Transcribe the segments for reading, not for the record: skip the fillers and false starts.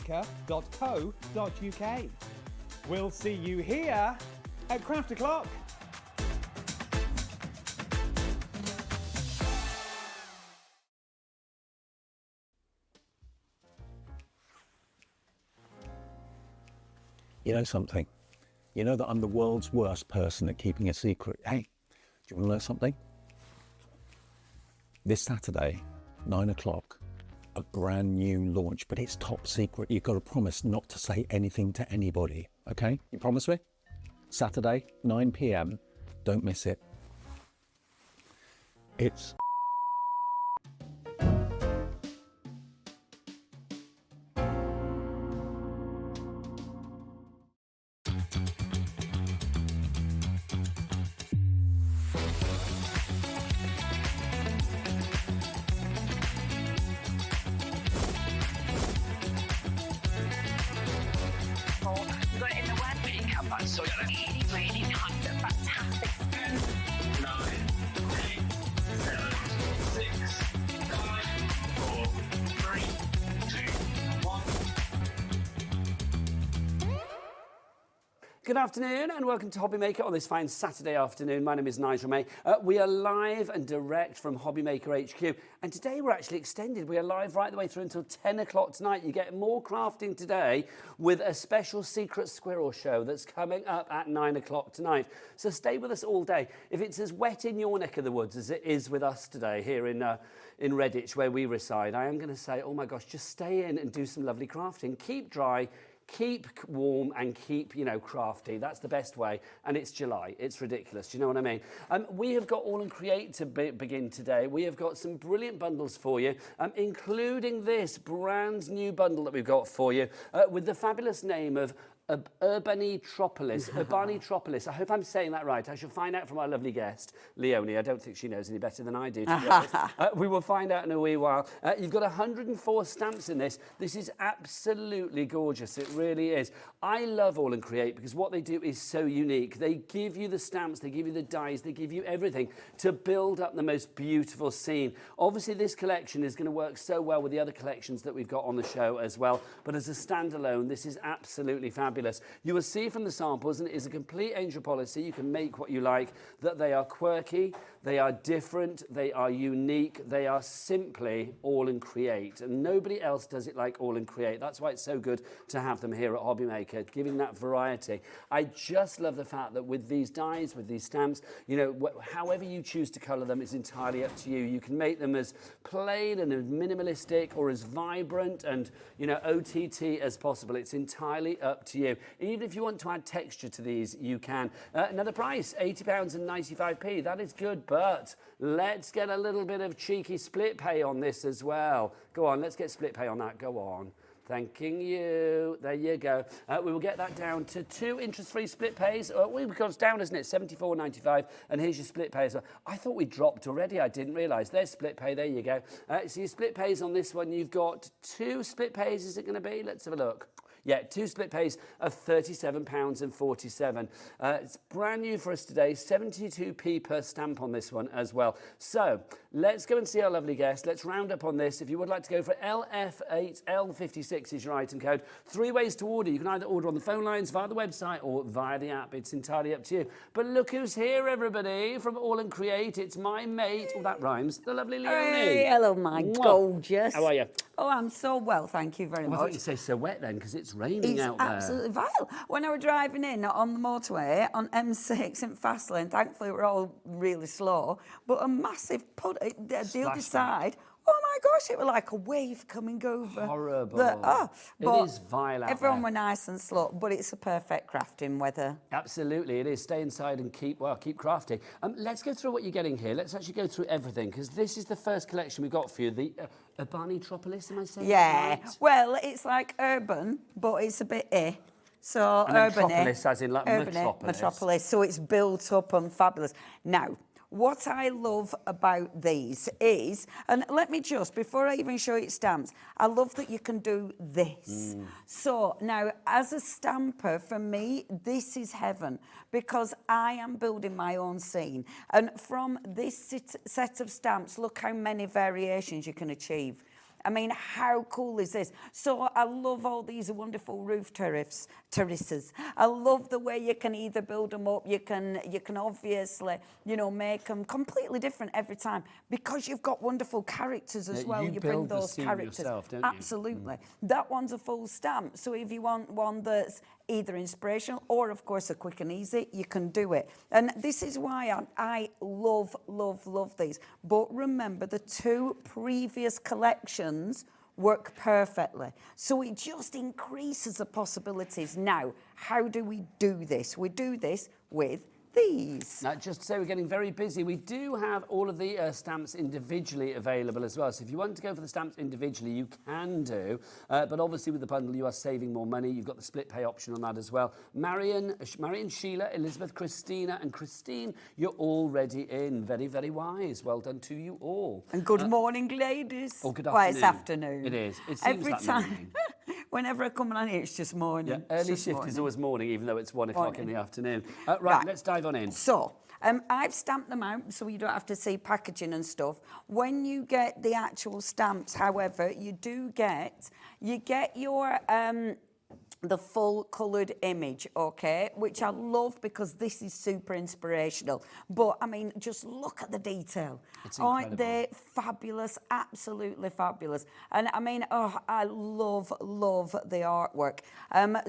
hobbymaker.co.uk. We'll see you here at Craft O'Clock. You know something? You know that I'm the world's worst person at keeping a secret. Hey, do you want to know something? This Saturday, 9 o'clock, a brand new launch, but it's top secret. You've got to promise not to say anything to anybody, okay? You promise me? Saturday, 9 p.m, don't miss it. It's You got it in the word reading cover, so you're really, really kind of fantastic. 9, 8, 7, 6, 5, 4, 3, 2, 1. Good afternoon and welcome to Hobby Maker on this fine Saturday afternoon. My name is Nigel May. We are live and direct from Hobby Maker HQ, and today we're actually extended. We are live right the way through until 10 o'clock tonight. You get more crafting today with a special secret squirrel show that's coming up at 9 o'clock tonight. So stay with us all day. If it's as wet in your neck of the woods as it is with us today here in Redditch where we reside, I am going to say, oh my gosh, just stay in and do some lovely crafting. Keep dry. Keep warm and keep, crafty. That's the best way. And it's July. It's ridiculous. Do you know what I mean? We have got AALL Create to begin today. We have got some brilliant bundles for you, including this brand new bundle that we've got for you with the fabulous name of Urbanitropolis. I hope I'm saying that right. I shall find out from our lovely guest, Leonie. I don't think she knows any better than I do, to be honest. We will find out in a wee while. You've got 104 stamps in this. This is absolutely gorgeous. It really is. I love AALL Create because what they do is so unique. They give you the stamps, they give you the dies, they give you everything to build up the most beautiful scene. Obviously, this collection is going to work so well with the other collections that we've got on the show as well. But as a standalone, this is absolutely fabulous. You will see from the samples, and it is a complete angel policy, you can make what you like, that they are quirky, they are different, they are unique, they are simply AALL Create. And nobody else does it like AALL Create. That's why it's so good to have them here at Hobby Maker, giving that variety. I just love the fact that with these dies, with these stamps, however you choose to colour them is entirely up to you. You can make them as plain and as minimalistic or as vibrant and, OTT as possible. It's entirely up to you. Even if you want to add texture to these, you can. Another price, £80.95. That is good, but let's get a little bit of cheeky split pay on this as well. Go on, let's get split pay on that. Go on. Thanking you. There you go. We will get that down to 2 interest-free split pays. We've got it down, isn't it? £74.95. And here's your split pay as well. I thought we dropped already. I didn't realise. There's split pay. There you go. So your split pays on this one, you've got 2 split pays. Is it going to be? Let's have a look. Yeah, 2 split pays of £37.47. It's brand new for us today, 72p per stamp on this one as well. So let's go and see our lovely guest. Let's round up on this. If you would like to go for LF8, L56 is your item code. 3 ways to order. You can either order on the phone lines, via the website, or via the app. It's entirely up to you. But look who's here, everybody, from AALL Create. It's my mate, that rhymes, the lovely Leonie. Hey, hello, my gorgeous. How are you? Oh, I'm so well, thank you very I much. thought you'd say so wet then, because it's raining out there. It's absolutely vile. When I was driving in on the motorway on M6 in fast lane, thankfully we're all really slow, but a massive the other side. Oh my gosh, it was like a wave coming over. Horrible. It is vile out everyone there. were nice and slow, but it's a perfect crafting weather. Absolutely, it is. Stay inside and keep crafting. Let's go through what you're getting here. Let's actually go through everything, because this is the first collection we've got for you, the Urbanitropolis, am I saying Yeah, that right? well, it's like urban, but it's a bit So and urban metropolis, as in like metropolis. So it's built up and fabulous. Now, what I love about these is, and let me just, before I even show you stamps, I love that you can do this. So now, as a stamper, for me, this is heaven, because I am building my own scene. And from this set of stamps, look how many variations you can achieve. I mean, how cool is this? So I love all these wonderful roof terraces. I love the way you can either build them up, you can obviously, you know, make them completely different every time because you've got wonderful characters as well. You bring build the those scene characters. yourself, don't you? Absolutely. That one's a full stamp. So if you want one that's either inspirational or, of course, a quick and easy, you can do it. And this is why I love, love, love these. But remember, the 2 previous collections work perfectly. So it just increases the possibilities. Now, how do we do this? We do this with these. Now, just to say we're getting very busy, we do have all of the stamps individually available as well. So if you want to go for the stamps individually, you can do. But obviously with the bundle, you are saving more money. You've got the split pay option on that as well. Marion, Sheila, Elizabeth, Christina and Christine, you're already in. Very, very wise. Well done to you all. And good morning, ladies. Oh, good Well, afternoon. it's afternoon. It is. It seems Every like time. morning. Whenever I come on here, it's just morning. Yeah, It's early just shift morning. is always morning, even though it's 1 o'clock in the afternoon. Right, Right. let's dive on in. So, I've stamped them out so you don't have to see packaging and stuff. When you get the actual stamps, however, you get your the full coloured image, okay, which I love because this is super inspirational. But I mean, just look at the detail. It's Aren't incredible. they fabulous? Absolutely fabulous. And I mean, oh, I love the artwork.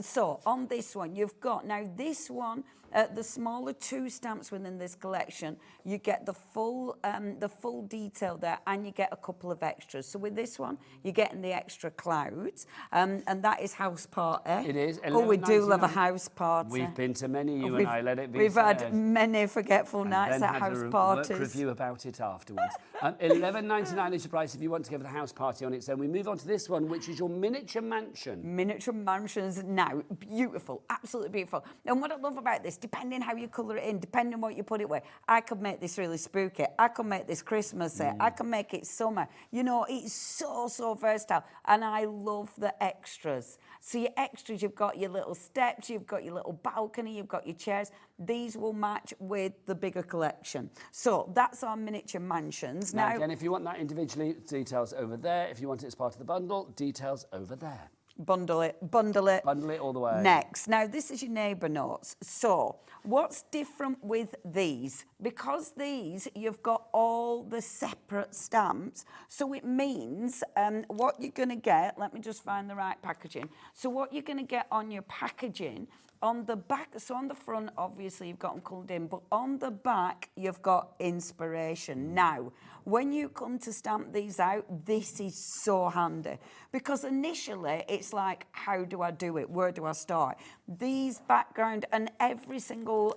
So on this one, you've got, now this one, the smaller 2 stamps within this collection, you get the full detail there, and you get a couple of extras. So with this one, you're getting the extra clouds, and that is house party. It is. Oh, we do love a $11.99. house party. We've been to many, you and I, let it be We've said. had many forgetful And nights then at had house a parties. work review about it afterwards. $11.99 is the price if you want to go for the house party on its own. We move on to this one, which is your miniature mansion. Miniature mansions now, beautiful, absolutely beautiful. And what I love about this, depending how you colour it in, depending what you put it with, I could make this really spooky. I could make this Christmassy. I can make it summer. You know, it's so versatile. And I love the extras. So your extras, you've got your little steps, you've got your little balcony, you've got your chairs. These will match with the bigger collection. So that's our miniature mansions. Now again, if you want that individually, details over there. If you want it as part of the bundle, details over there. Bundle it. Bundle it all the way. Next. Now, this is your neighbour notes. So, what's different with these? Because these, you've got all the separate stamps. So, it means what you're going to get, let me just find the right packaging. So, what you're going to get on your packaging, on the back, so on the front, obviously, you've got them coloured in, but on the back, you've got inspiration. Now, when you come to stamp these out, this is so handy because initially it's like, how do I do it? Where do I start? These background and every single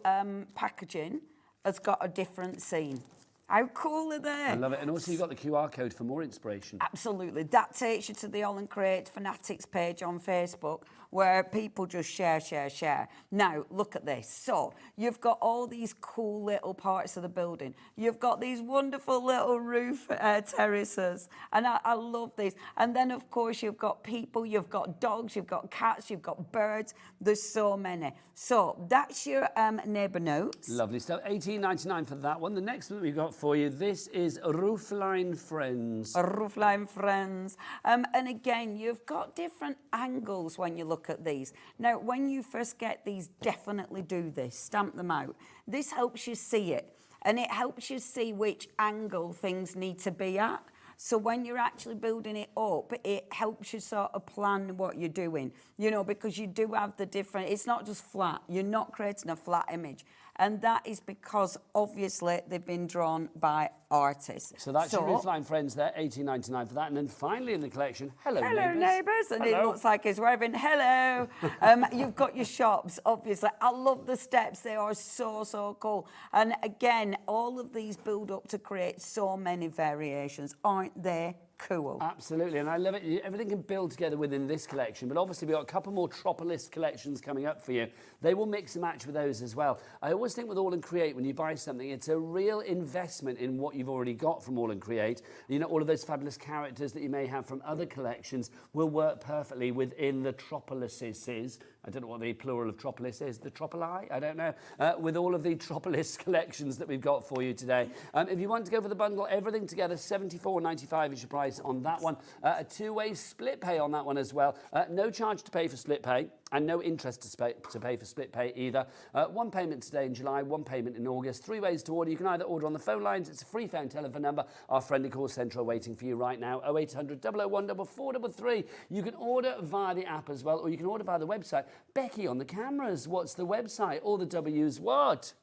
packaging has got a different scene. How cool are they? I love it. And also you've got the QR code for more inspiration. Absolutely. That takes you to the AALL Create Fanatics page on Facebook where people just share. Now, look at this. So, you've got all these cool little parts of the building. You've got these wonderful little roof terraces. And I love these. And then, of course, you've got people, you've got dogs, you've got cats, you've got birds. There's so many. So, that's your neighbour notes. Lovely stuff. $18.99 for that one. The next one that we've got for you, this is Roofline Friends. Roofline Friends. And again, you've got different angles when you look at these. Now, when you first get these, definitely do this. Stamp them out. This helps you see it. And it helps you see which angle things need to be at. So when you're actually building it up, it helps you sort of plan what you're doing, you know, because you do have the different, it's not just flat. You're not creating a flat image. And that is because, obviously, they've been drawn by artists. So that's your Roofline Friends there, $18.99 for that. And then finally in the collection, hello neighbours. And hello. It looks like he's waving, hello. You've got your shops, obviously. I love the steps. They are so cool. And again, all of these build up to create so many variations. Aren't they cool? Absolutely, and I love it. Everything can build together within this collection, but obviously we've got a couple more Tropolis collections coming up for you. They will mix and match with those as well. I always think with AALL Create, when you buy something, it's a real investment in what you've already got from AALL Create. You know, all of those fabulous characters that you may have from other collections will work perfectly within the Tropolises. I don't know what the plural of Tropolis is. The Tropoli? I don't know. With all of the Tropolis collections that we've got for you today. If you want to go for the bundle, everything together, $74.95 is your price. price on that one. A two-way split pay on that one as well. No charge to pay for split pay. And no interest to pay for split pay either. One payment today in July, one payment in August. 3 ways to order. You can either order on the phone lines. It's a free phone telephone number. Our friendly call centre are waiting for you right now. 0800 001 4433. You can order via the app as well, or you can order via the website. Becky on the cameras. What's the website? All the W's what?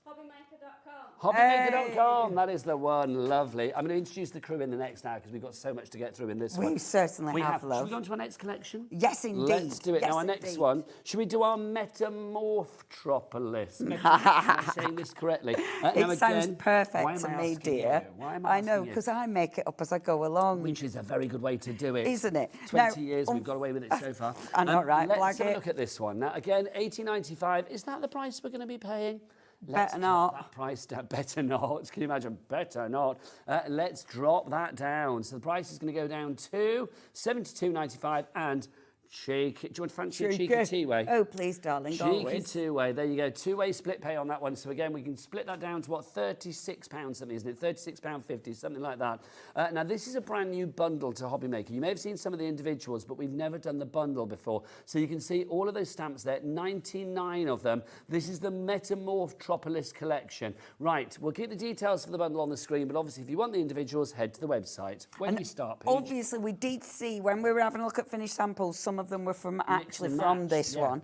Hobbymaker.com, that is the one, lovely. I'm going to introduce the crew in the next hour because we've got so much to get through in this one. We certainly have, love. Should we go on to our next collection? Yes, indeed. Let's do it. Yes, Now, our next indeed. one, should we do our Metamorphtropolis? Am I saying this correctly? It sounds perfect why am to I me, asking dear. you? Why am I asking know, you? because I make it up as I go along. Which is a very good way to do it. Isn't it? 20 Now, years, we've got away with it so far. I know, right? Let's Like have a it. look at this one. Now, again, $18.95. Is that the price we're going to be paying? Better drop not. That price down. Better not. Can you imagine? Better not. Let's drop that down. So the price is going to go down to $72.95 and cheeky. Do you want to fancy a cheeky two-way? Oh, please, darling, Cheeky always. two-way. There you go. Two-way split pay on that one. So again, we can split that down to what, £36 something, isn't it? £36.50, something like that. Now, this is a brand new bundle to Hobby Maker. You may have seen some of the individuals, but we've never done the bundle before. So you can see all of those stamps there, 99 of them. This is the Metamorphtropolis collection. Right, we'll keep the details for the bundle on the screen, but obviously if you want the individuals, head to the website. When do we start, Paige? Obviously, we did see when we were having a look at finished samples, some of them were from actually and from match, this yeah. one.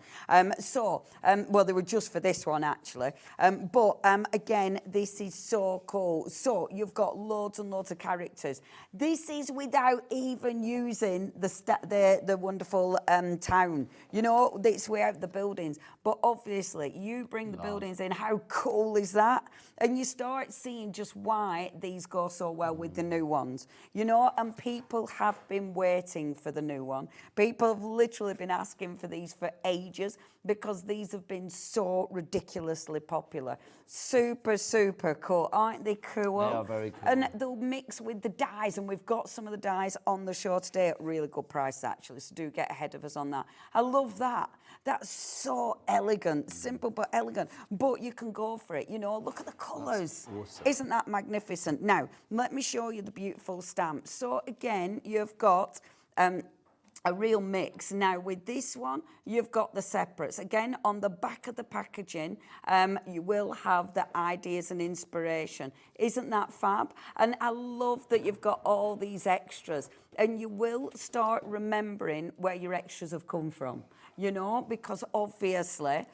Well, they were just for this one actually. Again, this is so cool. So you've got loads and loads of characters. This is without even using the wonderful town. You know, it's without the buildings. But obviously, you bring the buildings in. How cool is that? And you start seeing just why these go so well with the new ones. You know, and people have been waiting for the new one. People have literally been asking for these for ages because these have been so ridiculously popular. Super, super cool. Aren't they cool? They are very cool. And they'll mix with the dyes, and we've got some of the dyes on the show today at really good price, actually, so do get ahead of us on that. I love that. That's so elegant, simple but elegant, but you can go for it. You know, look at the colours. Awesome. Isn't that magnificent? Now, let me show you the beautiful stamps. So again, you've got a real mix. Now, with this one, you've got the separates. Again, on the back of the packaging, you will have the ideas and inspiration. Isn't that fab? And I love that you've got all these extras. And you will start remembering where your extras have come from, you know, because obviously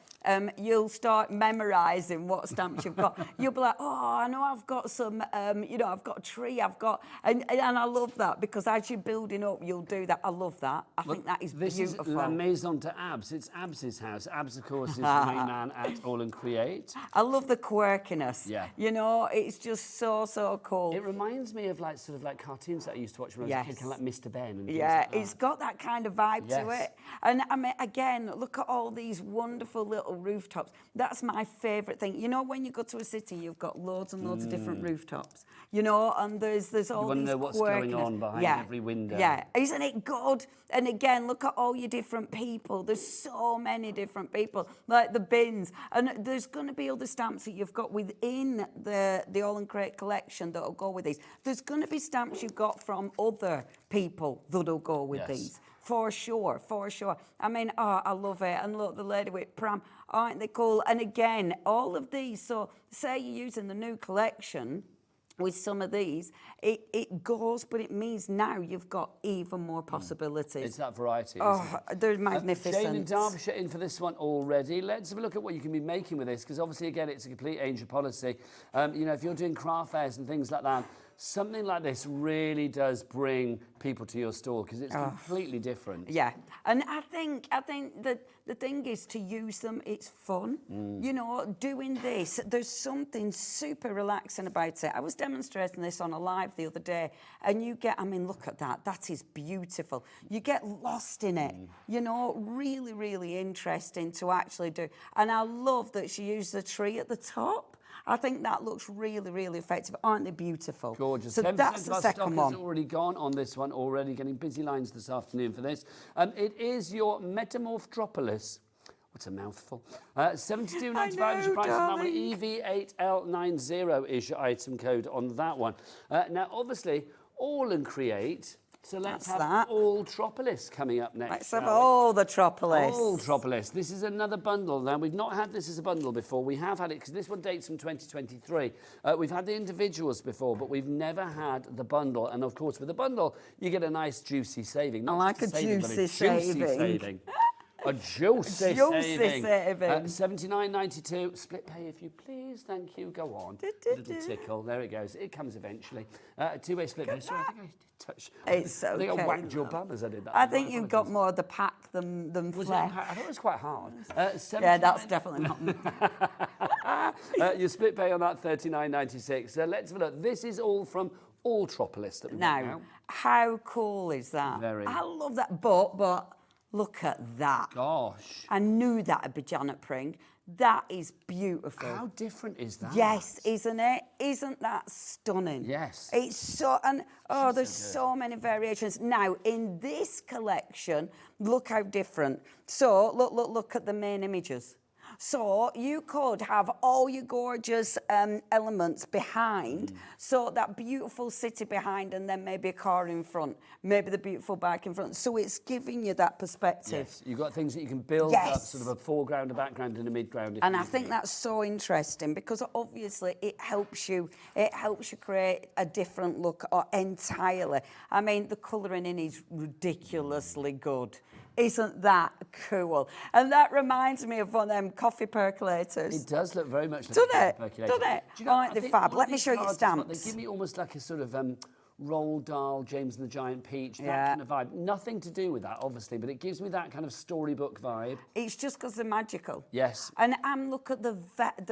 you'll start memorising what stamps you've got. You'll be like, oh, I know I've got some, you know, I've got a tree, I've got... And I love that, because as you're building up, you'll do that. I love that. I think that is This beautiful. is La Maison to Abs. It's Abs's house. Abs, of course, is the main man at AALL Create. I love the quirkiness. Yeah. You know, it's just so, so cool. It reminds me of like sort of like cartoons that I used to watch when I was a kid, kind of like Mr. Ben. And Yeah, things like it's got that kind of vibe to Yes. it. And I mean, again, look at all these wonderful little rooftops. That's my favourite thing. You know, when you go to a city, you've got loads and loads of different rooftops. You know, and there's all You want to these know what's going quirkiness. on behind Yeah. every window. Yeah, isn't it good? And again, look at all your different people. There's so many different people, like the bins. And there's going to be other stamps that you've got within the AALL Create collection that'll go with these. There's going to be stamps you've got from other people that'll go with Yes. these. For sure, for sure. I mean, oh, I love it. And look, the lady with pram, aren't they cool? And again, all of these, so say you're using the new collection with some of these, it goes, but it means now you've got even more possibilities. It's that variety. Oh, isn't it? they're magnificent. Jane in Derbyshire in for this one already. Let's have a look at what you can be making with this, because obviously, again, it's a complete Angel policy. You know, if you're doing craft fairs and things like that, something like this really does bring people to your store, because it's completely different. Yeah, and I think that the thing is to use them. It's fun, you know. Doing this, there's something super relaxing about it. I was demonstrating this on a live the other day, and you get, I mean, look at that. That is beautiful. You get lost in it, you know. Really, really interesting to actually do. And I love that she used the tree at the top. I think that looks really, really effective. Aren't they beautiful? Gorgeous. So 10% that's of the our second stock one. has already gone on this one already, getting busy lines this afternoon for this. It is your Metamorphtropolis. What's a mouthful? $72.95 is your price on that one. EV8L90 is your item code on that one. Now, obviously, AALL Create So let's That's have that. all Tropolis coming up next. Let's have shall we? all the Tropolis. All Tropolis. This is another bundle. Now, we've not had this as a bundle before. We have had it, because this one dates from 2023. We've had the individuals before, but we've never had the bundle. And, of course, with the bundle, you get a nice juicy saving. Not I like just a saving, but juicy saving. A juicy Juicy saving. saving. $79.92. Split pay if you please. Thank you. Go on. Little tickle. There it goes. It comes eventually. Two-way split pay. Sorry, I think I did touch. It's I think okay, I whacked your love. bum as I did that. I think you've got more of the pack than Was it, flesh. I thought it was quite hard. Yeah, that's definitely not me. Your split pay on that $39.96. Let's have a look. This is all from all Tropolis that we've got Now, now. how cool is that? Very. I love that, but look at that. Gosh. I knew that'd be Janet Pring. That is beautiful. How different is that? Yes, isn't it? Isn't that stunning? Yes. It's so, and there's so many variations. Now, in this collection, look how different. So, look at the main images. So you could have all your gorgeous elements behind, so that beautiful city behind, and then maybe a car in front, maybe the beautiful bike in front. So it's giving you that perspective. Yes, you've got things that you can build up, sort of a foreground, a background, and a midground. And I think that's so interesting, because obviously it helps you create a different look entirely. I mean, the colouring in is ridiculously good. Isn't that cool? And that reminds me of one of them coffee percolators. It does look very much like Doesn't a it? percolator. Doesn't it? Do you know, Aren't I they think fab? all Let me these show you cards as well, stamps. They give me almost like a sort of Roald Dahl, James and the Giant Peach, that Yeah. kind of vibe. Nothing to do with that, obviously, but it gives me that kind of storybook vibe. It's just because they're magical. Yes. And look at the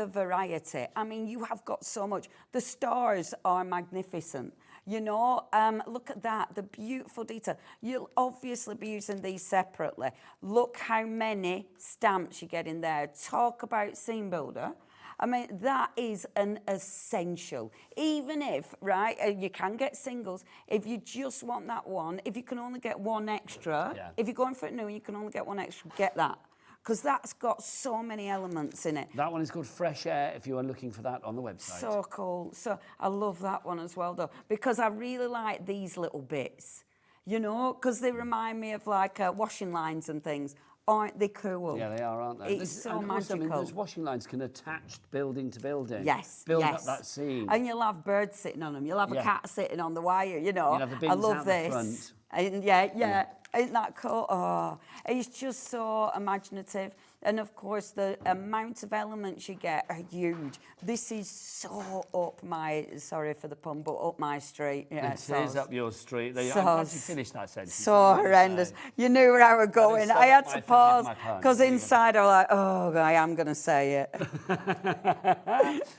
variety. I mean, you have got so much. The stars are magnificent. You know, look at that, the beautiful detail. You'll obviously be using these separately. Look how many stamps you get in there. Talk about scene builder. I mean, that is an essential. Even if, right, you can get singles. If you just want that one, if you can only get one extra, if you're going for it new and you can only get one extra, get that. Because that's got so many elements in it. That one is called Fresh Air, if you are looking for that on the website. So cool. So I love that one as well, though, because I really like these little bits, you know, because they remind me of like washing lines and things. Aren't they cool? Yeah, they are, aren't they? It's so and magical. Also, I mean, those washing lines can attach building to building. Yes, Build yes. up that scene. And you'll have birds sitting on them. You'll have a cat sitting on the wire, you know. You'll have the bins I love out the this. front. And yeah. Isn't that cool? Oh, it's just so imaginative. And of course, the amount of elements you get are huge. This is so up my, sorry for the pun, but up my street. Yeah, It is up your street. I'm So glad you finished that sentence. So horrendous. You knew where I was going. I had to pause because There you go. inside I was like, oh, I am going to say it.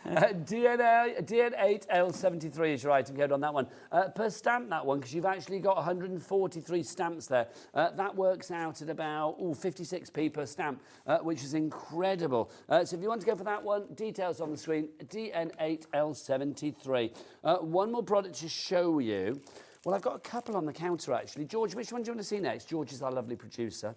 DN8L73 is your item code on that one. Per stamp, that one, because you've actually got 143 stamps there. That works out at about 56p per stamp, which is incredible. So if you want to go for that one, details on the screen, DN8L73. One more product to show you. Well, I've got a couple on the counter, actually. George, which one do you want to see next? George is our lovely producer.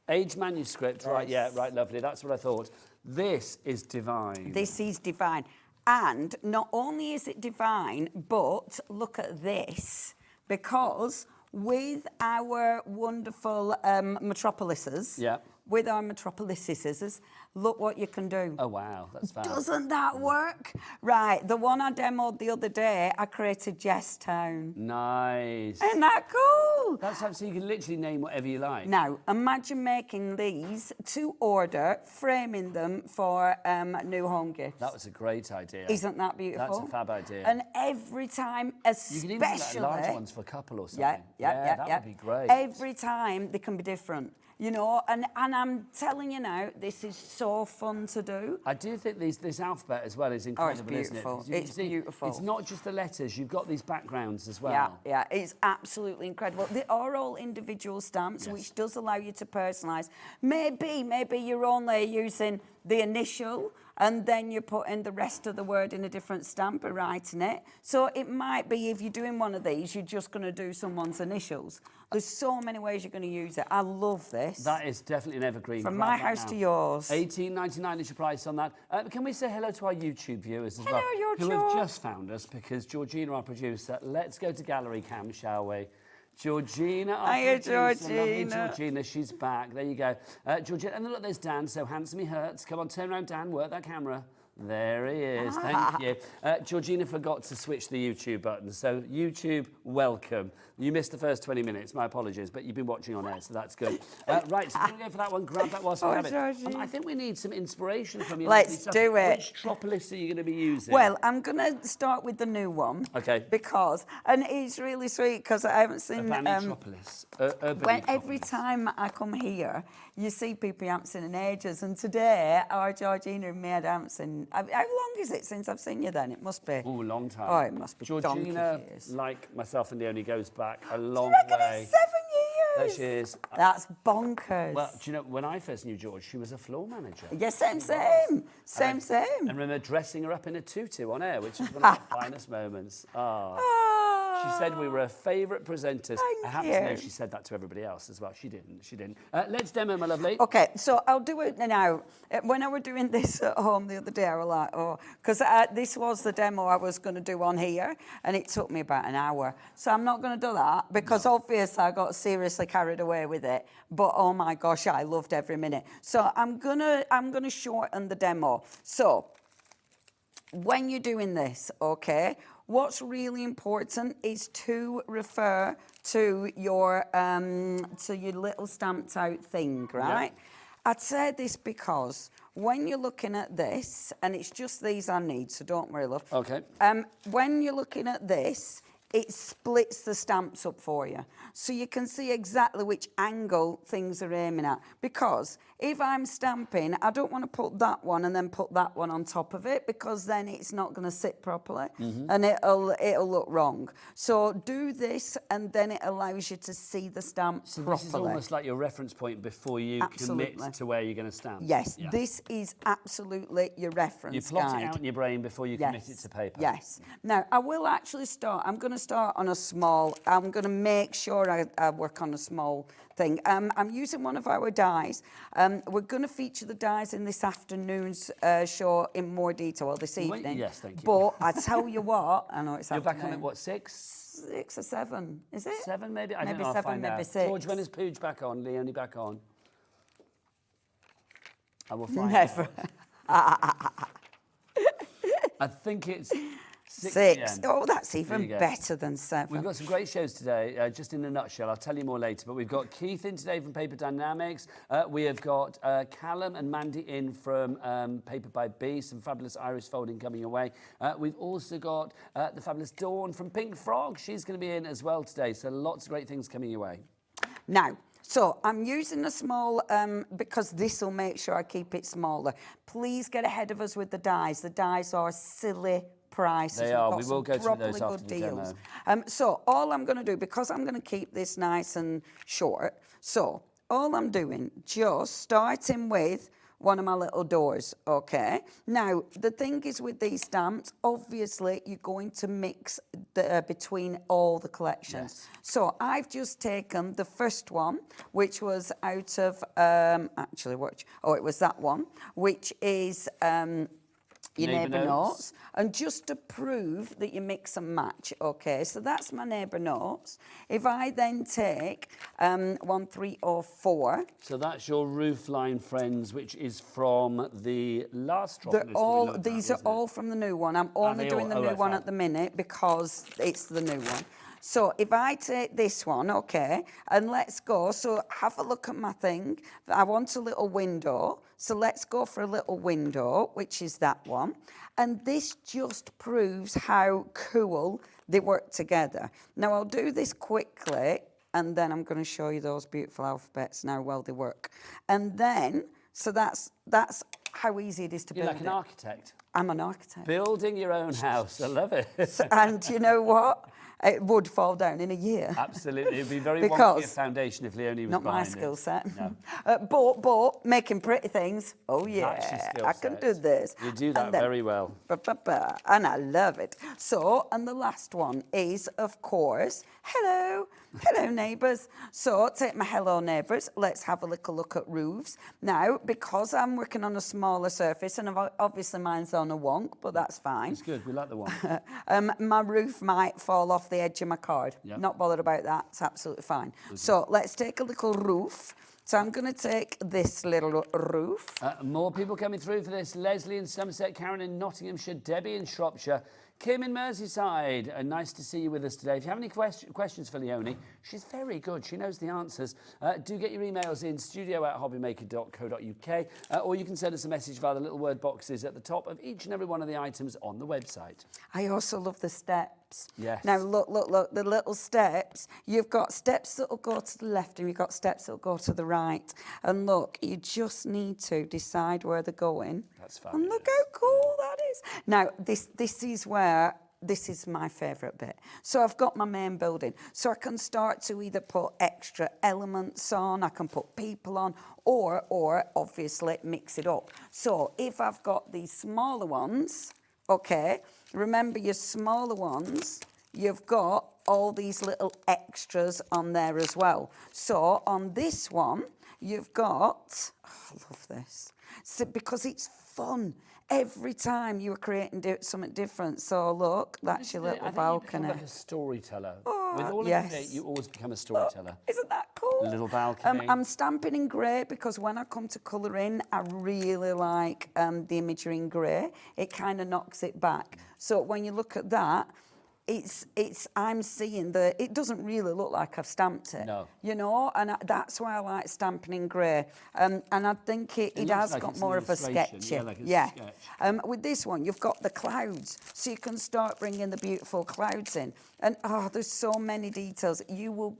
Age manuscript, right, yeah, right, lovely. That's what I thought. This is divine. This is divine. And not only is it divine, but look at this, because with our wonderful metropolises, with our metropolises, look what you can do. Oh, wow, that's fab. Doesn't that work? Right, the one I demoed the other day, I created Jess Town. Nice. Isn't that cool? That's so you can literally name whatever you like. Now, imagine making these to order, framing them for new home gifts. That was a great idea. Isn't that beautiful? That's a fab idea. And every time, You can even do like large ones for a couple or something. That would be great. Every time they can be different, you know, and I'm telling you now, this is so fun to do. I do think this alphabet as well is incredible, beautiful. isn't it? It's beautiful. It's not just the letters, you've got these backgrounds as well. Yeah, it's absolutely incredible. They are all individual stamps, which does allow you to personalise. Maybe you're only using the initial and then you put in the rest of the word in a different stamp or writing it. So it might be if you're doing one of these, you're just going to do someone's initials. There's so many ways you're going to use it. I love this. That is definitely an evergreen. From Grab my that house now. to yours. $18.99 is your price on that. Can we say hello to our YouTube viewers as Hello, well? Who have YouTube. just found us because Georgina, our producer, let's go to gallery cam, shall we? Georgina, our Hiya, producer. Lovely Georgina. Georgina, she's back. There you go. Georgina, and look, there's Dan. So handsome he hurts. Come on, turn around, Dan. Work that camera. There he is. Thank you. Georgina forgot to switch the YouTube button. So YouTube, welcome. You missed the first 20 minutes. My apologies, but you've been watching on air, so that's good. Right, so we're going to go for that one. Grab that whilst we have it. Georgie. I think we need some inspiration from you. Let's So do it. Which Tropolis are you going to be using? Well, I'm going to start with the new one. Okay. Because, and it's really sweet because I haven't seen... Urban-tropolis. When every time I come here, you see people dancing in ages, and today our Georgina and me are dancing. How long is it since I've seen you then? It must be. Oh, a long time. Oh, it must be Georgina, donkey years. like myself and Leonie, goes back a long Do you reckon way. it's 7 There years? she is. That's bonkers. Well, do you know, when I first knew George, she was a floor manager. yeah, same. And I remember dressing her up in a tutu on air, which was one of the finest moments. Ah. She said we were her favourite presenters. Thank I happen to know you. she said that to everybody else as well. She didn't. Let's demo, my lovely. Okay, so I'll do it now. When I was doing this at home the other day, I was like, oh, because this was the demo I was going to do on here, and it took me about an hour. So I'm not going to do that because obviously I got seriously carried away with it. But oh my gosh, I loved every minute. So I'm gonna shorten the demo. So when you're doing this, okay, what's really important is to refer to your little stamped out thing, right? Yep. I'd say this because when you're looking at this, and it's just these I need, so don't worry, love. Okay. When you're looking at this, it splits the stamps up for you. So you can see exactly which angle things are aiming at. Because if I'm stamping, I don't want to put that one and then put that one on top of it because then it's not going to sit properly and it'll look wrong. So do this and then it allows you to see the stamp So properly. this is almost like your reference point before you Absolutely. commit to where you're going to stamp. Yes, Yeah. this is absolutely your reference You plot guide. it out in your brain before you commit it to paper. Yes. Now, I will actually start. I'm going to start on a small. I'm going to make sure I work on a small thing. I'm using one of our dies. We're going to feature the dies in this afternoon's show in more detail, or this Wait, evening. yes, thank you. But I tell you what, I know it's You're back afternoon. on at what, 6? 6 or 7, is it? 7 maybe? I Maybe don't know, I'll 7, find maybe out. 6. George, when is Pooge back on? Leonie back on? I will find Never. out. I think it's 6 6. PM. Oh, that's There you even go. better than 7. We've got some great shows today, just in a nutshell. I'll tell you more later, but we've got Keith in today from Paper Dienamics. We have got Callum and Mandy in from Paper by B, some fabulous Irish folding coming away. We've also got the fabulous Dawn from Pink Frog. She's going to be in as well today, so lots of great things coming your way. Now, so I'm using a small, because this will make sure I keep it smaller. Please get ahead of us with the dies. The dies are silly prices. They We've are. got We some will go through those properly after good the deals. demo. So all I'm going to do, because I'm going to keep this nice and short, so all I'm doing, just starting with one of my little doors, okay? Now, the thing is with these stamps, obviously, you're going to mix between all the collections. Yes. So I've just taken the first one, which was out of, it was that one, which is your Neighbour neighbour notes. notes. And just to prove that you mix and match, okay? So that's my neighbour notes. If I then take 1, 3, or 4, So that's your roofline friends, which is from the last drop. they're all, these are all from the new one. I'm only they doing the all? new Right, one fine. at the minute because it's the new one. So if I take this one, okay, and let's go. So have a look at my thing. I want a little window. So let's go for a little window, which is that one. And this just proves how cool they work together. Now I'll do this quickly, and then I'm going to show you those beautiful alphabets and how well they work. And then, so that's how easy it is to You're build like an it. architect. I'm an architect. Building your own house. I love it. And you know what? It would fall down in a year. Absolutely. It'd be very wonky a Because foundation if Leonie was not my behind skill it. set. No. But making pretty things, oh yeah, That's your skill I can set. do this. You do that And then- very well. And I love it. So, and the last one is, of course, hello neighbours. So, take my hello neighbours. Let's have a little look at roofs. Now, because I'm working on a smaller surface, and obviously mine's on a wonk, but that's fine. It's good. We like the one. My roof might fall off the edge of my card. Yep. Not bothered about that. It's absolutely fine. So, let's take a little roof. So I'm going to take this little roof. More people coming through for this. Leslie in Somerset, Karen in Nottinghamshire, Debbie in Shropshire, Kim in Merseyside. Nice to see you with us today. If you have any questions for Leonie, she's very good. She knows the answers. Do get your emails in studio@hobbymaker.co.uk, or you can send us a message via the little word boxes at the top of each and every one of the items on the website. I also love the steps. Yes. Now, look, the little steps. You've got steps that will go to the left and you've got steps that will go to the right. And look, you just need to decide where they're going. That's And look fabulous. how cool that is. Now, this is where... This is my favourite bit. So I've got my main building. So I can start to either put extra elements on, I can put people on, or obviously mix it up. So if I've got these smaller ones, okay, remember your smaller ones, you've got all these little extras on there as well. So on this one, you've got, oh, I love this, so, because it's fun. Every time you are creating something different. So look, that's your little balcony. You become like a storyteller. Oh, With all yes. of Create, you always become a storyteller. Isn't that cool? Little balcony. I'm stamping in grey because when I come to colour in, I really like the imagery in grey. It kind of knocks it back. So when you look at that, I'm seeing that it doesn't really look like I've stamped it. No. You know, and that's why I like stamping in grey. And I think it looks has like got it's more an of a illustration, sketch. yeah, like a sketch. With this one, you've got the clouds, so you can start bringing the beautiful clouds in. And oh, there's so many details. You will,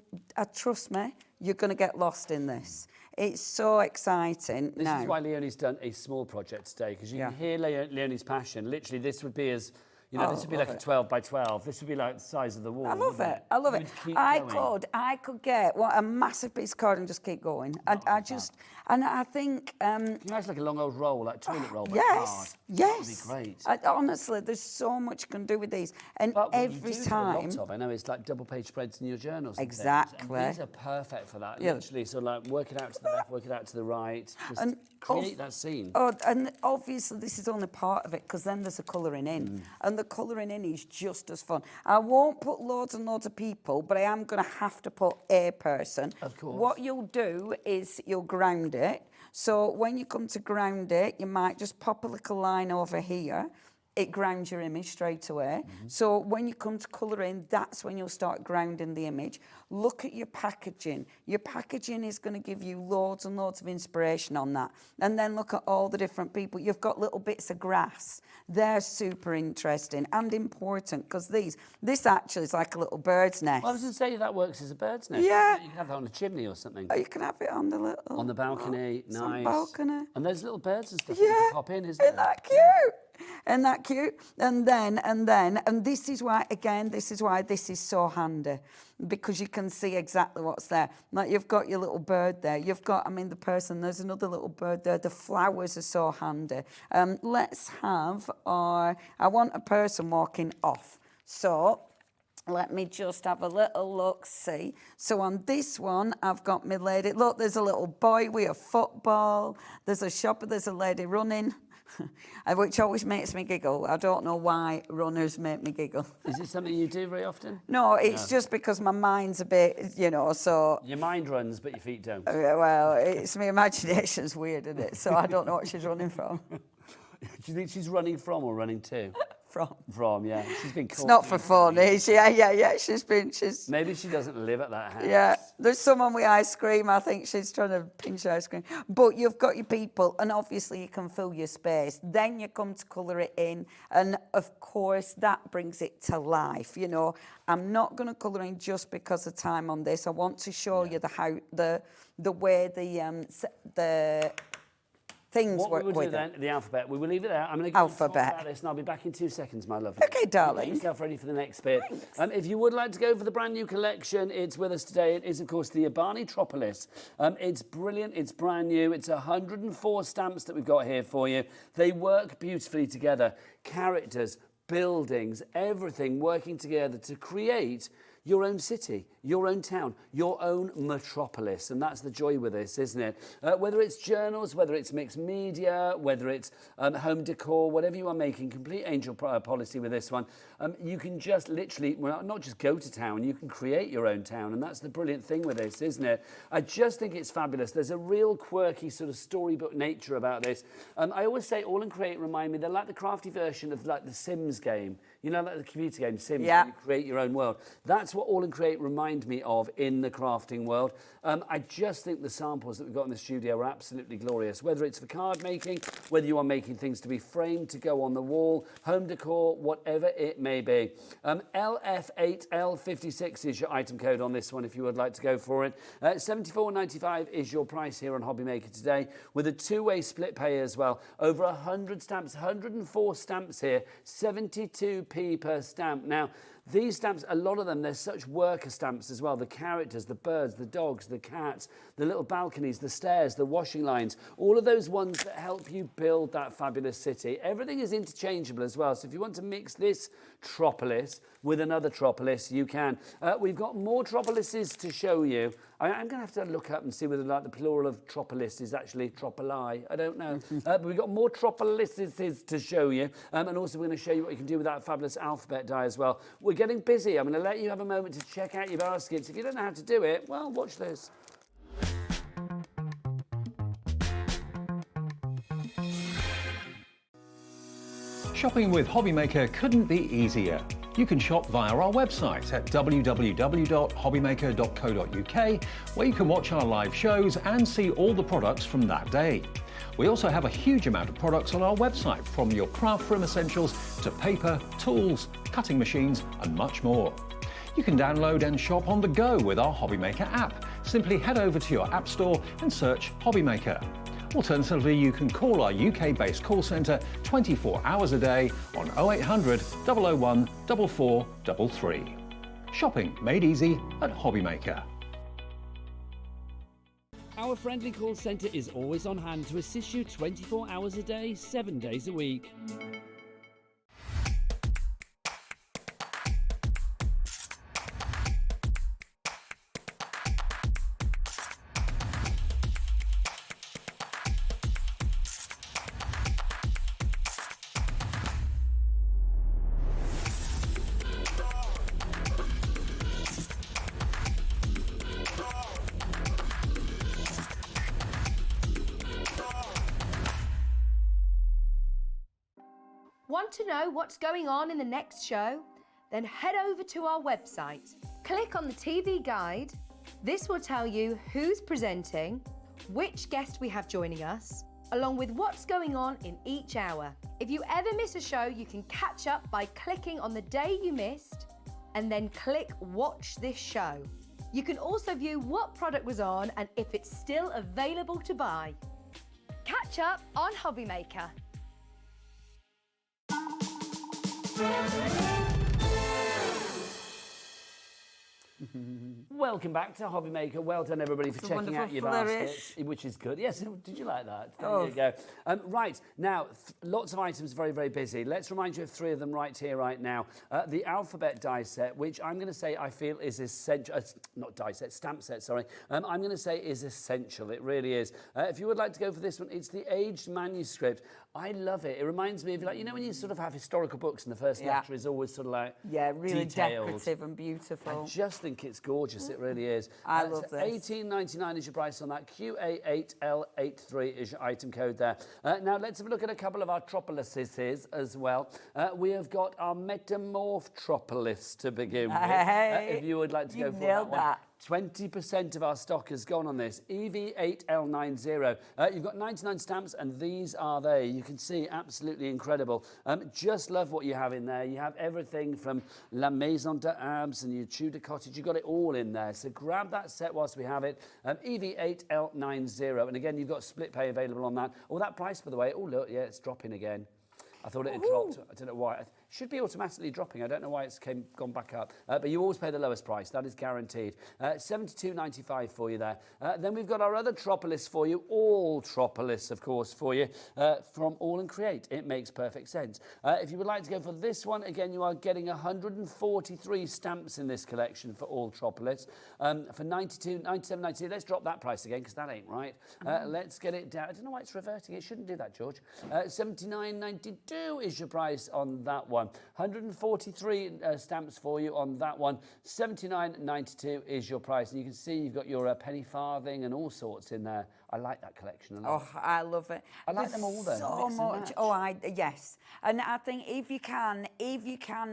trust me, you're going to get lost in this. It's so exciting. This is why Leonie's done a small project today, because you can hear Leonie's passion. Literally, this would be as... You know, this would be like a 12 by 12. This would be like the size of the wall. I love it. I love it. I could get a massive piece of card and just keep going. I think. Can you imagine like a long old roll, like toilet roll? But Yes, hard? yes. That would be great. Honestly, there's so much you can do with these, and But what every you do time. do a lot of, I know it's like double page spreads in your journals. And Exactly. things, and these are perfect for that. Yeah. Literally, so like work it out to the left, work it out to the right. Just And create that scene. Oh, and obviously this is only part of it because then there's a colouring in, and the colouring in is just as fun. I won't put loads and loads of people, but I am going to have to put a person. Of course. What you'll do is you'll ground it. So when you come to ground it, you might just pop a little line over here. It grounds your image straight away. So when you come to colour in, that's when you'll start grounding the image. Look at your packaging. Your packaging is going to give you loads and loads of inspiration on that. And then look at all the different people. You've got little bits of grass. They're super interesting and important because this actually is like a little bird's nest. Well, I was going to say that works as a bird's nest. Yeah. You can have that on a chimney or something. Oh, you can have it on the little... On the balcony, it's on nice. balcony. And there's little birds and stuff that you Yeah, can pop in, isn't there? that cute? Isn't that cute? And this is why, again, this is so handy because you can see exactly what's there. Like you've got your little bird there. You've got, there's another little bird there. The flowers are so handy. Let's have I want a person walking off. So let me just have a little look, see. So on this one, I've got my lady. Look, there's a little boy with a football. There's a shopper, there's a lady running. Which always makes me giggle. I don't know why runners make me giggle. Is it something you do very often? No, it's just because my mind's a bit, so... Your mind runs, but your feet don't. Well, it's my imagination's weird, isn't it? So I don't know what she's running from. Do you think she's running from or running to? From, yeah. She's been caught. It's not for fun, is she? Yeah. She's... Maybe she doesn't live at that house. Yeah, there's someone with ice cream. I think she's trying to pinch ice cream. But you've got your people, and obviously you can fill your space. Then you come to colour it in, and of course that brings it to life. I'm not going to colour in just because of time on this. I want to show you the way the things What work we will with do it. then, the alphabet, we will leave it there. I'm going to go Alphabet. about this and I'll be back in 2 seconds, my lovely. Okay, darling. Get yourself ready for the next bit. If you would like to go for the brand new collection, it's with us today. It is, of course, the Ebanitropolis. It's brilliant. It's brand new. It's 104 stamps that we've got here for you. They work beautifully together. Characters, buildings, everything working together to create your own city, your own town, your own metropolis. And that's the joy with this, isn't it? Whether it's journals, whether it's mixed media, whether it's home decor, whatever you are making, complete angel policy with this one. You can just literally, well, not just go to town, you can create your own town. And that's the brilliant thing with this, isn't it? I just think it's fabulous. There's a real quirky sort of storybook nature about this. I always say AALL Create remind me, they're like the crafty version of like the Sims game. You know, like the computer game Sims, where you create your own world. That's what AALL Create remind me of in the crafting world. I just think the samples that we've got in the studio are absolutely glorious. Whether it's for card making, whether you are making things to be framed, to go on the wall, home decor, whatever it may be. LF8L56 is your item code on this one if you would like to go for it. $74.95 is your price here on Hobby Maker today, with a two-way split pay as well. Over 100 stamps, 104 stamps here, 72p per stamp. Now, these stamps, a lot of them, they're such worker stamps as well. The characters, the birds, the dogs, the cats, the little balconies, the stairs, the washing lines, all of those ones that help you build that fabulous city. Everything is interchangeable as well. So if you want to mix this tropolis with another tropolis, you can. We've got more tropolises to show you. I'm going to have to look up and see whether like the plural of tropolis is actually tropoli. I don't know. But we've got more tropolises to show you. And also we're going to show you what you can do with that fabulous alphabet die as well. We're getting busy. I'm going to let you have a moment to check out your baskets. If you don't know how to do it, well, watch this. Shopping with Hobby Maker couldn't be easier. You can shop via our website at www.hobbymaker.co.uk, where you can watch our live shows and see all the products from that day. We also have a huge amount of products on our website, from your craft room essentials to paper, tools, cutting machines and much more. You can download and shop on the go with our Hobby Maker app. Simply head over to your app store and search Hobby Maker. Alternatively, you can call our UK-based call centre 24 hours a day on 0800 001 4433. Shopping made easy at Hobby Maker. Our friendly call centre is always on hand to assist you 24 hours a day, 7 days a week. Want to know what's going on in the next show? Then head over to our website. Click on the TV guide. This will tell you who's presenting, which guest we have joining us, along with what's going on in each hour. If you ever miss a show, you can catch up by clicking on the day you missed and then click Watch This Show. You can also view what product was on and if it's still available to buy. Catch up on Hobby Maker. Welcome back to Hobby Maker. Well done, everybody, for checking out your baskets, which is good. Yes, did you like that? There you go. Right, now, lots of items, very, very busy. Let's remind you of three of them right here, right now. The alphabet die set, which I'm going to say I feel is essential. Not die set, stamp set, sorry. I'm going to say is essential. It really is. If you would like to go for this one, it's the aged manuscript. I love it. It reminds me of, like, you know, when you sort of have historical books and the first letter is always sort of like really detailed. decorative and beautiful. I just think it's gorgeous. It really is. I love this. $18.99 is your price on that. QA8L83 is your item code there. Now let's have a look at a couple of our tropolises as well. We have got our Metamorph Tropolis to begin with. Hey, if you would like to go for nailed that one. 20% of our stock has gone on this. EV8L90. You've got 99 stamps, and these are they. You can see, absolutely incredible. Just love what you have in there. You have everything from La Maison de Abs and your Tudor Cottage. You've got it all in there. So grab that set whilst we have it. EV8L90. And again, you've got split pay available on that. Oh, that price, by the way. Oh, look, yeah, it's dropping again. I thought it had dropped. I don't know why. It should be automatically dropping. I don't know why it's gone back up. But you always pay the lowest price. That is guaranteed. $72.95 for you there. Then we've got our other Tropolis for you. All Tropolis, of course, for you from All and Create. It makes perfect sense. If you would like to go for this one, again, you are getting 143 stamps in this collection for All Tropolis. For $97.92. Let's drop that price again because that ain't right. Let's get it down. I don't know why it's reverting. It shouldn't do that, George. $79.92 is your price on that one. 143 stamps for you on that one. $79.92 is your price. And you can see you've got your penny farthing and all sorts in there. I like that collection a lot. Oh, I love it. I like them all then. So Mix and much. match. Oh, yes. And I think if you can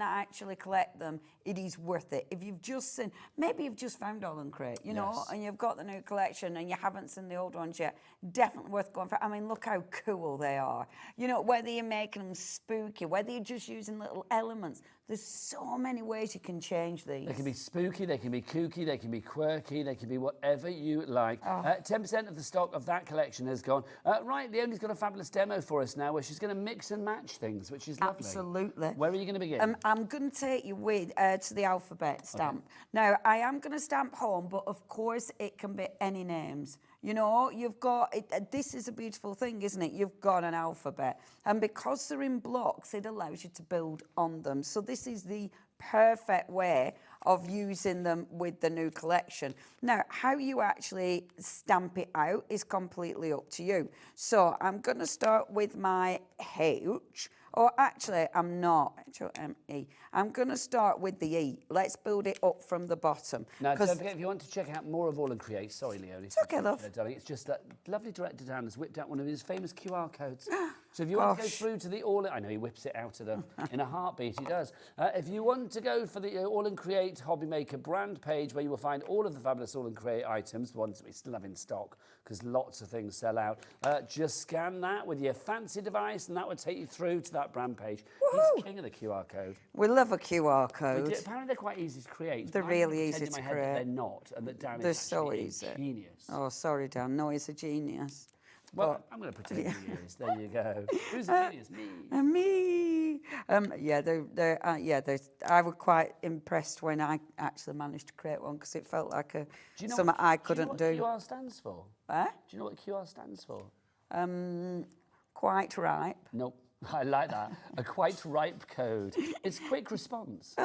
actually collect them, it is worth it. If you've just seen, maybe you've just found All and Create, you know, Yes. and you've got the new collection and you haven't seen the old ones yet, definitely worth going for. I mean, look how cool they are. You know, whether you're making them spooky, whether you're just using little elements, there's so many ways you can change these. They can be spooky, they can be kooky, they can be quirky, they can be whatever you like. 10% of the stock of that collection has gone. Right, Leonie's got a fabulous demo for us now where she's going to mix and match things, which is lovely. Absolutely. Where are you going to begin? I'm going to take you with to the alphabet stamp. Now, I am going to stamp home, but of course it can be any names. You know, you've got, this is a beautiful thing, isn't it? You've got an alphabet. And because they're in blocks, it allows you to build on them. So this is the perfect way of using them with the new collection. Now, how you actually stamp it out is completely up to you. So I'm going to start with my H. Or actually, I'm not. H-O-M-E. I'm going to start with the E. Let's build it up from the bottom. Now, don't forget, if you want to check out more of All and Create, sorry, Leonie. It's okay, love. Darling, it's just that lovely director Dan has whipped out one of his famous QR codes. So if you want to go through to the All... I know he whips it out in a heartbeat, he does. If you want to go for the All and Create Hobby Maker brand page, where you will find all of the fabulous All and Create items, the ones that we still have in stock, because lots of things sell out, just scan that with your fancy device, and that will take you through to that brand page. Woohoo! He's king of the QR code. We love a QR code. Apparently they're quite easy to create. They're I really pretend easy in my to head that create. they're not, and that Dan They're is so actually easy. a genius. Oh, sorry, Dan. No, he's a genius. Well, I'm going to pretend he is. There you go. Who's the genius? Me. And me. I was quite impressed when I actually managed to create one because it felt like something I couldn't do. Do you know what QR stands for? Eh? Do you know what QR stands for? Quite ripe. Nope. I like that. A quite ripe code. It's quick response.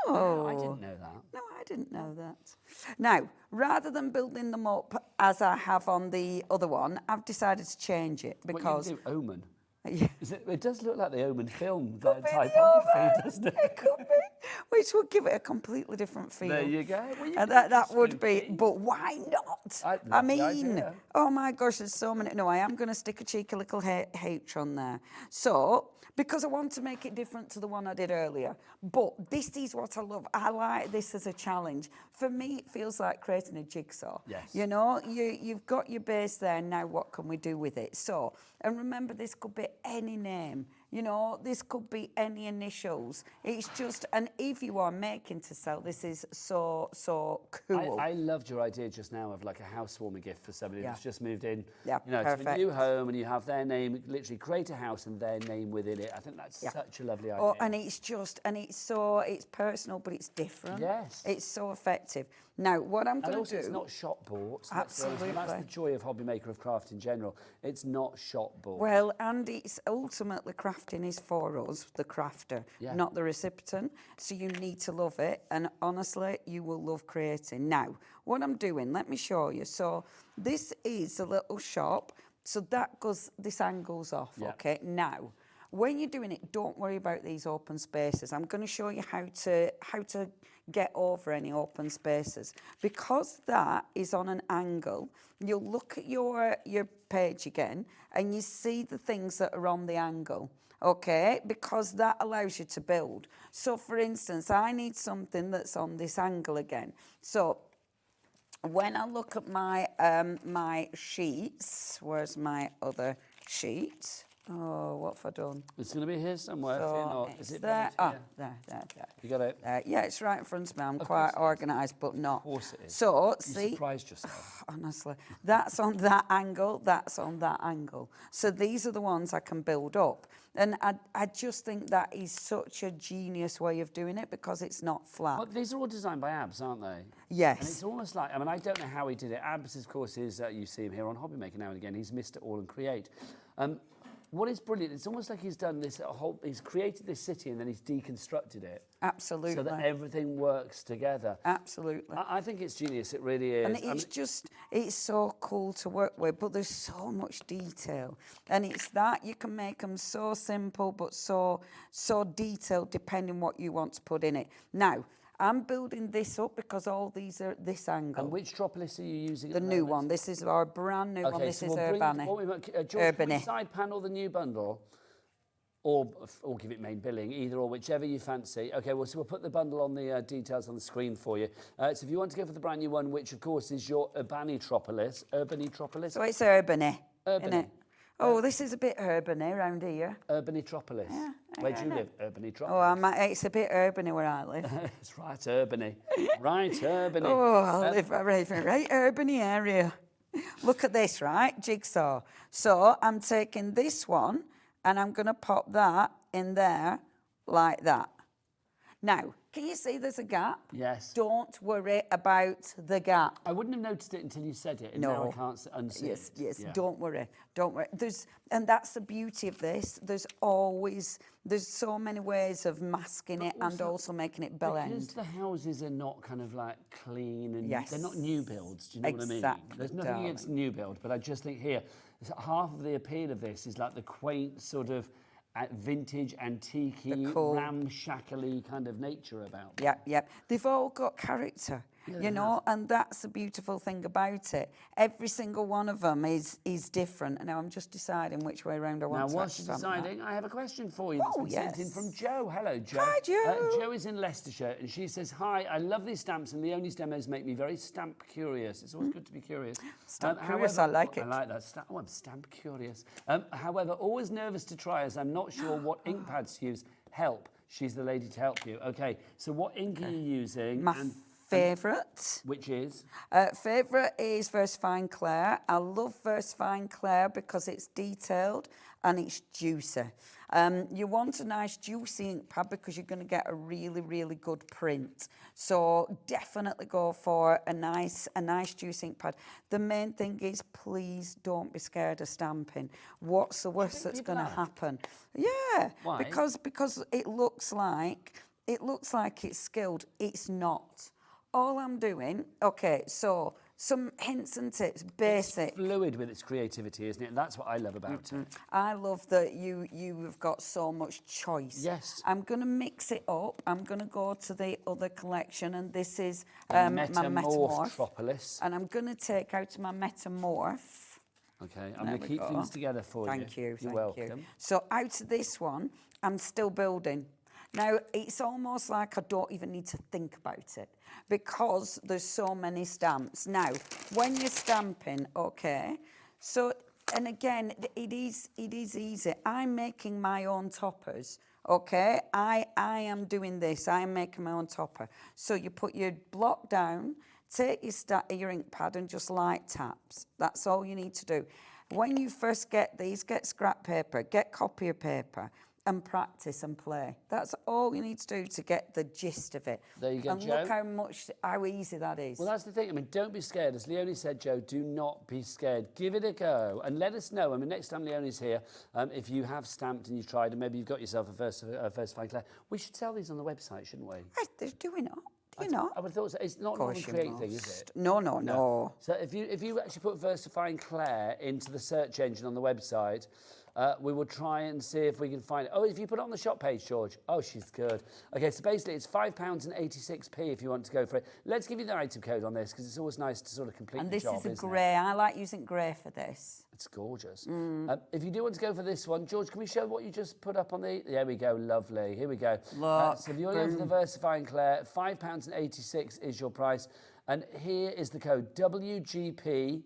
Oh. I didn't know that. No, I didn't know that. Now, rather than building them up as I have on the other one, I've decided to change it because... What you do, Omen. Yeah. It does look like the Omen film, Could the be the typography, Omen. doesn't it? It could be, which would give it a completely different feel. There you go. Well, you And could that be would be, spooky. but why not? I I love the mean, idea. oh my gosh, there's so many. No, I am going to stick a cheeky little H on there. So, because I want to make it different to the one I did earlier. But this is what I love. I like this as a challenge. For me, it feels like creating a jigsaw. Yes. You know, you've got your base there, now what can we do with it? So, and remember, this could be any name. You know, this could be any initials. It's just, and if you are making to sell, this is so cool. I loved your idea just now of like a housewarming gift for somebody Yeah. that's just moved in, Yeah, you know, to a perfect. new home, and you have their name, literally create a house and their name within it. I think that's such a lovely idea. Oh, and it's just, and it's personal, but it's different. Yes. It's so effective. Now, what I'm And going to also, do... it's not shop bought. Absolutely. That's the joy of Hobby Maker of Craft in general. It's not shop bought. Well, and it's ultimately crafting is for us, the crafter, Yeah. not the recipient. So you need to love it. And honestly, you will love creating. Now, what I'm doing, let me show you. So this is a little shop. So that goes, this angles off, Yeah. okay? Now, when you're doing it, don't worry about these open spaces. I'm going to show you how to get over any open spaces. Because that is on an angle, you'll look at your page again and you see the things that are on the angle, okay? Because that allows you to build. So for instance, I need something that's on this angle again. So when I look at my my sheets, where's my other sheet? Oh, what have I done? It's going to be here somewhere. Fear not. Is it there? behind Oh, here? there. You got it? Yeah, it's right in front of me. I'm Of quite course it is. organised, but not. Of course it is. So, You see, surprised yourself. honestly, that's on that angle, that's on that angle. So these are the ones I can build up. And I just think that is such a genius way of doing it because it's not flat. Well, these are all designed by Abs, aren't they? Yes. And it's almost like, I mean, I don't know how he did it. Abs, of course, is, you see him here on Hobby Maker now and again. He's Mr. AALL Create. What is brilliant, it's almost like he's done this he's created this city and then he's deconstructed it. Absolutely. So that everything works together. Absolutely. I think it's genius, it really is. And it's so cool to work with, but there's so much detail. And it's that you can make them so simple, but so detailed depending what you want to put in it. Now, I'm building this up because all these are this angle. And which Tropolis are you using? The new one. This is our brand new one. This is Urbani. George, can we side panel the new bundle? Or give it main billing, either or, whichever you fancy. Okay, well, so we'll put the bundle on the details on the screen for you. So if you want to go for the brand new one, which of course is your Urbani Tropolis. So it's Urbani, isn't Urbani. it? Oh, this is a bit urbany around here. Urbani Tropolis. Yeah, Where do you live? Urbani Tropolis. Oh, it's a bit urbany where I live. It's right, Urbani. Right, Urbani. Oh, I live right urbany area. Look at this, right? Jigsaw. So I'm taking this one and I'm going to pop that in there like that. Now, can you see there's a gap? Yes. Don't worry about the gap. I wouldn't have noticed it until you said it, and now I can't unsee it. Yes, Yeah. don't worry. And that's the beauty of this. There's so many ways of masking it and also making it blend. Because the houses are not kind of like clean and Yes. they're not new builds, do you know what I mean? Exactly, There's nothing against new build, but I just think here, half of the appeal of this is like the quaint sort of vintage, antique, cool ramshackly kind of nature about them. Yep. They've all got character, you know, and that's the beautiful thing about it. Every single one of them is different. And now I'm just deciding which way around I want to Now, whilst you're stamp that. deciding, I have a question for you that's been sent in yes. from Jo. Hello, Jo. Hi, Jo. Jo is in Leicestershire, and she says, hi, I love these stamps, and Leonie's demos make me very stamp curious. It's always good to be curious. Stamp curious, I like it. I like that. I'm stamp curious. However, always nervous to try, as I'm not sure what ink pads to use. Help. She's the lady to help you. Okay, so what ink are you using? My favourite. Which is? Favourite is Versifying Clair. I love Versifying Clair because it's detailed and it's juicy. You want a nice juicy ink pad because you're going to get a really, really good print. So definitely go for a nice juicy ink pad. The main thing is please don't be scared of stamping. What's the worst that's going to happen? Yeah. Why? Because it looks like it's skilled. It's not. All I'm doing, okay, so some hints and tips, basic. It's fluid with its creativity, isn't it? And that's what I love about it. I love that you've got so much choice. Yes. I'm going to mix it up. I'm going to go to the other collection, and this is my Metamorph. Metamorph. And I'm going to take out my Metamorph. Okay, I'm going to keep things together for you. Thank you. You're Thank welcome. you. So out of this one, I'm still building. Now, it's almost like I don't even need to think about it because there's so many stamps. Now, when you're stamping, okay, so, and again, it is easy. I'm making my own toppers, okay? I am doing this. I'm making my own topper. So you put your block down, take your ink pad and just light taps. That's all you need to do. When you first get these, get scrap paper, get copier paper, and practice and play. That's all you need to do to get the gist of it. There you go, and Jo. look how easy that is. Well, that's the thing. I mean, don't be scared. As Leonie said, Jo, do not be scared. Give it a go and let us know. I mean, next time Leonie's here, if you have stamped and you've tried and maybe you've got yourself a Versifying Clair, we should sell these on the website, shouldn't we? They're doing it. Do you not? I would have thought so. It's not an AALL Create thing, is it? No. So if you actually put Versifying Clair into the search engine on the website, we will try and see if we can find it. Oh, if you put it on the shop page, George. Oh, she's good. Okay, so basically it's £5.86 if you want to go for it. Let's give you the item code on this because it's always nice to sort of complete And the this job, is a isn't grey. I like using grey for this. It's gorgeous. If you do want to go for this one, George, can we show what you just put up on the... There we go, lovely. Here we go. Look, so if you want to go for the Versifying Clair, £5.86 is your price. And here is the code WGP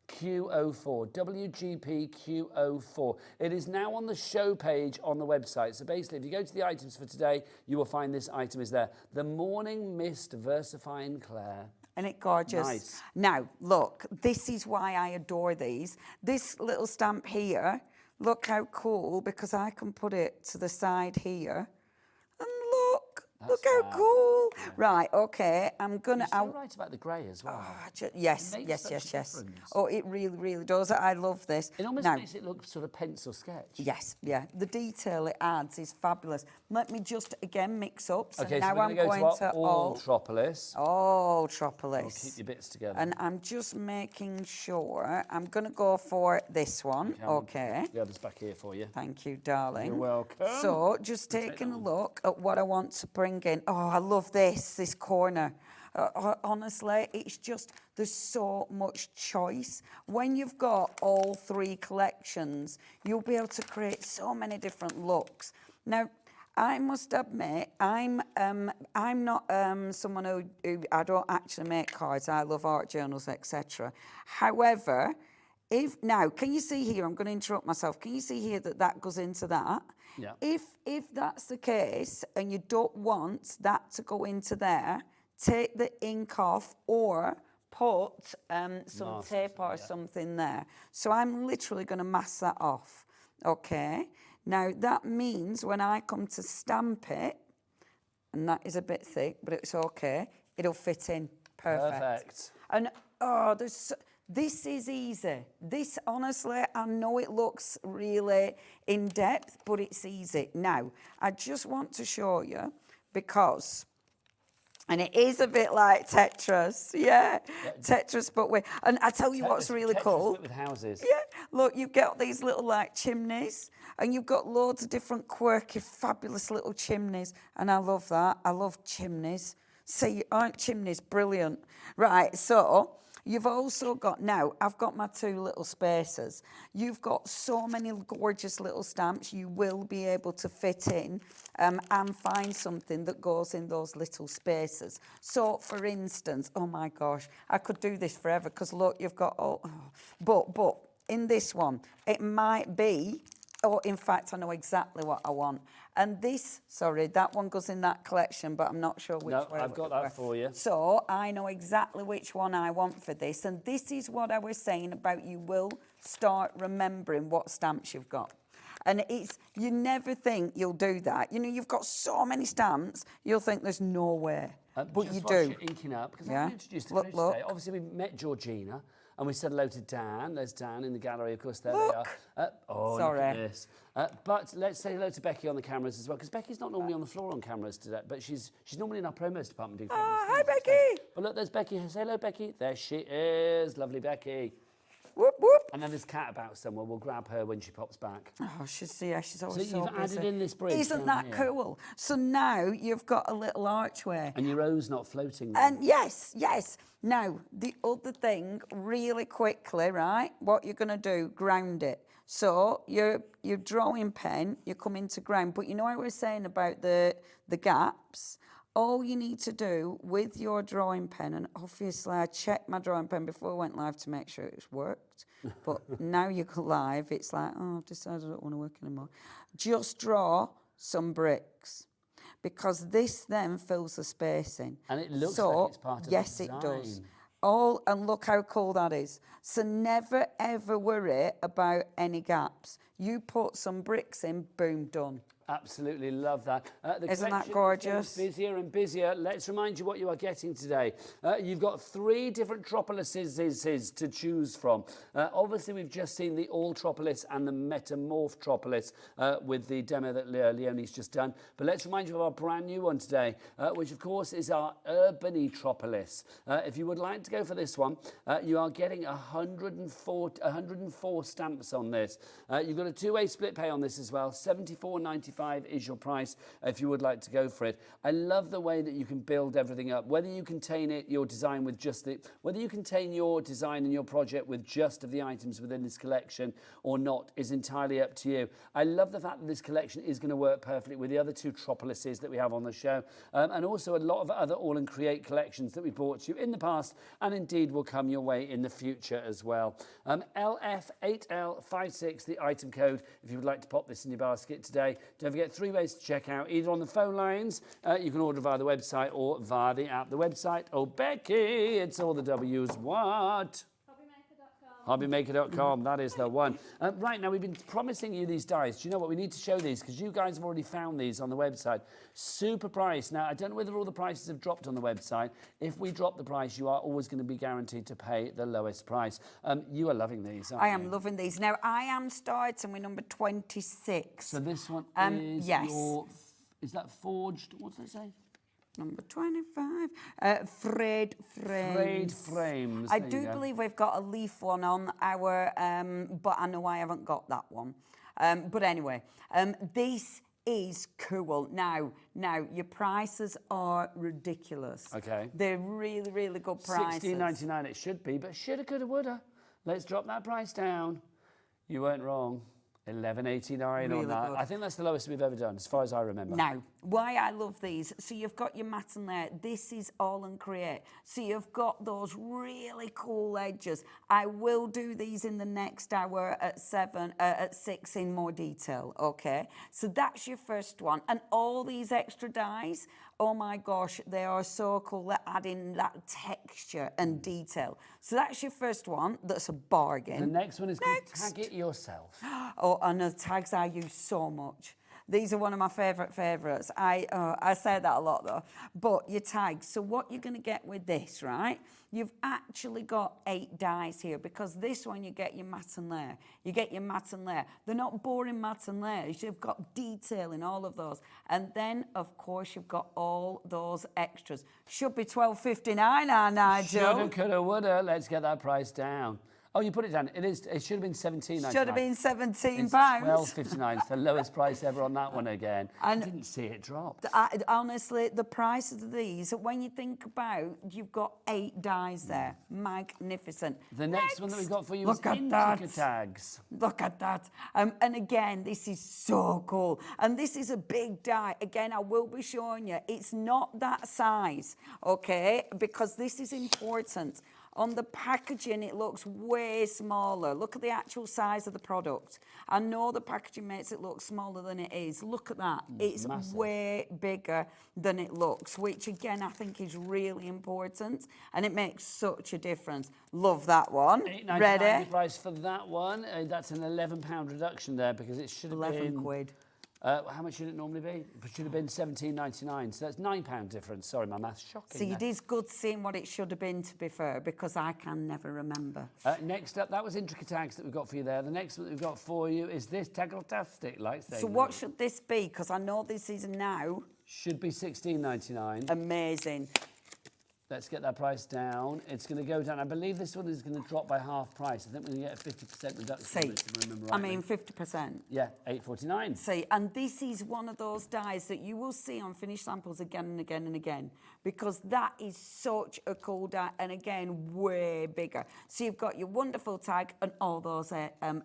Q04, WGPQ04. It is now on the show page on the website. So basically, if you go to the items for today, you will find this item is there. The Morning Mist Versifying Claire. Isn't it gorgeous? Nice. Now, look, this is why I adore these. This little stamp here, look how cool, because I can put it to the side here. And look how cool. Yeah. Right, okay, I'm gonna... You're so right about the grey as well. Yes. Oh, it really, really does. I love this. It almost makes it look sort of pencil sketch. Yes, yeah. The detail it adds is fabulous. Let me just, again, mix up. So okay, now so we're I'm going to all Tropolis. All Tropolis. I'll keep your bits together. And I'm just making sure. I'm going to go for this one. Okay. The other's back here for you. Thank you, darling. You're welcome. So just taking a look at what I want to bring in. Oh, I love this corner. Honestly, it's just, there's so much choice. When you've got all three collections, you'll be able to create so many different looks. Now, I must admit, I'm not someone who I don't actually make cards. I love art journals, etc. However, now, can you see here? I'm going to interrupt myself. Can you see here that goes into that? Yeah. If that's the case, and you don't want that to go into there, take the ink off or put some tape or something there. So I'm literally going to mask that off. Okay. Now, that means when I come to stamp it, and that is a bit thick, but it's okay, it'll fit in perfect. And, this is easy. This, honestly, I know it looks really in-depth, but it's easy. Now, I just want to show you, because... And it is a bit like Tetris, Tetris, but and I tell you what's really cool. With houses. Yeah, look, you've got these little like chimneys, and you've got loads of different quirky, fabulous little chimneys, and I love that. I love chimneys. See, aren't chimneys brilliant? Right, so you've also got, now I've got my two little spacers. You've got so many gorgeous little stamps you will be able to fit in and find something that goes in those little spaces. So for instance, oh my gosh, I could do this forever, because look, you've got all, but in this one, it might be, or in fact, I know exactly what I want. And this, sorry, that one goes in that collection, but I'm not sure which one. No, I've got that for you. So I know exactly which one I want for this. And this is what I was saying about you will start remembering what stamps you've got. And it's, you never think you'll do that. You know, you've got so many stamps, you'll think there's no way. But you do. You're inking up, because I'm introduced to Chris today. Obviously, we met Georgina. And we said hello to Dan. There's Dan in the gallery, of course. There they are. Sorry. Look at this. But let's say hello to Becky on the cameras as well, because Becky's not normally on the floor on cameras today, but she's normally in our promos department doing hi, Becky. But look, there's Becky. Say hello, Becky. There she is. Lovely Becky. Whoop, whoop. And then there's Kat about somewhere. We'll grab her when she pops back. Oh, she's always so busy. So you've added in this bridge. Isn't that cool? So now you've got a little archway. And your O's not floating then. And yes. Now, the other thing, really quickly, right, what you're going to do, ground it. So your drawing pen, you come into ground. But you know what I was saying about the gaps? All you need to do with your drawing pen, and obviously I checked my drawing pen before I went live to make sure it worked, but now you go live, it's like, oh, I've decided I don't want to work anymore. Just draw some bricks, because this then fills the space in. And it looks like it's part of the design. Yes, it does. And look how cool that is. So never, ever worry about any gaps. You put some bricks in, boom, done. Absolutely love that. Isn't that gorgeous? Busier and busier. Let's remind you what you are getting today. You've got 3 different Tropolises to choose from. Obviously, we've just seen the All Tropolis and the Metamorph Tropolis with the demo that Leonie's just done. But let's remind you of our brand new one today, which, of course, is our Urbany Tropolis. If you would like to go for this one, you are getting 104 stamps on this. You've got to a two-way split pay on this as well. $74.95 is your price if you would like to go for it. I love the way that you can build everything up. Whether you contain your design with just whether you contain your design and your project with just of the items within this collection or not is entirely up to you. I love the fact that this collection is going to work perfectly with the other two Tropolises that we have on the show, and also a lot of other AALL Create collections that we brought to you in the past and indeed will come your way in the future as well. LF8L56, the item code, if you would like to pop this in your basket today. Don't forget 3 ways to check out, either on the phone lines, you can order via the website or via the app. The website, oh Becky, it's all the W's, what? Hobbymaker.com, that is the one. Right, now we've been promising you these dies. Do you know what? We need to show these because you guys have already found these on the website. Super price. Now, I don't know whether all the prices have dropped on the website. If we drop the price, you are always going to be guaranteed to pay the lowest price. You are loving these, aren't you? I am loving these. Now, I am starting with number 26. So this one is yes. is that forged? What's that say? Number 25, frayed frames. Frayed frames. I do believe we've got a leaf one on our, but I know I haven't got that one. But anyway, this is cool. Now, your prices are ridiculous. Okay. They're really, really good prices. $16.99 it should be, but shoulda, coulda, woulda. Let's drop that price down. You weren't wrong. $11.89 Really on that. good. I think that's the lowest we've ever done, as far as I remember. Now, why I love these, so you've got your mat in there. This is AALL Create. So you've got those really cool edges. I will do these in the next hour at 6 in more detail, okay? So that's your first one. And all these extra dies, oh my gosh, they are so cool. They're adding that texture and detail. So that's your first one. That's a bargain. The next one is called Tag It Yourself. Oh, and the tags I use so much. These are one of my favourites. I say that a lot though. But your tags. So what you're going to get with this, right? You've actually got 8 dies here because this one you get your mat and layer. You get your mat and layer. They're not boring mat and layers. You've got detail in all of those. And then, of course, you've got all those extras. Should be $12.59, Nigel. Shoulda, coulda, woulda. Let's get that price down. Oh, you put it down. It should have been $17.99. Should have been £17. It's $12.59. It's the lowest price ever on that one again. And I didn't see it drop. Honestly, the prices of these, when you think about, you've got 8 dies there. Magnificent. The next one that we've got for you is Look at intricate that. tags. Look at that. And again, this is so cool. And this is a big die. Again, I will be showing you. It's not that size, okay? Because this is important. On the packaging, it looks way smaller. Look at the actual size of the product. I know the packaging makes it look smaller than it is. Look at that. It's massive. way bigger than it looks, which again, I think is really important. And it makes such a difference. Love that one. $8.99 Ready? the price for that one. That's an £11 reduction there because it should have 11 been... quid. How much should it normally be? It should have been $17.99. So that's £9 difference. Sorry, my math's shocking. See, it is good seeing what it should have been, to be fair, because I can never remember. Next up, that was intricate tags that we've got for you there. The next one that we've got for you is this Taggletastic, like saying So what should this be? Because I know this is now should be $16.99. amazing. Let's get that price down. It's going to go down. I believe this one is going to drop by half price. I think we're going to get a 50% reduction. See, on it, if I remember I rightly. mean 50%. Yeah, $8.49. See, and this is one of those dies that you will see on finished samples again and again and again, because that is such a cool die, and again, way bigger. So you've got your wonderful tag and all those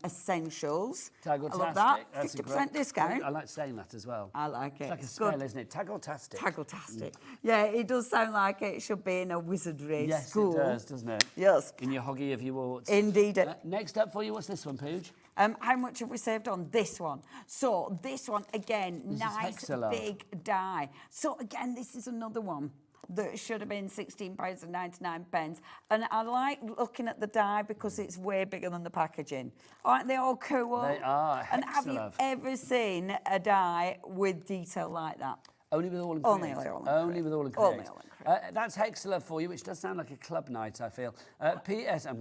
essentials. Taggletastic. I love that. That's a 50% great- discount. I like saying that as well. I like it. It's like a It's spell, good. isn't it? Taggletastic. Taggletastic. Yeah, it does sound like it should be in a wizardry Yes, school. it does, doesn't it? Yes. In your hoggy of your warts. Indeed. Next up for you, what's this one, Pooge? How much have we saved on this one? So this one, again, This is nice Hexalove. big die. So again, this is another one that should have been £16.99. And I like looking at the die because it's way bigger than the packaging. Aren't they all cool? They are. And have you Hexalove. ever seen a die with detail like that? Only with AALL Create. Only with AALL Create. Only with AALL Create. Only AALL Create. That's Hexalove for you, which does sound like a club night, I feel. I'm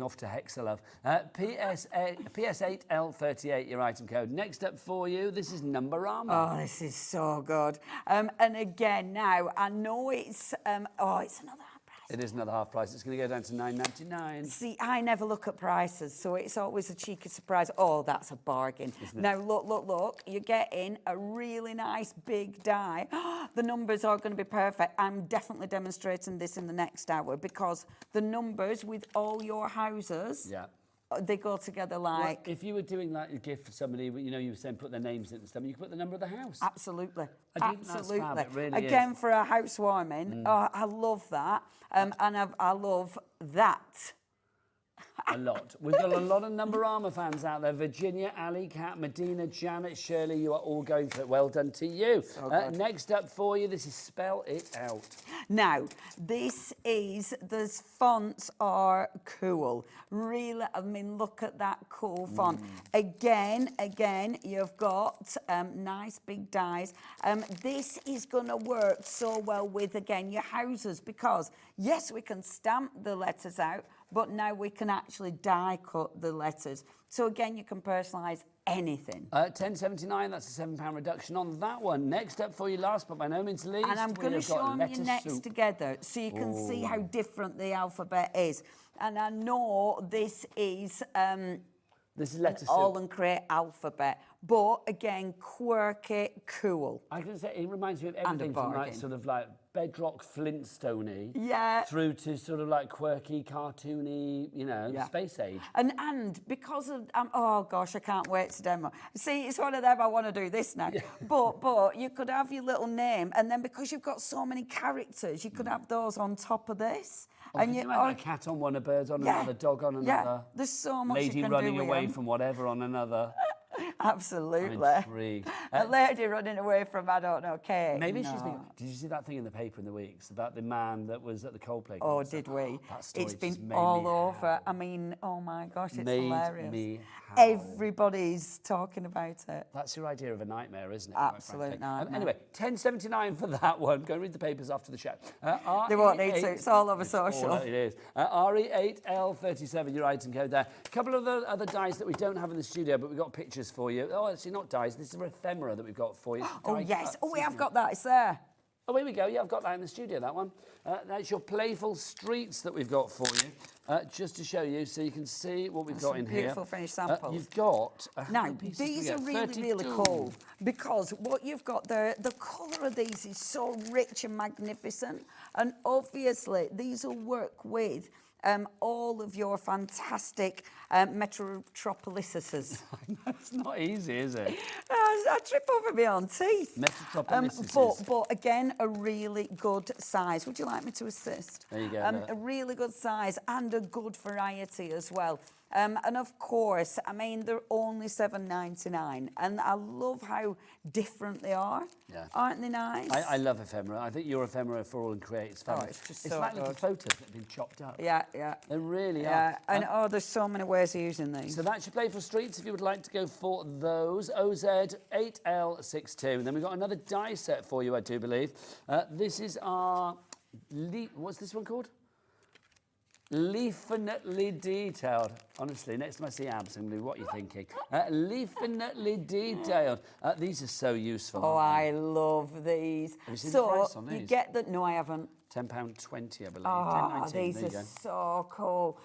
off to Hexalove. PS8L38, your item code. Next up for you, this is Numberama. Oh, this is so good. And again, now, I know it's another high price. It is another half price. It's going to go down to £9.99. See, I never look at prices, so it's always a cheeky surprise. Oh, that's a bargain. Now, look. You're getting a really nice big die. The numbers are going to be perfect. I'm definitely demonstrating this in the next hour because the numbers with all your houses, they go together like... Well, if you were doing like a gift for somebody, you know, you were saying put their names in and stuff, you could put the number of the house. Absolutely. I think that's fab, it really Again, is. for a housewarming, I love that. And I love that. A lot. We've got a lot of Numberama fans out there. Virginia, Ali, Kat, Medina, Janet, Shirley, you are all going for it. Well done to you. Next up for you, this is Spell It Out. Now, the fonts are cool. Really, I mean, look at that cool font. Again, you've got nice big dies. This is going to work so well with, again, your houses because, yes, we can stamp the letters out, but now we can actually die cut the letters. So again, you can personalise anything. £10.79, that's a £7 reduction on that one. Next up for you, last but by no means least, and I'm going to show them you next together so you can see how different the alphabet is. And I know this is letter soup. AALL Create alphabet, but again, quirky, cool. I can say it reminds me of everything from like sort of like bedrock Flintstone-y through to sort of like quirky, cartoony, you know, space age. And because of, oh gosh, I can't wait to demo. See, it's one of them, I want to do this now. But you could have your little name, and then because you've got so many characters, you could have those on top of this. And you have a cat on one, a bird on another, dog on another. Yeah, there's so much lady you can running do with away them. from whatever on another. Absolutely. I'm intrigued. A lady running away from, I don't know, cake. Maybe she's been... Did you see that thing in the paper in the weeks about the man that was at the Coldplay concert? Oh, did we? That story It's just been made all me over. howl. I mean, oh my gosh, it's Made hilarious. me howl. Everybody's talking about it. That's your idea of a nightmare, isn't it? quite Absolute frankly? nightmare. Anyway, £10.79 for that one. Go and read the papers after the show. They won't need to. It's all over social. It is. RE8L37, your item code there. A couple of other dies that we don't have in the studio, but we've got pictures for you. Oh, actually, not dies. This is ephemera that we've got for you. Oh, Die yes. cuts, Oh, we have isn't got that. It's there. Oh, here we go. Yeah, I've got that in the studio, that one. That's your playful streets that we've got for you, just to show you so you can see what we've got in here. Beautiful finished samples. You've got... Now, these are really, really cool because what you've got there, the colour of these is so rich and magnificent. And obviously, these will work with all of your fantastic metropolises. It's not easy, is it? I trip over my own teeth. Metropolises. But again, a really good size. Would you like me to assist? There you go. A really good size and a good variety as well. And of course, I mean, they're only $7.99, and I love how different they are. Yeah. Aren't they nice? I love ephemera. I think your ephemera for AALL Create is fabulous. it's just it's so like little good. photos that have been chopped up. Yeah. They really Yeah, are. and there's so many ways of using these. So that's your Playful Streets if you would like to go for those. OZ8L62. And then we've got another die set for you, I do believe. This is our... What's this one called? Leafinately detailed. Honestly, next time I see abs, I'm going to be, what are you thinking? Leafinately detailed. These are so useful. Oh, I love these. Have you seen the price on these? You get that? No, I haven't. £10.20, I believe. Oh, £10.19. these There you are go. so cool.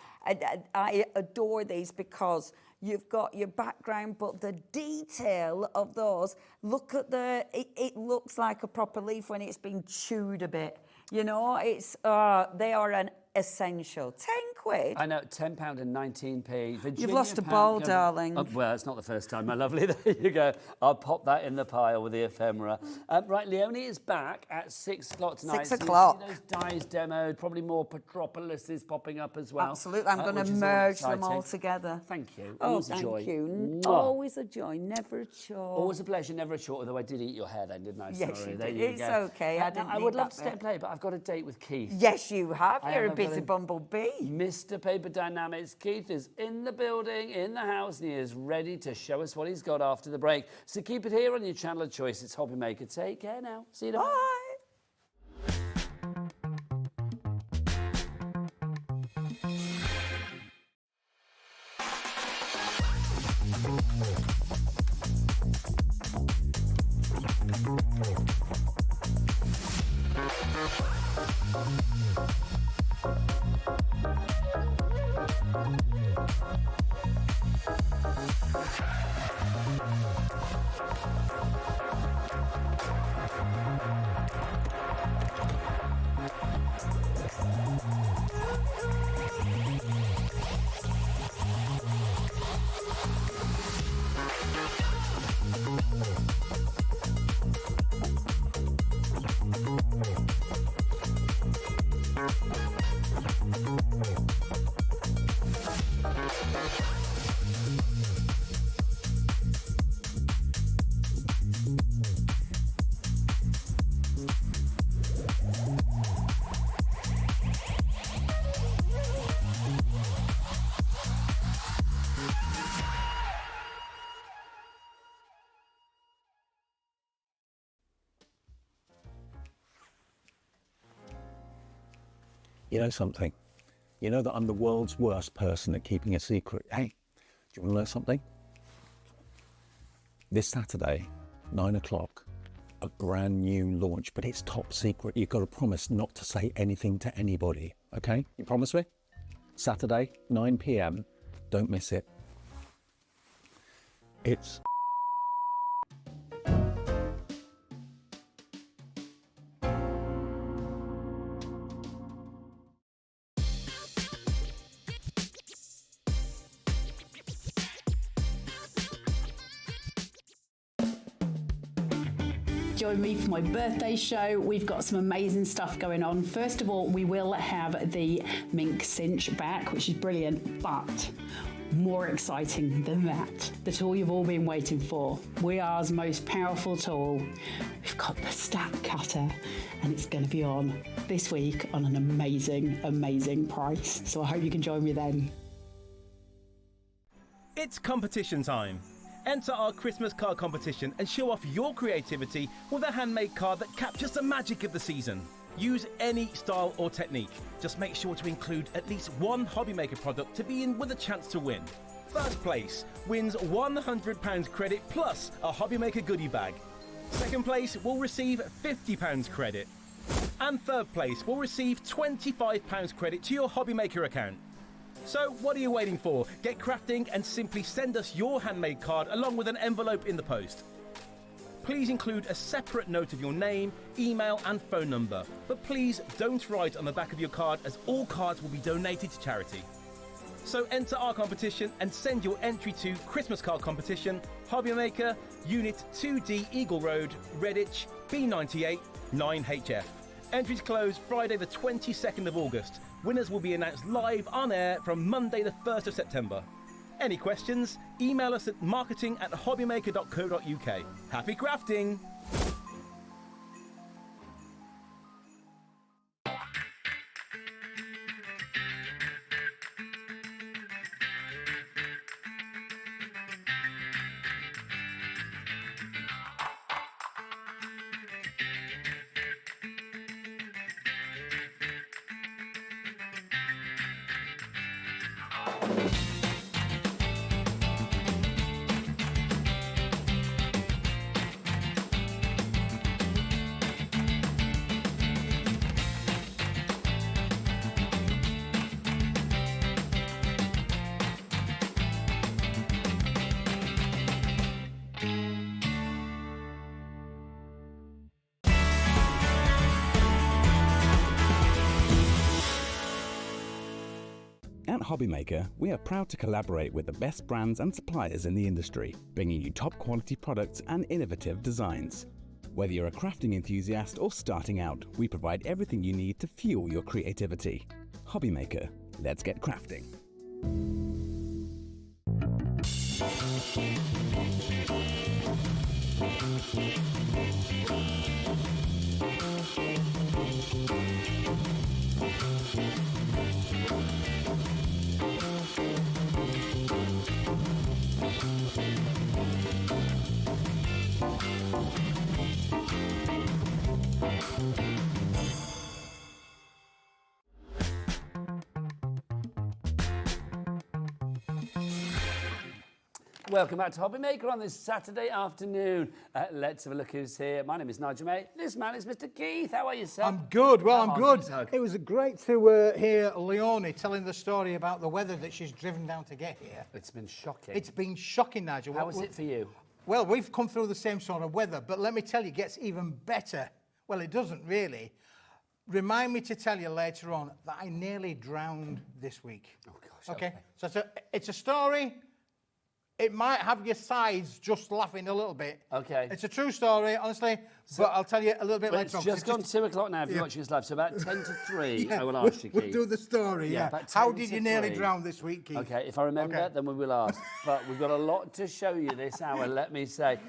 I adore these because you've got your background, but the detail of those, look at it looks like a proper leaf when it's been chewed a bit. You know, they are an essential. £10. I know, £10.19. Virginia You've lost a pound bowl, goes- darling. Oh, well, it's not the first time, my lovely. There you go. I'll pop that in the pile with the ephemera. Right, Leonie is back at 6 o'clock tonight. 6 So o'clock. you'll see those dies demoed, probably more Petropolises popping up as well. Absolutely. I'm going which to is all merge them exciting. all together. Thank you. Oh, Always a thank joy. you. Mwah. Always a joy, never a chore. Always a pleasure, never a chore, although I did eat your hair then, didn't I? Yes, Sorry, you there did. you It's go. okay, I didn't I need would love that to stay bit. and play, but I've got a date with Keith. Yes, you have. I You're a have busy got a- bumblebee. Mr. Paper Dynamics, Keith is in the building, in the house, and he is ready to show us what he's got after the break. So keep it here on your channel of choice. It's Hobby Maker. Take care now. See you tomorrow. Bye. You know something? You know that I'm the world's worst person at keeping a secret. Hey, do you want to know something? This Saturday, 9 o'clock, a brand new launch, but it's top secret. You've got to promise not to say anything to anybody, okay? You promise me? Saturday, 9 p.m, don't miss it. It's Join me for my birthday show. We've got some amazing stuff going on. First of all, we will have the mink cinch back, which is brilliant, but more exciting than that, the tool you've all been waiting for, WeAre's most powerful tool. We've got the stack cutter, and it's going to be on this week on an amazing, amazing price. So I hope you can join me then. It's competition time. Enter our Christmas card competition and show off your creativity with a handmade card that captures the magic of the season. Use any style or technique. Just make sure to include at least one Hobbymaker product to be in with a chance to win. First place wins £100 credit plus a Hobbymaker goodie bag. Second place will receive £50 credit. And third place will receive £25 credit to your Hobbymaker account. So what are you waiting for? Get crafting and simply send us your handmade card along with an envelope in the post. Please include a separate note of your name, email and phone number. But please don't write on the back of your card, as all cards will be donated to charity. So enter our competition and send your entry to Christmas Card Competition, Hobbymaker, Unit 2D Eagle Road, Redditch, B98 9HF. Entries close Friday the 22nd of August. Winners will be announced live on air from Monday the 1st of September. Any questions? Email us at marketing@hobbymaker.co.uk. Happy crafting! At Hobbymaker, we are proud to collaborate with the best brands and suppliers in the industry, bringing you top quality products and innovative designs. Whether you're a crafting enthusiast or starting out, we provide everything you need to fuel your creativity. Hobbymaker, let's get crafting. Welcome back to Hobby Maker on this Saturday afternoon. Let's have a look who's here. My name is Nigel May. This man is Mr. Keith. How are you, sir? I'm good. Well, Come I'm on, good. hug. It was great to hear Leonie telling the story about the weather that she's driven down to get here. It's been shocking. It's been shocking, Nigel. How was it for you? Well, we've come through the same sort of weather, but let me tell you, it gets even better. Well, it doesn't really. Remind me to tell you later on that I nearly drowned this week. Oh, gosh. Okay? So it's a story. It might have your sides just laughing a little bit. Okay. It's a true story, honestly, but I'll tell you a little bit Well, later on. it's just gone 2 o'clock now if you're watching us live, so about 10 to 3 I will ask you, Keith. We'll do the story, yeah. about How 10 did to you nearly 3. drown this week, Keith? Okay, if I remember, then we will ask. But we've got a lot to show you this hour, let me say.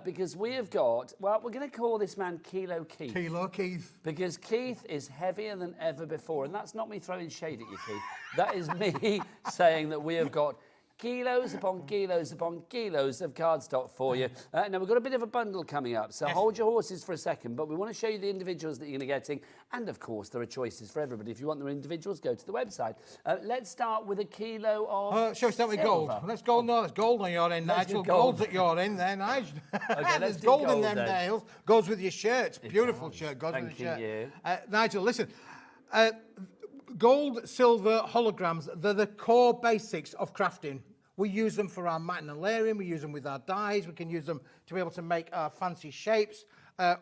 Because we have got, well, we're going to call this man Kilo Keith. Kilo Keith. Because Keith is heavier than ever before. And that's not me throwing shade at you, Keith. That is me saying that we have got kilos upon kilos upon kilos of cardstock for you. Now, we've got a bit of a bundle coming up, so hold your horses for a second, but we want to show you the individuals that you're going to be getting, and of course, there are choices for everybody. If you want the individuals, go to the website. Let's start with a kilo of Shall we start with gold? silver. Let's go. No, there's gold on your end, Let's Nigel. do gold. Gold's at your end there, Nigel. let's There's do gold in gold them then. nails. Goes with your shirt. Beautiful shirt. Goes with Thank your shirt. you. Nigel, listen. Gold, silver, holograms, they're the core basics of crafting. We use them for our matte and layering, we use them with our dies, we can use them to be able to make our fancy shapes.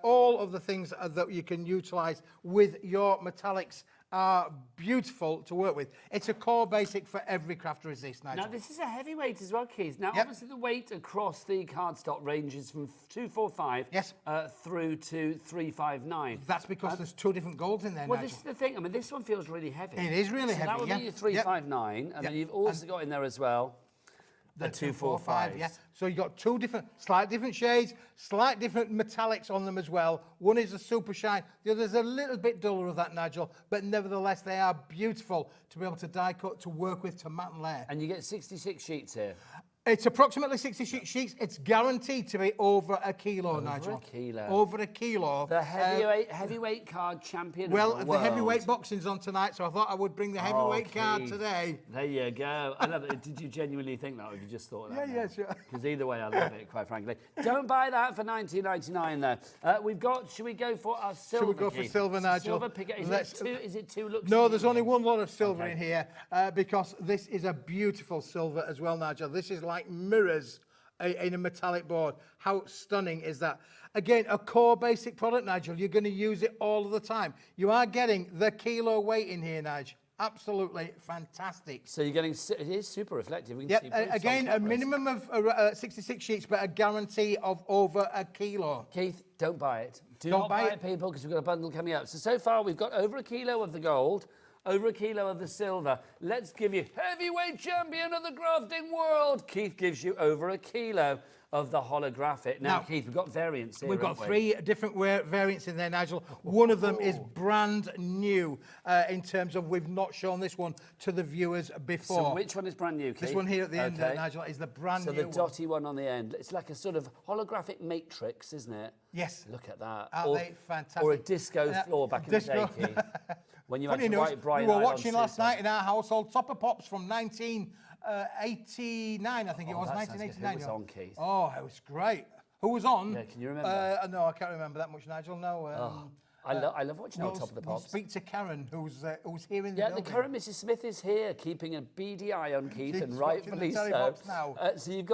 All of the things that you can utilise with your metallics are beautiful to work with. It's a core basic for every crafter is this, Nigel. Now, this is a heavyweight as well, Keith. Now, Yep. obviously, the weight across the cardstock ranges from 245 Yes. through to 359. That's because there's two different golds in there, Well, Nigel. this is the thing. I mean, this one feels really heavy. It is really so heavy, that would yeah. be your 359, and then you've also got in there as well the 245. Yeah. So you've got two different, slight different shades, slight different metallics on them as well. One is a super shine, the other is a little bit duller of that, Nigel, but nevertheless they are beautiful to be able to die cut, to work with, to matte and layer. And you get 66 sheets here. It's approximately 66 sheets. It's guaranteed to be over a kilo, Nigel. Over a kilo. Over a kilo. The heavyweight card champion Well, of the the world. heavyweight boxing's on tonight, so I thought I would bring the heavyweight card Keith. today. There you go. I love it. Did you genuinely think that, or have you just thought that? Yeah, sure. Because either way, I love it, quite frankly. Don't buy that for $19.99, though. We've got, should we go for our silver, Should we go for Keith? silver, Nigel? Silver pick it. Is it two looks? No, of there's you? only one lot of silver Okay. in here because this is a beautiful silver as well, Nigel. This is like mirrors in a metallic board. How stunning is that? Again, a core basic product, Nigel. You're going to use it all of the time. You are getting the kilo weight in here, Nigel. Absolutely fantastic. So you're getting, it is super reflective. We can Yep, see proofs on again, a cameras. minimum of 66 sheets, but a guarantee of over a kilo. Keith, don't buy it. Do Don't not buy buy it. it, people, because we've got a bundle coming up. So far, we've got over a kilo of the gold, over a kilo of the silver. Let's give you heavyweight champion of the crafting world. Keith gives you over a kilo of the holographic. Now, Keith, we've got variants here. We've got haven't we? 3 different variants in there, Nigel. One of them is brand new in terms of we've not shown this one to the viewers before. So which one is brand new, Keith? This one here at the end there, Okay. Nigel, is the brand So new the dotty one on the end. It's like a sort of holographic matrix, isn't it? Yes. Look at that. Aren't they fantastic? Or a disco floor back in the day, Keith. When you had Funny to enough, write Brian we were Iron watching suits last on. night in our household Topper Pops from 1989, I think it was, that sounds good. 1989. Who was on, Keith? Oh, it was great. Who was on? Yeah, can you remember? No, I can't remember that much, Nigel. No. I love watching on Top of the We'll Pops. speak to Karen, who's here in the Yeah, building. the current Mrs. Smith is here, keeping a beady eye on Keith, She's and watching the rightfully telly so. box now. So you've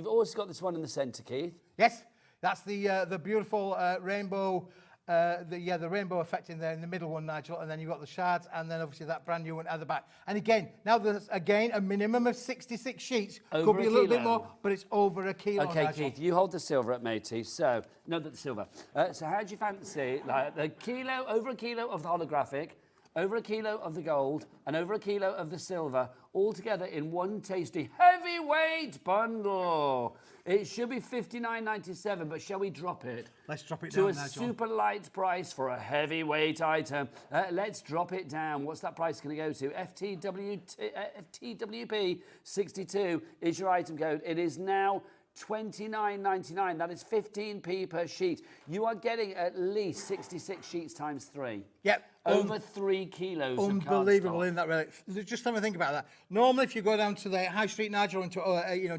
also got this one in the centre, Keith. Yes, that's the beautiful rainbow. The rainbow effect in there in the middle one, Nigel, and then you've got the shards, and then obviously that brand new one at the back. And again, now there's a minimum of 66 sheets. Over Could be a a little bit kilo. more, but it's over a kilo. Okay, Nigel. Keith, you hold the silver up, matey. So, no, the silver. So how do you fancy like over a kilo of the holographic, over a kilo of the gold, and over a kilo of the silver, all together in one tasty heavyweight bundle? It should be $59.97, but shall we drop it? Let's drop it to down, a Nigel. super light price for a heavyweight item. Let's drop it down. What's that price going to go to? FTWP 62 is your item code. It is now 29.99. That is 15p per sheet. You are getting at least 66 sheets times 3. Yep. Over 3 kilos of Unbelievable, cardstock. isn't that really? Just have a think about that. Normally, if you go down to the high street, Nigel, into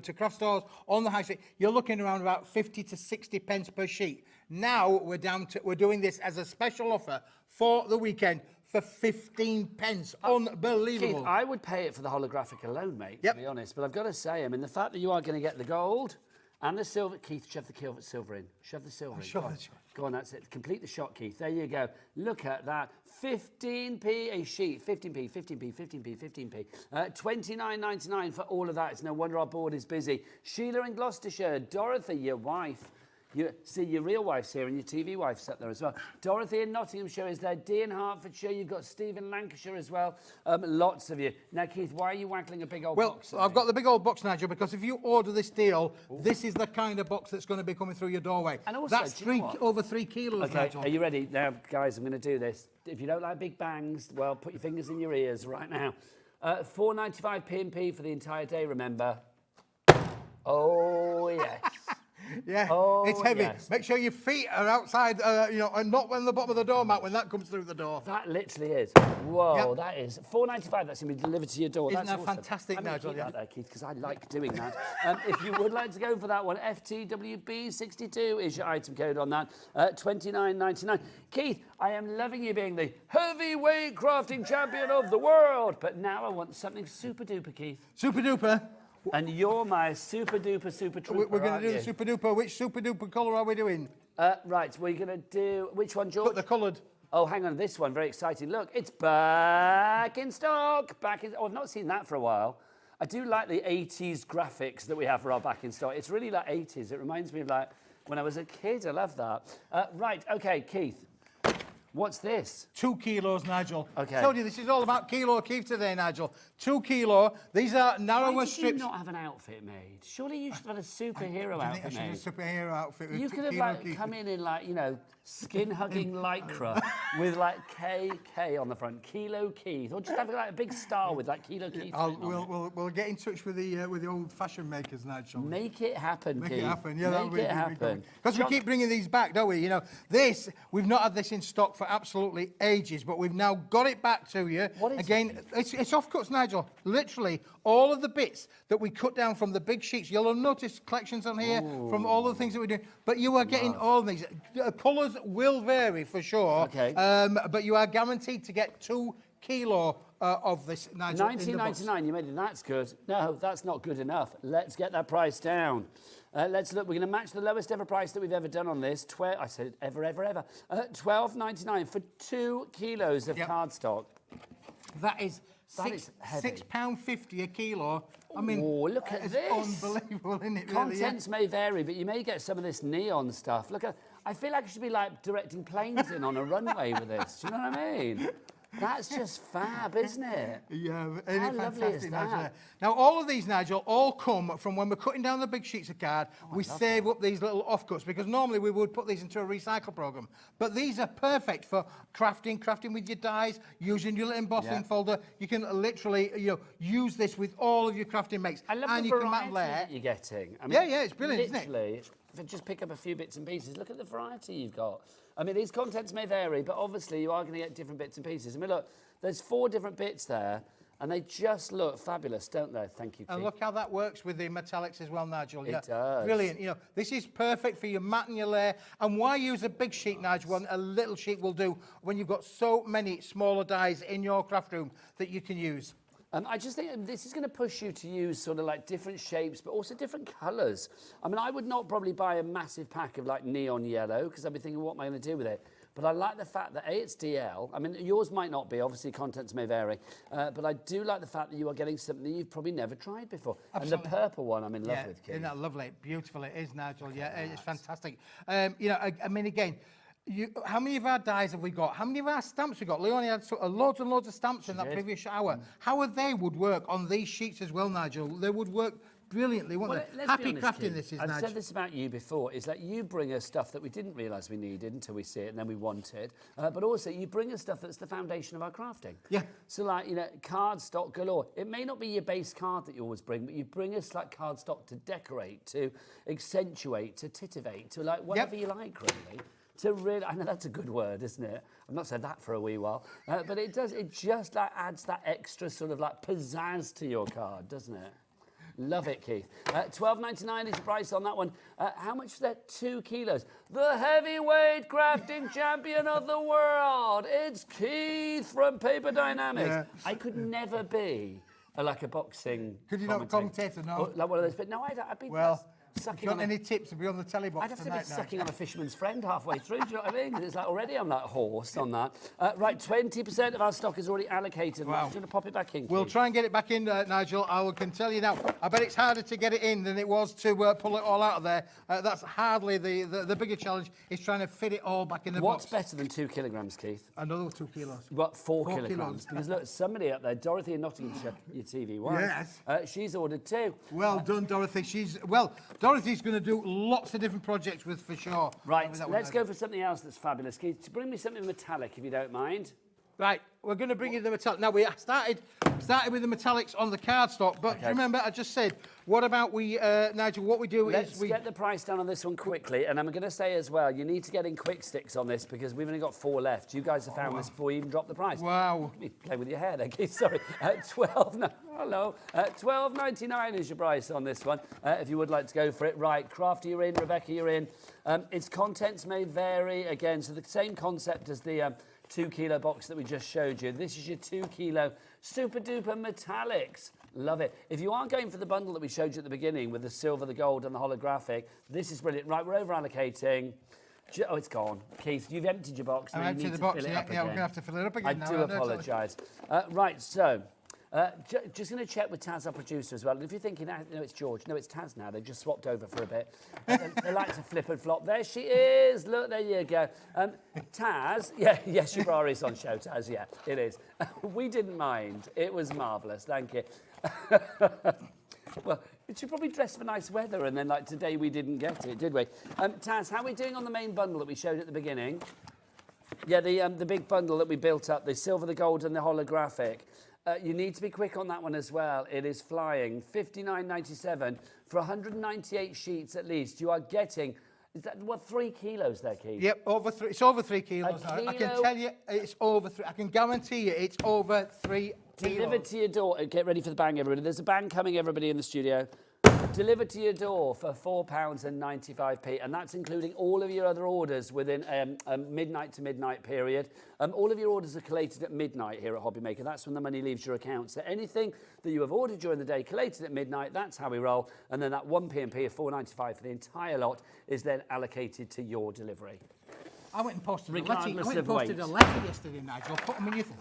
to craft stores on the high street, you're looking around about 50 to 60 pence per sheet. Now we're doing this as a special offer for the weekend for 15 pence. Unbelievable. Keith, I would pay it for the holographic alone, mate, to be honest. But I've got to say, I mean, the fact that you are going to get the gold and the silver. Keith, shove the silver in. Shove the silver in. Go on, that's it. Complete the shot, Keith. There you go. Look at that. 15p a sheet. 15p. 29.99 for all of that. It's no wonder our board is busy. Sheila in Gloucestershire. Dorothy, your wife. You see your real wife's here and your TV wife's up there as well. Dorothy in Nottinghamshire is there. Dee in Hertfordshire. You've got Steve in Lancashire as well. Lots of you. Now, Keith, why are you waggling a big old box? Well, I've got the big old box, Nigel, because if you order this deal, this is the kind of box that's going to be coming through your doorway. And also, that's over 3 kilos, okay, Nigel. are you ready? Now, guys, I'm going to do this. If you don't like big bangs, well, put your fingers in your ears right now. 4.95 P&P for the entire day, remember. Oh, yes. Yeah, oh, it's heavy. Yes. Make sure your feet are outside, and not on the bottom of the doormat when that comes through the door. That literally is. Whoa, that is $4.95. That's going to be delivered to your door. Isn't that's that awesome. fantastic, I'm going to Nigel? keep that there, Keith, because I like doing that. If you would like to go for that one, FTWB62 is your item code on that. $29.99. Keith, I am loving you being the heavyweight crafting champion of the world, but now I want something super duper, Keith. Super duper. And you're my super duper super trooper. We're going to do the super duper. Which super duper colour are we doing? Right, we're going to do which one, George? Put the coloured. Oh, hang on, this one, very exciting. Look, it's back in stock. Oh, I've not seen that for a while. I do like the 80s graphics that we have for our back in stock. It's really like 80s. It reminds me of like when I was a kid. I love that. Right, okay, Keith. What's this? 2 kilos, Nigel. Okay. I told you this is all about kilo Keith today, Nigel. 2 kilo. These are narrower Why did strips. you not have an outfit made? Surely you should have had a superhero I think I outfit should have made. a superhero outfit. With You could have kilo like Keith. come in like, you know, skin-hugging lycra with like KK on the front, Kilo Keith, or just have like a big star with like Kilo Keith. We'll get in touch with the old fashion makers, Nigel. Make it happen, Make Keith. it happen, yeah. Make it happen. Because we keep bringing these back, don't we? You know, we've not had this in stock for absolutely ages, but we've now got it back to you. What is Again, it's offcuts, Nigel. Literally, all of the bits that we cut down from the big sheets. You'll have noticed collections on here from all the things that we're doing. But you are getting all of these. Colours will vary for sure. Okay. But you are guaranteed to get 2 kilo of this, Nigel. $19.99, you made it. That's good. No, that's not good enough. Let's get that price down. Let's look. We're going to match the lowest ever price that we've ever done on this. I said ever. $12.99 for 2 kilos of cardstock. That is heavy. £6.50 a kilo. I mean, look at this. Unbelievable, isn't it? Really? Contents may vary, but you may get some of this neon stuff. Look at. I feel like I should be like directing planes in on a runway with this. Do you know what I mean? That's just fab, isn't it? Yeah, How lovely is fantastic, that? Nigel. Now, all of these, Nigel, all come from when we're cutting down the big sheets of card, we save up these little offcuts, because normally we would put these into a recycle program. But these are perfect for crafting with your dies, using your little embossing folder. You can literally, use this with all of your crafting makes. I love and the you can variety mat layer. that you're getting. I mean, Yeah, it's brilliant, isn't it? literally, if I just pick up a few bits and pieces, look at the variety you've got. I mean, these contents may vary, but obviously you are going to get different bits and pieces. I mean, look, there's 4 different bits there, and they just look fabulous, don't they? Thank you, Keith. And look how that works with the metallics as well, Nigel. It does. Brilliant. This is perfect for your mat and your layer. And why use a big sheet, Nigel, when a little sheet will do when you've got so many smaller dies in your craft room that you can use? I just think this is going to push you to use sort of like different shapes, but also different colours. I mean, I would not probably buy a massive pack of like neon yellow, because I'd be thinking, what am I going to do with it? But I like the fact that, A, it's DL. I mean, yours might not be. Obviously, contents may vary. But I do like the fact that you are getting something that you've probably never tried before. Absolutely. And the purple one I'm in love with, Keith. Isn't that lovely? Beautiful it is, Nigel. Yeah, it's fantastic. I mean, again, how many of our dies have we got? How many of our stamps we got? Leonie had loads and loads of stamps in that previous hour. How they would work on these sheets as well, Nigel? They would work brilliantly, weren't they? Let's be Happy honest, crafting Keith. this is, I've Nigel. said this about you before, is that you bring us stuff that we didn't realise we needed until we see it and then we want it. But also you bring us stuff that's the foundation of our crafting. Yeah. So like, you know, cardstock galore. It may not be your base card that you always bring, but you bring us like cardstock to decorate, to accentuate, to titivate, to like whatever you like, really. To really, I know that's a good word, isn't it? I've not said that for a wee while, but it does. It just like adds that extra sort of like pizzazz to your card, doesn't it? Love it, Keith. $12.99 is the price on that one. How much is that? 2 kilos. The heavyweight crafting champion of the world. It's Keith from Paper Dienamics. Yeah. I could never be like a boxing. Could you not commentator? No. Or, like one of those. But no, I'd be. Well, if sucking you want on any tips to be on the telly box I'd have to be tonight, sucking on a fisherman's friend halfway through, do you know what I mean? 'Cause it's like already I'm like horse on that. Right, 20% of our stock is already allocated. Wow. I'm going to pop it back in, We'll Keith. try and get it back in, Nigel. Can tell you now, I bet it's harder to get it in than it was to pull it all out of there. That's hardly the bigger challenge, is trying to fit it all back in the What's box. better than 2 kilograms, Keith? Another 2 kilos. What, 4 4 kilograms? kilos. Because look, somebody up there, Dorothy in Nottinghamshire, your TV wife, Yes. she's ordered 2. Well done, Dorothy. Dorothy's going to do lots of different projects with for sure. Right, With that one, let's Nigel. go for something else that's fabulous. Keith, bring me something metallic, if you don't mind. Right, we're going to bring you the metallic. Now, we started with the metallics on the cardstock, but remember, I just said, what about Nigel, what we do Let's is we... get the price down on this one quickly, and I'm going to say as well, you need to get in quick sticks on this because we've only got 4 left. You guys have found this before you even drop the price. Wow. You play with your hair there, Keith. Sorry. $12.99 is your price on this one, if you would like to go for it. Right, Crafty, you're in. Rebecca, you're in. Its contents may vary, again, so the same concept as the 2 kilo box that we just showed you. This is your 2 kilo super duper metallics. Love it. If you are going for the bundle that we showed you at the beginning with the silver, the gold and the holographic, this is brilliant. Right, we're over allocating. Oh, it's gone. Keith, you've emptied your box. I've Now you emptied need the to box, fill it yeah, up we're again. going to have to fill it up again I now. do I know, apologise. Right, so just going to check with Taz, our producer, as well. And if you're thinking, no, it's George. No, it's Taz now. They've just swapped over for a bit. They like to flip and flop. There she is. Look, there you go. Taz, yes, your bra is on show, Taz. Yeah, it is. We didn't mind. It was marvellous. Thank you. Well, she probably dressed for nice weather, and then like today we didn't get it, did we? Taz, how are we doing on the main bundle that we showed at the beginning? Yeah, the big bundle that we built up, the silver, the gold, and the holographic. You need to be quick on that one as well. It is flying. $59.97 for 198 sheets at least. You are getting, is that, what, 3 kilos there, Keith? Yep, it's over 3 kilos. A I can kilo? tell you, it's over 3. I can guarantee you, it's over 3 kilos. Delivered to your door. Get ready for the bang, everybody. There's a bang coming, everybody in the studio. Delivered to your door for £4.95, and that's including all of your other orders within a midnight to midnight period. All of your orders are collated at midnight here at Hobbymaker. That's when the money leaves your account. So anything that you have ordered during the day collated at midnight, that's how we roll. And then that 1 P&P of £4.95 for the entire lot is then allocated to your delivery. I went and posted Regardless a letter. of I went and posted weight. a letter yesterday, Nigel. Put them in your thing.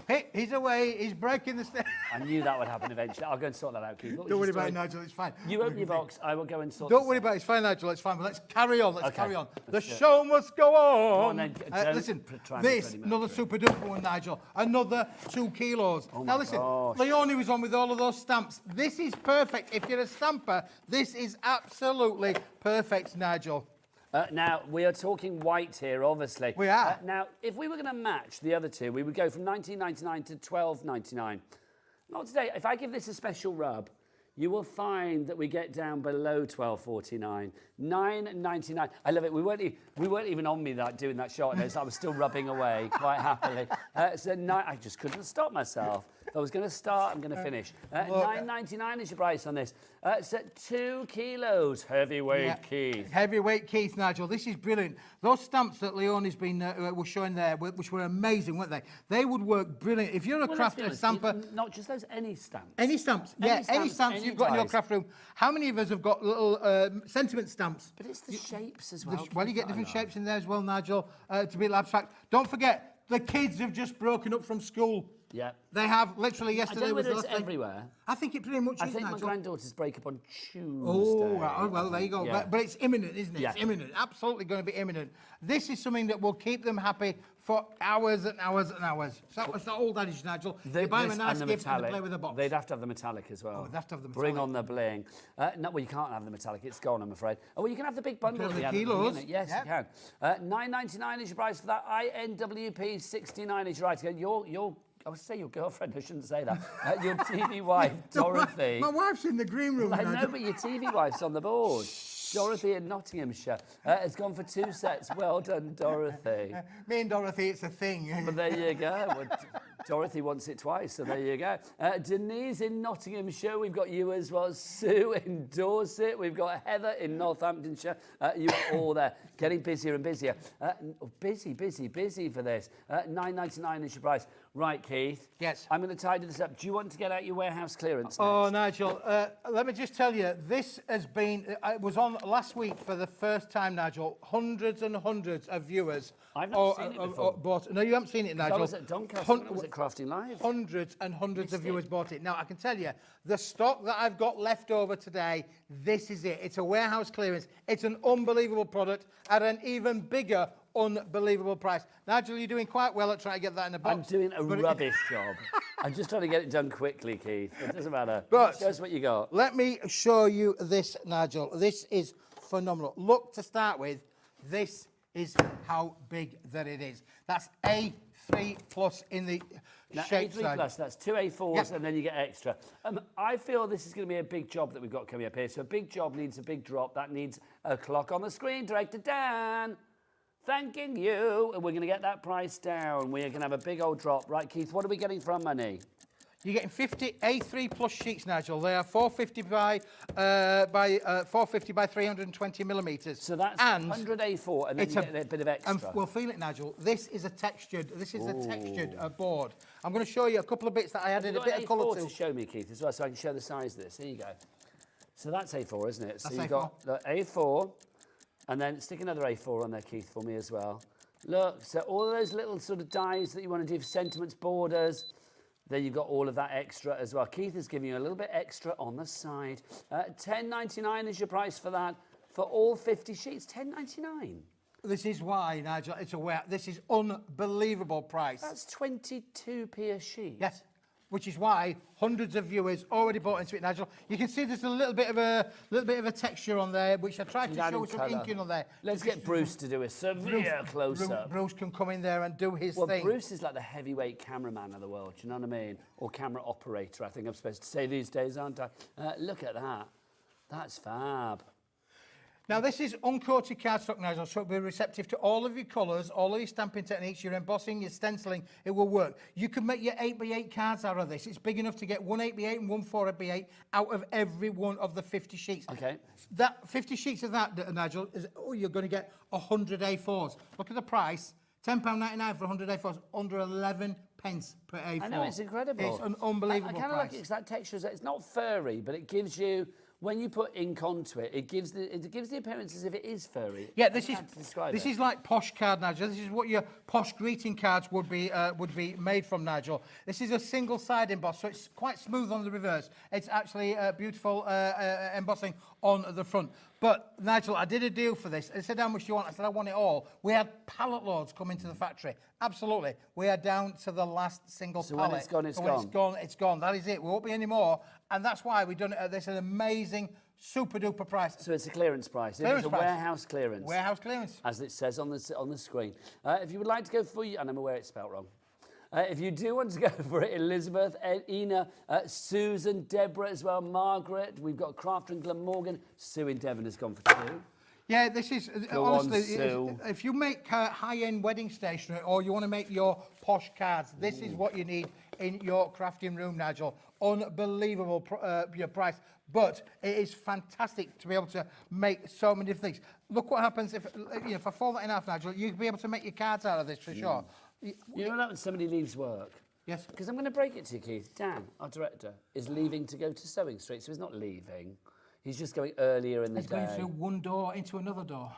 Hey, he's away. He's breaking the stairs. I knew that would happen eventually. I'll go and sort that out, Keith. What was Don't your worry about it, story? Nigel. It's fine. You open your box. I will go and sort Don't this worry out. about it. It's fine, Nigel. It's fine. But let's carry on. Let's Okay. carry on. The Let's do it. show must go on. on then. Don't Listen, try and be this, Freddie another Mercury. super duper one, Nigel. Another 2 kilos. Oh now my listen, gosh. Leonie was on with all of those stamps. This is perfect. If you're a stamper, this is absolutely perfect, Nigel. Now, we are talking white here, obviously. We are. Now, if we were going to match the other two, we would go from $19.99 to $12.99. Not today. If I give this a special rub, you will find that we get down below $12.49, $9.99. I love it. We weren't even on me like doing that shot. I was still rubbing away quite happily. I just couldn't stop myself. If I was going to start, I'm going to finish. $9.99 is your price on this. It's at 2 kilos, heavyweight Keith. Heavyweight Keith, Nigel. This is brilliant. Those stamps that Leonie's been was showing there, which were amazing, weren't they? They would work brilliant. If you're a Well, let's craft be honest, stamper... Not just those, any stamps. Any stamps, any stamps you've got in your dies. craft room. How many of us have got little sentiment stamps? But it's the shapes as well. Well, you get different shapes in there as well, Nigel, to be abstract. Don't forget, the kids have just broken up from school. Yeah. They have literally I yesterday don't know was whether the it's last day. everywhere. I think it pretty much I is, think my Nigel. granddaughter's break up on Tuesday. Oh, right. Oh, well, there you go. Yeah. But it's imminent, isn't it? Yeah. It's imminent. Absolutely going to be imminent. This is something that will keep them happy for hours and hours and hours. So it's that old adage, Nigel. You buy them a nice gift and they play with a box. They'd have to have the metallic as well. Oh, they'd have to have the Bring metallic. on the bling. No, well, you can't have the metallic. It's gone, I'm afraid. Oh, well, you can have the big bundle. have the at the end, kilos. isn't it? Yes, Yeah. you can. $9.99 is your price for that. INWP 69 is your right. I would say your girlfriend, I shouldn't say that. Your TV wife, Dorothy. My wife's in the green room. I know, Nigel. but your TV wife's on the board. Dorothy in Nottinghamshire has gone for 2 sets. Well done, Dorothy. Me and Dorothy, it's a thing. But there you go. Well, Dorothy wants it twice, so there you go. Denise in Nottinghamshire, we've got you as well. Sue in Dorset, we've got Heather in Northamptonshire. You are all there, getting busier and busier. Busy for this. $9.99 is your price. Right, Keith. Yes. I'm going to tidy this up. Do you want to get out your warehouse clearance Oh, next? Nigel, let me just tell you, this has been, it was on last week for the first time, Nigel. Hundreds and hundreds of viewers. I've not seen it before. No, you haven't seen it, Nigel. I was at Doncaster, when I was at Crafty Live. Hundreds and hundreds of viewers bought it. Now, I can tell you, the stock that I've got left over today, this is it. It's a warehouse clearance. It's an unbelievable product at an even bigger, unbelievable price. Nigel, you're doing quite well at trying to get that in the box. I'm doing a rubbish job. I'm just trying to get it done quickly, Keith. It doesn't matter. But show us what you got. Let me show you this, Nigel. This is phenomenal. Look, to start with, this is how big that it is. That's A3 plus in the Now, shape A3 side. plus, that's 2 A4s, Yep. and then you get extra. I feel this is going to be a big job that we've got coming up here. So a big job needs a big drop. That needs a clock on the screen. Director Dan, thanking you. And we're going to get that price down. We're going to have a big old drop. Right, Keith, what are we getting for our money? You're getting 50 A3 plus sheets, Nigel. They are 450 by 320 millimetres. So that's and 100 A4, and then you get a bit of extra. And well, feel it, Nigel. This is a textured. Board. I'm going to show you a couple of bits that I added a bit of colour to to. show me, Keith, as well, so I can show the size of this. Here you go. So that's A4, isn't it? So That's you've got the A4, and then stick another A4 on there, Keith, for me as well. Look, so all of those little sort of dies that you want to do for sentiments, borders, then you've got all of that extra as well. Keith is giving you a little bit extra on the side. $10.99 is your price for that. For all 50 sheets, $10.99. This is why, Nigel, this is unbelievable price. That's 22p a sheet. Yes. Which is why hundreds of viewers already bought into it, Nigel. You can see there's a little bit of a texture on there, which I tried to show with some inking on there. Let's get Bruce to do a severe close-up. Bruce can come in there and do his thing. Well, Bruce is like the heavyweight cameraman of the world, do you know what I mean? Or camera operator, I think I'm supposed to say these days, aren't I? Look at that. That's fab. Now, this is uncoated cardstock, Nigel, so it'll be receptive to all of your colours, all of your stamping techniques, your embossing, your stenciling. It will work. You can make your 8x8 cards out of this. It's big enough to get one 8x8 and one 4x8 out of every one of the 50 sheets. Okay. That 50 sheets of that, Nigel, you're going to get 100 A4s. Look at the price. £10.99 for 100 A4s, under 11 pence per A4. I know, it's incredible. It's an unbelievable I kind of price. like it's that texture. It's not furry, but it gives you, when you put ink onto it, it gives the appearance as if it is furry. Yeah, This is like posh card, Nigel. This is what your posh greeting cards would be made from, Nigel. This is a single side emboss, so it's quite smooth on the reverse. It's actually beautiful embossing on the front. But Nigel, I did a deal for this. I said, how much do you want? I said, I want it all. We had pallet loads come into the factory. Absolutely. We are down to the last single pallet. When it's gone, it's so gone. When it's gone, it's gone. That is it. There won't be any more. And that's why we've done it at this an amazing, super duper price. So it's a clearance price. Clearance It's a price. warehouse clearance. Warehouse clearance. As it says on the screen. If you would like to go for, and I'm aware it's spelt wrong. If you do want to go for it, Elizabeth, Ina, Susan, Deborah as well, Margaret, we've got Crafter and Glamorgan. Sue in Devon has gone for 2. Yeah, this is, Go honestly, on, Sue. if you make high-end wedding stationery or you want to make your posh cards, this is what you need in your crafting room, Nigel. Unbelievable your price, but it is fantastic to be able to make so many different things. Look what happens if I fold that in half, Nigel, you'll be able to make your cards out of this for sure. You know that when somebody leaves work? Yes. Because I'm going to break it to you, Keith. Dan, our director, is leaving to go to Sewing Street, so he's not leaving. He's just going earlier in the He's day. going through one door into another door.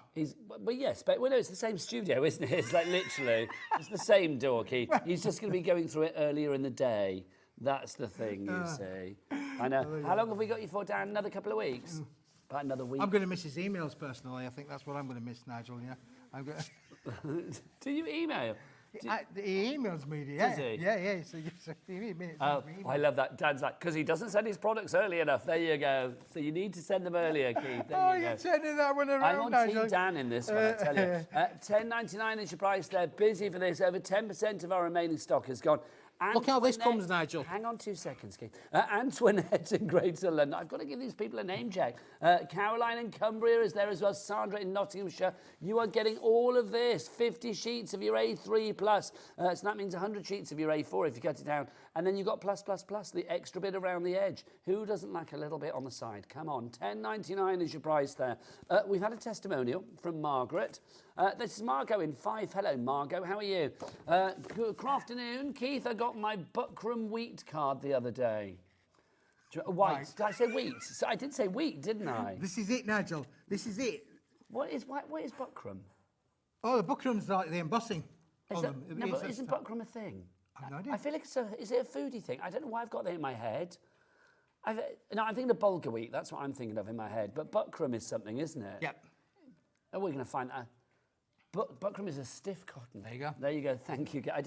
But yes, but no, it's the same studio, isn't it? It's like literally, it's the same door, Keith. He's just going to be going through it earlier in the day. That's the thing, you see. I know. How long have we got you for, Dan? Another couple of weeks? About another week? I'm going to miss his emails personally. I think that's what I'm going to miss, Nigel. Yeah. I'm going. Do you email? He emails me. Yeah. Does he? Yeah. So he Oh, I love that. Dan's like, because he doesn't send his products early enough. There you go. So you need to send them earlier, Keith. There you go. You're sending that one around, I'm on Nigel. Team Dan in this one, I tell you. $10.99 is your price. They're busy for this. Over 10% of our remaining stock has gone. Look how this comes, Nigel. Hang on 2 seconds, Keith. Antoinette in Greater London. I've got to give these people a name check. Caroline in Cumbria is there as well. Sandra in Nottinghamshire. You are getting all of this. 50 sheets of your A3 plus. So that means 100 sheets of your A4 if you cut it down. And then you've got plus, the extra bit around the edge. Who doesn't like a little bit on the side? Come on, $10.99 is your price there. We've had a testimonial from Margaret. This is Margot in Fife. Hello, Margot. How are you? Good afternoon. Keith, I got my Buckram wheat card the other day. White. Right. Did I say wheat? So I did say wheat, didn't I? This is it, Nigel. This is it. What is Buckram? Oh, the Buckram's like the embossing. But isn't Buckram a thing? I've no idea. I feel like is it a foodie thing? I don't know why I've got that in my head. I'm thinking of bulgur wheat. That's what I'm thinking of in my head. But Buckram is something, isn't it? Yep. Oh, we're going to find out. Buckram is a stiff cotton. There you go. There you go. Thank you. I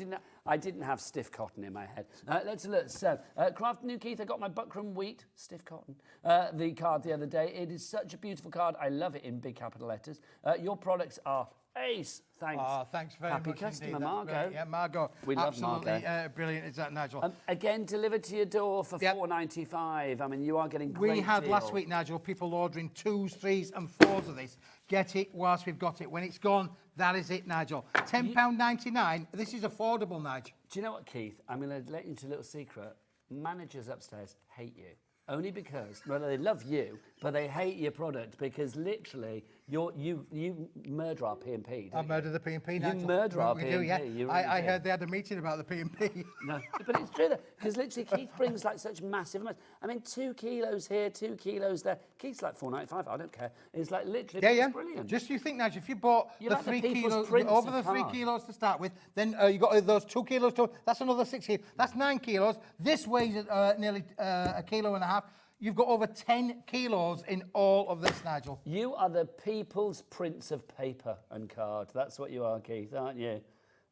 didn't have stiff cotton in my head. Let's look. So, Craft New Keith, I got my Buckram wheat, stiff cotton, the card the other day. It is such a beautiful card. I love it in big capital letters. Your products are ace. Thanks. Oh, thanks very Happy much customer, indeed. That's Margot. great. Yeah, Margot. We love Absolutely Margot. Brilliant. Is that, Nigel? Again, delivered to your door for $4.95. I mean, you are getting great We had deal. last week, Nigel, people ordering 2s, 3s and 4s of this. Get it whilst we've got it. When it's gone, that is it, Nigel. £10.99. This is affordable, Nigel. Do you know what, Keith? I'm going to let you into a little secret. Managers upstairs hate you. Only because, well, they love you, but they hate your product because literally you murder our P&P. I murder the P&P, Nigel. You murder our P&P. Do, yeah. You really I do. heard they had a meeting about the P&P. No, but it's true, because literally Keith brings like such massive amounts. I mean, 2 kilos here, 2 kilos there. Keith's like $4.95. I don't care. It's like literally Yeah. it's brilliant. Just you think, Nigel, if you bought You're the like the 3 People's kilos, Prince over of the 3 card. kilos to start with, then you got those 2 kilos to, that's another 6 kilos. That's 9 kilos. This weighs nearly a kilo and a half. You've got over 10 kilos in all of this, Nigel. You are the people's prince of paper and card. That's what you are, Keith, aren't you?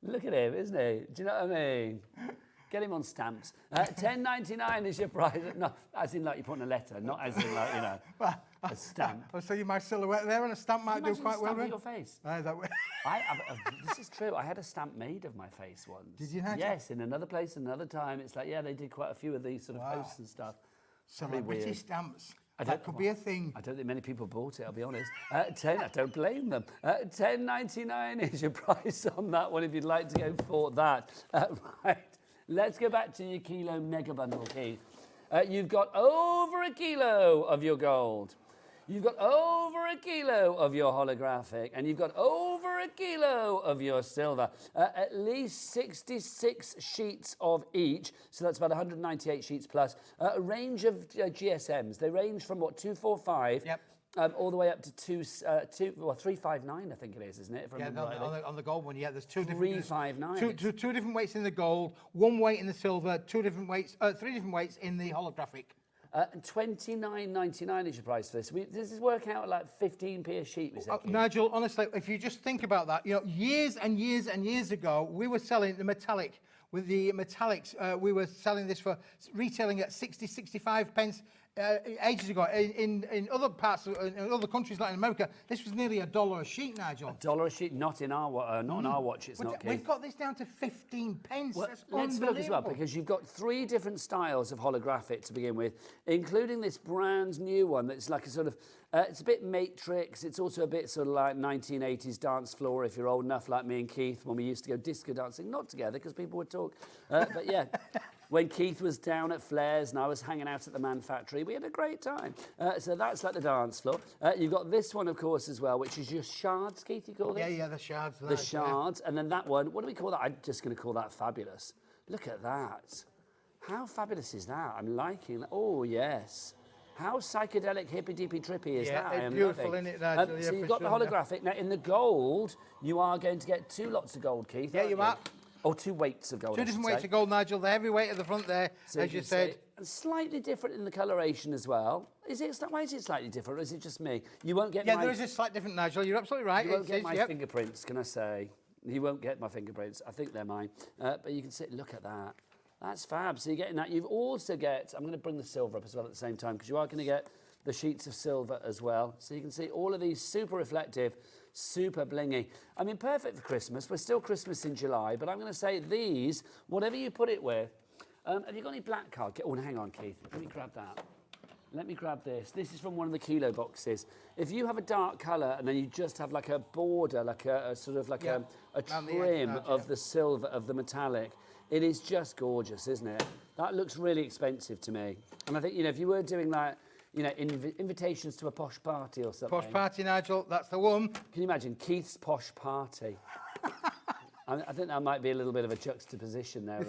Look at him, isn't he? Do you know what I mean? Get him on stamps. $10.99 is your price. No, as in like you put in a letter, not as in like, a stamp. I'll show you my silhouette there, and a stamp might do Imagine quite a well. stamp Right? of your face. That This is true. I had a stamp made of my face once. Did you, Nigel? Yes, in another place, another time. It's like, yeah, they did quite a few of these sort of posts and stuff. Celebrity weird. stamps. I That don't- could be a thing. I don't think many people bought it, I'll be honest. I don't blame them. $10.99 is your price on that one if you'd like to go for that. Right, let's go back to your kilo mega bundle, Keith. You've got over a kilo of your gold. You've got over a kilo of your holographic, and you've got over a kilo of your silver. At least 66 sheets of each, so that's about 198 sheets plus. A range of GSMs. They range from, 245 all the way up to 359, I think it is, isn't it? Yeah, on the gold one, yeah. There's 2 different 359. two different weights in the gold, 1 weight in the silver, 3 different weights in the holographic. $29.99 is your price for this. Does this work out at like 15p a sheet? Nigel, honestly, if you just think about that, years and years and years ago, we were selling the metallic. With the metallics, we were selling this for retailing at 60, 65 pence. Ages ago, in other parts, in other countries like in America, this was nearly $1 a sheet, Nigel. $1 a sheet, not in our watch. It's not. We've got this down to 15 pence. Well, That's let's look as well, unbelievable. because you've got 3 different styles of holographic to begin with, including this brand new one that's like a sort of, it's a bit Matrix. It's also a bit sort of like 1980s dance floor, if you're old enough like me and Keith, when we used to go disco dancing, not together because people would talk, but yeah. When Keith was down at Flair's and I was hanging out at the Man Factory, we had a great time. So that's like the dance floor. You've got this one, of course, as well, which is your shards, Keith, you call this? Yeah, the shards. The shards. And then that one, what do we call that? I'm just going to call that fabulous. Look at that. How fabulous is that? I'm liking that. Oh, yes. How psychedelic, hippy-dippy trippy is that? I it's am beautiful, loving. isn't it, Nigel? So Yeah, you've for got the sure, yeah. holographic. Now, in the gold, you are going to get 2 lots of gold, Keith. Yeah, aren't you are. Or 2 weights of gold, 2 I should different say. weights of gold, Nigel. The heavy weight at the front there, So as you can said. see, and slightly different in the coloration as well. Why is it slightly different, or is it just me? You won't get Yeah, my... there is a slight different, Nigel. You're absolutely right. You won't It get is, my yep. fingerprints, can I say? You won't get my fingerprints. I think they're mine. But you can see, look at that. That's fab. So you're getting that. You've also get, I'm going to bring the silver up as well at the same time, because you are going to get the sheets of silver as well. So you can see all of these super reflective, super blingy. I mean, perfect for Christmas. We're still Christmas in July, but I'm going to say these, whatever you put it with. Have you got any black card? Oh, hang on, Keith. Let me grab that. Let me grab this. This is from one of the kilo boxes. If you have a dark colour and then you just have like a border, like a sort of like a trim of the silver, of the metallic, it is just gorgeous, isn't it? That looks really expensive to me. And I think, you know, if you were doing like, you know, invitations to a posh party or something. Posh party, Nigel. That's the one. Can you imagine Keith's posh party? I think that might be a little bit of a juxtaposition there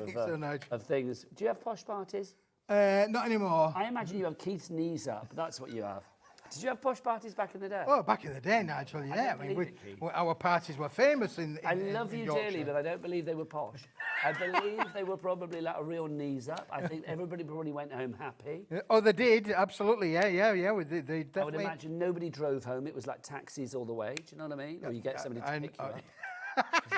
of things. Do you have posh parties? Not anymore. I imagine you have Keith's knees up. That's what you have. Did you have posh parties back in the day? Oh, back in the day, Nigel, yeah. I mean, our parties were famous in I love you Yorkshire. dearly, but I don't believe they were posh. I believe they were probably like a real knees up. I think everybody probably went home happy. Oh, they did, absolutely, yeah. They definitely... I would imagine nobody drove home. It was like taxis all the way. Do you know what I mean? Or you get somebody to pick you up.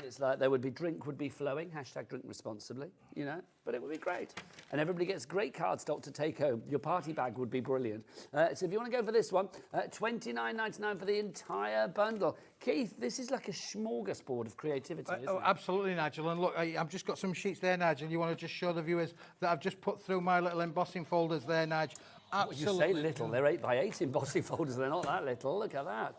It's like drink would be flowing, #drink responsibly, you know, but it would be great. And everybody gets great cardstock to take home. Your party bag would be brilliant. So if you want to go for this one, $29.99 for the entire bundle. Keith, this is like a smorgasbord of creativity, isn't it? Absolutely, Nigel. And look, I've just got some sheets there, Nigel. You want to just show the viewers that I've just put through my little embossing folders there, Nigel. Absolutely. You say little, they're 8x8 embossing folders. They're not that little, look at that.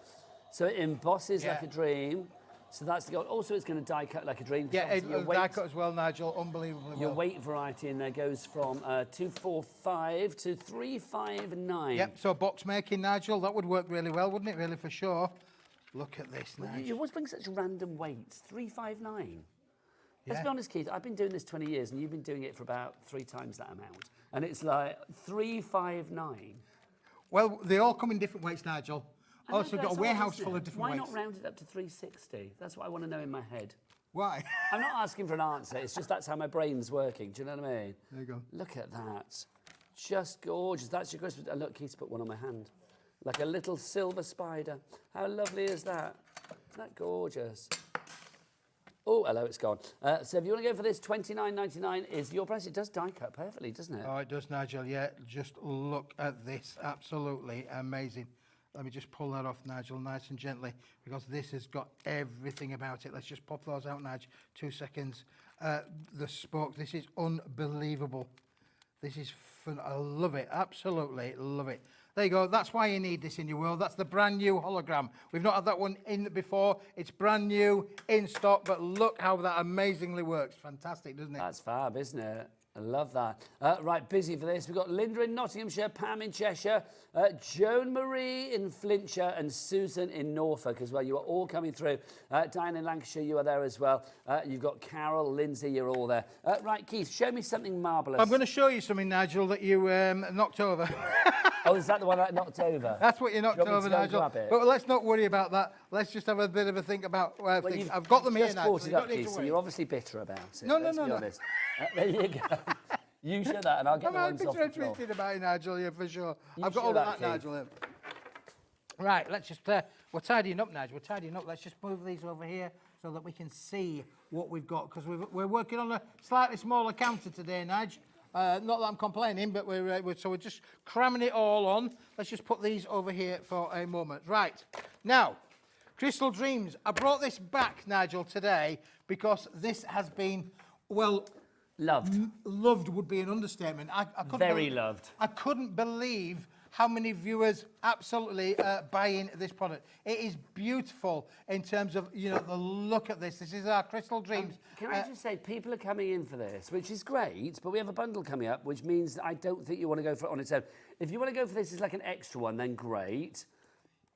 So it embosses like a dream. So that's the goal. Also, it's going to die cut like a dream. Yeah, it'll die cut as well, Nigel. Unbelievably well. Your weight variety in there goes from 245 to 359. Yep, so box making, Nigel, that would work really well, wouldn't it, really, for sure? Look at this, Nigel. You always bring such random weights. 359. Let's be honest, Keith, I've been doing this 20 years, and you've been doing it for about 3 times that amount. And it's like 359. Well, they all come in different weights, Nigel. Also got a warehouse full of different weights. Why not round it up to 360? That's what I want to know in my head. Why? I'm not asking for an answer. It's just that's how my brain's working. Do you know what I mean? There you go. Look at that. Just gorgeous. That's your Christmas. Look, Keith's put one on my hand. Like a little silver spider. How lovely is that? Isn't that gorgeous? Oh, hello, it's gone. So if you want to go for this, $29.99 is your price. It does die cut perfectly, doesn't it? Oh, it does, Nigel, yeah. Just look at this. Absolutely amazing. Let me just pull that off, Nigel, nice and gently, because this has got everything about it. Let's just pop those out, Nigel. 2 seconds. The spoke, this is unbelievable. This is fun. I love it, absolutely love it. There you go. That's why you need this in your world. That's the brand new hologram. We've not had that one in before. It's brand new, in stock, but look how that amazingly works. Fantastic, doesn't it? That's fab, isn't it? I love that. Right, busy for this. We've got Linda in Nottinghamshire, Pam in Cheshire, Joan Marie in Flintshire, and Susan in Norfolk as well. You are all coming through. Diane in Lancashire, you are there as well. You've got Carol, Lindsay, you're all there. Right, Keith, show me something marvellous. I'm going to show you something, Nigel, that you knocked over. Oh, is that the one I knocked over? That's what you knocked over, Nigel. But let's not worry about that. Let's just have a bit of a think about things. I've got them here, Nigel. Just brought it up, Keith, so you're obviously bitter about it. No. There you go. You show that, and I'll get the ones off the floor. I'm about it, Nigel, yeah, for sure. I've got show all that, of that, Keith. Nigel. Right, let's just, we're tidying up, Nigel, we're tidying up. Let's just move these over here so that we can see what we've got, because we're working on a slightly smaller counter today, Nigel. Not that I'm complaining, but we're just cramming it all on. Let's just put these over here for a moment. Right, now, Crystal Dreams. I brought this back, Nigel, today because this has been, well... Loved. Loved would be an understatement. I Very loved. I couldn't believe how many viewers absolutely buying this product. It is beautiful in terms of, you know, the look at this. This is our Crystal Dreams. Can I just say, people are coming in for this, which is great, but we have a bundle coming up, which means that I don't think you want to go for it on its own. If you want to go for this as like an extra one, then great.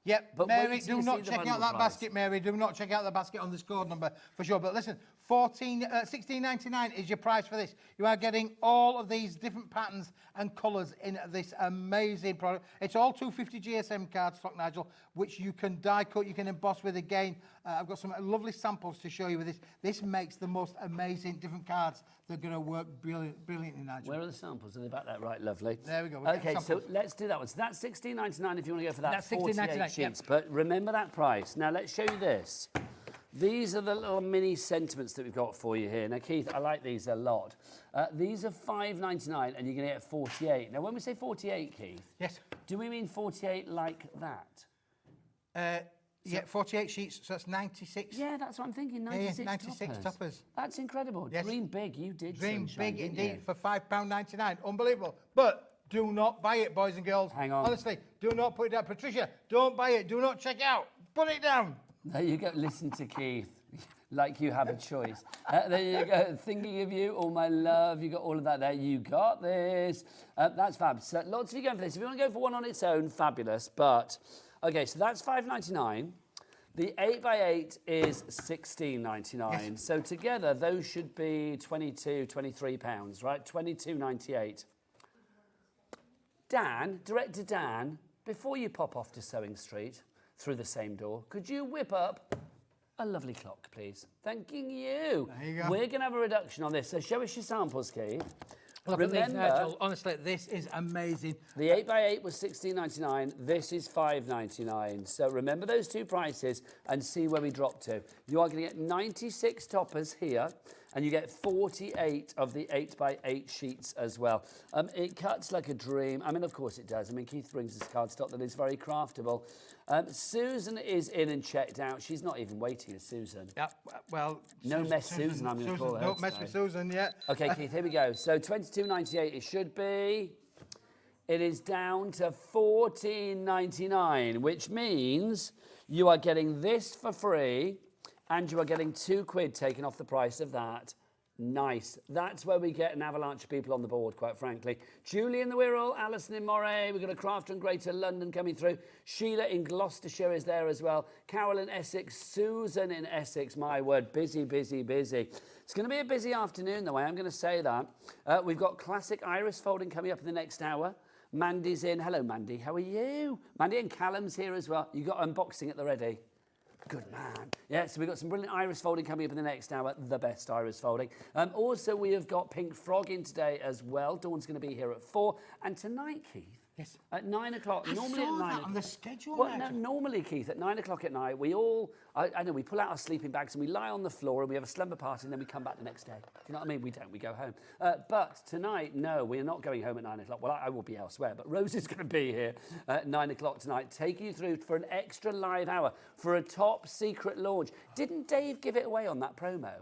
Yep, But wait Mary, till you do not see the check out bundle that price. basket, Mary. Do not check out the basket on this code number for sure. But listen, $16.99 is your price for this. You are getting all of these different patterns and colours in this amazing product. It's all 250 GSM cardstock, Nigel, which you can die cut, you can emboss with again. I've got some lovely samples to show you with this. This makes the most amazing different cards. They're going to work brilliantly, Nigel. Where are the samples? Are they back there? Right, lovely. There we go. Okay, so let's do that one. So that's $16.99 if you want to go for that. That's 48 $16.99, sheets. yep. But remember that price. Now let's show you this. These are the little mini sentiments that we've got for you here. Now, Keith, I like these a lot. These are $5.99 and you're going to get 48. Now, when we say 48, Keith, yes, do we mean 48 like that? Yeah, 48 sheets, so that's 96. Yeah, that's what I'm thinking, 96 yeah, 96 toppers. That's incredible. Yes. Dream big, you did, Dream Sunshine, big didn't indeed you? for £5.99. Unbelievable. But do not buy it, boys and girls. Hang on. Honestly, do not put it down. Patricia, don't buy it. Do not check out. Put it down. There you go. Listen to Keith. Like you have a choice. There you go. Thinking of you, all my love. You got all of that there. You got this. That's fab. So lots of you going for this. If you want to go for one on its own, fabulous. But, okay, so that's $5.99. The 8x8 is $16.99. Yes. So together, those should be £23, right? £22.98. Dan, Director Dan, before you pop off to Sewing Street through the same door, could you whip up a lovely clock, please? Thanking you. There you go. We're going to have a reduction on this. So show us your samples, Keith. Look at this, Nigel. Honestly, this is amazing. The 8x8 was $16.99. This is $5.99. So remember those two prices and see where we drop to. You are going to get 96 toppers here, and you get 48 of the 8x8 sheets as well. It cuts like a dream. I mean, of course it does. I mean, Keith brings us cardstock that is very craftable. Susan is in and checked out. She's not even waiting, is Susan? Yeah, well... No mess Susan, I'm going to call her. Don't mess with Susan yet. Okay, Keith, here we go. So $22.98 it should be. It is down to $14.99, which means you are getting this for free and you are getting £2 taken off the price of that. Nice. That's where we get an avalanche of people on the board, quite frankly. Julie in the Wirral, Alison in Moray, we've got a crafter in Greater London coming through. Sheila in Gloucestershire is there as well. Carol in Essex, Susan in Essex, my word, busy, busy, busy. It's going to be a busy afternoon, though, I am going to say that. We've got classic iris folding coming up in the next hour. Mandy's in. Hello, Mandy. How are you? Mandy and Callum's here as well. You got unboxing at the ready. Good man. Yeah, so we've got some brilliant iris folding coming up in the next hour, the best iris folding. Also, we have got Pink Frog in today as well. Dawn's going to be here at 4. And tonight, Keith, yes, at 9 o'clock, I normally saw at 9 that o'clock. on the schedule, Well, no, Nigel. normally, Keith, at 9 o'clock at night, we all, I know, we pull out our sleeping bags and we lie on the floor and we have a slumber party and then we come back the next day. Do you know what I mean? We don't, we go home. But tonight, no, we're not going home at 9 o'clock. Well, I will be elsewhere, but Rose is going to be here at 9 o'clock tonight, taking you through for an extra live hour for a top secret launch. Didn't Dave give it away on that promo?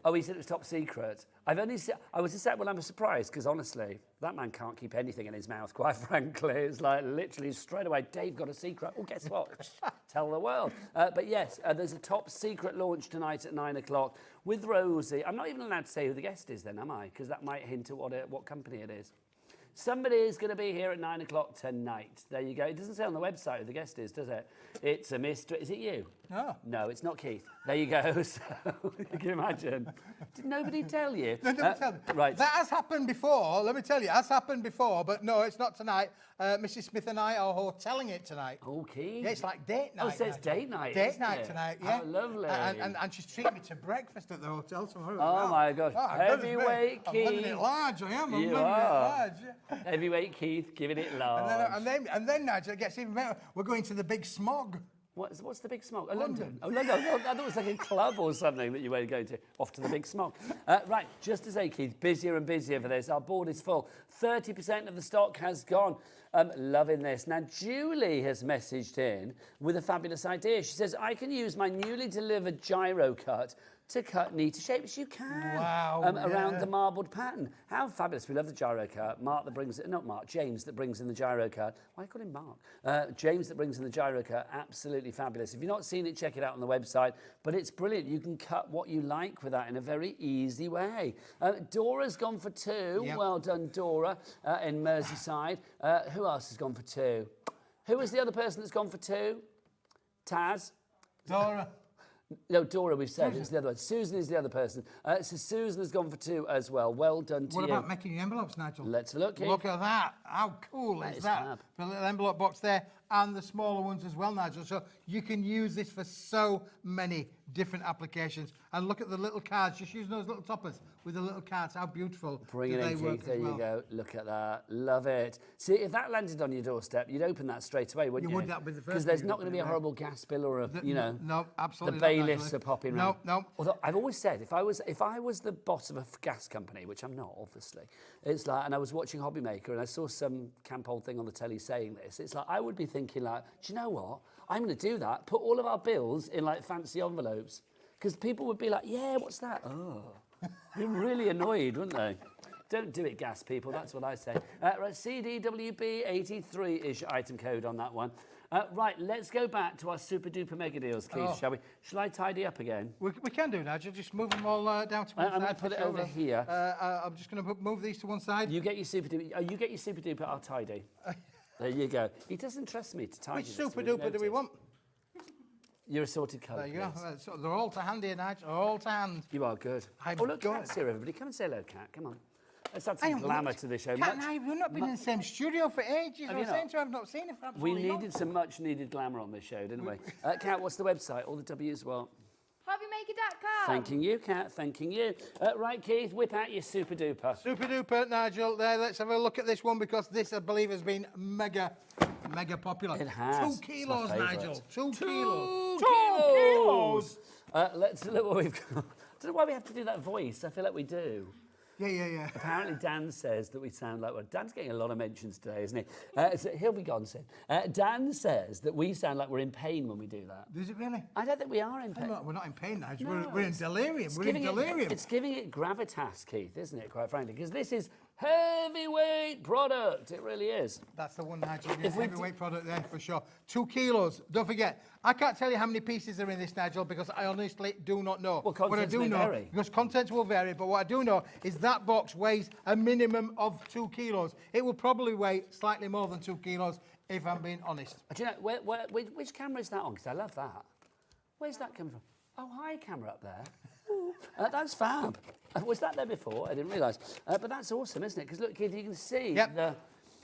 Oh, he said it was top secret. I've only said, I was just saying, well, I'm surprised because honestly, that man can't keep anything in his mouth, quite frankly. It's like literally straight away, Dave got a secret. Oh, guess what? Tell the world. But yes, there's a top secret launch tonight at 9 o'clock with Rosie. I'm not even allowed to say who the guest is then, am I? Because that might hint at what company it is. Somebody is going to be here at 9 o'clock tonight. There you go. It doesn't say on the website who the guest is, does it? It's a mystery. Is it you? No. No, it's not Keith. There you go. So, you can imagine. Did nobody tell you? No, don't tell me. Right. That has happened before, let me tell you. It has happened before, but no, it's not tonight. Mrs. Smith and I are hoteling it tonight. Okay. Yeah, it's like date night. Oh, so it's date night, Date isn't night it? tonight, yeah. Oh, lovely. And she's treating me to breakfast at the hotel tomorrow. Oh, my gosh. Heavyweight I'm living Keith. it large, I am. I'm You living are. it large. Yeah. Heavyweight Keith, giving it large. And then, Nigel, it gets even better. We're going to the big smog. What's the big smog? Oh, London. Oh, London. I thought it was like a club or something that you were going to. Off to the big smog. Right, just to say, Keith, busier and busier for this. Our board is full. 30% of the stock has gone. Loving this. Now, Julie has messaged in with a fabulous idea. She says, I can use my newly delivered gyro cut to cut neater shapes. You can. Wow, around the marbled pattern. How fabulous. We love the gyro cut. James that brings in the gyro cut. Why call him Mark? James that brings in the gyro cut. Absolutely fabulous. If you've not seen it, check it out on the website. But it's brilliant. You can cut what you like with that in a very easy way. Dora's gone for 2. Yep. Well done, Dora, in Merseyside. Who else has gone for 2? Who was the other person that's gone for 2? Taz? Dora. No, Dora, we've said it's the other one. Susan is the other person. So Susan has gone for 2 as well. Well done to you. What about making your envelopes, Nigel? Let's have a look, Keith. Look at that. How cool is that? Fab. The little envelope box there, and the smaller ones as well, Nigel. So you can use this for so many different applications. And look at the little cards. Just using those little toppers with the little cards. How beautiful Bring do it they in, work Keith. as There well. you go. Look at that. Love it. See, if that landed on your doorstep, you'd open that straight away, wouldn't you? You would, that would be the first Because thing there's you'd not open going to be a it, horrible gas bill or a, No, absolutely the not, bailiffs Nigel. are popping No, round. no. Although I've always said, if I was the boss of a gas company, which I'm not, obviously, it's like, and I was watching Hobby Maker and I saw some camp old thing on the telly saying this, it's like, I would be thinking like, do you know what? I'm going to do that. Put all of our bills in like fancy envelopes. Because people would be like, yeah, what's that? Oh, be really annoyed, wouldn't they? Don't do it, gas people. That's what I say. Right, CDWB83 is your item code on that one. Right, let's go back to our super duper mega deals, Keith, shall we? Shall I tidy up again? We can do, Nigel. Just move them all down to one side. I'm going to put it over here. I'm just going to move these to one side. You get your super duper. Oh, you get your super duper. I'll tidy. There you go. He doesn't trust me to tidy. Which this, super we've duper do we noticed. want? Your assorted colour. There you go. please. So they're all to hand here, Nigel. All to hand. You are good. I'm Oh, look, good. Cat's here, everybody. Come and say hello, Cat. Come on. Let's add I some know, glamour look, to the show. Cat and I, we've not been in the same studio for ages. I you was not? saying to her, I've not seen it for We absolutely needed some much needed glamour on this show, didn't we? Cat, what's the website? All the W's what? Hobbymaker.com. Thanking you, Cat. Thanking you. Right, Keith, whip out your super duper. Super duper, Nigel. There, let's have a look at this one because this, I believe, has been mega popular. It has. 2 It's kilos, my favourite. Nigel. 2 kilos. 2 kilos. Let's look what we've got. I don't know why we have to do that voice. I feel like we do. Yeah. Apparently, Dan says that we sound like... Well, Dan's getting a lot of mentions today, isn't he? So he'll be gone soon. Dan says that we sound like we're in pain when we do that. Does it really? I don't think we are in pain. We're not in pain, Nigel. No, we're in delirium. We're in giving delirium. It's giving it gravitas, Keith, isn't it, quite frankly? Because this is heavyweight product. It really is. That's the one, Nigel. If we Heavyweight product there for sure. 2 kilos. Don't forget. I can't tell you how many pieces are in this, Nigel, because I honestly do not know. Well, what I contents do may know, vary. because contents will vary, but what I do know is that box weighs a minimum of 2 kilos. It will probably weigh slightly more than 2 kilos, if I'm being honest. Do you know, which camera is that on? Because I love that. Where's that coming from? Oh, hi, camera up there. Ooh, that's fab. Was that there before? I didn't realise. But that's awesome, isn't it? Because look, Keith, you can see the...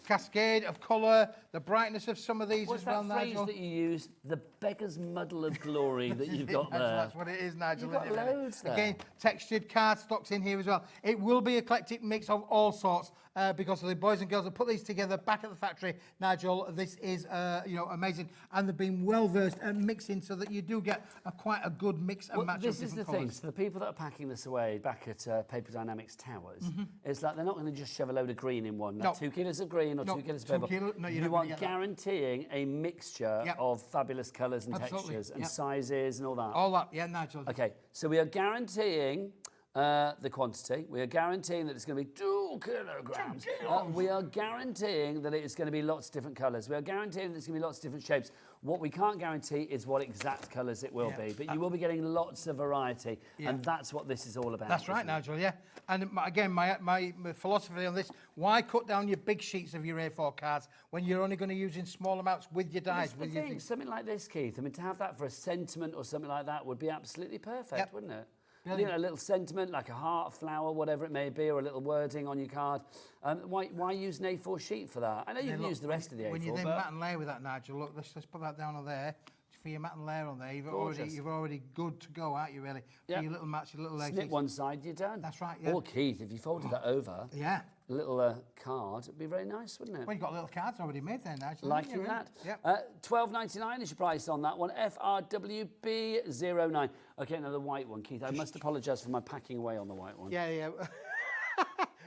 Cascade of colour, the brightness of some of these What's as well, that phrase Nigel. that you use? The beggar's muddle of glory that you've got there. That's what it is, Nigel. You've got isn't it? loads there. Again, textured cardstocks in here as well. It will be an eclectic mix of all sorts because of the boys and girls that put these together back at the factory. Nigel, this is amazing, and they've been well versed at mixing so that you do get quite a good mix and match this of is the different thing. colours. So the people that are packing this away back at Paper Dienamics Towers, it's like they're not going to just shove a load of green in one. Like No. 2 kilos of green or No, 2 kilos of 2 purple. kilo- no, you're you not are gonna get that. guaranteeing a mixture Yep. of fabulous colours and Absolutely, textures and yep. sizes and all that. All that, yeah, Nigel. Okay, so we are guaranteeing the quantity. We are guaranteeing that it's going to be 2 kilograms. We are guaranteeing that it's going to be lots of different colours. We are guaranteeing that it's going to be lots of different shapes. What we can't guarantee is what exact colours it will be, but you will be getting lots of variety, and that's what this is all about. That's right, isn't it? Nigel, yeah. And again, my philosophy on this, why cut down your big sheets of your A4 cards when you're only going to use in small amounts with your Well, dies? that's With the your thing, things? something like this, Keith, I mean, to have that for a sentiment or something like that would be absolutely perfect, Yep. wouldn't it? Brilliant. You know, a little sentiment, like a heart, flower, whatever it may be, or a little wording on your card. Why use an A4 sheet for that? I know you Then can look, use the rest of the A4, When you then but... mat and layer with that, Nigel, look, let's put that down on there. For your mat and layer on there, you're Gorgeous. already good to go, aren't you, really? Yep. For your little mats, your little laces. Snip one side, you're done. That's right, yeah. Or Keith, if you folded that over, Yeah. a little card, it'd be very nice, wouldn't it? Well, you've got little cards already made there, Nigel. Liking that. Yep. $12.99 is your price on that one. FRWB09. Okay, now the white one, Keith. I must apologise for my packing away on the white one. Yeah.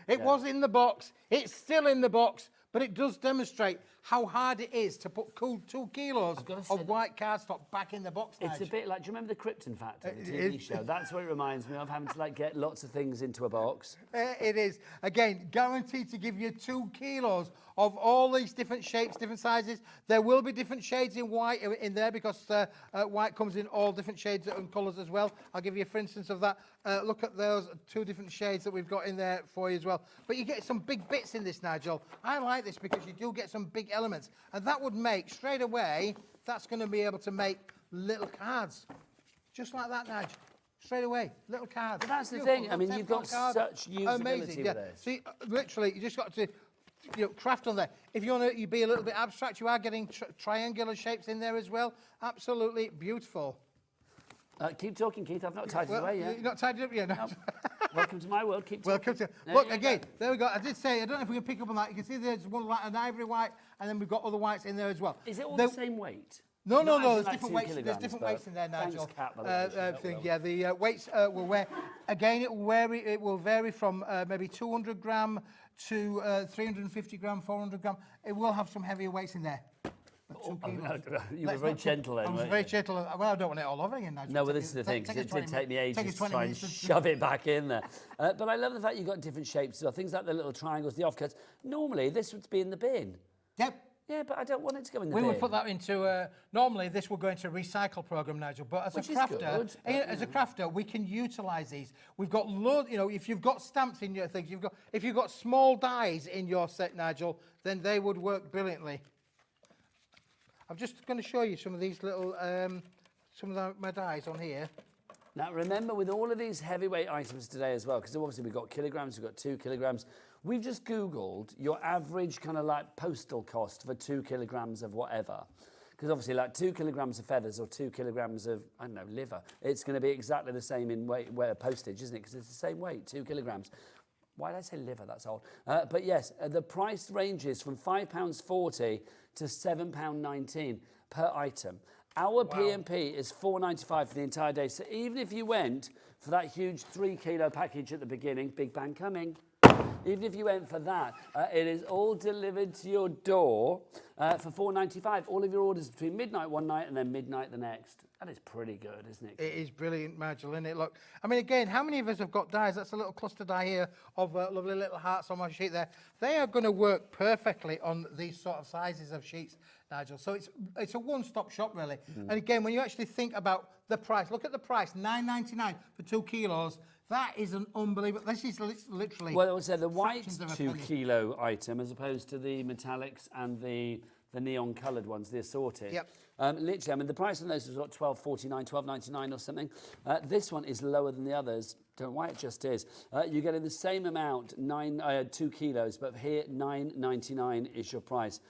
It was in the box. It's still in the box, but it does demonstrate how hard it is to put 2 kilos gotta say of white cardstock back in the box, It's a Nigel. bit like, do you remember the Krypton Factor, the It TV is. show? That's what it reminds me of, having to like get lots of things into a box. It is. Again, guaranteed to give you 2 kilos of all these different shapes, different sizes. There will be different shades in white in there because white comes in all different shades and colours as well. I'll give you, for instance, of that. Look at those 2 different shades that we've got in there for you as well. But you get some big bits in this, Nigel. I like this because you do get some big elements. And that would make, straight away, that's going to be able to make little cards. Just like that, Nige. Straight away, little cards. But that's the Beautiful, thing. I mean, you've got template card. such usability Amazing, yeah. with this. See, literally, you just got to craft on there. If you want to be a little bit abstract, you are getting triangular shapes in there as well. Absolutely beautiful. Keep talking, Keith. I've not tied it away yet. You're not tied it up yet, no. Welcome to my world. Keep talking. Welcome to. Look again. There we go. I did say. I don't know if we can pick up on that. You can see there's one like an ivory white, and then we've got other whites in there as well. Is it all the same weight? No, Not no. as in There's like different 2 weights. There's kilograms, different but weights in there, thanks, Nigel. Kat, by the way, that will. Yeah, the weights will vary. Again, it will vary from maybe 200 gram to 350 gram, 400 gram. It will have some heavier weights in there. You were very gentle then, I was weren't very you? gentle. Well, I don't want it all over again, Nigel. No, but this is the thing, 'cause it did take me ages us to 20 try and minutes shove it back in there. But I love the fact you've got different shapes. So things like the little triangles, the offcuts. Normally, this would be in the bin. Yep. Yeah, but I don't want it to go in the We bin. would put that into, normally this would go into a recycle program, Nigel, but as Which a is crafter, good, but, as a crafter, we can utilise these. We've got loads, if you've got stamps in your things, if you've got small dies in your set, Nigel, then they would work brilliantly. I'm just going to show you some of these little, some of my dies on here. Now, remember, with all of these heavyweight items today as well, because obviously we've got kilograms, we've got 2 kilograms, we've just Googled your average kind of like postal cost for 2 kilograms of whatever. Because obviously like 2 kilograms of feathers or 2 kilograms of, I don't know, liver, it's going to be exactly the same in weight, postage, isn't it? Because it's the same weight, 2 kilograms. Why did I say liver? That's old. But yes, the price ranges from £5.40 to £7.19 per item. Our P&P is $4.95 for the entire day. So even if you went for that huge 3 kilo package at the beginning, big bang coming, even if you went for that, it is all delivered to your door for $4.95. All of your orders between midnight one night and then midnight the next. That is pretty good, isn't it? It is brilliant, Nigel, isn't it? Look, I mean, again, how many of us have got dies? That's a little cluster die here of lovely little hearts on my sheet there. They are going to work perfectly on these sort of sizes of sheets, Nigel. So it's a one-stop shop, really. And again, when you actually think about the price, look at the price, $9.99 for 2 kilos. That is an unbelievable. This is literally. Well, I would say the white fractions of a 2 penny. kilo item as opposed to the metallics and the neon coloured ones, the assorted. Yep. Literally, I mean, the price on those was what, $12.49, $12.99 or something. This one is lower than the others. Don't know why, it just is. You're getting the same amount, 2 kilos, but here $9.99 is your price.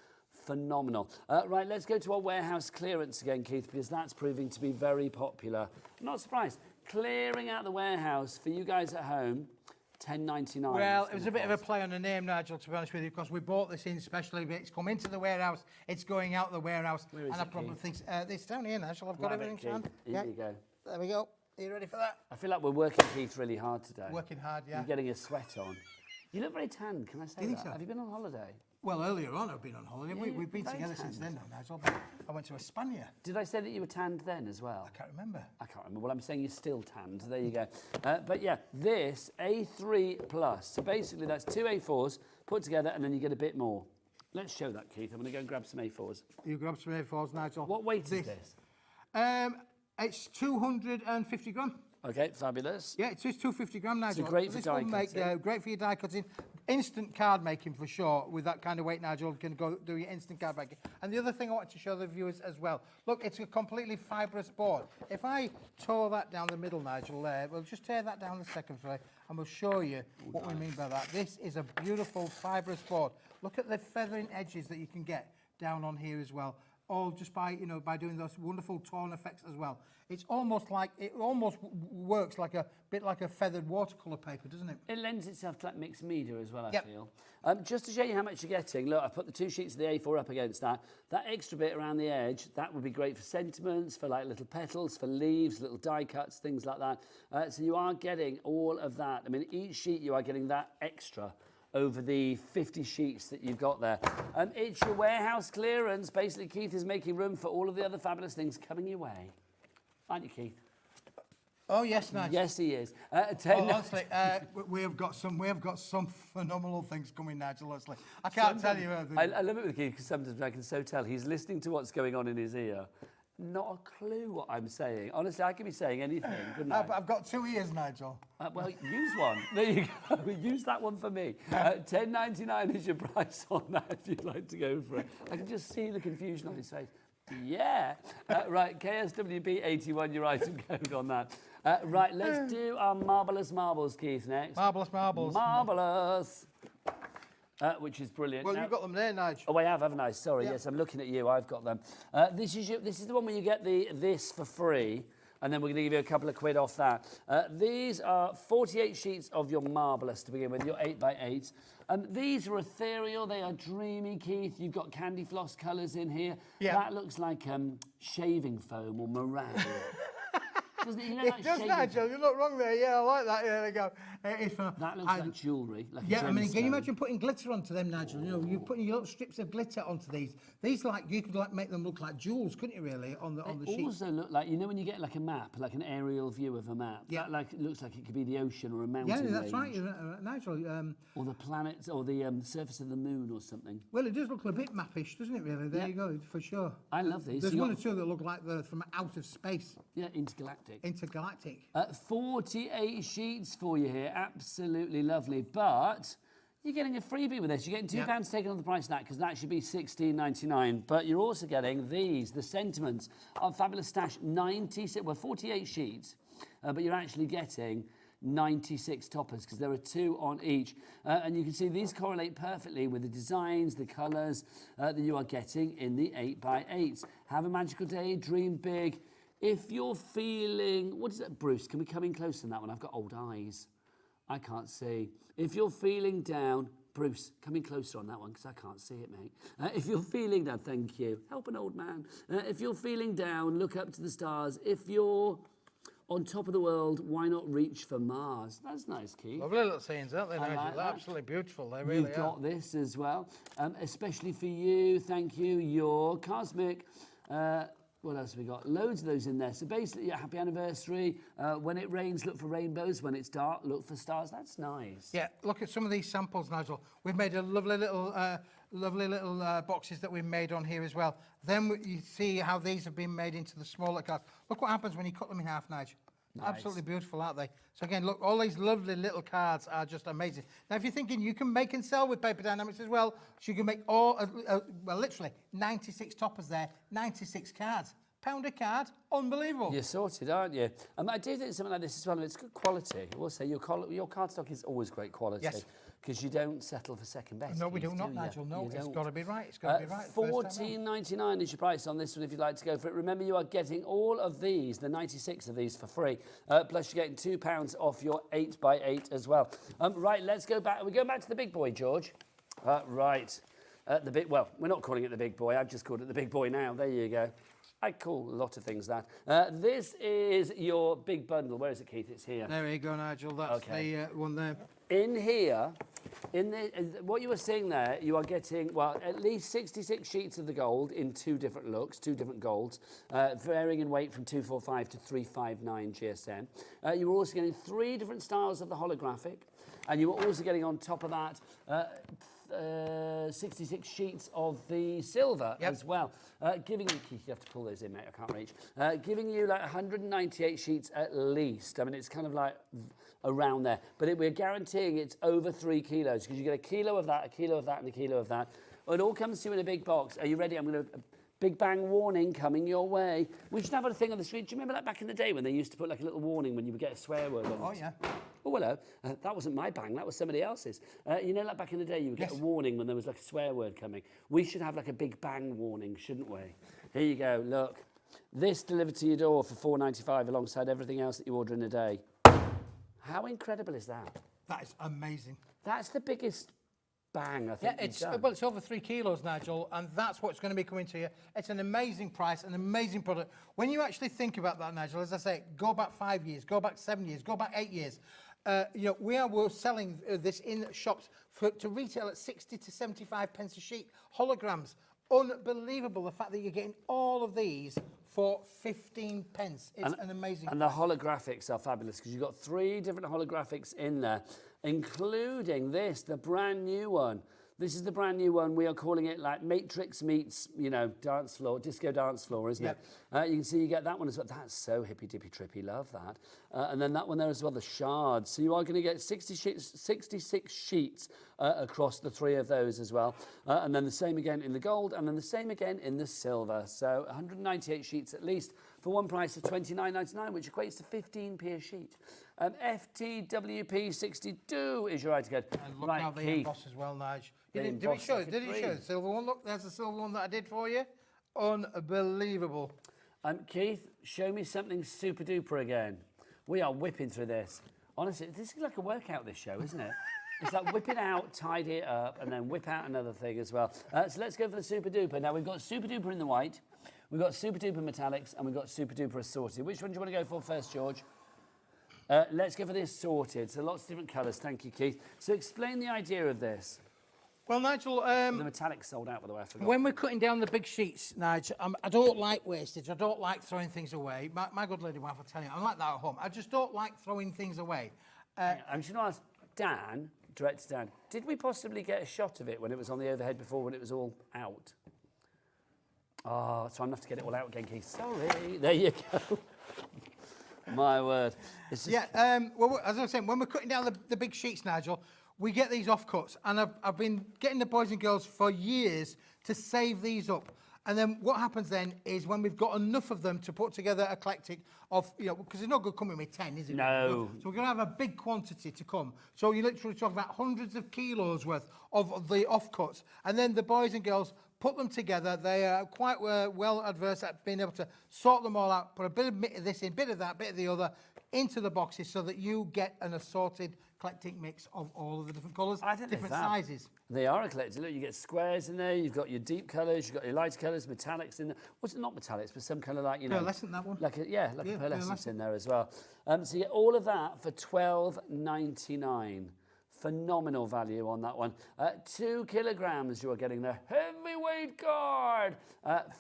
Phenomenal. Right, let's go to our warehouse clearance again, Keith, because that's proving to be very popular. I'm not surprised. Clearing out the warehouse for you guys at home, $10.99. Well, it was a bit of a play on the name, Nigel, to be honest with you, because we bought this in specially. It's come into the warehouse, it's going out the warehouse, Where is and I it, probably Keith? think it's down here, Nigel. I've got Grab it, everything Keith. found. Here you go. There we go. Are you ready for that? I feel like we're working, Keith, really hard today. Working hard, yeah. You're getting a sweat on. You look very tanned, can I say Do you think that? so? Have you been on holiday? Well, earlier on, I've been on holiday. Yeah, We've been very together since tanned. then, now, Nigel. I went to España. Did I say that you were tanned then as well? I can't remember. I can't remember. Well, I'm saying you're still tanned. There you go. But yeah, this A3 Plus. So basically, that's 2 A4s put together, and then you get a bit more. Let's show that, Keith. I'm going to go and grab some A4s. You grab some A4s, Nigel. What weight is this? It's 250 gram. Okay, fabulous. Yeah, it is 250 gram, Nigel. So great for This die will make, cutting. great for your die cutting. Instant card making for sure. With that kind of weight, Nigel, you can go do your instant card making. And the other thing I want to show the viewers as well. Look, it's a completely fibrous board. If I tore that down the middle, Nigel, there, we'll just tear that down a second for you, and we'll show you what we mean by that. This is a beautiful fibrous board. Look at the feathering edges that you can get down on here as well. All just by doing those wonderful torn effects as well. It's almost like, it almost works like a bit like a feathered watercolour paper, doesn't it? It lends itself to like mixed media as well, I Yep. feel. Just to show you how much you're getting, look, I put the 2 sheets of the A4 up against that. That extra bit around the edge, that would be great for sentiments, for like little petals, for leaves, little die cuts, things like that. So you are getting all of that. I mean, each sheet you are getting that extra over the 50 sheets that you've got there. It's your warehouse clearance. Basically, Keith is making room for all of the other fabulous things coming your way. Aren't you, Keith? Oh yes, Nigel. Yes, he is. Honestly, we have got some phenomenal things coming, Nigel. Honestly, I can't tell you everything. I love it with Keith because sometimes I can so tell he's listening to what's going on in his ear, not a clue what I'm saying. Honestly, I could be saying anything, couldn't I? I've got 2 ears, Nigel. Well, use one. There you go. Use that one for me. $10.99 is your price on that if you'd like to go for it. I can just see the confusion on his face. Yeah. Right, KSWB81, your item code on that. Right, let's do our Marvellous Marbles, Keith, next. Marvellous Marbles. Marvellous. Which is brilliant. Well, Now, you've got them there, Nigel. Oh, I have, haven't I? Sorry, Yeah. yes, I'm looking at you. I've got them. This is the one where you get this for free, and then we're going to give you a couple of quid off that. These are 48 sheets of your Marvellous to begin with, your 8x8. These are ethereal. They are dreamy, Keith. You've got candy floss colours in here. Yeah. That looks like shaving foam or meringue. Doesn't it? You know, It like does, shaving Nigel. foam. You look wrong there. Yeah, I like that. Yeah, there you go. That looks like jewellery. Like Yeah, I mean, can you gemstone. imagine putting glitter onto them, Nigel? You know, you're putting your little strips of glitter onto these. These, you could make them look like jewels, couldn't you? Really, on the sheet. They also look like, you know, when you get like a map, like an aerial view of a map. Yeah. That it looks like it could be the ocean or a mountain Yeah, that's right, range. you're right, Nigel. Or the planets, or the surface of the moon, or something. Well, it does look a bit mappish, doesn't it? Really, there you go, for sure. I love these. There's You one got- or two that look like they're from out of space. Yeah, intergalactic. Intergalactic. 48 sheets for you here, absolutely lovely. But you're getting a freebie with this. You're getting £2 taken on the price of that, because that should be $16.99. But you're also getting these, the Sentiments of Fabulous Stash, 48 sheets, but you're actually getting 96 toppers, because there are 2 on each. And you can see these correlate perfectly with the designs, the colours that you are getting in the 8x8s. Have a magical day, dream big. If you're feeling, what is that, Bruce? Can we come in closer than that one? I've got old eyes. I can't see. If you're feeling down, Bruce, come in closer on that one, because I can't see it, mate. If you're feeling down, thank you. Help an old man. If you're feeling down, look up to the stars. If you're on top of the world, why not reach for Mars? That's nice, Keith. Lovely little scenes, aren't they, Nigel? like They're that. absolutely beautiful. They really You've got this as well, especially for you. Thank you. Your Cosmic. What else have we got? Loads of those in there. So basically, a happy anniversary. When it rains, look for rainbows. When it's dark, look for stars. That's nice. Yeah, look at some of these samples, Nigel. We've made a lovely little boxes that we've made on here as well. Then you see how these have been made into the smaller cards. Look what happens when you cut them in half, Nigel. Nice. Absolutely beautiful, aren't they? So again, look, all these lovely little cards are just amazing. Now, if you're thinking you can make and sell with Paper Dynamics as well, so you can make well, literally 96 toppers there, 96 cards. £1 a card, unbelievable. You're sorted, aren't you? I do think something like this as well, and it's good quality. I will say your cardstock is always great quality. Yes. Because you don't settle for second best. No, we Keith, do not, you? Nigel. No, You it's don't. got to be right. It's got to be right. $14.99 is your price on this one if you'd like to go for it. Remember, you are getting all of these, the 96 of these, for free. Plus, you're getting £2 off your 8x8 as well. Right, let's go back. We're going back to the big boy, George. Right. Well, we're not calling it the big boy. I've just called it the big boy now. There you go. I call a lot of things that. This is your big bundle. Where is it, Keith? It's here. There you go, Nigel. That's the one there. In here, what you were seeing there, you are getting, well, at least 66 sheets of the gold in 2 different looks, 2 different golds, varying in weight from 245 to 359 GSM. You were also getting 3 different styles of the holographic, and you were also getting on top of that 66 sheets of the silver as well, giving you, Keith, you have to pull those in, mate, I can't reach, giving you like 198 sheets at least. I mean, it's kind of like around there, but we're guaranteeing it's over 3 kilos, because you get a kilo of that, a kilo of that, and a kilo of that. It all comes to you in a big box. Are you ready? I'm going to... Big bang warning coming your way. We should have a thing on the street. Do you remember that back in the day when they used to put like a little warning when you would get a swear word on it? Oh, yeah. Oh, hello. That wasn't my bang. That was somebody else's. You know, like back in the day, you would get a warning when there was like a swear word coming. We should have like a big bang warning, shouldn't we? Here you go. Look. This delivered to your door for $4.95 alongside everything else that you order in a day. How incredible is that? That is amazing. That's the biggest bang, I think. Yeah, it's over 3 kilos, Nigel, and that's what's going to be coming to you. It's an amazing price, an amazing product. When you actually think about that, Nigel, as I say, go back 5 years, go back 7 years, go back 8 years. We're selling this in shops to retail at 60 to 75 pence a sheet. Holograms, unbelievable. The fact that you're getting all of these for 15 pence. It's an amazing. And the holographics are fabulous, because you've got 3 different holographics in there, including this, the brand new one. This is the brand new one. We are calling it like Matrix meets, you know, dance floor, disco dance floor, isn't it? You can see you get that one as well. That's so hippy dippy trippy. Love that. And then that one there as well, the shards. So you are going to get 66 sheets across the 3 of those as well. And then the same again in the gold, and then the same again in the silver. So 198 sheets at least for one price of $29.99, which equates to 15p a sheet. FTWP 62 is your item code. And look right, how they Keith. emboss as well, Nige. They Did it emboss show? like a Did it show dream. the silver one? Look, there's the silver one that I did for you. Unbelievable. Keith, show me something super duper again. We are whipping through this. Honestly, this is like a workout, this show, isn't it? It's like whip it out, tidy it up, and then whip out another thing as well. So let's go for the super duper. Now, we've got super duper in the white, we've got super duper metallics, and we've got super duper assorted. Which one do you want to go for first, George? Let's go for the assorted. So lots of different colours. Thank you, Keith. So explain the idea of this. Well, Nigel, The metallic sold out, by the way, I forgot. when we're cutting down the big sheets, Nigel, I don't like wastage. I don't like throwing things away. My good lady wife will tell you, I'm like that at home. I just don't like throwing things away. I'm just going to ask Dan, director Dan, did we possibly get a shot of it when it was on the overhead before, when it was all out? Oh, so I'm going to have to get it all out again, Keith. Sorry. There you go. My word. It's just... Well, as I was saying, when we're cutting down the big sheets, Nigel, we get these offcuts, and I've been getting the boys and girls for years to save these up. And then what happens then is when we've got enough of them to put together a eclectic of, you know, because it's not good coming with 10, is it? No. So we're going to have a big quantity to come. So you're literally talking about hundreds of kilos worth of the offcuts. And then the boys and girls put them together. They are quite well adverse at being able to sort them all out, put a bit of this in, bit of that, bit of the other, into the boxes so that you get an assorted eclectic mix of all of the different colours, different sizes. They are eclectic. Look, you get squares in there, you've got your deep colours, you've got your lighter colours, metallics in there. What's it, not metallics, but some colour like, you know... Pearlescent, that one. Like a pearlescence in there as well. So you get all of that for $12.99. Phenomenal value on that one. 2 kilograms you are getting the heavyweight card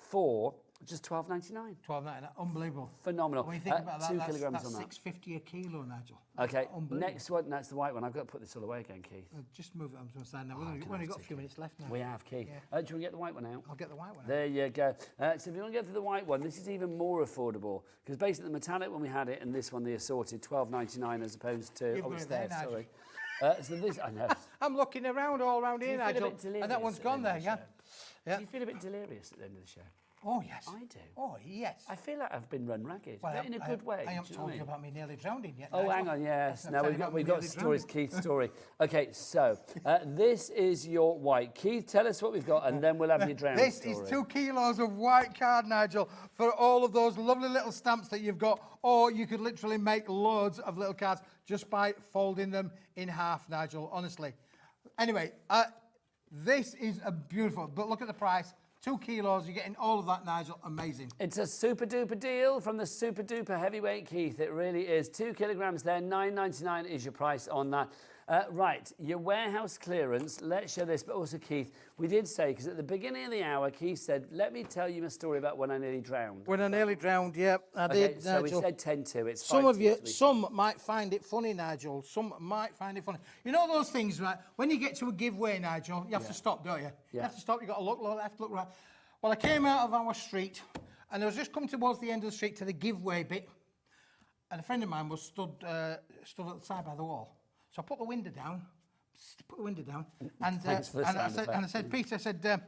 for just $12.99. $12.99, unbelievable. Phenomenal. When you think about that, 2 kilograms that's on that. $6.50 a kilo, Nigel. Okay, next one, that's the white one. I've got to put this all away again, Keith. Just move it on to the side now. We've only got a few minutes left now. We have, Keith. Yeah. Do you want to get the white one out? I'll get the white one out. There you go. So if you want to go for the white one, this is even more affordable because basically the metallic when we had it and this one, the assorted, $12.99 as opposed to... You've got it there, Nigel. sorry. So this, I know. I'm looking around all around here, Do you feel a Nigel, bit delirious and that one's at the gone end there, of the yeah. show? Yeah. Do you feel a bit delirious at the end of the show? Oh, yes. I do. Oh, yes. I feel like I've been run ragged, Well, but in a good way. I am do you know what I talking mean? about me nearly drowning yet. Oh, Nigel. hang on, yes. I'm Now telling we've you got me nearly stories, drowning. Keith's story. Okay, so this is your white. Keith, tell us what we've got, and then we'll have your drown This story. is 2 kilos of white card, Nigel, for all of those lovely little stamps that you've got, or you could literally make loads of little cards just by folding them in half, Nigel, honestly. Anyway, this is a beautiful, but look at the price. 2 kilos, you're getting all of that, Nigel. Amazing. It's a super duper deal from the super duper heavyweight Keith. It really is. 2 kilograms there, $9.99 is your price on that. Right, your warehouse clearance. Let's show this, but also Keith, we did say, because at the beginning of the hour, Keith said, let me tell you a story about when I nearly drowned. When I nearly drowned, yeah, I did, so Nigel. we said 10-2. It's Some 5 of you, to be some might find it funny, Nigel. Some might find it funny. You know those things, right? When you get to a giveaway, Nigel, you have to stop, don't you? You have to stop. You've got to look left, look right. Well, I came out of our street, and I was just coming towards the end of the street to the giveaway bit, and a friend of mine was stood at the side by the wall. So I put the window down, and I said, Peter, I said,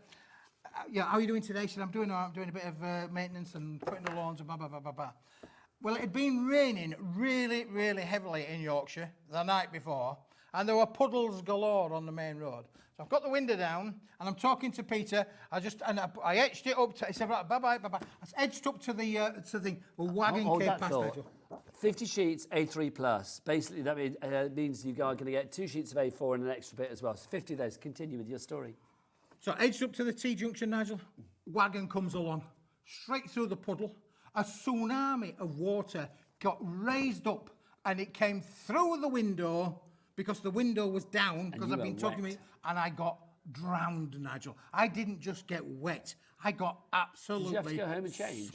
yeah, how are you doing today? He said, I'm doing all right. I'm doing a bit of maintenance and putting the lawns and blah, blah, blah, blah, blah. Well, it had been raining really, really heavily in Yorkshire the night before, and there were puddles galore on the main road. So I've got the window down, and I'm talking to Peter. I edged it up. He said, right, bye-bye, bye-bye. I edged up to the thing. A wagon came past. 50 sheets, A3 plus. Basically, that means you are going to get 2 sheets of A4 and an extra bit as well. So 50 of those. Continue with your story. So I edged up to the T-junction, Nigel. Wagon comes along, straight through the puddle. A tsunami of water got raised up, and it came through the window because the window was down, because I've been talking to me, and I got drowned, Nigel. I didn't just get wet. I got absolutely... Did you have to go home and change?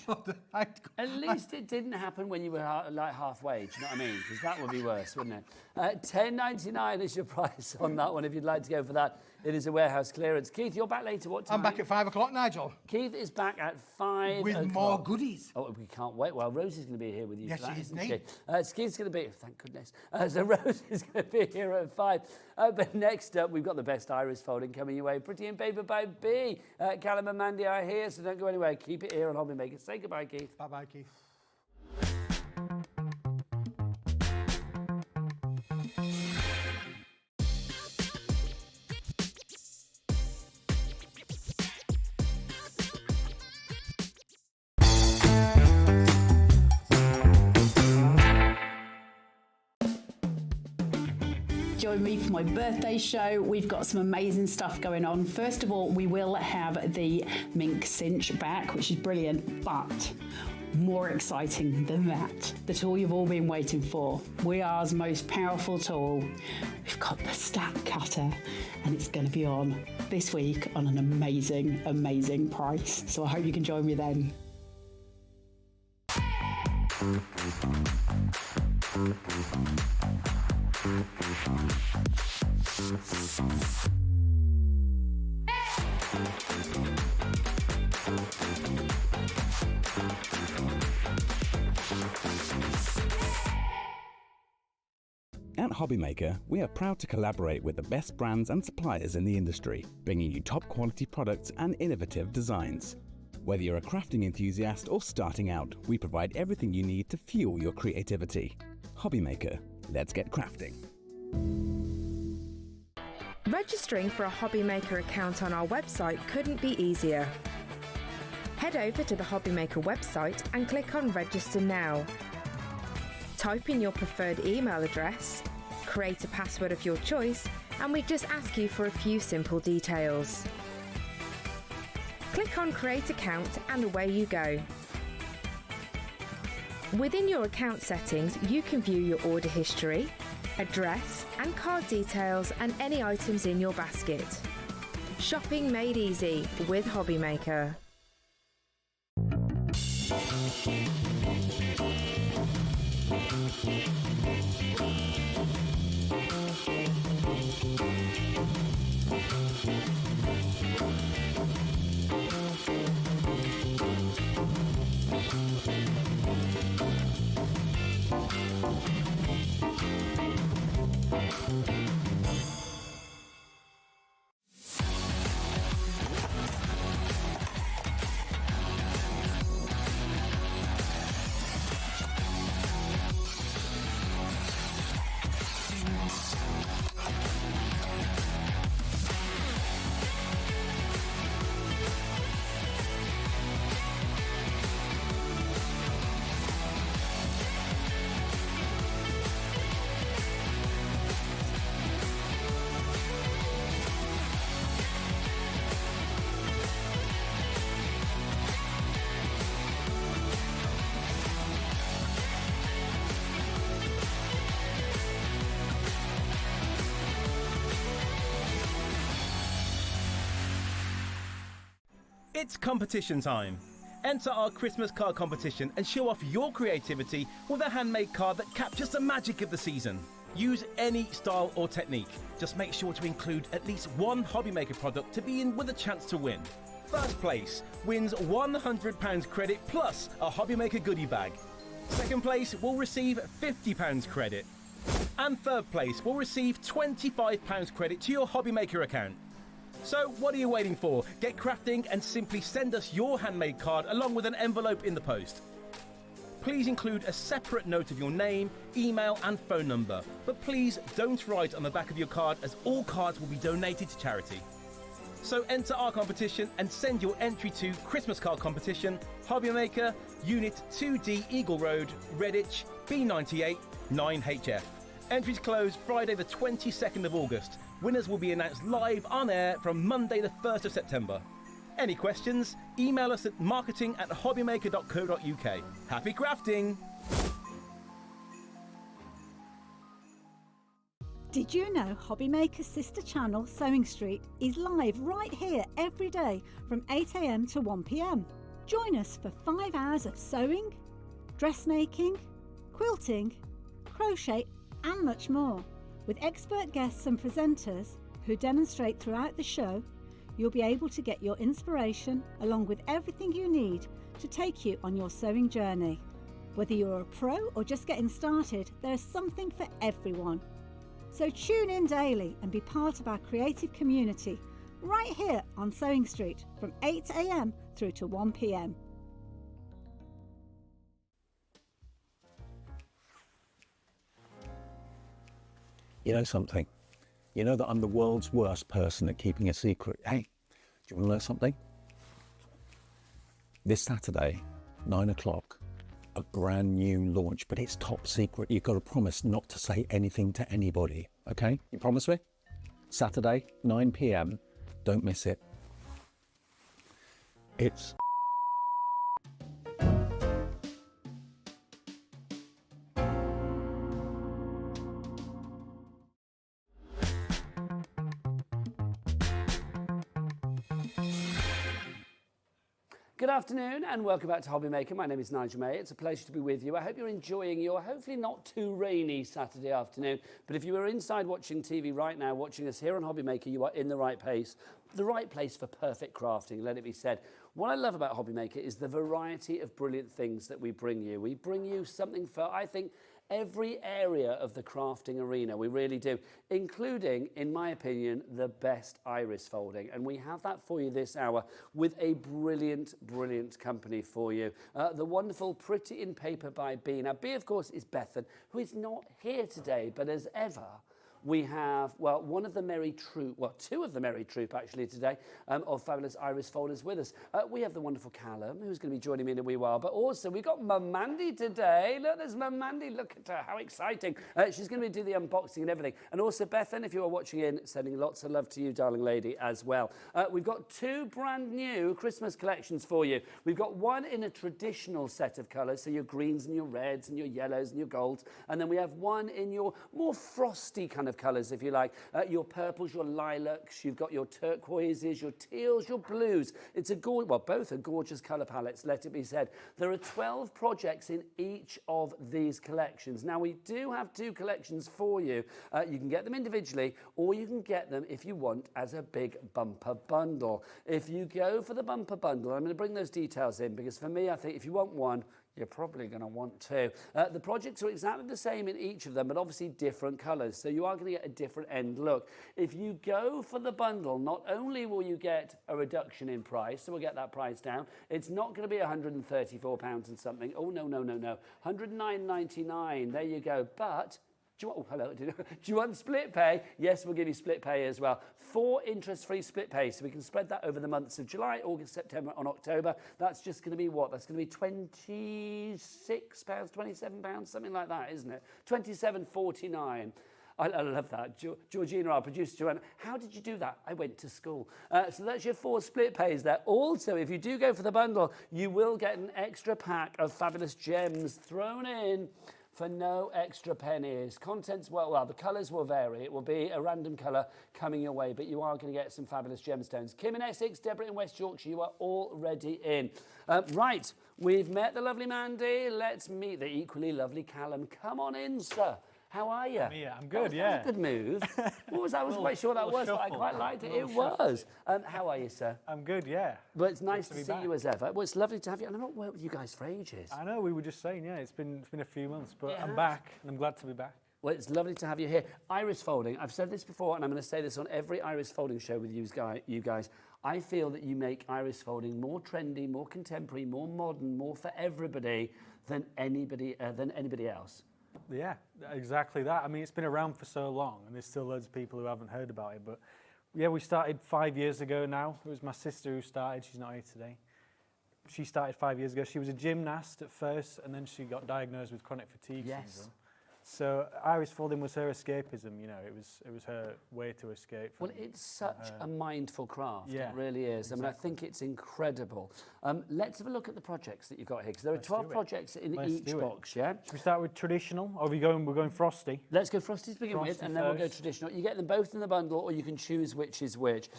I- At least it didn't happen when you were like halfway, do you know what I mean? Because that would be worse, wouldn't it? $10.99 is your price on that one if you'd like to go for that. It is a warehouse clearance. Keith, you're back later. What time? I'm back at 5 o'clock, Nigel. Keith is back at 5 With o'clock. more goodies. Oh, we can't wait. Well, Rosie's going to be here with you. Yes, for that, she is, isn't Nate. she? Keith's going to be... Thank goodness. So Rosie's going to be here at 5. But next up, we've got the best iris folding coming your way. Pretty in Paper by B. Callum and Mandy are here, so don't go anywhere. Keep it here on Hobby Maker. Say goodbye, Keith. Bye-bye, Keith. Join me for my birthday show. We've got some amazing stuff going on. First of all, we will have the mink cinch back, which is brilliant, but more exciting than that, the tool you've all been waiting for, WeAre's most powerful tool. We've got the stack cutter, and it's going to be on this week on an amazing, amazing price. So I hope you can join me then. At Hobby Maker, we are proud to collaborate with the best brands and suppliers in the industry, bringing you top quality products and innovative designs. Whether you're a crafting enthusiast or starting out, we provide everything you need to fuel your creativity. Hobby Maker, let's get crafting. Registering for a Hobby Maker account on our website couldn't be easier. Head over to the Hobby Maker website and click on Register Now. Type in your preferred email address, create a password of your choice, and we just ask you for a few simple details. Click on Create Account and away you go. Within your account settings, you can view your order history, address and card details and any items in your basket. Shopping made easy with Hobby Maker. It's competition time. Enter our Christmas card competition and show off your creativity with a handmade card that captures the magic of the season. Use any style or technique. Just make sure to include at least one Hobby Maker product to be in with a chance to win. First place wins £100 credit plus a Hobby Maker goodie bag. Second place will receive £50 credit. And third place will receive £25 credit to your Hobby Maker account. So what are you waiting for? Get crafting and simply send us your handmade card along with an envelope in the post. Please include a separate note of your name, email and phone number. But please don't write on the back of your card as all cards will be donated to charity. So enter our competition and send your entry to Christmas Card Competition, Hobby Maker, Unit 2D Eagle Road, Redditch, B98 9HF. Entries close Friday the 22nd of August. Winners will be announced live on air from Monday the 1st of September. Any questions? Email us at marketing@hobbymaker.co.uk. Happy crafting! Did you know Hobbymaker's sister channel, Sewing Street, is live right here every day from 8 AM to 1 PM? Join us for 5 hours of sewing, dressmaking, quilting, crochet and much more. With expert guests and presenters who demonstrate throughout the show, you'll be able to get your inspiration along with everything you need to take you on your sewing journey. Whether you're a pro or just getting started, there's something for everyone. So tune in daily and be part of our creative community right here on Sewing Street from 8 AM through to 1 PM. You know something? You know that I'm the world's worst person at keeping a secret. Hey, do you want to know something? This Saturday, 9 o'clock, a brand new launch, but it's top secret. You've got to promise not to say anything to anybody, okay? You promise me? Saturday, 9 PM, don't miss it. It's Good afternoon and welcome back to Hobby Maker. My name is Nigel May. It's a pleasure to be with you. I hope you're enjoying your hopefully not too rainy Saturday afternoon. But if you are inside watching TV right now, watching us here on Hobby Maker, you are in the right place for perfect crafting, let it be said. What I love about Hobby Maker is the variety of brilliant things that we bring you. We bring you something for, I think, every area of the crafting arena. We really do, including, in my opinion, the best iris folding. And we have that for you this hour with a brilliant, brilliant company for you. The wonderful Pretty in Paper by Bee. Now, Bee, of course, is Bethan, who is not here today, but as ever, we have, well, one of the merry troop, well, two of the merry troop actually today, of fabulous iris folders with us. We have the wonderful Callum, who's going to be joining me in a wee while, but also we've got Mum Mandy today. Look, there's Mum Mandy, look at her, how exciting. She's going to do the unboxing and everything. And also Bethan, if you are watching in, sending lots of love to you, darling lady, as well. We've got two brand new Christmas collections for you. We've got one in a traditional set of colours, so your greens and your reds and your yellows and your golds, and then we have one in your more frosty kind of colours, if you like, your purples, your lilacs, you've got your turquoises, your teals, your blues. It's a both are gorgeous colour palettes, let it be said. There are 12 projects in each of these collections. Now, we do have two collections for you. You can get them individually, or you can get them, if you want, as a big bumper bundle. If you go for the bumper bundle, I'm going to bring those details in, because for me, I think if you want one, you're probably going to want two. The projects are exactly the same in each of them, but obviously different colours, so you are going to get a different end look. If you go for the bundle, not only will you get a reduction in price, so we'll get that price down, it's not going to be £134 and something. Oh, no, no, no, no. £109.99, there you go. But do you want split pay? Yes, we'll give you split pay as well. 4 interest-free split pay, so we can spread that over the months of July, August, September and October. That's just going to be what? That's going to be £26, £27, something like that, isn't it? £27.49. I love that. Georgina, our producer, Joanna, how did you do that? I went to school. So that's your 4 split pays there. Also, if you do go for the bundle, you will get an extra pack of fabulous gems thrown in for no extra pennies. Contents, well, the colours will vary. It will be a random colour coming your way, but you are going to get some fabulous gemstones. Kim in Essex, Deborah in West Yorkshire, you are already in. Right, we've met the lovely Mandy. Let's meet the equally lovely Callum. Come on in, sir. How are you? Yeah, I'm good, That was a good move. What was that? I wasn't quite sure that was, but I quite liked it. It was. How are you, sir? I'm good, yeah. Well, it's nice to see you as ever. Well, it's lovely to have you. And I've not worked with you guys for ages. I know, we were just saying, yeah, it's been a few months, but I'm back, and I'm glad to be back. Well, it's lovely to have you here. Iris folding. I've said this before, and I'm going to say this on every iris folding show with you guys. I feel that you make iris folding more trendy, more contemporary, more modern, more for everybody than anybody else. Yeah, exactly that. I mean, it's been around for so long, and there's still loads of people who haven't heard about it. But yeah, we started 5 years ago now. It was my sister who started. She's not here today. She started 5 years ago. She was a gymnast at first, and then she got diagnosed with chronic fatigue syndrome. So iris folding was her escapism, you know, it was her way to escape from. Well, it's such a mindful craft. Yeah, It really is. I mean, I think it's incredible. Let's have a look at the projects that you've got here, because there are 12 projects in each box, yeah? Should we start with traditional, or we're going frosty? Let's go frosty to begin with, and then we'll go traditional. You get them both in the bundle, or you can choose which is which.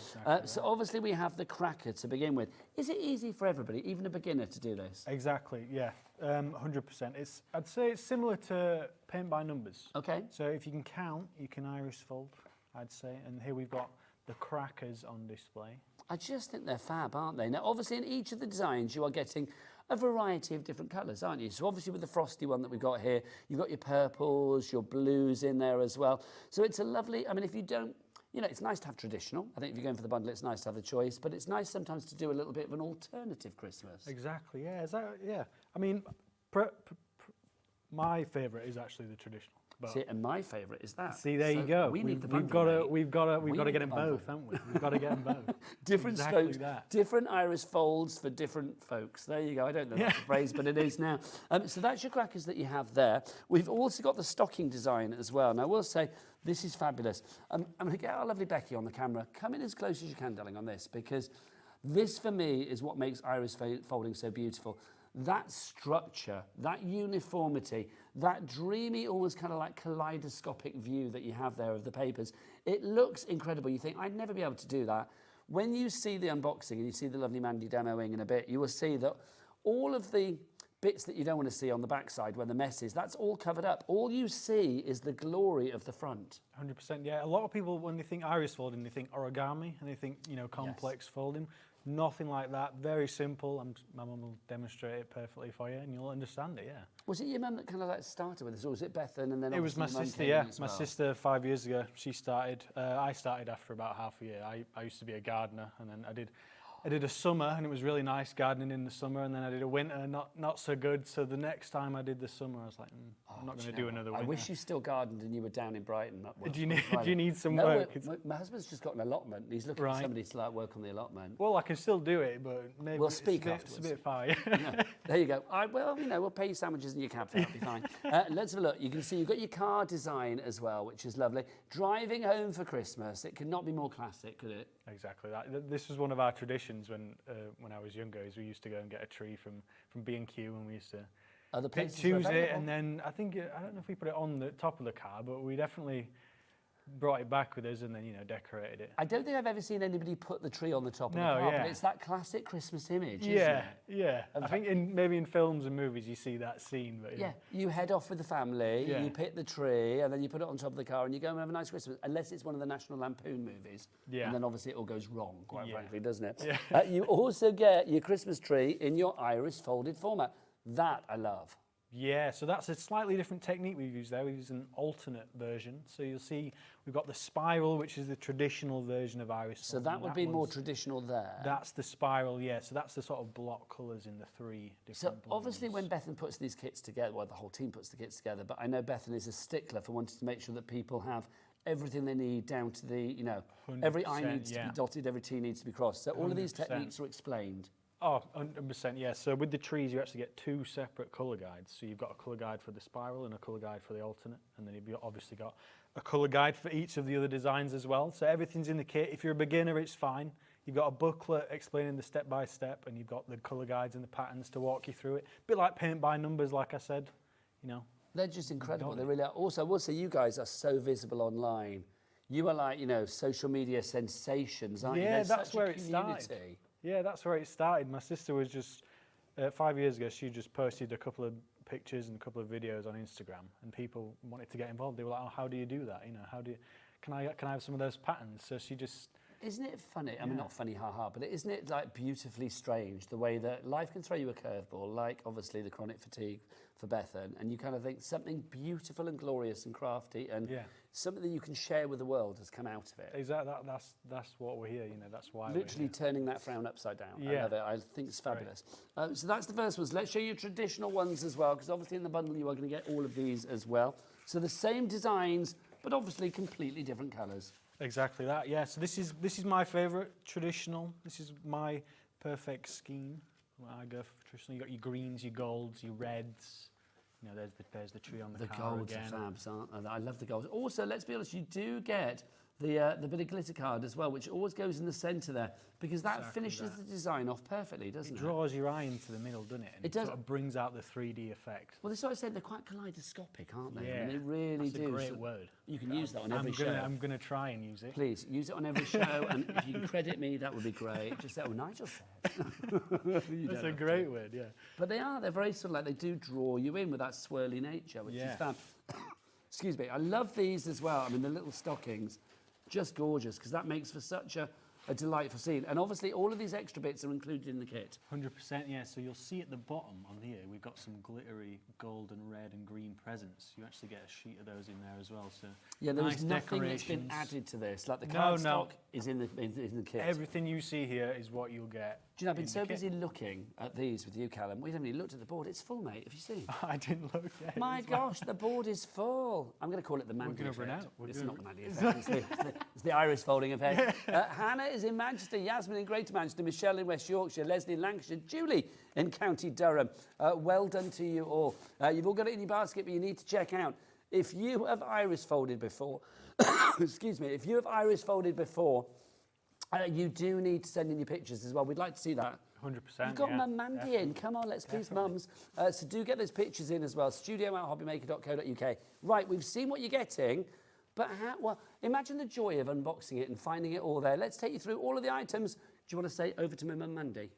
So obviously we have the cracker to begin with. Is it easy for everybody, even a beginner, to do this? Exactly, yeah. 100%. I'd say it's similar to paint by numbers. Okay. So if you can count, you can iris fold, I'd say. And here we've got the crackers on display. I just think they're fab, aren't they? Now, obviously, in each of the designs, you are getting a variety of different colours, aren't you? So obviously with the frosty one that we've got here, you've got your purples, your blues in there as well. So it's a lovely, I mean, if you don't, you know, it's nice to have traditional. I think if you're going for the bundle, it's nice to have the choice, but it's nice sometimes to do a little bit of an alternative Christmas. Exactly, yeah. Yeah. I mean, my favourite is actually the traditional. But see, and my favourite is that. See, there you go. We've got to get them both, haven't we? We've got to get them both. Different exactly strokes, that. different iris folds for different folks. There you go. I don't know that's a phrase, but it is now. So that's your crackers that you have there. We've also got the stocking design as well. Now, I will say, this is fabulous. I'm going to get our lovely Becky on the camera. Come in as close as you can, darling, on this, because this, for me, is what makes iris folding so beautiful. That structure, that uniformity, that dreamy, almost kind of like kaleidoscopic view that you have there of the papers, it looks incredible. You think, I'd never be able to do that. When you see the unboxing and you see the lovely Mandy demoing in a bit, you will see that all of the bits that you don't want to see on the backside where the mess is, that's all covered up. All you see is the glory of the front. 100%, yeah. A lot of people, when they think iris folding, they think origami and they think, you know, complex folding. Nothing like that. Very simple. My mum will demonstrate it perfectly for you, and you'll understand it. Yeah. Was it your mum that kind of like started with this, or was it Bethan? And then it was my sister. Yeah, my sister 5 years ago. She started. I started after about half a year. I used to be a gardener, and then I did a summer, and it was really nice gardening in the summer, and then I did a winter, not so good. So the next time I did the summer, I was like, I'm not going to do another winter. I wish you still gardened and you were down in Brighton. Do you need some work? My husband's just got an allotment. He's looking for somebody to like work on the allotment. Well, I can still do it, but maybe we'll speak It's afterwards. a bit far. Yeah. There you go. Well, you know, we'll pay you sandwiches and your cab fare. That'll be fine. Let's have a look. You can see you've got your car design as well, which is lovely. Driving home for Christmas. It could not be more classic, could it? Exactly that. This was one of our traditions when I was younger. Is we used to go and get a tree from B&Q, and we used to choose it, and then I don't know if we put it on the top of the car, but we definitely brought it back with us and then, you know, decorated it. I don't think I've ever seen anybody put the tree on the top of the car, but it's that classic Christmas image, isn't it? Yeah. I think maybe in films and movies you see that scene, but yeah. You head off with the family, you pick the tree, and then you put it on top of the car and you go and have a nice Christmas, unless it's one of the National Lampoon movies. Yeah. And then obviously it all goes wrong, quite frankly, doesn't it? Yeah. You also get your Christmas tree in your iris folded format. That I love. Yeah, so that's a slightly different technique we've used there. We've used an alternate version. So you'll see we've got the spiral, which is the traditional version of iris folding. So that would be more traditional there. That's the spiral, yeah. So that's the sort of block colours in the three different So obviously when Bethan puts these kits together, well, the whole team puts the kits together, but I know Bethan is a stickler for wanting to make sure that people have everything they need down to the, you know, every I needs to be dotted, every T needs to be crossed. So all of these techniques are explained. Oh, 100%, yeah. So with the trees, you actually get two separate colour guides. So you've got a colour guide for the spiral and a colour guide for the alternate. And then you've obviously got a colour guide for each of the other designs as well. So everything's in the kit. If you're a beginner, it's fine. You've got a booklet explaining the step-by-step, and you've got the colour guides and the patterns to walk you through it. A bit like paint by numbers, like I said, you know. They're just incredible. They really are. Also, I will say you guys are so visible online. You are like, you know, social media sensations, aren't you? Yeah, that's where it started. Yeah, that's where it started. My sister was just, 5 years ago, she just posted a couple of pictures and a couple of videos on Instagram, and people wanted to get involved. They were like, oh, how do you do that? You know, can I have some of those patterns? So she just... Isn't it funny? I mean, not funny, haha, but isn't it like beautifully strange the way that life can throw you a curveball, like obviously the chronic fatigue for Bethan, and you kind of think something beautiful and glorious and crafty and something that you can share with the world has come out of it. Exactly. That's what we're here. You know, that's why. Literally turning that frown upside down. I love it. I think it's fabulous. So that's the first ones. Let's show you traditional ones as well, because obviously in the bundle you are going to get all of these as well. So the same designs, but obviously completely different colours. Exactly that. Yeah. So this is my favourite traditional. This is my perfect scheme. When I go for traditional, you got your greens, your golds, your reds, You know, there's the tree on the car golds again. are fabs, aren't they? I love the golds. Also, let's be honest, you do get the bit of glitter card as well, which always goes in the centre there, because that Exactly finishes the design off perfectly, doesn't it? It draws your eye into the middle, doesn't it? And It does. Sort of brings out the 3D effect. Well, that's what I said, they're quite kaleidoscopic, aren't they? Yeah, I mean, they really that's do. a great So word. You can use that on every show. I'm going to try and use it. Please, use it on every show, and if you can credit me, that would be great. Just say, oh, Nigel said. That's a great word, yeah. But they're very sort of like, they do draw you in with that swirly nature, which is fab. Excuse me, I love these as well. I mean, the little stockings, just gorgeous, because that makes for such a delightful scene. And obviously, all of these extra bits are included in the kit. 100%, yeah. So you'll see at the bottom on here, we've got some glittery gold and red and green presents. You actually get a sheet of those in there as well. So Yeah, there nice is nothing that's been decorations. added to this. Like the cardstock is in the kit. Everything you see here is what you'll get. Do you know, I've been in so the kit. busy looking at these with you, Callum. We haven't even looked at the board. It's full, mate. Have you seen? I didn't look yet. My gosh, the board is full. I'm going to call it the Mandy gonna effect. run out. It's not the Mandy effect. It's the iris folding effect. Hannah is in Manchester, Yasmin in Greater Manchester, Michelle in West Yorkshire, Leslie in Lancashire, Julie in County Durham. Well done to you all. You've all got it in your basket, but you need to check out. If you have iris folded before, excuse me, if you have iris folded before, you do need to send in your pictures as well. We'd like to see that. 100%. You've got Mum Mandy in. Come on, let's please mums. So do get those pictures in as well. studio@hobbymaker.co.uk. Right, we've seen what you're getting, but well, imagine the joy of unboxing it and finding it all there. Let's take you through all of the items. Do you want to say over to my Mum Mandy?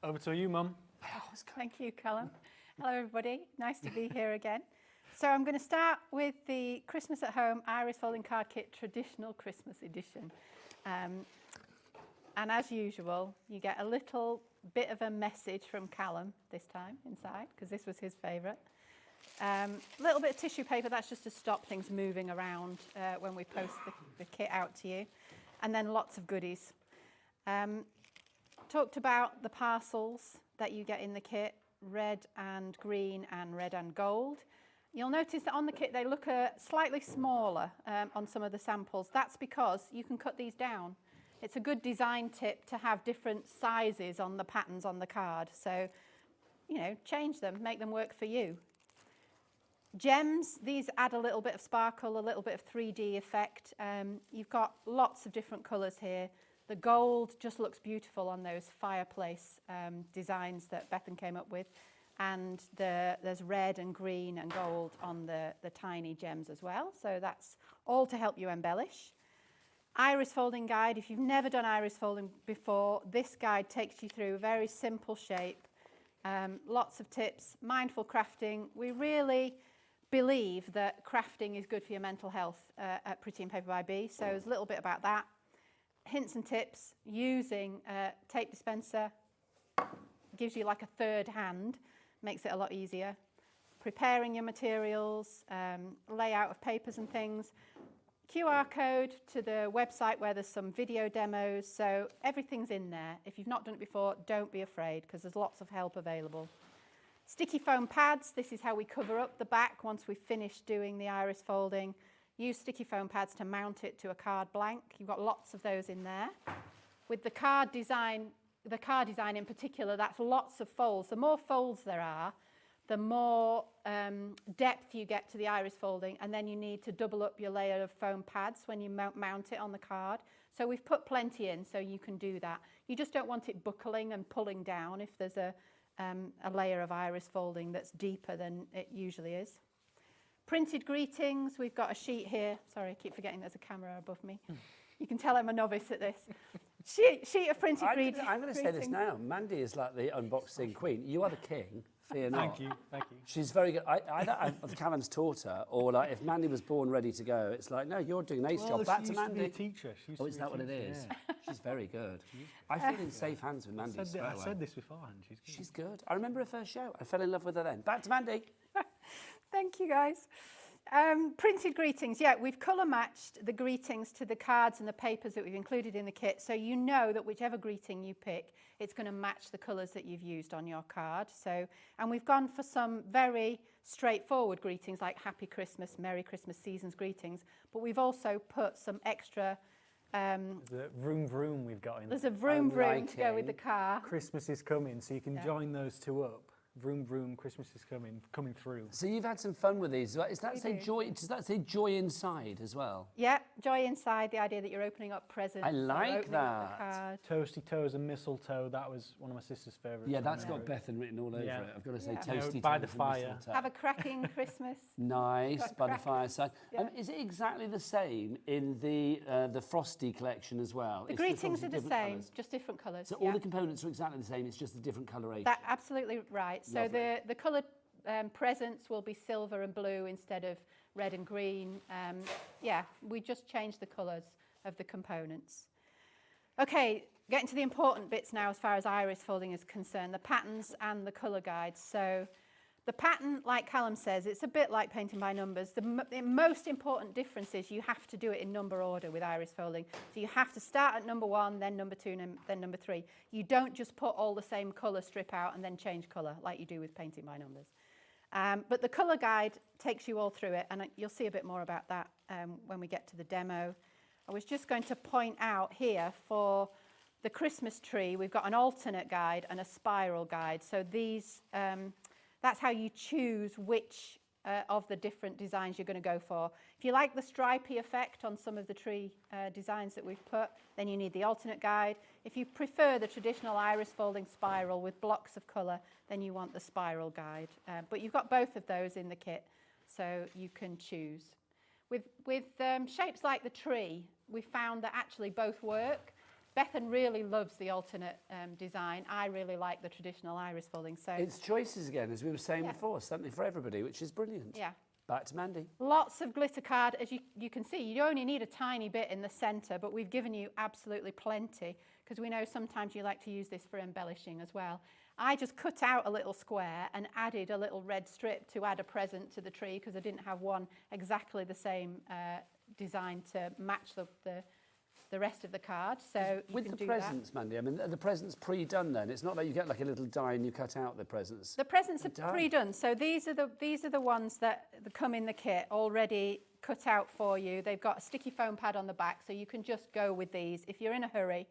Over to you, Mum. Thank you, Callum. Hello, everybody. Nice to be here again. So I'm going to start with the Christmas at Home Iris Folding Card Kit Traditional Christmas Edition. And as usual, you get a little bit of a message from Callum this time inside, because this was his favourite. A little bit of tissue paper, that's just to stop things moving around when we post the kit out to you. And then lots of goodies. Talked about the parcels that you get in the kit, red and green and red and gold. You'll notice that on the kit they look slightly smaller on some of the samples. That's because you can cut these down. It's a good design tip to have different sizes on the patterns on the card. So, you know, change them, make them work for you. Gems, these add a little bit of sparkle, a little bit of 3D effect. You've got lots of different colours here. The gold just looks beautiful on those fireplace designs that Bethan came up with. And there's red and green and gold on the tiny gems as well. So that's all to help you embellish. Iris folding guide. If you've never done iris folding before, this guide takes you through a very simple shape. Lots of tips, mindful crafting. We really believe that crafting is good for your mental health at Pretty and Paper by Bee. So there's a little bit about that. Hints and tips, using a tape dispenser gives you like a third hand, makes it a lot easier. Preparing your materials, layout of papers and things. QR code to the website where there's some video demos, so everything's in there. If you've not done it before, don't be afraid, because there's lots of help available. Sticky foam pads, this is how we cover up the back once we've finished doing the iris folding. Use sticky foam pads to mount it to a card blank. You've got lots of those in there. With the card design in particular, that's lots of folds. The more folds there are, the more depth you get to the iris folding, and then you need to double up your layer of foam pads when you mount it on the card. So we've put plenty in so you can do that. You just don't want it buckling and pulling down if there's a layer of iris folding that's deeper than it usually is. Printed greetings, we've got a sheet here. Sorry, I keep forgetting there's a camera above me. You can tell I'm a novice at this. Sheet of printed greetings. I'm going to say this now. Mandy is like the unboxing queen. You are the king. Fear not. Thank you, thank you. She's very good. Either Callum's taught her, or like if Mandy was born ready to go, it's like, no, you're doing an ace job. Back to Mandy. She used to be a teacher. Oh, is that what it is? Yeah. She's very good. I feel in safe hands with Mandy. I said this beforehand. She's good. I remember her first show. I fell in love with her then. Back to Mandy. Thank you, guys. Printed greetings. Yeah, we've colour matched the greetings to the cards and the papers that we've included in the kit, so you know that whichever greeting you pick, it's going to match the colours that you've used on your card. So, and we've gone for some very straightforward greetings like Happy Christmas, Merry Christmas, Season's greetings, but we've also put some extra. There's a vroom vroom we've got in. There's a vroom vroom to go with the car. Christmas is coming, so you can join those two up. vroom vroom, Christmas is coming through. So you've had some fun with these. Does that say joy inside as well? Yeah, joy inside, the idea that you're opening up presents. I like that. A card. Toasty toes and mistletoe, that was one of my sister's favourites. Yeah, that's got Bethan written all over it. I've got to say toasty by toes the and fire. mistletoe. Have a cracking Christmas. Nice, by the fireside. Yeah. Is it exactly the same in the Frosty collection as well? The It's just greetings are obviously the different same, colours. just different colours. So all the components are exactly the same, it's just a different coloration. That's absolutely right. So Lovely. the coloured presents will be silver and blue instead of red and green. Yeah, we just changed the colours of the components. Okay, getting to the important bits now as far as iris folding is concerned, the patterns and the colour guides. So the pattern, like Callum says, it's a bit like painting by numbers. The most important difference is you have to do it in number order with iris folding. So you have to start at number 1, then number 2, and then number 3. You don't just put all the same colour strip out and then change colour like you do with painting by numbers. But the colour guide takes you all through it, and you'll see a bit more about that when we get to the demo. I was just going to point out here for the Christmas tree, we've got an alternate guide and a spiral guide. So these, that's how you choose which of the different designs you're going to go for. If you like the stripy effect on some of the tree designs that we've put, then you need the alternate guide. If you prefer the traditional iris folding spiral with blocks of colour, then you want the spiral guide. But you've got both of those in the kit, so you can choose. With shapes like the tree, we found that actually both work. Bethan really loves the alternate design. I really like the traditional iris folding. So It's choices again, as we were saying before, something for everybody, which is brilliant. Yeah. Back to Mandy. Lots of glitter card. As you can see, you only need a tiny bit in the centre, but we've given you absolutely plenty because we know sometimes you like to use this for embellishing as well. I just cut out a little square and added a little red strip to add a present to the tree because I didn't have one exactly the same design to match the rest of the card. So you with can the do presents, Mandy, I mean, are the presents pre-done then? It's not like you get like a little die and you cut out the presents. The presents are pre-done. So these are the ones that come in the kit already cut out for you. They've got a sticky foam pad on the back, so you can just go with these. If you're in a hurry,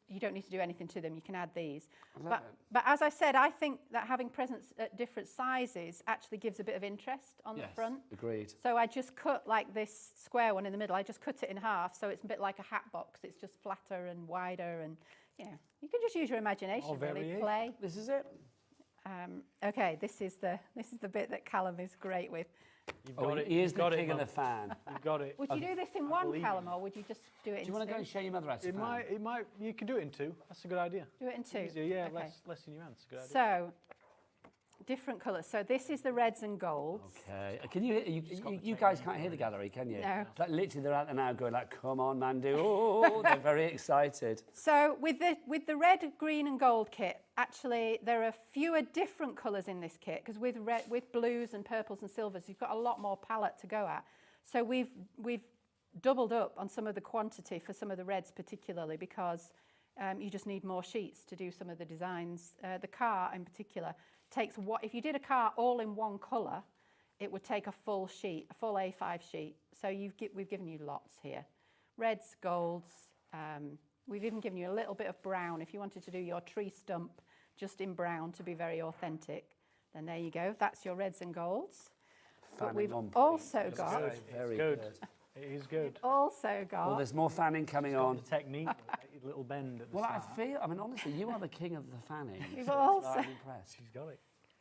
you don't need to do anything to them. You can add these. But as I said, I think that having presents at different sizes actually gives a bit of interest on the front. Agreed. So I just cut like this square one in the middle. I just cut it in half, so it's a bit like a hat box. It's just flatter and wider, and you can just use your imagination, really play. This is it. Okay, this is the bit that Callum is great with. You've got it. He is the king king of the fan. You've got it. Would you do this in one, Callum, or would you just do it in two? Do you want to go and show your mother how to It might. You can do it in 2. That's a good idea. Do it in 2. Easier, yeah, Okay. less in your hands. Good idea. So, different colours. So this is the reds and golds. Okay. Can you hear? You guys can't hear the gallery, can you? No. It's like literally they're out there now going like, "Come on, Mandy!" Oh, they're very excited. So with the red, green, and gold kit, actually there are fewer different colours in this kit because with blues and purples and silvers, you've got a lot more palette to go at. So we've doubled up on some of the quantity for some of the reds, particularly because you just need more sheets to do some of the designs. The car in particular takes if you did a car all in one colour, it would take a full sheet, a full A5 sheet. So we've given you lots here. Reds, golds, we've even given you a little bit of brown. If you wanted to do your tree stump just in brown to be very authentic, then there you go. That's your reds and golds. But we've also got... Very good. It is good. Also got... Well, there's more fanning coming on. The technique, a little bend at the Well, start. I mean, honestly, you are the king of the fanning. We've also... I'm impressed. She's got it.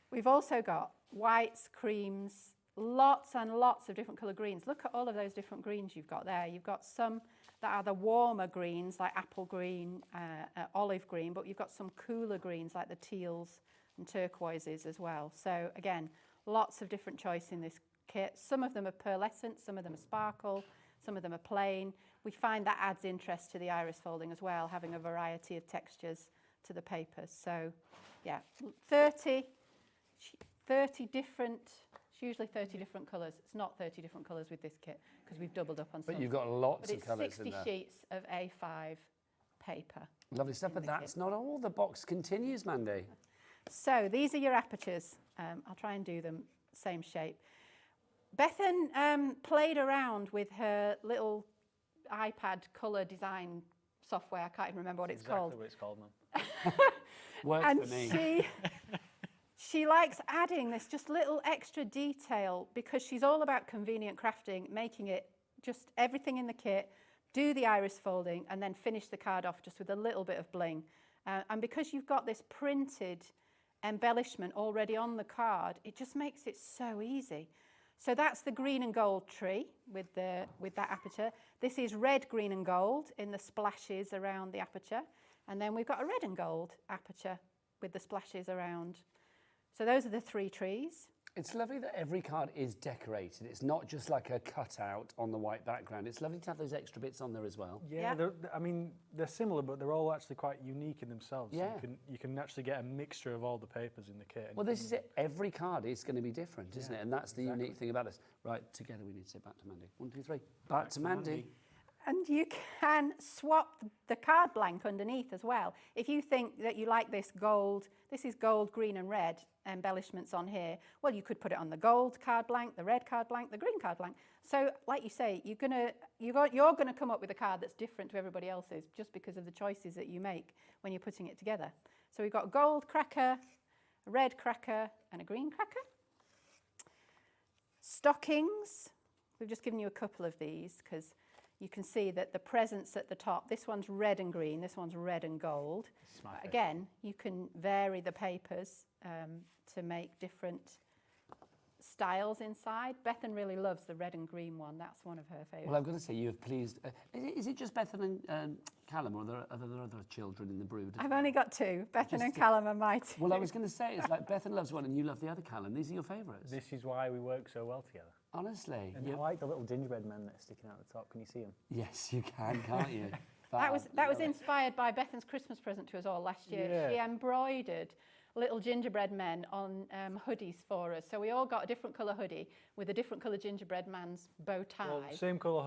We've also got whites, creams, lots and lots of different colour greens. Look at all of those different greens you've got there. You've got some that are the warmer greens, like apple green, olive green, but you've got some cooler greens, like the teals and turquoises as well. So, again, lots of different choice in this kit. Some of them are pearlescent, some of them are sparkle, some of them are plain. We find that adds interest to the iris folding as well, having a variety of textures to the papers. So, yeah, 30 different, it's usually 30 different colours. It's not 30 different colours with this kit because we've doubled up on some. But you've got lots of colours in there. It's 60 sheets of A5 paper. Lovely stuff, but that's not all. The box continues, Mandy. So these are your apertures. I'll try and do them same shape. Bethan played around with her little iPad colour design software. I can't even remember what it's called. Exactly what it's called, man. Works and for me. she likes adding this just little extra detail because she's all about convenient crafting, making it just everything in the kit, do the iris folding, and then finish the card off just with a little bit of bling. And because you've got this printed embellishment already on the card, it just makes it so easy. So that's the green and gold tree with that aperture. This is red, green and gold in the splashes around the aperture. And then we've got a red and gold aperture with the splashes around. So those are the 3 trees. It's lovely that every card is decorated. It's not just like a cutout on the white background. It's lovely to have those extra bits on there as well. Yeah, I mean, they're similar, but they're all actually quite unique in themselves. Yeah. So you can actually get a mixture of all the papers in the kit. Well, this is it. Every card is going to be different, isn't it? And that's the unique thing about this. Right, together we need to say back to Mandy. 1, 2, 3. Back to Mandy. And you can swap the card blank underneath as well. If you think that you like this is gold, green and red embellishments on here, well, you could put it on the gold card blank, the red card blank, the green card blank. So like you say, you're gonna come up with a card that's different to everybody else's just because of the choices that you make when you're putting it together. So we've got a gold cracker, a red cracker and a green cracker. Stockings, we've just given you a couple of these because you can see that the presents at the top, this one's red and green, this one's red and gold. Again, you can vary the papers to make different styles inside. Bethan really loves the red and green one. That's one of her favourites. Well, I've got to say, you have pleased... is it just Bethan and Callum, or are there other children in the brood? I've only got 2. Bethan and Callum are my 2. Well, I was going to say, it's like Bethan loves one and you love the other, Callum. These are your favourites. This is why we work so well together. Honestly. And I like the little gingerbread men that are sticking out the top. Can you see them? Yes, you can, can't you? That was inspired by Bethan's Christmas present to us all last year. Yeah. She embroidered little gingerbread men on hoodies for us. So we all got a different colour hoodie with a different colour gingerbread man's bow tie. Well, same colour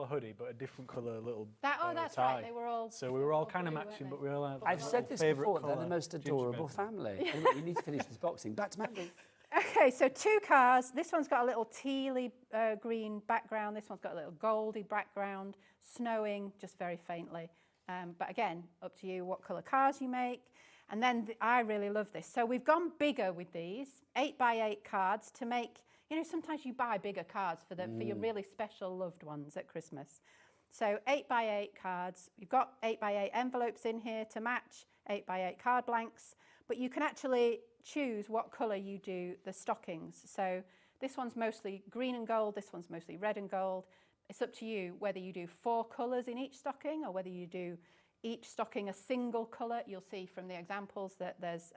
hoodie, but a different colour little that's tie. right. They were all. So we were all kind of matching, but we all had. I've said this before. They're the most adorable family. Anyway, we need to finish this boxing. Back to Mandy. Okay, so 2 cars. This one's got a little tealy green background. This one's got a little goldy background, snowing just very faintly. But again, up to you what colour cars you make. And then I really love this. So we've gone bigger with these 8x8 cards to make, sometimes you buy bigger cards for your really special loved ones at Christmas. So 8x8 cards. You've got 8x8 envelopes in here to match 8x8 card blanks, but you can actually choose what colour you do the stockings. So this one's mostly green and gold, this one's mostly red and gold. It's up to you whether you do 4 colours in each stocking or whether you do each stocking a single colour. You'll see from the examples that there's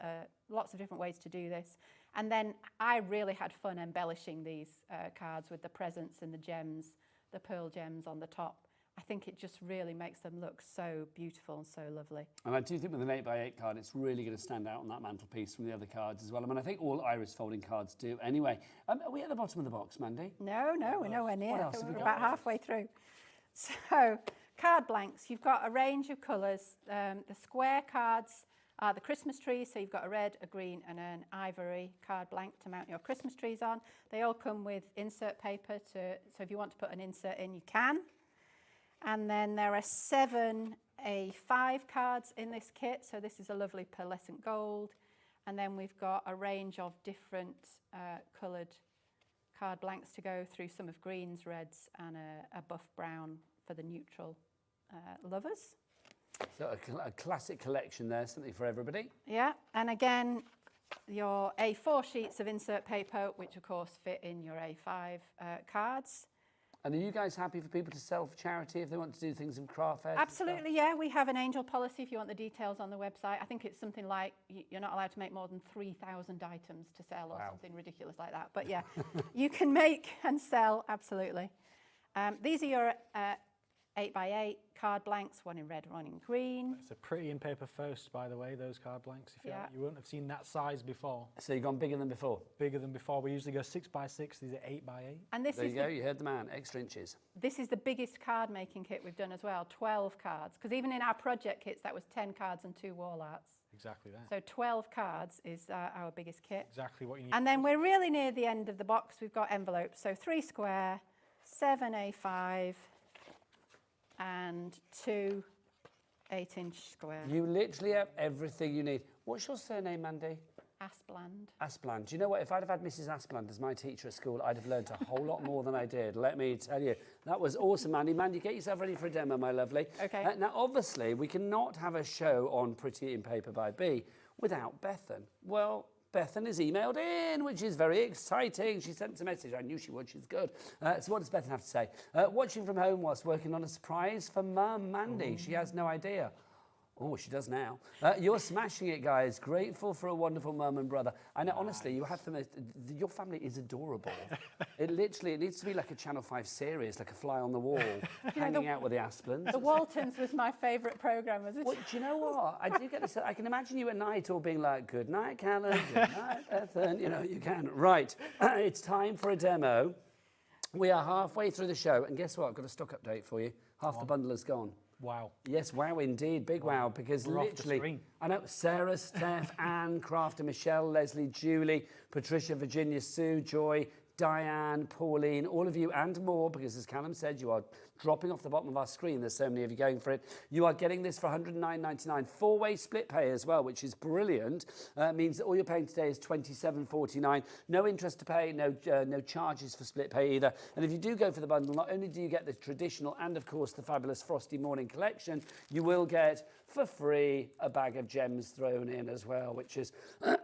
lots of different ways to do this. And then I really had fun embellishing these cards with the presents and the gems, the pearl gems on the top. I think it just really makes them look so beautiful and so lovely. And I do think with an 8x8 card, it's really going to stand out on that mantelpiece from the other cards as well. I mean, I think all iris folding cards do. Anyway, are we at the bottom of the box, Mandy? No, we're nowhere near. What else have we We're got? about halfway through. So, card blanks. You've got a range of colours. The square cards are the Christmas trees. So you've got a red, a green and an ivory card blank to mount your Christmas trees on. They all come with insert paper, so if you want to put an insert in, you can. And then there are 7 A5 cards in this kit. So this is a lovely pearlescent gold. And then we've got a range of different coloured card blanks to go through, some of greens, reds and a buff brown for the neutral lovers. So a classic collection there, something for everybody. Yeah, and again, your A4 sheets of insert paper, which of course fit in your A5 cards. And are you guys happy for people to sell for charity if they want to do things in craft fairs? Absolutely, yeah. We have an angel policy if you want the details on the website. I think it's something like you're not allowed to make more than 3,000 items to sell or something ridiculous like that. But yeah, you can make and sell, absolutely. These are your 8x8 card blanks, one in red, one in green. It's a pretty in paper first, by the way, those card blanks. If you wouldn't have seen that size before. So you've gone bigger than before? Bigger than before. We usually go 6x6. These are 8x8. And this there you go. You heard the man. Extra inches. This is the biggest card making kit we've done as well. 12 cards. Because even in our project kits, that was 10 cards and 2 wall arts. Exactly that. So 12 cards is our biggest kit. Exactly what you need. And then we're really near the end of the box. We've got envelopes. So 3 square, 7 A5, and 2 8-inch square. You literally have everything you need. What's your surname, Mandy? Aspland. Aspland. Do you know what? If I'd have had Mrs. Aspland as my teacher at school, I'd have learnt a whole lot more than I did. Let me tell you. That was awesome, Mandy. Mandy, get yourself ready for a demo, my lovely. Okay. Now, obviously, we cannot have a show on Pretty in Paper by Bee without Bethan. Well, Bethan has emailed in, which is very exciting. She sent us a message. I knew she would. She's good. So what does Bethan have to say? Watching from home whilst working on a surprise for Mum, Mandy. She has no idea. Oh, she does now. You're smashing it, guys. Grateful for a wonderful mum and brother. I know, honestly, you have to. Your family is adorable. It needs to be like a Channel 5 series, like a fly on the wall, hanging out with the Asplans. The Waltons was my favourite programme, was it? Well, do you know what? I do get this. I can imagine you at night all being like, "Good night, Callum. Good night, Bethan." You know, you can. Right. It's time for a demo. We are halfway through the show, and guess what? I've got a stock update for you. Half the bundle is gone. Wow. Yes, wow indeed, big wow, because We're off the literally, screen. I know Sarah, Steph, Anne, Crafty, Michelle, Leslie, Julie, Patricia, Virginia, Sue, Joy, Diane, Pauline, all of you and more, because as Callum said, you are dropping off the bottom of our screen. There's so many of you going for it. You are getting this for $109.99, four-way split pay as well, which is brilliant. Means that all you're paying today is $27.49. No interest to pay, no charges for split pay either. And if you do go for the bundle, not only do you get the traditional and of course the fabulous Frosty Morning collection, you will get for free a bag of gems thrown in as well, which is,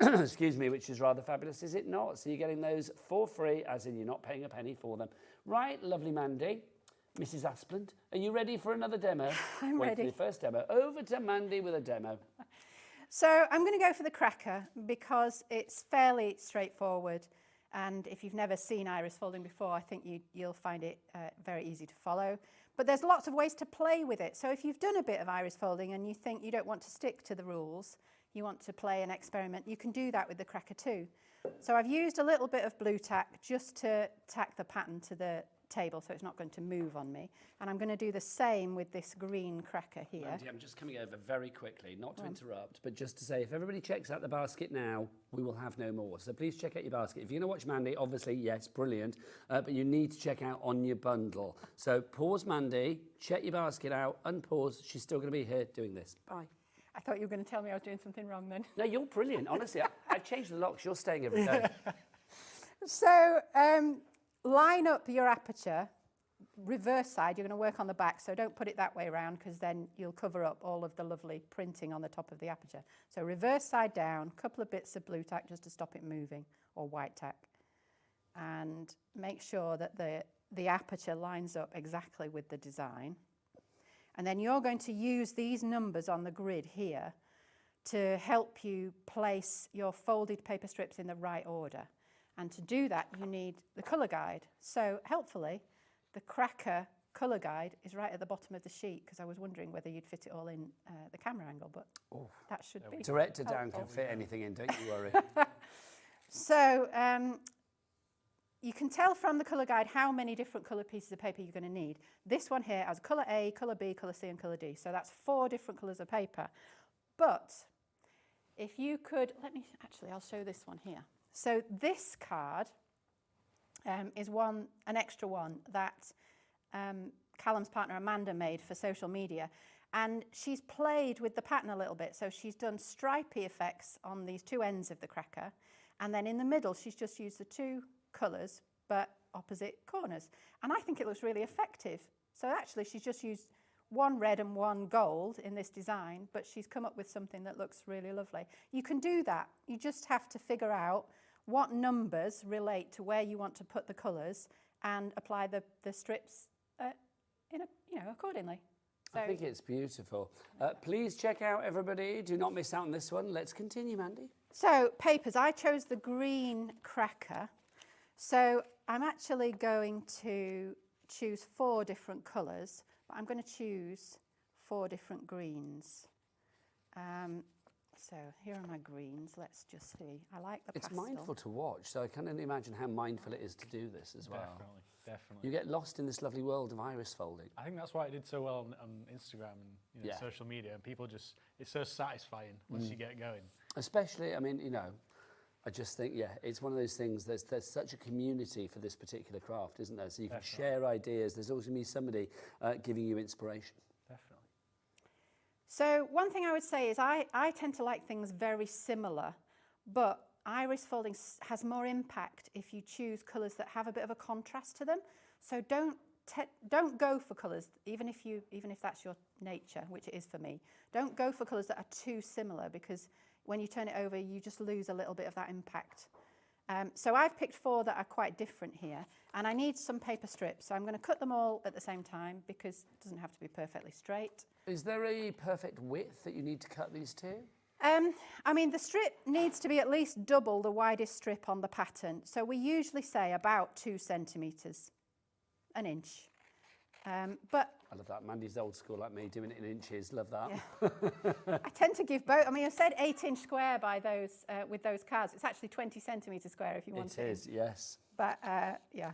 excuse me, which is rather fabulous, is it not? So you're getting those for free, as in you're not paying a penny for them. Right, lovely Mandy. Mrs. Aspland, are you ready for another demo? I'm Wait ready. for the first demo. Over to Mandy with a demo. So I'm going to go for the cracker because it's fairly straightforward. And if you've never seen iris folding before, I think you'll find it very easy to follow. But there's lots of ways to play with it. So if you've done a bit of iris folding and you think you don't want to stick to the rules, you want to play an experiment, you can do that with the cracker too. So I've used a little bit of blue tack just to tack the pattern to the table so it's not going to move on me. And I'm going to do the same with this green cracker here. Mandy, I'm just coming over very quickly, not to interrupt, but just to say, if everybody checks out the basket now, we will have no more. So please check out your basket. If you're going to watch Mandy, obviously, yes, brilliant, but you need to check out on your bundle. So pause Mandy, check your basket out, unpause. She's still going to be here doing this. Bye. I thought you were going to tell me I was doing something wrong then. No, you're brilliant. Honestly, I've changed the locks. You're staying every day. So line up your aperture, reverse side, you're going to work on the back, so don't put it that way around because then you'll cover up all of the lovely printing on the top of the aperture. So reverse side down, a couple of bits of blue tack just to stop it moving, or white tack. And make sure that the aperture lines up exactly with the design. And then you're going to use these numbers on the grid here to help you place your folded paper strips in the right order. And to do that, you need the colour guide. So helpfully, the cracker colour guide is right at the bottom of the sheet because I was wondering whether you'd fit it all in the camera angle, but that should be. Director Dan can fit anything in, don't you worry. So you can tell from the colour guide how many different colour pieces of paper you're going to need. This one here has colour A, colour B, colour C and colour D. So that's 4 different colours of paper. But if you could, I'll show this one here. So this card is an extra one that Callum's partner Amanda made for social media. And she's played with the pattern a little bit. So she's done stripy effects on these 2 ends of the cracker. And then in the middle, she's just used the 2 colours, but opposite corners. And I think it looks really effective. So actually, she's just used 1 red and 1 gold in this design, but she's come up with something that looks really lovely. You can do that. You just have to figure out what numbers relate to where you want to put the colours and apply the strips accordingly. So, I think it's beautiful. Please check out, everybody. Do not miss out on this one. Let's continue, Mandy. So papers, I chose the green cracker. So I'm actually going to choose 4 different colours, but I'm going to choose 4 different greens. So here are my greens. Let's just see. I like the pastel. It's mindful to watch, so I can only imagine how mindful it is to do this as well. Definitely. You get lost in this lovely world of iris folding. I think that's why it did so well on Instagram and social media. And people it's so satisfying once you get going. Especially, I just think, it's one of those things, there's such a community for this particular craft, isn't there? So you can share ideas. There's always going to be somebody giving you inspiration. Definitely. So one thing I would say is I tend to like things very similar, but iris folding has more impact if you choose colours that have a bit of a contrast to them. So don't go for colours, even if that's your nature, which it is for me. Don't go for colours that are too similar, because when you turn it over, you just lose a little bit of that impact. So I've picked 4 that are quite different here, and I need some paper strips. So I'm going to cut them all at the same time, because it doesn't have to be perfectly straight. Is there a perfect width that you need to cut these to? I mean, the strip needs to be at least double the widest strip on the pattern. So we usually say about 2 centimetres, an inch. But I love that. Mandy's old school like me, doing it in inches. Love that. Yeah. I tend to give both. I mean, I said 8-inch square by those with those cards. It's actually 20 centimetres square if you want it. It is, yes. But yeah.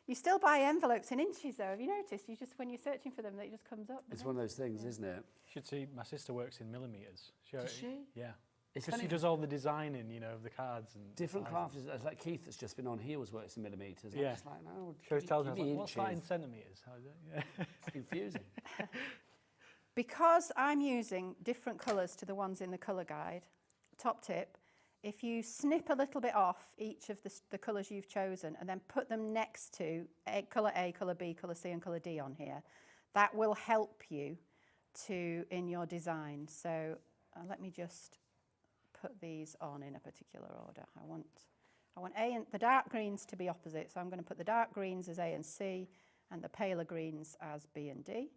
You still buy envelopes in inches, though. Have you noticed? You just, when you're searching for them, it just comes up. It's one of those things, isn't it? You should see, my sister works in millimetres. Does she? Yeah. It's Because she does all the designing, you know, of the cards. And different crafters, like Keith that's just been on, he always works in millimetres. Yeah. I'm just like, no, she always tells me, give me what's that in inches. centimetres? How is it? Yeah. It's confusing. Because I'm using different colours to the ones in the colour guide, top tip, if you snip a little bit off each of the colours you've chosen and then put them next to colour A, colour B, colour C and colour D on here, that will help you in your design. So let me just put these on in a particular order. I want A and the dark greens to be opposite, so I'm going to put the dark greens as A and C and the paler greens as B and D.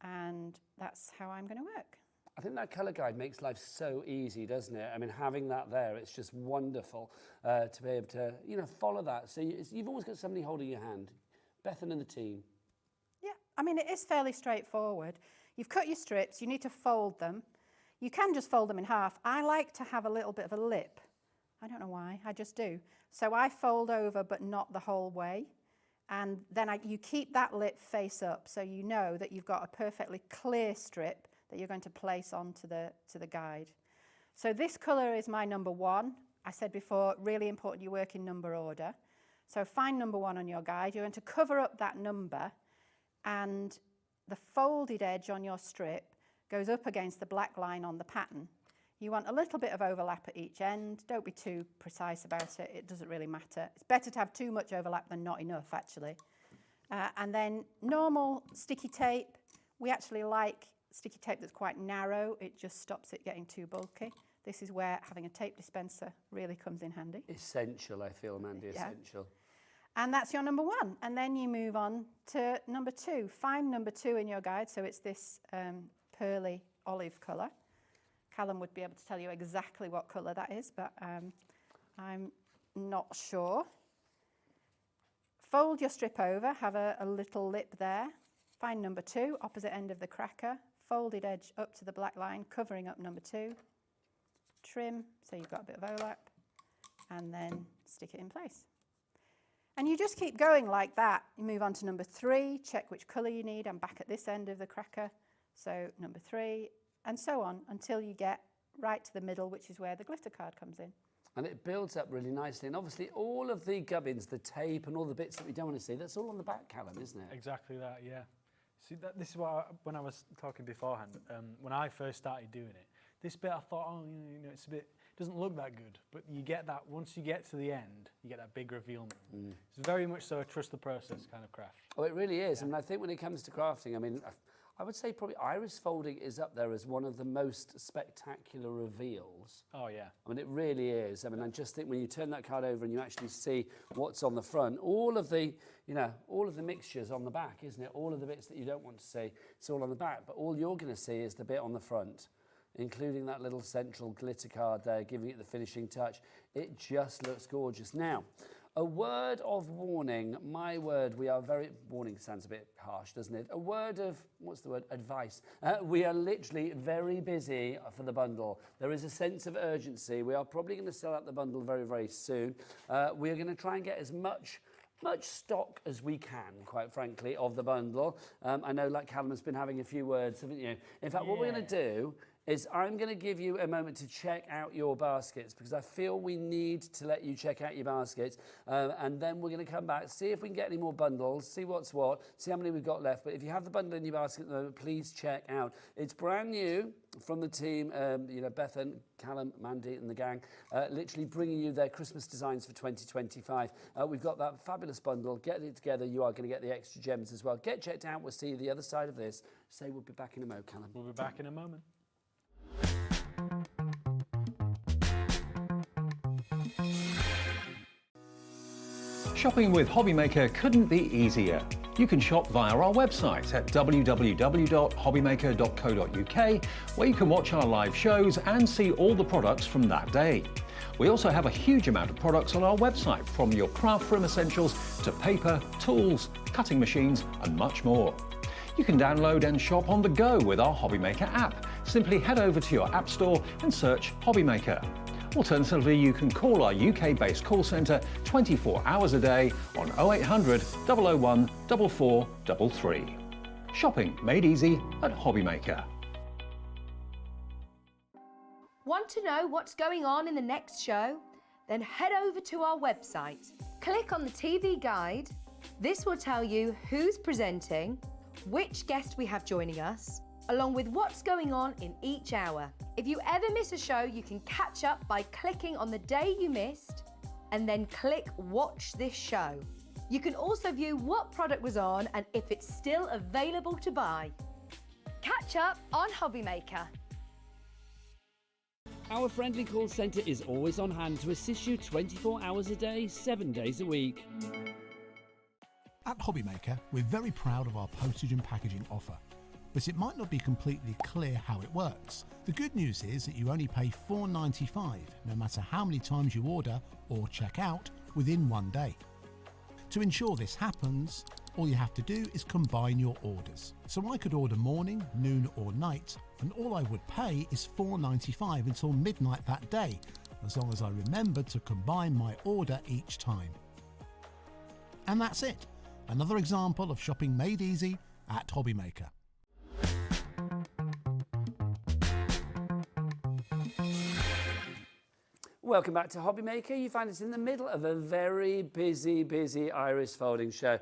And that's how I'm going to work. I think that colour guide makes life so easy, doesn't it? I mean, having that there, it's just wonderful to be able to, you know, follow that. So you've always got somebody holding your hand. Bethan and the team. Yeah, I mean, it is fairly straightforward. You've cut your strips, you need to fold them. You can just fold them in half. I like to have a little bit of a lip. I don't know why, I just do. So I fold over, but not the whole way. And then you keep that lip face up, so you know that you've got a perfectly clear strip that you're going to place onto the guide. So this colour is my number 1. I said before, really important you work in number order. So find number 1 on your guide. You're going to cover up that number, and the folded edge on your strip goes up against the black line on the pattern. You want a little bit of overlap at each end. Don't be too precise about it. It doesn't really matter. It's better to have too much overlap than not enough, actually. And then normal sticky tape. We actually like sticky tape that's quite narrow. It just stops it getting too bulky. This is where having a tape dispenser really comes in handy. Essential, I feel, Mandy, essential. And that's your number 1. And then you move on to number 2. Find number 2 in your guide. So it's this pearly olive colour. Callum would be able to tell you exactly what colour that is, but I'm not sure. Fold your strip over, have a little lip there. Find number 2, opposite end of the cracker. Folded edge up to the black line, covering up number 2. Trim, so you've got a bit of overlap, and then stick it in place. And you just keep going like that. You move on to number 3, check which colour you need. I'm back at this end of the cracker, so number 3, and so on until you get right to the middle, which is where the glitter card comes in. And it builds up really nicely. And obviously all of the gubbins, the tape and all the bits that we don't want to see, that's all on the back, Callum, isn't it? Exactly that, yeah. See, this is what when I was talking beforehand, when I first started doing it, this bit I thought, oh, you know, it's a bit, it doesn't look that good. But you get that, once you get to the end, you get that big reveal moment. It's very much so a trust the process kind of craft. Oh, it really is. Yeah. I mean, I think when it comes to crafting, I mean, I would say probably iris folding is up there as one of the most spectacular reveals. Oh, yeah. I mean, it really is. I mean, I just think when you turn that card over and you actually see what's on the front, all of the, you know, all of the mixtures on the back, isn't it? All of the bits that you don't want to see, it's all on the back. But all you're going to see is the bit on the front, including that little central glitter card there, giving it the finishing touch. It just looks gorgeous. Now, a word of warning, my word, we are very, warning sounds a bit harsh, doesn't it? A word of, what's the word, advice. We are literally very busy for the bundle. There is a sense of urgency. We are probably going to sell out the bundle very, very soon. We are going to try and get as much stock as we can, quite frankly, of the bundle. I know, like Callum has been having a few words, haven't you? In fact, what we're going to do is I'm going to give you a moment to check out your baskets because I feel we need to let you check out your baskets and then we're going to come back, see if we can get any more bundles, see what's what, see how many we've got left. But if you have the bundle in your basket at the moment, please check out. It's brand new from the team, Bethan, Callum, Mandy and the gang, literally bringing you their Christmas designs for 2025. We've got that fabulous bundle. Get it together. You are going to get the extra gems as well. Get checked out. We'll see you the other side of this. Say we'll be back in a moment, Callum. We'll be back in a moment. Shopping with Hobbymaker couldn't be easier. You can shop via our website at www.hobbymaker.co.uk, where you can watch our live shows and see all the products from that day. We also have a huge amount of products on our website, from your craft room essentials to paper, tools, cutting machines and much more. You can download and shop on the go with our Hobbymaker app. Simply head over to your app store and search Hobbymaker. Alternatively, you can call our UK-based call centre 24 hours a day on 0800 001 4433. Shopping made easy at Hobbymaker. Want to know what's going on in the next show? Then head over to our website. Click on the TV guide. This will tell you who's presenting, which guest we have joining us, along with what's going on in each hour. If you ever miss a show, you can catch up by clicking on the day you missed and then click Watch This Show. You can also view what product was on and if it's still available to buy. Catch up on Hobbymaker. Our friendly call centre is always on hand to assist you 24 hours a day, 7 days a week. At Hobbymaker, we're very proud of our postage and packaging offer, but it might not be completely clear how it works. The good news is that you only pay $4.95 no matter how many times you order or check out within 1 day. To ensure this happens, all you have to do is combine your orders. So I could order morning, noon or night, and all I would pay is $4.95 until midnight that day, as long as I remembered to combine my order each time. And that's it. Another example of shopping made easy at Hobbymaker. Welcome back to Hobbymaker. You find us in the middle of a very busy iris folding show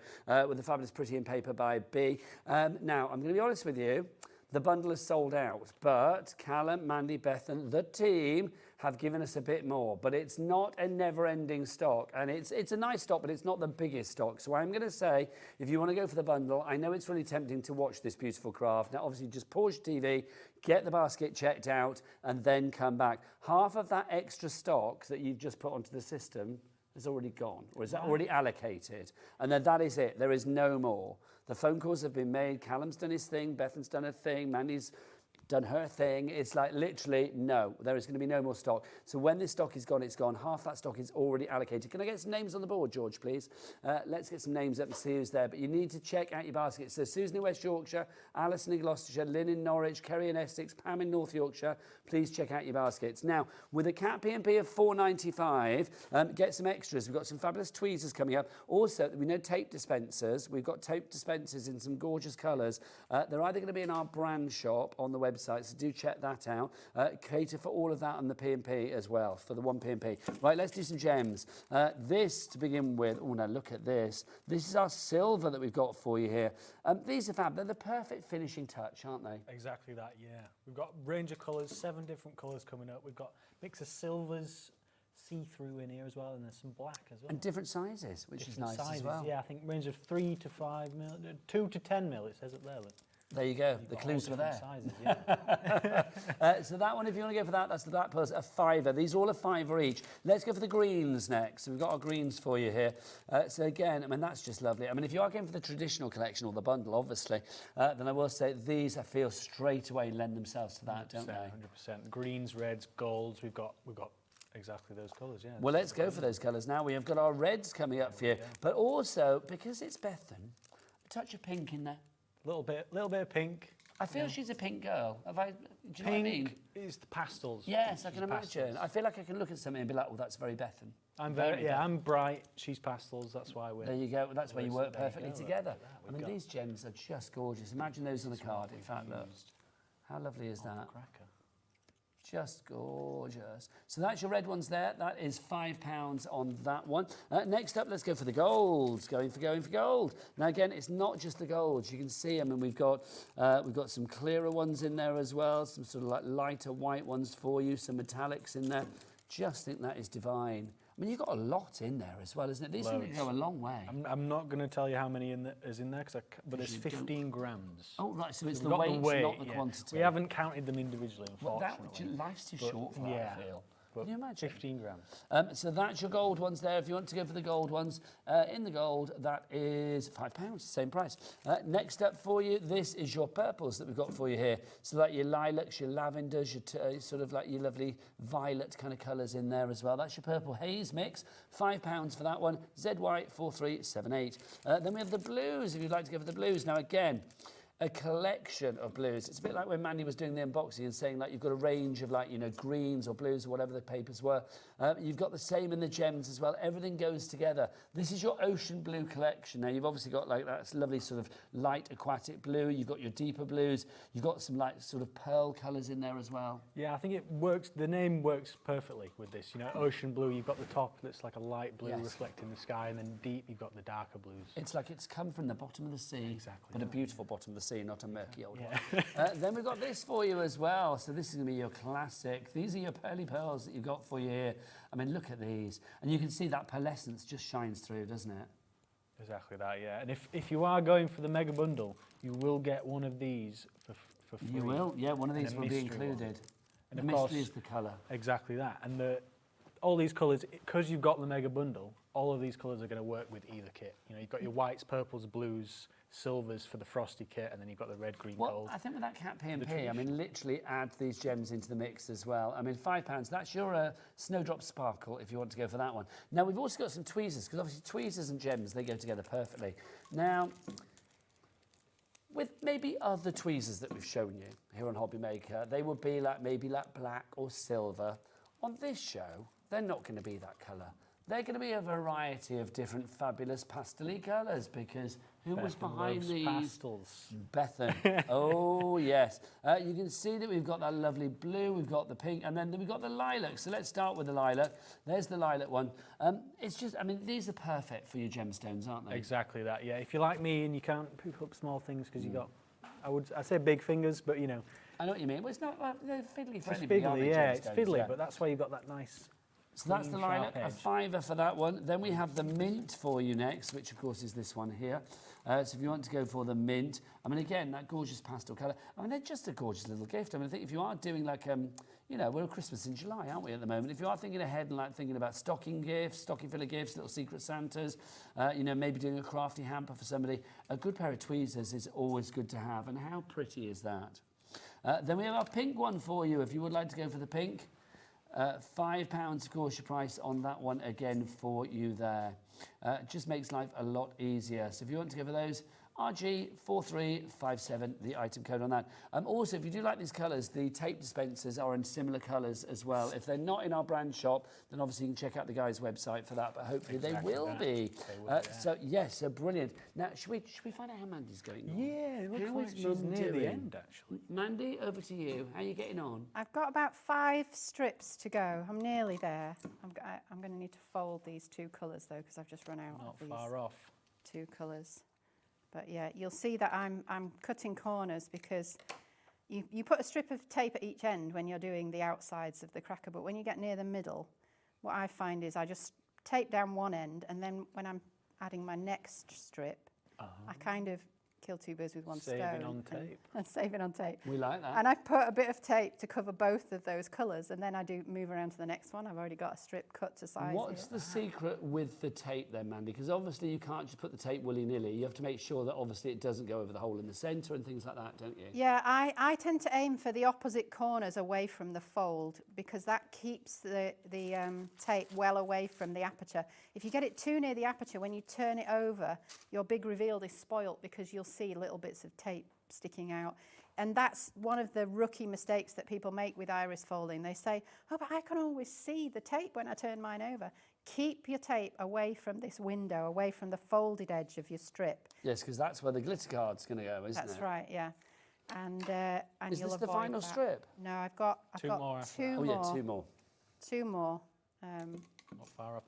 with the fabulous Pretty in Paper by B. Now, I'm going to be honest with you. The bundle is sold out, but Callum, Mandy, Bethan, the team have given us a bit more, but it's not a never-ending stock, and it's a nice stock, but it's not the biggest stock. So I'm going to say, if you want to go for the bundle, I know it's really tempting to watch this beautiful craft. Now, obviously, just pause your TV, get the basket checked out, and then come back. Half of that extra stock that you've just put onto the system is already gone, or is that already allocated? And then that is it. There is no more. The phone calls have been made. Callum's done his thing. Bethan's done her thing. Mandy's done her thing. It's like literally, no, there is going to be no more stock. So when this stock is gone, it's gone. Half that stock is already allocated. Can I get some names on the board, George, please? Let's get some names up and see who's there. But you need to check out your basket. So Susan in West Yorkshire, Alison in Gloucestershire, Lynn in Norwich, Kerry in Essex, Pam in North Yorkshire. Please check out your baskets. Now, with a cat P&P of $4.95, get some extras. We've got some fabulous tweezers coming up. Also, we know tape dispensers. We've got tape dispensers in some gorgeous colours. They're either going to be in our brand shop on the website, so do check that out. Cater for all of that on the P&P as well, for the one P&P. Right, let's do some gems. This, to begin with, oh, now look at this. This is our silver that we've got for you here. These are fab. They're the perfect finishing touch, aren't they? Exactly that, yeah. We've got a range of colours, 7 different colours coming up. We've got a mix of silvers, see-through in here as well, and there's some black as well. And different sizes, which is nice as well. Yeah, I think range of 3 to 5 mil, 2 to 10 mil, it says up there, look. There you go. The clues were there. Sizes, yeah. So that one, if you want to go for that, that's the Black Plus, a £5. These are all a £5 each. Let's go for the greens next. So we've got our greens for you here. So again, I mean, that's just lovely. I mean, if you are going for the traditional collection or the bundle, obviously, then I will say these, I feel, straight away lend themselves to that, don't they? 100%. Greens, reds, golds. We've got exactly those colours, yeah. Well, let's go for those colours now. We have got our reds coming up for you, but also because it's Bethan, a touch of pink in there. Little bit of pink. I feel she's a pink girl. Do you know what I mean? Pink is the pastels. Yes, I can imagine. I feel like I can look at something and be like, oh, that's very Bethan. I'm bright. She's pastels. That's why we're. There you go. That's where you work perfectly together. I mean, these gems are just gorgeous. Imagine those on a card. In fact, look, how lovely is that? Cracker. Just gorgeous. So that's your red ones there. That is £5 on that one. Next up, let's go for the golds. Going for gold. Now again, it's not just the golds. You can see, I mean, we've got some clearer ones in there as well. Some sort of like lighter white ones for you. Some metallics in there. Just think that is divine. I mean, you've got a lot in there as well, isn't it? These things go a long way. I'm not going to tell you how many is in there, but it's 15 grams. Oh, right, so it's We've the got weight, not the quantity. We haven't counted them individually, unfortunately. Life's too short for that, I feel. But Can you imagine? 15 grams. So that's your gold ones there. If you want to go for the gold ones, in the gold, that is £5, same price. Next up for you, this is your purples that we've got for you here. So like your lilacs, your lavenders, your sort of like your lovely violet kind of colours in there as well. That's your purple haze mix. £5 for that one. ZY4378. Then we have the blues, if you'd like to go for the blues. Now again, a collection of blues. It's a bit like when Mandy was doing the unboxing and saying like you've got a range of like, you know, greens or blues or whatever the papers were. You've got the same in the gems as well. Everything goes together. This is your ocean blue collection. Now you've obviously got like that lovely sort of light aquatic blue. You've got your deeper blues. You've got some like sort of pearl colours in there as well. Yeah, I think it works. The name works perfectly with this. You know, ocean blue, you've got the top that's like a light blue reflecting the sky, and then deep you've got the darker blues. It's like it's come from the bottom of the sea. Exactly. But a beautiful bottom of the sea, not a murky old one. Then we've got this for you as well. So this is going to be your classic. These are your pearly pearls that you've got for you here. I mean, look at these. And you can see that pearlescence just shines through, doesn't it? Exactly that, yeah. And if you are going for the mega bundle, you will get one of these for free. You will, yeah, one of these will be included. And the of course, mystery is the colour. Exactly that. And all these colours, because you've got the mega bundle, all of these colours are going to work with either kit. You know, you've got your whites, purples, blues, silvers for the frosty kit, and then you've got the red, green, gold. I think with that cat P&P, I mean, literally add these gems into the mix as well. I mean, £5, that's your Snowdrop Sparkle if you want to go for that one. Now, we've also got some tweezers, because obviously tweezers and gems, they go together perfectly. Now, with maybe other tweezers that we've shown you here on Hobby Maker, they would be like maybe like black or silver. On this show, they're not going to be that colour. They're going to be a variety of different fabulous pastel-y colours, because who was behind these? Pastels. Bethan. Oh, yes. You can see that we've got that lovely blue, we've got the pink, and then we've got the lilac. So let's start with the lilac. There's the lilac one. It's just, I mean, these are perfect for your gemstones, aren't they? Exactly that, yeah. If you're like me and you can't pick up small things because you got, I say big fingers, but you know. I know what you mean. Well, it's not fiddly It's friendly. fiddly, yeah, it's fiddly, but that's why you've got that nice. So that's the lilac, a £5 for that one. Then we have the mint for you next, which of course is this one here. So if you want to go for the mint, I mean, again, that gorgeous pastel colour. I mean, they're just a gorgeous little gift. I mean, I think if you are doing like, you know, we're at Christmas in July, aren't we, at the moment? If you are thinking ahead and like thinking about stocking gifts, stocking filler gifts, little secret Santas, you know, maybe doing a crafty hamper for somebody, a good pair of tweezers is always good to have. And how pretty is that? Then we have our pink one for you, if you would like to go for the pink. £5, of course, your price on that one again for you there. Just makes life a lot easier. So if you want to go for those, RG4357, the item code on that. Also, if you do like these colours, the tape dispensers are in similar colours as well. If they're not in our brand shop, then obviously you can check out the guys' website for that, but hopefully they will be. So, yes, so brilliant. Now, should we find out how Mandy's going on? Yeah, it looks like she's near the end, actually. Mandy, over to you. How are you getting on? I've got about 5 strips to go. I'm nearly there. I'm going to need to fold these 2 colours, though, because I've just run out of these. Not far off. 2 colours. But yeah, you'll see that I'm cutting corners because you put a strip of tape at each end when you're doing the outsides of the cracker, but when you get near the middle, what I find is I just tape down one end, and then when I'm adding my next strip, I kind of kill 2 birds with one stone. Saving on tape. And saving on tape. We like that. And I put a bit of tape to cover both of those colours, and then I do move around to the next one. I've already got a strip cut to size. What's the secret with the tape then, Mandy? Because obviously you can't just put the tape willy-nilly. You have to make sure that obviously it doesn't go over the hole in the centre and things like that, don't you? Yeah, I tend to aim for the opposite corners away from the fold, because that keeps the tape well away from the aperture. If you get it too near the aperture, when you turn it over, your big reveal is spoilt because you'll see little bits of tape sticking out. And that's one of the rookie mistakes that people make with iris folding. They say, oh, but I can always see the tape when I turn mine over. Keep your tape away from this window, away from the folded edge of your strip. Yes, because that's where the glitter card's going to go, isn't it? That's right, yeah. And Is you'll this the avoid final that. strip? No, I've got Two more after two that. more. Oh yeah, two more. Two more. Not far off.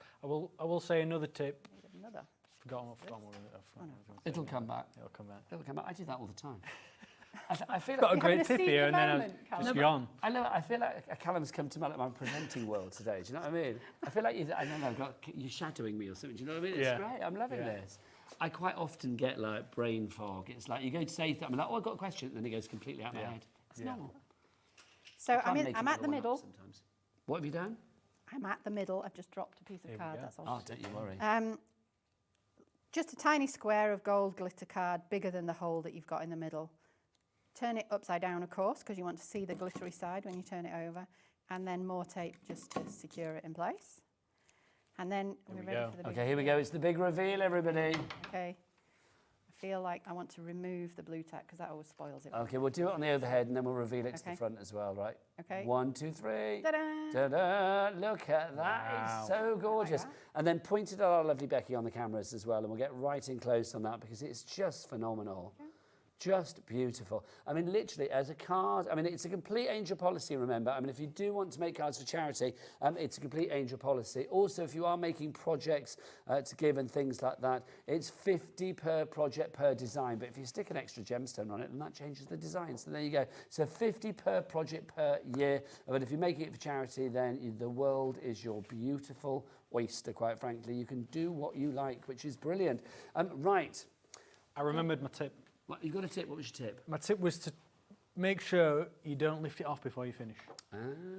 I will say another tip. Another. Forgotten what It'll come back. It'll come back. It'll come back. I do that all the time. I feel Got a like great tip here, and then I've just gone. I know. I feel like Callum's come to my presenting world today. Do you know what I mean? I feel like you're shadowing me or something. Do you know what I mean? It's great. I'm loving this. I quite often get like brain fog. It's like you go to say something, I'm like, oh, I've got a question, and then it goes completely out of my head. It's normal. So I'm at the middle. Sometimes. What have you done? I'm at the middle. I've just dropped a piece of card. That's all. Oh, don't you worry. Just a tiny square of gold glitter card, bigger than the hole that you've got in the middle. Turn it upside down, of course, because you want to see the glittery side when you turn it over. And then more tape just to secure it in place. And then we're ready for the big Okay, here we go. It's the big reveal, everybody. Okay. I feel like I want to remove the blue tack because that always spoils it. Okay, we'll do it on the overhead and then we'll reveal it to the front as well, right? Okay. 1, 2, 3. Ta-da! Ta-da! Look at that. Wow. It's so gorgeous. And then point it at our lovely Becky on the cameras as well, and we'll get right in close on that because it's just phenomenal. Just beautiful. I mean, literally, as a card, I mean, it's a complete angel policy, remember. I mean, if you do want to make cards for charity, it's a complete angel policy. Also, if you are making projects to give and things like that, it's 50 per project per design. But if you stick an extra gemstone on it, then that changes the design. So there you go. So 50 per project per year. But if you're making it for charity, then the world is your beautiful oyster, quite frankly. You can do what you like, which is brilliant. Right. I remembered my tip. What, you got a tip? What was your tip? My tip was to make sure you don't lift it off before you finish,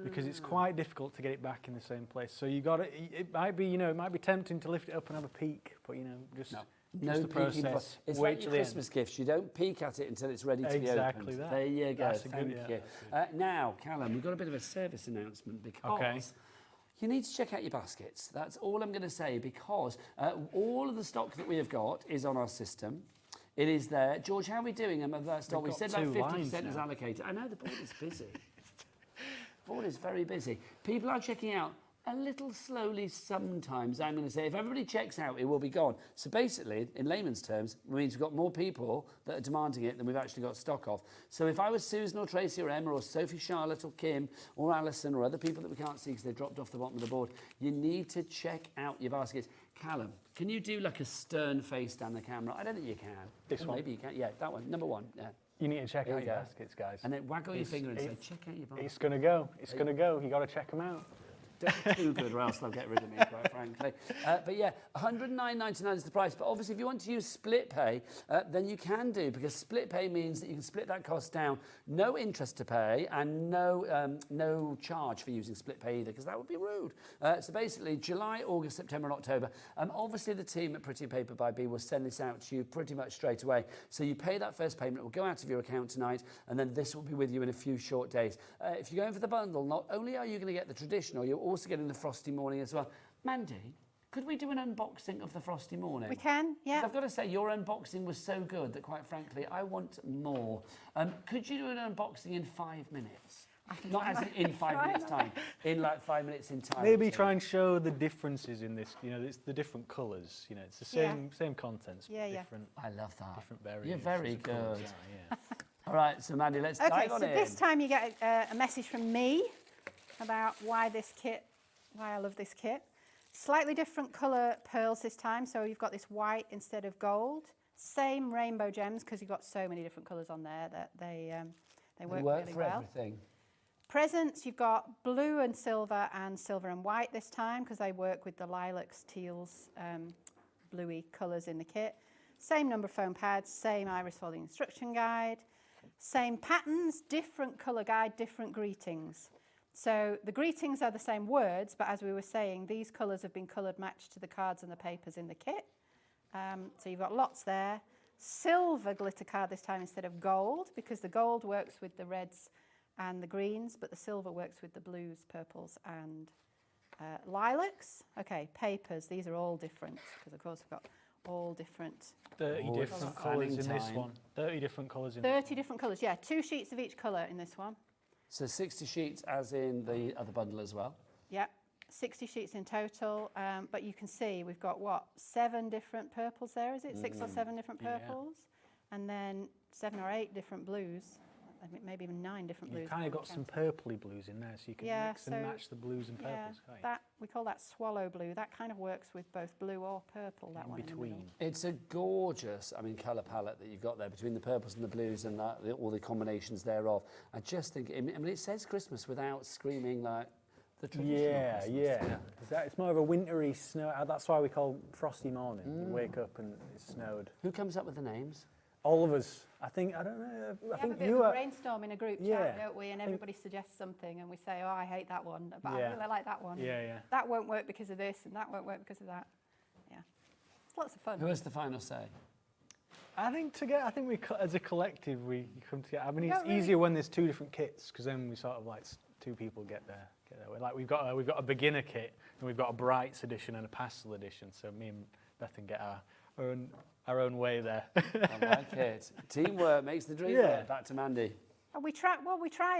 because it's quite difficult to get it back in the same place. So you got it might be, it might be tempting to lift it up and have a peek, but just No the peeking. process. It's Wait like till your the Christmas gifts. You don't peek at it until it's ready to be opened. Exactly that. There you go. That's a Thank good- you. Now, Callum, we've got a bit of a service announcement because you need to check out your baskets. That's all I'm going to say, because all of the stock that we have got is on our system. It is there. George, how are we doing of that stock? We said like 50% is allocated. I know the board is busy. The board is very busy. People are checking out a little slowly sometimes, I'm going to say. If everybody checks out, it will be gone. So basically, in layman's terms, it means we've got more people that are demanding it than we've actually got stock of. So if I was Susan or Tracy or Emma or Sophie, Charlotte or Kim or Alison or other people that we can't see because they've dropped off the bottom of the board, you need to check out your baskets. Callum, can you do like a stern face down the camera? I don't think you can. This one? Maybe you can. Yeah, that one. Number one. Yeah. You need to check There out you your go. baskets, guys. And then waggle your finger and say, check out your baskets. It's going to go. It's going to go. You got to check them out. Don't be too good or else they'll get rid of me, quite frankly. But yeah, $109.99 is the price. But obviously, if you want to use split pay, then you can do, because split pay means that you can split that cost down, no interest to pay, and no charge for using split pay either, because that would be rude. So basically, July, August, September, and October. Obviously, the team at Pretty Paper by B will send this out to you pretty much straight away. So you pay that first payment, it will go out of your account tonight, and then this will be with you in a few short days. If you're going for the bundle, not only are you going to get the traditional, you're also getting the Frosty Morning as well. Mandy, could we do an unboxing of the Frosty Morning? We can, yeah. I've got to say, your unboxing was so good that, quite frankly, I want more. Could you do an unboxing in 5 minutes? Not as in 5 minutes time, in like 5 minutes in time. Maybe try and show the differences in this. It's the different colours. It's the same contents, but different. I love that. Different variations. You're very good. Yeah. All right, so Mandy, let's Okay, dive on so in. this time you get a message from me about why I love this kit. Slightly different colour pearls this time, so you've got this white instead of gold. Same rainbow gems, because you've got so many different colours on there that they work really for well. Everything. Presents, you've got blue and silver and white this time, because they work with the lilacs, teals, bluey colours in the kit. Same number of foam pads, same iris folding instruction guide, same patterns, different colour guide, different greetings. So the greetings are the same words, but as we were saying, these colours have been coloured matched to the cards and the papers in the kit. So you've got lots there. Silver glitter card this time instead of gold, because the gold works with the reds and the greens, but the silver works with the blues, purples and lilacs. Okay, papers, these are all different, because of course we've got all different 30 different colours in this one. 30 different colours in 30 different colours, yeah. 2 sheets of each colour in this one. So 60 sheets as in the other bundle as well? Yeah, 60 sheets in total, but you can see we've got, 7 different purples there, is it? 6 or 7 different purples, and then 7 or 8 different blues. maybe even 9 different blues. You've kind of got some purpley blues in there, so you can mix and match the blues and purples. Yeah, that, we call that swallow blue. That kind of works with both blue or purple, that one in the middle. It's a gorgeous, colour palette that you've got there between the purples and the blues and all the combinations thereof. I just think, it says Christmas without screaming like the traditional Christmas. It's more of a wintry snow. That's why we call frosty morning. You wake up and it's snowed. Who comes up with the names? All of us. I don't know. I think we you have a are. Brainstorm in a group chat, don't we? And everybody suggests something, and we say, "Oh, I hate that one, but I really like that one. That won't work because of this, and that won't work because of that." Yeah, it's lots of fun. Who has the final say? I think we, as a collective, we come together. I mean, it's easier when there's 2 different kits, because then we sort of like 2 people get their way. Like we've got a beginner kit, and we've got a Brights edition and a pastel edition. So me and Bethan get our own way there. I like it. Teamwork makes the dream work. Back to Mandy. We try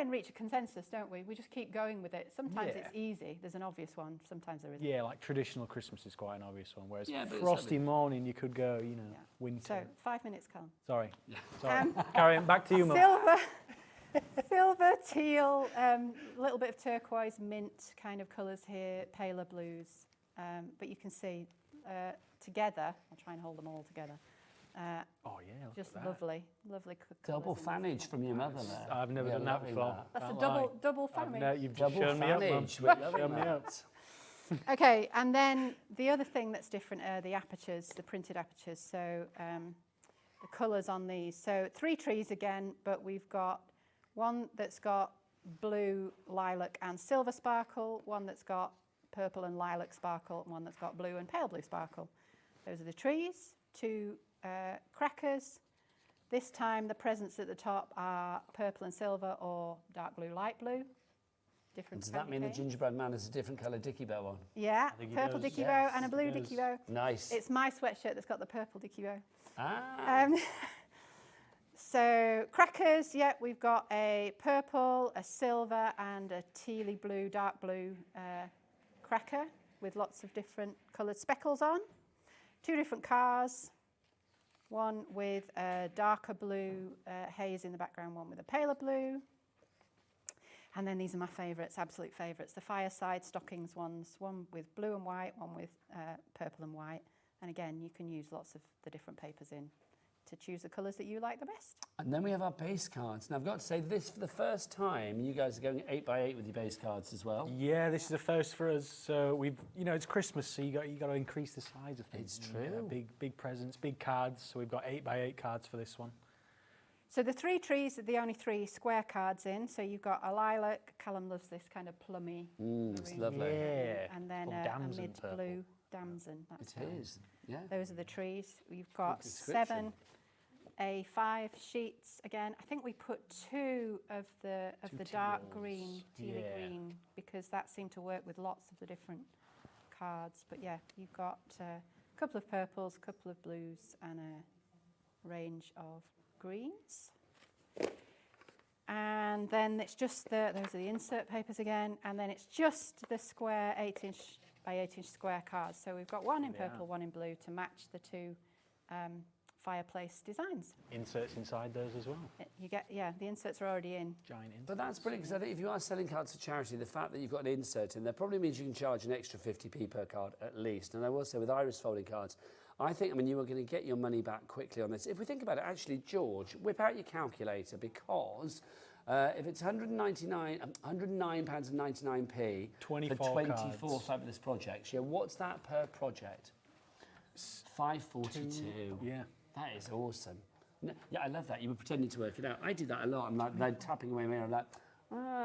and reach a consensus, don't we? We just keep going with it. Sometimes it's easy. There's an obvious one. Sometimes there isn't. Yeah, like traditional Christmas is quite an obvious one, whereas frosty morning, you could go, winter. So, 5 minutes, Colin. Sorry. Carry on. Back to you, Mum. Silver, teal, a little bit of turquoise, mint kind of colours here, paler blues. But you can see together, I'll try and hold them all together. Just lovely colours. Double fanage from your mother there. I've never done that before. That's a double fanage. You've just shown me up, Mum. Shown me up. Okay, and then the other thing that's different are the apertures, the printed apertures. So the colours on these. So 3 trees again, but we've got one that's got blue, lilac and silver sparkle, one that's got purple and lilac sparkle, and one that's got blue and pale blue sparkle. Those are the trees. 2 crackers. This time the presents at the top are purple and silver or dark blue, light blue. Different. Does that mean the gingerbread man is a different colour dicky bow on? Yeah, purple dicky bow and a blue dicky bow. Nice. It's my sweatshirt that's got the purple dicky bow. Ah. So crackers, we've got a purple, a silver and a tealy blue, dark blue cracker with lots of different coloured speckles on. 2 different cars, one with a darker blue haze in the background, one with a paler blue. And then these are my favourites, absolute favourites, the fireside stockings ones, one with blue and white, one with purple and white. And again, you can use lots of the different papers in to choose the colours that you like the best. And then we have our base cards. Now I've got to say this, for the first time, you guys are going 8 by 8 with your base cards as well. Yeah, this is a first for us. So we've, it's Christmas, so you got to increase the size of things. It's true. Big presents, big cards. So we've got 8 by 8 cards for this one. So the 3 trees are the only 3 square cards in. So you've got a lilac. Callum loves this kind of plummy. It's lovely. Yeah. And then a mid-blue damson. That's it is. Yeah. Those are the trees. You've got 7 A5 sheets. Again, I think we put 2 of the dark green, tealy green, because that seemed to work with lots of the different cards. But yeah, you've got a couple of purples, a couple of blues, and a range of greens. And then it's just those are the insert papers again, and then it's just the square 8-inch by 8-inch square cards. So we've got one in purple, one in blue to match the 2 fireplace designs. Inserts inside those as well. You get, the inserts are already in. Giant inserts. But that's brilliant, because I think if you are selling cards to charity, the fact that you've got an insert in there probably means you can charge an extra 50p per card at least. And I will say with iris folding cards, I think, you are going to get your money back quickly on this. If we think about it, actually, George, whip out your calculator, because if it's £109.99p 24 for 24 cards. fabulous projects, what's that per project? 542. Yeah. That is awesome. Yeah, I love that. You were pretending to work it out. I do that a lot. I'm like tapping away my hair. I'm like,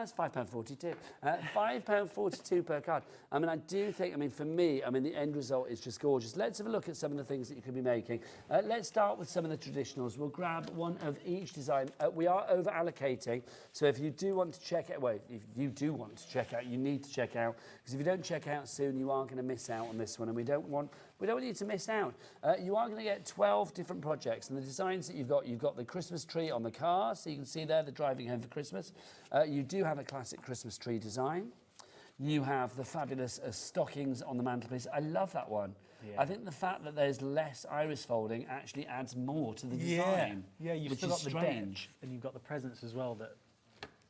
it's £5.42. £5.42 per card. I do think, for me, the end result is just gorgeous. Let's have a look at some of the things that you could be making. Let's start with some of the traditionals. We'll grab one of each design. We are over allocating, so if you do want to check out, if you do want to check out, you need to check out, because if you don't check out soon, you are going to miss out on this one, and we don't want you to miss out. You are going to get 12 different projects, and the designs that you've got the Christmas tree on the car, so you can see there, the driving home for Christmas. You do have a classic Christmas tree design. You have the fabulous stockings on the mantelpiece. I love that one. I think the fact that there's less iris folding actually adds more to the design. Yeah, you've which still is got the strange. depth, and you've got the presence as well that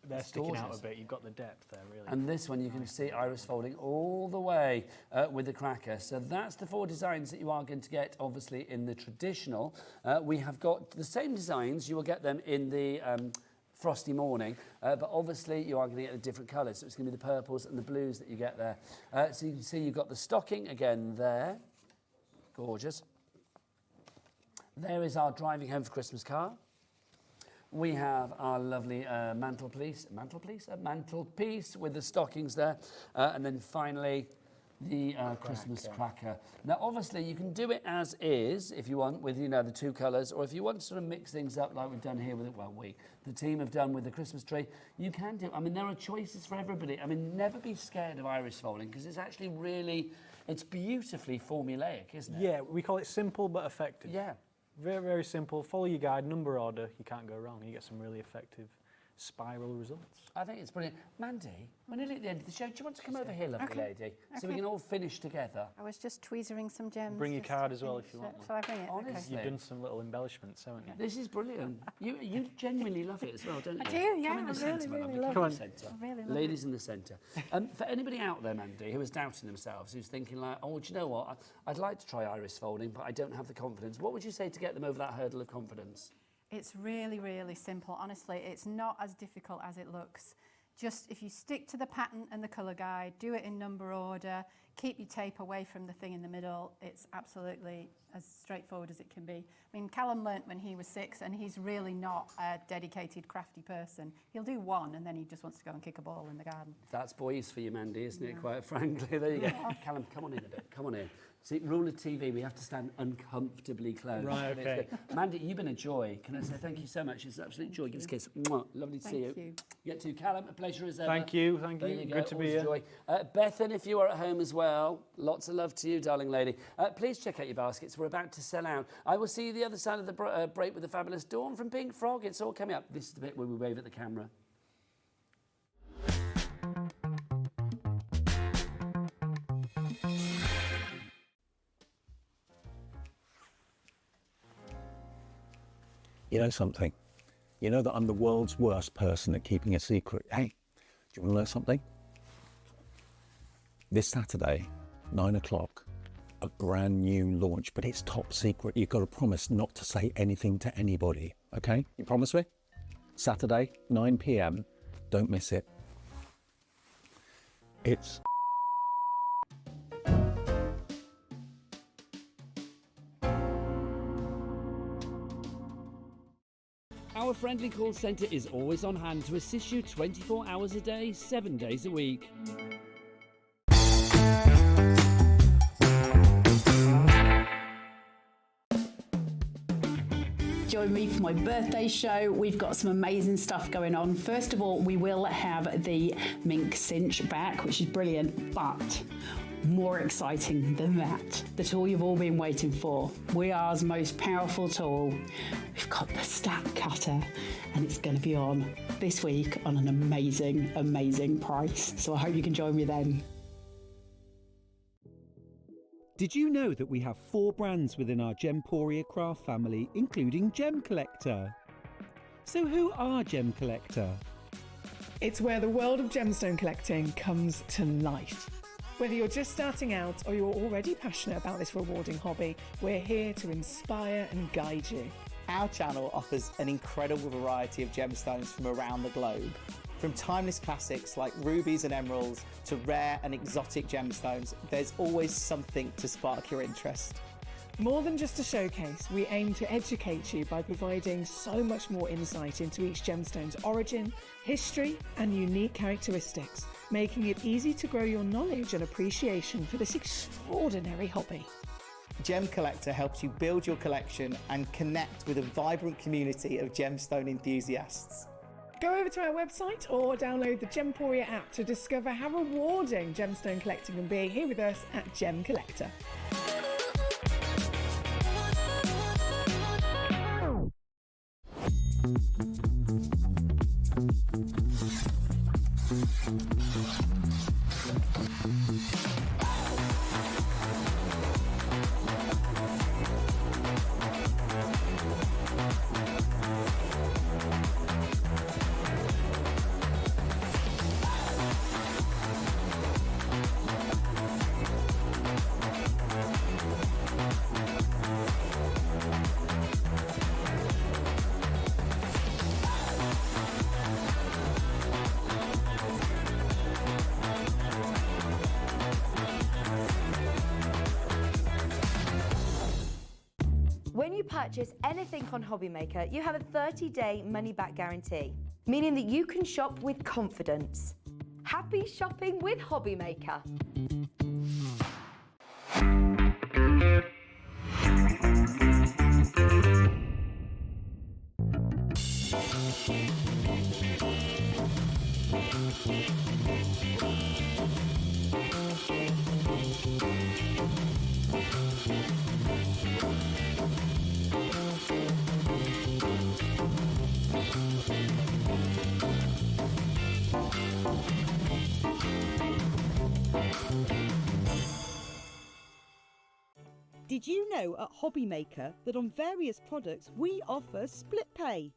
they're sticking out a bit. You've got the depth there, really. And this one, you can see iris folding all the way with the cracker. So that's the 4 designs that you are going to get, obviously, in the traditional. We have got the same designs. You will get them in the frosty morning, but obviously you are going to get the different colours. So it's going to be the purples and the blues that you get there. So you can see you've got the stocking again there. Gorgeous. There is our driving home for Christmas car. We have our lovely mantelpiece with the stockings there. And then finally, the Christmas cracker. Now, obviously, you can do it as is, if you want, with, you know, the 2 colours, or if you want to sort of mix things up like we've done here with it, well, the team have done with the Christmas tree, you can do. I mean, there are choices for everybody. I mean, never be scared of iris folding, because it's actually really, it's beautifully formulaic, isn't it? Yeah, we call it simple but effective. Yeah. Very, very simple. Follow your guide, number order, you can't go wrong. You get some really effective spiral results. I think it's brilliant. Mandy, we're nearly at the end of the show. Do you want to come over here, lovely Okay. lady, so we can all finish together? I was just tweezering some gems. Bring your just card to as well if finish you want it. one. Shall I bring it? Honestly. You've done some little embellishments, haven't you? This is brilliant. You genuinely love it as well, don't you? I do, yeah, Come in the I centre, really, my really lovely. love Come it. in the centre. I really love Ladies in the centre. For anybody out there, Mandy, who is doubting themselves, who's thinking like, oh, do you know what? I'd like to try iris folding, but I don't have the confidence. What would you say to get them over that hurdle of confidence? It's really, really simple. Honestly, it's not as difficult as it looks. Just if you stick to the pattern and the colour guide, do it in number order, keep your tape away from the thing in the middle, it's absolutely as straightforward as it can be. I mean, Callum learnt when he was 6, and he's really not a dedicated crafty person. He'll do one and then he just wants to go and kick a ball in the garden. That's boys for you, Mandy, isn't it? Quite frankly. There you go. Callum, come on in a bit. Come on in. See, rule of TV, we have to stand uncomfortably close. Right, okay. Mandy, you've been a joy. Can I say thank you so much? It's an absolute joy. Give us a kiss. Mwah. Lovely to see you. Thank you. Get to Callum, a pleasure as ever. Thank you, thank There you. you go. Good to be Always a here. joy. Bethan, if you are at home as well, lots of love to you, darling lady. Please check out your baskets. We're about to sell out. I will see you the other side of the break with the fabulous Dawn from Pink Frog. It's all coming up. This is the bit where we wave at the camera. You know something? You know that I'm the world's worst person at keeping a secret. Hey, do you want to know something? This Saturday, 9 o'clock, a brand new launch, but it's top secret. You've got to promise not to say anything to anybody, okay? You promise me? Saturday, 9 p.m, don't miss it. It's Our friendly call centre is always on hand to assist you 24 hours a day, 7 days a week. Join me for my birthday show. We've got some amazing stuff going on. First of all, we will have the mink cinch back, which is brilliant, but more exciting than that, the tool you've all been waiting for. WeAre's most powerful tool. We've got the stack cutter, and it's going to be on this week on an amazing, amazing price. So I hope you can join me then. Did you know that we have 4 brands within our Gemporia craft family, including Gem Collector? So who are Gem Collector? It's where the world of gemstone collecting comes to life. Whether you're just starting out or you're already passionate about this rewarding hobby, we're here to inspire and guide you. Our channel offers an incredible variety of gemstones from around the globe. From timeless classics like rubies and emeralds to rare and exotic gemstones, there's always something to spark your interest. More than just a showcase, we aim to educate you by providing so much more insight into each gemstone's origin, history, and unique characteristics, making it easy to grow your knowledge and appreciation for this extraordinary hobby. Gem Collector helps you build your collection and connect with a vibrant community of gemstone enthusiasts. Go over to our website or download the Gemporia app to discover how rewarding gemstone collecting can be here with us at Gem Collector. purchase anything on Hobbymaker, you have a 30-day money-back guarantee, meaning that you can shop with confidence. Happy shopping with Hobbymaker. Did you know at Hobbymaker that on various products we offer split pay?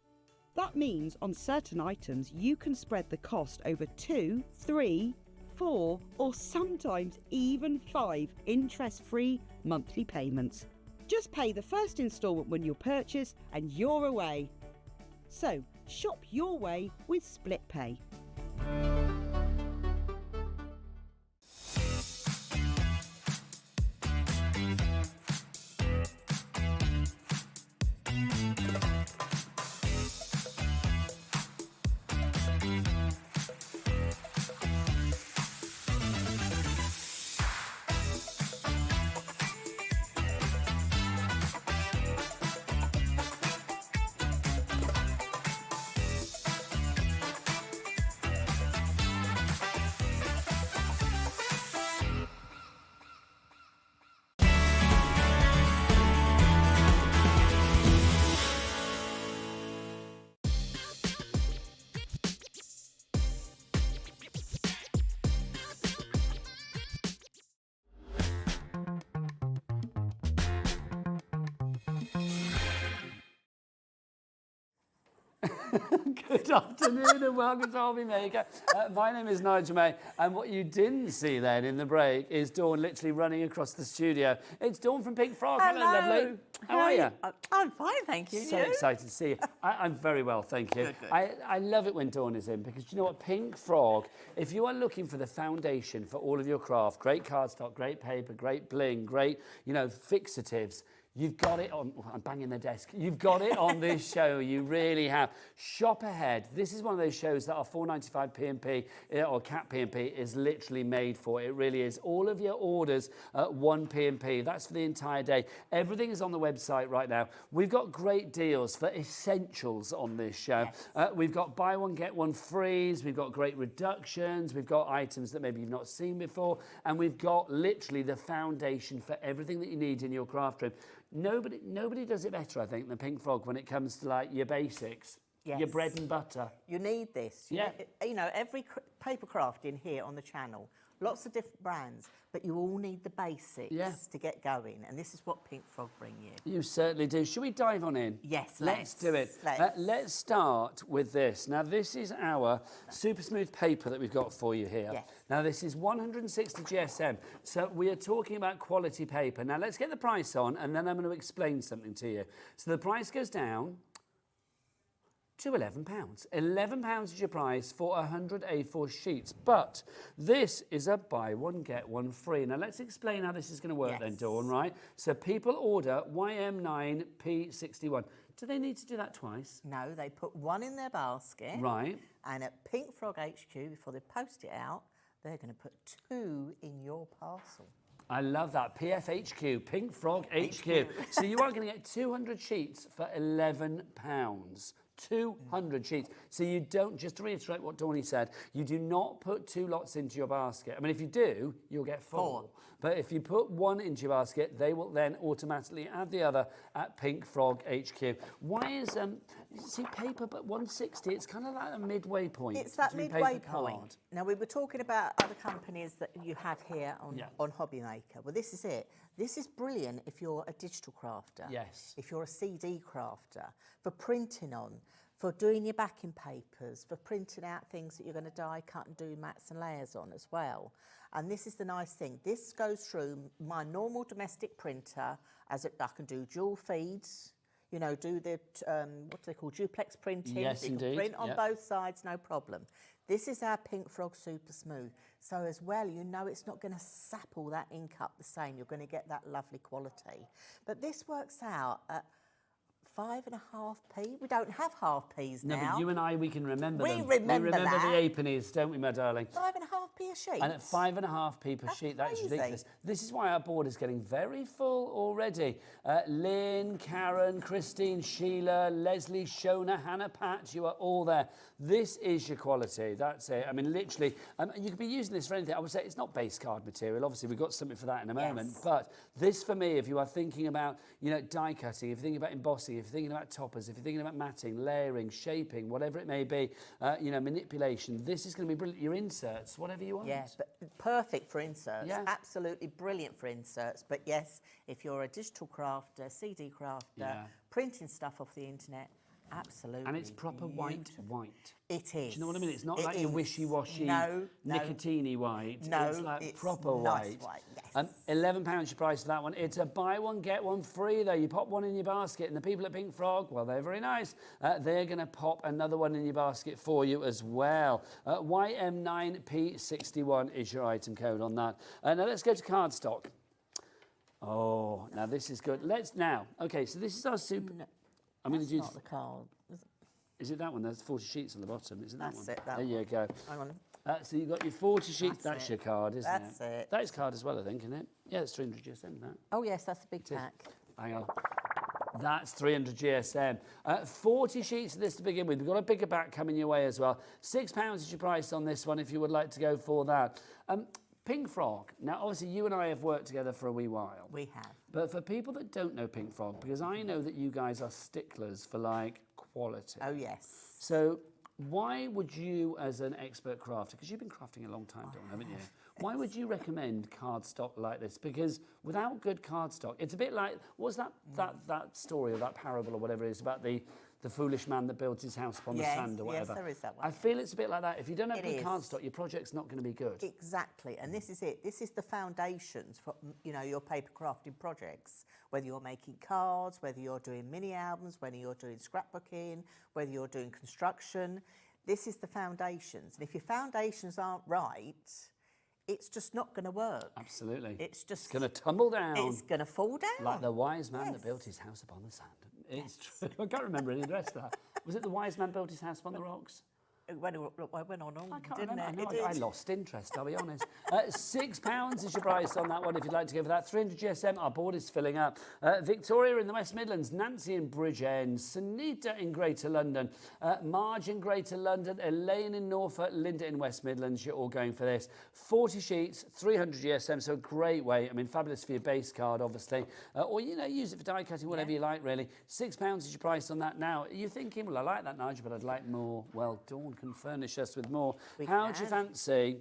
That means on certain items you can spread the cost over 2, 3, 4 or sometimes even 5 interest-free monthly payments. Just pay the first instalment when you purchase and you're away. So shop your way with split pay. Good afternoon and welcome to Hobbymaker. My name is Nigel May, and what you didn't see then in the break is Dawn literally running across the studio. It's Dawn from Pink Frog. Hello, lovely. How are you? I'm fine, thank you. So excited to see you. I'm very well, thank you. Good, good. I love it when Dawn is in because you know what? Pink Frog, if you are looking for the foundation for all of your craft, great cardstock, great paper, great bling, great, fixatives, you've got it on, I'm banging the desk, you've got it on this show, you really have. Shop ahead. This is one of those shows that our $4.95 P&P or Cat P&P is literally made for. It really is. All of your orders at 1 P&P, that's for the entire day. Everything is on the website right now. We've got great deals for essentials on this show. Yes. We've got buy one, get one frees. We've got great reductions. We've got items that maybe you've not seen before. And we've got literally the foundation for everything that you need in your craft room. Nobody does it better, I think, than Pink Frog when it comes to like your basics, your bread and butter. You need this. Every paper craft in here on the channel, lots of different brands, but you all need the basics to get going, and this is what Pink Frog bring you. You certainly do. Should we dive on in? Yes, let's do it. Let's start with this. Now, this is our super smooth paper that we've got for you here. Yes. Now, this is 160 GSM, so we are talking about quality paper. Now, let's get the price on, and then I'm going to explain something to you. So the price goes down to £11. £11 is your price for 100 A4 sheets. But this is a buy one, get one free. Now, let's explain how this is going to work then, Dawn, right? So people order YM9P61. Do they need to do that twice? No, they put one in their basket. Right. And at Pink Frog HQ, before they post it out, they're going to put 2 in your parcel. I love that. PFHQ, Pink Frog HQ. So you are going to get 200 sheets for £11. 200 sheets. So you don't, just to reiterate what Dawny said, you do not put 2 lots into your basket. I mean, if you do, you'll get 4. But if you put 1 into your basket, they will then automatically add the other at Pink Frog HQ. Why is, see, paper, but 160, it's kind of like a midway point. It's that midway point. Now, we were talking about other companies that you have here on Hobbymaker. Well, this is it. This is brilliant if you're a digital crafter. Yes. If you're a CD crafter, for printing on, for doing your backing papers, for printing out things that you're going to die, cut and do mats and layers on as well. And this is the nice thing. This goes through my normal domestic printer, I can do dual feeds, do the, what do they call, duplex printing. Yes, you can print on both sides, no problem. This is our Pink Frog Super Smooth. So as well, it's not going to sap all that ink up the same. You're going to get that lovely quality. But this works out at 5.5p. We don't have half p's No, now. but you and I, we can remember them. remember the that. halfpennies, don't we, my darling? 5.5p a sheet. And at 5.5p per sheet, that's crazy. ridiculous. This is why our board is getting very full already. Lynn, Karen, Christine, Sheila, Leslie, Shona, Hannah, Pat, you are all there. This is your quality, that's it. I mean, literally, you could be using this for anything. I would say it's not base card material. Obviously, we've got something for that in a moment. But this, for me, if you are thinking about, die cutting, if you're thinking about embossing, if you're thinking about toppers, if you're thinking about matting, layering, shaping, whatever it may be, manipulation, this is going to be brilliant. Your inserts, whatever you want. Yeah, but perfect for inserts. Yeah. Absolutely brilliant for inserts. But yes, if you're a digital crafter, CD crafter, printing stuff off the internet, absolutely. And it's proper white. It is. Do you know what I mean? It's not like your wishy-washy, nicotine-y white. No, it's like it's proper nice white. yes. £11 your price for that one. It's a buy one, get one free, though. You pop one in your basket, and the people at Pink Frog, well, they're very nice. They're going to pop another one in your basket for you as well. YM9P61 is your item code on that. Now, let's go to cardstock. Oh, now this is good. Okay, so this is our super... No, I'm going to do... not the card. Is it that one? There's 40 sheets on the bottom. Is it that That's one? it, that there you one. go. Hang on. So you've got your 40 sheets. That's it. your card, isn't That's it? it. That is card as well, I think, isn't it? Yeah, it's 300 GSM, that. Oh, yes, that's a big pack. Hang on. That's 300 GSM. 40 sheets of this to begin with. We've got a bigger back coming your way as well. £6 is your price on this one if you would like to go for that. Pink Frog. Now, obviously, you and I have worked together for a wee while. We have. But for people that don't know Pink Frog, because I know that you guys are sticklers for, quality. Oh, yes. So why would you, as an expert crafter, because you've been crafting a long time, Dawn, haven't you? Why would you recommend cardstock like this? Because without good cardstock, it's a bit like, what's that story or that parable or whatever it is about the foolish man that built his house upon the sand or whatever? Yes, there is that one. I feel it's a bit like that. If you don't have It good is. cardstock, your project's not going to be good. Exactly, and this is it. This is the foundations for your paper crafting projects. Whether you're making cards, whether you're doing mini albums, whether you're doing scrapbooking, whether you're doing construction, this is the foundations. And if your foundations aren't right, it's just not going to work. Absolutely. It's just going to tumble down. It's going to fall down. Like the wise man that built his house upon the sand. It's true. I can't remember any of the rest of that. Was it the wise man built his house upon the rocks? It went on, I can't didn't remember. it? I lost interest, I'll be honest. £6 is your price on that one if you'd like to go for that. 300 GSM, our board is filling up. Victoria in the West Midlands, Nancy in Bridgend, Sunita in Greater London, Marge in Greater London, Elaine in Norfolk, Linda in West Midlands, you're all going for this. 40 sheets, 300 GSM, so a great way. I mean, fabulous for your base card, obviously. Or, use it for die cutting, whatever you like, really. £6 is your price on that now. You're thinking, well, I like that, Nigel, but I'd like more. Well, Dawn can furnish us with more. How do you fancy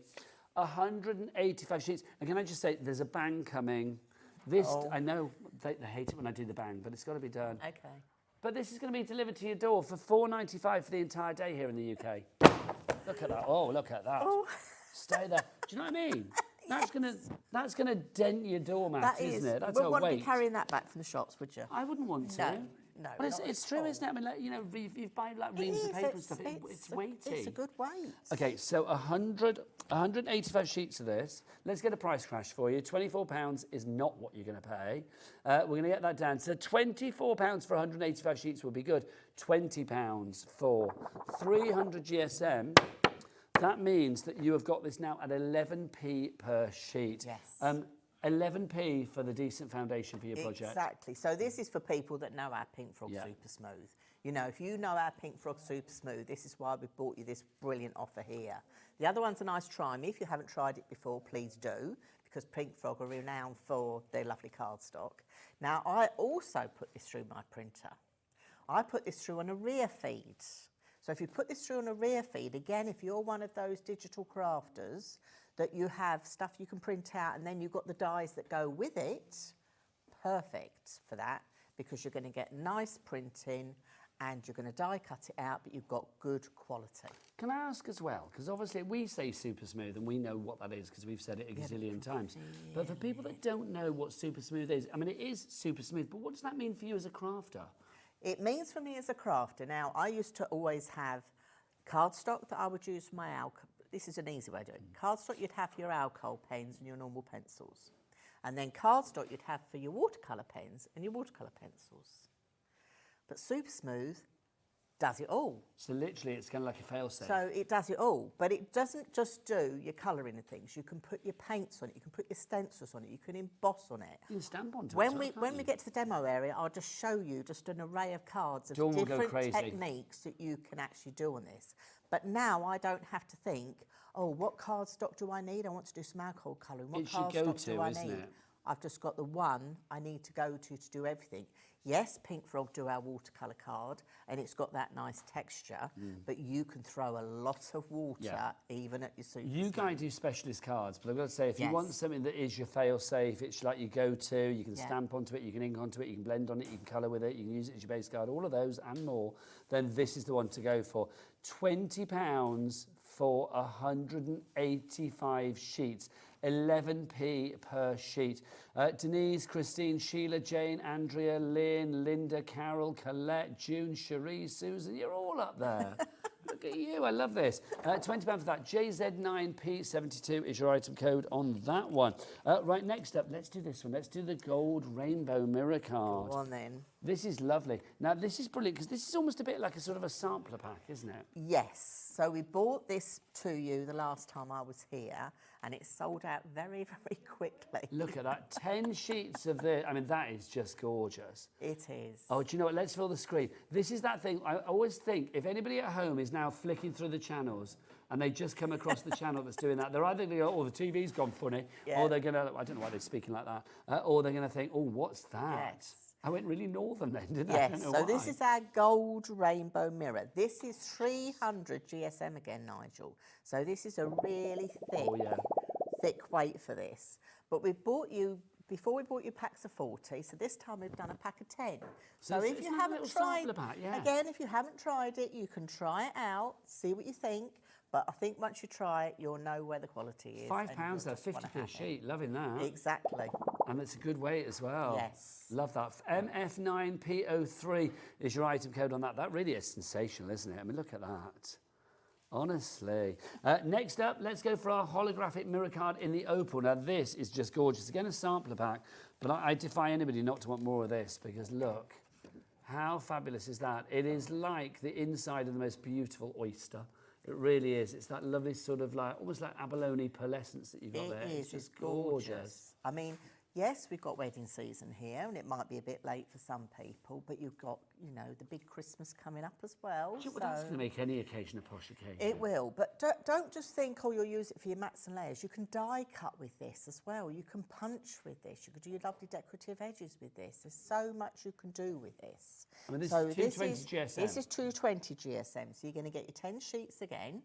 185 sheets? And can I just say, there's a bang coming. This, I know they hate it when I do the bang, but it's got to be done. Okay. But this is going to be delivered to your door for £4.95 for the entire day here in the UK. Look at that. Oh, look at that. Oh. Stay there. Do you know what I mean? That's gonna dent your doormat, isn't it? That's a weight. Wouldn't be carrying that back from the shops, would you? I wouldn't want to. No, but it's true, isn't it? I mean, you've buying reams of paper and stuff. It's weighty. It's a good weight. Okay, so 185 sheets of this. Let's get a price crash for you. £24 is not what you're going to pay. We're going to get that down. So £24 for 185 sheets will be good. £20 for 300 GSM. That means that you have got this now at 11p per sheet. Yes. 11p for the decent foundation for your project. Exactly. So this is for people that know our Pink Frog Super Smooth. If you know our Pink Frog Super Smooth, this is why we've bought you this brilliant offer here. The other one's a nice try me. If you haven't tried it before, please do, because Pink Frog are renowned for their lovely cardstock. Now, I also put this through my printer. I put this through on a rear feed. So if you put this through on a rear feed, again, if you're one of those digital crafters that you have stuff you can print out and then you've got the dies that go with it, perfect for that, because you're going to get nice printing and you're going to die cut it out, but you've got good quality. Can I ask as well, because obviously we say super smooth and we know what that is because we've said it a gazillion times. But for people that don't know what super smooth is, I mean, it is super smooth, but what does that mean for you as a crafter? It means for me as a crafter, now I used to always have cardstock that I would use for my alcohol. This is an easy way of doing it. Cardstock, you'd have for your alcohol pens and your normal pencils. And then cardstock you'd have for your watercolour pens and your watercolour pencils. But Super Smooth does it all. So literally, it's kind of like a fail-safe. So it does it all, but it doesn't just do your colouring and things. You can put your paints on it, you can put your stencils on it, you can emboss on it. You can stamp onto when it. When we get to the demo area, I'll just show you just an array of cards of Dawn will go different crazy. techniques that you can actually do on this. But now I don't have to think, oh, what cardstock do I need? I want to do some alcohol colouring. What It's your cardstock go-to, do I isn't need? it? I've just got the one I need to go to do everything. Yes, Pink Frog do our watercolour card, and it's got that nice texture, but you can throw a lot of water even at your Super You guys do specialist cards, but I've got to say, if you Yes. want something that is your fail-safe, it's like your go-to, you can stamp onto it, you can ink onto it, you can blend on it, you can colour with it, you can use it as your base card, all of those and more, then this is the one to go for. £20 for 185 sheets. 11p per sheet. Denise, Christine, Sheila, Jane, Andrea, Lynn, Linda, Carol, Colette, June, Cherie, Susan, you're all up there. Look at you, I love this. £20 for that. JZ9P72 is your item code on that one. Right, next up, let's do this one. Let's do the gold rainbow mirror card. Go on then. This is lovely. Now, this is brilliant because this is almost a bit like a sort of a sampler pack, isn't it? Yes. So we bought this to you the last time I was here, and it sold out very, very quickly. Look at that. 10 sheets of this. I mean, that is just gorgeous. It is. Oh, do you know what? Let's fill the screen. This is that thing. I always think if anybody at home is now flicking through the channels and they just come across the channel that's doing that, they're either going to go, oh, the TV's gone funny, or they're going to, I don't know why they're speaking like that, or they're going to think, oh, what's that? Yes. I went really northern then, didn't I? Yes, don't know so why. this is our gold rainbow mirror. This is 300 GSM again, Nigel. So this is a really thick, thick weight for this. But we bought you, before we bought you packs of 40, so this time we've done a pack of 10. So it's- if it's you like a haven't little tried, sampler pack, yeah. again, if you haven't tried it, you can try it out, see what you think. But I think once you try it, you'll know where the quality is. £5 and though, you'll just 50 wanna per have it. sheet. Loving that. Exactly. And it's a good weight as well. Yes. Love that. MF9P03 is your item code on that. That really is sensational, isn't it? I mean, look at that. Honestly. Next up, let's go for our holographic mirror card in the opal. Now, this is just gorgeous. Again, a sampler pack, but I defy anybody not to want more of this because look, how fabulous is that? It is like the inside of the most beautiful oyster. It really is. It's that lovely sort of like, almost like abalone pearlescence that you've got there. It's just gorgeous. I mean, yes, we've got wedding season here, and it might be a bit late for some people, but you've got, you know, the big Christmas coming up as well. Well, that's going to make any occasion a posh occasion. It will, but don't just think, oh, you'll use it for your mats and layers. You can die cut with this as well. You can punch with this. You could do your lovely decorative edges with this. There's so much you can do with this. I mean, this So is 220 GSM. This is 220 GSM, so you're going to get your 10 sheets again.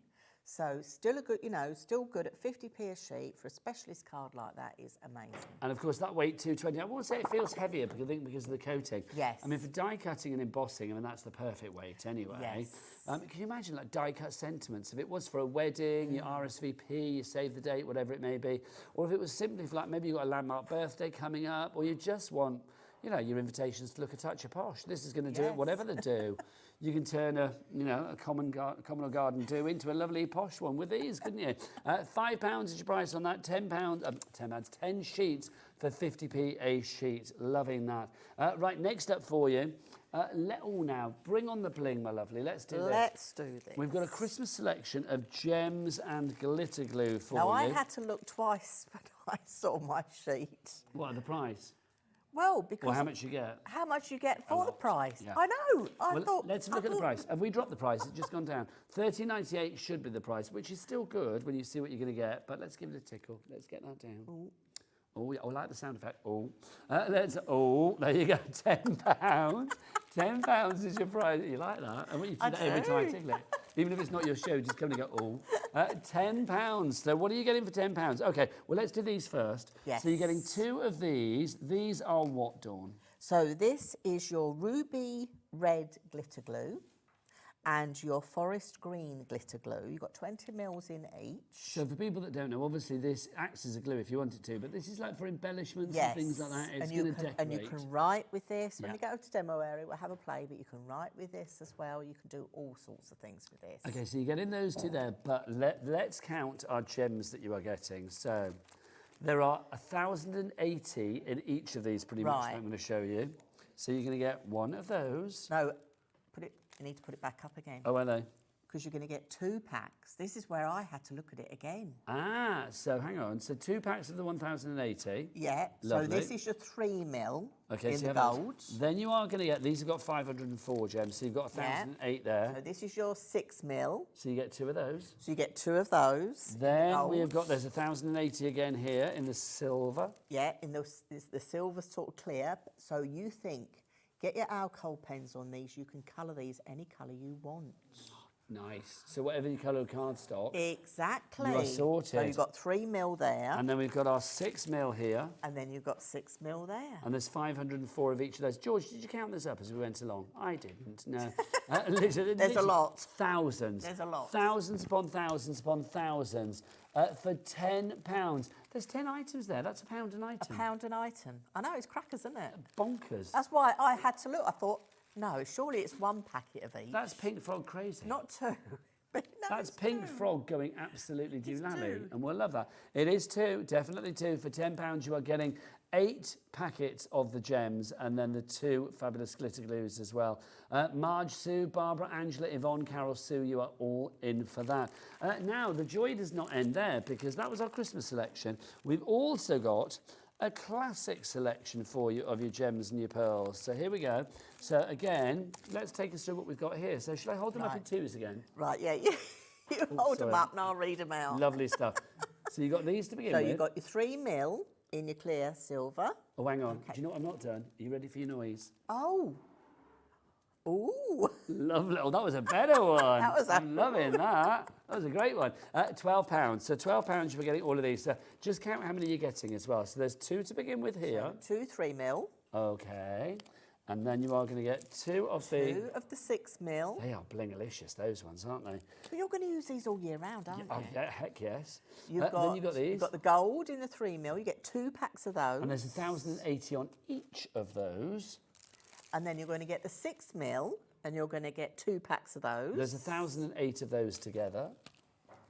So still a good, you know, still good at 50p a sheet for a specialist card like that is amazing. And of course, that weight 220. I won't say it feels heavier because I think because of the coating. Yes. I mean, for die cutting and embossing, I mean that's the perfect weight anyway. Yes. Can you imagine like die cut sentiments? If it was for a wedding, your RSVP, you save the date, whatever it may be, or if it was simply for like maybe you've got a landmark birthday coming up, or you just want, you know, your invitations to look a touch of posh. This is going to do it, whatever they do. You can turn a, you know, a common or garden do into a lovely posh one with these, couldn't you? £5 is your price on that. £10 sheets for 50p a sheet. Loving that. Right, next up for you. Now, bring on the bling, my lovely. Let's do this. Let's do this. We've got a Christmas selection of gems and glitter glue for you. Now, I had to look twice when I saw my sheet. What, the price? Well, because... Well, how much you get? How much you get for the price. Yeah. I know. I Well, thought... let's look at the price. Have we dropped the price? It's just gone down. $13.98 should be the price, which is still good when you see what you're going to get. But let's give it a tickle. Let's get that down. Oh, yeah, I like the sound effect. Oh, there you go. £10. £10 is your price. You like that? I want you to do that every time I tickle it. Even if it's not your show, just come and go, £10. So what are you getting for £10? Okay, well, let's do these first. Yes. So you're getting 2 of these. These are what, Dawn? So this is your ruby red glitter glue and your forest green glitter glue. You've got 20 mils in each. So for people that don't know, obviously this acts as a glue if you want it to, but this is like for embellishments and things like that. It's going to decorate. And you can write with this. When you go to demo area, we'll have a play, but you can write with this as well. You can do all sorts of things with this. Okay, so you're getting those 2 there, but let's count our gems that you are getting. So there are 1,080 in each of these pretty much that I'm going to show you. So you're going to get one of those. No, you need to put it back up again. Oh, are they? Because you're going to get 2 packs. This is where I had to look at it again. Ah, so hang on. So 2 packs of the 1080. Yeah, Lovely. so this is your 3 mil Okay, in so you the have those. gold. Then you are going to get, these have got 504 gems, so you've got 1008 there. So this is your 6 mil. So you get 2 of those. So you get 2 of those. Then we have got, there's 1080 again here in the silver. Yeah, in the silver's sort of clear. So you think, get your alcohol pens on these. You can colour these any colour you want. Nice. So whatever you colour cardstock. Exactly. You are sorted. So you've got 3 mil there. And then we've got our 6 mil here. And then you've got 6 mil there. And there's 504 of each of those. George, did you count this up as we went along? I didn't, no. Literally, a lot. Thousands. There's a lot. Thousands upon thousands upon thousands. For £10. There's 10 items there. That's £1 an item. £1 an item. I know, it's crackers, isn't it? Bonkers. That's why I had to look. I thought, no, surely it's 1 packet of each. That's Pink Frog crazy. Not 2. That's Pink Frog going absolutely doolally, and we'll love that. It is 2, definitely 2. For £10, you are getting 8 packets of the gems, and then the 2 fabulous glitter glues as well. Marge, Sue, Barbara, Angela, Yvonne, Carol, Sue, you are all in for that. Now, the joy does not end there, because that was our Christmas selection. We've also got a classic selection for you of your gems and your pearls. So here we go. So again, let's take us through what we've got here. So should I hold them up in twos again? Right, yeah. You hold them up and I'll read them out. Lovely stuff. So you've got these to begin with. So you've got your 3 mil in your clear silver. Oh, hang on. Do you know what I'm not done? Are you ready for your noise? Oh. Ooh. Lovely. Oh, that was a better one. I'm loving that. That was a great one. £12. So £12 you were getting all of these. So just count how many you're getting as well. So there's 2 to begin with here. So 2 3 mil. Okay. And then you are going to get 2 of the... 2 of the 6 mil. They are blingalicious, those ones, aren't they? But you're going to use these all year round, aren't you? Oh, yeah, heck yes. Then you've got these. You've got the gold in the 3 mil. You get 2 packs of those. And there's 1080 on each of those. And then you're going to get the 6 mil, and you're going to get 2 packs of those. There's 1008 of those together.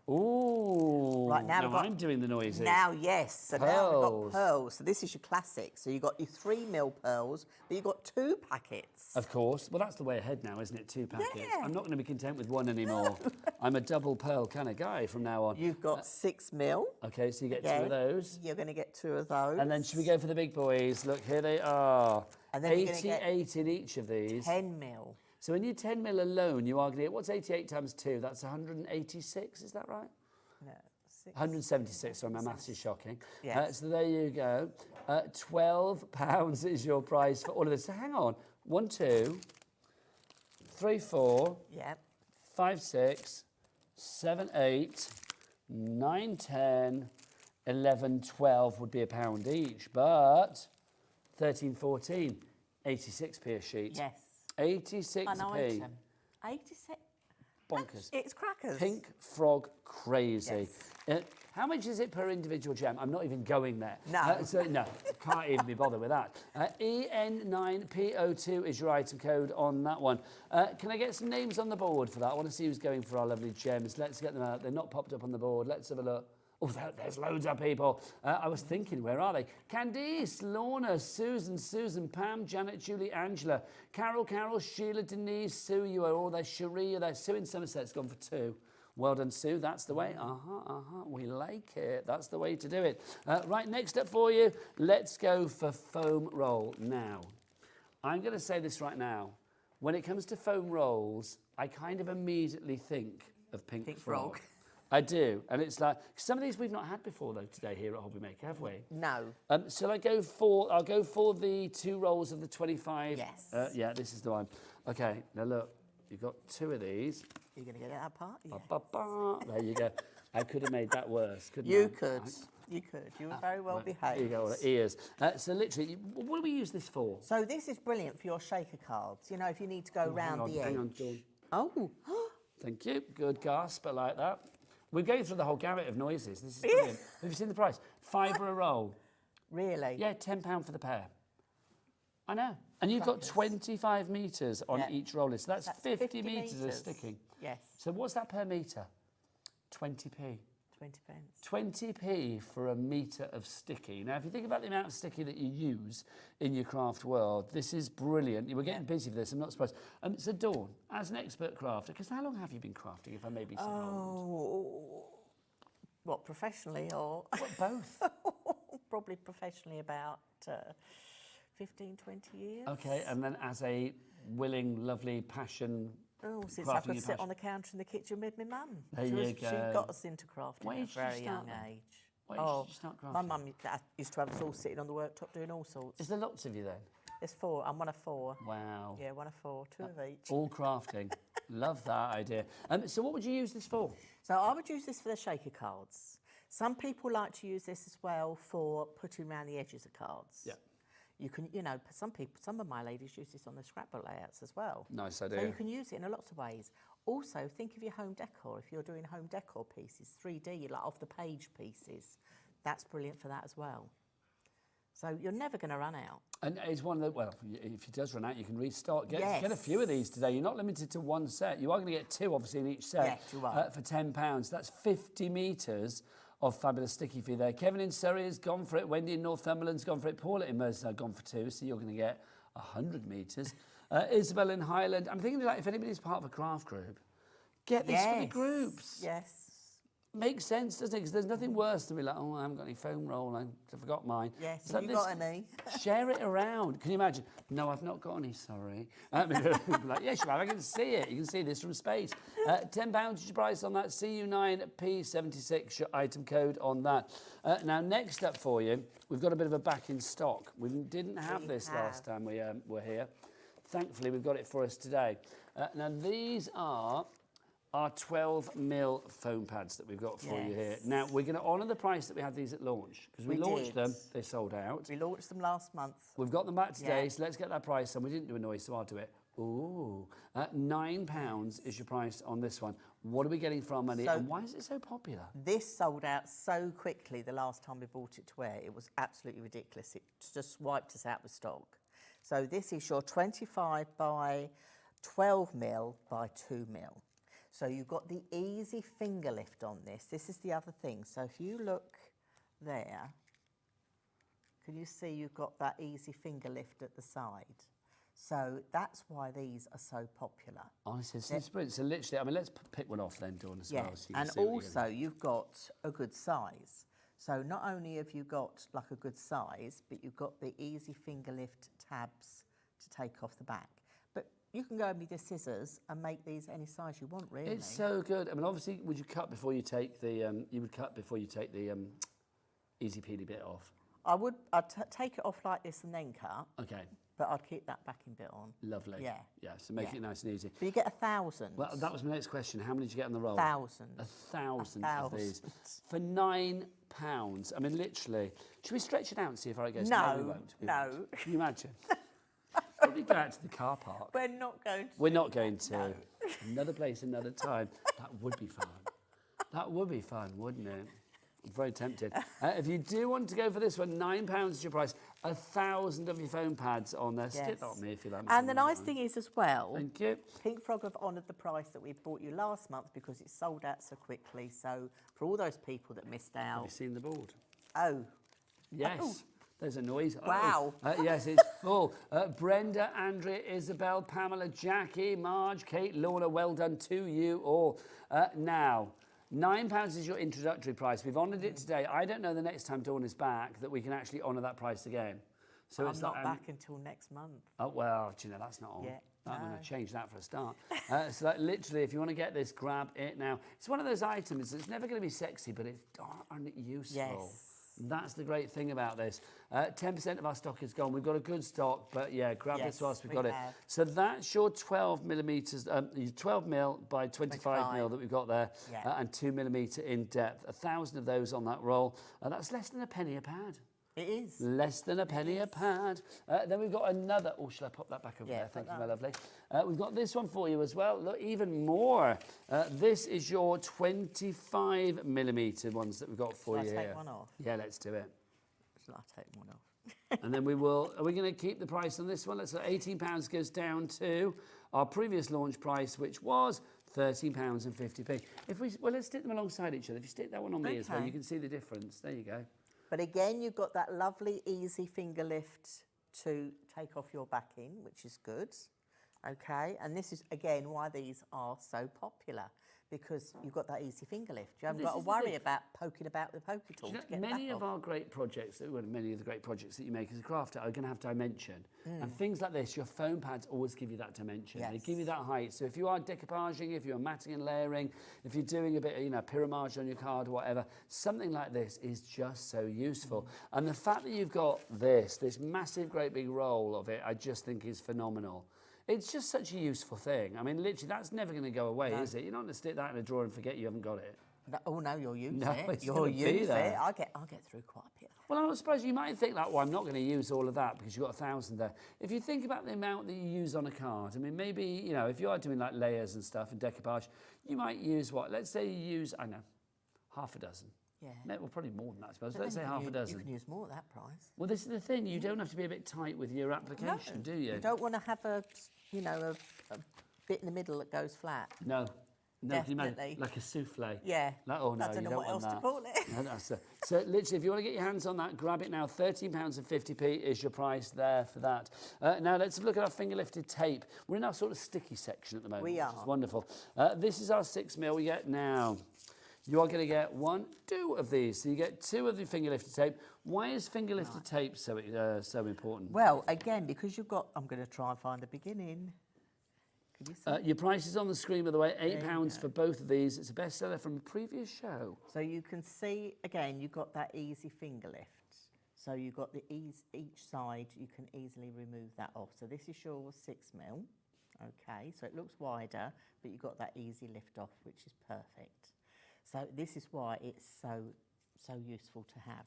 Ooh. Right, now I'm doing the noises. Now, yes. So now we've got pearls. So this is your classic. So you've got your 3 mil pearls, but you've got 2 packets. Of course. Well, that's the way ahead now, isn't it? 2 packets. Yeah. I'm not going to be content with 1 anymore. I'm a double pearl kind of guy from now on. You've got 6 mil. Okay, so you get 2 of those. You're going to get 2 of those. And then should we go for the big boys? Look, here they are. And then you're going to get 88 in each of these. 10 mil. So in your 10 mil alone, you are going to get, what's 88 times 2? That's 186, is that right? No. 176, sorry, my maths is shocking. Yes. So there you go. £12 is your price for all of this. So hang on. 1, 2, 3, 4, Yep. 5, 6, 7, 8, 9, 10, 11, 12 would be £1 each. But 13, 14, 86p a sheet. Yes. 86p. An item. 86. Bonkers. It's crackers. Pink Frog crazy. How much is it per individual gem? I'm not even going there. No. No, can't even be bothered with that. EN9PO2 is your item code on that one. Can I get some names on the board for that? I want to see who's going for our lovely gems. Let's get them out. They're not popped up on the board. Let's have a look. Oh, there's loads of people. I was thinking, where are they? Candice, Lorna, Susan, Pam, Janet, Julie, Angela, Carol, Sheila, Denise, Sue, you are all there. Sharia, there. Sue in Somerset's gone for 2. Well done, Sue. That's the way. We like it. That's the way to do it. Right, next up for you, let's go for foam roll. Now, I'm going to say this right now. When it comes to foam rolls, I kind of immediately think of Pink Frog. I do, and it's like some of these we've not had before though today here at Hobby Maker, have we? No. Shall I go for? I'll go for the 2 rolls of the 25. Yes. Yeah, this is the one. Okay, now look, you've got 2 of these. You're going to get it out apart. Yeah. There you go. I could have made that worse, couldn't I? You could. You could. You were very well behaved. Here you go, ears. So literally, what do we use this for? So this is brilliant for your shaker cards. You know, if you need to go round the edge. Hang on, Dawn. Oh. Thank you. Good gasp, I like that. We're going through the whole gamut of noises. This is brilliant. Have you seen the price? £5 a roll. Really? Yeah, £10 for the pair. I know. And you've got 25 metres on each roller. So that's 50 metres of sticking. Yes. So what's that per metre? 20p. 20 pence. 20p for a metre of sticky. Now, if you think about the amount of sticky that you use in your craft world, this is brilliant. You were getting busy for this, I'm not surprised. So, Dawn, as an expert crafter, because how long have you been crafting, if I may be so bold? What, professionally or? Well, both. Probably professionally about 15, 20 years. Okay, and then as a willing, lovely passion. Oh, since I could sit on the counter in the kitchen with my mum. She got us into crafting at a very young age. Why did you start crafting? My mum used to have us all sitting on the worktop doing all sorts. Is there lots of you then? There's 4. I'm one of 4. Wow. Yeah, one of 4, 2 of each. All crafting. Love that idea. So what would you use this for? So I would use this for the shaker cards. Some people like to use this as well for putting around the edges of cards. Yeah. You can, some of my ladies use this on the scrapbook layouts as well. Nice idea. So you can use it in lots of ways. Also, think of your home decor. If you're doing home decor pieces, 3D, like off the page pieces, that's brilliant for that as well. So you're never going to run out. And it's one of the, well, if it does run out, you can restock. Get a few of these today. You're not limited to one set. You are going to get 2, obviously, in each set. Yes, you are. For £10. That's 50 metres of fabulous sticky for you there. Kevin in Surrey has gone for it. Wendy in Northumberland's gone for it. Paula in Merseyside gone for 2, so you're going to get 100 metres. Isabel in Highland. I'm thinking, like, if anybody's part of a craft group, get this for the groups. Yes. Makes sense, doesn't it? Because there's nothing worse than be like, oh, I haven't got any foam roll, I forgot mine. Yes, So have you got any? Share it around. Can you imagine? No, I've not got any, sorry. Like, yes, you have, I can see it. You can see this from space. £10 is your price on that. CU9P76, your item code on that. Now, next up for you, we've got a bit of a back in stock. We didn't have this last time we were here. Thankfully, we've got it for us today. Now, these are our 12mm foam pads that we've got for you here. Now, we're going to honour the price that we had these at launch, because we launched them, they sold out. We launched them last month. We've got them back today, so let's get that price, and we didn't do a noise, so I'll do it. Ooh, £9 is your price on this one. What are we getting for our money, and why is it so popular? This sold out so quickly the last time we brought it to wear. It was absolutely ridiculous. It just wiped us out with stock. So this is your 25 by 12mm by 2mm. So you've got the easy finger lift on this. This is the other thing. So if you look there, can you see you've got that easy finger lift at the side? So that's why these are so popular. Honestly, it's brilliant. So literally, I mean, let's pick one off then, Dawn, as well. So you can and see what you're also you've got a good size. So not only have you got like a good size, but you've got the easy finger lift tabs to take off the back. You can go with your scissors and make these any size you want, really. It's so good. I mean, obviously, would you cut before you take the? You would cut before you take the easy peely bit off. I'd take it off like this and then cut. Okay. But I'd keep that backing bit on. Lovely. Yeah. Yeah. So make it nice and easy. But you get 1,000. Well, that was my next question. How many did you get on the roll? 1,000. 1,000 of these for £9. I mean, literally. Should we stretch it out and see if our goes? No, we won't. no. Can you imagine? Probably go out to the car park. We're not going to. We're not going to. No. Another place, another time. That would be fun. That would be fun, wouldn't it? I'm very tempted. If you do want to go for this one, £9 is your price. 1,000 of your foam pads on there. Stick that on me if you like. And the nice thing is as well. Thank you. Pink Frog have honoured the price that we bought you last month because it sold out so quickly. So for all those people that missed out. Have you seen the board? Oh. Yes. Oh. There's a noise. Wow. Yes, it's full. Brenda, Andrea, Isabel, Pamela, Jackie, Marge, Kate, Lorna, well done to you all. Now, £9 is your introductory price. We've honoured it today. I don't know the next time Dawn is back that we can actually honour that price again. So I'm not back until next month. Oh, well, do you know, that's not on. Yeah. I'm going to change that for a start. So like, literally, if you want to get this, grab it now. It's one of those items that's never going to be sexy, but it's darn useful. Yes. That's the great thing about this. 10% of our stock is gone. We've got a good stock, but yeah, grab this whilst we've got it. So that's your 12mm, your 12mm by 25mm that we've got there, and 2mm in depth. 1,000 of those on that roll. That's less than a penny a pad. It is. Less than a penny a pad. Then we've got another. Oh, shall I pop that back over there? Thank you, my lovely. We've got this one for you as well. Look, even more. This is your 25mm ones that we've got for you here. Shall I take one off? Yeah, let's do it. Shall I take one off? And then we will. Are we going to keep the price on this one? So £18 goes down to our previous launch price, which was £13.50. If we, well, let's stick them alongside each other. If you stick that one on me as well, Okay. you can see the difference. There you go. But again, you've got that lovely easy finger lift to take off your backing, which is good. Okay, and this is again why these are so popular, because you've got that easy finger lift. You haven't This got to is the worry thing. about poking about with a poker tool Do you to know, get many back of off. our great projects, well, many of the great projects that you make as a crafter are going to have dimension. Mm. And things like this, your foam pads always give you that dimension. They Yes. give you that height. So if you are decoupaging, if you're matting and layering, if you're doing a bit of, pyramage on your card or whatever, something like this is just so useful. Mm. And the fact that you've got this massive, great big roll of it, I just think is phenomenal. It's just such a useful thing. I mean, literally, that's never going to go away, No. is it? You're not going to stick that in a drawer and forget you haven't got it. No, oh no, you'll use No, it. it's You'll gonna be use there. it. I'll get through quite a bit. Well, I suppose you might think that, well, I'm not going to use all of that because you've got 1,000 there. If you think about the amount that you use on a card, I mean, maybe, if you are doing like layers and stuff and decoupage, you might use what? Let's say you use, I know, half a dozen. Yeah. Well, probably more than that, I suppose. But Let's say then half a dozen. You can use more at that price. Well, this is the thing. You don't have to be a bit tight with your application, do you? You don't want to have a bit in the middle that goes flat. No. No, can you imagine? Definitely. Like a souffle. Yeah. Like, oh no, I don't you know don't what want else that. to call it. No, that's it. So literally, if you want to get your hands on that, grab it now. £13.50 is your price there for that. Now let's look at our finger lifted tape. We're in our sort of sticky section at the moment. We Which are. is wonderful. This is our 6mm we get now. You are going to get 2 of these. So you get 2 of the finger lifted tape. Why is finger lifted tape so important? Well, again, because you've got, I'm going to try and find the beginning. Can you see? Your price is on the screen, by the way, There you £8 for both of these. It's a bestseller from a previous show. So you can see, again, you've got that easy finger lift. So you've got each side, you can easily remove that off. So this is your 6mm. Okay, so it looks wider, but you've got that easy lift off, which is perfect. So this is why it's so useful to have.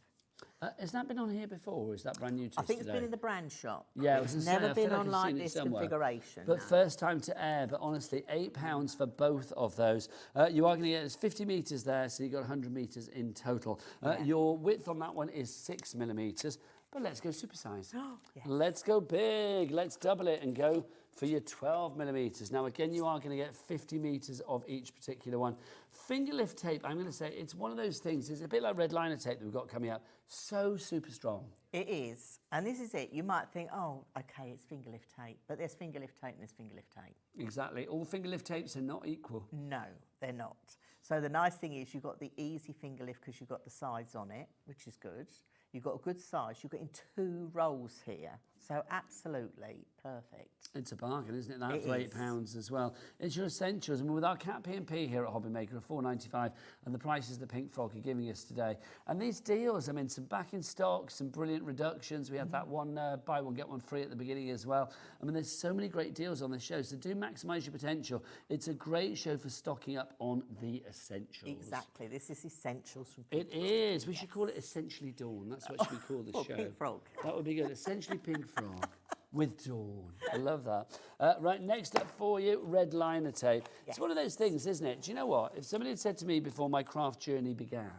Has that been on here before, or is that brand new to I us think today? it's been in the brand shop. Yeah, it's never been on like this configuration. But no. first time to air, but honestly, £8 for both of those. You are going to get, there's 50 metres there, so you've got 100 metres in total. Your width on that one is 6mm, but let's go supersize. Yes. Let's go big, let's double it and go for your 12mm. Now, again, you are going to get 50 metres of each particular one. Finger lift tape, I'm going to say, it's one of those things, it's a bit like red liner tape that we've got coming up. So super strong. It is, and this is it. You might think, oh, okay, it's finger lift tape, but there's finger lift tape and there's finger lift tape. Exactly. All finger lift tapes are not equal. No, they're not. So the nice thing is you've got the easy finger lift because you've got the sides on it, which is good. You've got a good size. You've got in 2 rolls here. So absolutely perfect. It's a bargain, isn't it? That It for is. £8 as well. It's your essentials. And with our cat P&P here at Hobbymaker of $4.95 and the prices that Pink Frog are giving us today. And these deals, I mean, some back in stock, some brilliant reductions. We had that one buy one, get one free at the beginning as well. I mean, there's so many great deals on this show. So do maximise your potential. It's a great show for stocking up on the essentials. Exactly. This is essentials from It is. We should call it Essentially Dawn. That's what should we call the Or show. Pink Frog. That would be good. Essentially Pink Frog with Dawn. I love that. Right, next up for you, red liner tape. It's one of those things, isn't it? Do you know what? If somebody had said to me before my craft journey began,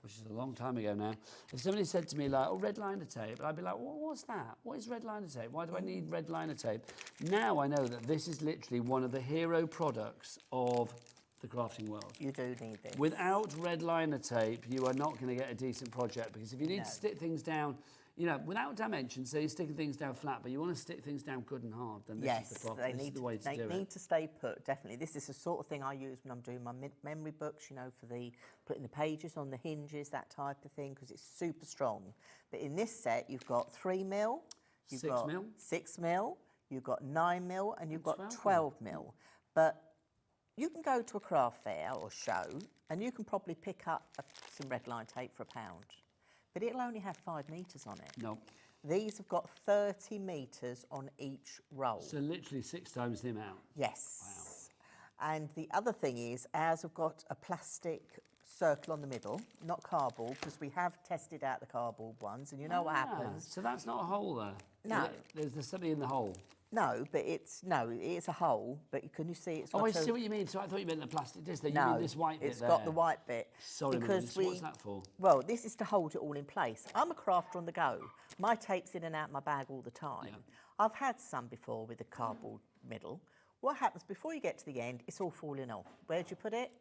which is a long time ago now, if somebody said to me like, oh, red liner tape, I'd be like, well, what's that? What is red liner tape? Why do I need red liner tape? Now I know that this is literally one of the hero products of the crafting world. You do need this. Without red liner tape, you are not going to get a decent project, because if you need to stick things down, without dimensions, so you're sticking things down flat, but you want to stick things down good and hard, then this is the problem. This is the way to do it. They need to stay put, definitely. This is the sort of thing I use when I'm doing my memory books, for putting the pages on the hinges, that type of thing, because it's super strong. But in this set, you've got 3mm, you've got 6mm, you've got 9mm, and you've got 12mm. But you can go to a craft fair or show, and you can probably pick up some red line tape for £1. But it'll only have 5 metres on it. No. These have got 30 metres on each roll. So literally 6 times the amount. Yes. Wow. And the other thing is, ours have got a plastic circle on the middle, not cardboard, because we have tested out the cardboard ones, and you know what happens. So that's not a hole there? No. There's something in the hole? No, but it's a hole. But can you see it's got I see what you mean. So I thought you meant the plastic disc. You No, mean this white bit it's there? got the white bit. Sorry, because what's that for? Well, this is to hold it all in place. I'm a crafter on the go. My tape's in and out my bag all the time. I've had some before with a cardboard middle. what happens before you get to the end, it's all falling off. Where do you put it?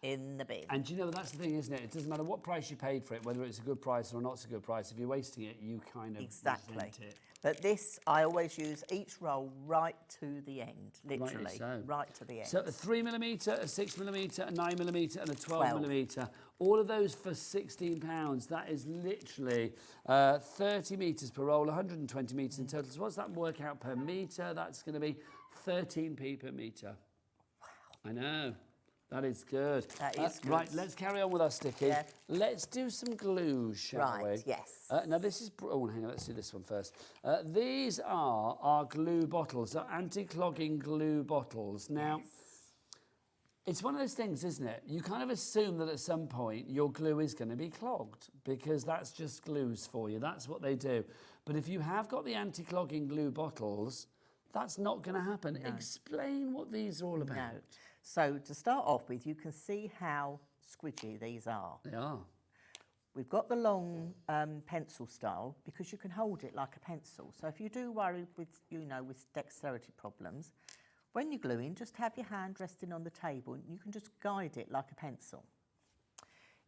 In the bin. And you know, that's the thing, isn't it? It doesn't matter what price you paid for it, whether it's a good price or not a good price. If you're wasting it, you kind of Exactly. resent it. But this, I always use each roll right to the end, literally, right to the end. So a 3mm, a 6mm, a 9mm and a 12mm. All of those for £16. That is literally 30 metres per roll, 120 metres in total. So what's that work out per metre? That's going to be 13p per metre. Wow. I know. That is good. That is good. Right, let's carry on with our sticking. Yeah. Let's do some glue, shall we? Right, yes. Now this is, oh, hang on, let's do this one first. These are our glue bottles, our anti-clogging glue bottles. Now, it's one of those things, isn't it? You kind of assume that at some point your glue is going to be clogged because that's just glues for you. That's what they do. But if you have got the anti-clogging glue bottles, that's not going to happen. No. Explain what these are all about. No. So to start off with, you can see how squidgy these are. They are. We've got the long pencil style because you can hold it like a pencil. So if you do worry with, with dexterity problems, when you're gluing, just have your hand resting on the table and you can just guide it like a pencil.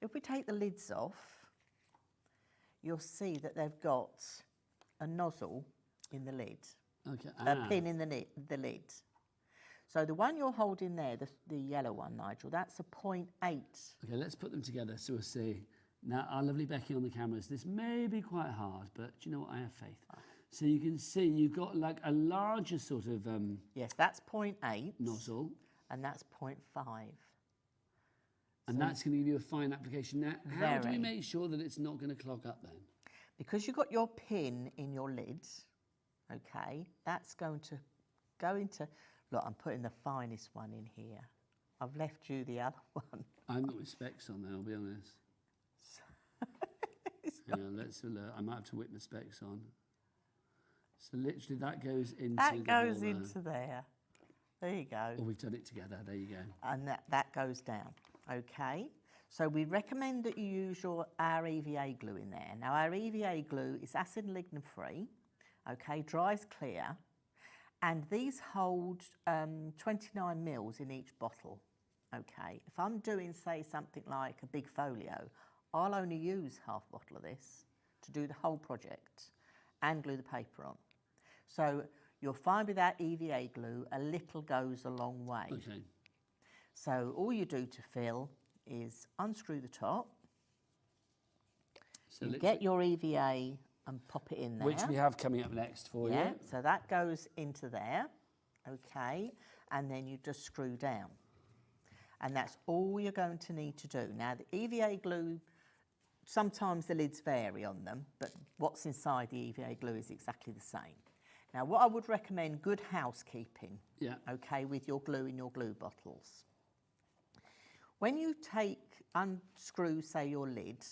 If we take the lids off, you'll see that they've got a nozzle in the lid, okay. a pin in the lid. So the one you're holding there, the yellow one, Nigel, that's a 0.8. Okay, let's put them together so we'll see. Now, our lovely Becky on the cameras, this may be quite hard, but do you know what? I have faith. So you can see you've got like a larger sort of... yes, that's 0.8. Nozzle. And that's 0.5. And that's going to give you a fine application. Now, how do we make sure that it's not going to clog up then? Because you've got your pin in your lid, okay, that's going to go into... Look, I'm putting the finest one in here. I've left you the other one. I haven't got my specs on there, I'll be honest. Hang on, let's have a look. I might have to whip my specs on. So literally that goes into into there. There you go. Oh, we've done it together. There you go. And that goes down. Okay. So we recommend that you use our EVA glue in there. Now our EVA glue is acid and lignin free. Okay, dries clear. And these hold 29 mils in each bottle, okay? If I'm doing, say, something like a big folio, I'll only use half a bottle of this to do the whole project and glue the paper on. So you'll find with that EVA glue, a little goes a long way. Okay. So all you do to fill is unscrew the top, so you get your EVA and pop it in there. Which we have coming up next for you. Yeah, so that goes into there, okay, and then you just screw down. And that's all you're going to need to do. Now, the EVA glue, sometimes the lids vary on them, but what's inside the EVA glue is exactly the same. Now, what I would recommend, good housekeeping, okay, with your glue in your glue bottles. When you unscrew, say, your lid,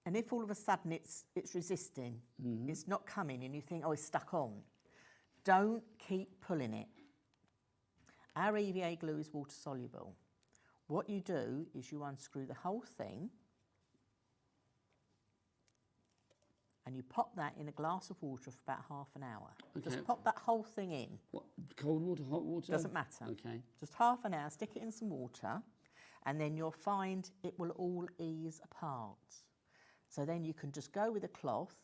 and if all of a sudden it's resisting, it's not coming, and you think, oh, it's stuck on, don't keep pulling it. Our EVA glue is water soluble. What you do is you unscrew the whole thing and you pop that in a glass of water for about half an hour. Okay. Just pop that whole thing in. What, cold water, hot water? Doesn't matter. Okay. Just half an hour, stick it in some water, and then you'll find it will all ease apart. So then you can just go with a cloth,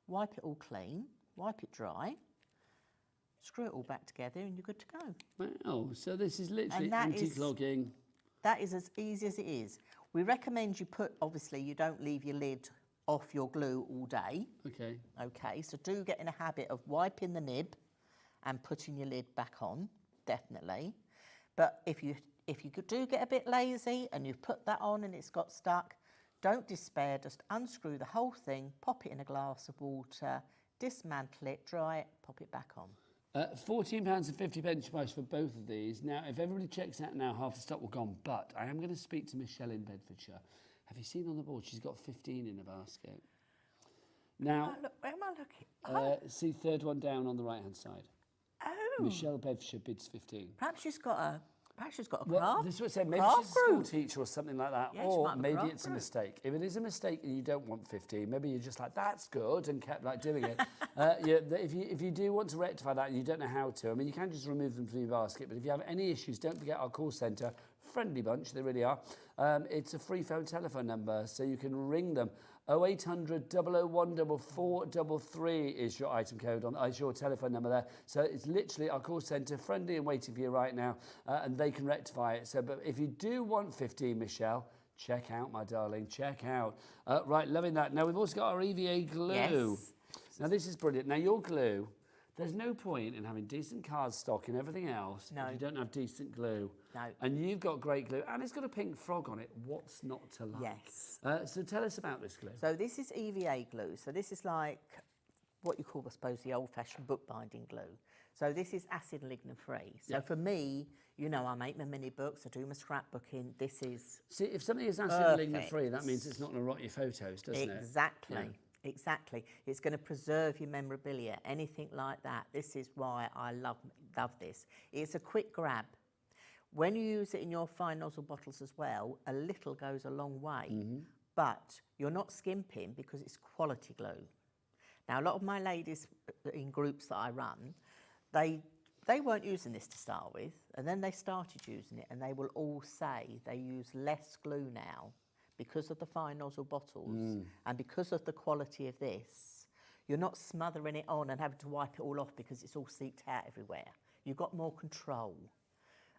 wipe it all clean, wipe it dry, screw it all back together, and you're good to go. Wow, so this is literally anti-clogging. That is as easy as it is. We recommend you obviously you don't leave your lid off your glue all day. Okay. Okay, so do get in a habit of wiping the nib and putting your lid back on, definitely. But if you do get a bit lazy and you've put that on and it's got stuck, don't despair, just unscrew the whole thing, pop it in a glass of water, dismantle it, dry it, pop it back on. £14.50 price for both of these. Now, if everybody checks out now, half the stock will gone, but I am going to speak to Michelle in Bedfordshire. Have you seen on the board? She's got 15 in a basket. Now, where am I looking? See third one down on the right-hand side. Oh. Michelle Bedfordshire bids 15. Perhaps she's got Perhaps she's got a Well, craft. this was saying maybe craft she's a school group. teacher or something like that, Yeah, she or might have a maybe craft it's a group. mistake. If it is a mistake and you don't want 15, maybe you're just like, that's good, and kept like doing it. If you do want to rectify that and you don't know how to, I mean, you can just remove them from your basket. But if you have any issues, don't forget our call centre. Friendly bunch, they really are. It's a free phone telephone number, so you can ring them. 0800 001 4433 is your item code is your telephone number there. So it's literally our call centre, friendly and waiting for you right now, and they can rectify it. So, but if you do want 15, Michelle, check out, my darling, check out. Right, loving that. Now we've also got our EVA glue. Yes. Now this is brilliant. Now your glue, there's no point in having decent cardstock and everything else if you don't have decent glue. No. And you've got great glue, and it's got a pink frog on it. What's not to like? Yes. So tell us about this glue. So this is EVA glue. So this is like what you call, I suppose, the old-fashioned bookbinding glue. So this is acid and lignin-free. So for me, you know, I make my mini books, I do my scrapbooking. This is See, if something is acid and lignin-free, that means it's not going to rot your photos, doesn't it? Exactly. Yeah. Exactly. It's going to preserve your memorabilia, anything like that. This is why I love this. It's a quick grab. When you use it in your fine nozzle bottles as well, a little goes a long way, but you're not skimping because it's quality glue. Now, a lot of my ladies in groups that I run, they weren't using this to start with, and then they started using it, and they will all say they use less glue now because of the fine nozzle bottles and because of the quality of this. You're not smothering it on and having to wipe it all off because it's all seeped out everywhere. You've got more control.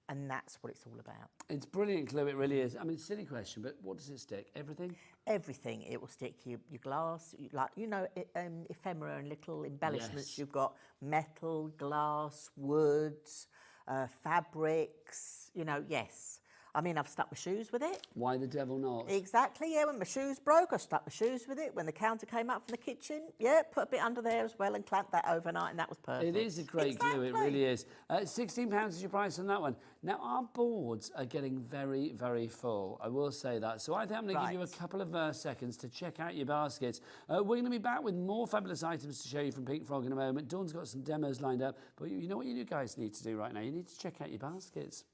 And that's what it's all about. It's brilliant glue, it really is. I mean, silly question, but what does it stick? Everything? Everything. It will stick your glass, like, you know, ephemera and little embellishments. Yes. You've got metal, glass, wood, fabrics, you know, yes. I mean, I've stuck my shoes with it. Why the devil not? Exactly, yeah. When my shoes broke, I stuck my shoes with it. When the counter came up from the kitchen, yeah, put a bit under there as well and clamped that overnight, and that was perfect. It is a great glue, it really is. £16 is your price on that one. Now, our boards are getting very, very full. I will say that. So I think I'm going to give you a couple of seconds to check out your baskets. We're going to be back with more fabulous items to show you from Pink Frog in a moment. Dawn's got some demos lined up. But you know what you guys need to do right now? You need to check out your baskets.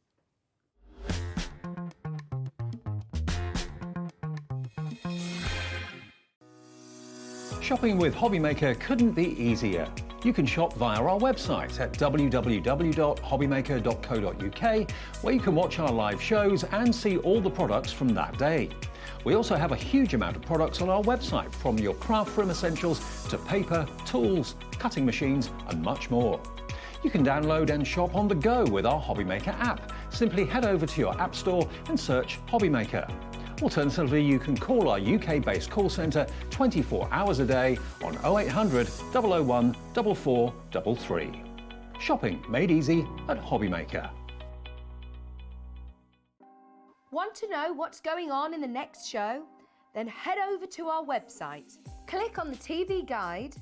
Shopping with Hobbymaker couldn't be easier. You can shop via our website at www.hobbymaker.co.uk, where you can watch our live shows and see all the products from that day. We also have a huge amount of products on our website, from your craft room essentials to paper, tools, cutting machines and much more. You can download and shop on the go with our Hobbymaker app. Simply head over to your app store and search Hobbymaker. Alternatively, you can call our UK-based call centre 24 hours a day on 0800 001 4433. Shopping made easy at Hobbymaker. Want to know what's going on in the next show? Then head over to our website. Click on the TV guide.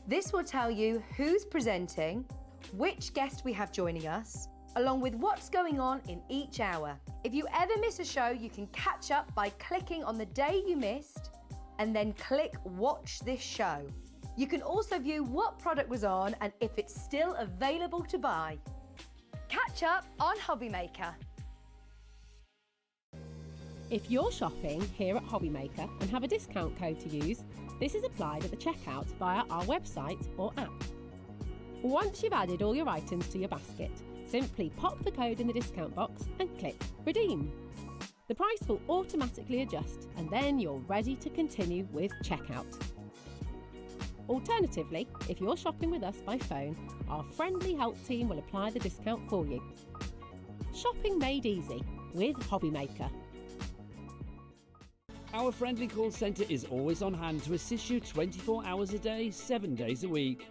This will tell you who's presenting, which guest we have joining us, along with what's going on in each hour. If you ever miss a show, you can catch up by clicking on the day you missed and then click Watch This Show. You can also view what product was on and if it's still available to buy. Catch up on Hobbymaker. If you're shopping here at Hobbymaker and have a discount code to use, this is applied at the checkout via our website or app. Once you've added all your items to your basket, simply pop the code in the discount box and click Redeem. The price will automatically adjust and then you're ready to continue with checkout. Alternatively, if you're shopping with us by phone, our friendly help team will apply the discount for you. Shopping made easy with Hobbymaker. Our friendly call centre is always on hand to assist you 24 hours a day, 7 days a week.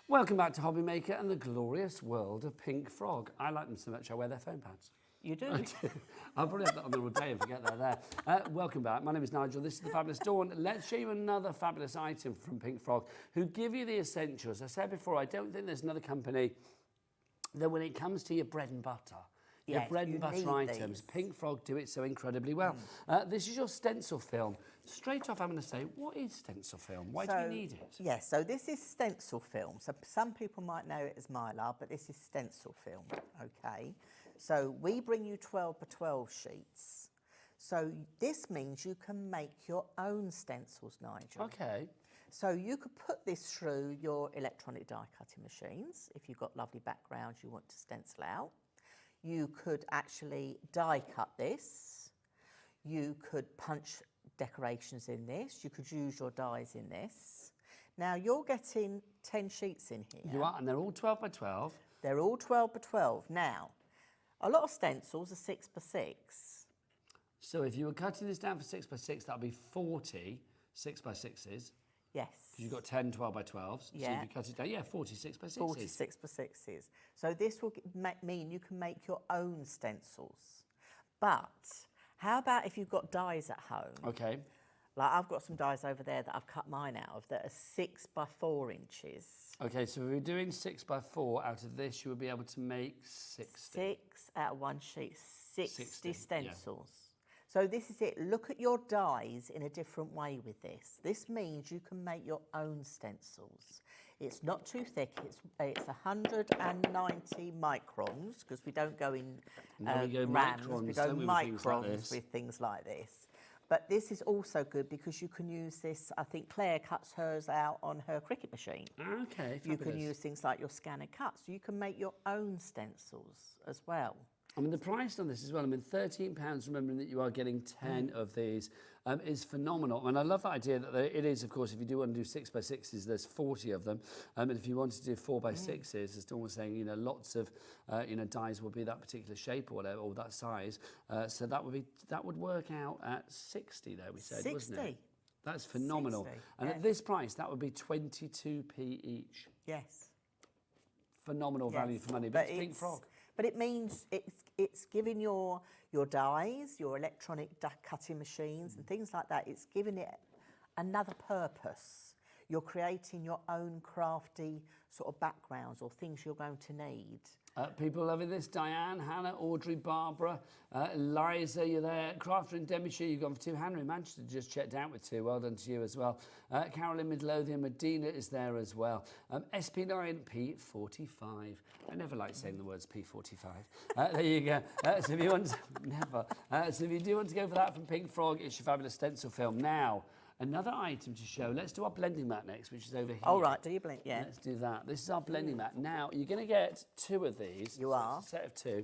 Welcome back to Hobbymaker and the glorious world of Pink Frog. I like them so much I wear their phone pads. You do? I do. I'll probably have that on the all day and forget they're there. Welcome back. My name is Nigel. This is the Fabulous Dawn. Let's show you another fabulous item from Pink Frog, who give you the essentials. I said before, I don't think there's another company that when it comes to your bread and butter, Your Yes, bread and you butter need items. these. Pink Frog do it so incredibly well. This is your stencil film. Straight off, I'm going to say, what is stencil film? Why do we need it? Yes, so this is stencil film. So some people might know it as Mylar, but this is stencil film, okay? So we bring you 12 by 12 sheets. So this means you can make your own stencils, Nigel. Okay. So you could put this through your electronic die cutting machines if you've got lovely backgrounds you want to stencil out. You could actually die cut this. You could punch decorations in this. You could use your dies in this. Now you're getting 10 sheets in here. You are, and they're all 12 by 12. They're all 12 by 12. Now, a lot of stencils are 6 by 6. So if you were cutting this down for 6 by 6, that would be 40 6 by 6s. Yes. Because you've got 10 12 by 12s. Yeah. So if you cut it down, 46 by 6s. 46 by 6s. So this will mean you can make your own stencils. But how about if you've got dies at home? Okay. Like I've got some dies over there that I've cut mine out of that are 6 by 4 inches. Okay, so if we're doing 6 by 4 out of this, you would be able to make 60. 6 out of one sheet, 60 stencils. Yeah. So this is it. Look at your dies in a different way with this. This means you can make your own stencils. It's not too thick. It's 190 microns because we don't go in we go grams. microns, We go don't we, microns with things like this. But this is also good because you can use this. I think Claire cuts hers out on her Cricut machine. Okay, You can fabulous. use things like your scanner cuts. You can make your own stencils as well. I mean, the price on this as well, I mean, £13, remembering that you are getting 10 of these, is phenomenal. And I love the idea that it is, of course, if you do want to do 6 by 6s, there's 40 of them. And if you want to do 4 by 6s, as Dawn was saying, lots of, dies will be that particular shape or whatever, or that size. So that would work out at 60 there, we said, wasn't it? 60. That's phenomenal. 60, And yeah. at this price, that would be 22p each. Yes. Phenomenal value Yes, for money, but it's Pink Frog. But it means it's giving your dies, your electronic cutting machines and things like that, it's giving it another purpose. You're creating your own crafty sort of backgrounds or things you're going to need. People loving this. Diane, Hannah, Audrey, Barbara, Liza, you're there. Crafter and Demishire, you've gone for 2. Hannah in Manchester just checked out with 2. Well done to you as well. Carolyn Midlothian, Medina is there as well. SP9, P45. I never like saying the words P45. There you go. So if you want to, never. So if you do want to go for that from Pink Frog, it's your fabulous stencil film. Now, another item to show. Let's do our blending mat next, which is over here. Oh, right. Do you blend? Yeah. Let's do that. This is our blending mat. Now, you're going to get 2 of these. You are. It's a set of 2.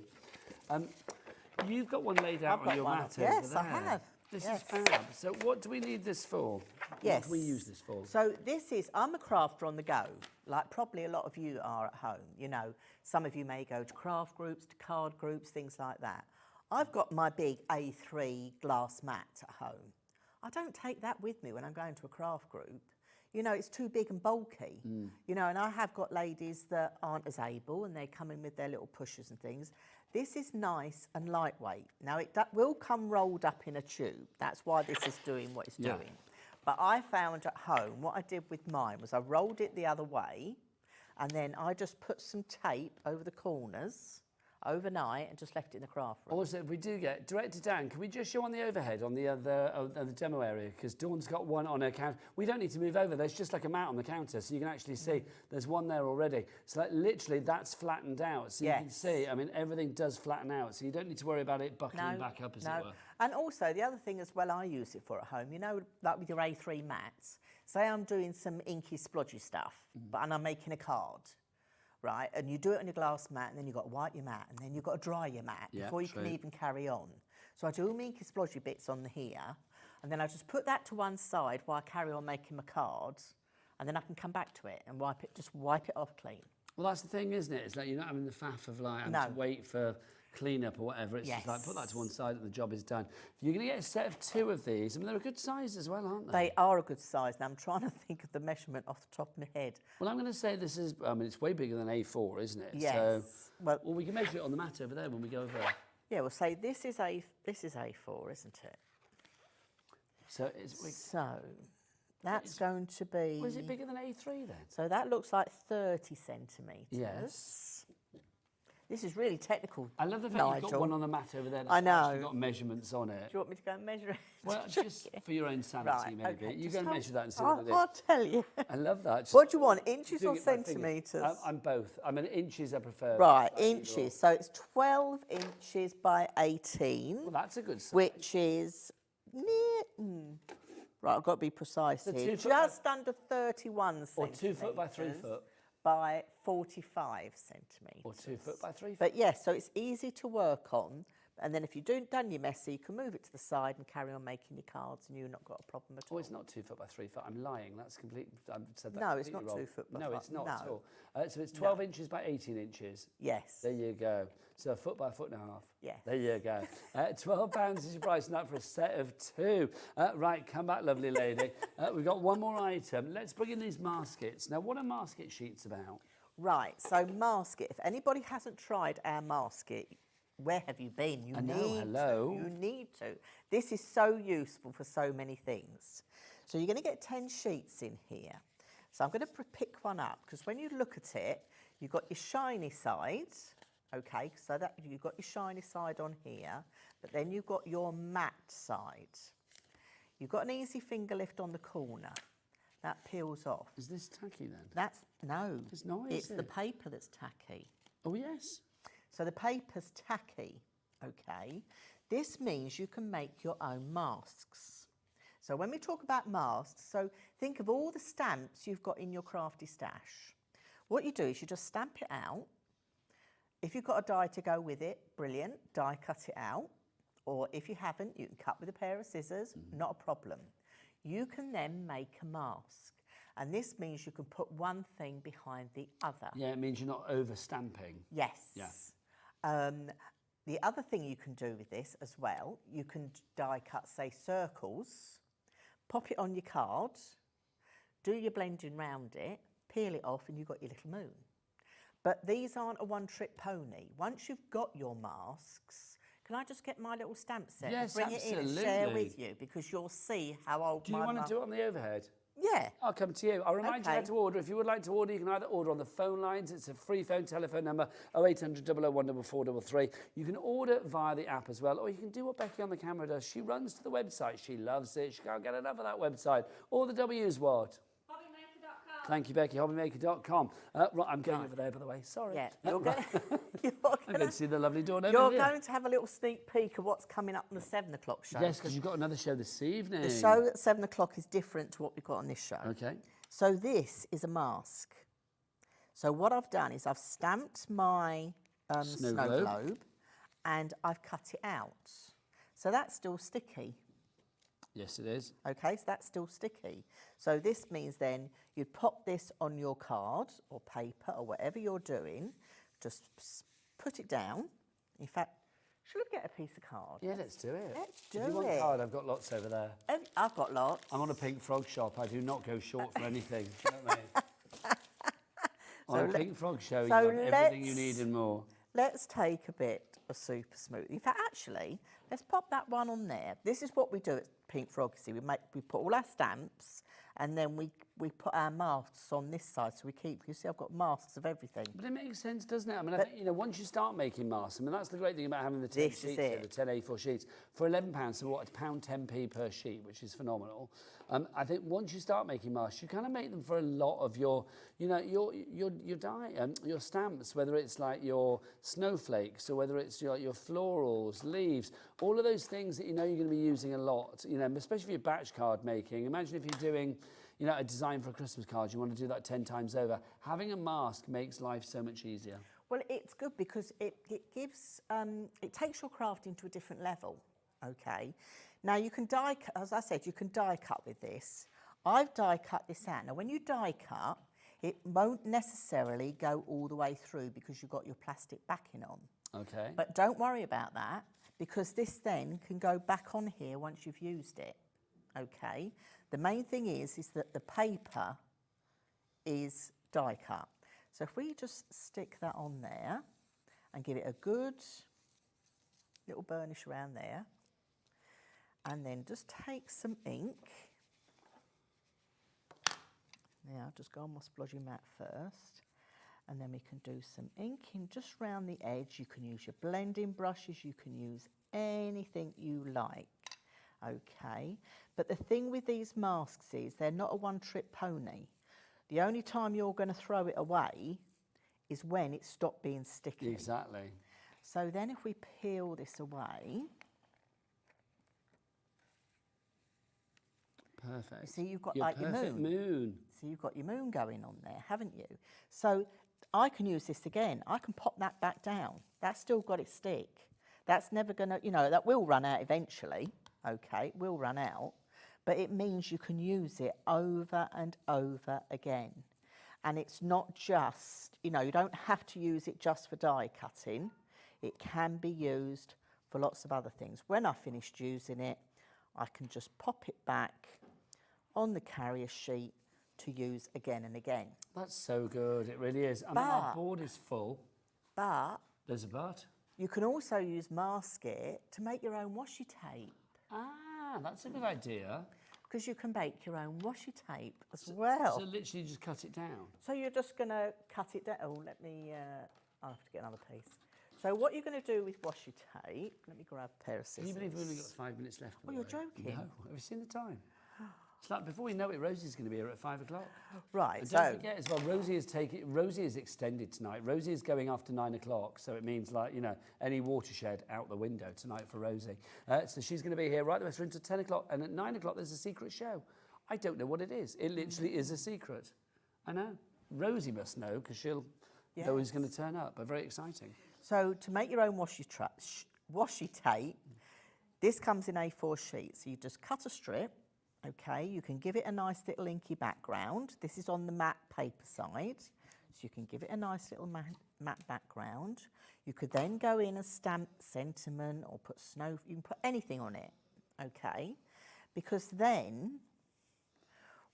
You've got one laid out I've on got your one. mat Yes, over I there. have. This Yes. is fab. So what do we need this for? Yes. What do we use this for? So this is, I'm a crafter on the go, like probably a lot of you are at home. Some of you may go to craft groups, to card groups, things like that. I've got my big A3 glass mat at home. I don't take that with me when I'm going to a craft group. It's too big and bulky. And I have got ladies that aren't as able and they come in with their little pushers and things. This is nice and lightweight. Now, that will come rolled up in a tube. That's why this is doing what it's doing. But I found at home, what I did with mine was I rolled it the other way and then I just put some tape over the corners overnight and just left it in the craft room. Also, if we do get, Director Dan, can we just show on the overhead on the other the demo area? Because Dawn's got one on her counter. We don't need to move over. There's just like a mat on the counter, so you can actually see there's one there already. So literally, that's flattened out. So you can see, I mean, everything does flatten out. So you don't need to worry about it buckling back up, as it were. And also, the other thing as well I use it for at home, like with your A3 mats, say I'm doing some inky splodgy stuff, and I'm making a card. Right, and you do it on your glass mat, and then you've got to wipe your mat, and then you've got to dry your mat before you can even carry on. So I do all my inky splodgy bits on here, and then I just put that to one side while I carry on making my cards, and then I can come back to it and just wipe it off clean. Well, that's the thing, isn't it? It's like you're not having the faff of having to wait for clean-up or whatever. It's just like, put that to one side and the job is done. If you're going to get a set of 2 of these, I mean, they're a good size as well, aren't they? They are a good size. Now, I'm trying to think of the measurement off the top of my head. Well, I'm going to say this is, I mean, it's way bigger than A4, isn't it? Yes. So, well, we can measure it on the mat over there when we go over there. Yeah, we'll say this is A4, isn't it? So that's going to be... Was it bigger than A3 then? So that looks like 30 centimetres. Yes. This is really technical. I love the fact you've got Nigel. one on the mat over there that's I know. actually got measurements on it. Do you want me to go and measure it? Well, just for your own sanity, Right, maybe. okay, You just go and hold- measure that and see what it is. I'll tell you. I love that. What do you want, inches Doing or it by fingers. centimetres? I'm both. I mean, inches I prefer. Right, But either or. inches. So it's 12 inches by 18. Well, that's a good size. Which is near... Right, I've got to be precise So here. 2 foot by- Just under 31 Or centimetres. 2 foot by 3 foot. By 45 centimetres. Or 2 foot by 3 foot. But yes, so it's easy to work on. And then if you've done your messy, you can move it to the side and carry on making your cards and you've not got a problem at all. Oh, it's not 2 foot by 3 foot. I'm lying. That's complete. I've said that. No, it's completely not wrong. 2 foot by No, five. it's not at No. all. So it's 12 inches by 18 inches. Yes. There you go. So a foot by a foot and a half. Yes. There you go. £12 is your price now for a set of 2. Right, come back, lovely lady. We've got one more item. Let's bring in these maskets. Now, what are masket sheets about? Right, so masket. If anybody hasn't tried our masket, where have you been? You I know, need hello. to. You need to. This is so useful for so many things. So you're going to get 10 sheets in here. So I'm going to pick one up because when you look at it, you've got your shiny side. Okay, so that you've got your shiny side on here, but then you've got your matte side. You've got an easy finger lift on the corner. That peels off. Is this tacky then? No. It's not, It's is the it? paper that's tacky. Oh, yes. So the paper's tacky, okay? This means you can make your own masks. So when we talk about masks, so think of all the stamps you've got in your crafty stash. What you do is you just stamp it out. If you've got a die to go with it, brilliant, die cut it out. Or if you haven't, you can cut with a pair of scissors, not a problem. You can then make a mask. And this means you can put one thing behind the other. Yeah, it means you're not over stamping. Yes. Yeah. The other thing you can do with this as well, you can die cut, say, circles, pop it on your card, do your blending round it, peel it off, and you've got your little moon. But these aren't a one-trick pony. Once you've got your masks, can I just get my little stamp set? Yes, bring it in and share absolutely. with you, because you'll see how old Do you want to do it on the overhead? Yeah. I'll come to you. I'll remind you how Okay. to order. If you would like to order, you can either order on the phone lines. It's a free phone telephone number, 0800 001 433. You can order via the app as well, or you can do what Becky on the camera does. She runs to the website. She loves it. She can't get enough of that website. All the W's what? Thank you, Becky. Hobbymaker.com. Right, I'm going over there, by the way. Sorry. Yeah, you're going I'm going to see the lovely dawn over You're here. going to have a little sneak peek of what's coming up on the 7 o'clock show. Yes, because you've got another show this evening. The show at 7 o'clock is different to what we've got on this show. Okay. So this is a mask. So what I've done is I've stamped my snow globe and I've cut it out. So that's still sticky. Yes, it is. Okay, so that's still sticky. So this means then you pop this on your card or paper or whatever you're doing, just put it down. In fact, should we get a piece of card? Yeah, let's do it. Let's do If you want it. card, I've got lots over there. I've got lots. I'm on a Pink Frog shop. I do not go short for anything. Do you know what I mean? On a Pink Frog show, you have everything you need and more. Let's take a bit of super smooth. In fact, actually, let's pop that one on there. This is what we do at Pink Frog. See, we put all our stamps and then we put our masks on this side. So we keep, you see, I've got masks of everything. But it makes sense, doesn't it? I mean, I think, once you start making masks, I mean, that's the great thing about having the 10 This sheets is here, it. the 10 A4 sheets. For £11, so what, £1.10p per sheet, which is phenomenal. I think once you start making masks, you kind of make them for a lot of your, your stamps, whether it's like your snowflakes or whether it's your florals, leaves, all of those things that you're going to be using a lot, especially if you're batch card making. Imagine if you're doing, a design for a Christmas card, you want to do that 10 times over. Having a mask makes life so much easier. Well, it's good because it gives, it takes your craft into a different level, okay? Now, you can die, as I said, you can die cut with this. I've die cut this out. Now, when you die cut, it won't necessarily go all the way through because you've got your plastic backing on. Okay. But don't worry about that because this then can go back on here once you've used it, okay? The main thing is that the paper is die cut. So if we just stick that on there and give it a good little burnish around there, and then just take some ink. Now, just go on my splodgy mat first. And then we can do some inking just round the edge. You can use your blending brushes, you can use anything you like. Okay, but the thing with these masks is they're not a one-trick pony. The only time you're going to throw it away is when it stopped being sticky. Exactly. So then if we peel this away, perfect. you see you've got your like your perfect moon. So you've got your moon going on there, haven't you? So I can use this again. I can pop that back down. That's still got its stick. That's never going to, you know, that will run out eventually. Okay, it will run out. But it means you can use it over and over again. And it's not just, you know, you don't have to use it just for die cutting. It can be used for lots of other things. When I finished using it, I can just pop it back on the carrier sheet to use again and again. That's so good, it really is. I mean, our board is full. But there's a but. You can also use masket to make your own washi tape. Ah, that's a good idea. Because you can make your own washi tape as well. So literally just cut it down. So you're just going to cut it down. Oh, let me, I'll have to get another piece. So what you're going to do with washi tape, let me grab a pair of scissors. Can you believe we've only got 5 minutes left? Oh, you're joking? No, have you seen the time? It's like before we know it, Rosie's going to be here at 5 o'clock. Right, And so... don't forget as well, Rosie is extended tonight. Rosie is going after 9 o'clock, so it means like, you know, any watershed out the window tonight for Rosie. So she's going to be here right the way through until 10 o'clock, and at 9 o'clock there's a secret show. I don't know what it is. It literally is a secret. I know. Rosie must know, because she'll know who's going to turn up, but very exciting. So to make your own washi tape, this comes in A4 sheets. So you just cut a strip. Okay, you can give it a nice little inky background. This is on the matte paper side, so you can give it a nice little matte background. You could then go in and stamp sentiment or put snow, you can put anything on it, okay? Because then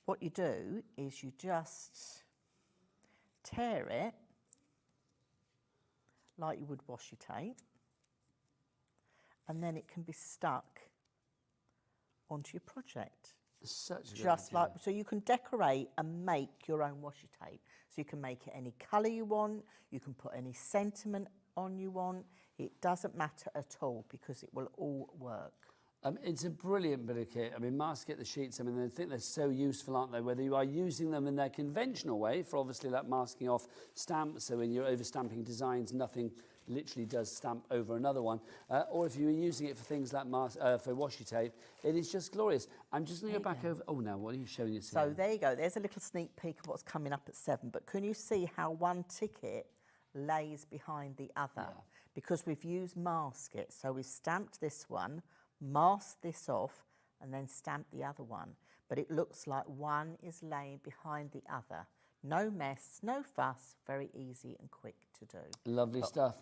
what you do is you just tear it like you would washi tape, and then it can be stuck onto your project. Such a good Just idea. like, so you can decorate and make your own washi tape. So you can make it any colour you want, you can put any sentiment on you want. It doesn't matter at all because it will all work. It's a brilliant bit of kit. I mean, masket the sheets, I mean, I think they're so useful, aren't they? Whether you are using them in their conventional way, for obviously that masking off stamps, so when you're over-stamping designs, nothing literally does stamp over another one, or if you're using it for things like for washi tape, it is just glorious. I'm just going to go back over... Oh, now, what are you showing us here? So there you go. There's a little sneak peek of what's coming up at 7, but can you see how one ticket lays behind the other? Yeah. Because we've used masket, so we've stamped this one, masked this off, and then stamped the other one. But it looks like one is laying behind the other. No mess, no fuss, very easy and quick to do. Lovely stuff.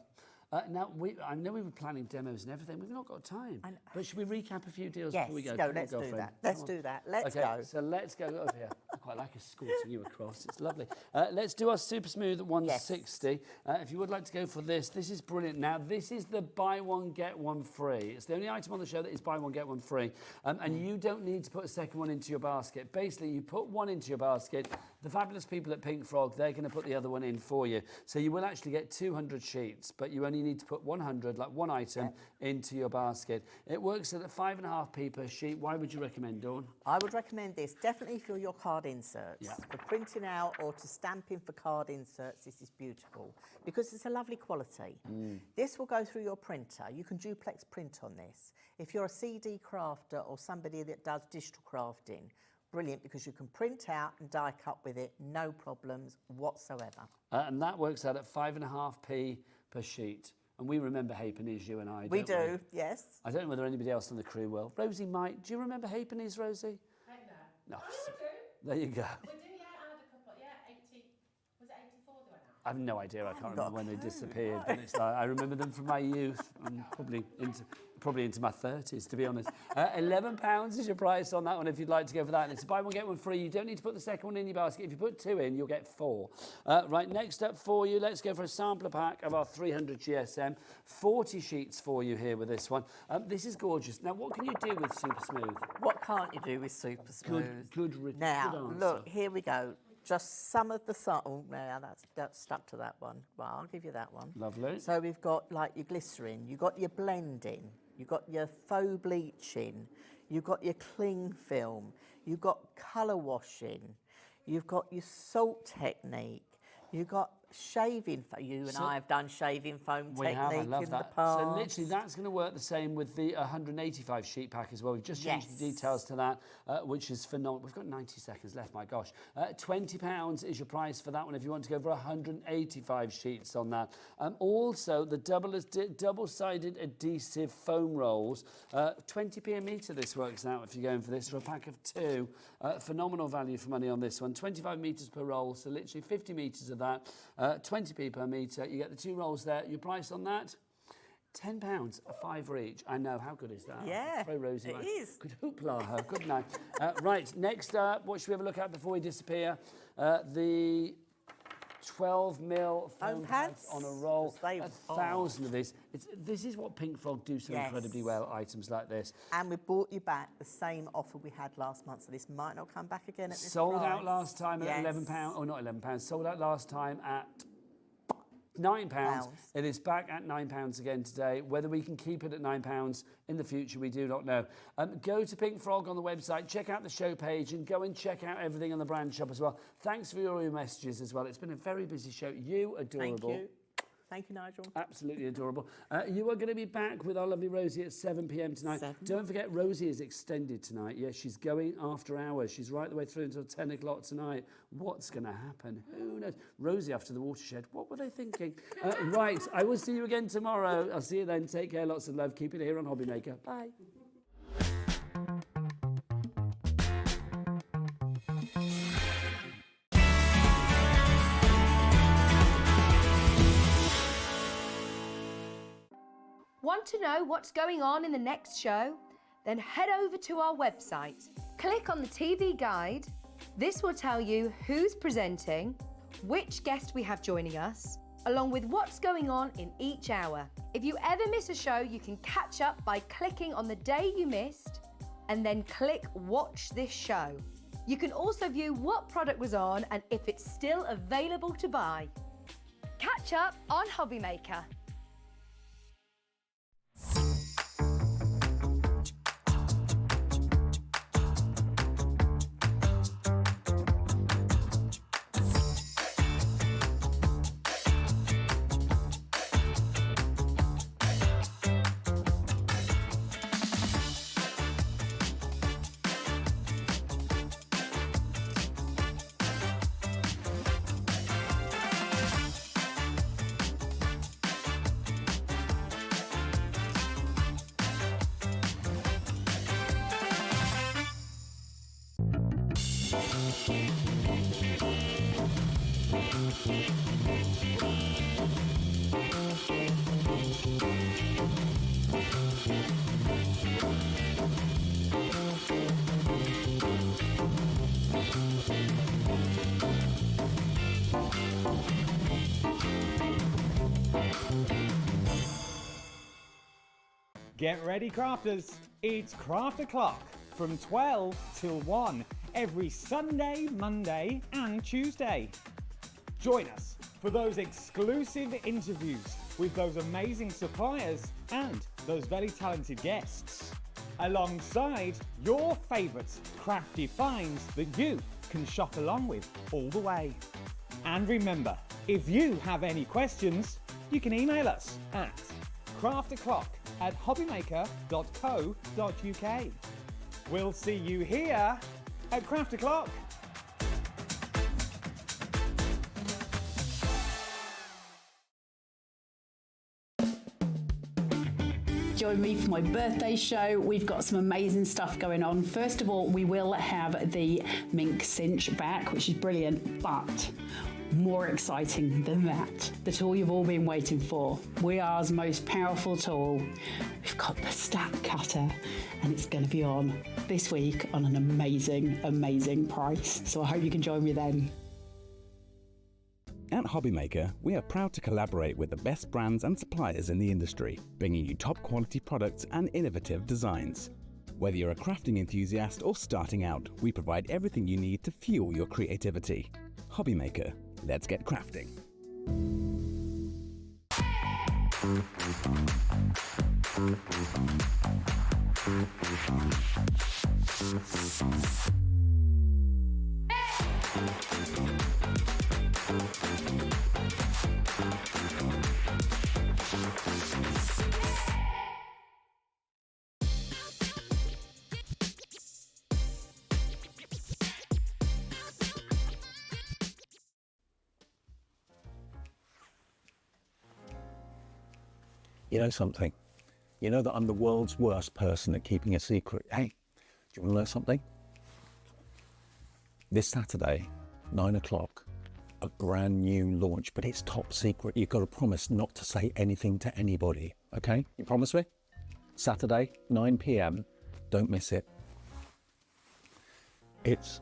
Now, I know we were planning demos and everything. We've not got time. But should we recap a few deals before we go? No, let's do that. Let's do that. Let's go. So let's go over here. I quite like escorting you across. It's lovely. Let's do our Super Smooth 160. If you would like to go for this, this is brilliant. Now, this is the buy one, get one free. It's the only item on the show that is buy one, get one free. And you don't need to put a second one into your basket. Basically, you put one into your basket. The fabulous people at Pink Frog, they're going to put the other one in for you. So you will actually get 200 sheets, but you only need to put 100, like one item, into your basket. It works at 5.5p per sheet. Why would you recommend, Dawn? I would recommend this, definitely for your card inserts. Yeah. For printing out or to stamping for card inserts, this is beautiful because it's a lovely quality. This will go through your printer. You can duplex print on this. If you're a CD crafter or somebody that does digital crafting, brilliant, because you can print out and die cut with it, no problems whatsoever. And that works out at 5.5p per sheet. And we remember halfpennies, you and I, We don't do, yes. I don't know whether anybody else on the crew will. Rosie might. Do you remember halfpennies, Rosie? No. There you go. We do, yeah, I had a couple, yeah, 80, was it 84 do I know? I have no idea. I can't remember when they disappeared. But it's like, I remember them from my youth. I'm probably into my 30s, to be honest. £11 is your price on that one if you'd like to go for that. And it's a buy one, get one free. You don't need to put the second one in your basket. If you put 2 in, you'll get 4. Right, next up for you, let's go for a sampler pack of our 300 GSM. 40 sheets for you here with this one. This is gorgeous. Now, what can you do with Super Smooth? What can't you do with Super Smooth? Good Now, answer. look, here we go. just some of the oh, yeah, that's stuck to that one. Well, I'll give you that one. Lovely. So we've got like your glycerin, you've got your blending, you've got your faux bleaching, you've got your cling film, you've got colour washing, you've got your salt technique, you've got shaving foam. You and I have done shaving foam We technique have, I love in that. the past. So literally that's going to work the same with the 185 sheet pack as well. We've just changed the details to that, which is phenomenal. We've got 90 seconds left, my gosh. £20 is your price for that one if you want to go for 185 sheets on that. Also, the double-sided adhesive foam rolls, 20p a metre this works out if you're going for this, for a pack of 2. Phenomenal value for money on this one. 25 metres per roll, so literally 50 metres of that. 20p per metre. You get the 2 rolls there. Your price on that? £10, a fiver each. I know, how good is that? Yeah, Throw Rosie it back. is. Good hoopla, her. Good night. Right, next up, what should we have a look at before we disappear? The 12mm foam pads on a roll. 1,000 of these. This is what Pink Frog do so incredibly well, items like this. And we brought you back the same offer we had last month, so this might not come back again at this Sold price. out last time at £11, or not £11, sold out last time at £9. It is back at £9 again today. Whether we can keep it at £9 in the future, we do not know. Go to Pink Frog on the website, check out the show page, and go and check out everything on the brand shop as well. Thanks for all your messages as well. It's been a very busy show. You adorable. Thank you. Thank you, Nigel. Absolutely adorable. You are going to be back with our lovely Rosie at 7 p.m. tonight. Don't forget, Rosie is extended tonight. Yes, she's going after hours. She's right the way through until 10 o'clock tonight. What's going to happen? Who knows? Rosie after the watershed. What were they thinking? Right, I will see you again tomorrow. I'll see you then. Take care. Lots of love. Keep it here on Hobby Maker. Bye. Want to know what's going on in the next show? Then head over to our website. Click on the TV guide. This will tell you who's presenting, which guest we have joining us, along with what's going on in each hour. If you ever miss a show, you can catch up by clicking on the day you missed and then click Watch This Show. You can also view what product was on and if it's still available to buy. Catch up on Hobby Maker. Get ready, crafters. It's Craft O'Clock from 12 till 1 every Sunday, Monday and Tuesday. Join us for those exclusive interviews with those amazing suppliers and those very talented guests, alongside your favourite crafty finds that you can shop along with all the way. And remember, if you have any questions, you can email us at crafto'clock@hobbymaker.co.uk. We'll see you here at Craft O'Clock. Join me for my birthday show. We've got some amazing stuff going on. First of all, we will have the mink cinch back, which is brilliant, but more exciting than that, the tool you've all been waiting for. WeAre's most powerful tool. We've got the stack cutter, and it's going to be on this week on an amazing, amazing price. So I hope you can join me then. At Hobby Maker, we are proud to collaborate with the best brands and suppliers in the industry, bringing you top quality products and innovative designs. Whether you're a crafting enthusiast or starting out, we provide everything you need to fuel your creativity. Hobbymaker, let's get crafting. You know something? You know that I'm the world's worst person at keeping a secret. Hey, do you want to know something? This Saturday, 9 o'clock, a brand new launch, but it's top secret. You've got to promise not to say anything to anybody, okay? You promise me? Saturday, 9 p.m, don't miss it. It's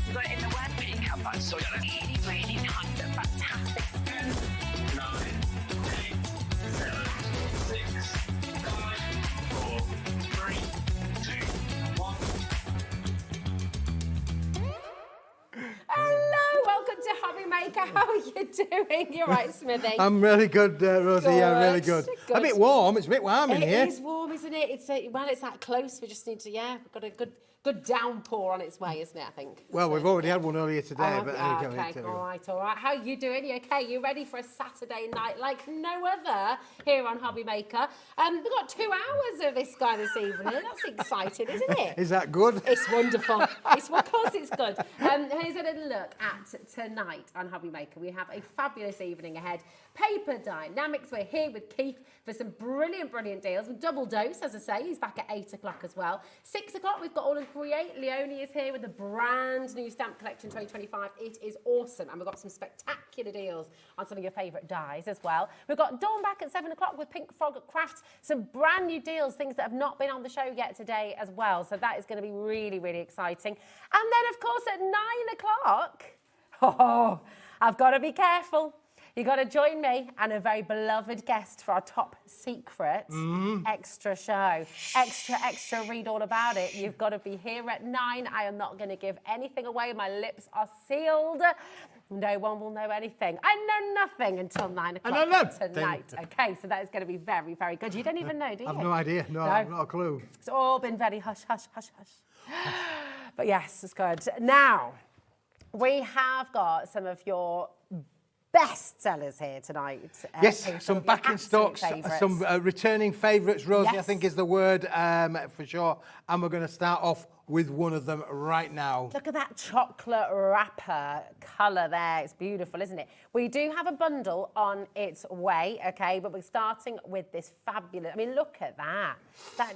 You got it in the word, but you can find so really, really nice and fantastic. 10, 9, 8, 7, 6, 5, 4, 3, 2, 1. Hello, welcome to Hobby Maker. How are you doing? You're right, Smithy. I'm really good, Rosie. Yeah, really good. A bit warm. It's a bit warm in here. It is warm, isn't it? It's well, it's that close. We just need to, we've got a good downpour on its way, isn't it? I think. Well, we've already had one earlier today, but okay, all right. How are you doing? You okay? You ready for a Saturday night like no other here on Hobby Maker? We've got 2 hours of this guy this evening. That's exciting, isn't it? Is that good? It's wonderful. Of course it's good. Here's a little look at tonight on Hobby Maker. We have a fabulous evening ahead. Paper Dienamics, we're here with Keith for some brilliant deals. With double dose, as I say, he's back at 8 o'clock as well. 6 o'clock, we've got AALL Create. Leonie is here with the brand new stamp collection 2025. It is awesome. And we've got some spectacular deals on some of your favourite dies as well. We've got Dawn back at 7 o'clock with Pink Frog Crafts. Some brand new deals, things that have not been on the show yet today as well. So that is going to be really exciting. And then, of course, at 9 o'clock, I've got to be careful. You've got to join me and a very beloved guest for our top secret extra show. Extra, read all about it. You've got to be here at 9. I am not going to give anything away. My lips are sealed. No one will know anything. I know nothing until 9 o'clock tonight. Okay, so that is going to be very good. You don't even know, do you? I've no idea. No, I've not a clue. It's all been very hush. But yes, it's good. Now, we have got some of your best sellers here tonight. Yes, some back in stocks, some returning favourites, Rosie, yes. I think is the word for sure. And we're going to start off with one of them right now. Look at that chocolate wrapper colour there. It's beautiful, isn't it? We do have a bundle on its way, okay, but we're starting with this fabulous, I mean, look at that.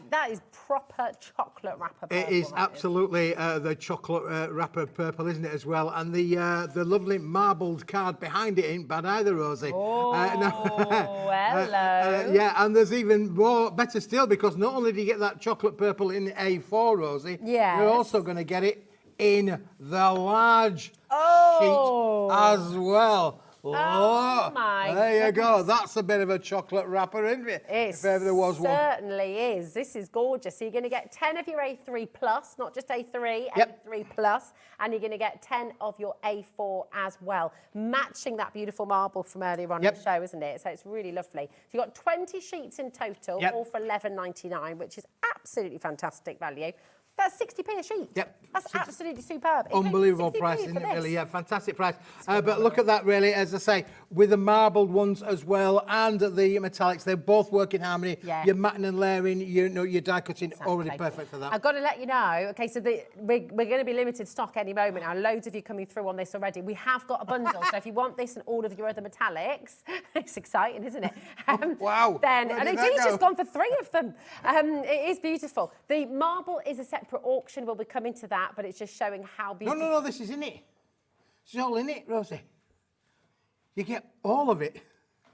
That is proper chocolate wrapper purple. It is absolutely the chocolate wrapper purple, isn't it, as well? And the lovely marbled card behind it ain't bad either, Rosie. Oh, hello. Yeah, and there's even more, better still, because not only do you get that chocolate purple in A4, Rosie, you're also going to get it in the large sheet as well. Oh my there you go. That's a bit of a chocolate wrapper, isn't it? If ever there was one. It certainly is. This is gorgeous. So you're going to get 10 of your A3 plus, not just A3, A3 plus, and you're going to get 10 of your A4 as well, matching that beautiful marble from earlier on in the show, isn't it? So it's really lovely. So you've got 20 sheets in total, all for $11.99, which is absolutely fantastic value. That's 60p a sheet. That's absolutely superb. Unbelievable price, isn't it, really? Yeah, fantastic price. But look at that, really, as I say, with the marbled ones as well and the metallics, they both work in harmony. Your matting and layering, your die cutting, already perfect for that. I've got to let you know, okay, so we're going to be limited stock any moment now. Loads of you coming through on this already. We have got a bundle, so if you want this and all of your other metallics, it's exciting, isn't it? Wow. Then, and it's just gone for 3 of them. It is beautiful. The marble is a separate auction. We'll be coming to that, but it's just showing how beautiful. No, this is in it. It's all in it, Rosie. You get all of it.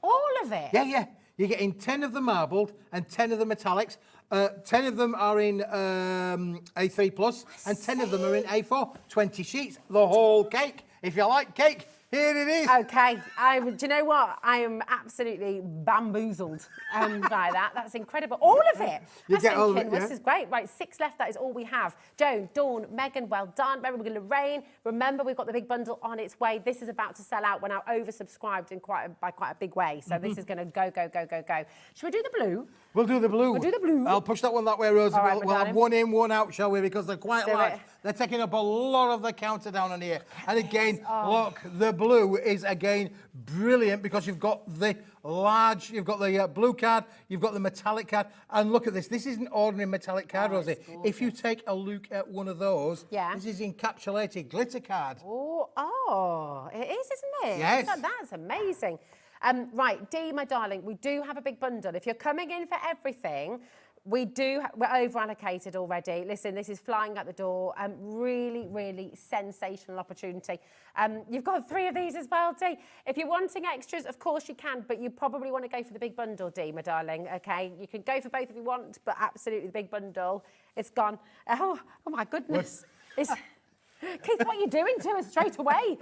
All of it? Yeah. You're getting 10 of the marbled and 10 of the metallics. 10 of them are in A3 plus, and 10 of them are in A4. 20 sheets, the whole cake. If you like cake, here it is. Okay, do you know what? I am absolutely bamboozled by that. That's incredible. All of it. You get all of it, This is great. Right, 6 left. That is all we have. Joan, Dawn, Megan, well done. Remember, we're going to Lorraine. Remember, we've got the big bundle on its way. This is about to sell out. We're now oversubscribed in quite a big way. So this is going to go, go, go, go, go. Should we do the blue? We'll do the blue. We'll do the blue. I'll push that one that way, Rosie. All right, we'll have one in, one out, shall we? Because they're quite Do large. it. They're taking up a lot of the counter down on here. And again, look, the blue is again brilliant because you've got the large, you've got the blue card, you've got the metallic card. And look at this. This is an ordinary metallic card, Rosie. If you take a look at one of those, this is encapsulated glitter card. Oh, it is, isn't it? Yes. That's amazing. Right, Dee, my darling, we do have a big bundle. If you're coming in for everything, we're over allocated already. Listen, this is flying out the door. Really, really sensational opportunity. You've got 3 of these as well, Dee. If you're wanting extras, of course you can, but you probably want to go for the big bundle, Dee, my darling. Okay, you can go for both if you want, but absolutely the big bundle. It's gone. Oh my goodness. Keith, what are you doing to us straight away?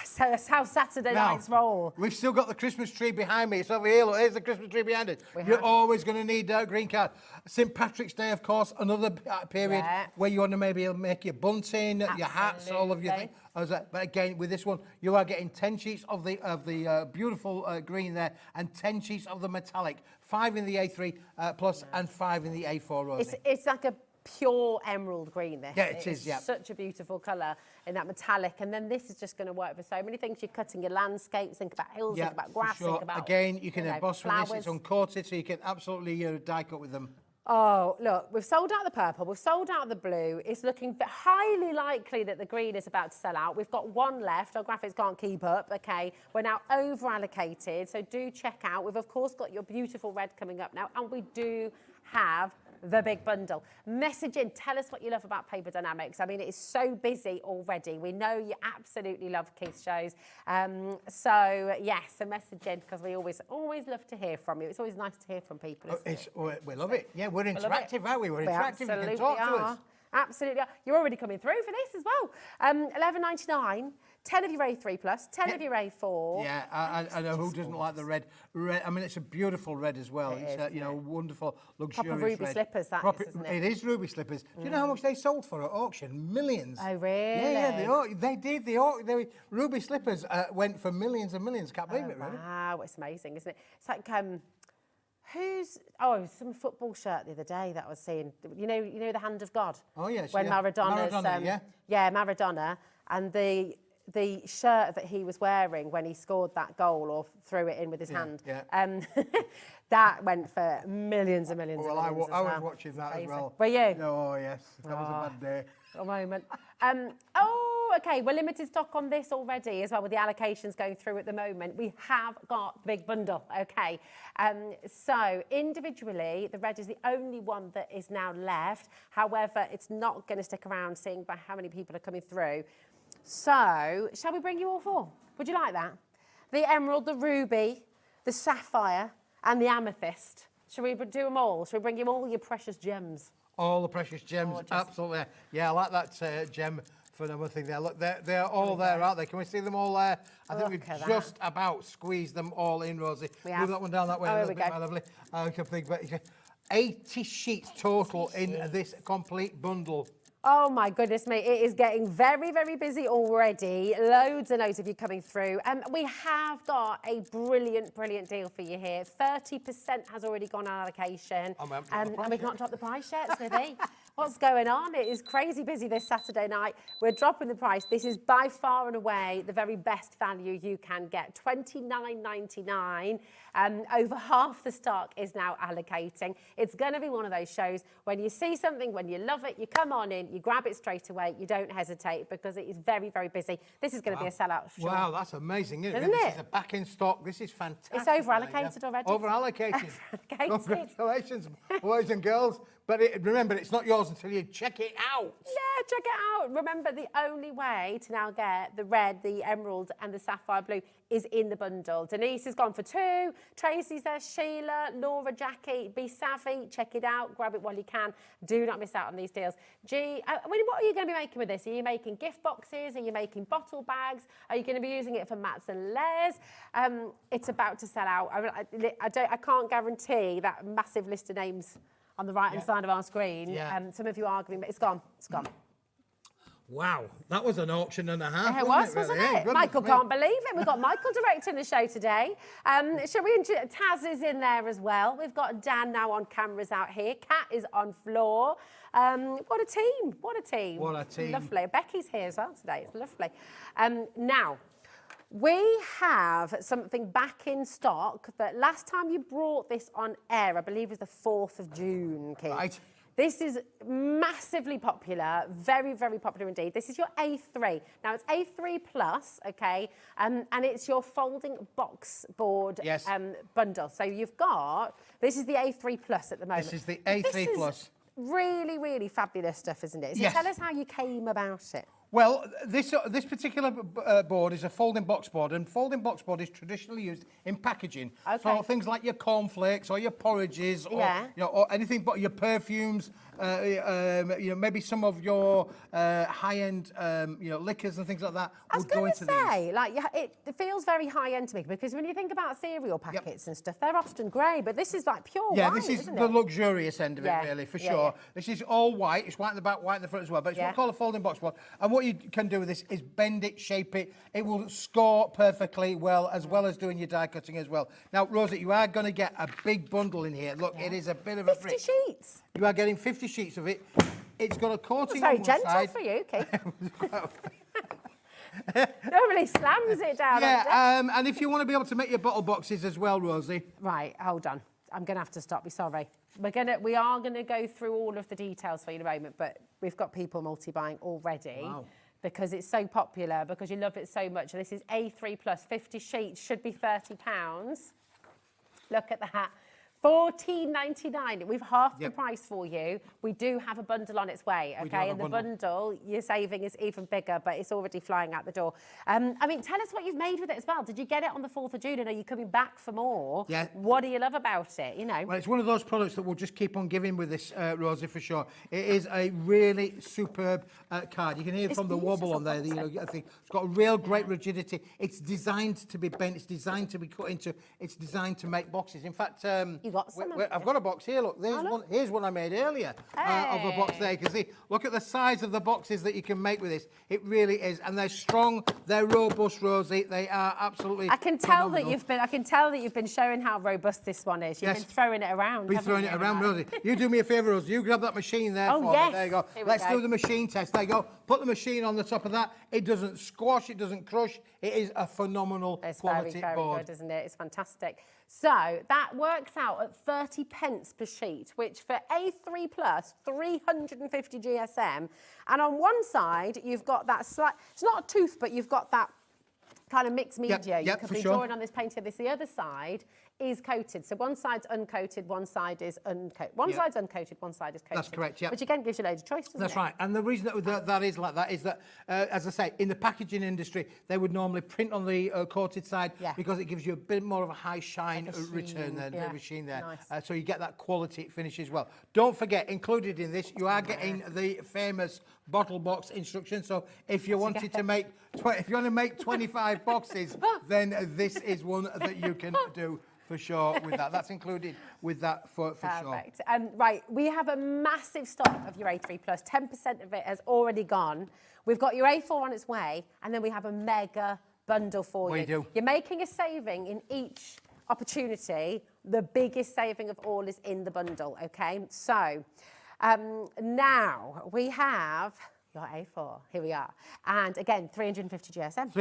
So that's how Saturday nights roll. We've still got the Christmas tree behind me. It's over here. Look, here's the Christmas tree behind it. You're always going to need a green card. St. Patrick's Day, of course, another period where you want to maybe make your bunting, your hats, all of your things. But again, with this one, you are getting 10 sheets of the beautiful green there and 10 sheets of the metallic. 5 in the A3 plus and 5 in the A4, Rosie. It's like a pure emerald green, this. Yeah, it is, yeah. Such a beautiful colour in that metallic. And then this is just going to work for so many things. You're cutting your landscapes, think about hills, think about grass, think about... Again, you can emboss with flowers. this. It's uncoated, so you can absolutely die cut with them. Oh, look, we've sold out the purple, we've sold out the blue. It's looking highly likely that the green is about to sell out. We've got 1 left. Our graphics can't keep up, okay? We're now over-allocated, so do check out. We've, of course, got your beautiful red coming up now, and we do have the big bundle. Message in, tell us what you love about Paper Dienamics. I mean, it is so busy already. We know you absolutely love Keith's shows. So message in, because we always love to hear from you. It's always nice to hear from people, isn't it? We love it. Yeah, we're interactive, aren't we? We're interactive. You can talk to us. Absolutely. You're already coming through for this as well. $11.99. 10 of your A3 plus, 10 of your A4. Yeah, I know who doesn't like the red. I mean, it's a beautiful red as well. It's wonderful, luxurious proper ruby red. Slippers, that is, isn't it? It is ruby slippers. Do you know how much they sold for at auction? Millions. Oh, really? Yeah, they did. Ruby slippers went for millions and millions. Can't believe it, really. Wow, it's amazing, isn't it? It's like some football shirt the other day that I was seeing. You know the hand of God. Oh yes. When Maradona's Maradona, and the shirt that he was wearing when he scored that goal or threw it in with his hand. Yeah. That went for millions and millions. Well, and millions I was watching that as well. Were you? Oh yes, that was a bad day. A moment. Okay, we're limited stock on this already as well with the allocations going through at the moment. We have got the big bundle, okay. So individually, the red is the only one that is now left. However, it's not going to stick around seeing by how many people are coming through. So, shall we bring you all 4? Would you like that? The emerald, the ruby, the sapphire, and the amethyst. Shall we do them all? Shall we bring you all your precious gems? All the precious gems, absolutely. Yeah, I like that gem for another thing there. Look, they're all there, aren't they? Can we see them all there? I think we've just about squeezed them all in, Rosie. Move that one down that way a little bit, my lovely. I can think, but 80 sheets total in this complete bundle. Oh my goodness me, it is getting very, very busy already. Loads and loads of you coming through. We have got a brilliant, brilliant deal for you here. 30% has already gone on allocation. And we've not dropped the price yet, Smithy. What's going on? It is crazy busy this Saturday night. We're dropping the price. This is by far and away the very best value you can get. $29.99. Over half the stock is now allocating. It's going to be one of those shows when you see something, when you love it, you come on in, you grab it straight away, you don't hesitate because it is very, very busy. This is going to be a sellout. Sure. Wow, that's amazing, isn't it? This is a back in stock. This is fantastic. It's over allocated already. Over allocated. Congratulations, boys and girls. But remember, it's not yours until you check it out. Yeah, check it out. Remember, the only way to now get the red, the emerald and the sapphire blue is in the bundle. Denise has gone for 2. Tracy's there, Sheila, Laura, Jackie. Be savvy, check it out, grab it while you can. Do not miss out on these deals. G, what are you going to be making with this? Are you making gift boxes? Are you making bottle bags? Are you going to be using it for mats and layers? It's about to sell out. I can't guarantee that massive list of names on the right-hand side of our screen. Yeah. Some of you are arguing, but it's gone. It's gone. Wow, that was an auction and a half. It wasn't it? Michael can't believe it. We've got Michael directing the show today. Shall we introduce Taz is in there as well. We've got Dan now on cameras out here. Kat is on floor. What a team. What a team. What a team. Lovely. Becky's here as well today. It's lovely. Now, we have something back in stock that last time you brought this on air, I believe it was the 4th of June, Keith. Right. This is massively popular, very, very popular indeed. This is your A3. Now, it's A3 Plus, okay, and it's your folding box board bundle. So you've got, this is the A3 Plus at the moment. This is the A3 Plus. Really, really fabulous stuff, isn't it? So tell us how you came about it. Well, this particular board is a folding box board, and folding box board is traditionally used in packaging. Okay. So things like your cornflakes or your porridges, or or anything but your perfumes. Maybe some of your high-end liquors and things like that would go into these. It feels very high-end to me, because when you think about cereal packets and stuff, they're often grey, but this is like pure white, this is isn't the it? luxurious end of it, really, for sure. This is all white. It's white in the back, white in the front as well, but it's what we call a folding box board. And what you can do with this is bend it, shape it. It will score perfectly well as doing your die cutting as well. Now, Rosie, you are going to get a big bundle in here. Look, it is a bit of a 50 sheets. You are getting 50 sheets of it. It's got a coating Very on one gentle side. for you, Keith. Normally slams it down. And if you want to be able to make your bottle boxes as well, Rosie. Right, hold on. I'm going to have to stop you, sorry. We are going to go through all of the details for you in a moment, but we've got people multi-buying already. Wow. Because it's so popular, because you love it so much. And this is A3 Plus, 50 sheets, should be £30. Look at that. $14.99. We've halved the price for you. We do have a bundle on its way, okay? And the bundle, your saving is even bigger, but it's already flying out the door. I mean, tell us what you've made with it as well. Did you get it on the 4th of June, and are you coming back for more? Yeah. What do you love about it, you know? Well, it's one of those products that we'll just keep on giving with this, Rosie, for sure. It is a really superb card. You can hear from the wobble on there. I think it's got a real great rigidity. It's designed to be bent. It's designed to be cut into. It's designed to make boxes. In fact, I've got a box here. Look, here's one I made earlier of a box there. You can see. Look at the size of the boxes that you can make with this. It really is, and they're strong. They're robust, Rosie. They are absolutely. I can tell that you've been showing how robust this one is. You've been throwing it around. Throwing it around, Rosie. You do me a favour, Rosie. You grab that machine there for me. There you go. Let's do the machine test. There you go. Put the machine on the top of that. It doesn't squash. It doesn't crush. It is a phenomenal quality very board. good, isn't it? It's fantastic. So that works out at 30 pence per sheet, which for A3 Plus, 350 GSM. And on one side, you've got that it's not a tooth, but you've got that kind of mixed media. You could be drawing on this painting. The other side is coated. So one side's uncoated, one side is uncoated. One side's uncoated, one side is coated. That's correct, yeah. Which again gives you loads of choice, doesn't it? That's right. And the reason that is like that is that, as I say, in the packaging industry, they would normally print on the coated side because it gives you a bit more of a high shine return there, a bit of a sheen there. Nice. So you get that quality finish as well. Don't forget, included in this, you are getting the famous bottle box instructions. So if you wanted to make, if you want to make 25 boxes, then this is one that you can do. For sure, with that. That's included with that for sure. Perfect. Right, we have a massive stock of your A3 Plus. 10% of it has already gone. We've got your A4 on its way, and then we have a mega bundle for you. You're making a saving in each opportunity. The biggest saving of all is in the bundle, okay? So now we have your A4. Here we are. And again, 350 GSM.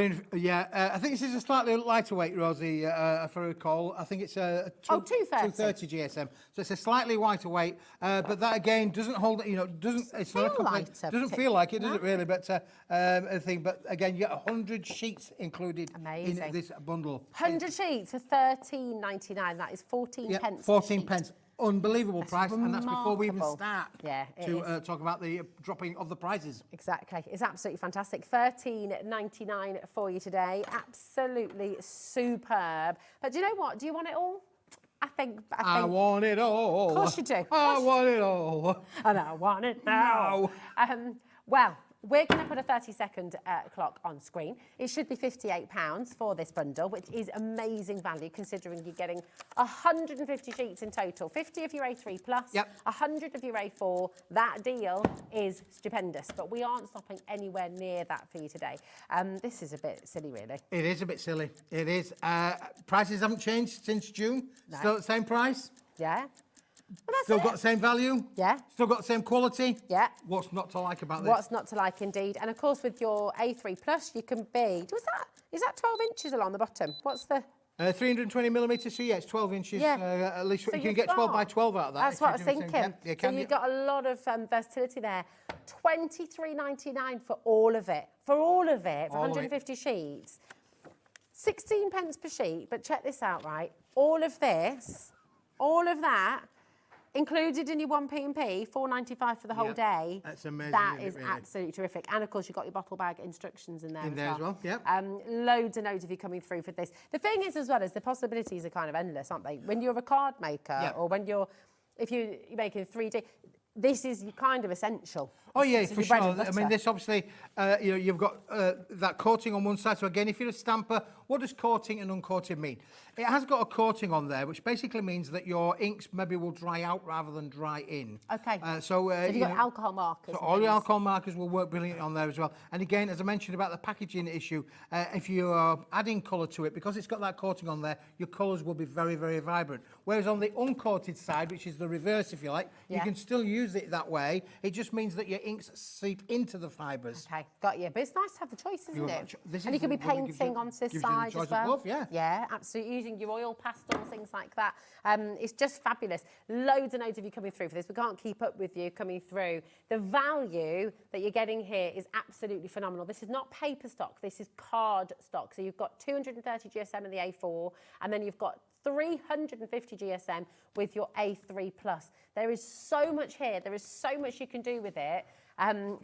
I think this is a slightly lighter weight, Rosie, if I recall. I think it's a 230 GSM. So it's a slightly lighter weight, but that again doesn't hold, it's not a complete, doesn't feel like it, does it really? But a thing. But again, you get 100 sheets included in this bundle. 100 sheets for £13.99. That is 14 pence. 14 pence. unbelievable That's price, and that's before we even remarkable. start Yeah, it to is. talk about the dropping of the prices. Exactly. It's absolutely fantastic. $13.99 for you today. Absolutely superb. But do you know what? Do you want it all? I think I want it all. Of course you do. I want it all. And I want it now. Well, we're going to put a 30-second clock on screen. It should be £58 for this bundle, which is amazing value considering you're getting 150 sheets in total. 50 of your A3 plus, 100 of your A4. That deal is stupendous, but we aren't stopping anywhere near that for you today. This is a bit silly, really. It is a bit silly. It is. Prices haven't changed since June. No. Still the same price. Yeah. Well, Still got the same value. Yeah. Still got the same quality. Yeah. What's not to like about this? What's not to like, indeed. And of course, with your A3 plus, you can be. Is that 12 inches along the bottom? What's the? 320 millimetres, so yeah, it's 12 inches. Yeah. At least So you can you've get 12 by got- 12 out of that. That's if what I you was do the same. thinking. Yeah, you So can you've get- got a lot of versatility there. $23.99 for all of it. For all of it, for All of it. 150 sheets. 16 pence per sheet, but check this out, right? All of this, all of that, included in your 1p&p, $4.95 for the whole day. That's amazing, That isn't it, is really? absolutely terrific. And of course, you've got your bottle bag instructions in there as well. Yep. Loads and loads of you coming through for this. The thing is, as well, is the possibilities are kind of endless, aren't they? When you're a card maker, or when if you're making 3D, this is kind of essential. Oh yeah, This is for your bread sure. and I mean, butter. this obviously, you've got that coating on one side. So again, if you're a stamper, what does coating and uncoated mean? It has got a coating on there, which basically means that your inks maybe will dry out rather than dry in. Okay. So you've got alcohol markers. So and all your things. alcohol markers will work brilliantly on there as well. And again, as I mentioned about the packaging issue, if you are adding colour to it, because it's got that coating on there, your colours will be very, very vibrant. Whereas on the uncoated side, which is the reverse, if you like, you can still use it that way. It just means that your inks seep into the fibres. Okay, got you. But it's nice to have the choice, isn't You've it? got cho- this And you is can be the one that gives painting you- on this gives you the side choice as of well. both, yeah. Yeah, absolutely. Using your oil pastels, things like that. It's just fabulous. Loads and loads of you coming through for this. We can't keep up with you coming through. The value that you're getting here is absolutely phenomenal. This is not paper stock. This is card stock. So you've got 230 GSM in the A4, and then you've got 350 GSM with your A3 plus. There is so much here. There is so much you can do with it. And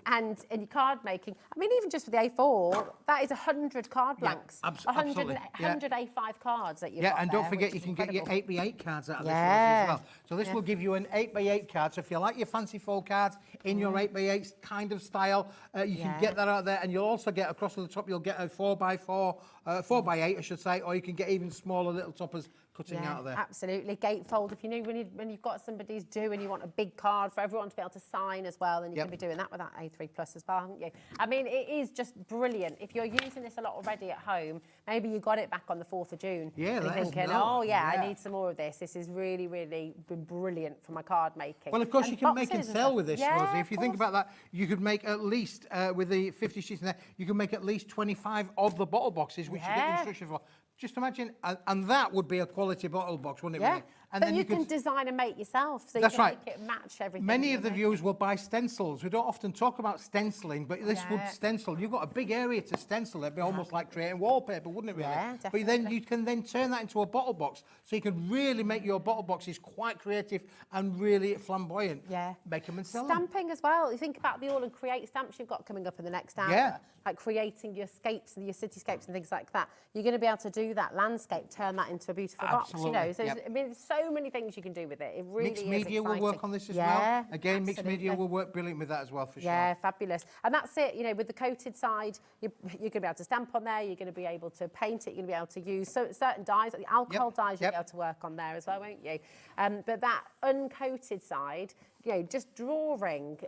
in your card making, I mean, even just with the A4, that is 100 card blanks. 100 A5 cards that you've got and there, don't forget which you is can get your incredible. 8x8 cards out of this Yeah. as well. So this will give you an 8x8 card. So if you like your fancy fold cards in your 8x8 kind of style, you can get that out there. And you'll also get across to the top, you'll get a 4x4, 4x8 I should say, or you can get even smaller little toppers cutting out of there. Absolutely. Gatefold, if you know when you've got somebody's due and you want a big card for everyone to be able to sign as well, then you can be doing that with that A3 Plus as well, haven't you? I mean, it is just brilliant. If you're using this a lot already at home, maybe you got it back on the 4th of June. Yeah, and let you're us thinking, know. oh yeah, Yeah. I need some more of this. This has really, really been brilliant for my card making. Well, of course, And you can make and boxes sell stuff. with this, Yeah, Rosie. If you of think course. about that, you could make at least, with the 50 sheets in there, you can make at least 25 of the bottle boxes, which you get the Yeah. instructions for. Just imagine, and that would be a quality bottle box, wouldn't it? Yeah. Really? And But then you could can design and make yourself, so That's you can right. make it match everything. Many you're of the making. viewers will buy stencils. We don't often talk about stenciling, but this would Yeah. stencil. You've got a big area to stencil. It'd be almost like creating wallpaper, wouldn't it, really? Yeah, But then you can then turn that into a bottle box. So you can really make your bottle boxes quite creative and really flamboyant. Yeah. Make them and sell them. Stamping as well. You think about the AALL Create stamps you've got coming up in the next hour. Yeah. Like creating your scapes and your cityscapes and things like that. You're going to be able to do that landscape, turn that into a beautiful box. You know, Absolutely, so yep. I mean, there's so many things you can do with it. It really Mixed is media will work exciting. on this as Yeah, well. Again, mixed media absolutely. will work brilliant with that as well, for Yeah, sure. fabulous. And that's it, you know, with the coated side, you're going to be able to stamp on there, you're going to be able to paint it, you're going to be able to use certain dyes, like the alcohol dyes, you'll be able to work on there as well, won't you? But that uncoated side, you know, just drawing,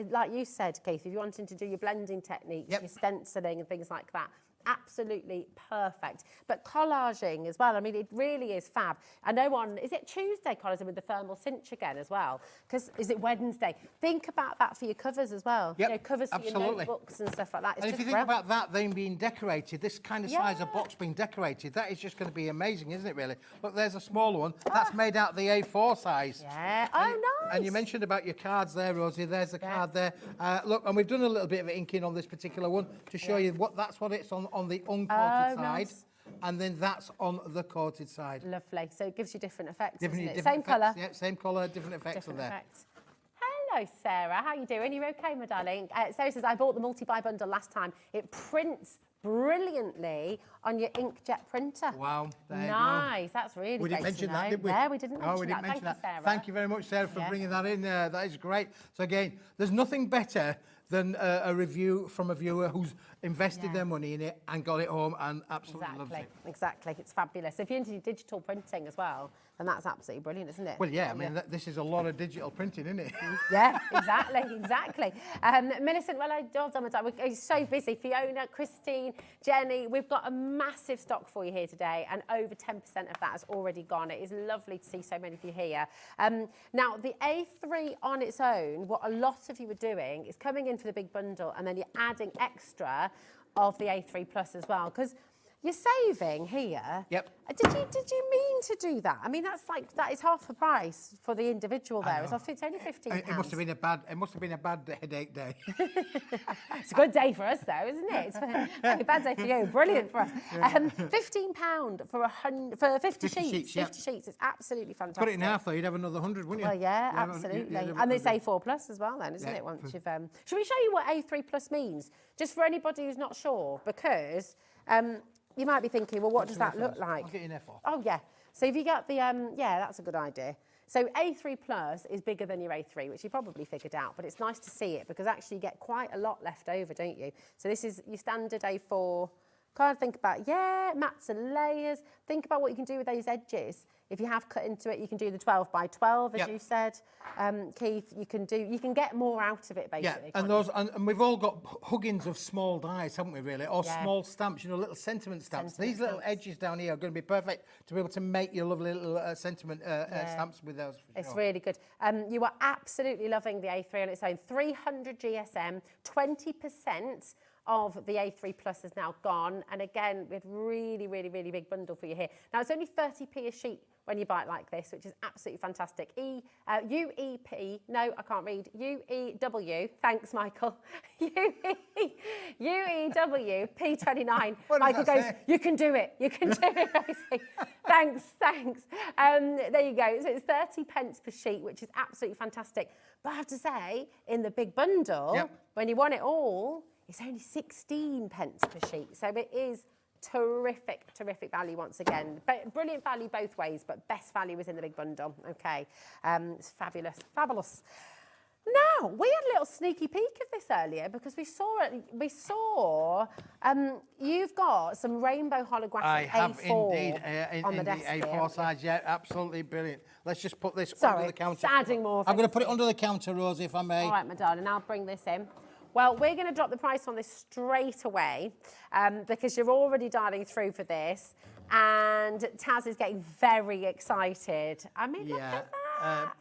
like you said, Keith, if you're wanting to do your blending techniques, your stenciling and things like that, absolutely perfect. But collaging as well, I mean, it really is fab. I know is it Tuesday collaging with the thermal cinch again as well? Because is it Wednesday? Think about that for your covers as well. Yep, You know, covers for your absolutely. notebooks and stuff like that. It's And if just you think brilliant. about that then being decorated, this kind of size of box being decorated, that is just going to be amazing, isn't it, really? Look, there's a smaller one. That's made out the A4 size. Yeah. Oh, nice. And you mentioned about your cards there, Rosie. There's a card there. Look, and we've done a little bit of inking on this particular one to show you that's what it's on the uncoated side. Nice. and then that's on the coated side. Lovely. So it gives you different effects, Different isn't it? effects, Same colour. Yep, same colour, different effects on there. Effects. Hello, Sarah. How are you doing? You okay, my darling? Sarah says, I bought the multi-buy bundle last time. It prints brilliantly on your inkjet printer. Wow, there you go. Nice. That's really We didn't great to mention that, know. did we? Yeah, we didn't mention Oh, we didn't that. mention Thank that. you, Sarah. Thank you very much, Sarah, for bringing that in. That is great. So again, there's nothing better than a review from a viewer who's invested their money in it and got it home and absolutely loves it. Exactly. It's fabulous. If you're into digital printing as well, then that's absolutely brilliant, isn't it? Well, yeah, I mean, this is a lot of digital printing, isn't it? Yeah, exactly. Millicent, well done, we're so busy. Fiona, Christine, Jenny, we've got a massive stock for you here today, and over 10% of that has already gone. It is lovely to see so many of you here. Now, the A3 on its own, what a lot of you are doing is coming in for the big bundle, and then you're adding extra of the A3 Plus as well, because you're saving here. Yep. Did you mean to do that? I mean, that is half the price for the individual there. It's only £15. It must have been a bad headache day. It's a good day for us, though, isn't it? It's a bad day for you. Brilliant for us. £15 for 50 sheets. Yeah. 50 sheets. It's absolutely fantastic. Cut it in half, though, you'd have another 100, wouldn't you? Well, yeah, absolutely. And it's A4 Plus as well, then, isn't it? Once you've, should we show you what A3 Plus means, just for anybody who's not sure? Because you might be thinking, well, what does that look like? I'll get you an F4. Oh, yeah. So if you got the, yeah, that's a good idea. So A3 Plus is bigger than your A3, which you probably figured out, but it's nice to see it because actually you get quite a lot left over, don't you? So this is your standard A4. Kind of think about, mats and layers. Think about what you can do with those edges. If you have cut into it, you can do the 12 by 12, as you said. Keith, you can get more out of it, basically. Yeah, and we've all got huggings of small dies, haven't we, really? Or small stamps, little sentiment stamps. These little edges down here are going to be perfect to be able to make your lovely little sentiment stamps with those. It's really good. You are absolutely loving the A3 on its own. 300 GSM, 20% of the A3 Plus is now gone. And again, with really, really, really big bundle for you here. Now, it's only 30p a sheet when you buy it like this, which is absolutely fantastic. UEP, no, I can't read. UEW, thanks, Michael. UEW, P29. Michael goes, you can do it. You can do it, Rosie. Thanks. There you go. So it's 30 pence per sheet, which is absolutely fantastic. But I have to say, in the big bundle, when you want it all, it's only 16 pence per sheet. So it is terrific value once again. But brilliant value both ways, but best value is in the big bundle. Okay, it's fabulous. Now, we had a little sneaky peek of this earlier because we saw you've got some rainbow holographic I have A4 indeed on in the the desk A4 side, absolutely brilliant. Let's just put this Sorry, under the counter. it's adding more. I'm going to put it under the counter, Rosie, if I may. All right, my darling, I'll bring this in. Well, we're going to drop the price on this straight away because you're already dialing through for this, and Taz is getting very excited. I mean, look at that.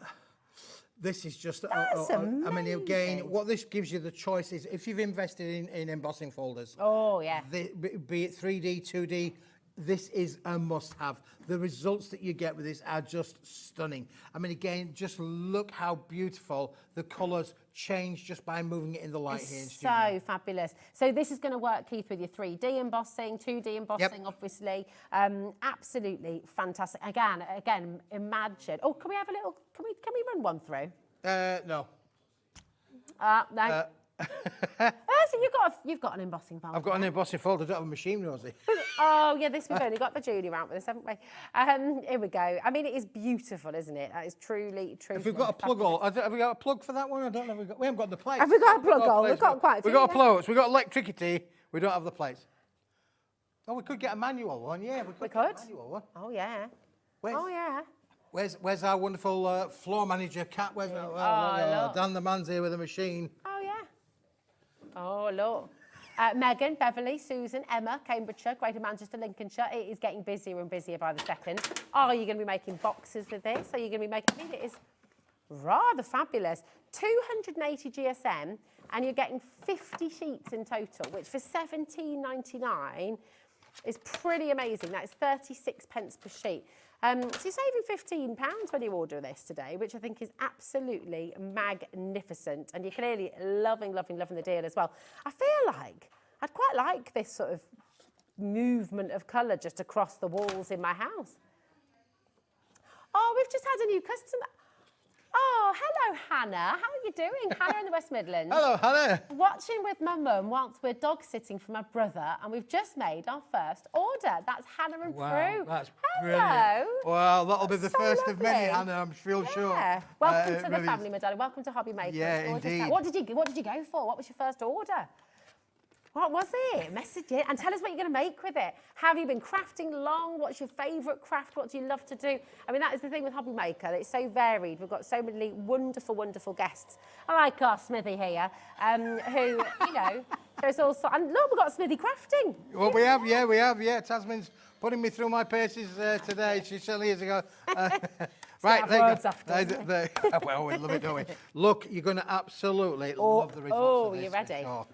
This is just, That's I mean, again, amazing. what this gives you the choice is if you've invested in embossing folders. Oh, yeah. Be it 3D, 2D, this is a must-have. The results that you get with this are just stunning. I mean, again, just look how beautiful the colours change just by moving it in the light here in studio. So fabulous. So this is going to work, Keith, with your 3D embossing, 2D embossing, obviously. Absolutely fantastic. Again, imagine. Oh, can we have a little? Can we run one through? No. No. So you've got an embossing folder. I've got an embossing folder. I don't have a machine, Rosie. Oh yeah, we've only got the Julie around with us, haven't we? Here we go. I mean, it is beautiful, isn't it? That is truly. If we've got a plug hole, have we got a plug for that one? I don't know. We haven't got the plates. Have we got a plug hole? We've got quite a few. We've got plugs. We've got electricity. We don't have the plates. Oh, we could get a manual one. Yeah, we could. Get a manual one. Oh yeah. Yeah. Where's our wonderful floor manager, Kat? Where's Dan the man's here with a machine. Oh yeah. Oh look. Megan, Beverly, Susan, Emma, Cambridgeshire, Greater Manchester, Lincolnshire. It is getting busier and busier by the second. Are you going to be making boxes with this? Are you going to be making... I mean, it is rather fabulous. 280 GSM, and you're getting 50 sheets in total, which for £17.99 is pretty amazing. That is 36 pence per sheet. So you're saving £15 when you order this today, which I think is absolutely magnificent. And you're clearly loving the deal as well. I feel like I'd quite like this sort of movement of colour just across the walls in my house. Oh, we've just had a new customer. Oh, hello, Hannah. How are you doing? Hannah in the West Midlands. Hello, Hannah. Watching with my mum whilst we're dog sitting for my brother, and we've just made our first order. That's Hannah and Prue. That's hello. brilliant. Well, that'll be the So first of many, lovely. Hannah, I'm sure. Welcome to the really family, my darling. Welcome to Hobby Maker. Yeah, It's gorgeous. indeed. What did you go for? What was your first order? What was it? Message it and tell us what you're going to make with it. Have you been crafting long? What's your favourite craft? What do you love to do? I mean, that is the thing with Hobby Maker. It's so varied. We've got so many wonderful, wonderful guests. I like our Smithy here, who, you know, there's also... And look, we've got Smithy crafting. Well, we have, yeah. Tasman's putting me through my paces today. She certainly is. Right, there you go. Well, we love it, don't we? Look, you're going to absolutely love the results of this. You ready? Oh.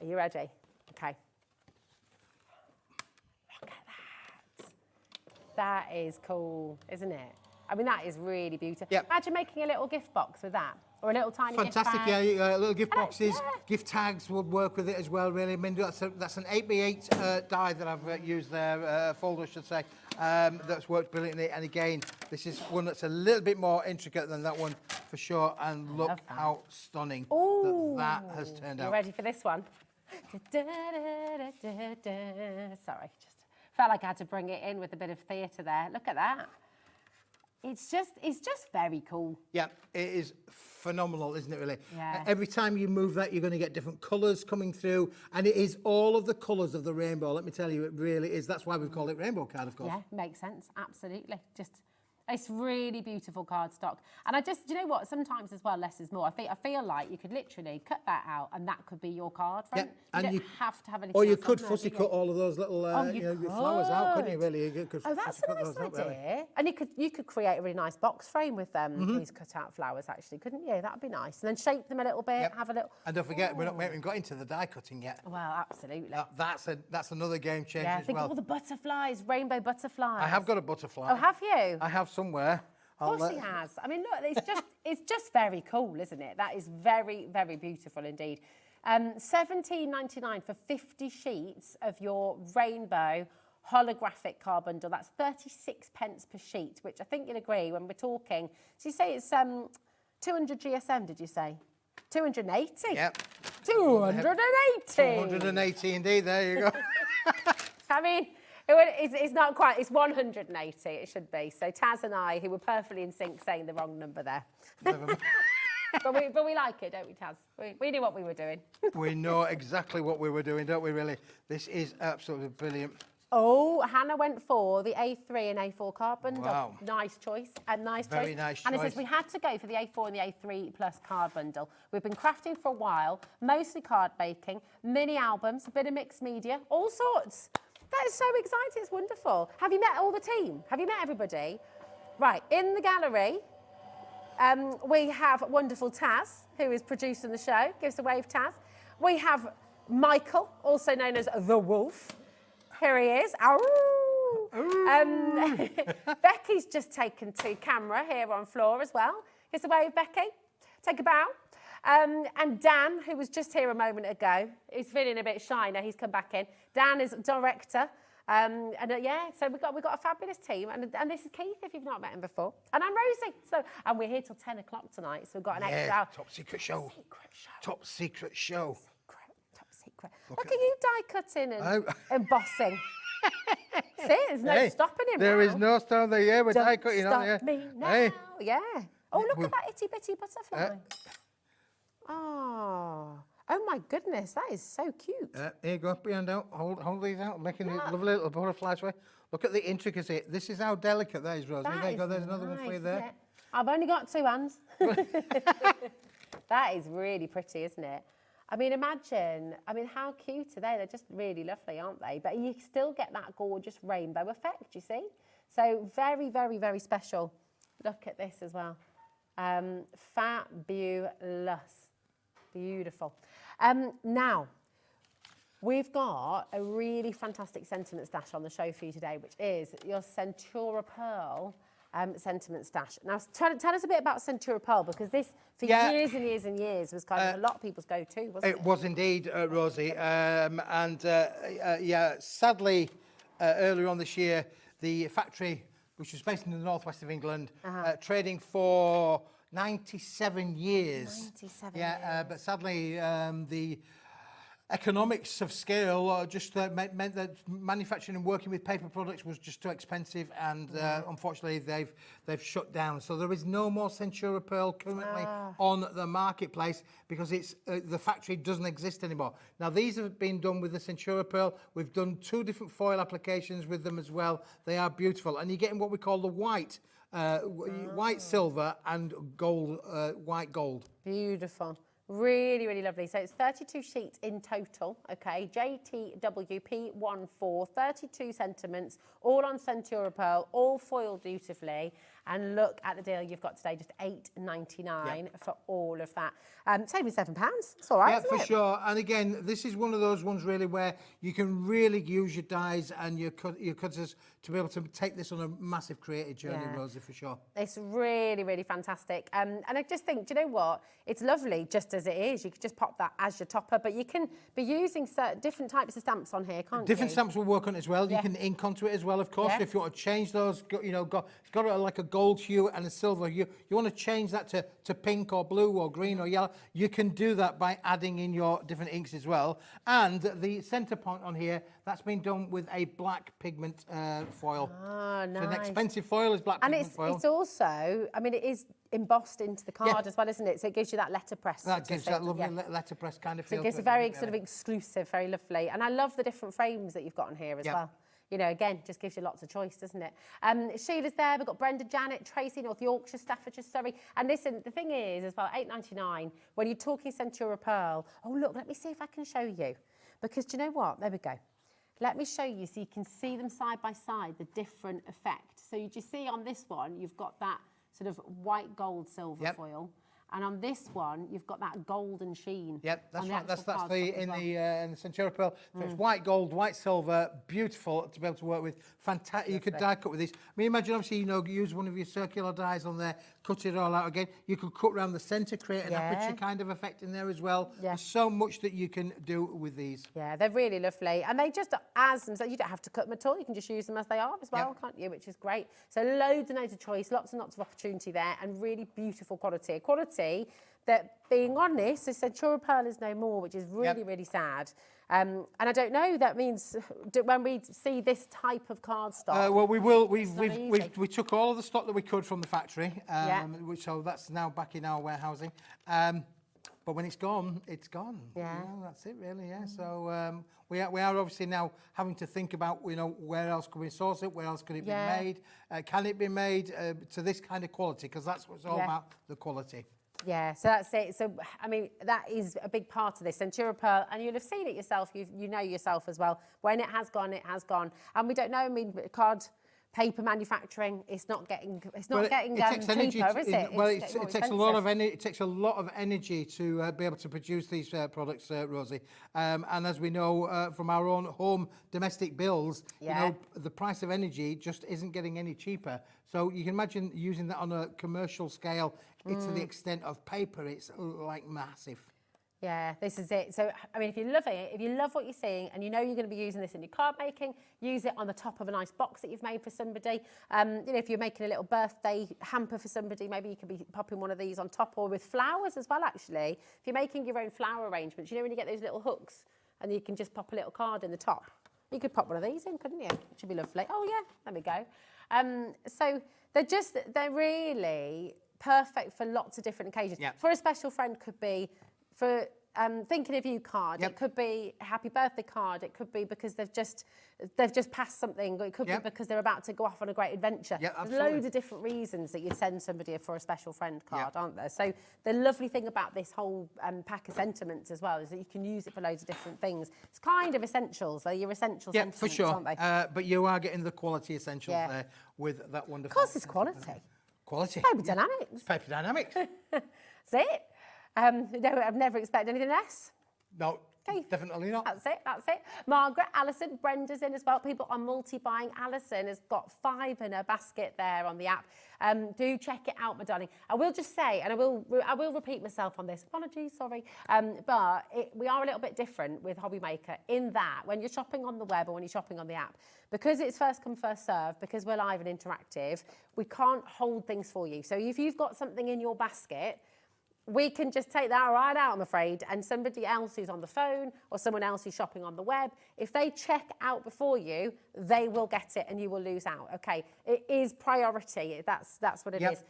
Are you ready? Okay. Look at that. That is cool, isn't it? I mean, that is really beautiful. Yep. Imagine making a little gift box with that. Or a little tiny Fantastic, gift bag. yeah. Little gift boxes, gift tags would work with it as well, really. I mean, that's an 8x8 die that I've used there, folder, I should say, that's worked brilliantly. And again, this is one that's a little bit more intricate than that one for sure. And look how stunning that has turned out. You ready for this one? Sorry, just felt like I had to bring it in with a bit of theatre there. Look at that. It's just very cool. Yeah, it is phenomenal, isn't it, really? Yeah. Every time you move that, you're going to get different colours coming through, and it is all of the colours of the rainbow. Let me tell you, it really is. That's why we've called it Rainbow Card, of course. Yeah, makes sense. Absolutely. It's really beautiful cardstock. And I just, you know what, sometimes as well, less is more. I feel like you could literally cut that out and that could be your card front. Yeah, you and don't have to have anything or you else could on there, fussy do you? cut all of those little flowers out, couldn't you, really? You could Oh, that's fussy a cut nice those out, idea. really. And you could create a really nice box frame with these cut out flowers, actually, couldn't you? That would be nice. And then shape them a little bit, have a little... And don't forget, we haven't got into the die cutting yet. Well, absolutely. That's another game changer as think well. of all the butterflies, rainbow butterflies. I have got a butterfly. Oh, have you? I have somewhere. Of course he has. I mean, look, it's just very cool, isn't it? That is very, very beautiful indeed. $17.99 for 50 sheets of your rainbow holographic card bundle. That's 36 pence per sheet, which I think you'll agree when we're talking. So you say it's 200 GSM, did you say? 280? Yep. 280! 280 indeed, there you go. I mean... It's not quite, it's 180, it should be. So Taz and I, who were perfectly in sync, saying the wrong number there. but we like it, don't we, Taz? We knew what we were doing. We know exactly what we were doing, don't we, really? This is absolutely brilliant. Oh, Hannah went for the A3 and A4 card bundle. Wow. Nice choice. Very nice And it choice. says we had to go for the A4 and the A3 plus card bundle. We've been crafting for a while, mostly card making, mini albums, a bit of mixed media, all sorts. That is so exciting, it's wonderful. Have you met all the team? Have you met everybody? Right, in the gallery, we have wonderful Taz, who is producing the show. Give us a wave, Taz. We have Michael, also known as The Wolf. Here he is. Becky's just taken to camera here on floor as well. Give us a wave, Becky. Take a bow. And Dan, who was just here a moment ago, he's feeling a bit shy now, he's come back in. Dan is director. So we've got a fabulous team. And this is Keith, if you've not met him before. And I'm Rosie. And we're here till 10 o'clock tonight, so we've got an extra hour. Top secret show. Top secret show. Top secret. Look at you die cutting and embossing. See, there's no stopping him There now. is no stone there, yeah, we're die cutting on there. Stop me now. Hey. Yeah. Oh, look at that itty bitty butterfly. Oh my goodness, that is so cute. Here you go, up behind out. Hold these out, making lovely little butterflies. Look at the intricacy. This is how delicate that is, Rosie. There you go, there's another one for you there. Yeah. I've only got 2 hands. That is really pretty, isn't it? I mean, imagine, how cute are they? They're just really lovely, aren't they? But you still get that gorgeous rainbow effect, you see? So very, very, very special. Look at this as well. Fabulous. Beautiful. Now, we've got a really fantastic sentiment stash on the show for you today, which is your Centura Pearl sentiment stash. Now, tell us a bit about Centura Pearl, because this, for years and years and years, was kind of a lot of people's go-to, wasn't it? It was indeed, Rosie. Sadly, earlier on this year, the factory, which was based in the northwest of England, trading for 97 years. 97 years. But sadly, the economics of scale just meant that manufacturing and working with paper products was just too expensive, and unfortunately they've shut down. So there is no more Centura Pearl currently on the marketplace, because it's the factory doesn't exist anymore. Now these have been done with the Centura Pearl. We've done 2 different foil applications with them as well. They are beautiful, and you're getting what we call the white silver and gold, white gold. Beautiful. Really, really lovely. So it's 32 sheets in total, okay? JTWP14, 32 sentiments, all on Centura Pearl, all foiled beautifully. And look at the deal you've got today, just $8.99 for all of that. Saving £7. It's all right, isn't for it? sure. And again, this is one of those ones really where you can really use your dies and your cutters to be able to take this on a massive creative journey, Rosie, for sure. It's really, really fantastic. And I just think, do you know what? It's lovely just as it is. You could just pop that as your topper, but you can be using different types of stamps on here, can't you? Different stamps will work on it as well. You can ink onto it as well, of course. If you want to change those, it's got like a gold hue and a silver. You want to change that to pink or blue or green or yellow. You can do that by adding in your different inks as well. And the centre point on here, that's been done with a black pigment foil. Oh, nice. So an expensive foil is black pigment foil. And it's also, I mean, it is embossed into the card as well, isn't it? So it gives you that letterpress. That gives that lovely letterpress kind of feel. So it gives a very sort of exclusive, very lovely. And I love the different frames that you've got on here as well. You know, again, just gives you lots of choice, doesn't it? Sheila's there. We've got Brenda, Janet, Tracy, North Yorkshire, Staffordshire, Surrey. And listen, the thing is, as well, $8.99, when you're talking Centura Pearl, oh, look, let me see if I can show you. Because do you know what? There we go. Let me show you so you can see them side by side, the different effect. So you just see on this one, you've got that sort of white gold silver foil. And on this one, you've got that golden sheen. Yep, that's right. That's in the Centura Pearl. So it's white gold, white silver, beautiful to be able to work with. Fantastic. You could die cut with this. I mean, imagine obviously use one of your circular dies on there, cut it all out again. You could cut around the centre, create an aperture kind of effect in there as well. There's so much that you can do with these. Yeah, they're really lovely, and they just as them. So you don't have to cut them at all. You can just use them as they are as well, can't you? Which is great. So loads and loads of choice, lots and lots of opportunity there, and really beautiful quality. That, being honest, so Centura Pearl is no more, which is really, really sad. And I don't know, that means when we see this type of cardstock... well, we will. We took all of the stock that we could from the factory, so that's now back in our warehousing. But when it's gone, it's gone. Yeah, that's it, really. Yeah. So we are obviously now having to think about, where else can we source it? Where else can it be made? Can it be made to this kind of quality? Because that's what's all about, the quality. Yeah, so that's it. So, I mean, that is a big part of this. Centura Pearl, and you'll have seen it yourself, you know yourself as well. When it has gone, it has gone. And we don't know, I mean, paper manufacturing, it's not getting cheaper, is it? Well, it takes a lot of energy. It takes a lot of energy to be able to produce these products, Rosie. And as we know from our own home domestic bills, the price of energy just isn't getting any cheaper. So you can imagine using that on a commercial scale. It's to the extent of paper. It's like massive. Yeah, this is it. So, I mean, if you love it, if you love what you're seeing and you know you're going to be using this in your card making, use it on the top of a nice box that you've made for somebody. If you're making a little birthday hamper for somebody, maybe you could be popping one of these on top, or with flowers as well, actually. If you're making your own flower arrangements, when you get those little hooks and you can just pop a little card in the top. You could pop one of these in, couldn't you? It should be lovely. Oh, yeah, there we go. So they're really perfect for lots of different occasions. Yeah. For a special friend could be for thinking of you card. It could be a happy birthday card. It could be because they've just passed something. Or it could be because they're about to go off on a great adventure. There's loads of different reasons that you'd send somebody for a special friend card, aren't there? So the lovely thing about this whole pack of sentiments as well is that you can use it for loads of different things. It's kind of essentials. They're your essential sentiments, for sure. aren't they? But you are getting the quality essentials there with that wonderful... Of course, it's quality. Quality. Paper Dienamics. Paper Dienamics. That's it. No, I've never expected anything less. No, Okay. Definitely not. That's it, that's it. Margaret, Alison, Brenda's in as well. People are multi-buying. Alison has got 5 in her basket there on the app. Do check it out, my darling. I will just say, and I will repeat myself on this. Apologies, sorry. But we are a little bit different with Hobby Maker in that when you're shopping on the web or when you're shopping on the app, because it's first come, first serve, because we're live and interactive, we can't hold things for you. So if you've got something in your basket, we can just take that right out, I'm afraid, and somebody else who's on the phone or someone else who's shopping on the web, if they check out before you, they will get it and you will lose out, okay? It is priority, that's what it is.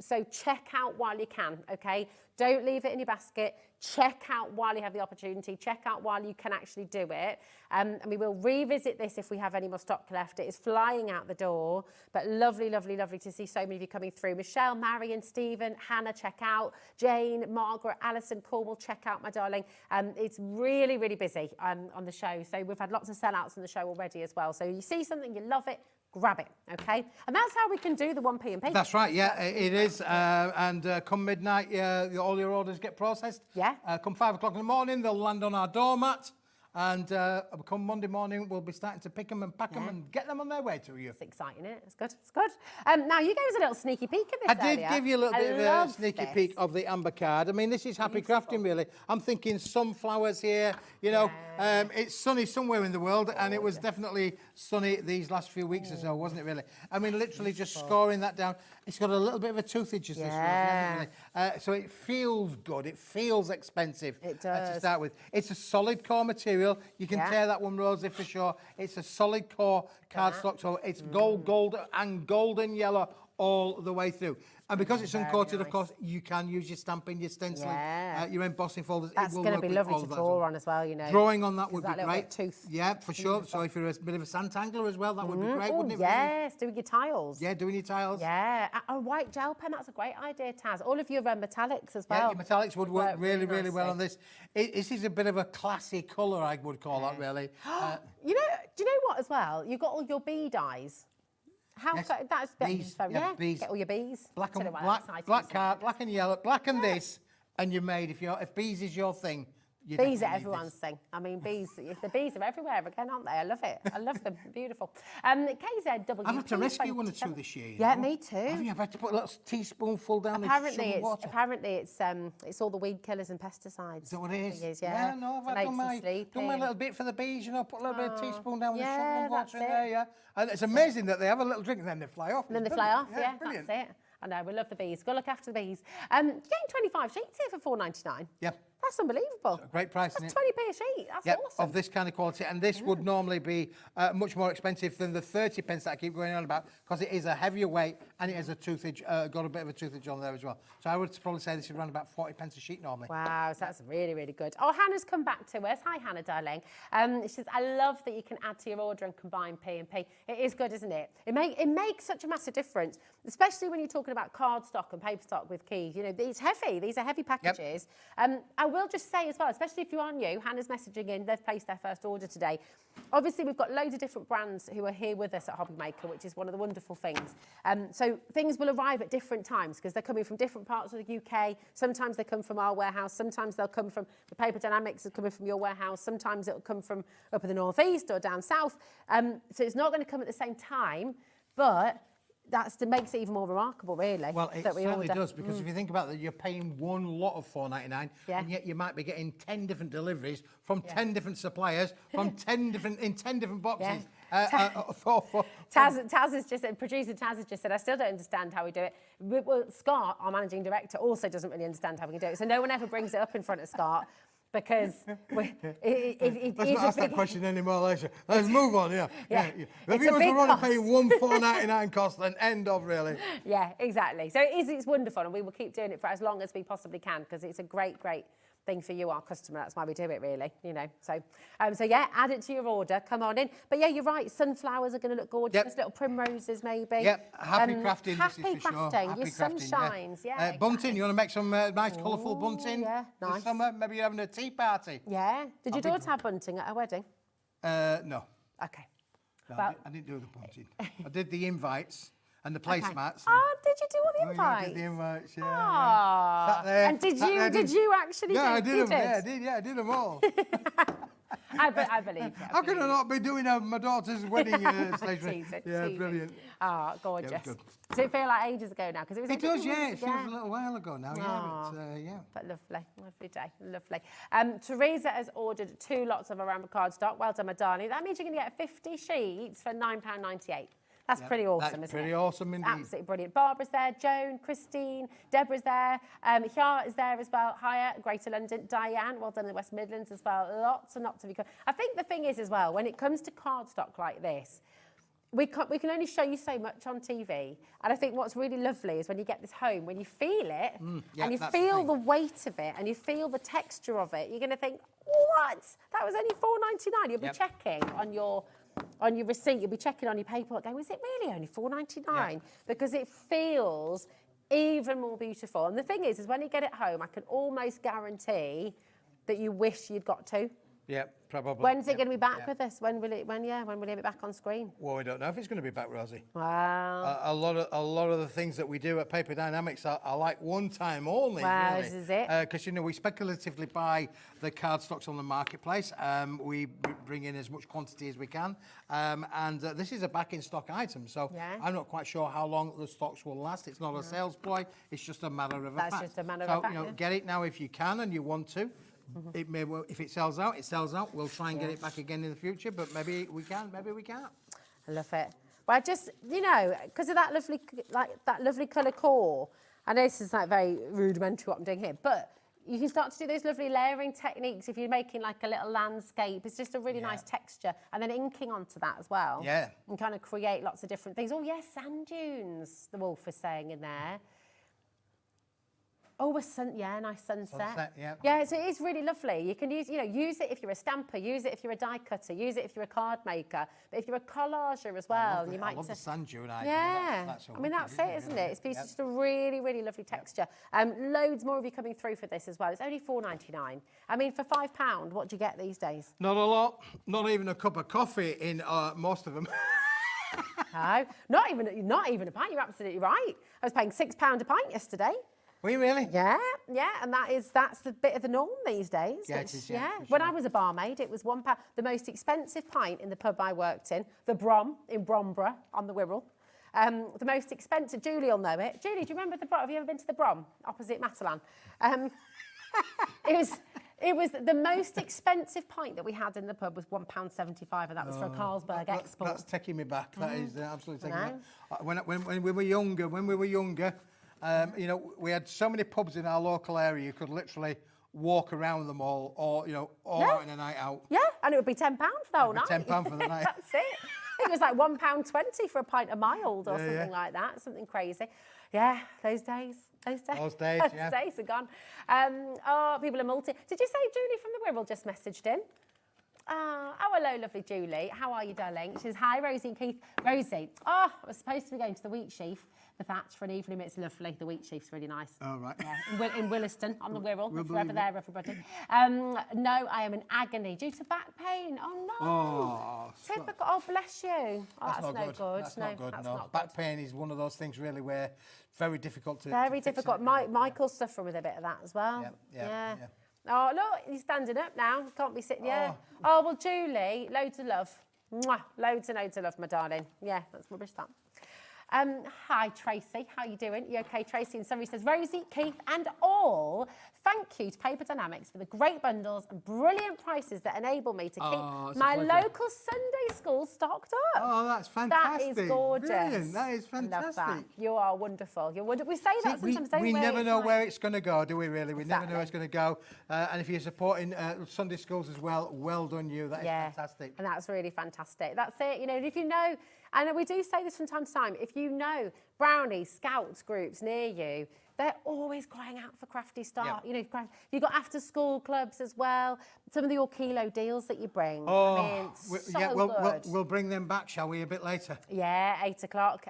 So check out while you can, okay? Don't leave it in your basket. Check out while you have the opportunity. Check out while you can actually do it. And we will revisit this if we have any more stock left. It is flying out the door, but lovely, lovely, lovely to see so many of you coming through. Michelle, Marion, Stephen, Hannah, check out. Jane, Margaret, Alison, Cornwall, check out, my darling. It's really, really busy on the show. So we've had lots of sellouts on the show already as well. So you see something, you love it, grab it, okay? And that's how we can do the 1p and p. That's right, yeah, it is. And come midnight, all your orders get processed. Yeah. Come 5 o'clock in the morning, they'll land on our doormat. And come Monday morning, we'll be starting to pick them and pack them and get them on their way to you. It's exciting, isn't it? It's good, it's good. Now, you gave us a little sneaky peek at this I did earlier. give you a little bit of a sneaky this. peek of the amber card. I mean, this is happy crafting, really. I'm thinking sunflowers here. You know, it's sunny somewhere in the world, and it was definitely sunny these last few weeks or so, wasn't it, really? I mean, literally just scoring that down. It's got a little bit of a toothage, this one, hasn't it? So it feels good. It feels expensive to start with. It's a solid core material. You can tear that one, Rosie, for sure. It's a solid core cardstock, so it's gold and golden yellow all the way through. And because it's uncoated, of course, you can use your stamping, your stenciling, your embossing folders. That's going to be lovely to draw on as well, you know. Drawing on that would be great. Tooth. Yeah, for sure. So if you're a bit of a sandangler as well, that would be great, wouldn't it? Yes, doing your tiles. Yeah, doing your tiles. Yeah, a white gel pen, that's a great idea, Taz. All of your metallics as well. Yeah, your metallics would work really, really well on this. This is a bit of a classy colour, I would call that, really. Do you know what as well? You've got all your bee dyes. That's bees. Bees. Get all your bees. Black and yellow, black and this, and you're made. If bees is your thing, you bees are everyone's thing. I mean, bees. The bees are everywhere again, aren't they? I love it. I love them. Beautiful. KZW. I've had to rescue one or two this year. Yeah, me too. Have you? I've had to put a little teaspoonful down apparently in water. Apparently, it's all the weed killers and pesticides. Is that what it is? Yeah. No, I've done my little bit for the bees. You know, put a little bit of teaspoon down with the sugar and water in there. Yeah. And it's amazing that they have a little drink and then they fly off. And then they fly off. Yeah, that's it. I know, we love the bees. Go look after the bees. You're getting 25 sheets here for $4.99. Yeah. That's unbelievable. A great price, That's 20p a sheet. That's awesome. Of this kind of quality. And this would normally be much more expensive than the 30 pence that I keep going on about, because it is a heavier weight and it has a toothage, got a bit of a toothage on there as well. So I would probably say this is around about 40 pence a sheet normally. Wow, so that's really, really good. Oh, Hannah's come back to us. Hi, Hannah, darling. She says, I love that you can add to your order and combine P and P. It is good, isn't it? It makes such a massive difference, especially when you're talking about cardstock and paper stock with keys. You know, it's heavy. These are heavy packages. I will just say as well, especially if you are new, Hannah's messaging in, they've placed their first order today. Obviously, we've got loads of different brands who are here with us at Hobby Maker, which is one of the wonderful things. So things will arrive at different times because they're coming from different parts of the UK. Sometimes they come from our warehouse. Sometimes they'll come from the Paper Dienamics is coming from your warehouse. Sometimes it'll come from up in the northeast or down south. So it's not going to come at the same time, but that makes it even more remarkable, really. Well, it certainly does, because if you think about that, you're paying one lot of $4.99, and yet you might be getting 10 different deliveries from 10 different suppliers, from 10 different boxes. Taz has just said, producer Taz has just said, I still don't understand how we do it. Well, Scott, our managing director, also doesn't really understand how we can do it. So no one ever brings it up in front of Scott. Because let's not ask that question anymore, Alicia. Let's move on. The viewers are only paying one $4.99 cost, and end of, really. Yeah, exactly. So it's wonderful, and we will keep doing it for as long as we possibly can, because it's a great thing for you, our customer. That's why we do it, really. You know. So yeah, add it to your order. Come on in. But yeah, you're right. Sunflowers are going to look gorgeous. Little primroses, maybe. Yep. Happy crafting. Happy this is for crafting. Sure. Happy Your sunshines. Yeah. Bunting. You want to make some nice, colourful bunting? Yeah. Nice. This summer, maybe you're having a tea party. Yeah. Did your daughter have bunting at her wedding? No. Okay. No, I didn't do the bunting. I did the invites. and the placemats. Oh, did you do all the Oh, invites? yeah, I did the invites, yeah. Aw. Sat there, And did sat you there, did you actually Yeah, do I did you them. Yeah, I did them all. I believe it. How can I not be doing my daughter's wedding station? Yeah, brilliant. Oh, gorgeous. Yeah, it was good. Does it feel like ages ago now? Because It does, yeah. It feels a little while ago now. Aw. Yeah. But lovely day, lovely. Teresa has ordered 2 lots of Aramba cardstock. Well done, my darling. That means you're going to get 50 sheets for £9.98. That's pretty awesome, That's isn't it? pretty awesome indeed. Absolutely brilliant. Barbara's there, Joan, Christine, Deborah's there, Hyar is there as well, Hiya, Greater London, Diane, well done in the West Midlands as well. Lots and lots of you. I think the thing is as well, when it comes to cardstock like this, we can only show you so much on TV. And I think what's really lovely is when you get this home, when you feel it, and you feel the weight of it, and you feel the texture of it, you're going to think, what? That was only £4.99. You'll be checking on your receipt, you'll be checking on your paperwork, going, was it really only £4.99? Because it feels even more beautiful. And the thing is when you get it home, I can almost guarantee that you wish you'd got to. Yeah, probably. When's it going to be back with us? When will it be back on screen? Well, we don't know if it's going to be back, Rosie. Wow. A lot of the things that we do at Paper Dienamics are like one time only. Wow, really. this is it. Because we speculatively buy the cardstocks on the marketplace. We bring in as much quantity as we can, and this is a back in stock item. So I'm not quite sure how long the stocks will last. It's not a sales ploy. It's just a matter of a fact. That's just a matter of a fact. Get it now if you can and you want to. It may well, if it sells out, it sells out. We'll try and get it back again in the future, but maybe we can, maybe we can't. I love it. Well, just because of that lovely colour core. I know this is like very rudimentary what I'm doing here, but you can start to do those lovely layering techniques if you're making like a little landscape. It's just a really nice texture, and then inking onto that as well. Yeah. And kind of create lots of different things. Oh yes, sand dunes. The wolf is saying in there. Oh, nice sunset. Sunset, yeah. Yeah, so it is really lovely. You can use it if you're a stamper, use it if you're a die cutter, use it if you're a card maker. But if you're a collager as well, I might love the sand dune idea. Yeah, That's I mean that's it, isn't it? It's just a really, really lovely texture. Loads more of you coming through for this as well. It's only £4.99. I mean, for £5, what do you get these days? Not a lot. Not even a cup of coffee in most of them. No, not even a pint. You're absolutely right. I was paying £6 a pint yesterday. Were you really? Yeah, and that's the bit of the norm these days. Yeah, it is, yeah. When I was a barmaid, it was £1. The most expensive pint in the pub I worked in, the Brom in Bromborough on the Wirral. The most expensive, Julie will know it. Julie, do you remember the Brom? Have you ever been to the Brom opposite Matalan? It was the most expensive pint that we had in the pub was £1.75, and that was for a Carlsberg export. That's taking me back. That is absolutely taking me back. When we were younger, we had so many pubs in our local area, you could literally walk around them all, or out in a night out. Yeah, and it would be £10 for the whole night. £10 for the night. That's it. It was like £1.20 for a pint of mild or something like that, something crazy. Yeah, those days, yeah. Those days are gone. People are multi. Did you say Julie from the Wirral just messaged in? Oh, hello, lovely Julie. How are you, darling? She says, hi, Rosie and Keith. Rosie, I was supposed to be going to the Wheat Sheaf, the Thatch, for an evening. It's lovely. The Wheat Sheaf's really nice. Oh, right. Yeah, in Williston, on the Wirral. We'll If you're ever there, everybody. No, I am in agony due to back pain. Oh, no. Oh, typical. Oh, bless you. Oh, that's no good. That's not good. Back pain is one of those things really where it's very difficult to Very fix difficult. Michael's suffering with a bit of that as well. Yeah. Oh, look, he's standing up now. Can't be sitting. Yeah. Oh, well, Julie, loads of love. Mwah. Loads and loads of love, my darling. Yeah, that's rubbish, that. Hi, Tracy. How you doing? You okay, Tracy? And somebody says, Rosie, Keith, and all, thank you to Paper Dienamics for the great bundles and brilliant prices that enable me to keep my local Sunday school stocked up. Oh, that's fantastic. That is gorgeous. Brilliant. That is fantastic. Love that. You are wonderful. You're wonderful. We say that sometimes, don't we? We never know where it's going to go, do we, really? We never know where it's going to go. And if you're supporting Sunday schools as well, well done you. That is fantastic. And that's really fantastic. That's it. If you know, and we do say this from time to time, if you know brownie scouts groups near you, they're always crying out for crafty stuff. You know, you've got after school clubs as well. Some of your kilo deals that you bring. Oh, I mean, so we'll bring them back, shall we, a bit later? Yeah, 8 o'clock,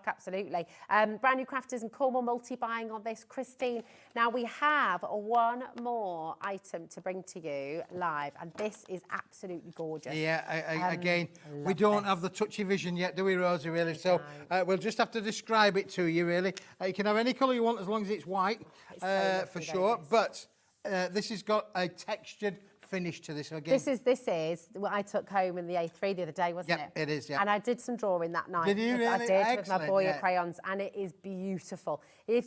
absolutely. Brand new crafters and Cornwall multi-buying on this, Christine. Now we have one more item to bring to you live, and this is absolutely gorgeous. Yeah, again, we don't have the touchy vision yet, do we, Rosie, really? So we'll just have to describe it to you, really. You can have any colour you want as long as it's white, for sure. But this has got a textured finish to this again. This is what I took home in the A3 the other day, wasn't it? It is, yeah. And I did some drawing that night. Did you really? I did Excellent, with my Boya crayons, and it is beautiful. We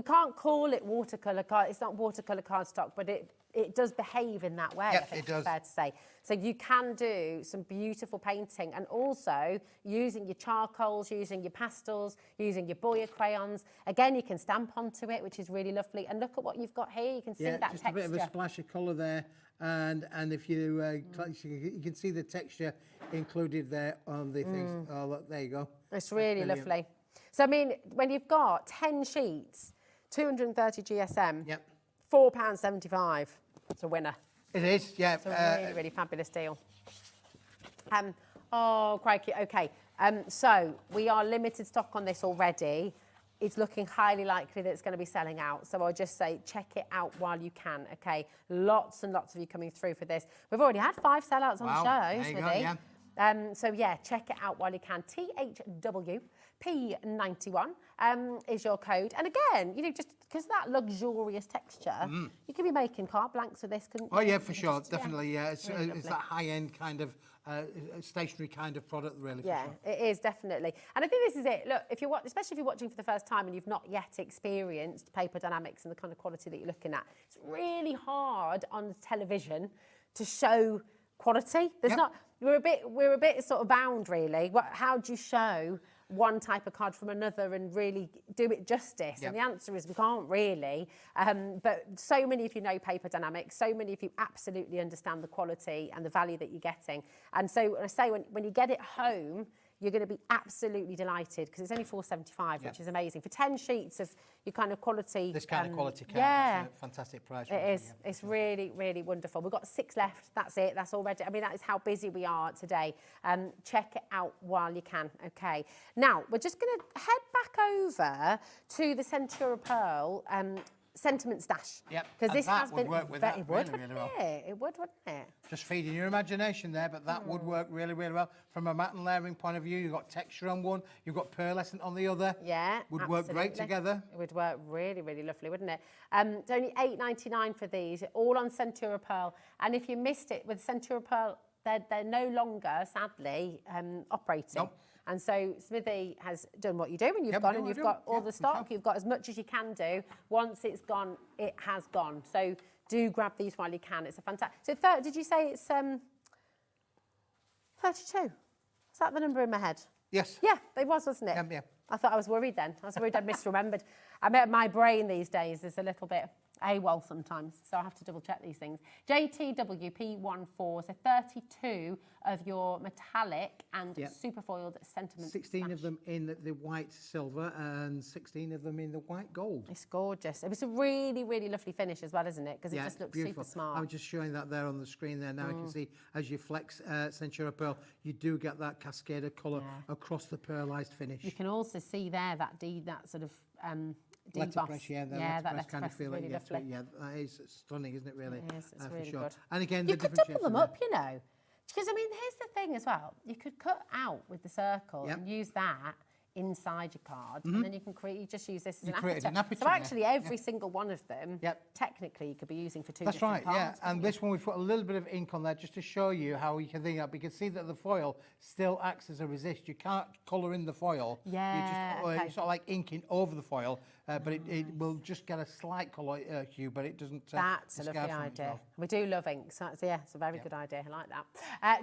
can't call it watercolour card. It's not watercolour cardstock, but it does behave in that way. I think it's fair to say. So you can do some beautiful painting, and also using your charcoals, using your pastels, using your Boya crayons. Again, you can stamp onto it, which is really lovely. And look at what you've got here. You can see that just texture. a bit of a splash of colour there, and if you you can see the texture included there on the things. Oh, look, there you go. It's really lovely. So I mean, when you've got 10 sheets, 230 GSM, £4.75. It's a winner. It is, yeah. It's a really, really fabulous deal. Oh, crikey. Okay. So we are limited stock on this already. It's looking highly likely that it's going to be selling out. So I'll just say check it out while you can, okay? Lots and lots of you coming through for this. We've already had 5 sellouts on the show, there you go, yeah. So yeah, check it out while you can. THWP91 is your code. And again, you know, just because of that luxurious texture, you could be making carte blanks with this, couldn't you? Oh yeah, for sure, definitely. Yeah, it's that high-end kind of stationery kind of product, really. Yeah, for sure. it is definitely. And I think this is it. Look, especially if you're watching for the first time and you've not yet experienced paper dynamics and the kind of quality that you're looking at, it's really hard on television to show quality. There's not. We're a bit sort of bound, really. How do you show one type of card from another and really do it justice? And the answer is we can't really. But so many of you know paper dynamics, so many of you absolutely understand the quality and the value that you're getting. And so I say when you get it home, you're going to be absolutely delighted because it's only £4.75, which is amazing. For 10 sheets of your kind of quality. This kind of quality card, that's a fantastic price. It is. It's really, really wonderful. We've got 6 left. That's it. That's already. I mean, that is how busy we are today. Check it out while you can. Okay. Now, we're just going to head back over to the Centura Pearl sentiment stash. Yep. Because this has been. Work with that really well. It would, wouldn't it? Just feeding your imagination there, but that would work really, really well. From a matte and layering point of view, you've got texture on one, you've got pearlescent on the other. Yeah, would work great together. It would work really, really lovely, wouldn't it? It's only £8.99 for these, all on Centura Pearl. And if you missed it with Centura Pearl, they're no longer, sadly, operating. Nope. And so Smithy has done what you do when you've gone and you've got all the stock, you've got as much as you can do. Once it's gone, it has gone. So do grab these while you can. It's a fantastic. So did you say it's 32? Is that the number in my head? Yes. Yeah, it was, wasn't it? Yeah. I thought I was worried then. I was worried I'd misremembered. I bet my brain these days is a little bit AWOL sometimes, so I have to double check these things. JTWP14, so 32 of your metallic and super foiled sentiment 16 stash. of them in the white silver and 16 of them in the white gold. It's gorgeous. It was a really, really lovely finish as well, isn't it? Because it just looks beautiful. super smart. I'm just showing that there on the screen there. Now you can see as you flex Centura Pearl, you do get that cascade of colour across the pearlised finish. You can also see there that sort of letterpress, that letterpress kind of feeling. Really lovely. Yeah, that is stunning, isn't it? Really, it is. It's really for sure. good. And again, you could double them up, you know, because I mean, here's the thing as well. You could cut out with the circle and use that inside your card, and then you can create. You just use this as an aperture. So actually, every single one of them, technically, you could be using for 2 different parts. That's right. Yeah, and you? this one we've put a little bit of ink on there just to show you how you can think that. But you can see that the foil still acts as a resist. You can't colour in the foil. Yeah. You just sort of like inking over the foil, but it will just get a slight colour hue, but it doesn't. That's a lovely idea. We do love ink, so it's a very good idea. I like that.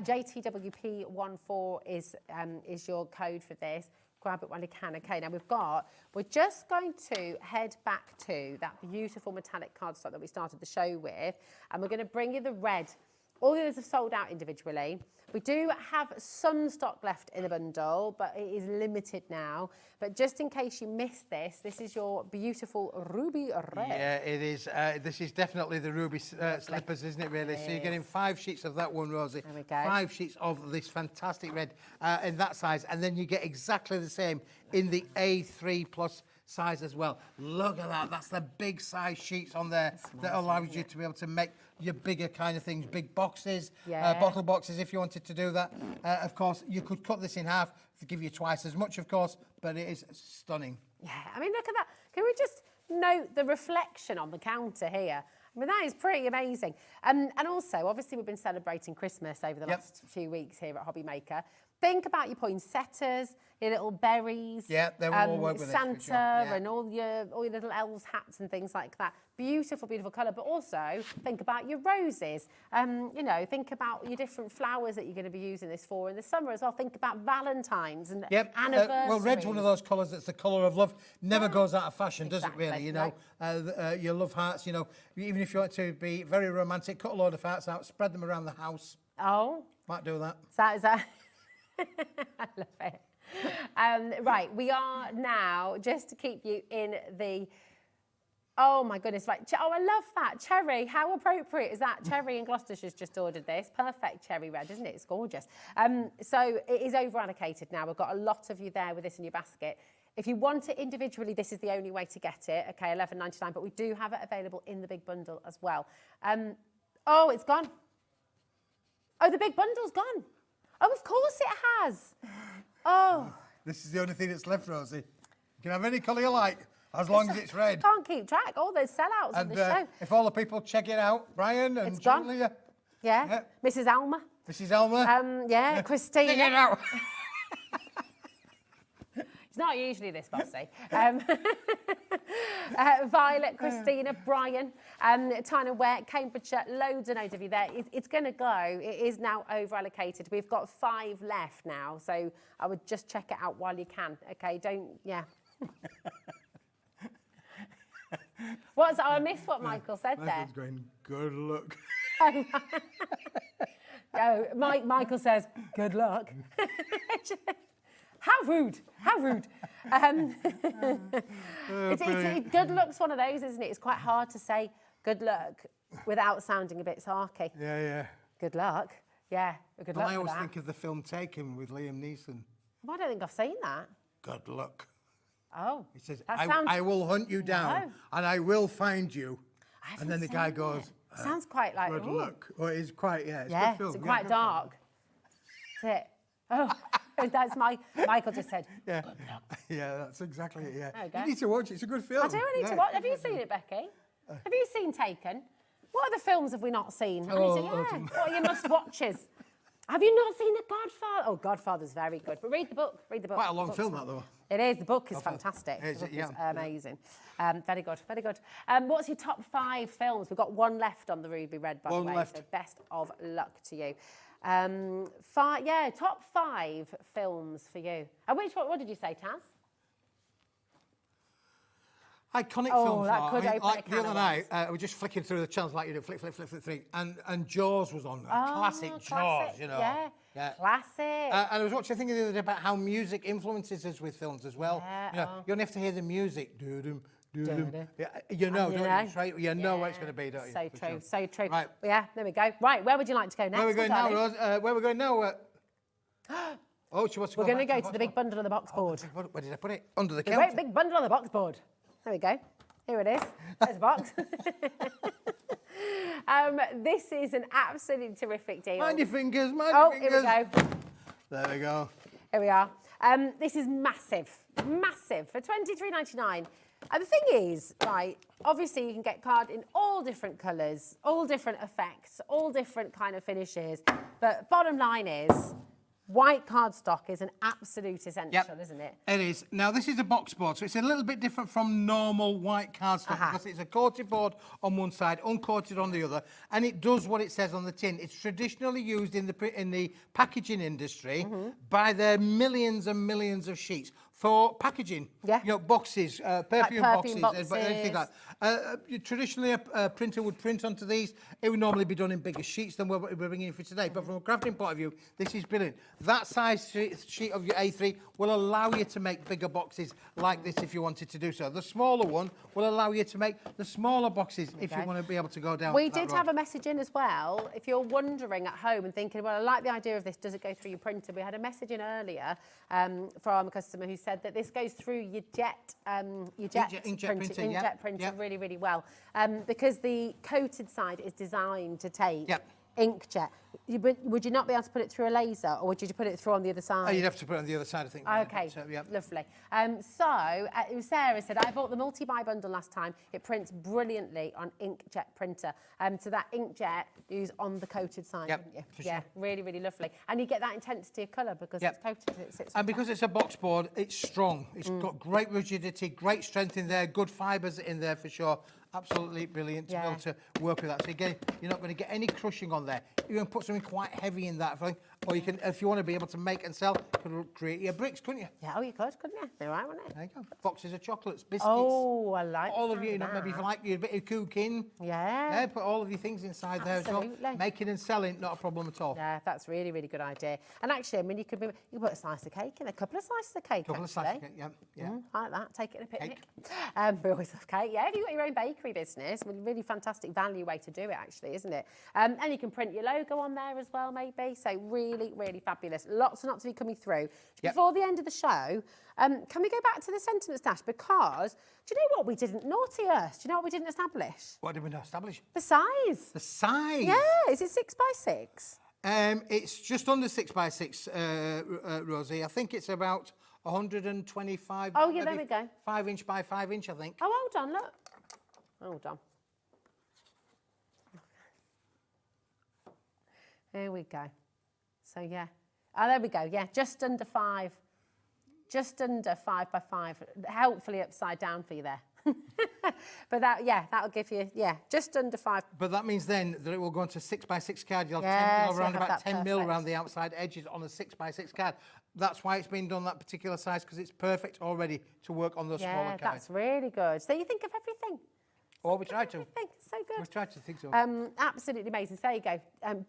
JTWP14 is your code for this. Grab it while you can. Okay, now we're just going to head back to that beautiful metallic cardstock that we started the show with, and we're going to bring you the red All the others have sold out individually. We do have some stock left in the bundle, but it is limited now. But just in case you missed this, this is your beautiful ruby red. Yeah, it is. This is definitely the ruby slippers, isn't it, really? So you're getting 5 sheets of that one, Rosie. There we go. 5 sheets of this fantastic red in that size. And then you get exactly the same in the A3 plus size as well. Look at that. That's the big size sheets on there that allows you to be able to make your bigger kind of things, big boxes, bottle boxes if you wanted to do that. Of course, you could cut this in half to give you twice as much, of course, but it is stunning. Yeah, I mean, look at that. Can we just note the reflection on the counter here? I mean, that is pretty amazing. And also, obviously, we've been celebrating Christmas over the last few weeks here at Hobby Maker. Think about your poinsettias, your little berries. Yeah, they will all work with Santa this, for sure. Yeah. and all your little elves' hats and things like that. Beautiful, beautiful colour. But also, think about your roses. You know, think about your different flowers that you're going to be using this for in the summer as well. Think about Valentine's and anniversaries. Well, red's one of those colours that's the colour of love. Never goes out of fashion, does it really? You know, your love hearts, you know, even if you want to be very romantic, cut a load of hearts out, spread them around the house. Oh. Might do that. Is that I love it. Right, we are now, just to keep you in the, oh my goodness, right. Oh, I love that. Cherry, how appropriate is that? Cherry in Gloucestershire's just ordered this. Perfect cherry red, isn't it? It's gorgeous. So it is over allocated now. We've got a lot of you there with this in your basket. If you want it individually, this is the only way to get it. Okay, $11.99, but we do have it available in the big bundle as well. Oh, it's gone. Oh, the big bundle's gone. Oh, of course it has. Oh. This is the only thing that's left, Rosie. You can have any colour you like, as long as it's red. Can't keep track. All those sellouts on the show. If all the people check it out, Brian and Julia. Yeah. Mrs. Alma. Mrs. Alma. Yeah, Christina. Check it out. It's not usually this bossy. Violet, Christina, Brian, Tyne and Ware, Cambridgeshire, loads and loads of you there. It's going to go. It is now over allocated. We've got 5 left now, so I would just check it out while you can. Okay, don't, What's, I missed what Michael said there. Michael's going, good luck. Oh, Michael says, good luck. How rude, how rude. Good luck's one of those, isn't it? It's quite hard to say good luck without sounding a bit sarky. Yeah. Good luck. Yeah, good luck. I always think of the film Taken with Liam Neeson. Well, I don't think I've seen that. Good luck. Oh. He says, I will hunt you down and I will find you. And then the guy goes, sounds quite like, good luck. Well, it's quite, it's a good film. It's quite dark. That's it. Oh. That's Michael just said. Yeah, good luck. Yeah, that's exactly it. Yeah, you need to watch it. It's a good film. I do. I need to watch. Have you seen it, Becky? Have you seen Taken? What other films have we not seen? What are your must-watches? Have you not seen The Godfather? Oh, Godfather's very good. But read the book. Read the book. Quite a long film, that though. It is. The book is fantastic. Is the book it? Yeah. is amazing. Very good. Very good. What's your top 5 films? We've got 1 left on the Ruby Red, by the way. Left. So best of luck to you. Top 5 films for you. And what did you say, Taz? Iconic films. That could open like a the can other of night, I was just flicking through the channels like you do, flick through, and Jaws was on there. Classic Jaws, you know. Yeah. Classic. And I was watching a thing the other day about how music influences us with films as well. You know, you only have to hear the music. Yeah, you know, don't you? Right? You know what it's going to be, don't you? So true, so true. Right. Well, yeah, there we go. Right, where would you like to go next? Where are we going now, Rose? Where are we going now? She wants to go. We're going to go to the big bundle on the box board. Where did I put it? Under the The counter. great big bundle on the box board. There we go. Here it is. There's a box. This is an absolutely terrific deal. Mind your fingers, mind your Here fingers. we go. There we go. Here we are. This is massive, massive for $23.99. And the thing is, right, obviously you can get card in all different colours, all different effects, all different kind of finishes. But bottom line is, white cardstock is an absolute essential, isn't it? It is. Now, this is a box board, so it's a little bit different from normal white cardstock because it's a coated board on one side, uncoated on the other, and it does what it says on the tin. It's traditionally used in the packaging industry by their millions and millions of sheets for packaging. Yeah. You know, boxes, perfume perfume boxes, anything like that. Traditionally, a printer would print onto these. It would normally be done in bigger sheets than we're bringing in for today. But from a crafting point of view, this is brilliant. That size sheet of your A3 will allow you to make bigger boxes like this if you wanted to do so. The smaller one will allow you to make the smaller boxes if you want to be able to go down. We did have a message in as well. If you're wondering at home and thinking, well, I like the idea of this, does it go through your printer? We had a message in earlier from a customer who said that this goes through your inkjet printer really, really well, because the coated side is designed to take inkjet. Would you not be able to put it through a laser, or would you put it through on the other side? Oh, you'd have to put it on the other side, I think. Okay, lovely. Sarah said, I bought the multi-buy bundle last time. It prints brilliantly on inkjet printer. So that inkjet is on the coated side, wouldn't you? Sure. Really, really lovely. And you get that intensity of colour because it's coated. And because it's a box board, it's strong. It's got great rigidity, great strength in there, good fibres in there for sure. Absolutely brilliant to be able to work with that. So again, you're not going to get any crushing on there. You can put something quite heavy in that thing, or you can, if you want to be able to make and sell, you could create your bricks, couldn't you? Yeah, you could, couldn't you? They're right, wouldn't it? There you go. Boxes of chocolates, biscuits. Oh, I like all of you. Maybe if you like your bit of cooking. Yeah, put all of your things inside there as well. Making and selling, not a problem at all. Yeah, that's really, really good idea. And actually, I mean, you could put a slice of cake in, a couple of slices of cake. Couple of slices of cake, yeah. Like that. Take it in a picnic. We always love cake. Yeah, if you've got your own bakery business, really fantastic value way to do it, actually, isn't it? And you can print your logo on there as well, maybe. So really, really fabulous. Lots and lots of you coming through. Before the end of the show, can we go back to the sentiments dash? Because do you know what we didn't? Naughty us. Do you know what we didn't establish? What did we not establish? The size. The size? Yeah. Is it 6 by 6? It's just under 6 by 6, Rosie. I think it's about 125. Oh, yeah, there we go. 5 inch by 5 inch, I think. Oh, hold on, look. Hold on. Here we go. So, yeah. Oh, there we go. Yeah, just under 5. Just under 5 by 5. Helpfully upside down for you there. But that'll give you, just under 5. But that means then that it will go into 6 by 6 card. You'll have around about 10 mil around the outside edges on a 6 by 6 card. That's why it's been done that particular size, because it's perfect already to work on those smaller cards. Yeah, that's really good. So you think of everything. Oh, we try to. So good. We try to think so. Absolutely amazing. So there you go.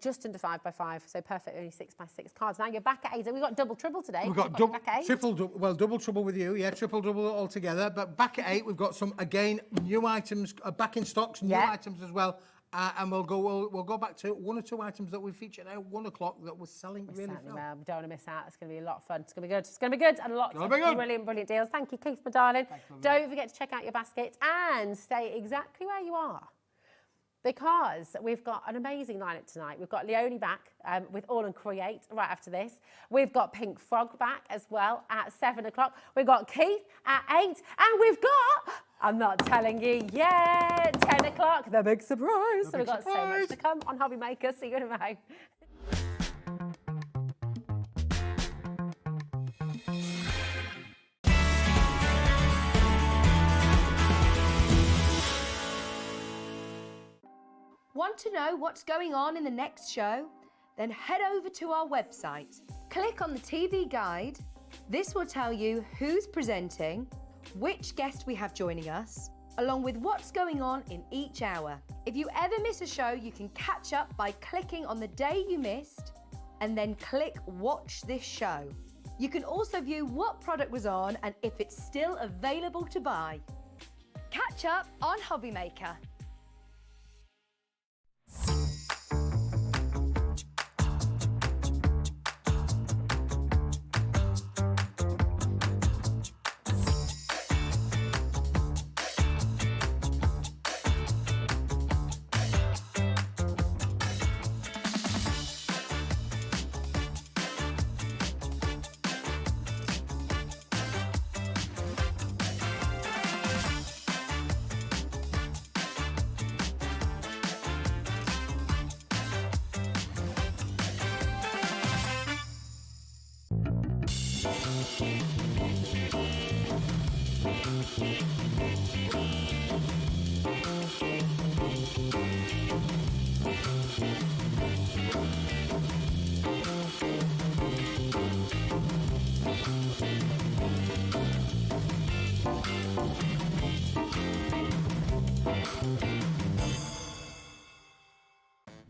Just under 5 by 5. So perfect, only 6 by 6 cards. Now you're back at 8. We've got double trouble today. We've got double trouble with you. Yeah, triple double altogether. But back at 8, we've got some, again, new items, back in stocks, new items as well. And we'll go back to 1 or 2 items that we featured at 1 o'clock that we're selling really well. We don't want to miss out. It's going to be a lot of fun. It's going to be good. It's going to be good, and lots of brilliant deals. Thank you, Keith, my darling. Don't forget to check out your baskets and stay exactly where you are, because we've got an amazing lineup tonight. We've got Leonie back with AALL Create right after this. We've got Pink Frog back as well at 7 o'clock. We've got Keith at 8, and we've got, I'm not telling you yet, 10 o'clock, the big surprise. So we've got so much to come on Hobby Maker. See you in a moment. Want to know what's going on in the next show? Then head over to our website. Click on the TV guide. This will tell you who's presenting, which guest we have joining us, along with what's going on in each hour. If you ever miss a show, you can catch up by clicking on the day you missed and then click Watch This Show. You can also view what product was on and if it's still available to buy. Catch up on Hobby Maker.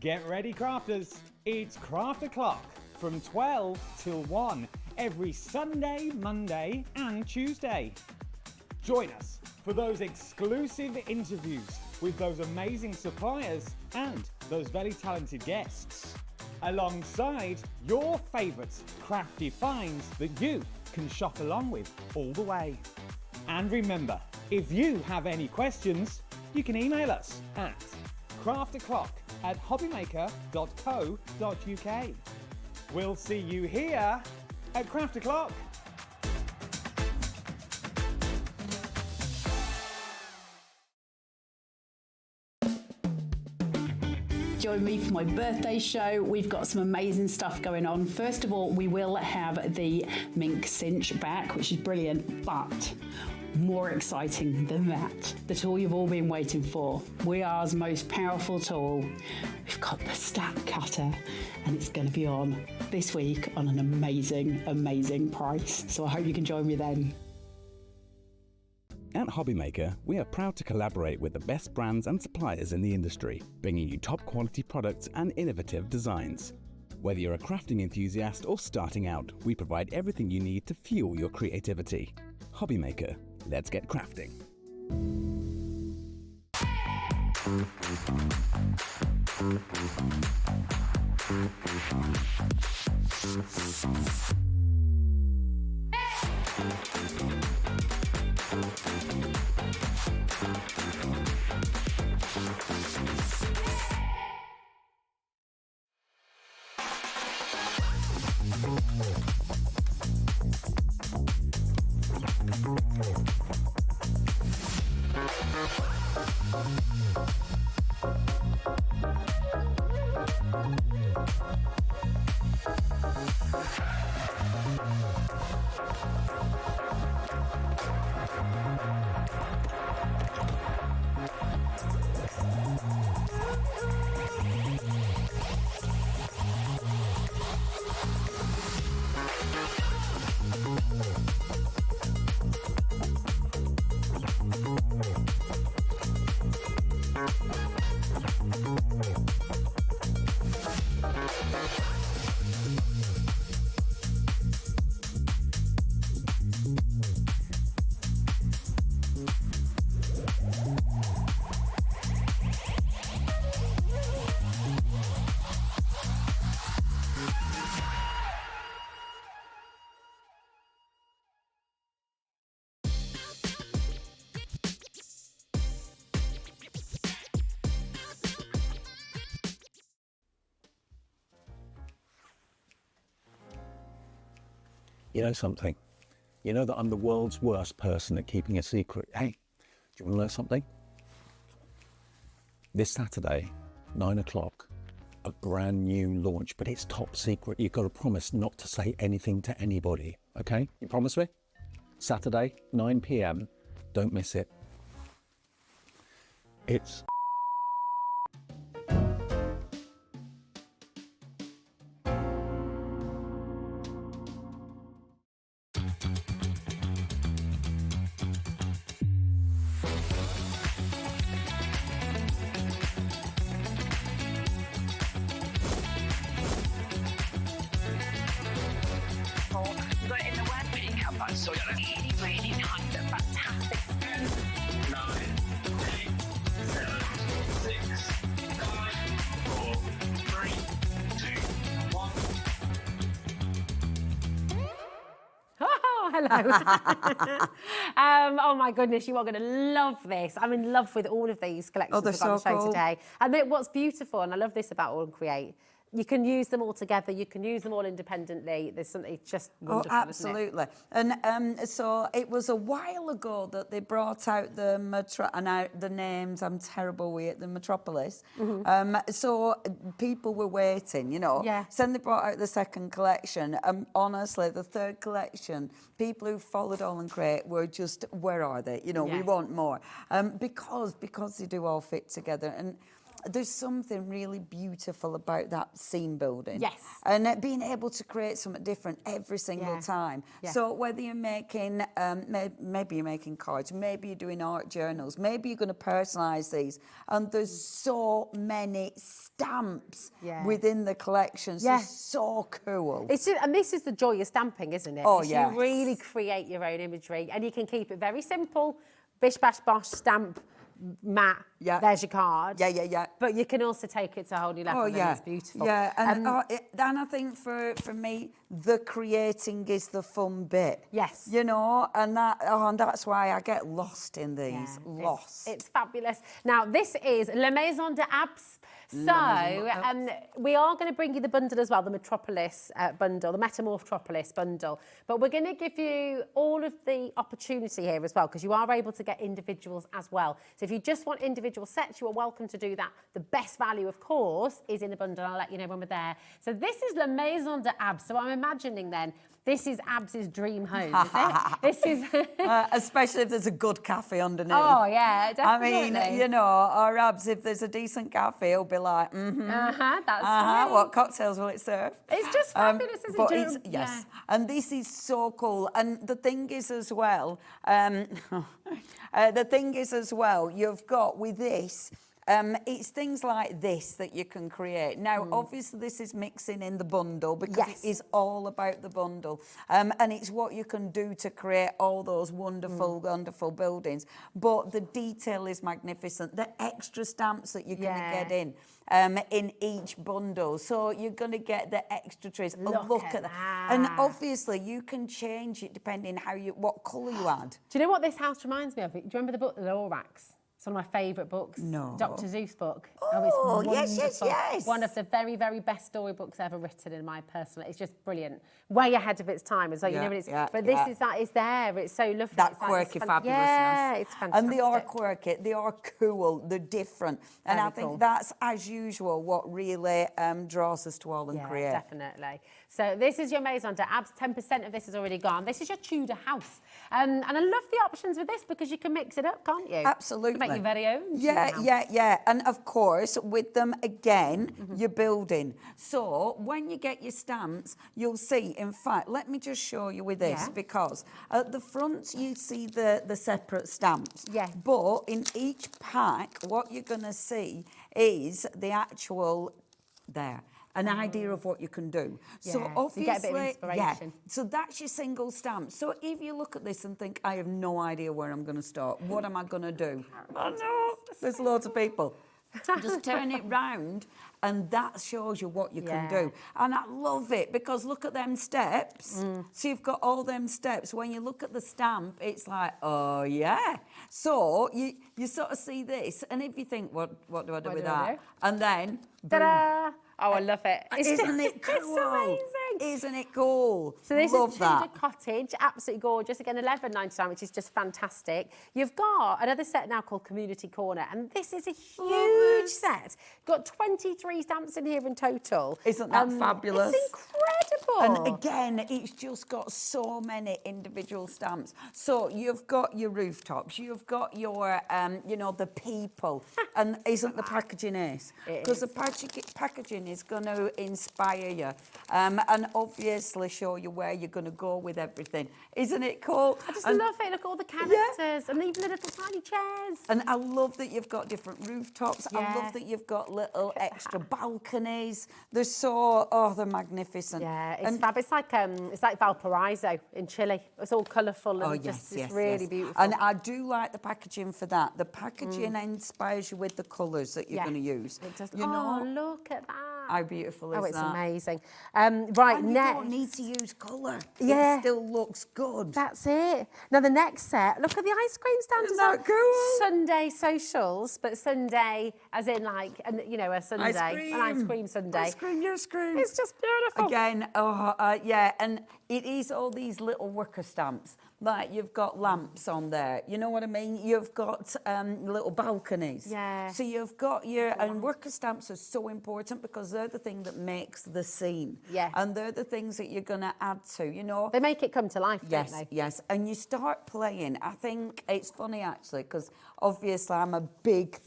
Get ready, crafters. It's Craft O'Clock from 12 till 1 every Sunday, Monday and Tuesday. Join us for those exclusive interviews with those amazing suppliers and those very talented guests, alongside your favourite crafty finds that you can shop along with all the way. And remember, if you have any questions, you can email us at crafto'clock@hobbymaker.co.uk. We'll see you here at Craft O'Clock. Join me for my birthday show. We've got some amazing stuff going on. First of all, we will have the mink cinch back, which is brilliant, but more exciting than that, the tool you've all been waiting for, WeAre's most powerful tool. We've got the stack cutter, and it's going to be on this week on an amazing, amazing price. So I hope you can join me then. At Hobbymaker, we are proud to collaborate with the best brands and suppliers in the industry, bringing you top quality products and innovative designs. Whether you're a crafting enthusiast or starting out, we provide everything you need to fuel your creativity. Hobbymaker, let's get crafting. You know something? You know that I'm the world's worst person at keeping a secret. Hey, do you want to know something? This Saturday, 9 o'clock, a brand new launch, but it's top secret. You've got to promise not to say anything to anybody, okay? You promise me? Saturday, 9 p.m, don't miss it. It's You got it in the web, but you come back. So really, really kind of fantastic. 10, 9, 8, 7, 6, 5, 4, 3, 2, 1. Oh, hello. Oh my goodness, you are going to love this. I'm in love with all of these collections they're we've got on the so show cool. today. And what's beautiful, and I love this about AALL Create, you can use them all together, you can use them all independently. There's something just wonderful, Oh, absolutely. And so it was a while ago that they brought out the names, I'm terrible with it, the Metropolis. So people were waiting, you know. Yeah. So then they brought out the second collection. Honestly, the third collection, people who followed AALL Create were just, where are they? You know, we Yes. want more. Because they do all fit together. And there's something really beautiful about that scene building. Yes. And being able to create something different every single time. Yeah. So whether you're making, maybe you're making cards, maybe you're doing art journals, maybe you're going to personalise these. And there's so many stamps within the collections. Yeah. It's so cool. It's just, and this is the joy of stamping, isn't it? Oh, Is yes. You really create your own imagery, and you can keep it very simple. Bish, bash, bosh, stamp, mat, there's your card. Yeah. But you can also take it to a whole new level, and it's beautiful. Yeah, and I think for me, the creating is the fun bit. Yes. You know, and that's why I get lost in these. It's fabulous. Now, this is La Maison de Abs. So, we are going to bring you the bundle as well, the Metropolis bundle, the Metamorphotropolis bundle. But we're going to give you all of the opportunity here as well, because you are able to get individuals as well. So if you just want individual sets, you are welcome to do that. The best value, of course, is in the bundle. I'll let you know when we're there. So this is La Maison de Abs. So I'm imagining then, this is Abs's dream home, is it? This is... especially if there's a good cafe underneath. Oh, yeah, definitely. I mean, you know, or Abs, if there's a decent cafe, he'll be like, that's right. What cocktails will it serve? It's just fabulous, isn't it? Yes, and this is so cool. And the thing is as well, you've got with this, it's things like this that you can create. Now, obviously, this is mixing in the bundle because it is all about the bundle. And it's what you can do to create all those wonderful, wonderful buildings. But the detail is magnificent. The extra stamps that you're going to get in each bundle. So you're going to get the extra trees. Look at that. And obviously, you can change it depending what colour you add. Do you know what this house reminds me of? Do you remember the book, The Lorax? It's one of my favourite books. No. Dr. Seuss book. Oh, it's wonderful. yes. One of the very, very best storybooks ever written in my personal... It's just brilliant. Way ahead of its time as well. You know what it's... but this is that is there. It's so lovely. That quirky fabulousness. Yeah, it's fantastic. And they are quirky. They are cool. They're different. And I think that's, as usual, what really draws us to all and create. Definitely. So this is your Maison de Abs. 10% of this is already gone. This is your Tudor house. And I love the options with this because you can mix it up, can't you? Absolutely. Make your very own. Yeah. And of course, with them again, you're building. So when you get your stamps, you'll see, in fact, let me just show you with this because at the front you see the separate stamps. Yeah. But in each pack, what you're going to see is the actual an idea of what you can do. So obviously, you get a bit of inspiration. So that's your single stamp. So if you look at this and think, I have no idea where I'm going to start, what am I going to do? Oh no, there's loads of people. Just turn it round and that shows you what you can do. And I love it because look at them steps. So you've got all them steps. When you look at the stamp, it's like, oh yeah. So you sort of see this and if you think, what do I do with that? And then, ta-da! Oh, I love it. Isn't it cool? It's amazing. Isn't it cool? So this Love is that. Tudor Cottage, absolutely gorgeous. Again, $11.99, which is just fantastic. You've got another set now called Community Corner, and this is a huge set. You've got 23 stamps in here in total. Isn't that fabulous? It's incredible. And again, it's just got so many individual stamps. So you've got your rooftops, you've got your, the people, and isn't the packaging ace? Because the packaging is going to inspire you. And obviously show you where you're going to go with everything. Isn't it cool? I just love it. Look at all the characters and even the little tiny chairs. And I love that you've got different rooftops. I love that you've got little extra balconies. They're they're magnificent. Yeah, it's fab. It's like Valparaiso in Chile. It's all colourful and it's really beautiful. And I do like the packaging for that. The packaging inspires you with the colours that you're going to use. It does. You know? Look at that. How beautiful is that? Oh, it's amazing. Right, and next. You don't need to use colour. Yeah. It still looks good. That's it. Now, the next set, look at the ice cream stand. Isn't that cool? Sunday socials, but Sunday as in a Sunday. An ice cream Sunday. Ice cream, your cream. It's just beautiful. Again, and it is all these little worker stamps. Like, you've got lamps on there. You know what I mean? You've got little balconies. Yeah. So you've got and worker stamps are so important because they're the thing that makes the scene. Yeah. And they're the things that you're going to add to, you know? They make it come to life, don't they? Yes. And you start playing. I think it's funny, actually, because obviously I'm a big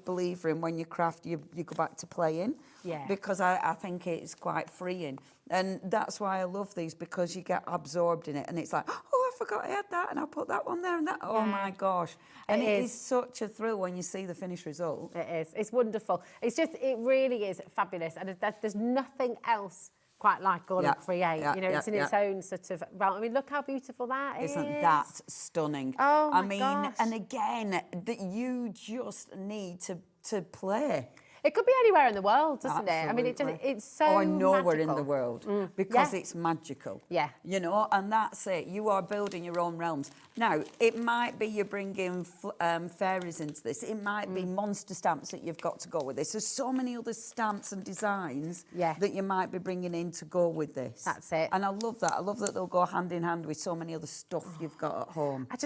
believer in when you craft, you go back to playing. Yeah. Because I think it's quite freeing. And that's why I love these, because you get absorbed in it. And it's like, oh, I forgot I had that, and I put that one there and that. Oh, my gosh. And it is such a thrill when you see the finished result. It is. It's wonderful. It's just, it really is fabulous. And there's nothing else quite like AALL Create. Yeah, you know, it's in its own sort of realm. I mean, look how beautiful that is. Isn't that stunning? Oh, my I mean, gosh. and again, that you just need to play. It could be anywhere in the world, doesn't it? I mean, it's so or nowhere magical. in the world, because it's magical. Yeah. You know, and that's it. You are building your own realms. Now, it might be you're bringing fairies into this. It might be monster stamps that you've got to go with this. There's so many other stamps and designs that you might be bringing in to go with this. That's it. And I love that. I love that they'll go hand in hand with so many other stuff you've got at home. I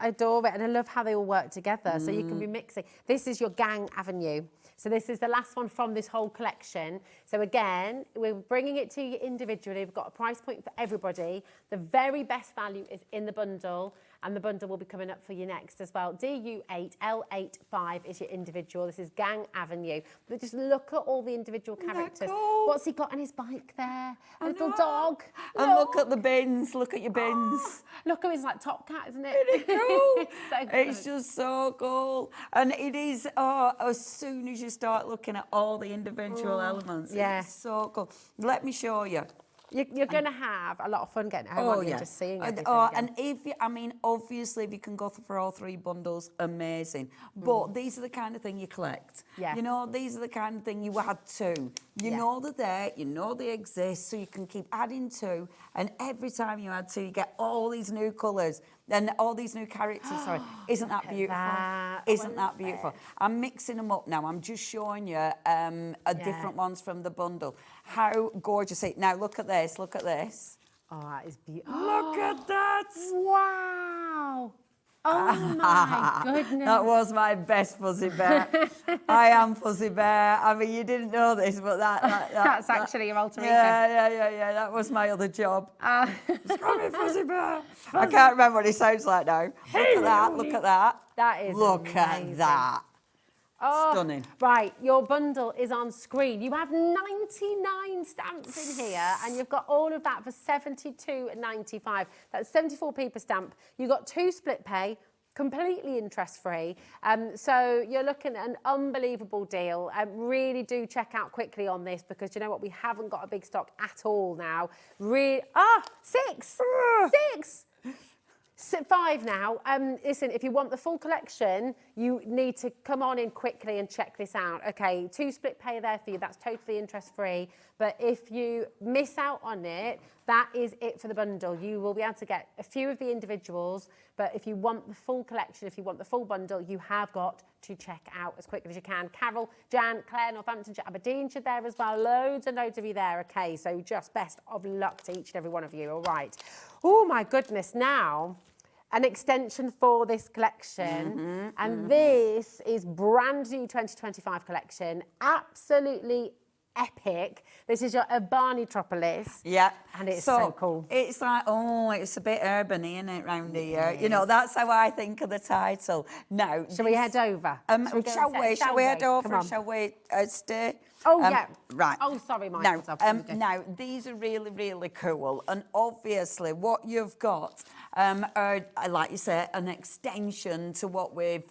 adore it, and I love how they all work together. So you can be mixing. This is your Gang Avenue. So this is the last one from this whole collection. So again, we're bringing it to you individually. We've got a price point for everybody. The very best value is in the bundle, and the bundle will be coming up for you next as well. DU8L85 is your individual. This is Gang Avenue. But just look at all the individual characters. What's he got on his bike there? A little dog. And look at the bins. Look at your bins. Look at his like top cat, isn't it? Isn't it cool? So It's just so cool. And it is, as soon as you start looking at all the individual elements, it's so cool. Let me show you. You're going to have a lot of fun getting home, aren't you, just seeing everything And obviously, if you can go for all three bundles, amazing. But these are the kind of thing you collect. Yeah. You know, these are the kind of thing you add to. You know they're there, you know they exist, so you can keep adding to. And every time you add to, you get all these new colours and all these new characters. Sorry, isn't that beautiful? Isn't that beautiful? I'm mixing them up now. I'm just showing you different ones from the bundle. How gorgeous it! Now look at this. Look at this. Oh, that is beautiful. Look at that! Wow! Oh my goodness! That was my best Fuzzy Bear. I am Fuzzy Bear. I mean, you didn't know this, but that's actually your alter ego. Yeah. That was my other job. It's called me Fuzzy Bear. I can't remember what he sounds like now. Look at that. Look at that. That is Look amazing. at that. Oh, stunning. Right, your bundle is on screen. You have 99 stamps in here, and you've got all of that for $72.95. That's 74p per stamp. You've got 2 split pay, completely interest-free. So you're looking at an unbelievable deal. Really do check out quickly on this, because you know what? We haven't got a big stock at all now. Six! 5 now. Listen, if you want the full collection, you need to come on in quickly and check this out. Okay, 2 split pay there for you. That's totally interest-free. But if you miss out on it, that is it for the bundle. You will be able to get a few of the individuals, but if you want the full collection, if you want the full bundle, you have got to check out as quickly as you can. Carol, Jan, Claire, Northamptonshire, Aberdeenshire there as well. Loads and loads of you there. Okay, so just best of luck to each and every one of you. All right. Oh, my goodness. Now, an extension for this collection. This is brand new 2025 collection. Absolutely epic. This is your Urbanitropolis. Yeah. And it's so cool. It's like, it's a bit urban, isn't it, round here? You know, that's how I think of the title. Now, shall we head over? Shall we head over? Shall we stay? Oh, yeah. Right. Oh, sorry, Mike. Now, these are really, really cool. And obviously, what you've got are, like you say, an extension to what we've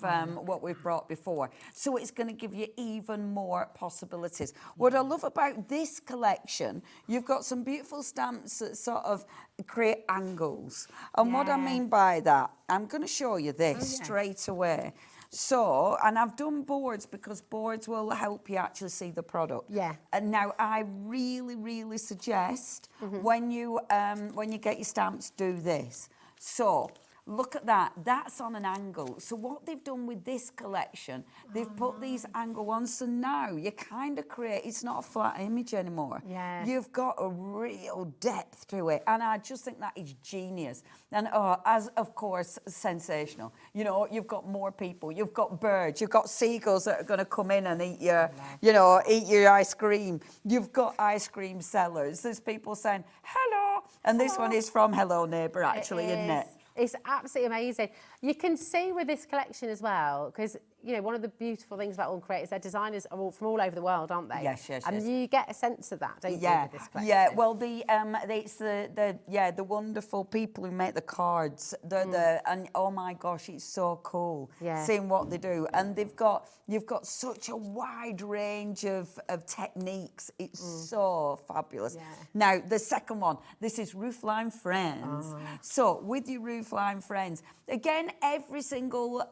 brought before. So it's going to give you even more possibilities. What I love about this collection, you've got some beautiful stamps that sort of create angles. And what I mean by that, I'm going to show you this straight away. So, and I've done boards because boards will help you actually see the product. Yeah. And now I really, really suggest when you get your stamps, do this. So, look at that. That's on an angle. So what they've done with this collection, they've put these angle ones. So now you kind of create, it's not a flat image anymore. Yeah. You've got a real depth to it. And I just think that is genius. And as of course, sensational. You know, you've got more people, you've got birds, you've got seagulls that are going to come in and eat your, eat your ice cream. You've got ice cream sellers. There's people saying, hello. And this one is from Hello Neighbour, actually, isn't it? It's absolutely amazing. You can see with this collection as well, because you know, one of the beautiful things about AALL Create is their designers are all from all over the world, aren't they? Yes, yes, and yes. you get a sense of that, don't you, with this collection? Yeah. Well, it's the wonderful people who make the cards. And oh my gosh, it's so cool seeing what they do. And you've got such a wide range of techniques. It's so fabulous. Yeah. Now the second one, this is Roofline Friends. So with your Roofline Friends, again, every single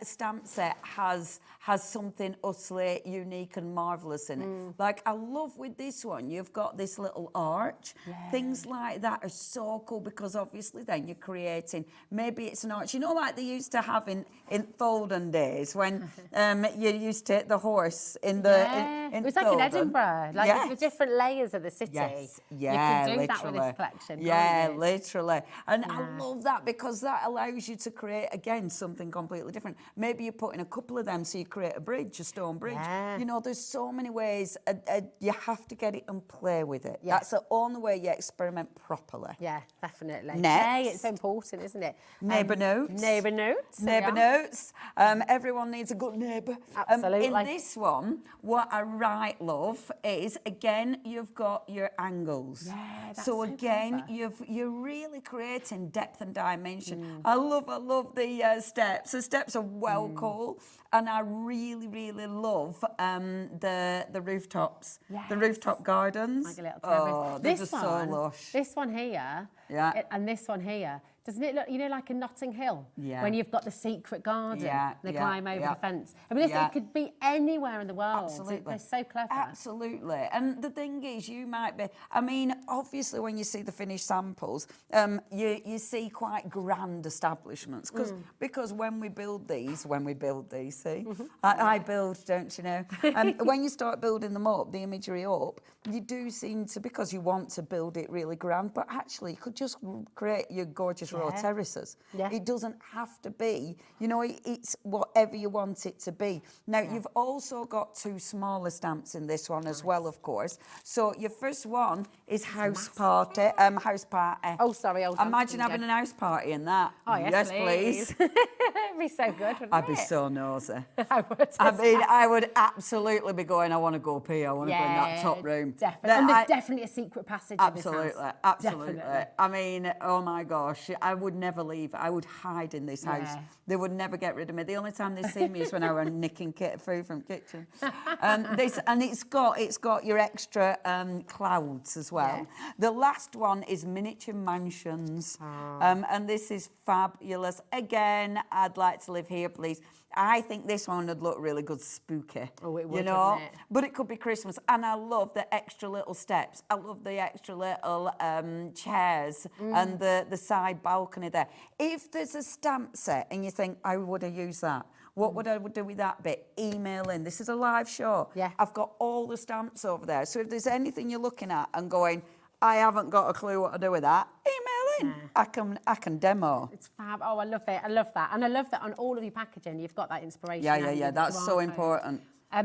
stamp set has something utterly unique and marvellous in it. Like, I love with this one, you've got this little arch. Things like that are so cool, because obviously then you're creating, maybe it's an arch, you know, like they used to have in olden days when you used to hit the horse in the... It was like in Edinburgh, like the different layers of the city. Yes. You can do that with this collection. Yeah, literally. And I love that, because that allows you to create, again, something completely different. Maybe you put in a couple of them, so you create a bridge, a stone bridge. You know, there's so many ways. You have to get it and play with it. That's the only way you experiment properly. Yeah, definitely. Next. It's so important, isn't it? Neighbour notes. Neighbour notes. Neighbour notes. Everyone needs a good neighbour. Absolutely. In this one, what I love is, again, you've got your angles. Yeah, that's so again, clever. you're really creating depth and dimension. I love the steps. The steps are well cool, and I really love the rooftops, the rooftop gardens. Like a little oh, they're just so one, lush. This one here, and this one here. Doesn't it look, you know, like in Notting Hill? Yeah. When you've got the secret garden, they climb over the fence. I mean, it could be anywhere in the world. Absolutely. They're so clever. Absolutely. And the thing is, you might be, I mean, obviously when you see the finished samples, you see quite grand establishments, because when we build these, see, I build, don't you know? When you start building them up, the imagery up, you do seem to, because you want to build it really grand, but actually you could just create your gorgeous raw terraces. It doesn't have to be, you know, it's whatever you want it to be. Now, you've also got two smaller stamps in this one as well, of course. So your first one is house party. Oh, sorry. Imagine having an house party in that. Oh, yes, please. It'd be so good, wouldn't I'd be so nosy. I mean, I would absolutely be going, I want to go pee, I want to go in that top room. Definitely. And there's definitely a secret passage in this house. Absolutely. Definitely. I mean, oh my gosh, I would never leave. I would hide in this house. They would never get rid of me. The only time they see me is when I were nicking food from kitchen. And it's got your extra clouds as well. The last one is miniature mansions, and this is fabulous. Again, I'd like to live here, please. I think this one would look really good spooky. Oh, it would, you know? wouldn't it? But it could be Christmas. And I love the extra little steps. I love the extra little chairs and the side balcony there. If there's a stamp set and you think, I would have used that, what would I do with that bit? Email in. This is a live show. I've got all the stamps over there. So if there's anything you're looking at and going, I haven't got a clue what to do with that, email in. I can demo. It's fab. Oh, I love it. I love that. And I love that on all of your packaging, you've got that inspiration. Yeah. That's so important. I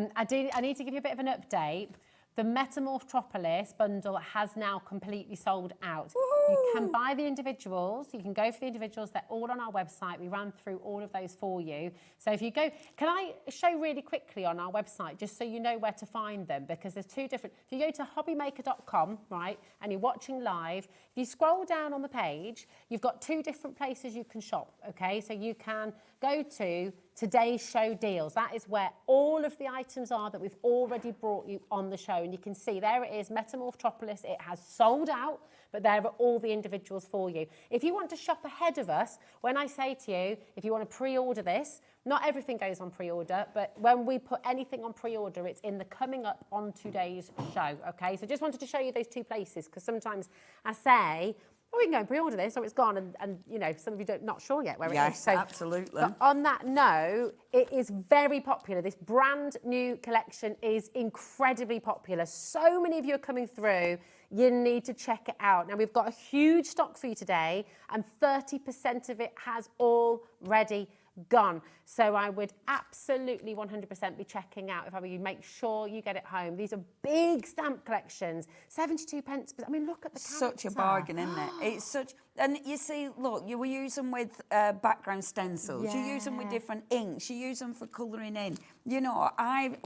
need to give you a bit of an update. The Metamorphtropolis bundle has now completely sold out. You can buy the individuals. You can go for the individuals. They're all on our website. We ran through all of those for you. So if you go... Can I show really quickly on our website, just so you know where to find them? Because there's two different... If you go to hobbymaker.com, right, and you're watching live, if you scroll down on the page, you've got two different places you can shop, OK? So you can go to today's show deals. That is where all of the items are that we've already brought you on the show. And you can see there it is, Metamorphtropolis. It has sold out, but there are all the individuals for you. If you want to shop ahead of us, when I say to you, if you want to pre-order this, not everything goes on pre-order, but when we put anything on pre-order, it's in the coming up on today's show, okay? So just wanted to show you those two places, because sometimes I say, oh, we can go and pre-order this, or it's gone, and you know, some of you not sure yet where it is. Yes, absolutely. But on that note, it is very popular. This brand new collection is incredibly popular. So many of you are coming through. You need to check it out. Now, we've got a huge stock for you today, and 30% of it has already gone. So I would absolutely 100% be checking out, if I were you, make sure you get it home. These are big stamp collections, 72 pence. I mean, look at the character. Such a bargain, isn't it? It's such, and you see, look, you will use them with background stencils. You use them with different inks. You use them for colouring in. You know,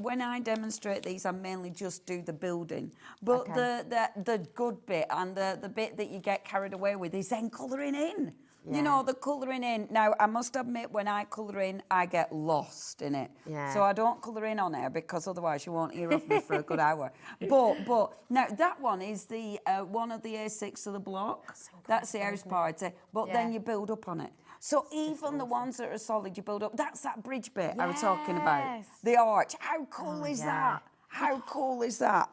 when I demonstrate these, I mainly just do the building. But the good bit and the bit that you get carried away with is then colouring in. You know, the colouring in. Now, I must admit, when I colour in, I get lost in it. Yeah. So I don't colour in on air because otherwise you won't hear of me for a good hour. But now that one is the one of the A6 of the block. That's the house party. But then you build up on it. So even the ones that are solid, you build up. That's that bridge bit I was talking about. The arch. How cool is that? How cool is that?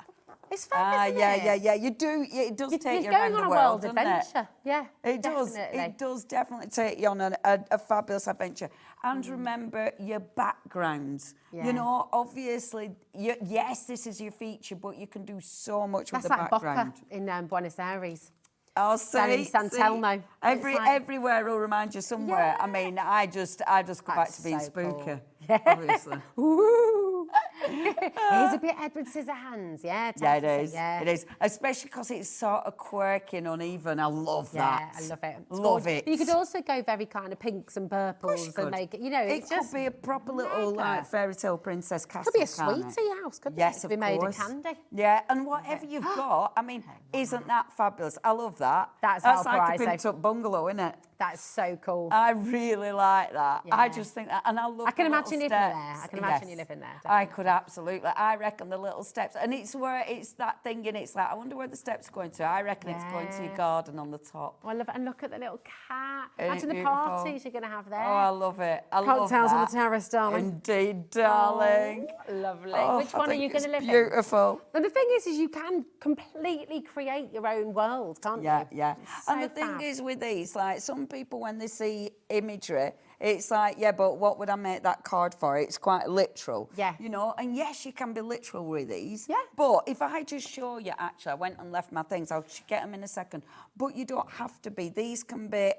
It's fun, isn't it? Yeah. You do. It does take you You're around going on the a world, world doesn't adventure. it? Yeah, It does. definitely. It does definitely take you on a fabulous adventure. And remember your backgrounds. Yeah. You know, obviously, yes, this is your feature, but you can do so much with the That's like background. Boca in Buenos Aires. Oh, Down in see, San Telmo. everywhere will remind you somewhere. I mean, I just go back to being so spooky, cool. obviously. Woo! Here's a bit Edward Scissorhands, yeah. Yeah, it is. Yeah. It is, especially because it's sort of quirky and uneven. I love that. Yeah, I love it. It's Love gorgeous. it. You could also go very kind of pinks and purples and make it, you know, It it's just could be a proper little like fairy tale princess castle. could be a can't it? sweetie house, couldn't Yes, it? It could be made course. of candy. Yeah, and whatever you've got, I mean, isn't that fabulous? I love that. That's like a Valparaiso. picked-up bungalow, isn't it? That's so cool. I really like that. Yeah. I just think that, and I love. I can the imagine little living there. steps. I can imagine you living there. I could absolutely. I reckon the little steps, and it's where it's that thing, and it's like I wonder where the steps are going to. I reckon it's going to your garden on the top. Oh, I love it. And look at the little cat. Isn't Imagine it the beautiful? parties you're going to have there. Oh, I love it. I love Cocktails on that. the terrace, darling. Indeed, darling. Oh, lovely. Oh, Which I one are think you going it's to live in? beautiful. And the thing is you can completely create your own world, can't you? Yeah. It's And so the thing fab. is with these, like some people when they see imagery, it's like, yeah, but what would I make that card for? It's quite literal. Yeah. You know, and yes, you can be literal with these. Yeah. But if I just show you, actually, I went and left my things. I'll get them in a second. But you don't have to be. These can be,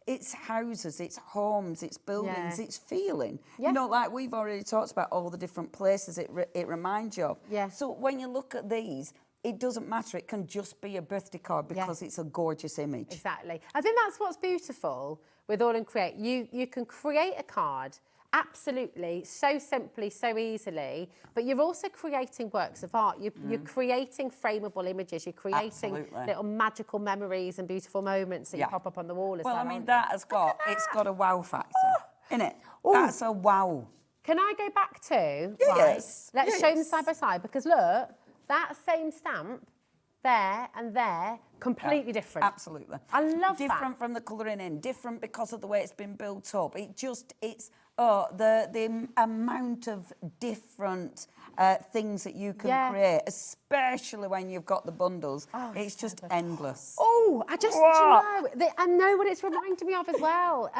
it's houses, it's homes, it's buildings, Yeah. it's feeling. Yeah. You know, like we've already talked about all the different places it reminds you of. Yeah. So when you look at these, it doesn't matter. It can just be a birthday card because it's a gorgeous image. Exactly. I think that's what's beautiful with AALL Create. You can create a card absolutely, so simply, so easily, but you're also creating works of art. You're creating frameable images. You're creating Absolutely. little magical memories and beautiful moments that you pop up on the wall as well. Well, I mean, aren't that has got, it's got a wow factor, innit? That's a wow. Can I go back to? Yes. Let's show them side by side because look, that same stamp there and there, completely different. Absolutely. I love different from the colouring in, different because of the way it's been built up. It's the amount of different things that you can create, especially when you've got the bundles. Oh, it's just endless. Oh, I just, I know what it's reminding me of as well.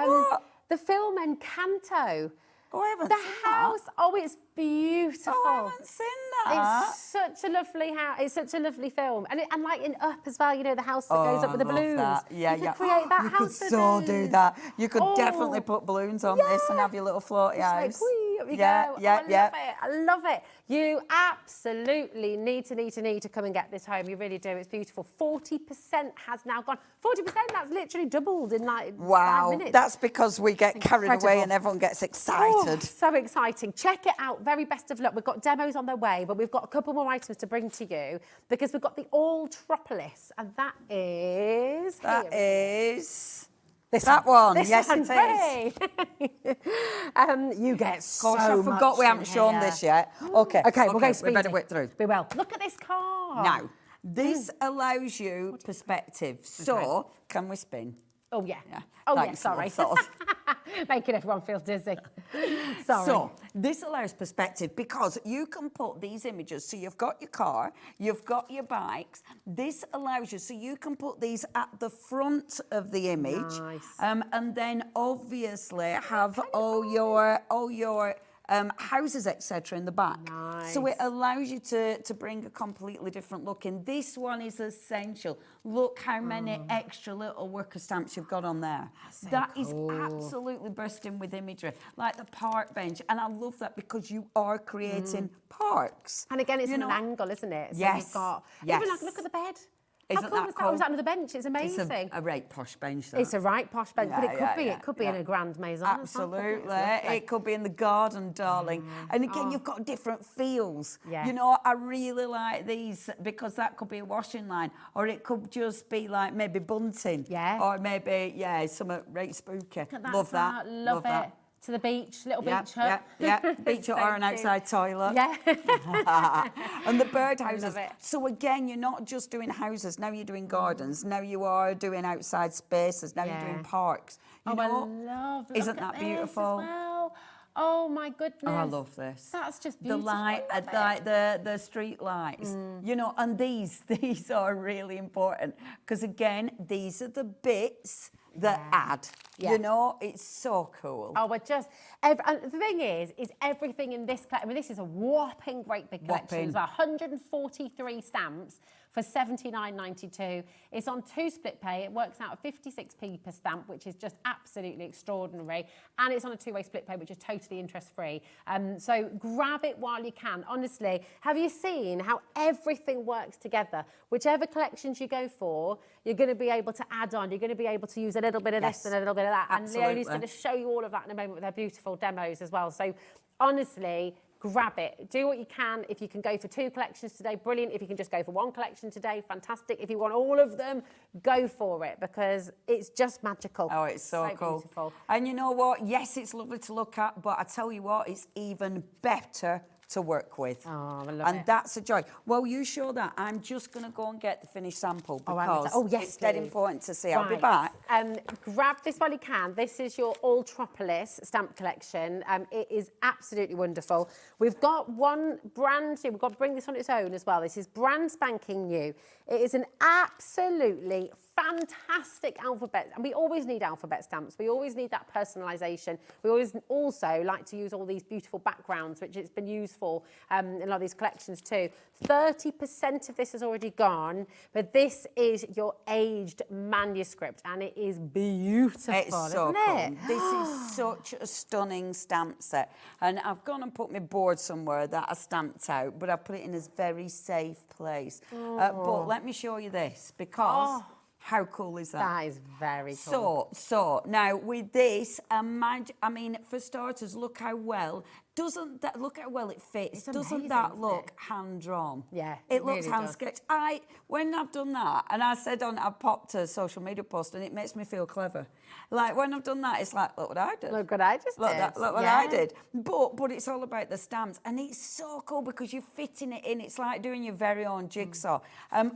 The film Encanto. Oh, I haven't the seen house. that. Oh, it's beautiful. Oh, I haven't seen that. It's such a lovely house. It's such a lovely film, and like in Up as well. You know the house that goes up with the I love balloons. that. Yeah, you could create that you house. could so do that. You could Oh. definitely put balloons on this and have your little floaty house. Like, whee, up you yeah, go. yeah, I yeah. love it. I love it. You absolutely need to come and get this home. You really do. It's beautiful. 40% has now gone. 40%. That's literally doubled in like 5 minutes. That's because we get carried away incredible. and everyone gets Oh, excited. so exciting. Check it out. Very best of luck. We've got demos on their way, but we've got a couple more items to bring to you because we've got the AALLtropolis, and that is... That one. This Yes, one. it is. You get so Gosh, I forgot much we haven't in shown here. this yet. Okay, we'll go speedy. we better whip through. We will. Look at this car. Now, this allows you perspective. So, can we spin? Oh, yeah. Yeah. Oh, Thanks, yeah, sorry. love, Making everyone feel dizzy. Sorry. So, this allows perspective because you can put these images. So, you've got your car, you've got your bikes. This allows you, so you can put these at the front of the image. Nice. And then obviously have all your houses, etc. in the back. So it allows you to bring a completely different look in. This one is essential. Look how many extra little worker stamps you've got on there. That is absolutely bursting with imagery, like the park bench. And I love that because you are creating parks. And again, it's an angle, isn't it? So Yes. You've got, Yes. even like, look at the bed. Isn't How cool that is cool? that? Was that under the bench? It's amazing. It's a right posh bench. That. It's a right posh bench, but it could be yeah. in a grand maison. Absolutely. It could be in the garden, darling. And again, you've got different feels. Yeah. You know, I really like these because that could be a washing line, or it could just be like maybe bunting. Yeah. Or maybe, something right spooky. Love that. Love it. that. To the beach, little beach hut. Yeah, beach hut or an outside toilet. Yeah. And the birdhouses. love it. So again, you're not just doing houses, now you're doing gardens, now you are doing outside spaces, now you're doing parks. You know? I love. Isn't look at that this beautiful? As well. Oh my goodness. Oh, I love this. That's just The beautiful. light, the street lights, you know, and these are really important because again, these are the bits that add. Yeah. You know, it's so cool. Oh, we're just... and the thing is everything in this collection... I mean, this is a whopping great big collection. It's 143 stamps for $79.92. It's on 2 split pay. It works out at 56p per stamp, which is just absolutely extraordinary. And it's on a 2-way split pay, which is totally interest-free. So grab it while you can. Honestly, have you seen how everything works together? Whichever collections you go for, you're going to be able to add on. You're going to be able to use a little bit of this and a little bit of that. Absolutely. And Leonie's going to show you all of that in a moment with her beautiful demos as well. So honestly, grab it. Do what you can. If you can go for 2 collections today, brilliant. If you can just go for 1 collection today, fantastic. If you want all of them, go for it because it's just magical. Oh, it's so cool. Beautiful. And you know what? Yes, it's lovely to look at, but I tell you what, it's even better to work with. Oh, I love and it. that's a joy. Well, you show that. I'm just going to go and get the finished sample because yes, it's dead please. important to see. I'll be Right. back. Grab this while you can. This is your Alltropolis stamp collection. It is absolutely wonderful. We've got one brand new. We've got to bring this on its own as well. This is brand spanking new. It is an absolutely fantastic alphabet, and we always need alphabet stamps. We always need that personalisation. We always also like to use all these beautiful backgrounds, which it's been used for in a lot of these collections too. 30% of this has already gone, but this is your aged manuscript, and it is beautiful. It's so isn't cool. it? This is such a stunning stamp set. And I've gone and put my board somewhere that I stamped out, but I put it in a very safe place. But let me show you this because... How cool is that? That is very cool. So now with this, I mean, for starters, look how well look how well it fits. It's Doesn't amazing, that isn't look hand drawn? Yeah, it looks really hand does. sketched. When I've done that, and I said I popped a social media post, and it makes me feel clever. Like when I've done that, it's like, look what I did. Look what I just did. Look what I did. But it's all about the stamps, and it's so cool because you're fitting it in. It's like doing your very own jigsaw.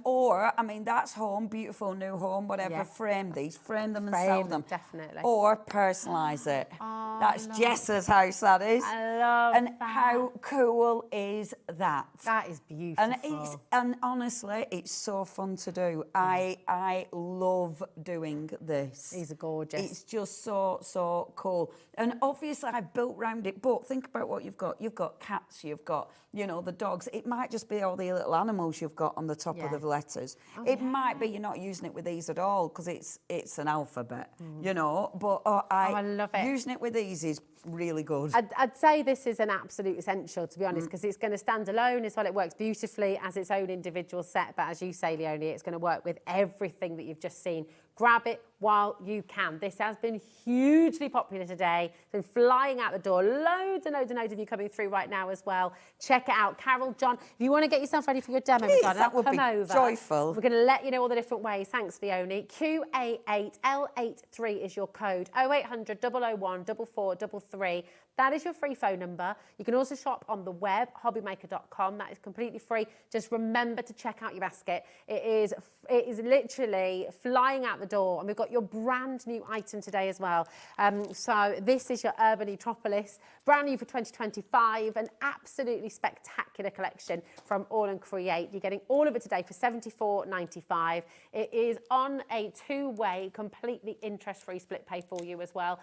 Or I mean, that's home, beautiful new home, whatever. Yeah. Frame them and sell them. Definitely. Or personalise it. That's Jess's house. That is. I love And that. how cool is that? That is beautiful. And honestly, it's so fun to do. I love doing this. These are gorgeous. It's just so cool. And obviously, I've built round it. But think about what you've got. You've got cats. You've got, you know, the dogs. It might just be all the little animals you've got on the top of the letters. It might be you're not using it with these at all because it's an alphabet, you know. But I love it. Using it with these is really good. I'd say this is an absolute essential, to be honest, because it's going to stand alone as well. It works beautifully as its own individual set, but as you say, Leonie, it's going to work with everything that you've just seen. Grab it while you can. This has been hugely popular today. It's been flying out the door. Loads and loads of you coming through right now as well. Check it out. Carol, John, if you want to get yourself ready for your demo, Please, regarding, that would come be over. joyful. We're going to let you know all the different ways. Thanks, Leonie. QA8L83 is your code. 0800 001 4433. That is your free phone number. You can also shop on the web, hobbymaker.com. That is completely free. Just remember to check out your basket. It is literally flying out the door, and we've got your brand new item today as well. So this is your Urban Metropolis, brand new for 2025, an absolutely spectacular collection from AALL Create. You're getting all of it today for £74.95. It is on a two-way, completely interest-free split pay for you as well.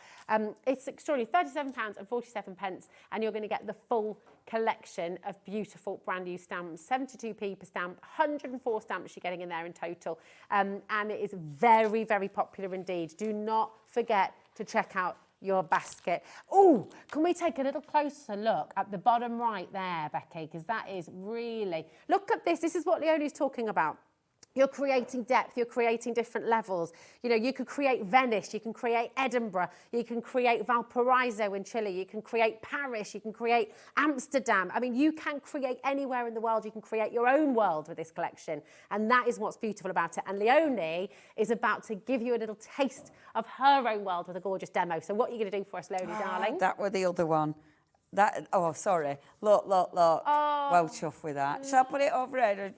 It's extraordinary, £37.47, and you're going to get the full collection of beautiful brand new stamps, 72p per stamp, 104 stamps you're getting in there in total, and it is very, very popular indeed. Do not forget to check out your basket. Oh, can we take a little closer look at the bottom right there, Becky, because that is really, look at this is what Leonie's talking about. You're creating depth, you're creating different levels. You know, you could create Venice, you can create Edinburgh, you can create Valparaiso in Chile, you can create Paris, you can create Amsterdam. I mean, you can create anywhere in the world. You can create your own world with this collection. And that is what's beautiful about it. And Leonie is about to give you a little taste of her own world with a gorgeous demo. So what are you going to do for us, Leonie, darling? That were the other one. That, oh, sorry. Look. Oh. Well chuffed with that. Shall I put it over here?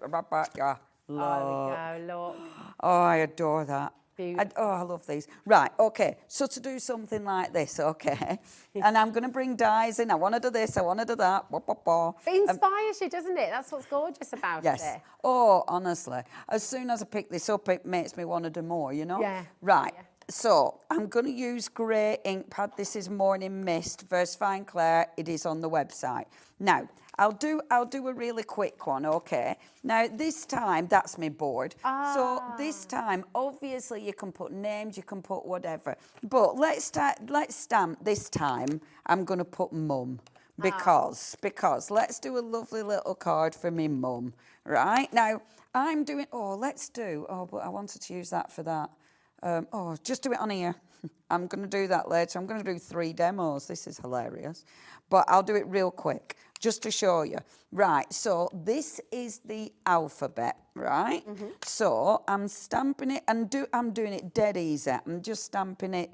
Yeah. Look. There we go, look. Oh, I adore that. I love these. Right, okay, so to do something like this, okay, and I'm going to bring dies in. I want to do this, I want to do that. It inspires you, doesn't it? That's what's gorgeous about yes. it. Oh, honestly, as soon as I pick this up, it makes me want to do more, you know? Yeah. Right. Yeah. So I'm going to use grey ink pad. This is Morning Mist, Versafine Claire. It is on the website. Now, I'll do a really quick one, okay? Now, this time, that's my board. So this time, obviously, you can put names, you can put whatever. But let's stamp this time. I'm going to put Mum. Because let's do a lovely little card for me mum, right? Now, I'm doing, but I wanted to use that for that. Just do it on here. I'm going to do that later. I'm going to do 3 demos. This is hilarious. But I'll do it real quick, just to show you. Right, so this is the alphabet, right? Mm-hmm. So I'm stamping it, and I'm doing it dead easy. I'm just stamping it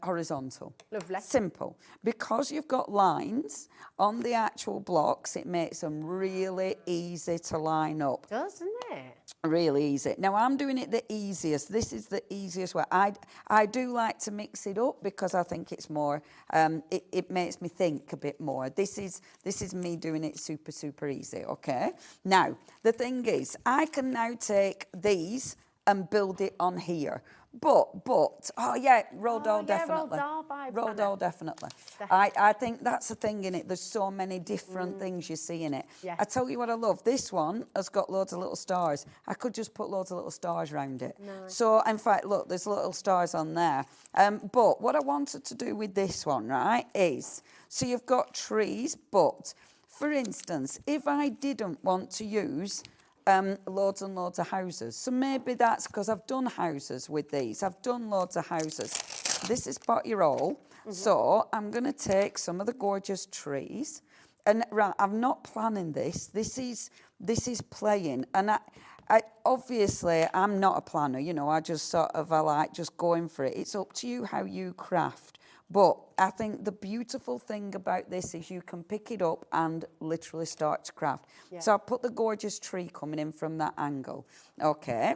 horizontal. Lovely. Simple. Because you've got lines on the actual blocks, it makes them really easy to line up. Doesn't it? Really easy. Now, I'm doing it the easiest. This is the easiest way. I do like to mix it up because I think it's more, it makes me think a bit more. This is me doing it super easy, okay? Now, the thing is, I can now take these and build it on here. But, oh yeah, Roald Dahl definitely. Roald Dahl definitely. I think that's the thing in it. There's so many different things you see in it. Yeah. I tell you what I love. This one has got loads of little stars. I could just put loads of little stars around it. Nice. So, in fact, look, there's little stars on there. But what I wanted to do with this one, right, is, so you've got trees, but, for instance, if I didn't want to use loads and loads of houses. So maybe that's because I've done houses with these. I've done loads of houses. This is Spot Your All. Mm-hmm. So I'm going to take some of the gorgeous trees. And right, I'm not planning this. This is playing. And I obviously, I'm not a planner. You know, I just I like just going for it. It's up to you how you craft. But I think the beautiful thing about this is you can pick it up and literally start to craft. Yeah. So I put the gorgeous tree coming in from that angle. Okay,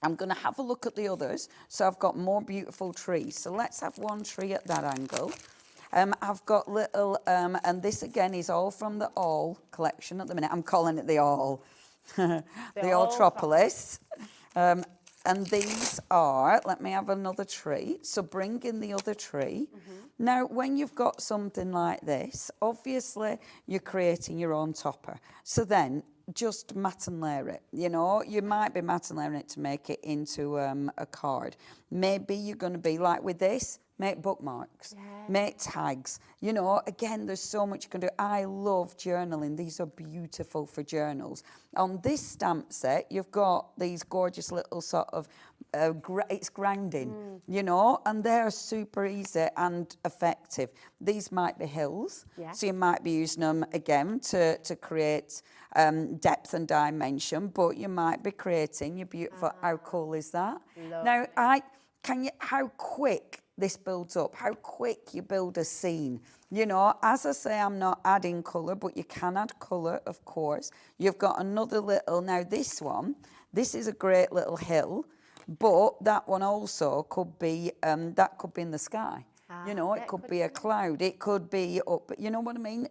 I'm going to have a look at the others. So I've got more beautiful trees. So let's have one tree at that angle. I've got little, and this again is all from the AALL collection at the minute. I'm calling it the AALL. the AALLtropolis. And these are, let me have another tree. So bring in the other tree. Mm-hmm. Now, when you've got something like this, obviously you're creating your own topper. So then just mat and layer it. You know, you might be mat and layering it to make it into a card. Maybe you're going to be like with this, make bookmarks, make tags. You know, again, there's so much you can do. I love journaling. These are beautiful for journals. On this stamp set, you've got these gorgeous little sort of, it's grounding, you know, and they're super easy and effective. These might be hills, so you might be using them, again, to create depth and dimension, but you might be creating your beautiful, how cool is that? Now, how quick this builds up, how quick you build a scene. You know, as I say, I'm not adding colour, but you can add colour, of course. You've got another little, now this one, this is a great little hill, But that one also could be in the sky. You know, it could be a cloud, it could be up, you know what I mean?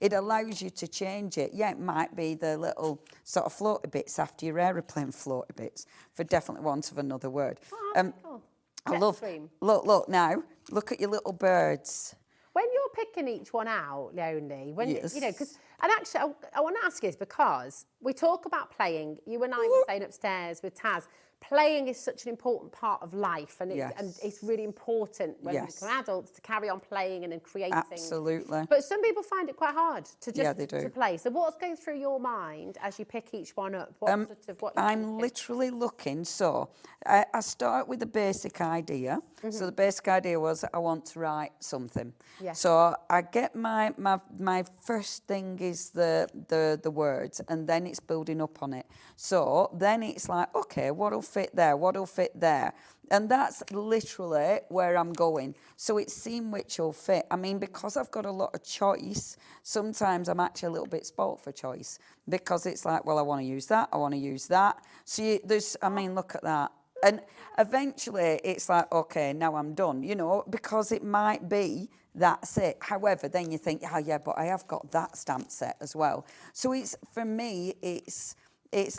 It allows you to change it. Yeah, it might be the little sort of floaty bits after your aeroplane floaty bits, for definitely want of another word. Cool. I love, look now, look at your little birds. When you're picking each one out, Leonie, when Yes. you know, and actually, I want to ask you this because we talk about playing. You and I were saying upstairs with Taz, playing is such an important part of life, and it's really important when we become adults to carry on playing and creating. Absolutely. But some people find it quite hard to just they do. to play. So what's going through your mind as you pick each one up? What I'm literally looking. So I start with the basic idea. So the basic idea was I want to write something. Yeah. So I get my first thing is the words, and then it's building up on it. So then it's like, okay, what'll fit there? What'll fit there? And that's literally where I'm going. So it's seeing which will fit. I mean, because I've got a lot of choice, sometimes I'm actually a little bit spoilt for choice, because it's like, well, I want to use that, I want to use that. So look at that. And eventually it's like, okay, now I'm done, you know, because it might be that's it. However, then you think, oh yeah, but I have got that stamp set as well. So for me, it's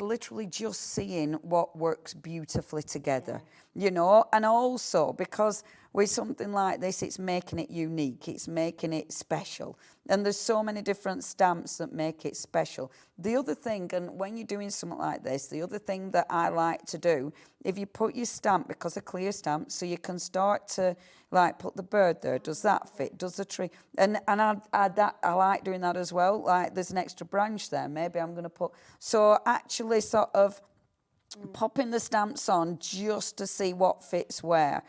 literally just seeing what works beautifully together, you know, and also because with something like this, it's making it unique, it's making it special. And there's so many different stamps that make it special. The other thing, and when you're doing something like this, the other thing that I like to do, if you put your stamp, because a clear stamp, so you can start to like put the bird there, does that fit, does the tree, and I like doing that as well, like there's an extra branch there, maybe I'm going to put, so actually sort of popping the stamps on just to see what fits where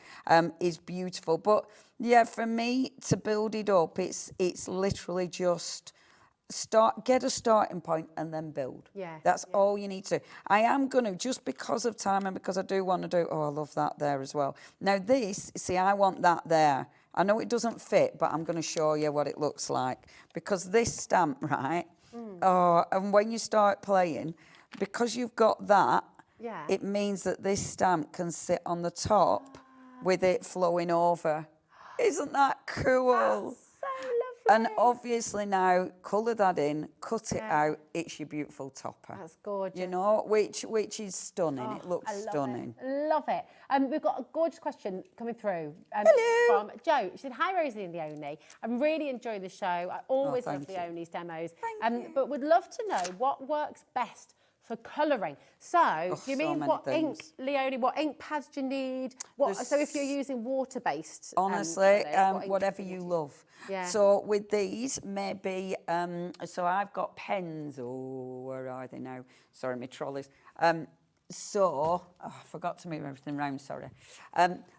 is beautiful. But yeah, for me to build it up, it's literally just get a starting point and then build. That's all you need to do. I am going to, just because of time and because I do want to do, I love that there as well. Now this, see, I want that there. I know it doesn't fit, but I'm going to show you what it looks like. Because this stamp, right, and when you start playing, because you've got that, it means that this stamp can sit on the top with it flowing over. Isn't that cool? That's so lovely. And obviously now, colour that in, cut it out, it's your beautiful topper. That's gorgeous. You know, which is stunning. It looks stunning. Love it. We've got a gorgeous question coming through. Hello. From Jo. She said, hi, Rosie and Leonie. I'm really enjoying the show. I always love Leonie's demos. But would love to know what works best for colouring. So, do you mean what ink, Leonie, what ink pads do you need? So if you're using water-based honestly, colours, whatever you love. Yeah. So with these, maybe, so I've got pens, where are they now? Sorry, my trolleys. I forgot to move everything around, sorry.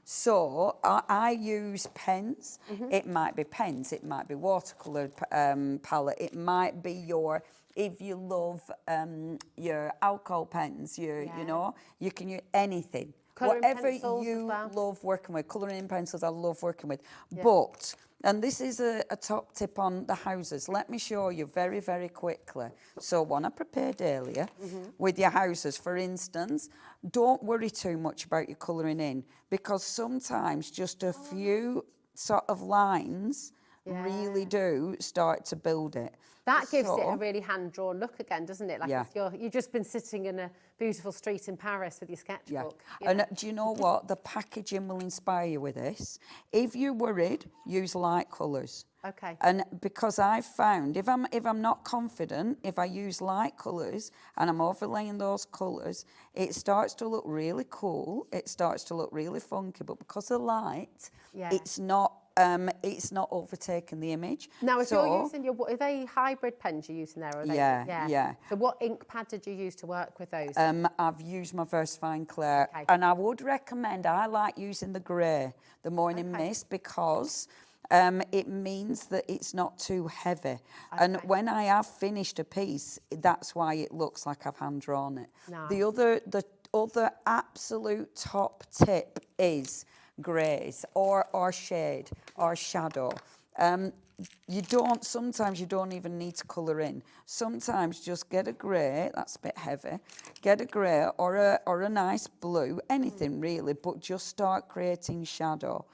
So I use pens. It might be pens, it might be watercolour palette, it might be if you love your alcohol pens, you know, you can use anything. Whatever you love working with. Colouring in pencils I love working with. Yeah. But, and this is a top tip on the houses, let me show you very, very quickly. So one I prepared earlier with your houses, for instance, don't worry too much about your colouring in, because sometimes just a few sort of lines really do start to build it. That gives it a really hand-drawn look again, doesn't it? Like you've just been sitting in a beautiful street in Paris with your sketchbook. Yeah. And do you know what? The packaging will inspire you with this. If you're worried, use light colours. Okay. And because I've found, if I'm not confident, if I use light colours and I'm overlaying those colours, it starts to look really cool. It starts to look really funky. But because of light, it's not overtaking the image. Now, if you're using are they hybrid pens you're using there? Or yeah. So what ink pad did you use to work with those? I've used my VersaFine Claire, and I would recommend, I like using the grey, the Morning Mist, because it means that it's not too heavy. And when I have finished a piece, that's why it looks like I've hand-drawn it. Nice. The other absolute top tip is greys or shade or shadow. sometimes you don't even need to colour in. Sometimes just get a grey, that's a bit heavy, get a grey or a nice blue, anything really, but just start creating shadow.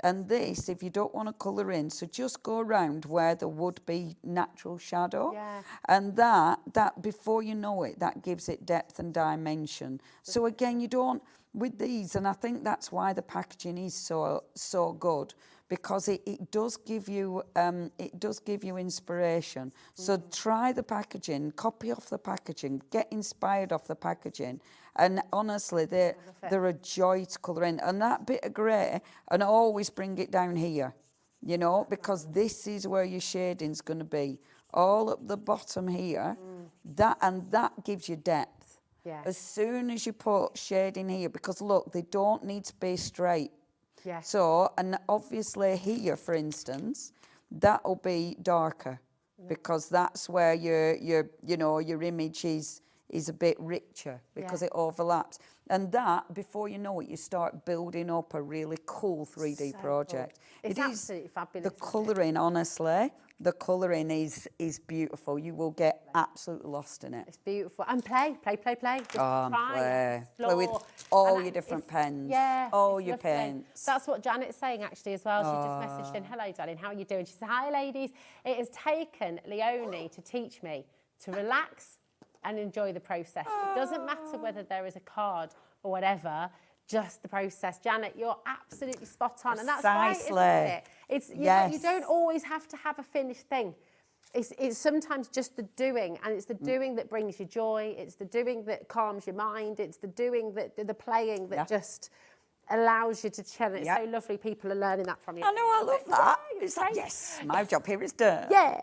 And this, if you don't want to colour in, so just go around where there would be natural shadow. Yeah. And that before you know it, that gives it depth and dimension. So again, you don't, with these, and I think that's why the packaging is so good, because it does give you inspiration. So try the packaging, copy off the packaging, get inspired off the packaging. And honestly, they're a joy to colour in. And that bit of grey, and always bring it down here, you know, because this is where your shading's going to be. All at the bottom here, that gives you depth. Yeah. As soon as you put shading here, because look, they don't need to be straight. Yeah. So, and obviously here, for instance, that'll be darker because that's where your image is a bit richer because it overlaps. And that, before you know it, you start building up a really cool 3D project. Cool. It's absolutely fabulous. The colouring, honestly, the colouring is beautiful. You will get absolutely lost in it. It's beautiful. And play. Just try, play with all your different pens. Yeah. All it's your lovely. paints. That's what Janet's saying actually as well. She just messaged in, hello darling, how are you doing? She said, hi ladies. It has taken Leonie to teach me to relax and enjoy the process. It doesn't matter whether there is a card or whatever, just the process. Janet, you're absolutely spot on. And that's right, isn't it? It's, you don't always have to have a finished thing. It's sometimes just the doing, and it's the doing that brings you joy. It's the doing that calms your mind. It's the doing the playing that just allows you to chill. It's so lovely people are learning that from you. I know, I love that. It's like, yes, my job here is done. Yeah.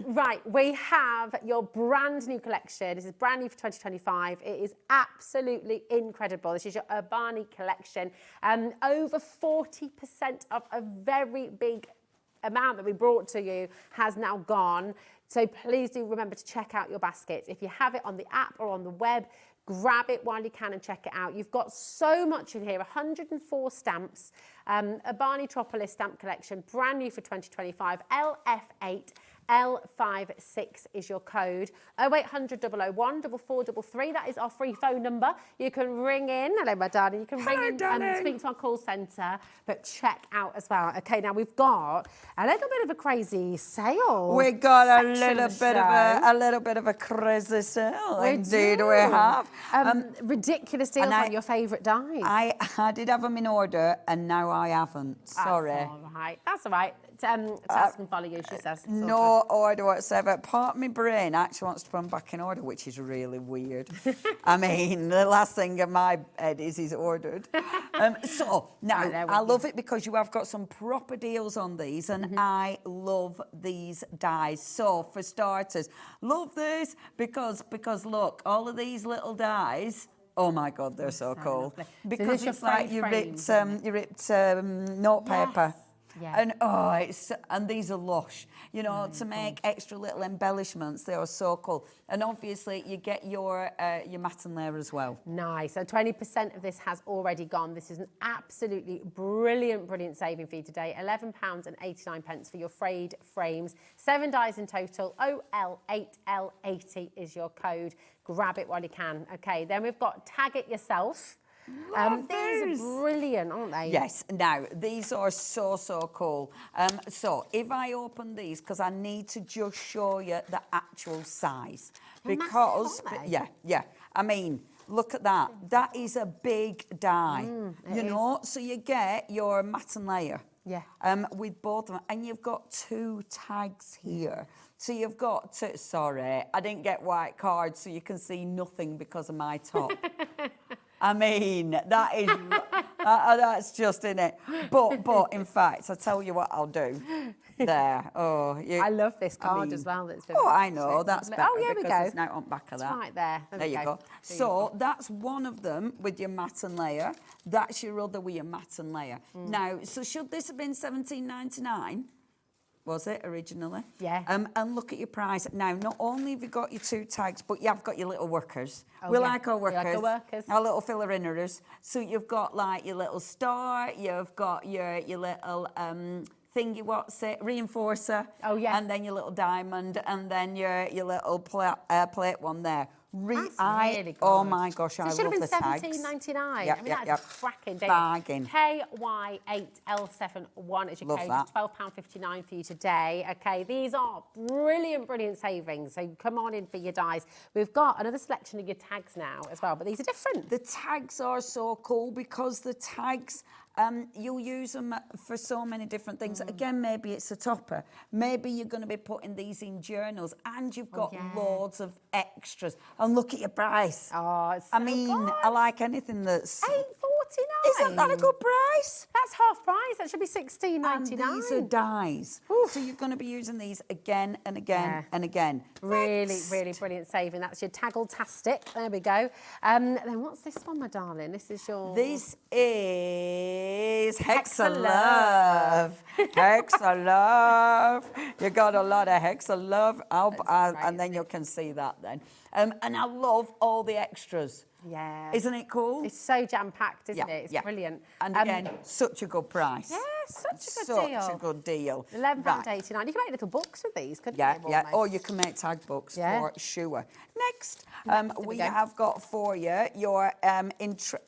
Right, we have your brand new collection. This is brand new for 2025. It is absolutely incredible. This is your Urbani collection. Over 40% of a very big amount that we brought to you has now gone. So please do remember to check out your baskets. If you have it on the app or on the web, grab it while you can and check it out. You've got so much in here, 104 stamps, a Barney Tropolis stamp collection, brand new for 2025, LF8. L56 is your code. 0800 001 4433. That is our free phone number. You can ring in. Hello, my darling. You can ring in and speak to our call centre, but check out as well. Okay, now we've got a little bit of a crazy sale. We got a little bit of a crazy sale. Indeed, we have. Ridiculous deals on your favourite dies. I did have them in order, and now I haven't. Sorry. That's all right. That's all right. Task and follow you, she says. No order whatsoever. Part of my brain actually wants to put them back in order, which is really weird. I mean, the last thing in my head is ordered. So now I love it because you have got some proper deals on these, and I love these dies. So for starters, love this because look, all of these little dies. Oh my God, they're so cool. Lovely. Because so it's like you ripped notepaper. Yeah. And these are lush, you know, to make extra little embellishments. They are so cool. And obviously you get your matten layer as well. Nice. So 20% of this has already gone. This is an absolutely brilliant saving for you today. £11.89 for your frayed frames. 7 dies in total. OL8L80 is your code. Grab it while you can. Okay, then we've got Tag It Yourself. These are brilliant, aren't they? Yes. Now, these are so cool. So, if I open these, because I need to just show you the actual size. Because, yeah. I mean, look at that. That is a big die. You know, so you get your matten layer. Yeah. With both of them. And you've got 2 tags here. So you've got to, sorry, I didn't get white cards so you can see nothing because of my top. I mean, that is, that's just in it. But in fact, I'll tell you what I'll do. There. I love this card as well. That's been I know. That's better here we because go. it's now on back of that. It's right there. There you go. So that's one of them with your matten layer. That's your other with your matten layer. Now, so should this have been $17.99? Was it originally? Yeah. And look at your price. Now, not only have you got your 2 tags, but you have got your little workers. We like our workers. Our little filler inners. So you've got like your little star, you've got your little thingy, what's it, reinforcer. Oh, yeah. And then your little diamond, and then your little plate one there. That's really good. Oh my gosh, I So it should love have the been tags. $17.99. Yeah, I mean, yeah, that's yeah. cracking deal. Bargain. KY8L71 is your Love code. that. It's £12.59 for you today. Okay, these are brilliant savings. So come on in for your dies. We've got another selection of your tags now as well, but these are different. The tags are so cool because the tags, you'll use them for so many different things. Again, maybe it's a topper. Maybe you're going to be putting these in journals, and you've got loads of extras. And look at your price. Oh, it's so I mean, I like anything that's $8.49. Isn't that a good price? That's half price. That should be $16.99. And these are dies. So you're going to be using these again and again and again. Really brilliant saving. That's your Taggle-tastic. There we go. Then what's this one, my darling? This is your... This is Hexalove. Hexalove. You got a lot of Hexalove. And then you can see that then. And I love all the extras. Yeah. Isn't it cool? It's so jam-packed, isn't it? It's brilliant. And again, such a good price. Yeah, such a good deal. Such a good deal. £11.89. You can make little books with these, couldn't you? Yeah. Or you can make tag books for sure. Next, we have got for you your intra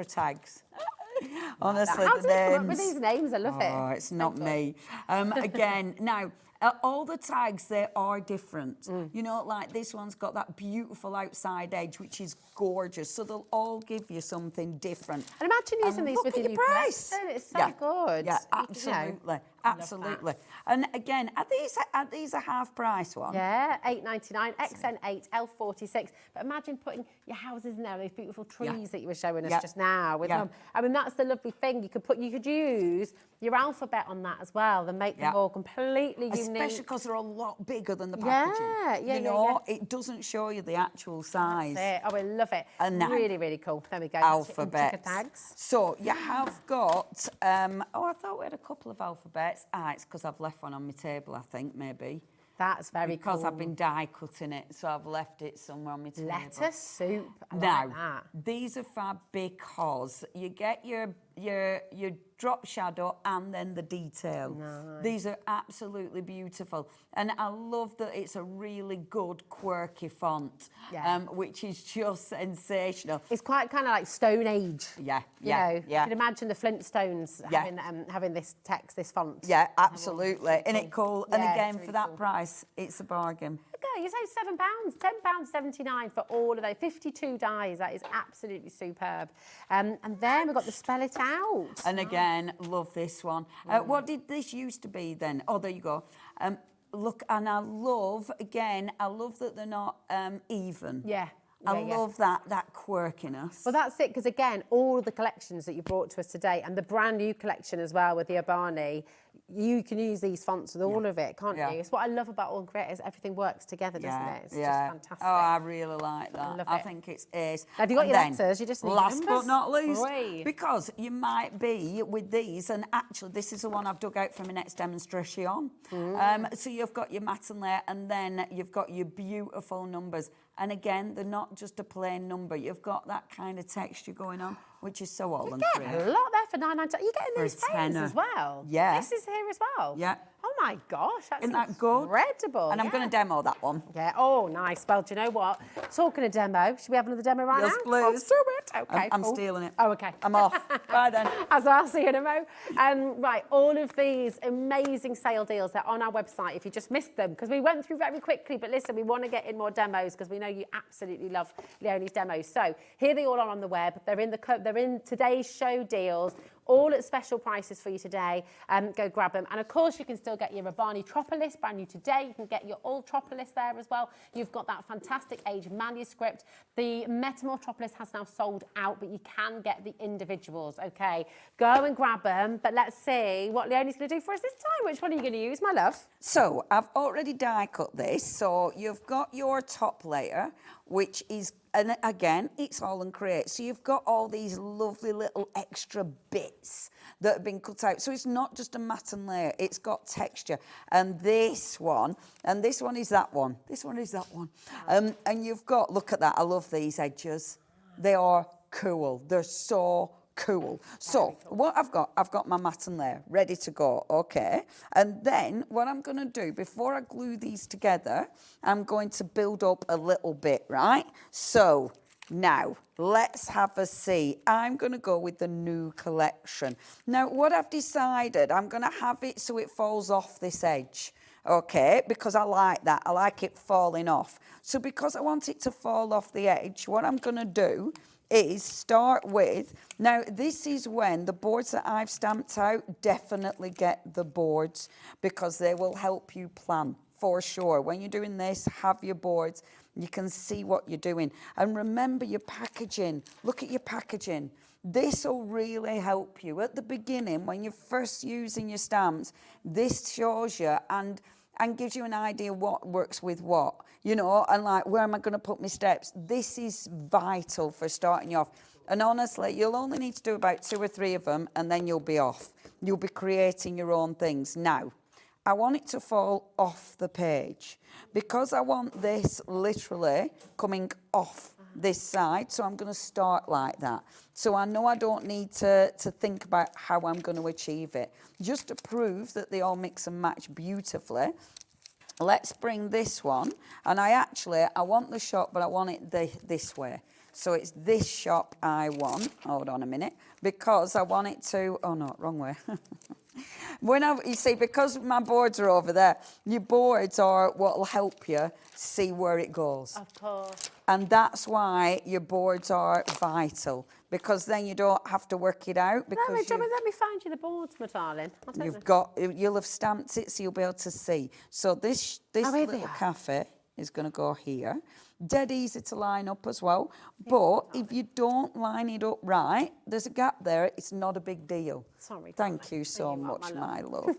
tags. Honestly, How the do they come up names. with these names? I love it. Oh, it's not me. Again, now, all the tags, they are different. You know, like this one's got that beautiful outside edge, which is gorgeous. So they'll all give you something different. And imagine using these with your new price. collection. It's so good. Yeah, absolutely. Absolutely. And again, are these a half price one? Yeah, $8.99, XN8, L46. But imagine putting your houses in there, those beautiful trees that you were showing us just now with them. I mean, that's the lovely thing. You could use your alphabet on that as well and make them all completely unique. Especially because they're a lot bigger than the packaging. You know, it doesn't show you the actual size. That's it. Oh, I love it. And now, really cool. There we go. Alphabets. Tags. So you have got, I thought we had a couple of alphabets. It's because I've left one on my table, I think, maybe. That's very cool. Because I've been die cutting it, so I've left it somewhere on my table. Lettuce soup. I now, like that. These are fab because you get your drop shadow and then the detail. Nice. These are absolutely beautiful. And I love that it's a really good, quirky font, which is just sensational. It's quite kind of like Stone Age. Yeah, You can imagine the Flintstones having this text, this font. Yeah, absolutely. Isn't it cool? And Yeah, again, it's really for that cool. price, it's a bargain. You save £7, £10.79 for all of those 52 dies. That is absolutely superb. And then we've got the spell it out. And again, love this one. What did this used to be then? Oh, there you go. Look, and I love that they're not even. I love that quirkiness. Well, that's it, because again, all of the collections that you brought to us today, and the brand new collection as well with the Abani, you can use these fonts with all of it, can't you? It's what I love about AALL Create is everything works together, doesn't it? It's just fantastic. Oh, I really like that. I love I it. think it's ace. Have you got And your then, letters? You just need your last but numbers? not least, Great. because you might be with these, and actually this is the one I've dug out for my next demonstration. So you've got your matte layer, and then you've got your beautiful numbers. And again, they're not just a plain number. You've got that kind of texture going on, which is so AALL Create. A lot there for $9.99. You're getting For these a frames tenner. as well. Yeah. This is here as well. Yeah. Oh my gosh, that's Isn't that good? incredible. And I'm going to demo that one. Yeah. Oh, nice. Well, do you know what? Talking of demo, should we have another demo right Yes, now? please. Let's do it. Okay. I'm cool. stealing it. Oh, okay. I'm off. Bye then. As I'll see you in a mo. Right, all of these amazing sale deals, they're on our website if you just missed them, because we went through very quickly. But listen, we want to get in more demos because we know you absolutely love Leonie's demos. So here they all are on the web. They're in today's show deals. All at special prices for you today. Go grab them. And of course, you can still get your Abani Tropolis, brand new today. You can get your AALL Tropolis there as well. You've got that fantastic age manuscript. The Metamorphotropolis has now sold out, but you can get the individuals, okay? Go and grab them. But let's see what Leonie's going to do for us this time. Which one are you going to use, my love? So I've already die cut this. So you've got your top layer, which is, and again, it's AALL Create. So you've got all these lovely little extra bits that have been cut out. So it's not just a matte layer, it's got texture. And this one is that one. This one is that one. And you've got, look at that, I love these edges. They are cool. They're so Cool. So what I've got my matten there ready to go, okay? And then what I'm going to do, before I glue these together, I'm going to build up a little bit, right? So now let's have a see. I'm going to go with the new collection. Now what I've decided, I'm going to have it so it falls off this edge. Okay, because I like that. I like it falling off. So because I want it to fall off the edge, what I'm going to do is start with, now this is when the boards that I've stamped out, definitely get the boards because they will help you plan for sure. When you're doing this, have your boards. You can see what you're doing. And remember your packaging. Look at your packaging. This will really help you. At the beginning, when you're first using your stamps, this shows you and gives you an idea what works with what, you know, and like, where am I going to put my steps? This is vital for starting you off. And honestly, you'll only need to do about 2 or 3 of them, and then you'll be off. You'll be creating your own things. Now, I want it to fall off the page because I want this literally coming off this side, so I'm going to start like that. So I know I don't need to think about how I'm going to achieve it. Just to prove that they all mix and match beautifully, let's bring this one. And I want the shop, but I want it this way. So it's this shop I want. Hold on a minute. Because I want it to, oh no, wrong way. You see, because my boards are over there, your boards are what will help you see where it goes. Of course. And that's why your boards are vital, because then you don't have to work it out. Because let me find you the boards, my darling. you'll have stamped it, so you'll be able to see. So this little cafe is going to go here. Dead easy to line up as well. But if you don't line it up right, there's a gap there. It's not a big deal. Sorry. Thank you so much, my love.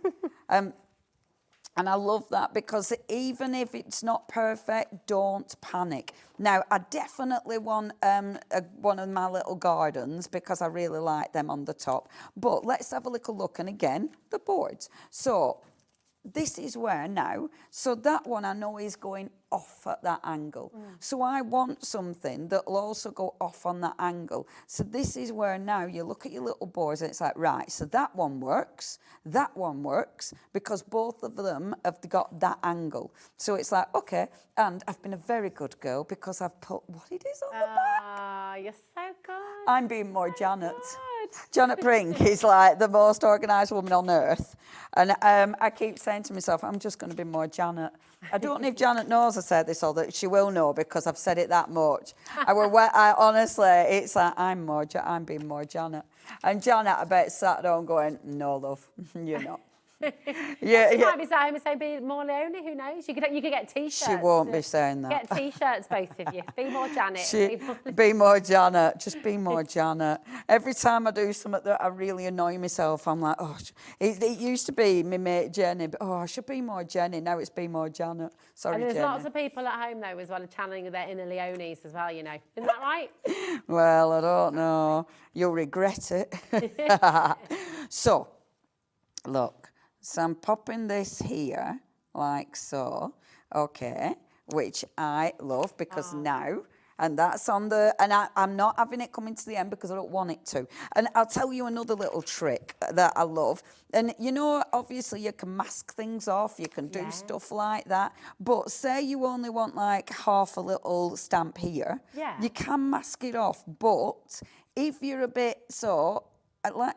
And I love that because even if it's not perfect, don't panic. Now, I definitely want one of my little gardens because I really like them on the top. But let's have a little look. And again, the boards. So this is where now, so that one I know is going off at that angle. So I want something that will also go off on that angle. So this is where now you look at your little boards and it's like, right, so that one works, because both of them have got that angle. So it's like, okay, and I've been a very good girl because I've put what it is on the back. Ah, you're so good. I'm being more Janet. Janet Brink is like the most organised woman on earth. And I keep saying to myself, I'm just going to be more Janet. I don't know if Janet knows I said this or that she will know because I've said it that much. I honestly, it's like, I'm being more Janet. And Janet, I bet, sat at home going, no, love, you're not. She might be saying, be more Leonie, who knows? You could get T-shirts. She won't be saying that. Get T-shirts, both of you. Be more Janet. Be more Janet. Just be more Janet. Every time I do something that I really annoy myself, I'm like, oh, it used to be my mate Jenny, but I should be more Jenny. Now it's be more Janet. Sorry, and there's Jenny. lots of people at home, though, as well, channeling their inner Leonies as well, you know. Isn't that right? Well, I don't know. You'll regret it. So, look. So I'm popping this here, like so, okay, which I love because now, and that's on the, and I'm not having it coming to the end because I don't want it to. And I'll tell you another little trick that I love. And you know, obviously you can mask things off, you can do stuff like that, but say you only want like half a little stamp here, you can mask it off, but if you're a bit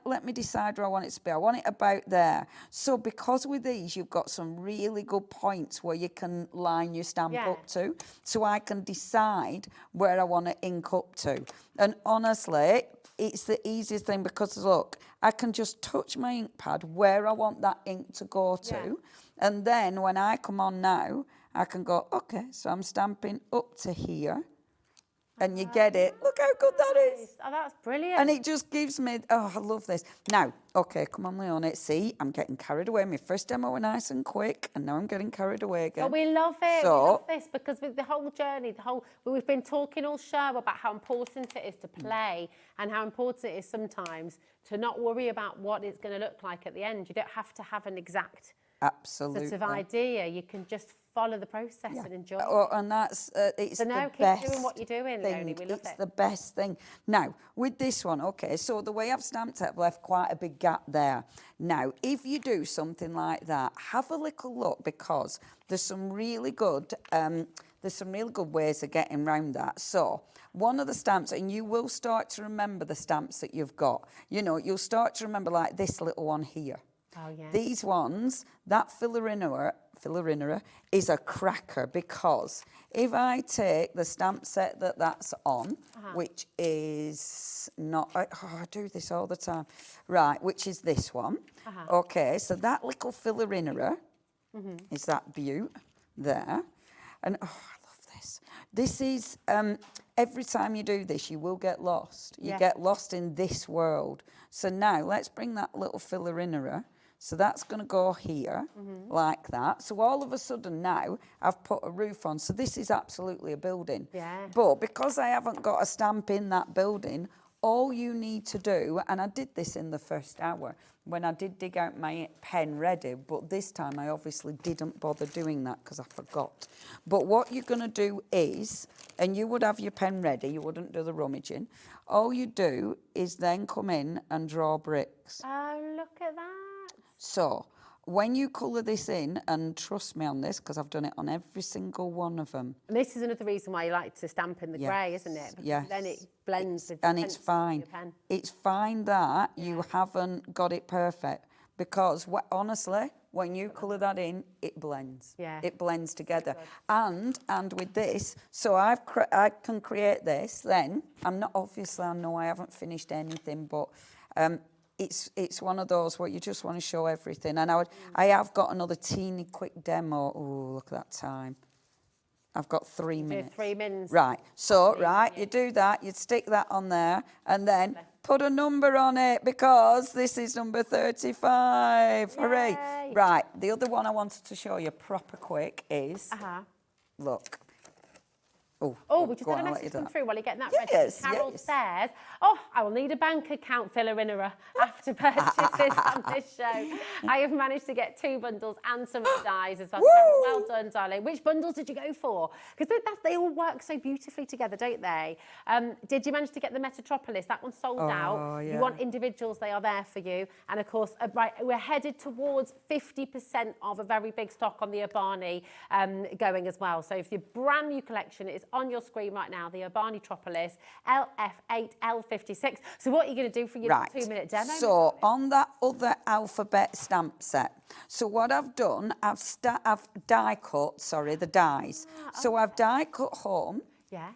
let me decide where I want it to be. I want it about there. So because with these, you've got some really good points where you can line your stamp up to. So I can decide where I want to ink up to. And honestly, it's the easiest thing because, look, I can just touch my ink pad where I want that ink to go to. And then when I come on now, I can go, okay, so I'm stamping up to here. And you get it. Look how good that is. Oh, that's brilliant. And it just gives me, I love this. Now, okay, come on, Leonie. See, I'm getting carried away. My first demo was nice and quick, and now I'm getting carried away again. But we love it. So, we love this because with the whole journey, we've been talking all show about how important it is to play and how important it is sometimes to not worry about what it's going to look like at the end. You don't have to have an exact sort of idea. You can just follow the process and enjoy Oh, it. and that's it's So no, the keep best doing what you're doing, thing. Leonie. We love It's it. the best thing. Now, with this one, okay, so the way I've stamped it, I've left quite a big gap there. Now, if you do something like that, have a little look, because there's some really good ways of getting around that. So one of the stamps, and you will start to remember the stamps that you've got. You know, you'll start to remember like this little one here. Oh, yeah. These ones, that filler inner is a cracker, because if I take the stamp set that's on, which is not, I do this all the time, right, which is this one. Okay, so that little filler inner is that beaut there. And I love this. This is, every time you do this, you will get lost. You get lost in this world. So now let's bring that little filler inner. So that's going to go here, like that. So all of a sudden now, I've put a roof on. So this is absolutely a building. Yeah. But because I haven't got a stamp in that building, all you need to do, and I did this in the first hour, when I did dig out my pen ready, but this time I obviously didn't bother doing that because I forgot. But what you're going to do is, and you would have your pen ready, you wouldn't do the rummaging, all you do is then come in and draw bricks. Oh, look at that. So when you colour this in, and trust me on this, because I've done it on every single one of them. And this is another reason why you like to stamp in the grey, isn't it? Because then it blends with the and it's pencil and fine. your pen. It's fine that you haven't got it perfect, because honestly, when you colour that in, it blends. Yeah. It blends together. And with this, so I can create this. Then I'm not, obviously I know I haven't finished anything, but it's one of those where you just want to show everything. And I have got another teeny quick demo. Oh, look at that time. I've got 3 minutes. 3 minutes. Right. So, you do that, you stick that on there, and then put a number on it, because this is number 35. Yay. Hooray. Right. The other one I wanted to show you proper quick is, look. Oh, we just had a message come through while you're getting that ready. Yes, Carol yes. says, oh, I will need a bank account filler innerer after purchases on this show. I have managed to get 2 bundles and some of the dies as well. Carol, well done, darling. Which bundles did you go for? Because they all work so beautifully together, don't they? Did you manage to get the Metropolis? That one's sold out. Yeah. You want individuals, they are there for you. And of course, right, we're headed towards 50% of a very big stock on the Urbani going as well. So if your brand new collection is on your screen right now, the Urbani Tropolis LF8 L56. So what are you going to do for your 2-minute demo? So on that other alphabet stamp set, so what I've done, I've die cut, the dies. So I've die cut home,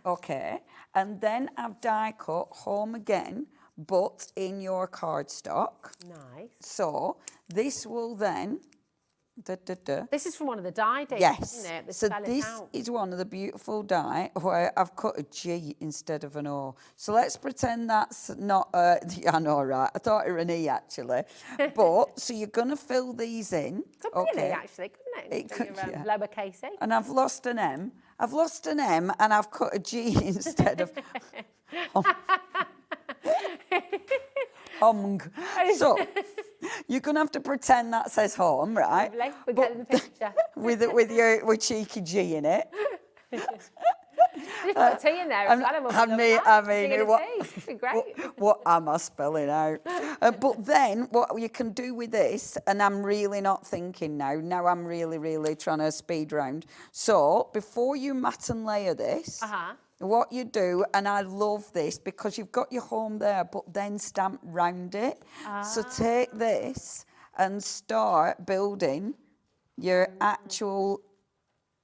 okay, and then I've die cut home again, but in your cardstock. Nice. So this will then, This is from one of the die days, yes. isn't it? So this is one of the beautiful die where I've cut a G instead of an O. So let's pretend that's not I know, right? I thought it was an E actually. But so you're going to fill these in. Could be an E actually, couldn't it? It could, your, lowercase E. And I've lost an M. I've lost an M and I've cut a G instead of. So you're going to have to pretend that says home, right? Lovely. We're getting the picture. with cheeky G in it. You've got a T in there as well. I mean, what am I spelling out? But then what you can do with this, and I'm really not thinking now I'm really trying to speed round. So before you mat and layer this, what you do, and I love this because you've got your home there, but then stamp round it. So take this and start building your actual,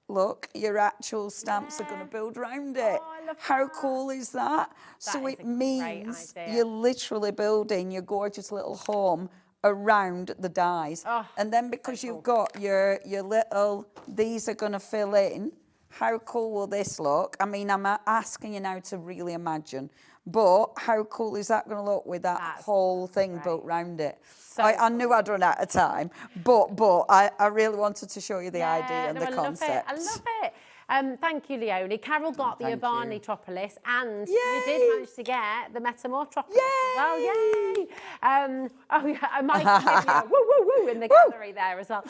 look, your actual stamps are going to build round it. How cool is that? So it means you're literally building your gorgeous little home around the dies. And then because you've got your little, these are going to fill in. How cool will this look? I mean, I'm asking you now to really imagine, but how cool is that going to look with that whole thing built round it? So I knew I'd run out of time, but I really wanted to show you the idea and the concept. I love it. Thank you, Leonie. Carol got the Thank Urbane you. Metropolis, and Yay! you did manage to get the Metamortropolis as well. Yay! Oh, yeah, Mike can give you a woo, woo, woo in the gallery there as well.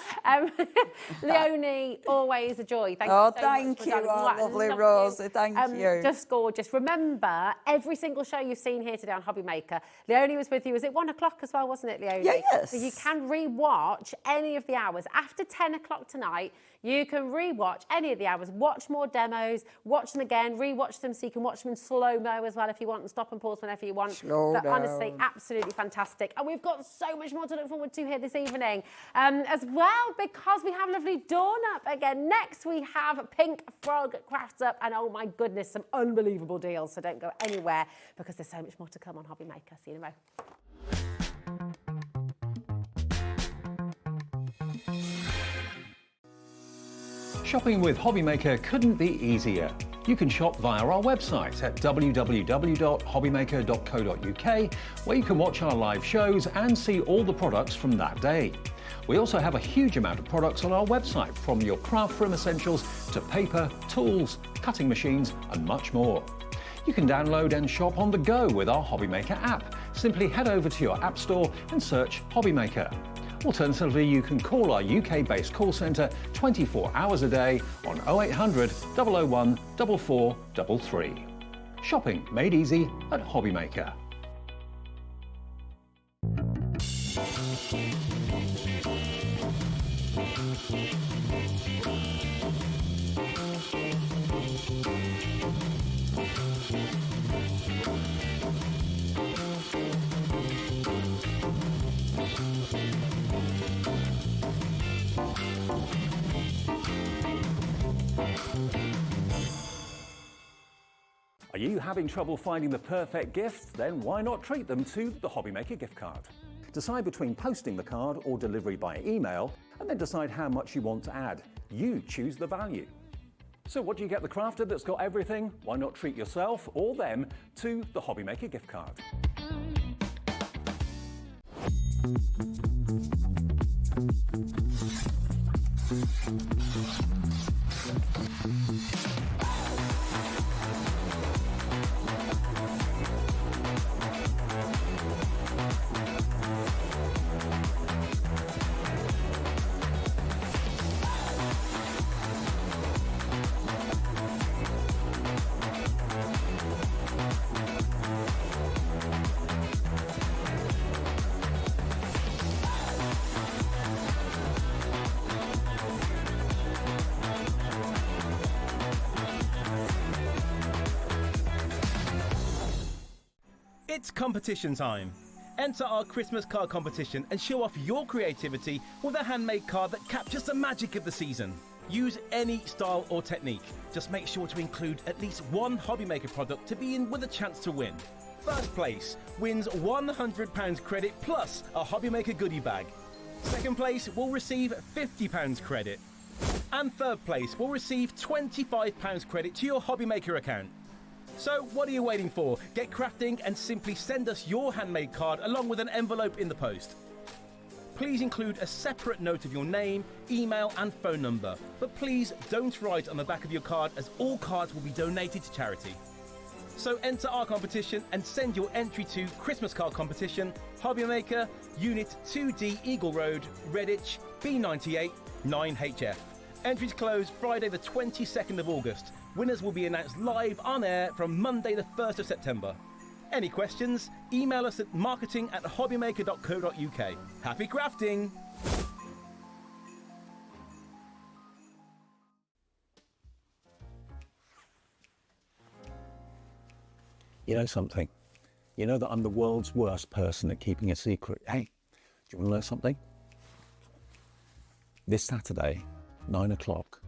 Leonie, always a joy. Thank you so thank much. you, darling. our Mwah, lovely love Rosie, thank you. Just gorgeous. Remember, every single show you've seen here today on Hobby Maker, Leonie was with you. Was it 1 o'clock as well, wasn't it, Leonie? Yes. So you can re-watch any of the hours. After 10 o'clock tonight, you can re-watch any of the hours, watch more demos, watch them again, re-watch them so you can watch them in slow-mo as well if you want, and stop and pause whenever you want. Slow down. Honestly, absolutely fantastic. And we've got so much more to look forward to here this evening as well, because we have lovely Dawn up again. Next, we have Pink Frog Crafts up, and oh my goodness, some unbelievable deals. So don't go anywhere, because there's so much more to come on Hobby Maker. See you in a moment. Shopping with Hobby Maker couldn't be easier. You can shop via our website at www.hobbymaker.co.uk, where you can watch our live shows and see all the products from that day. We also have a huge amount of products on our website, from your craft room essentials to paper, tools, cutting machines and much more. You can download and shop on the go with our Hobby Maker app. Simply head over to your app store and search Hobby Maker. Alternatively, you can call our UK-based call centre 24 hours a day on 0800 001 4433. Shopping made easy at Hobby Maker. Are you having trouble finding the perfect gift? Then why not treat them to the Hobby Maker gift card? Decide between posting the card or delivery by email, and then decide how much you want to add. You choose the value. So what do you get the crafter that's got everything? Why not treat yourself or them to the Hobby Maker gift card? It's competition time. Enter our Christmas card competition and show off your creativity with a handmade card that captures the magic of the season. Use any style or technique. Just make sure to include at least one Hobby Maker product to be in with a chance to win. First place wins £100 credit plus a Hobby Maker goodie bag. Second place will receive £50 credit. And third place will receive £25 credit to your Hobby Maker account. So what are you waiting for? Get crafting and simply send us your handmade card along with an envelope in the post. Please include a separate note of your name, email and phone number. But please don't write on the back of your card, as all cards will be donated to charity. So enter our competition and send your entry to Christmas Card Competition, Hobby Maker, Unit 2D Eagle Road, Redditch, B98 9HF. Entries close Friday the 22nd of August. Winners will be announced live on air from Monday the 1st of September. Any questions? Email us at marketing@hobbymaker.co.uk. Happy crafting! You know something? You know that I'm the world's worst person at keeping a secret. Hey, do you want to know something? This Saturday, 9 o'clock,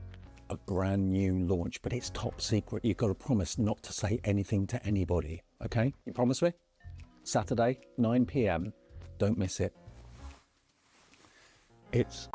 a brand new launch, but it's top secret. You've got to promise not to say anything to anybody, okay? You promise me? Saturday, 9 p.m, don't miss it. It's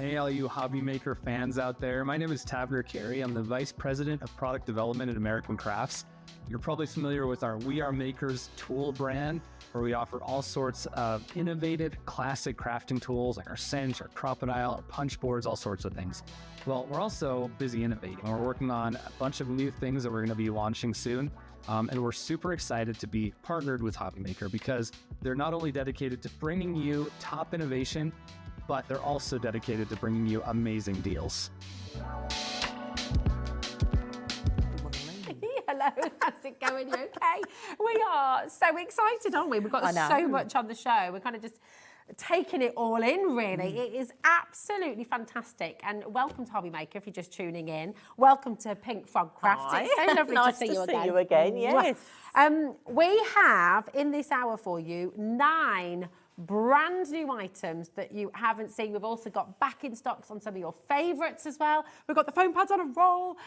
Hey, all you hobby maker fans out there. My name is Tavner Carey. I'm the Vice President of Product Development at American Crafts. You're probably familiar with our We Are Makers tool brand, where we offer all sorts of innovative, classic crafting tools like our cinch, our crocodile, our punch boards, all sorts of things. Well, we're also busy innovating. We're working on a bunch of new things that we're going to be launching soon. And we're super excited to be partnered with Hobby Maker because they're not only dedicated to bringing you top innovation, but they're also dedicated to bringing you amazing deals. Hello, how's it going? You okay? We are so excited, aren't we? We've got so much on the show. We're kind of just taking it all in, really. It is absolutely fantastic. And welcome to Hobby Maker if you're just tuning in. Welcome to Pink Frog Craft. Hi. It's so lovely Nice to see you again, yes. We have in this hour for you 9 brand new items that you haven't seen. We've also got back in stocks on some of your favourites as well. We've got the foam pads on a roll.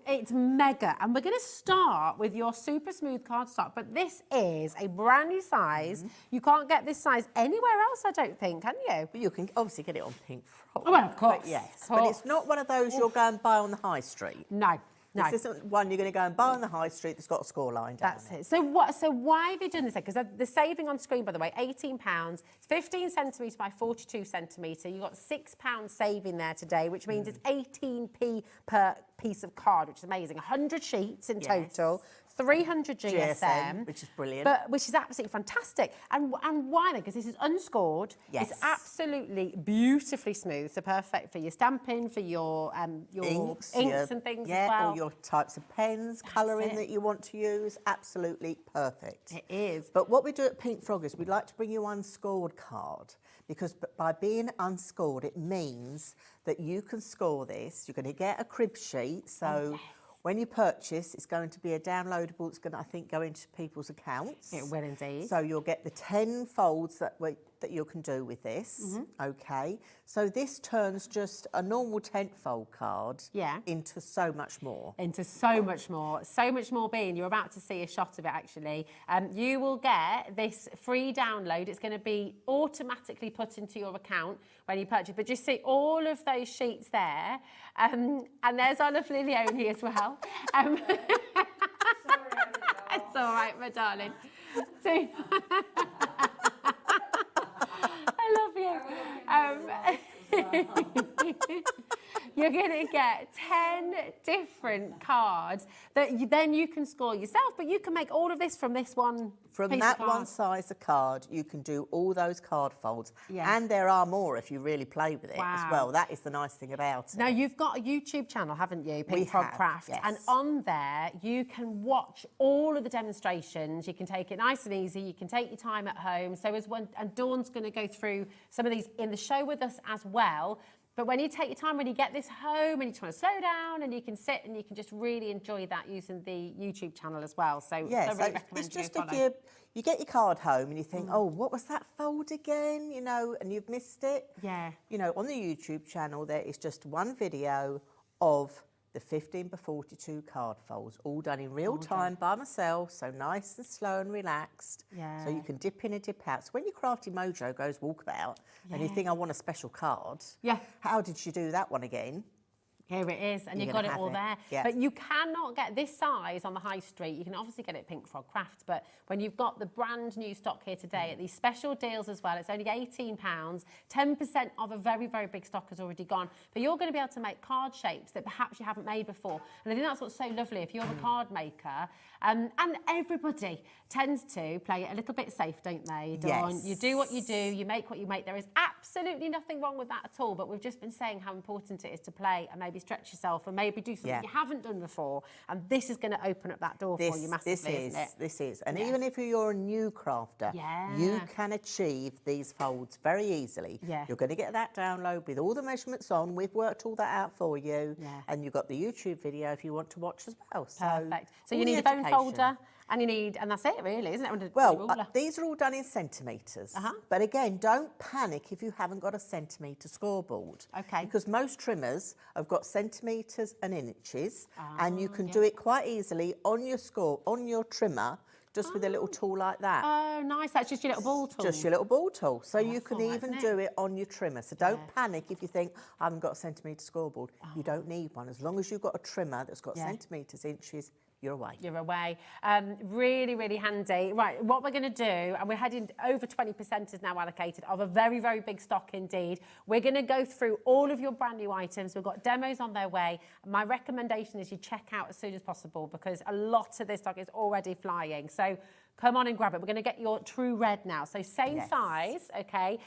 It's mega. And we're going to start with your super smooth cardstock, but this is a brand new size. You can't get this size anywhere else, I don't think, can you? But you can obviously get it on Pink Frog. Oh, well, of course. But yes, of course. but it's not one of those you'll go and buy on the high street. No. No. This isn't one you're going to go and buy on the high street that's got a score line down. That's it. So why have you done this? Because the saving on screen, by the way, £18. It's 15 centimetre by 42 centimetre. You've got £6 saving there today, which means it's 18p per piece of card, which is amazing. 100 sheets in total. 300 GSM, which is brilliant. But which is absolutely fantastic. And why then? Because this is unscored. Yes. It's absolutely beautifully smooth, so perfect for your stamping, for your inks and things as well. All your types of pens, colouring that you want to use. Absolutely perfect. It is. But what we do at Pink Frog is we'd like to bring you an unscored card, because by being unscored, it means that you can score this. You're going to get a crib sheet, so when you purchase, it's going to be a downloadable. It's going to, I think, go into people's accounts. It will indeed. So you'll get the 10 folds that you can do with this. Okay. So this turns just a normal 10-fold card into so much more. Into so much more. So much more being. You're about to see a shot of it, actually. You will get this free download. It's going to be automatically put into your account when you purchase. But just see all of those sheets there. And there's our lovely Leonie as well. It's all right, my darling. I love you. You're going to get 10 different cards that then you can score yourself, but you can make all of this from this one From piece that of card. one size of card, you can do all those card folds. And there are more if you really play with it as well. That is the nice thing about it. Now, you've got a YouTube channel, haven't you? Pink Frog Craft. Yes. And on there, you can watch all of the demonstrations. You can take it nice and easy. You can take your time at home. So and Dawn's going to go through some of these in the show with us as well. But when you take your time, when you get this home and you just want to slow down and you can sit and you can just really enjoy that using the YouTube channel as well. So I really recommend it's just you if you get your card home and you think, oh, what was that fold again? You know, and you've missed it. Yeah. You know, on the YouTube channel, there is just one video of the 15 by 42 card folds, all done in real time by myself, so nice and slow and relaxed. Yeah. So you can dip in and dip out. So when your crafty mojo goes walkabout and you think, I want a special card, how did you do that one again? Here it is, and you've got it all there. Yeah. But you cannot get this size on the high street. You can obviously get it at Pink Frog Craft, but when you've got the brand new stock here today at these special deals as well, it's only £18. 10% of a very, very big stock has already gone. But you're going to be able to make card shapes that perhaps you haven't made before. And I think that's what's so lovely. If you're a card maker, and everybody tends to play it a little bit safe, don't they, Dawn? Yes. You do what you do, you make what you make. There is absolutely nothing wrong with that at all, but we've just been saying how important it is to play and maybe stretch yourself and maybe do something you haven't done before. And this is going to open up that door for you massively, isn't it? This is. And even if you're a new crafter, you can achieve these folds very easily. Yeah. You're going to get that download with all the measurements on. We've worked all that out for you. Yeah. And you've got the YouTube video if you want to watch as well. Perfect. So all you the need a bone education. folder and and that's it really, isn't it? Well, these are all done in centimetres. But again, don't panic if you haven't got a centimetre scoreboard. Okay. Because most trimmers have got centimetres and inches, and you can do it quite easily on your trimmer. just with a little tool like that. Oh, nice. That's just your little ball tool. Just your little ball tool. So you That's can all right, even isn't it? do it on your trimmer. So don't panic if you think, I haven't got a centimetre scoreboard. You don't need one. As long as you've got a trimmer that's got centimetres, inches, you're away. You're away. Really, really handy. Right, what we're going to do, and we're heading over 20% is now allocated of a very, very big stock indeed. We're going to go through all of your brand new items. We've got demos on their way. My recommendation is you check out as soon as possible because a lot of this stock is already flying. So come on and grab it. We're going to get your true red now. So same size, okay?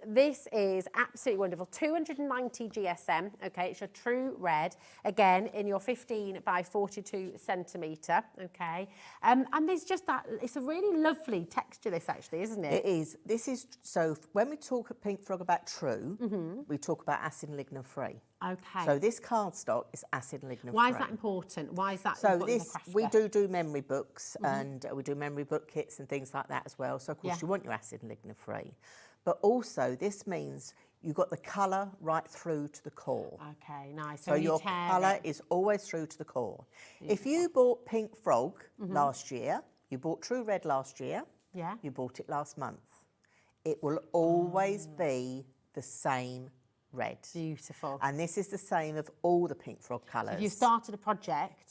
This is absolutely wonderful. 290 GSM, okay? It's your true red. Again, in your 15 by 42 centimetre, okay? And there's just that, it's a really lovely texture, this actually, isn't it? It is. This is, so when we talk at Pink Frog about true, we talk about acid and lignin free. Okay. So this cardstock is acid and lignin free. Why is that important? Why is that so important this, for crafter? we do memory books and we do memory book kits and things like that as well. So of course you want your acid and lignin free. But also this means you got the colour right through to the core. Okay, nice. So your colour is always through to the core. If you bought Pink Frog last year, you bought True Red last year, you bought it last month, it will always be the same red. Beautiful. And this is the same of all the Pink Frog colours. If you started a project,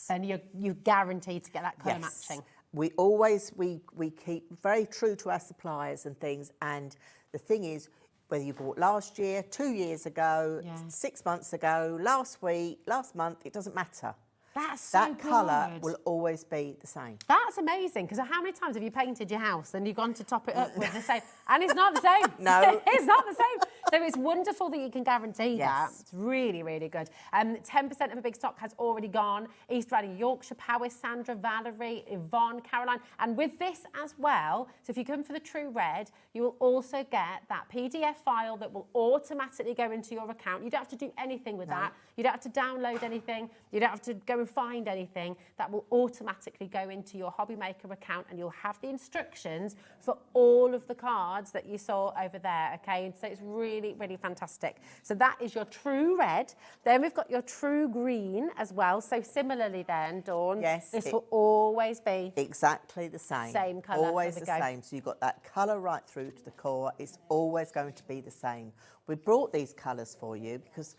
then you're guaranteed to get that colour matching. We always, we keep very true to our suppliers and things. And the thing is, whether you bought last year, 2 years ago, 6 months ago, last week, last month, it doesn't matter. That's so that colour good. will always be the same. That's amazing, because how many times have you painted your house and you've gone to top it up with the same, and it's not the same. No. It's not the same. So it's wonderful that you can guarantee that. It's really, really good. 10% of a big stock has already gone. East Riding, Yorkshire, Powys, Sandra, Valerie, Yvonne, Caroline. And with this as well, so if you come for the True Red, you will also get that PDF file that will automatically go into your account. You don't have to do anything with that. You don't have to download anything. You don't have to go and find anything. That will automatically go into your Hobby Maker account, and you'll have the instructions for all of the cards that you saw over there, okay? And so it's really, really fantastic. So that is your True Red. Then we've got your True Green as well. So similarly then, Dawn, this will always be exactly the same. Same colour. Always the same. So you've got that colour right through to the core. It's always going to be the same. We brought these colours for you because,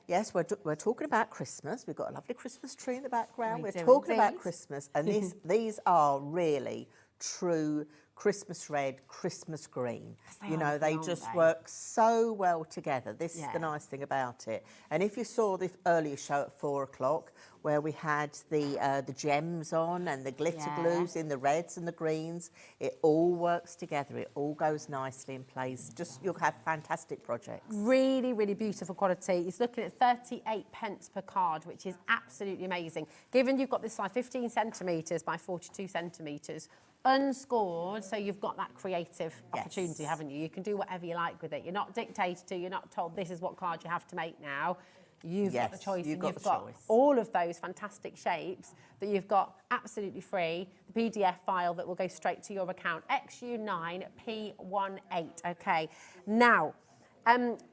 yes, we're talking about Christmas. We've got a lovely Christmas tree in the background. We're talking about Christmas. And these are really true Christmas red, Christmas green. You know, they just work so well together. This is the nice thing about it. And if you saw the earlier show at 4 o'clock, where we had the gems on and the glitter glues in the reds and the greens, it all works together. It all goes nicely in place. Just, you'll have fantastic projects. Really, really beautiful quality. It's looking at 38 pence per card, which is absolutely amazing. Given you've got this size 15 centimetres by 42 centimetres, unscored, so you've got that creative opportunity, haven't you? You can do whatever you like with it. You're not dictated to, you're not told this is what card you have to make now. You've got the choice, you've and got you've got all of those fantastic shapes that you've got absolutely free. The PDF file that will go straight to your account, XU9P18, okay? Now,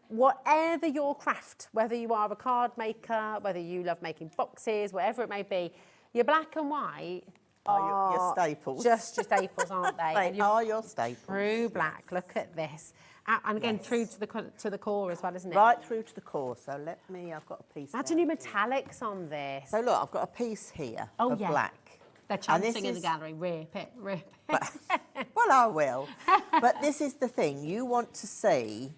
whatever your craft, whether you are a card maker, whether you love making boxes, whatever it may be, your black and white are your staples. Just your staples, aren't they? They are your staples. True black, look at this. And again, true to the core as well, isn't it? Right through to the core. So let me, I've got a piece. Imagine your metallics on this. So look, I've got a piece here of black. They're chanting in the gallery, rip it, rip it. Well, I will. But this is the thing. You want to see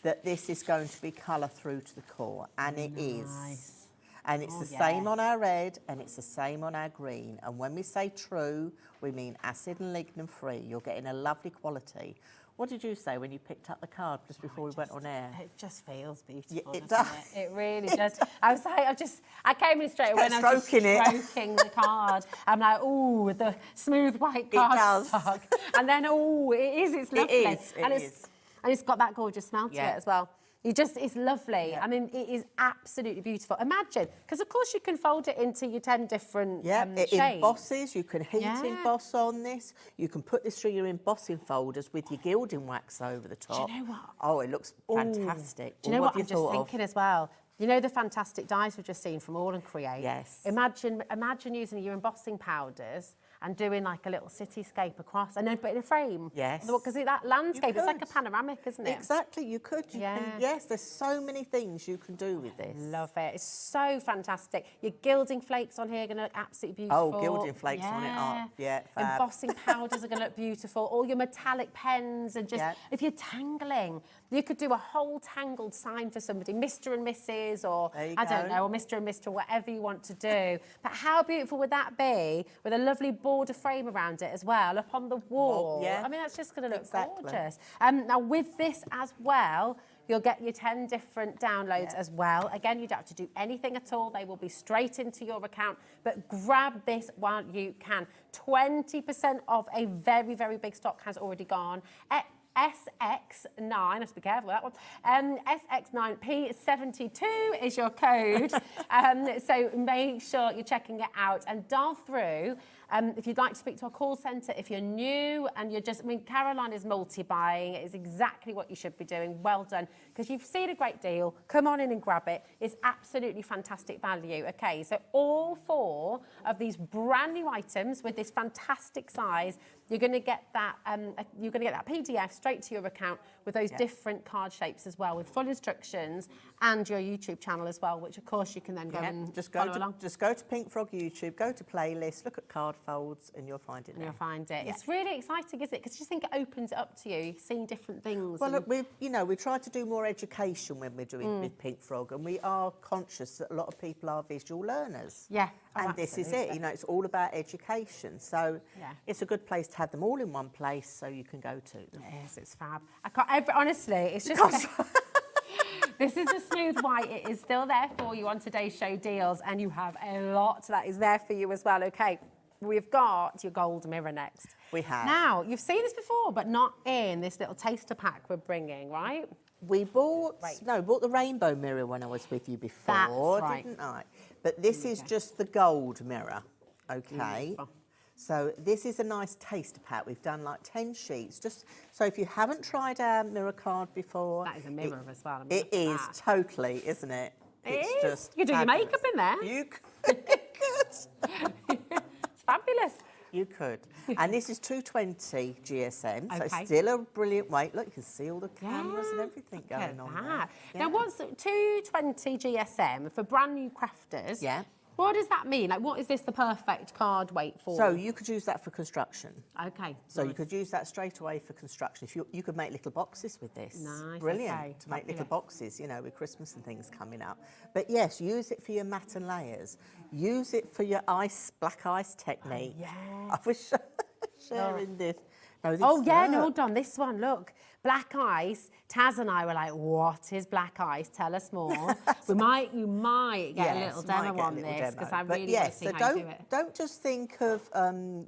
that this is going to be colour through to the core, and it is. And it's the same on our red, and it's the same on our green. And when we say true, we mean acid and lignin free. You're getting a lovely quality. What did you say when you picked up the card just before we went on air? It just feels beautiful. It does. It really does. I was like, I came in straight away and I was stroking the card. I'm like, ooh, the smooth white cardstock. And then, ooh, it's lovely. It is. And it's got that gorgeous smell to it as well. It's lovely. I mean, it is absolutely beautiful. Imagine, because of course you can fold it into your 10 different it shapes. embosses. You can heat emboss on this. You can put this through your embossing folders with your gilding wax over the top. Do you know what? Oh, it looks fantastic. Do you know what I'm just thinking as well? You know the fantastic dies we've just seen from AALL Create? Yes. Imagine using your embossing powders and doing like a little cityscape across and then put in a frame. Yes. Because that landscape, it's like a could. panoramic, isn't it? Exactly, you could. Yes, there's so many things you can do with this. Love it. It's so fantastic. Your gilding flakes on here are going to look absolutely beautiful. Oh, gilding flakes on it are, fab. Embossing powders are going to look beautiful. All your metallic pens and just, if you're tangling, you could do a whole tangled sign for somebody, Mr. and Mrs. or I don't know, or Mr. and Mr. whatever you want to do. But how beautiful would that be with a lovely border frame around it as well, up on the wall? yeah. I mean, that's just going to look gorgeous. Now, with this as well, you'll get your 10 different downloads as well. Again, you don't have to do anything at all. They will be straight into your account. But grab this while you can. 20% of a very, very big stock has already gone. SX9, I have to be careful with that one. SX9P72 is your code. So make sure you're checking it out and dial through. If you'd like to speak to our call centre, if you're new and you're just, I mean, Caroline is multi-buying. It is exactly what you should be doing. Well done, because you've seen a great deal. Come on in and grab it. It's absolutely fantastic value. Okay, so all 4 of these brand new items with this fantastic size, you're going to get that. You're going to get that PDF straight to your account with those different card shapes as well, with full instructions and your YouTube channel as well, which of course you can then go and follow along. Just go to Pink Frog YouTube, go to playlist, look at card folds, and you'll find it there. You'll find it. It's really exciting, isn't it? Because you just think it opens it up to you, seeing different things. Well, look, we try to do more education when we're doing with Pink Frog, and we are conscious that a lot of people are visual learners. Yeah. And this is it. It's all about education. So it's a good place to have them all in one place, so you can go to them. Yes, it's fab. I can't. Honestly, it's just. This is the smooth white. It is still there for you on today's show deals, and you have a lot that is there for you as well. Okay, we've got your gold mirror next. We have. Now, you've seen this before, but not in this little taster pack we're bringing, right? We bought the rainbow mirror when I was with you before, didn't I? But this is just the gold mirror, okay? Beautiful. So this is a nice taster pack. We've done like 10 sheets. Just so if you haven't tried our mirror card before, that is a mirror as well. It is totally, isn't it? It's just you can do your makeup in there. You could. It's fabulous. You could. And this is 220 GSM, Okay. so still a brilliant weight. Look, you can see all the cameras and everything going on there. Now, what's 220 GSM for brand new crafters? Yeah. What does that mean? Like, what is this the perfect card weight for? So you could use that for construction. Okay. So you could use that straight away for construction. If you could make little boxes with this. Nice. Brilliant Okay. to make little boxes, with Christmas and things coming up. But yes, use it for your matte and layers. Use it for your black ice technique. Yeah. I was sharing this. No, hold on. This one, look. Black ice. Taz and I were like, what is black ice? Tell us more. You might get a little demo on this, because I really want to see how you do it. Don't just think of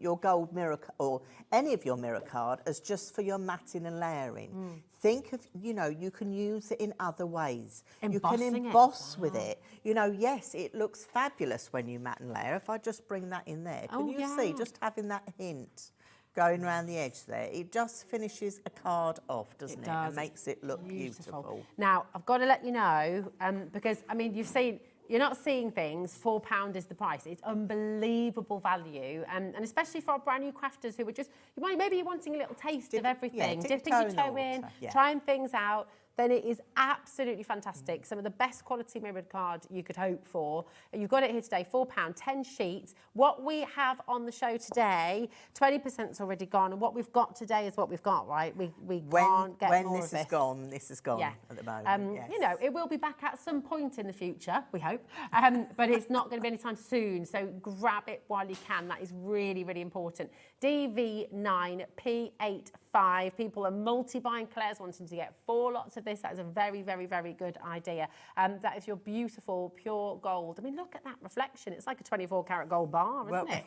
your gold mirror or any of your mirror card as just for your matting and layering. Think of, you can use it in other ways. You can emboss with it. Yes, it looks fabulous when you matte and layer. If I just bring that in there, can you see just having that hint going around the edge there? It just finishes a card off, doesn't it? And makes it look beautiful. Now, I've got to let you know, because, I mean, you're not seeing things, £4 is the price. It's unbelievable value. And especially for our brand new crafters who are maybe you're wanting a little taste of everything, dipping your toe in, trying things out. Then it is absolutely fantastic. Some of the best quality mirrored card you could hope for. You've got it here today, £4, 10 sheets. What we have on the show today, 20%'s already gone, and what we've got today is what we've got, right? We can't get more of this. When this is gone at the moment, yes. It will be back at some point in the future, we hope, but it's not going to be anytime soon, so grab it while you can. That is really, really important. DV9P85. People are multi-buying. Claire's wanting to get 4 lots of this. That is a very, very, very good idea. That is your beautiful pure gold. I mean, look at that reflection. It's like a 24-karat gold bar, isn't it?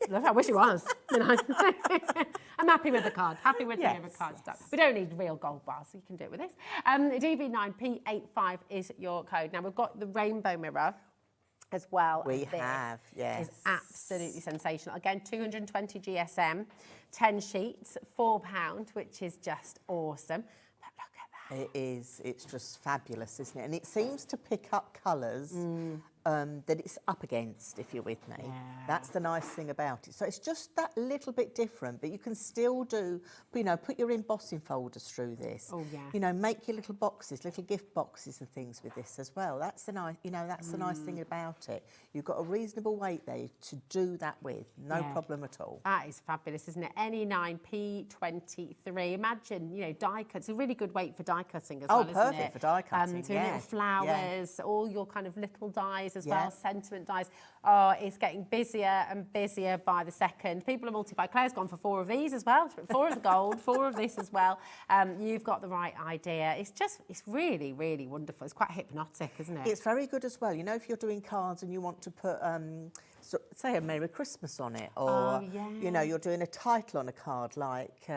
Look, I wish it was. I'm happy with the card. Happy with the mirror card stuff. We don't need real gold bars, so you can do it with this. DV9P85 is your code. Now, we've got the rainbow mirror as well. We have, yes. It's absolutely sensational. Again, 220 GSM, 10 sheets, £4, which is just awesome. But look at that. It is. It's just fabulous, isn't it? And it seems to pick up colours that it's up against, if you're with me. Yeah. That's the nice thing about it. So it's just that little bit different, but you can still do, you know, put your embossing folders through this. Oh, yeah. You know, make your little boxes, little gift boxes and things with this as well. That's the nice, you know, that's the nice thing about it. You've got a reasonable weight there to do that with, no problem at all. That is fabulous, isn't it? NE9P23. Imagine, you know, die cut. It's a really good weight for die cutting as well, isn't it? Oh, perfect for die cutting, so yeah. little flowers, all your kind of little dies as Yeah. well, sentiment dies. Oh, it's getting busier and busier by the second. People are multi-buy. Claire's gone for 4 of these as well. 4 of the gold, 4 of this as well. You've got the right idea. It's really, really wonderful. It's quite hypnotic, isn't it? It's very good as well. You know, if you're doing cards and you want to put, say, a Merry Christmas on it, or, you know, you're doing a title on a card like,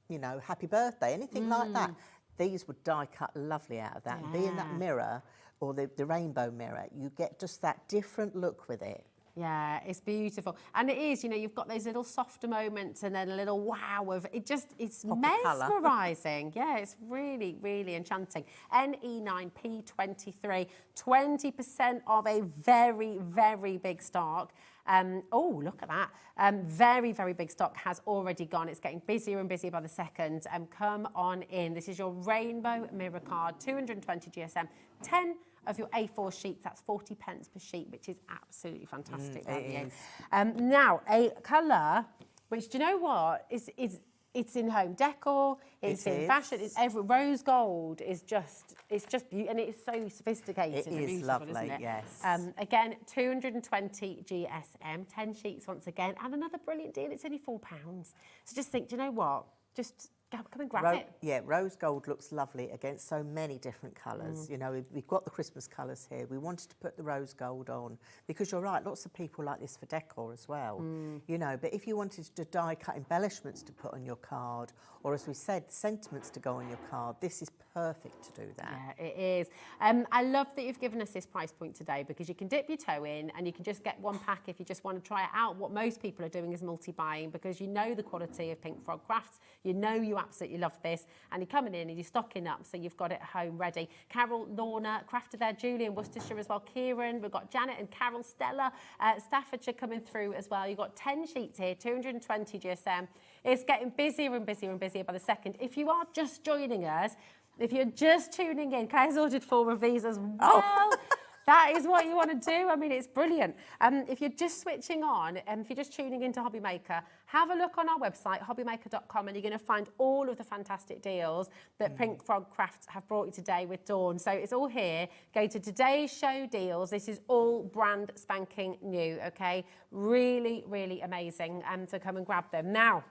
you know, Happy Birthday, anything like that. These would die cut lovely out of that. And being that mirror, or the rainbow mirror, you get just that different look with it. Yeah, it's beautiful. And it is, you know, you've got those little softer moments and then a little wow of it. It's mesmerising. Yeah, it's really, really enchanting. NE9P23, 20% of a very, very big stock. Oh, look at that. Very, very big stock has already gone. It's getting busier and busier by the second. Come on in. This is your rainbow mirror card, 220 GSM, 10 of your A4 sheets. That's 40 pence per sheet, which is absolutely fantastic. Now, a colour, which, do you know what? It's in home decor, it's in fashion, it's rose gold is just, beautiful, and it's so sophisticated. It is lovely, isn't it? yes. Again, 220 GSM, 10 sheets once again, and another brilliant deal, it's only £4. So just think, do you know what? Just come and grab it. Yeah, rose gold looks lovely against so many different colours. You know, we've got the Christmas colours here. We wanted to put the rose gold on because you're right, lots of people like this for decor as well. You know, but if you wanted to die cut embellishments to put on your card, or as we said, sentiments to go on your card, this is perfect to do that. Yeah, it is. I love that you've given us this price point today because you can dip your toe in and you can just get one pack if you just want to try it out. What most people are doing is multi-buying because you know the quality of Pink Frog Crafts, you know you absolutely love this, and you're coming in and you're stocking up, so you've got it home ready. Carol, Lorna, Crafter there, Julian, Worcestershire as well, Kieran, we've got Janet and Carol, Stella, Staffordshire coming through as well. You've got 10 sheets here, 220 GSM. It's getting busier and busier and busier by the second. If you are just joining us, if you're just tuning in, Claire's ordered 4 of these as well. That is what you want to do. I mean, it's brilliant. If you're just switching on, if you're just tuning into Hobby Maker, have a look on our website, hobbymaker.com, and you're going to find all of the fantastic deals that Pink Frog Crafts have brought you today with Dawn. So it's all here. Go to today's show deals. This is all brand spanking new, okay? Really, really amazing. So come and grab them. Now,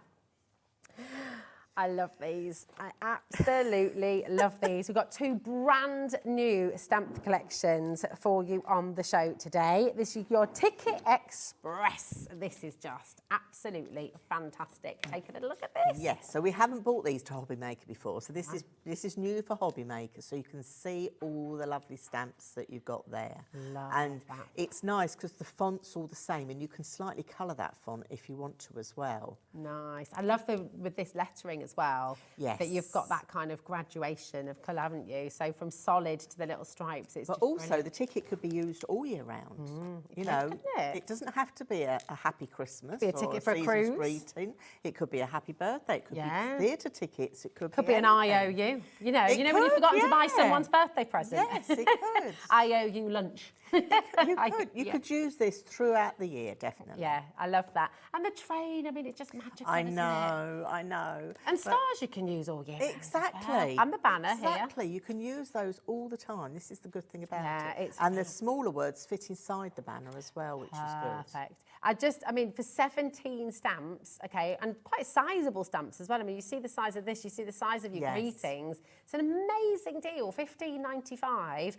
I love these. I absolutely love these. We've got 2 brand new stamped collections for you on the show today. This is your Ticket Express. This is just absolutely fantastic. Take a little look at this. Yes, so we haven't bought these to Hobby Maker before, so this is new for Hobby Maker, so you can see all the lovely stamps that you've got there. Love and that. it's nice because the font's all the same, and you can slightly colour that font if you want to as well. Nice. I love with this lettering as well. Yes. That you've got that kind of graduation of colour, haven't you? So from solid to the little stripes. It's but just also brilliant. the ticket could be used all year round. You could, know, couldn't it? it doesn't have to be a happy Christmas Be a or ticket a for a season's cruise. greeting. It could be a happy birthday. It could Yeah. be theatre tickets. It could be an anything. IOU. You know, It when you've could, forgotten to buy yeah. someone's birthday present. Yes, it could. IOU lunch. You could use this throughout the year, definitely. Yeah, I love that. And the train, I mean, it's just magical, I isn't it? know. And But- stars you can use all year round as well. Exactly. And the banner Exactly. You can use those all the time. This is the good thing about Yeah, it. it's And the smaller words fit inside the banner as well, which is good. Perfect. I mean, for 17 stamps, okay, and quite sizable stamps as well. I mean, you see the size of this, you see the size of your Yes. greetings. It's an amazing deal, $15.95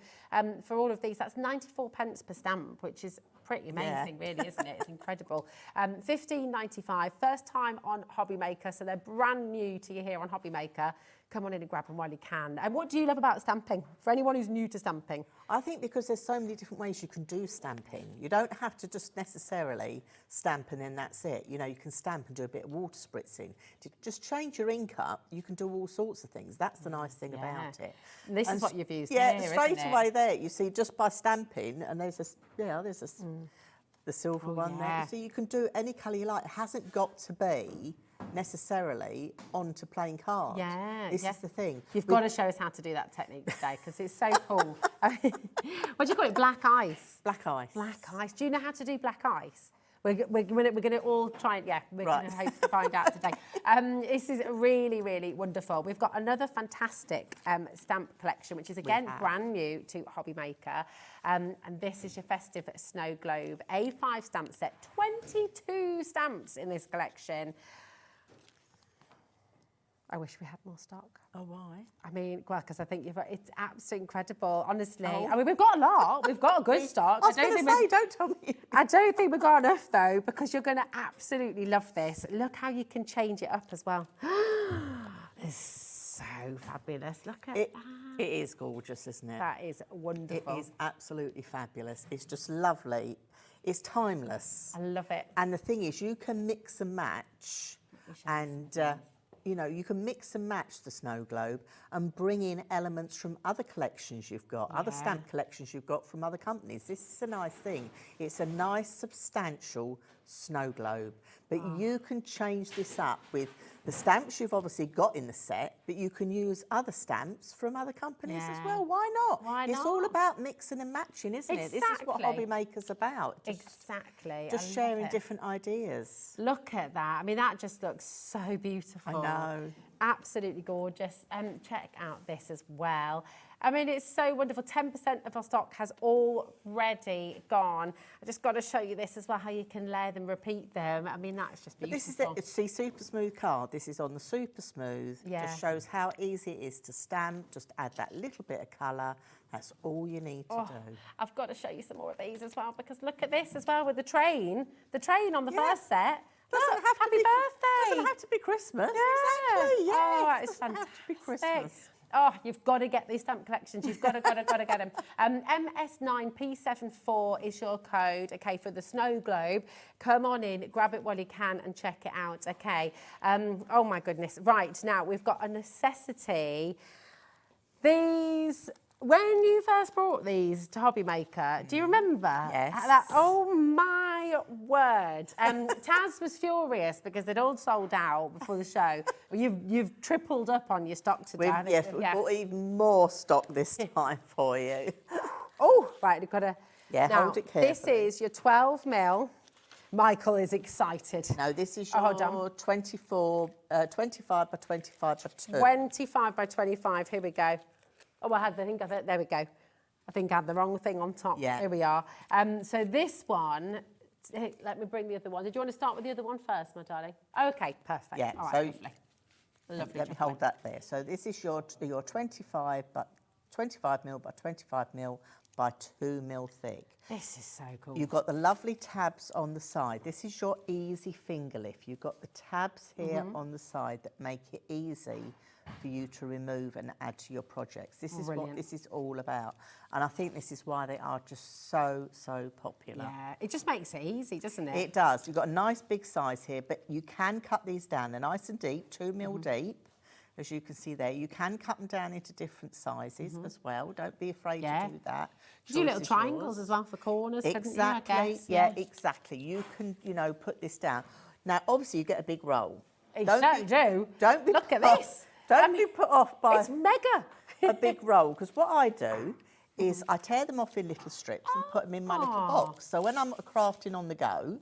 for all of these. That's 94 pence per stamp, which is pretty amazing, really, isn't it? It's incredible. $15.95, first time on Hobby Maker, so they're brand new to you here on Hobby Maker. come on in and grab them while you can. And what do you love about stamping? For anyone who's new to stamping? I think because there's so many different ways you can do stamping. You don't have to just necessarily stamp and then that's it. You know, you can stamp and do a bit of water spritzing. To just change your ink up, you can do all sorts of things. That's the nice thing about it. And this is what you've used here, isn't straight it? away there, you see, just by stamping, and there's the silver one there. So you can do any colour you like. It hasn't got to be necessarily onto plain card. This is the thing. You've got to show us how to do that technique today because it's so cool. What do you call it? Black ice? Black ice. Black ice. Do you know how to do black ice? We're going to all try and, we're going to hope to find out today. This is really, really wonderful. We've got another fantastic stamp collection, which is, again, brand new to Hobby Maker. And this is your festive snow globe A5 stamp set. 22 stamps in this collection. I wish we had more stock. Oh, why? I mean, well, because I think it's absolutely incredible, honestly. I mean, we've got a lot. We've got a good stock. I was going to say, don't tell me. I don't think we've got enough, though, because you're going to absolutely love this. Look how you can change it up as well. It's so fabulous. Look at that. It is gorgeous, isn't it? That is wonderful. It is absolutely fabulous. It's just lovely. It's timeless. I love it. And the thing is, you can mix and match and... you know, you can mix and match the snow globe and bring in elements from other collections you've got, other stamp collections you've got from other companies. This is a nice thing. It's a nice, substantial snow globe. But you can change this up with the stamps you've obviously got in the set, but you can use other stamps from other companies as well. Why not? It's all about mixing and matching, isn't it? This is what Hobby Maker's about. Just sharing different ideas. Look at that. I mean, that just looks so beautiful. I know. Absolutely gorgeous. Check out this as well. I mean, it's so wonderful. 10% of our stock has already gone. I just got to show you this as well, how you can layer them, repeat them. I mean, that's just beautiful. But this is see, super smooth card. This is on the super smooth. Just shows how easy it is to stamp. Just add that little bit of colour. That's all you need to do. I've got to show you some more of these as well, because look at this as well with the train. The train on the first set. Happy birthday. Doesn't have to be Christmas. Yeah. Exactly. Yeah. Oh, it's fantastic. Have to be Christmas. Oh, you've got to get these stamp collections. You've got to get them. MS9P74 is your code, okay, for the snow globe. Come on in, grab it while you can and check it out, okay. Oh, my goodness. Right, now we've got a necessity. These... When you first brought these to Hobby Maker, do you remember? Yes. Oh my word! Taz was furious because they'd all sold out before the show. You've tripled up on your stock today. We've bought even more stock this time for you. Oh, right, you've got to. Yeah, now, hold it carefully. This is your 12 mil. Michael is excited. No, this is your 25 by 25 by 2. 25 by 25. Here we go. Oh, I think of it. There we go. I think I had the wrong thing on top. Yeah. Here we are. So this one, let me bring the other one. Did you want to start with the other one first, my darling? Okay, perfect. Yeah. All right, So lovely. let me hold that there. So this is your 25 mil by 25 mil by 2 mil thick. This is so cool. You've got the lovely tabs on the side. This is your easy finger lift. You've got the tabs here on the side that make it easy for you to remove and add to your projects. This is what this is all about. And I think this is why they are just so popular. Yeah, it just makes it easy, doesn't it? It does. You've got a nice big size here, but you can cut these down. They're nice and deep, 2 mil deep, as you can see there. You can cut them down into different sizes as well. Don't be afraid to do that. You do little triangles as well for corners, exactly. couldn't you, I guess? Yeah, exactly. You can, put this down. Now, obviously, you get a big roll. Don't be Look at this. Don't be put off by it's mega. a big roll, because what I do is I tear them off in little strips and put them in my little box. So when I'm crafting on the go,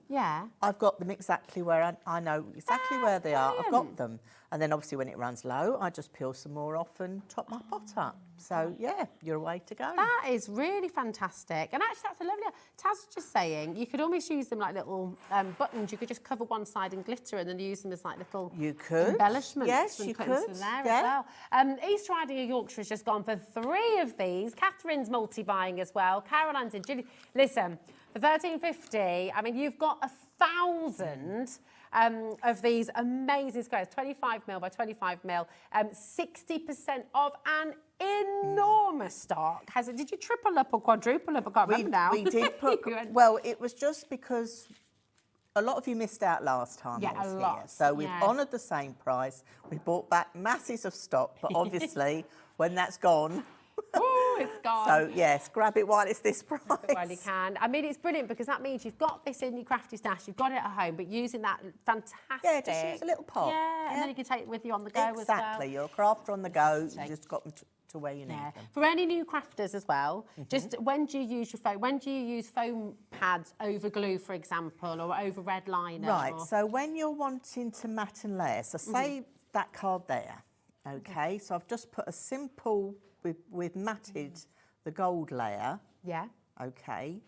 I've got them exactly where I know exactly where they are. I've got them. And then obviously when it runs low, I just peel some more off and top my pot up. So yeah, you're away to go. That is really fantastic. And actually that's a lovely, Taz was just saying, you could almost use them like little buttons. You could just cover one side in glitter and then use them as like little embellishments. Yes, and you put could. them there as well. East Riding of Yorkshire has just gone for 3 of these. Catherine's multi-buying as well. Caroline's and Julie. Listen, for $13.50, I mean, you've got 1,000 of these amazing squares, 25mm by 25mm, 60% off, and enormous stock. Did you triple up or quadruple up? I can't remember now. We did put, well, it was just because a lot of you missed out last time I was here. So we've honoured the same price. We bought back masses of stock, but obviously when that's gone, it's gone. So yes, grab it while it's this price. While you can. I mean, it's brilliant because that means you've got this in your crafty stash, you've got it at home, but using that fantastic... Yeah, just use a little pot. Yeah, and then you can take it with you on the go as well. Exactly, you're a crafter on the go, you just got them to where you need them. For any new crafters as well, just when do you use your foam? When do you use foam pads over glue, for example, or over red liner? Right, so when you're wanting to mat and layer, so say that card there, okay, so I've just put a simple... We've matted the gold layer. Yeah. Okay.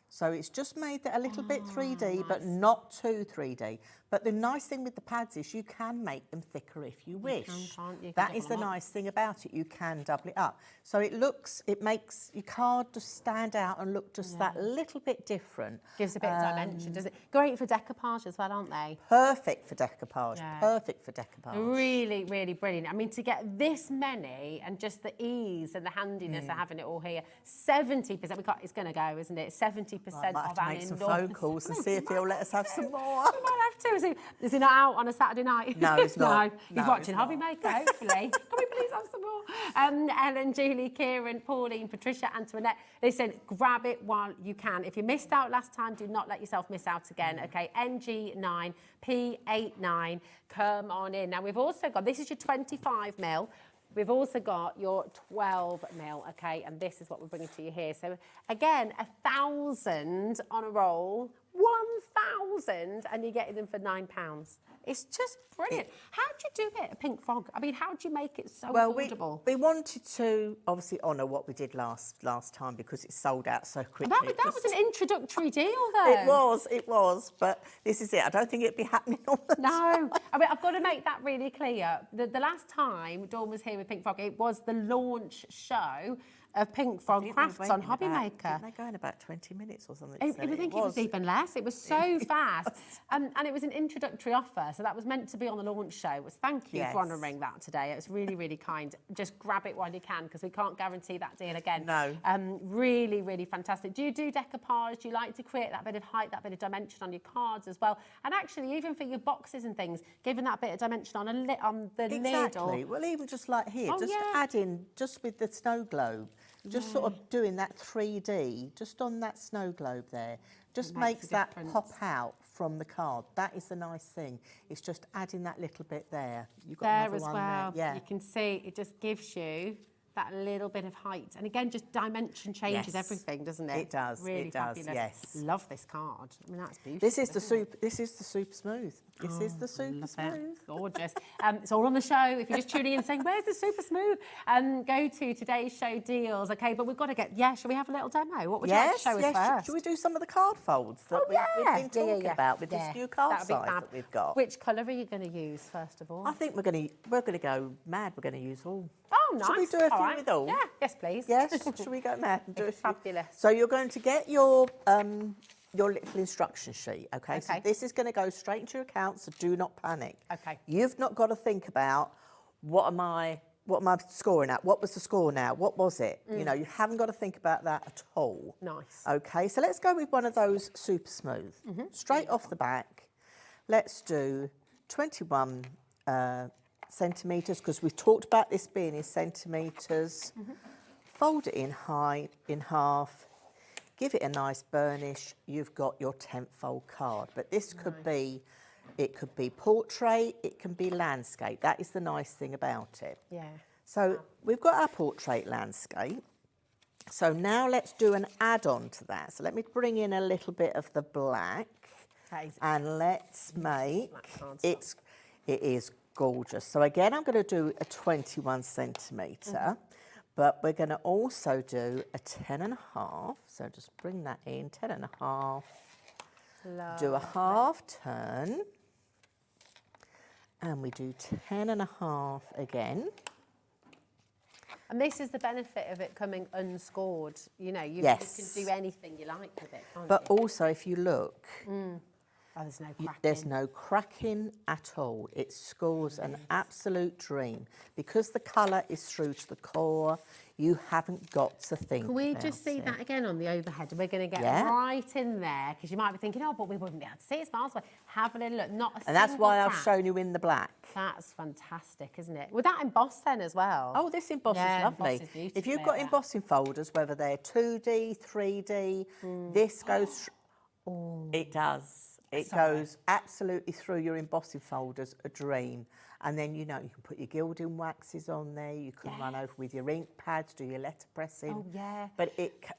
So it's just made that a little bit 3D, but not too 3D. But the nice thing with the pads is you can make them thicker if you wish. Can't you? That is the nice thing about it. You can double it up. So it makes your card just stand out and look just that little bit different. Gives a bit of dimension, doesn't it? Great for decoupage as well, aren't they? Perfect for decoupage. Perfect for decoupage. Really, really brilliant. I mean, to get this many and just the ease and the handiness of having it all here, 70%, it's going to go, isn't it? 70% Might have of to an make some enormous... phone calls and see if he'll let us have some more. We might have to. Is he not out on a Saturday night? No, he's not. No, he's watching Hobby Maker, hopefully. Can we please have some more? Ellen, Julie, Kieran, Pauline, Patricia, Antoinette. Listen, grab it while you can. If you missed out last time, do not let yourself miss out again, okay? NG9, P89, come on in. Now, we've also got, this is your 25mm. We've also got your 12mm, okay? And this is what we're bringing to you here. So, again, 1,000 on a roll, 1,000, and you're getting them for £9. It's just brilliant. How do you do it, a pink frog? I mean, how do you make it so affordable? We wanted to obviously honour what we did last time because it sold out so quickly. That was an introductory deal, though. It was, but this is it. I don't think it'd be happening all the time. I mean, I've got to make that really clear. The last time Dawn was here with Pink Frog, it was the launch show of Pink Frog Crafts on Hobby Maker. Didn't they go in about 20 minutes or something? I think it was even less. It was so fast. And it was an introductory offer, so that was meant to be on the launch show. Thank you for honouring that today. It was really, really kind. Just grab it while you can, because we can't guarantee that deal again. No. Really, really fantastic. Do you do decoupage? Do you like to create that bit of height, that bit of dimension on your cards as well? And actually, even for your boxes and things, giving that bit of dimension on the lid. Exactly. Well, even just like here, add in, just with the snow globe, just sort of doing that 3D, just on that snow globe there, just makes that pop out from the card. That is the nice thing. It's just adding that little bit there. You've got there another as one well. There. Yeah. You can see it just gives you that little bit of height. And again, just dimension changes everything, doesn't it? It does. Really it does. fabulous. Yes. Love this card. I mean, that's beautiful. This is the super. This is the super smooth. This is the super smooth. Gorgeous. It's all on the show. If you're just tuning in and saying, "Where's the super smooth?" Go to today's show deals. Okay, but we've got to get. Yeah, shall we have a little demo? What would you like to show us first? Should we do some of the card folds that we've been talking about with this new card size that we've got? Which colour are you going to use first of all? I think we're going to go mad. We're going to use all. Oh, nice. Should we do a few with all? Yeah. Yes, please. Yes. Should we go mad and do a few? Fabulous. So you're going to get your little instruction sheet, okay? So this is going to go straight into your account, so do not panic. Okay. You've not got to think about what am I scoring at? What was the score now? What was it? You know, you haven't got to think about that at all. Nice. Okay, so let's go with one of those super smooth. Straight off the back, let's do 21 centimetres, because we've talked about this being in centimetres. Fold it in half. Give it a nice burnish. You've got your 10-fold card. But this could be, it could be portrait, it can be landscape. That is the nice thing about it. Yeah. So we've got our portrait landscape. So now let's do an add-on to that. So let me bring in a little bit of the black. And let's make it is gorgeous. So again, I'm going to do a 21 centimetre. But we're going to also do a 10.5. So just bring that in, 10.5. Do a half turn. And we do 10.5 again. And this is the benefit of it coming unscored. You know, you can do anything you like with it, can't But you? also, if you look, Oh, there's no cracking. There's no cracking at all. It scores an absolute dream. Because the colour is through to the core, you haven't got to think Can we about just see it. that again on the overhead? And we're going to get Yeah. right in there, because you might be thinking, oh, but we wouldn't be able to see it, it's miles away. Have a little look, not a And that's single why I've crack. shown you in the black. That's fantastic, isn't it? Would that emboss then as well? Oh, this emboss is lovely. If you've got embossing folders, whether they're 2D, 3D, this goes... It does. It goes absolutely through your embossing folders, a dream. And then, you know, you can put your gilding waxes on there, you can run over with your ink pads, do your letterpressing. Oh, yeah. But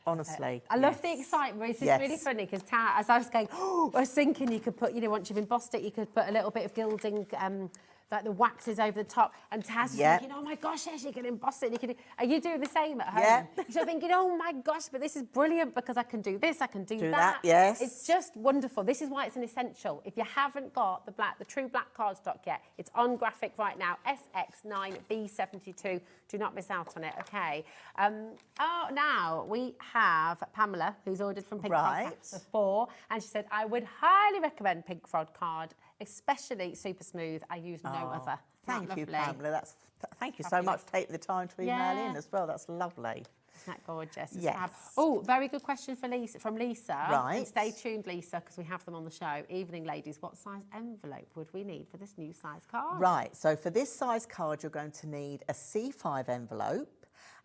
honestly... I love the excitement. It's just really funny, because as I was going, I was thinking you could put, you know, once you've embossed it, you could put a little bit of gilding, like the waxes over the top, and Taz is thinking, oh my gosh, yes, you can emboss it. And you can are you doing the same at home? Yeah. You're thinking, oh my gosh, but this is brilliant because I can do this, I can do that, yes. It's just wonderful. This is why it's an essential. If you haven't got the true black cardstock yet, it's on graphic right now, SX9B72. Do not miss out on it, okay? Now we have Pamela, who's ordered from Pink Frog before, and she said, I would highly recommend Pink Frog card, especially super smooth. I use no other. Thank you, Pamela. Thank you so much for taking the time to email in as well. That's lovely. Isn't that gorgeous? Yes. Oh, very good question from Lisa. Right. And stay tuned, Lisa, because we have them on the show. Evening, ladies, what size envelope would we need for this new size card? Right, so for this size card, you're going to need a C5 envelope.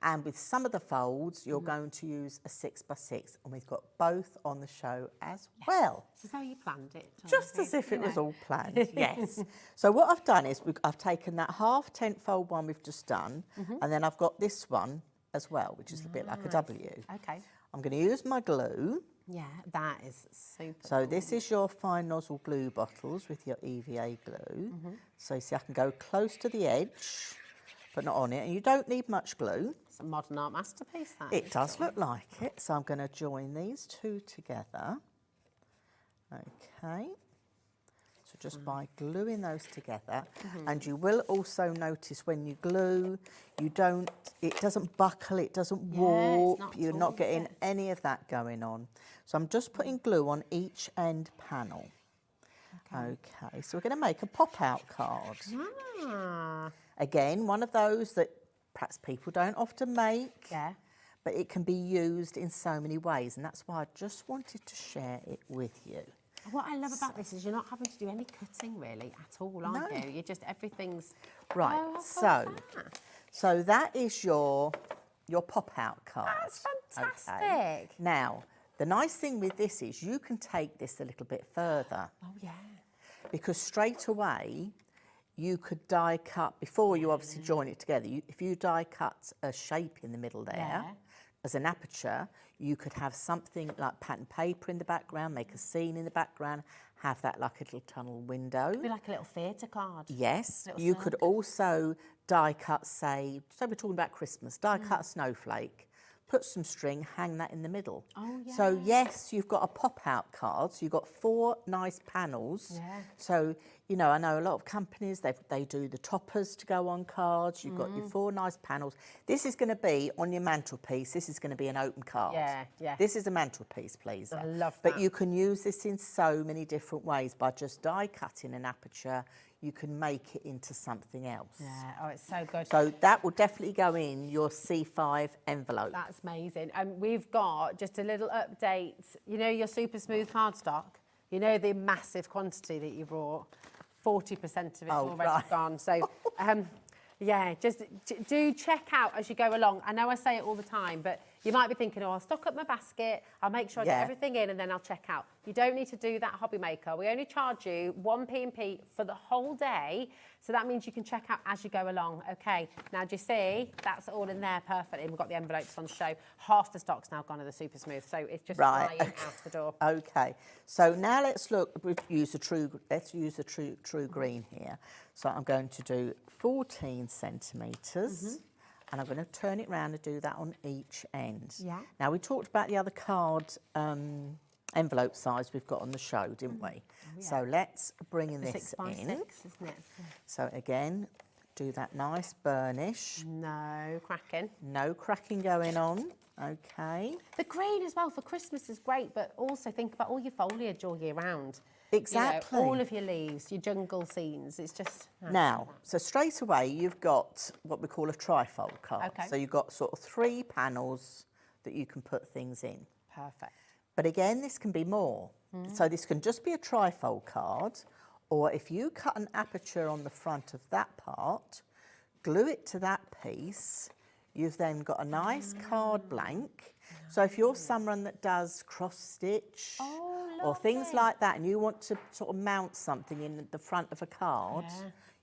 And with some of the folds, you're going to use a 6x6. And we've got both on the show as well. This is how you planned it. Just as if it was all planned, yes. So what I've done is I've taken that half tent fold one we've just done, and then I've got this one as well, which is a bit like a W. Okay. I'm going to use my glue. Yeah, that is super So this is your fine nozzle glue bottles with your EVA glue. So you see I can go close to the edge, but not on it. And you don't need much glue. It's a modern art masterpiece, that. It does look like it. So I'm going to join these two together. Okay. So just by gluing those together. And you will also notice when you glue, it doesn't buckle, it doesn't warp. You're not getting any of that going on. So I'm just putting glue on each end panel. Okay, so we're going to make a pop-out card. Again, one of those that perhaps people don't often make, but it can be used in so many ways, and that's why I just wanted to share it with you. What I love about this is you're not having to do any cutting really at all, aren't you? You're just, everything's... Right, so that is your pop-out card. That's fantastic. Okay. Now, the nice thing with this is you can take this a little bit further. Oh, yeah. Because straight away, you could die cut, before you obviously join it together, if you die cut a shape in the middle there, as an aperture, you could have something like pattern paper in the background, make a scene in the background, have that like a little tunnel window. It'd be like a little theatre card. Yes. You could also die cut, say we're talking about Christmas, die cut a snowflake, put some string, hang that in the middle. Oh, yeah. So, yes, you've got a pop-out card. So you've got 4 nice panels. Yeah. So, you know, I know a lot of companies, they do the toppers to go on cards. You've got your 4 nice panels. This is going to be on your mantelpiece. This is going to be an open card. Yeah, yeah. This is a mantelpiece pleaser. I love that. But you can use this in so many different ways. By just die cutting an aperture, you can make it into something else. Yeah, oh, it's so good. So that will definitely go in your C5 envelope. That's amazing. And we've got just a little update. You know your super smooth cardstock? You know the massive quantity that you brought? 40% of it's already gone. So, yeah, just do check out as you go along. I know I say it all the time, but you might be thinking, oh, I'll stock up my basket, I'll make sure I get everything in and then I'll check out. You don't need to do that, Hobby Maker. We only charge you 1 P&P for the whole day. So that means you can check out as you go along. Okay, now do you see? That's all in there perfectly. We've got the envelopes on show. Half the stock's now gone to the super smooth. So it's just flying out the door. Okay, so now let's use the true green here. So I'm going to do 14 centimetres. And I'm going to turn it round and do that on each end. Yeah. Now, we talked about the other card envelope size we've got on the show, didn't we? Oh, yeah. So let's bring this 6 by in. 6, isn't it? So again, do that nice burnish. No cracking. No cracking going on. Okay. The green as well for Christmas is great, but also think about all your foliage all year round. Exactly. You know, all of your leaves, your jungle scenes. It's just... Now, so straight away you've got what we call a trifold card. Okay. So you've got sort of 3 panels that you can put things in. Perfect. But again, this can be more. So this can just be a trifold card, or if you cut an aperture on the front of that part, glue it to that piece, you've then got a nice card blank. So if you're someone that does cross stitch or things like that, and you want to sort of mount something in the front of a card,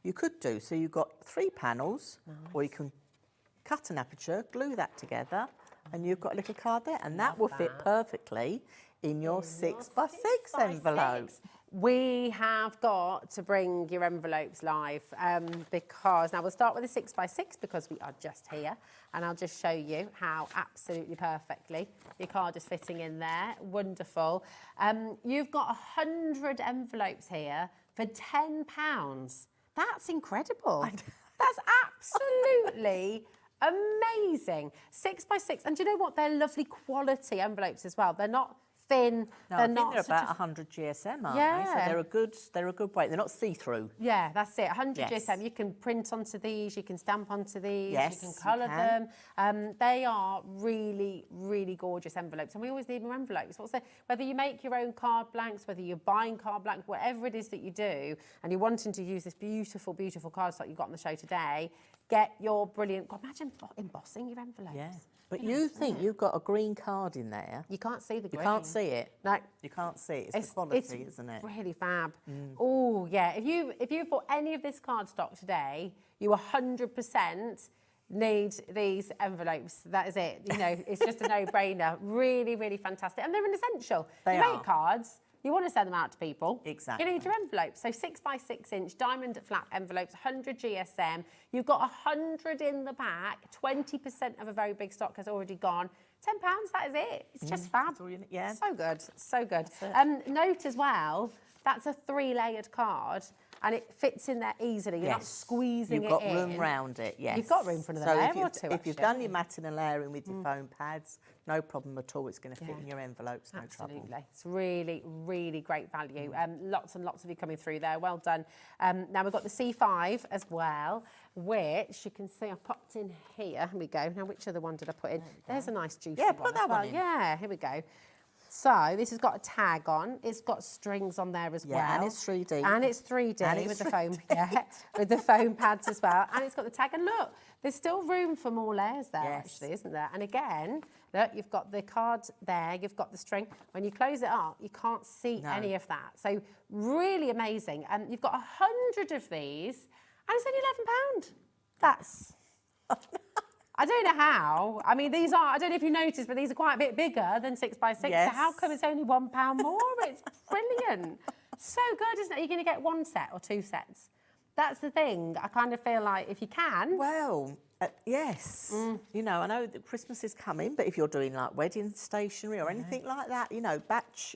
you could do. So you've got 3 panels, or you can cut an aperture, glue that together, and you've got a little card there, and that will fit perfectly in your 6x6 envelope. We have got to bring your envelopes live because now we'll start with a 6x6 because we are just here, and I'll just show you how absolutely perfectly your card is fitting in there. Wonderful. You've got 100 envelopes here for £10. That's incredible. That's absolutely amazing. 6x6, and do you know what? They're lovely quality envelopes as well. They're not thin. No, they're I think not they're sort about of- 100 GSM, aren't Yeah. they? So they're a good weight. They're not see-through. Yeah, that's it. 100 Yes. GSM. You can print onto these, you can stamp onto these, Yes, you can you colour can. them. They are really, really gorgeous envelopes, and we always need more envelopes. Also, whether you make your own card blanks, whether you're buying card blanks, whatever it is that you do, and you're wanting to use this beautiful, beautiful cards like you've got on the show today, get your brilliant... God, imagine embossing your envelopes. Yeah. But you think you've got a green card in there. You can't see the green. You can't see it. No. You can't see it. It's the quality, isn't it? Really fab. Oh, yeah. If you've bought any of this card stock today, you 100% need these envelopes. That is it. You know, it's just a no-brainer. Really, really fantastic. And they're an essential. They you are. make cards, you want to send them out to people. Exactly. You need your envelopes. So 6x6 inch diamond flat envelopes, 100 GSM. You've got 100 in the back. 20% of a very big stock has already gone. £10, that is it. It's just fab. Yeah. So good, so good. Note as well, that's a 3-layered card, and it fits in there easily. You're not squeezing You've it got in. room round it, yes. You've got room for another So layer if you've, or two, if you've actually. done your matting and layering with your foam pads, no problem at all. It's going to fit in your envelopes, no trouble. Absolutely. It's really, really great value. Lots and lots of you coming through there. Well done. Now we've got the C5 as well, which you can see I popped in here. Here we go. Now, which other one did I put in? There's a nice juicy one. Yeah, put that as well. one in. Yeah, here we go. So this has got a tag on. It's got strings on there as well. Yeah, and it's 3D. And it's 3D And it's with the foam. Yeah, with the foam pads as well. And it's got the tag. And look, there's still room for more layers there, actually, isn't there? And again, look, you've got the card there. You've got the string. When you close it up, you can't see any of that. So really amazing. And you've got 100 of these, and it's only £11. That's... I don't know how. I mean, these are, I don't know if you noticed, but these are quite a bit bigger than 6x6. Yes. So how come it's only £1 more? It's brilliant. So good, isn't it? You're going to get 1 set or 2 sets. That's the thing. I kind of feel like if you can. Well, yes. You know, I know that Christmas is coming, but if you're doing like wedding stationery or anything like that, you know, batch,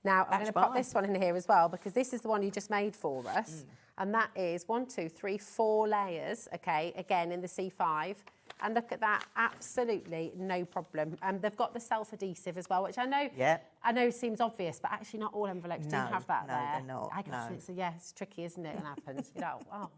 Now, I'm going to pop buy. this one in here as well, because this is the one you just made for us. And that is 1, 2, 3, 4 layers, okay, again in the C5. And look at that, absolutely no problem. They've got the self-adhesive as well, which I know seems obvious, but actually not all envelopes do have that there. No, they're not. I guess so, yeah, it's tricky, isn't it? It happens. You know, wow.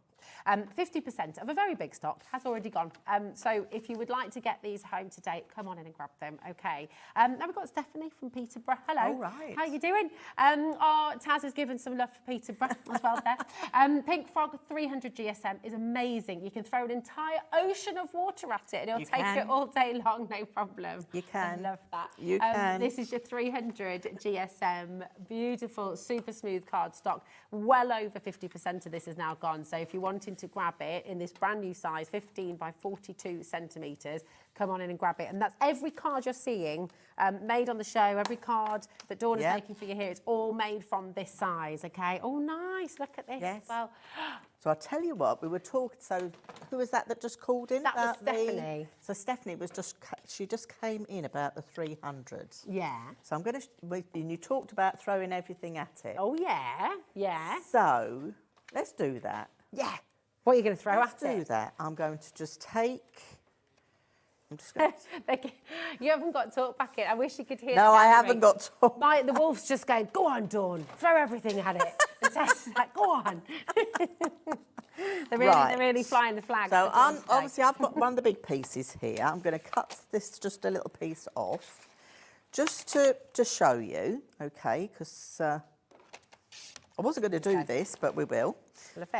50% of a very big stock has already gone. So if you would like to get these home today, come on in and grab them, okay. Now we've got Stephanie from Peterborough. Hello. All right. How are you doing? Taz has given some love for Peterborough as well there. Pink Frog 300 GSM is amazing. You can throw an entire ocean of water at it and it'll take it all day long, no problem. You can. I love that. You can. This is your 300 GSM, beautiful, super smooth card stock. Well over 50% of this is now gone. So if you're wanting to grab it in this brand new size, 15 by 42 centimetres, come on in and grab it. And that's every card you're seeing made on the show, every card that Dawn is making for you here, it's all made from this size, okay? Oh, nice. Look at this as well. So I'll tell you what, we were talking, so who was that just called in? That was about Stephanie. So Stephanie was she just came in about the 300. Yeah. So I'm going to, and you talked about throwing everything at it. Oh, yeah, yeah. So let's do that. Yeah. What are you going to throw Let's at it? do that. I'm going to just take... I'm just going to... You haven't got talk back in. I wish you could hear. No, I Gary. haven't got talk. The wolf's just going, go on, Dawn, throw everything at it. And Tess is like, go on. they're really flying the flag. So obviously I've got one of the big pieces here. I'm going to cut this just a little piece off, just to show you, okay, because I wasn't going to do this, but we will,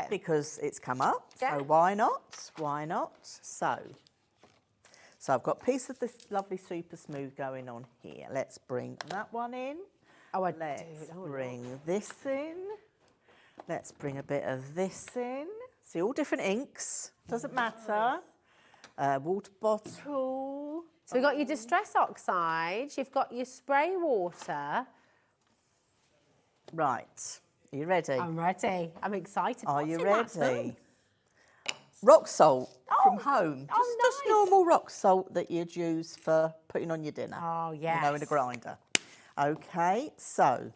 because it's come up. Yeah. So why not? Why not? So I've got a piece of this lovely super smooth going on here. Let's bring that one in. Let's bring this in. Let's bring a bit of this in. See, all different inks, doesn't matter. Water bottle. So we've got your Distress Oxide, you've got your spray water. Right, are you ready? I'm ready. I'm excited. Are What's you in that spoon? ready? Rock salt from home. Just normal rock salt that you'd use for putting on your dinner. Oh, yes. You know, in a grinder. Okay, so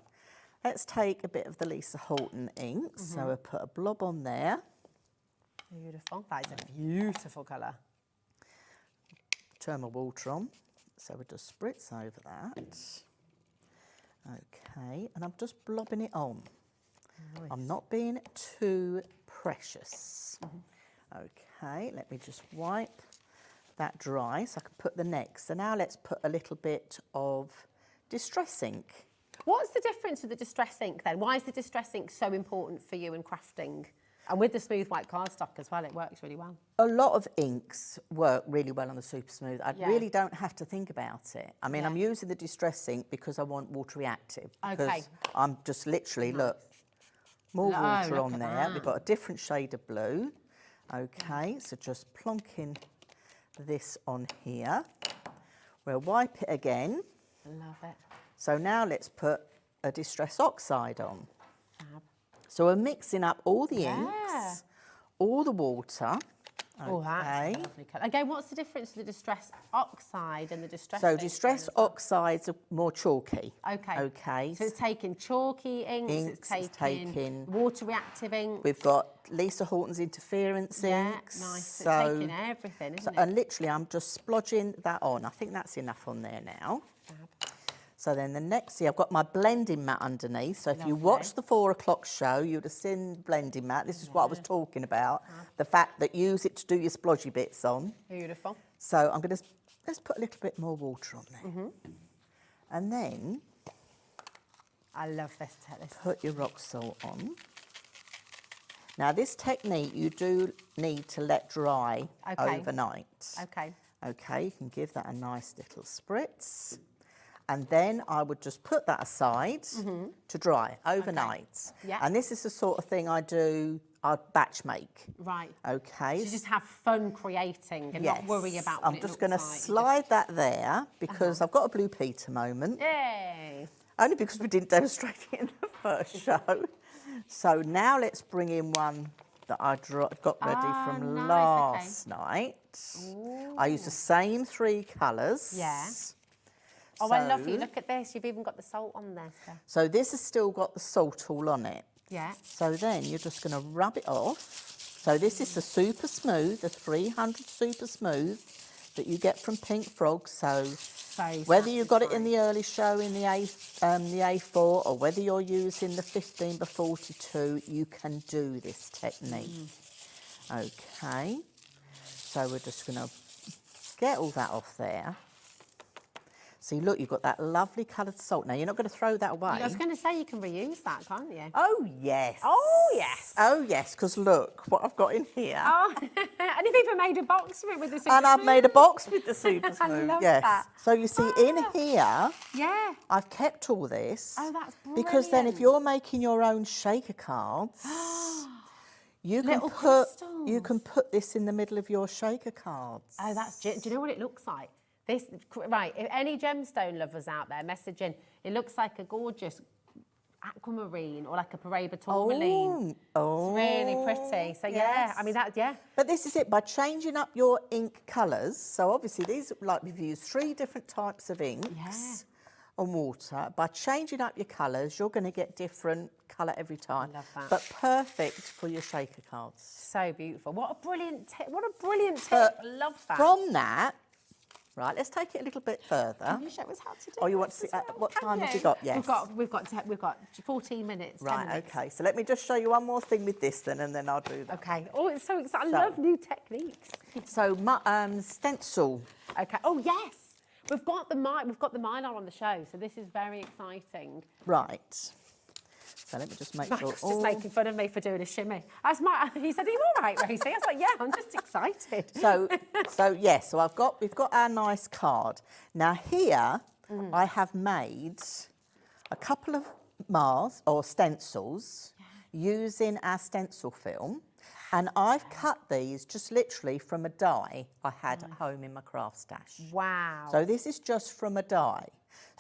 let's take a bit of the Lisa Horton ink. So we'll put a blob on there. Beautiful. That is a beautiful colour. Turn my water on. So we'll just spritz over that. Okay, and I'm just blobbing it on. Nice. I'm not being too precious. Okay, let me just wipe that dry so I can put the next. So now let's put a little bit of Distress ink. What's the difference with the Distress ink then? Why is the Distress ink so important for you in crafting? And with the smooth white cardstock as well, it works really well. A lot of inks work really well on the super smooth. I Yeah. really don't have to think about it. I mean, I'm using the Distress ink because I want water reactive. Okay. Because I'm just literally, look, more No, water look on at there. that. We've got a different shade of blue. Okay, so just plonking this on here. We'll wipe it again. I love it. So now let's put a Distress Oxide on. Fab. So we're mixing up all the Yeah. inks, all the water. Oh, that's a lovely colour. Again, what's the difference with the Distress Oxide and the Distress So ink Distress then as well? Oxides are more chalky. Okay. Okay. So it's taking chalky inks, It's taking water reactive ink. We've got Lisa Horton's interference inks. Nice. So, It's taking everything, isn't it? And literally I'm just splodging that on. I think that's enough on there now. So then the next, see, I've got my blending mat underneath. So if you watch the 4 o'clock show, you'd have seen the blending mat. This is what I was talking about. The fact that you use it to do your splodgy bits on. Beautiful. So I'm going to, let's put a little bit more water on there. And then I love this. Put your rock salt on. Now this technique you do need to let dry overnight. Okay. Okay, you can give that a nice little spritz. And then I would just put that aside to dry overnight. Yeah. And this is the sort of thing I'd batch make. Right. Okay. So just have fun creating and not worry about what I'm it just looks going to like. slide that there because I've got a Blue Peter moment. Yay! Only because we didn't demonstrate it in the first show. So now let's bring in one that I got ready from last night. I used the same 3 colours. Yeah. Oh, I love you. Look at this. You've even got the salt on there, Steph. So this has still got the salt all on it. Yeah. So then you're just going to rub it off. So this is the super smooth, the 300 super smooth that you get from Pink Frog. So whether you got it in the early show in the A4 or whether you're using the 15x42, you can do this technique. Okay. So we're just going to get all that off there. See, look, you've got that lovely coloured salt. Now, you're not going to throw that away. I was going to say you can reuse that, can't you? Oh, yes. Oh, yes. Oh, yes, because look what I've got in here. Oh, and you've even made a box for it with the super And I've smooth. made a box with the super I smooth. love yes. that. So you see, in here, Yeah. I've kept all this. Oh, that's brilliant. Because then if you're making your own shaker cards, you can put this in the middle of your shaker cards. Oh, do you know what it looks like? This, right, if any gemstone lovers out there, message in. It looks like a gorgeous aquamarine or like a Paraiba tourmaline. Oh, it's really pretty. So yeah, I mean But this is it, by changing up your ink colours, so obviously these, like we've used 3 different types of inks. and water. By changing up your colours, you're going to get different colour every time. Love that. But perfect for your shaker cards. So beautiful. What a brilliant tip. What a brilliant tip. But Love that. From that, right, let's take it a little bit further. Can you show us how to do Oh, you want to see, what time have you got? Yes. We've got 14 minutes. 10 Right, minutes. okay. So let me just show you one more thing with this then, and then I'll do that. Okay. Oh, it's so exciting. I love new techniques. So, stencil. Okay. Oh, yes. We've got the Mylar on the show, so this is very exciting. Right. So let me just make sure. Max just making fun of me for doing a shimmy. He said, "Are you all right, Rosie?" I was like, "Yeah, I'm just excited." So we've got our nice card. Now here I have made a couple of Mars or stencils using our stencil film, and I've cut these just literally from a die I had at home in my craft stash. Wow. So this is just from a die.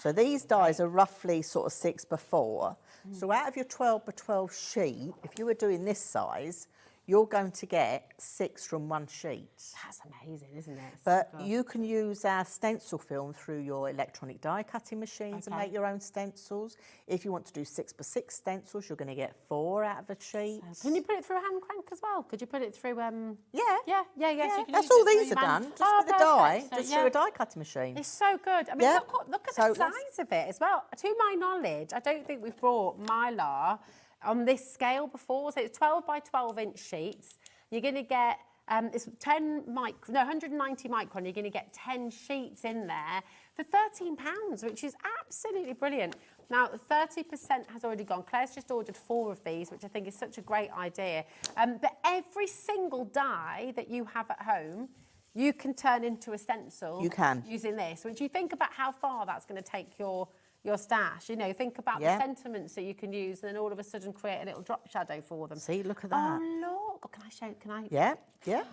So these dies are roughly sort of 6x4. So out of your 12x12 sheet, if you were doing this size, you're going to get 6 from one sheet. That's amazing, isn't it? But you can use our stencil film through your electronic die cutting machines and make your own stencils. If you want to do 6x6 stencils, you're going to get 4 out of a sheet. Can you put it through a hand crank as well? Could you put it through? Yeah. So you can That's use all it through these your are hand. done, just with a die, just through a die cutting machine. It's so good. I mean, look at the size of it as well. To my knowledge, I don't think we've brought Mylar on this scale before. So it's 12 by 12 inch sheets. You're going to get it's 190 micron. You're going to get 10 sheets in there for £13, which is absolutely brilliant. Now, 30% has already gone. Claire's just ordered 4 of these, which I think is such a great idea. But every single die that you have at home, you can turn into a stencil. You can. Using this. Which you think about how far that's going to take your stash. You know, think about the sentiments that you can use, and then all of a sudden create a little drop shadow for them. See, look at that. Oh, look. Oh, can I show? Can I? Yeah.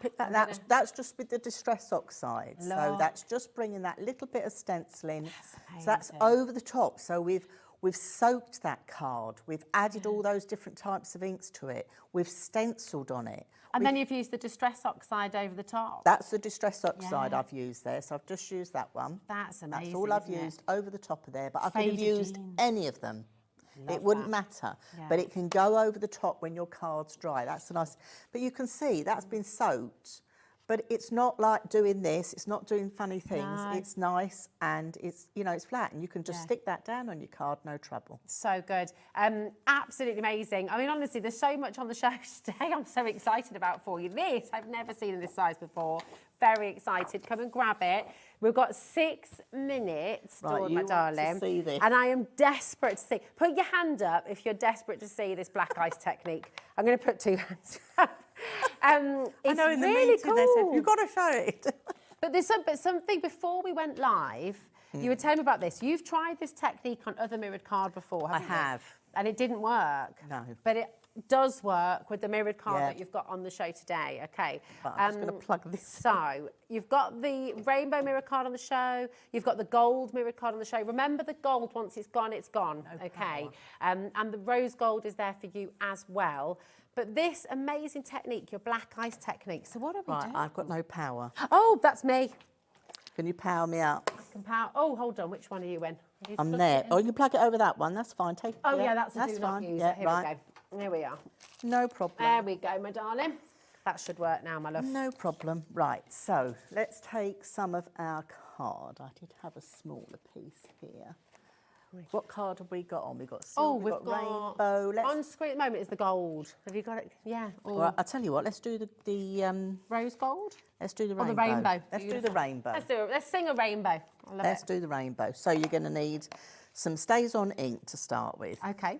Pick that. That's just with the distress oxide. So that's just bringing that little bit of stenciling. So that's over the top. So we've soaked that card. We've added all those different types of inks to it. We've stenciled on it. And then you've used the distress oxide over the top. That's the distress oxide I've used there. So I've just used that one. That's amazing. That's all I've used over the top of there. But I could have used any of them. It wouldn't matter. But it can go over the top when your card's dry. That's a nice. But you can see that's been soaked. But it's not like doing this. It's not doing funny things. No. It's nice and it's it's flat, and you can just stick that down on your card, no trouble. So good. Absolutely amazing. I mean, honestly, there's so much on the show today. I'm so excited about for you. This I've never seen in this size before. Very excited. Come and grab it. We've got 6 minutes, Right, my darling. want to see this. And I am desperate to see. Put your hand up if you're desperate to see this black ice technique. I'm going to put 2 hands up. It's in the really meeting cool. they said, you've got to show it. But there's something before we went live. You were telling me about this. You've tried this technique on other mirrored card before, haven't you? I have. And it didn't work. No. But it does work with the mirrored card that you've got on the show today. Okay. But I'm just going to plug this. So you've got the rainbow mirror card on the show. You've got the gold mirrored card on the show. Remember the gold, once it's gone, it's gone. Okay. And the rose gold is there for you as well. But this amazing technique, your black ice technique. So what are we doing? I've got no power. Oh, that's me. Can you power me up? Oh, hold on. Which one are you in? I'm there. Oh, you can plug it over that one. That's fine. Take. Oh, yeah, that's a do not fine. use Yeah, it. Here right. we go. Here we are. No problem. There we go, my darling. That should work now, my love. No problem. Right, so let's take some of our card. I did have a smaller piece here. What card have we got on? We've got silver, we've got rainbow. On screen at the moment is the gold. Have you got it? Yeah. Well, I'll tell you what, let's do the rose gold? Let's do the Or rainbow. the rainbow. Let's do the rainbow. Let's sing a rainbow. I love Let's it. do the rainbow. So you're going to need some Stays On ink to start with. Okay.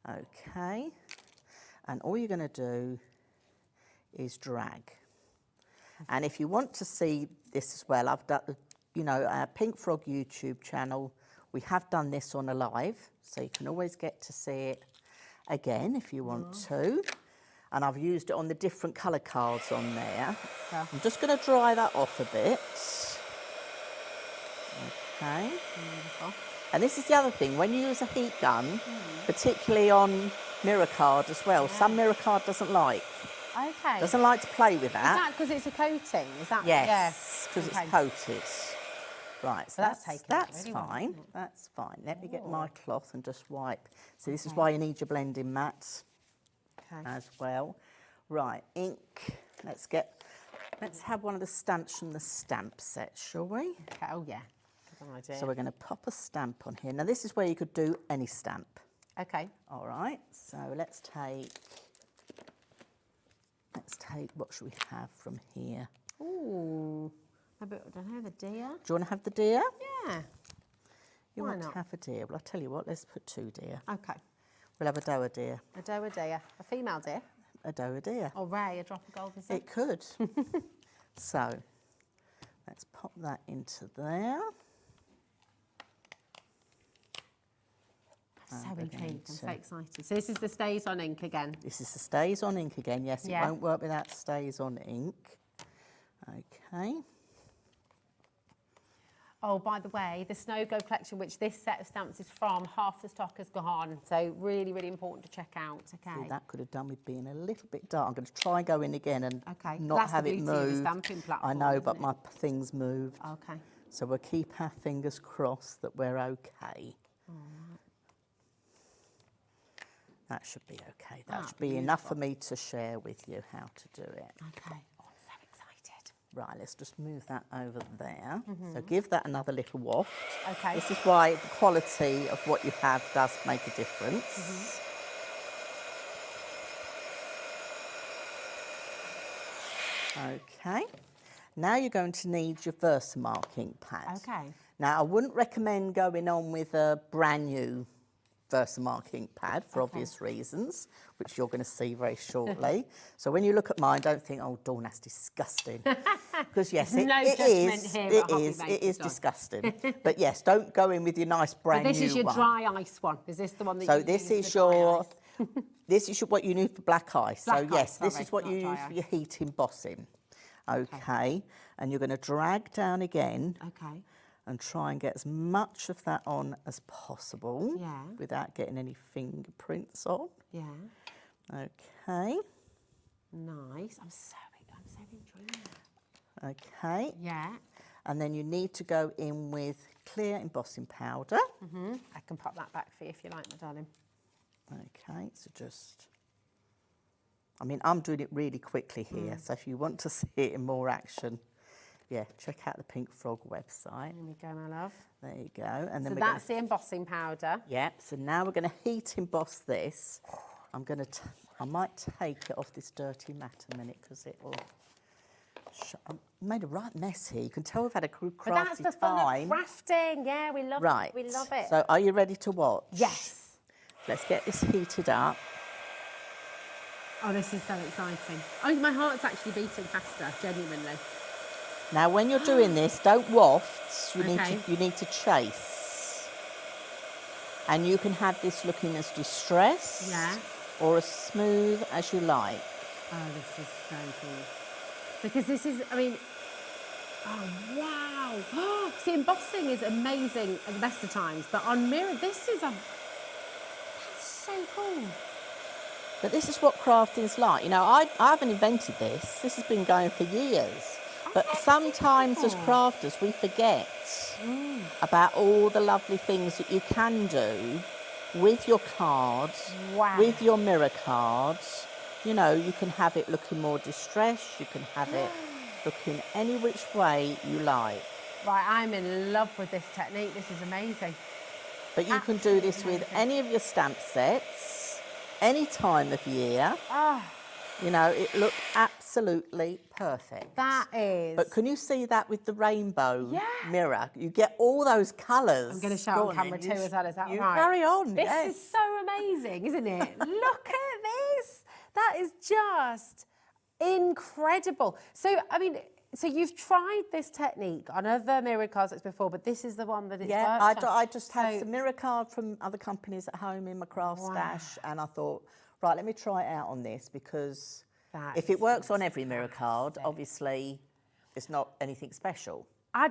Okay. And all you're going to do is drag. And if you want to see this as well, I've done, our Pink Frog YouTube channel. We have done this on a live, so you can always get to see it again if you want to. And I've used it on the different colour cards on there. I'm just going to dry that off a bit. Okay. Beautiful. And this is the other thing, when you use a heat gun, particularly on mirror card as well, some mirror card doesn't like. Okay. Doesn't like to play with that. Is that because it's a coating? Is that? Yes, because it's coated. Right, so That's that's taken really well, fine. isn't it? That's fine. Let me get my cloth and just wipe. So this is why you need your blending mats as well. Right, ink. Let's have one of the stamps from the stamp set, shall we? Okay. Oh yeah. Good idea. So we're going to pop a stamp on here. Now this is where you could do any stamp. Okay. All right. So let's take. What should we have from here? Ooh. I don't have a deer. Do you want to have the deer? Yeah. You Why want not? to have a deer? Well, I'll tell you what. Let's put 2 deer. Okay. We'll have a doe deer. A doe deer. A female deer. A doe deer. Or Ray, a drop of gold. Is It could. So let's pop that into there. So And we're going intrigued. I'm so to- excited. So this is the stays on ink again. This is the stays on ink again. Yes, it Yeah. won't work without stays on ink. Okay. Oh, by the way, the Snow Globe collection, which this set of stamps is from, half the stock has gone. So really, really important to check out. Okay. See, that could have done with being a little bit dark. I'm going to try going again and Okay. not That's the have it beauty of the move. stamping I platform, know, isn't but it? my things moved. Okay. So we'll keep our fingers crossed that we're okay. That should be okay. That should be enough for me to share with you how to do it. Okay. Oh, I'm so excited. Right, let's just move that over there. So give that another little waft. Okay. This is why the quality of what you have does make a difference. Okay. Now you're going to need your Versamark ink pad. Okay. Now, I wouldn't recommend going on with a brand new Versamark ink pad for obvious reasons, which you're going to see very shortly. So when you look at mine, don't think, oh, Dawn, that's disgusting. Because yes, There's no judgment here at Hobby it Makers, is Dawn. disgusting. But yes, don't go in with your nice brand new one. This is your dry ice one. Is this the one that So you this use is for dry your, ice? this is what you need for black ice. Black So ice, yes, this sorry, is what not you dry use for ice. your heat embossing. Okay, and you're going to drag down again. Okay. And try and get as much of that on as possible. Yeah. Without getting any fingerprints on. Yeah. Okay. Nice. I'm so intrigued. Okay. Yeah. And then you need to go in with clear embossing powder. I can pop that back for you if you like, my darling. Okay, so just... I mean, I'm doing it really quickly here, so if you want to see it in more action, yeah, check out the Pink Frog website. There we go, my love. There you go. And then So we're that's the embossing powder. Yep, so now we're going to heat emboss this. I might take it off this dirty mat a minute because it will... I made a right mess here. You can tell we've had a crafty But that's the fun time. of crafting. Yeah, we love Right. it. We love it. So are you ready to watch? Yes. Let's get this heated up. Oh, this is so exciting. Oh, my heart's actually beating faster, genuinely. Now, when you're doing this, don't waft. You Okay. need to chase. And you can have this looking as distressed or as smooth as you like. Oh, this is so cool. Because this is, I mean, oh, wow. See, embossing is amazing at the best of times, but on mirror, this is that's so cool. But this is what crafting is like. You know, I haven't invented this. This has been going for years. But sometimes as crafters, we forget about all the lovely things that you can do with your cards, with your mirror cards. You know, you can have it looking more distressed. You can have it looking any which way you like. Right, I'm in love with this technique. This is amazing. But you can do this with any of your stamp sets, any time of year. You know, it looked absolutely perfect. That is. But can you see that with the rainbow mirror? You get all those colours. I'm going to show it on camera too, is that you right? carry on, This yes. is so amazing, isn't it? Look at this. That is just incredible. So, I mean, so you've tried this technique on other mirror cards before, but this is the one that it's worked on. I just had some mirror card from other companies at home in my craft stash, and I thought, right, let me try it out on this, because if it works on every mirror card, obviously it's not anything special.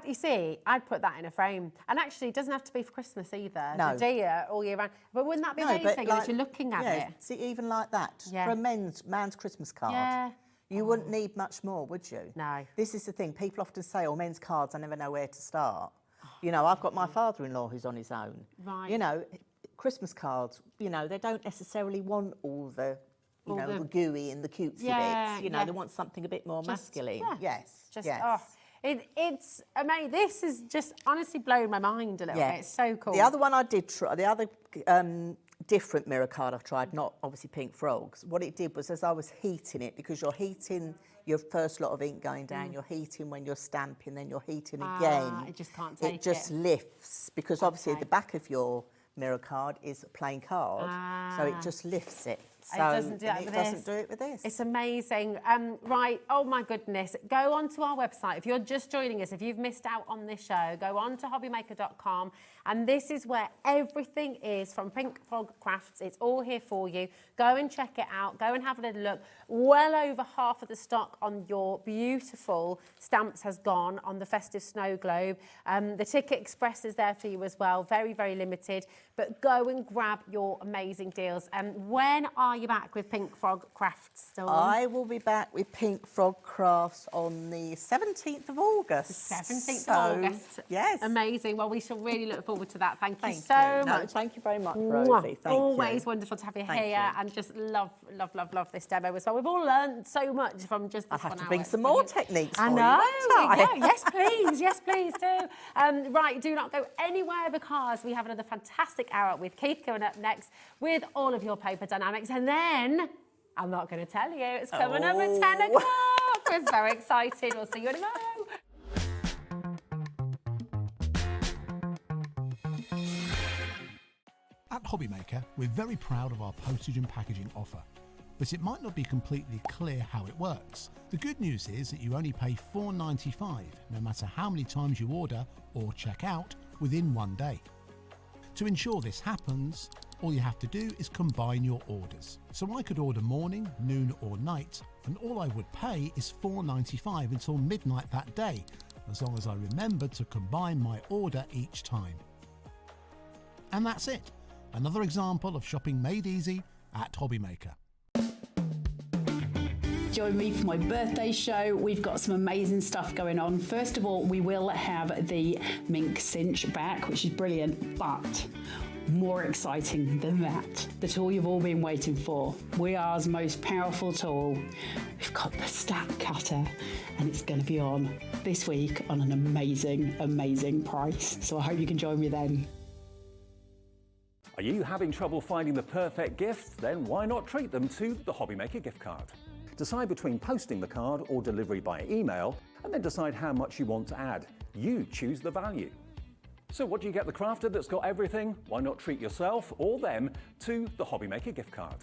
You see, I'd put that in a frame. And actually, it doesn't have to be for Christmas either. No. The deer all year round. But wouldn't that be amazing as you're looking at it? See, even like that, just for a man's Christmas card. Yeah. You wouldn't need much more, would you? No. This is the thing. People often say, oh, men's cards, I never know where to start. You know, I've got my father-in-law who's on his own. Right. You know, Christmas cards, you know, they don't necessarily want all the, you know, the gooey and the cutesy bits. You know, they want something a bit more masculine. Yes. It's amazing. This is just honestly blown my mind a little bit. It's so cool. The other one I did try, the other different mirror card I've tried, not obviously pink frogs, what it did was as I was heating it, because you're heating your first lot of ink going down, you're heating when you're stamping, then you're heating again. It just can't take it. It just lifts, because obviously the back of your mirror card is a plain card, so it just lifts it. So it doesn't do that with this. It doesn't do it with this. It's amazing. Right, oh my goodness. Go onto our website. If you're just joining us, if you've missed out on this show, go on to hobbymaker.com, and this is where everything is from Pink Frog Crafts. It's all here for you. Go and check it out. Go and have a little look. Well over half of the stock on your beautiful stamps has gone on the festive snow globe. The Ticket Express is there for you as well. Very, very limited. But go and grab your amazing deals. When are you back with Pink Frog Crafts, Dawn? I will be back with Pink Frog Crafts on the 17th of August. 17th of August. Yes. Amazing. Well, we shall really look forward to that. Thank you so much. Thank you very much, Rosie. Thank Always you. wonderful to have you Thank here, you. and just love this demo as well. We've all learned so much from just this I'll have 1 to hour. bring some more techniques I for know. you, won't I? Yes, please. Yes, please do. Right, do not go anywhere, because we have another fantastic hour with Keith coming up next with all of your paper dynamics, and then I'm not going to tell you. It's coming up at 10 o'clock. We're so excited. We'll see you in a moment. At Hobbymaker, we're very proud of our postage and packaging offer, but it might not be completely clear how it works. The good news is that you only pay $4.95 no matter how many times you order or check out within 1 day. To ensure this happens, all you have to do is combine your orders. So I could order morning, noon or night, and all I would pay is $4.95 until midnight that day, as long as I remembered to combine my order each time. And that's it. Another example of shopping made easy at Hobbymaker. Join me for my birthday show. We've got some amazing stuff going on. First of all, we will have the mink cinch back, which is brilliant, but more exciting than that, the tool you've all been waiting for. WeAre's most powerful tool. We've got the stack cutter, and it's going to be on this week on an amazing, amazing price. So I hope you can join me then. Are you having trouble finding the perfect gift? Then why not treat them to the Hobbymaker gift card? Decide between posting the card or delivery by email, and then decide how much you want to add. You choose the value. So what do you get the crafter that's got everything? Why not treat yourself or them to the Hobbymaker gift card?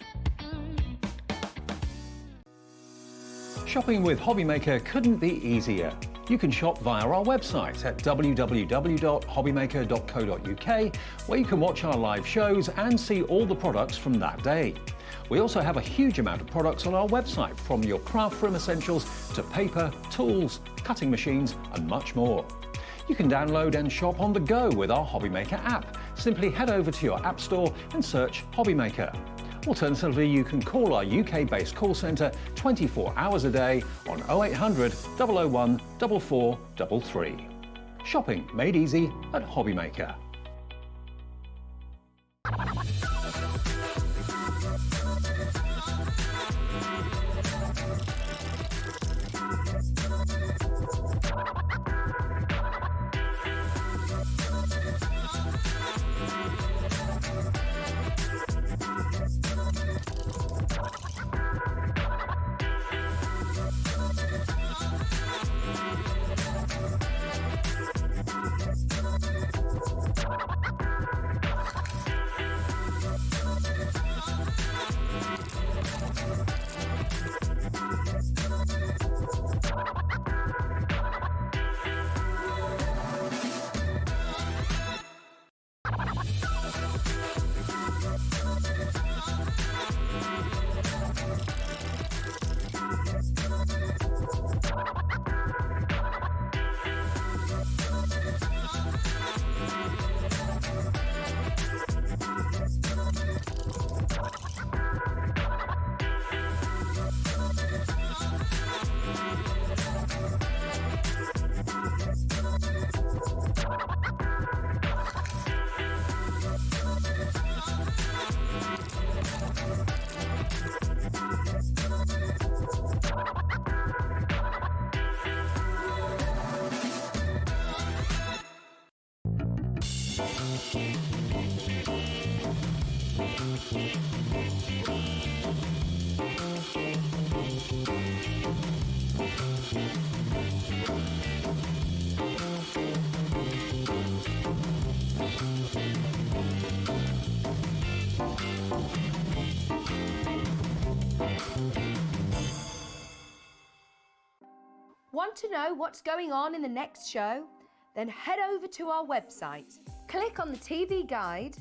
Shopping with Hobbymaker couldn't be easier. You can shop via our website at www.hobbymaker.co.uk, where you can watch our live shows and see all the products from that day. We also have a huge amount of products on our website, from your craft room essentials to paper, tools, cutting machines and much more. You can download and shop on the go with our Hobbymaker app. Simply head over to your app store and search Hobbymaker. Alternatively, you can call our UK-based call centre 24 hours a day on 0800 001 4433. Shopping made easy at Hobbymaker. Want to know what's going on in the next show? Then head over to our website. Click on the TV guide.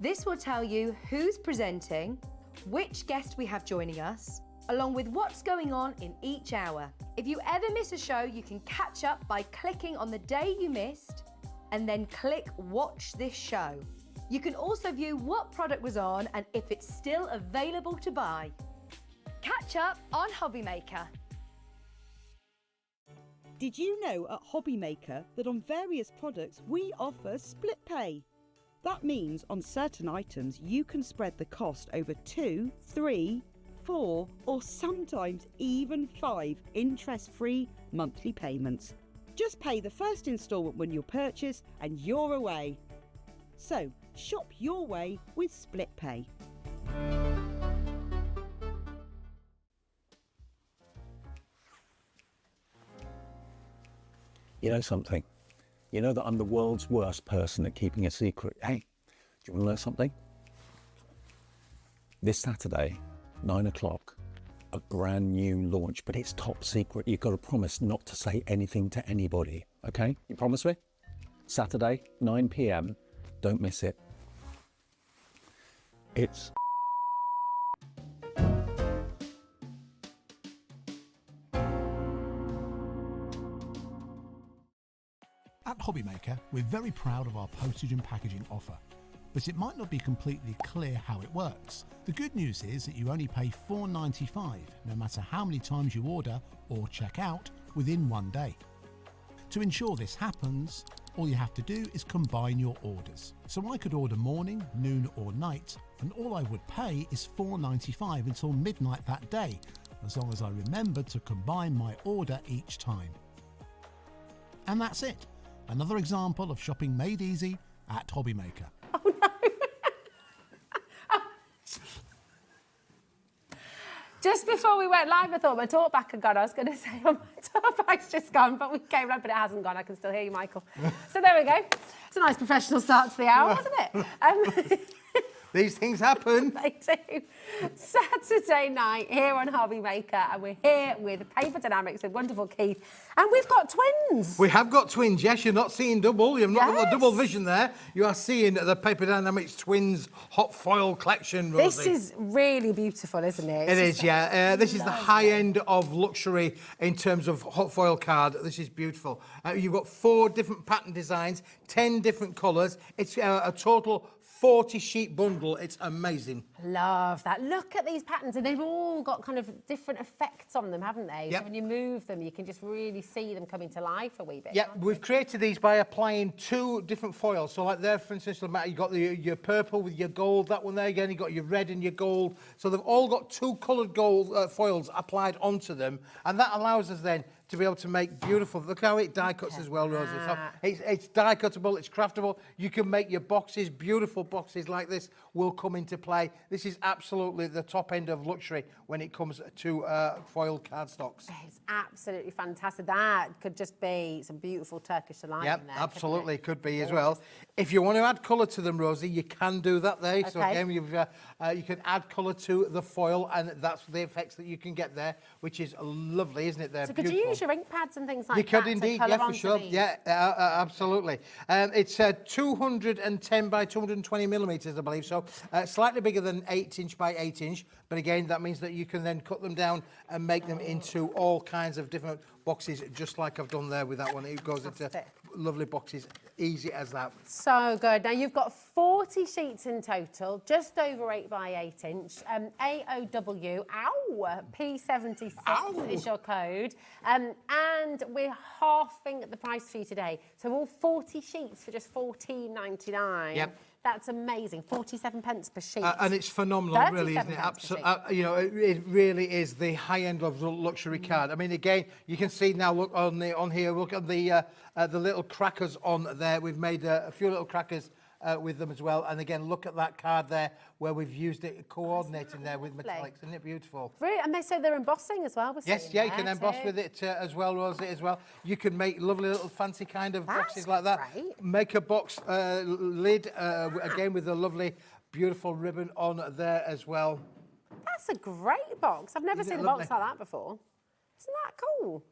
This will tell you who's presenting, which guest we have joining us, along with what's going on in each hour. If you ever miss a show, you can catch up by clicking on the day you missed and then click Watch This Show. You can also view what product was on and if it's still available to buy. Catch up on Hobby Maker. Did you know at Hobby Maker that on various products we offer split pay? That means on certain items you can spread the cost over 2, 3, 4 or sometimes even 5 interest-free monthly payments. Just pay the first instalment when you purchase and you're away. So shop your way with split pay. You know something? You know that I'm the world's worst person at keeping a secret. Hey, do you want to learn something? This Saturday, 9 o'clock, a brand new launch, but it's top secret. You've got to promise not to say anything to anybody, okay? You promise me? Saturday, 9 p.m, don't miss it. It's At Hobby Maker, we're very proud of our postage and packaging offer, but it might not be completely clear how it works. The good news is that you only pay $4.95 no matter how many times you order or check out within one day. To ensure this happens, all you have to do is combine your orders. So I could order morning, noon or night, and all I would pay is $4.95 until midnight that day, as long as I remember to combine my order each time. And that's it. Another example of shopping made easy at Hobby Maker. Just before we went live, I thought my talk back had gone. I was going to say, oh, my talk back's just gone, but we came right, but it hasn't gone. I can still hear you, Michael. So there we go. It's a nice professional start to the hour, wasn't it? These things happen. They do. Saturday night here on Hobby Maker, and we're here with Paper Dienamics with wonderful Keith, and we've got twins. We have got twins, yes. You're not seeing double. You've not got a double vision there. You are seeing the Paper Dienamics Twins hot foil collection, Rosie. This is really beautiful, isn't it? It is, yeah. This is the high end of luxury in terms of hot foil card. This is beautiful. You've got 4 different pattern designs, 10 different colours. It's a total 40 sheet bundle. It's amazing. Love that. Look at these patterns, and they've all got kind of different effects on them, haven't they? Yep. So when you move them, you can just really see them coming to life a wee bit. Yeah, we've created these by applying 2 different foils. So like there, for instance, you've got your purple with your gold, that one there again, you've got your red and your gold. So they've all got 2 coloured gold foils applied onto them, and that allows us then to be able to make beautiful, look how it die cuts as well, Rosie. So it's die cuttable, it's craftable. You can make your boxes, beautiful boxes like this will come into play. This is absolutely the top end of luxury when it comes to foil cardstocks. It's absolutely fantastic. That could just be some beautiful Turkish delight in there. Absolutely, could be as well. If you want to add colour to them, Rosie, you can do that there. Okay. So again, you can add colour to the foil, and that's the effects that you can get there, which is lovely, isn't it? They're so beautiful. Could you use your ink pads and things like you that? You could indeed, yeah, for sure. These? Yeah, absolutely. It's 210 by 220 millimetres, I believe, so slightly bigger than 8-inch by 8-inch. But again, that means that you can then cut them down and make them into all kinds of different boxes, just like I've done there with that one. It goes into lovely boxes, easy as that. So good. Now you've got 40 sheets in total, just over 8 by 8 inch. AOW, P76 is your code. And we're halving the price for you today. So all 40 sheets for just $14.99. Yep. That's amazing. 47 pence per sheet. And it's phenomenal, really, isn't it? You know, it really is the high end of the luxury card. I mean, again, you can see now. Look on here. Look at the little crackers on there. We've made a few little crackers with them as well. And again, look at that card there where we've used it coordinating there with metallics. Isn't it beautiful? Brilliant. And they say they're embossing as well. Yes, yeah, you can emboss with it as well, Rosie, as well. You can make lovely little fancy kind of boxes like that. Great. Make a box lid, again, with a lovely, beautiful ribbon on there as well. That's a great box. I've never seen a box like that before. Isn't that cool?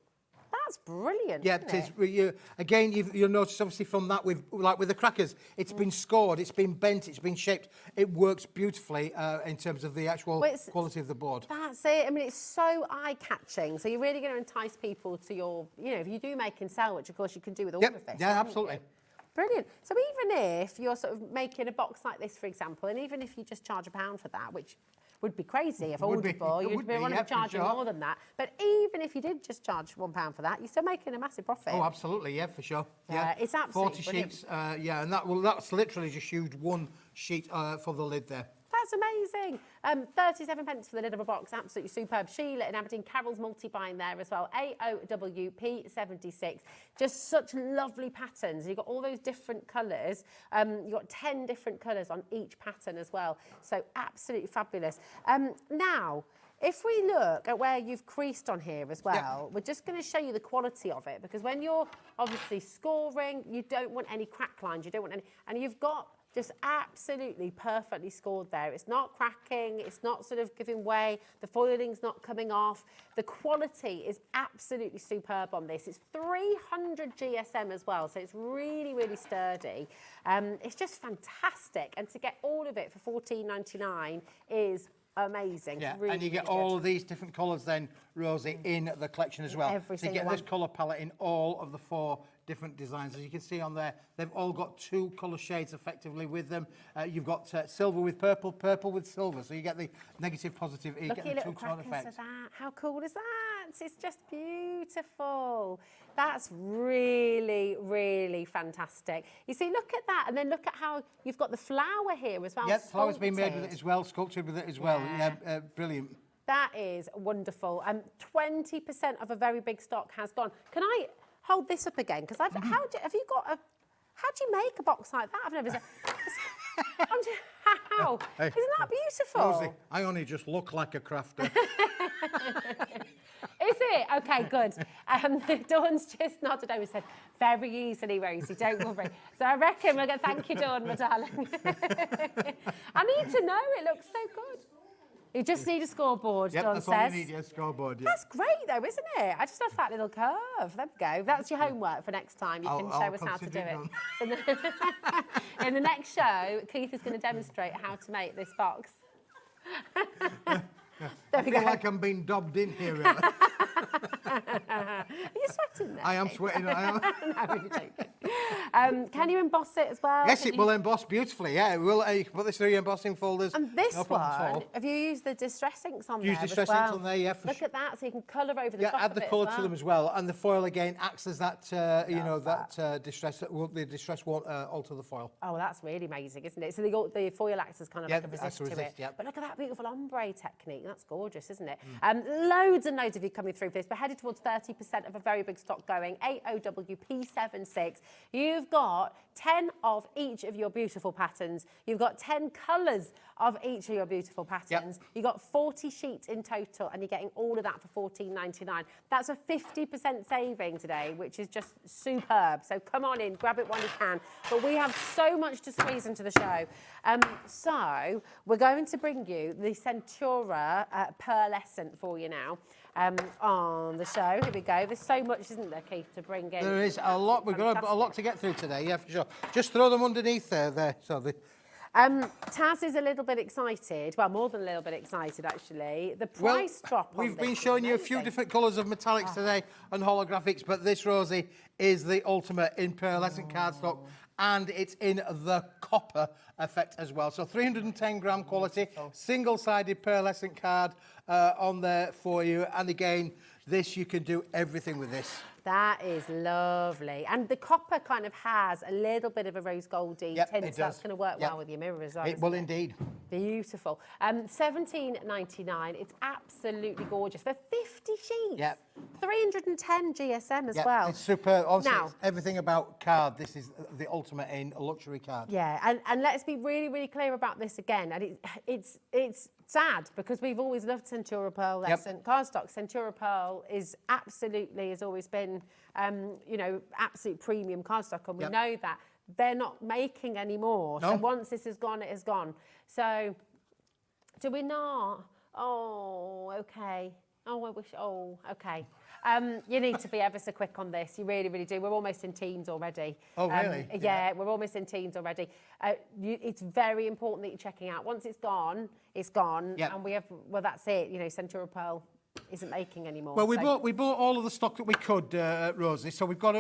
That's brilliant. Yeah, it is. Again, you'll notice obviously from that with the crackers, it's been scored, it's been bent, it's been shaped. It works beautifully in terms of the actual quality of the board. That's it. I mean, it's so eye-catching. So you're really going to entice people to your, if you do make and sell, which of course you can do with all of this. Yeah, absolutely. Brilliant. So even if you're sort of making a box like this, for example, and even if you just charge £1 for that, which would be crazy if Audible, you'd be wanting to charge more than that. But even if you did just charge £1 for that, you're still making a massive profit. Oh, absolutely, yeah, for sure. Yeah, it's absolutely 40 sheets, yeah, and that's literally just used one sheet for the lid there. That's amazing. 37p for the lid of a box, absolutely superb. Sheila in Aberdeen, Carol's multi-buying there as well. AOWP76, just such lovely patterns. You've got all those different colours. You've got 10 different colours on each pattern as well. So absolutely fabulous. Now, if we look at where you've creased on here as well, we're just going to show you the quality of it, because when you're obviously scoring, you don't want any crack lines, you don't want any, and you've got just absolutely perfectly scored there. It's not cracking, it's not sort of giving way, the foiling's not coming off. The quality is absolutely superb on this. It's 300 GSM as well, so it's really, really sturdy. It's just fantastic, and to get all of it for $14.99 is amazing. Yeah, really, and you get really all of these different colours then, Rosie, in the collection as well. Every so you single get one. this colour palette in all of the 4 different designs. As you can see on there, they've all got 2 colour shades effectively with them. You've got silver with purple, purple with silver. So you get the negative, positive, you get the 2-tone effect. Of that. How cool is that? It's just beautiful. That's really, really fantastic. You see, look at that, and then look at how you've got the flower here as well. Yeah, flower's been made with it as well, sculptured with it as well. Yeah, brilliant. That is wonderful. 20% of a very big stock has gone. Can I hold this up again? Because how do you make a box like that? I've never seen. How? Hey, isn't that beautiful? Rosie, I only just look like a crafter. Is it? Okay, good. Dawn's just nodded over and said, very easily, Rosie, don't worry. So I reckon we're going to thank you, Dawn, my darling. I need to know, it looks so good. You just need a scoreboard, Dawn says. That's all you need, yeah, scoreboard, yeah. That's great, though, isn't it? I just love that little curve. There we go. That's your homework for next time. You can show us how to do it. In the next show, Keith is going to demonstrate how to make this box. I feel like I'm being dobbed in here. Are you sweating there? I am sweating. I am. No, you're joking. Can you emboss it as well? Yes, it will emboss beautifully. Yeah, it will. Put this through your embossing folders. And this no problem at one, all. have you used the distress inks on there Use as distress well? inks on there, yeah. Look at that, so you can colour over the top add of the it colour as to them as well, and the foil again acts as that, distress. The distress won't alter the foil. Oh, well, that's really amazing, isn't it? So the foil acts as kind of like a resist to it. Yeah. But look at that beautiful ombre technique. That's gorgeous, isn't it? Loads and loads of you coming through for this. We're headed towards 30% of a very big stock going. AOWP76. You've got 10 of each of your beautiful patterns. You've got 10 colours of each of your beautiful patterns. You've got 40 sheets in total, and you're getting all of that for $14.99. That's a 50% saving today, which is just superb. So come on in, grab it while you can. But we have so much to squeeze into the show. So we're going to bring you the Centura pearlescent for you now on the show. Here we go. There's so much, isn't there, Keith, to bring in? There is a lot. We've got a lot to get through today, yeah, for sure. Just throw them underneath there. So Taz is a little bit excited. Well, more than a little bit excited, actually. The price drop on we've been showing you a few different colours of metallics today and holographics, but this, Rosie, is the ultimate in pearlescent cardstock, and it's in the copper effect as well. So 310 gram quality, single-sided pearlescent card on there for you. And again, this, you can do everything with this. That is lovely. And the copper kind of has a little bit of a rose goldy tint, so that's going to work well with your mirror as well. It will indeed. Beautiful. $17.99. It's absolutely gorgeous for 50 sheets. Yep. 310 GSM as Yeah, well. it's super. Honestly, Now, it's everything about card. This is the ultimate in a luxury card. yeah, and let's be really, really clear about this again. And it's sad because we've always loved Centura pearlescent cardstock. Centura Pearl is absolutely, has always been, you know, absolute premium cardstock, and we know that. They're not making any more. No. So once this is gone, it is gone. So do we not? Oh, okay. Oh, I wish. Oh, okay. You need to be ever so quick on this. You really, really do. We're almost in teens already. Oh, really? Yeah, we're almost in teens already. It's very important that you're checking out. Once it's gone, it's gone. Yep. And we have, well, that's it. You know, Centura Pearl isn't making anymore. Well, so. we bought all of the stock that we could, Rosie. So we've got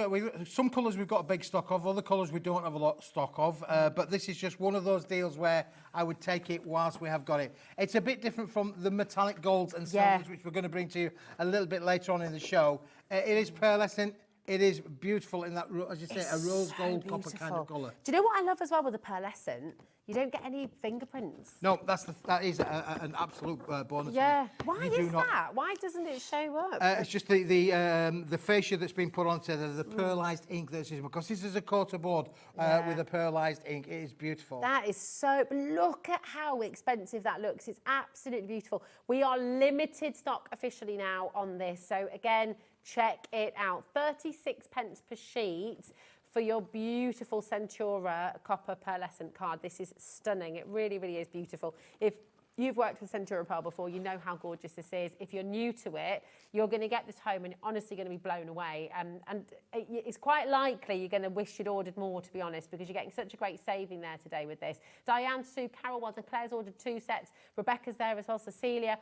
some colours we've got a big stock of, other colours we don't have a lot of stock of. But this is just one of those deals where I would take it whilst we have got it. It's a bit different from the metallic golds and silvers, which we're going to bring to you a little bit later on in the show. It is pearlescent. It is beautiful in that, as you say, a rose gold copper kind of colour. Do you know what I love as well with the pearlescent? You don't get any fingerprints. No, that is an absolute bonus. Yeah. Why is that? Why doesn't it show up? It's just the fascia that's been put onto the pearlised ink that's used, because this is a coated board with a pearlised ink. It is beautiful. That is so. Look at how expensive that looks. It's absolutely beautiful. We are limited stock officially now on this. So again, check it out. 36 pence per sheet for your beautiful Centura copper pearlescent card. This is stunning. It really, really is beautiful. If you've worked with Centura Pearl before, you know how gorgeous this is. If you're new to it, you're going to get this home and you're honestly going to be blown away. And it's quite likely you're going to wish you'd ordered more, to be honest, because you're getting such a great saving there today with this. Diane, Sue, Carol was, and Claire's ordered 2 sets. Rebecca's there as well, Cecilia.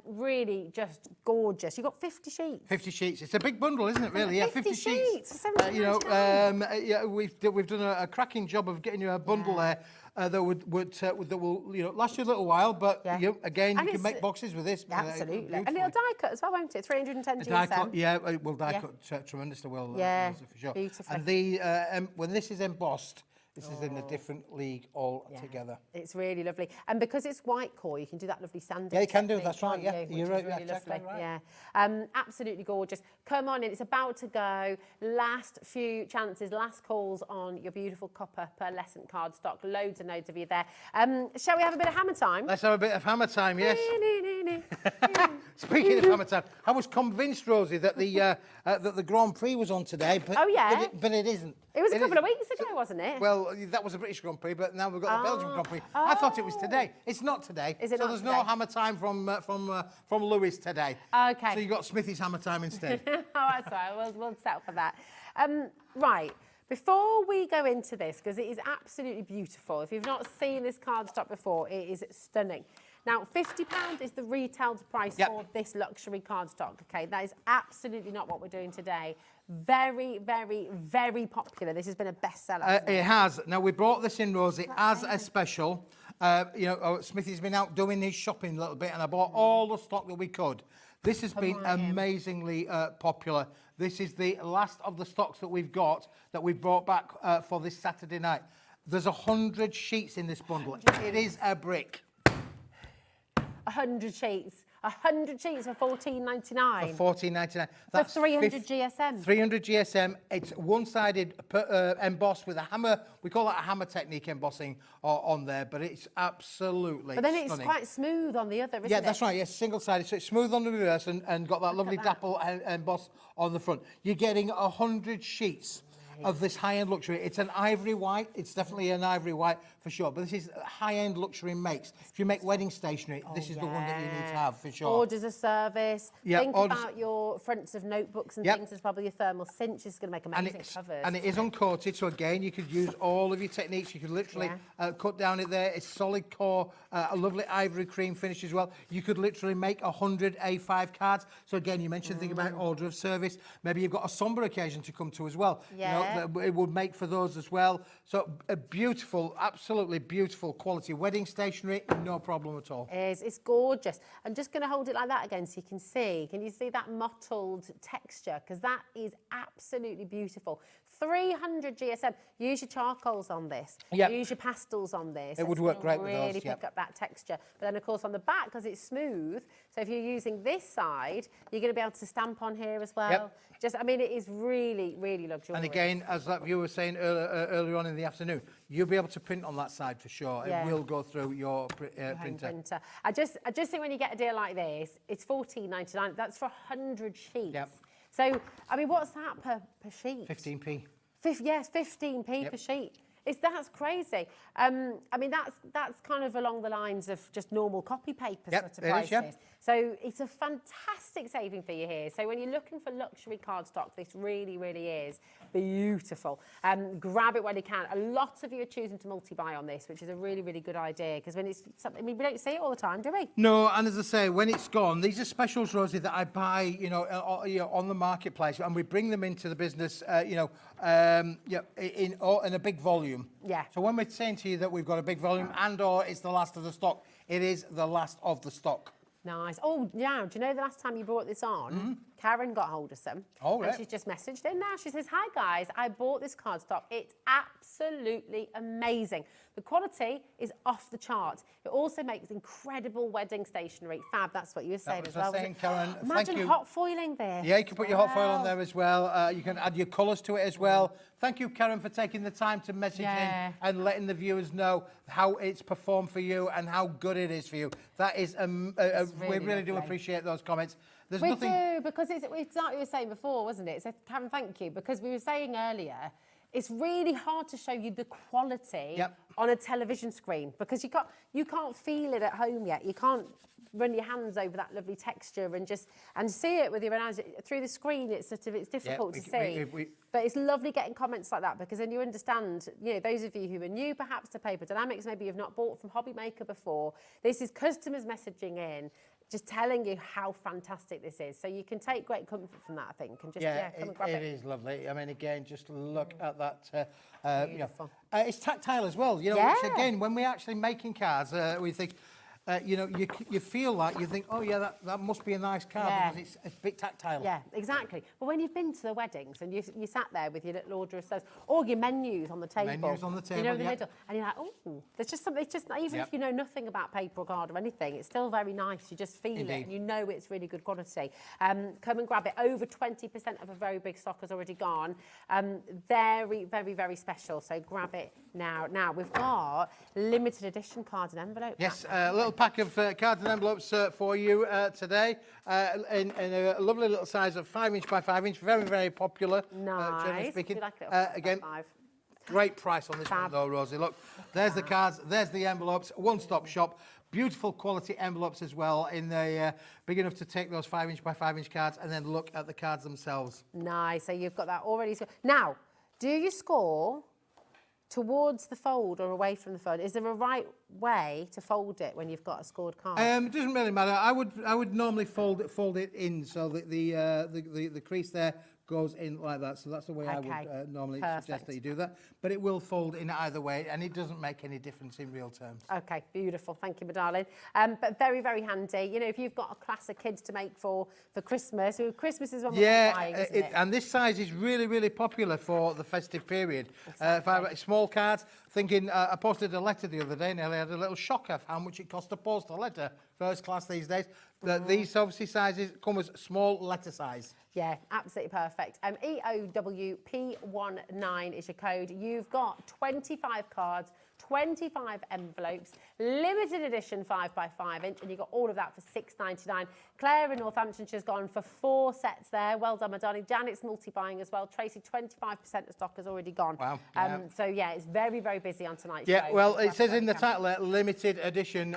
Really just gorgeous. You've got 50 sheets. 50 sheets. It's a big bundle, isn't it, really? Yeah, 50 sheets. You know, we've done a cracking job of getting you a bundle there that will last you a little while, but again, you can make boxes with this. Absolutely. And it'll die cut as well, won't it? 310 GSM. Die cut, it will die cut tremendously well. For sure. Beautifully. And when this is embossed, this is in a different league altogether. It's really lovely. And because it's white core, you can do that lovely sanding. Yeah, you can do. technique, That's right. can't you? You're Which is right. really Exactly lovely. right. Yeah. Absolutely gorgeous. Come on in. It's about to go. Last few chances, last calls on your beautiful copper pearlescent cardstock. Loads and loads of you there. Shall we have a bit of hammer time? Let's have a bit of hammer time, yes. Speaking of hammer time, I was convinced, Rosie, that the Grand Prix was on today, but but it isn't. It was a couple of weeks ago, wasn't it? Well, that was a British Grand Prix, but now we've got the Belgian Grand Prix. I thought it was today. It's not today. Is it so not there's today? no hammer time from Lewis today. Okay. So you got Smithy's hammer time instead. Oh, that's right. We'll settle for that. Right. Before we go into this, because it is absolutely beautiful. If you've not seen this cardstock before, it is stunning. Now, £50 is the retail price for this luxury cardstock, okay? That is absolutely not what we're doing today. Very, very, very popular. This has been a bestseller. It has. Now, we brought this in, Rosie, as a special. Smithy's been out doing his shopping a little bit, and I bought all the stock that we could. This has been amazingly popular. This is the last of the stocks that we've got that we've brought back for this Saturday night. There's 100 sheets in this bundle. It is a brick. 100 sheets. 100 sheets for $14.99. For $14.99. That's 300 GSM. 300 GSM. It's one-sided embossed with a hammer. We call that a hammer technique embossing on there, but it's absolutely But then it's stunning. quite smooth on the other, isn't it? Yeah, that's right. Yes, single-sided. So it's smooth on the reverse and got that lovely dapple emboss on the front. You're getting 100 sheets of this high-end luxury. It's an ivory white. It's definitely an ivory white for sure. But this is high-end luxury makes. If you make wedding stationery, this is the one that you need to have for sure. Orders of service. Yeah, Think about your fronts of notebooks and things. There's probably your thermal cinch is going to make amazing covers. And it is uncoated, so again, you could use all of your techniques. You could literally cut down it there. It's solid core, a lovely ivory cream finish as well. You could literally make 100 A5 cards. So again, you mentioned the thing about order of service. Maybe you've got a somber occasion to come to as well. Yeah. It would make for those as well. So a beautiful, absolutely beautiful quality wedding stationery, no problem at all. It's gorgeous. I'm just going to hold it like that again so you can see. Can you see that mottled texture? Because that is absolutely beautiful. 300 GSM. Use your charcoals on this. Yep. Use your pastels on this. It would It's work gonna great with those, really yep. pick up that texture. But then, of course, on the back, because it's smooth, so if you're using this side, you're going to be able to stamp on here as well. Yep. I mean, it is really, really luxurious. And again, as that viewer was saying earlier on in the afternoon, you'll be able to print on that side for sure. Yeah. It will go through your Home printer. I just think when you get a deal like this, it's $14.99. That's for 100 sheets. Yep. So, I mean, what's that per sheet? 15p. Yes, 15p Yep. per sheet. That's crazy. I mean, that's kind of along the lines of just normal copy paper Yep, sort of it is, prices. yep. So it's a fantastic saving for you here. So when you're looking for luxury cardstock, this really, really is beautiful. Grab it when you can. A lot of you are choosing to multi-buy on this, which is a really, really good idea, because when it's something, I mean, we don't see it all the time, do we? No, and as I say, when it's gone, these are specials, Rosie, that I buy, on the marketplace, and we bring them into the business, in a big volume. Yeah. So when we're saying to you that we've got a big volume and/or it's the last of the stock, it is the last of the stock. Nice. Oh, yeah. Do you know the last time you brought this on, Karen got hold of some. Oh, and right. she's just messaged in now. She says, "Hi guys, I bought this cardstock. It's absolutely amazing. The quality is off the chart. It also makes incredible wedding stationery. Fab." That's what you were saying as well. Saying, Karen, Imagine thank you. hot foiling this. Yeah, you can put your hot foil on there as well. You can add your colours to it as well. Thank you, Karen, for taking the time to message in and letting the viewers know how it's performed for you and how good it is for you. That is, we really do appreciate those comments. There's We nothing. do, because it's like you were saying before, wasn't it? So, Karen, thank you, because we were saying earlier, it's really hard to show you the quality on a television screen, because you can't feel it at home yet. You can't run your hands over that lovely texture and see it with your own eyes. Through the screen, it's difficult to see. But it's lovely getting comments like that, because then you understand, those of you who are new perhaps to Paper Dynamics, maybe you've not bought from Hobby Maker before. This is customers messaging in, just telling you how fantastic this is. So you can take great comfort from that, I think, and just come and grab it. It is lovely. I mean, again, just look at that. It's tactile as well. Which again, when we're actually making cards, we think. You feel that, you think, oh yeah, that must be a nice card because it's a bit tactile. Yeah, exactly. But when you've been to the weddings and you sat there with your little order of stuff, or your menus on the table. Menus on the table, in the middle, and you're like, oh, there's just something, even if you know nothing about paper or card or anything, it's still very nice. You just feel it and you know it's really good quality. Come and grab it. Over 20% of a very big stock has already gone. Very, very, very special. So grab it now. Now, we've got limited edition cards and envelopes. Yes, a little pack of cards and envelopes for you today in a lovely little size of 5" by 5". Very, very popular. Generally speaking. Like again, great price on this one though, Rosie. Look, there's the cards, there's the envelopes, one-stop shop. Beautiful quality envelopes as well, in the big enough to take those 5" by 5" cards, and then look at the cards themselves. Nice. So you've got that already. Now, do you score towards the fold or away from the fold? Is there a right way to fold it when you've got a scored card? It doesn't really matter. I would normally fold it in so that the crease there goes in like that. So that's the way I would normally suggest that you do that. But it will fold in either way, and it doesn't make any difference in real terms. Okay, beautiful. Thank you, my darling. But very, very handy. If you've got a class of kids to make for Christmas, Christmas is when we're buying, isn't it? And this size is really, really popular for the festive period. If I have small cards, thinking, I posted a letter the other day, and I had a little shock of how much it costs to post a letter, first class these days. These obviously sizes come as small letter size. Yeah, absolutely perfect. EOWP19 is your code. You've got 25 cards, 25 envelopes, limited edition 5 by 5", and you got all of that for $6.99. Claire in Northamptonshire's gone for 4 sets there. Well done, my darling. Janet's multi-buying as well. Tracy, 25% of stock has already gone. Wow. So yeah, it's very, very busy on tonight's show. Yeah, well, it says in the title, limited edition,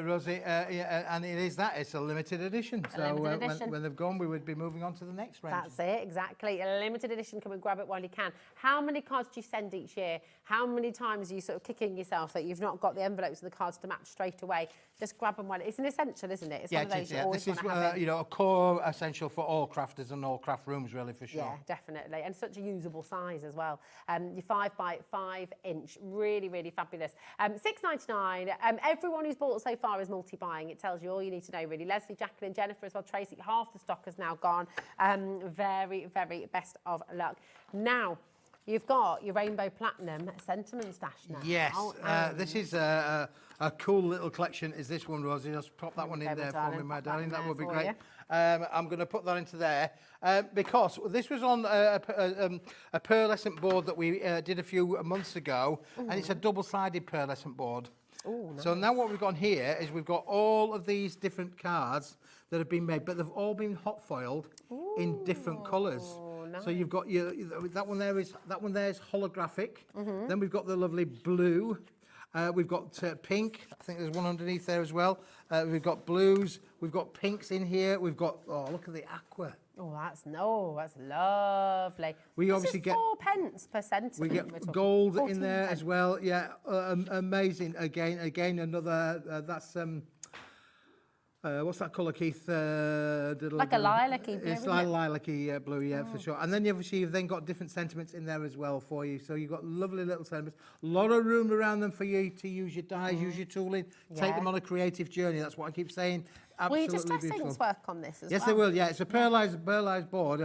Rosie, and it is that. It's a limited edition. So when they've gone, we would be moving on to the next range. That's it, exactly. A limited edition. Come and grab it while you can. How many cards do you send each year? How many times are you sort of kicking yourself that you've not got the envelopes and the cards to match straight away? Just grab them while it's an essential, isn't it? It's one of those this is a core essential for all crafters and all craft rooms, really, for sure. Yeah, definitely, and such a usable size as well. Your 5 by 5", really, really fabulous. $6.99. Everyone who's bought so far is multi-buying. It tells you all you need to know, really. Leslie, Jacqueline, Jennifer as well. Tracy, half the stock has now gone. Very, very best of luck. Now, You've got your Rainbow Platinum sentiment stash now. Yes, this is a cool little collection. Is this one, Rosie? Just pop that one in there for me, my darling. That would be great. I'm going to put that into there because this was on a pearlescent board that we did a few months ago, and it's a double-sided pearlescent board. Ooh, nice. So now what we've got here is we've got all of these different cards that have been made, but they've all been hot foiled in different colours. Nice. So you've got that one there is holographic. Then we've got the lovely blue. We've got pink. I think there's one underneath there as well. We've got blues. We've got pinks in here. We've got look at the aqua. Oh, that's lovely. We obviously get 4 pence per sentiment. We get gold in there as well. Yeah, amazing. Again, another. That's what's that colour, Keith? Like a lilac-y blue. It's like lilac-y blue, yeah, for sure. And then you've then got different sentiments in there as well for you. So you've got lovely little sentiments. A lot of room around them for you to use your dyes, use your tooling, take them on a creative journey. That's what I keep saying. Will your Absolutely distress beautiful. inks work on this as Yes, well? they will. Yeah, it's a pearlized board,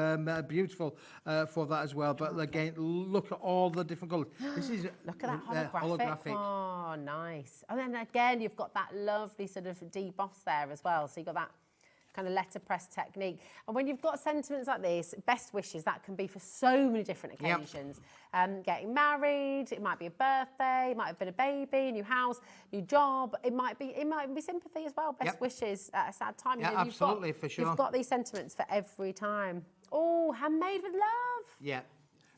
beautiful for that as well. But again, look at all the different colours. This is look at that holographic. Oh, nice. And then again, you've got that lovely sort of deboss there as well. So you've got that kind of letterpress technique. And when you've got sentiments like this, best wishes, that can be for so many different occasions. Getting married, it might be a birthday, it might have been a baby, a new house, new job. It might be sympathy as well. Best wishes at a sad time. Yeah, absolutely, for sure. You've got these sentiments for every time. Oh, handmade with love. Yeah.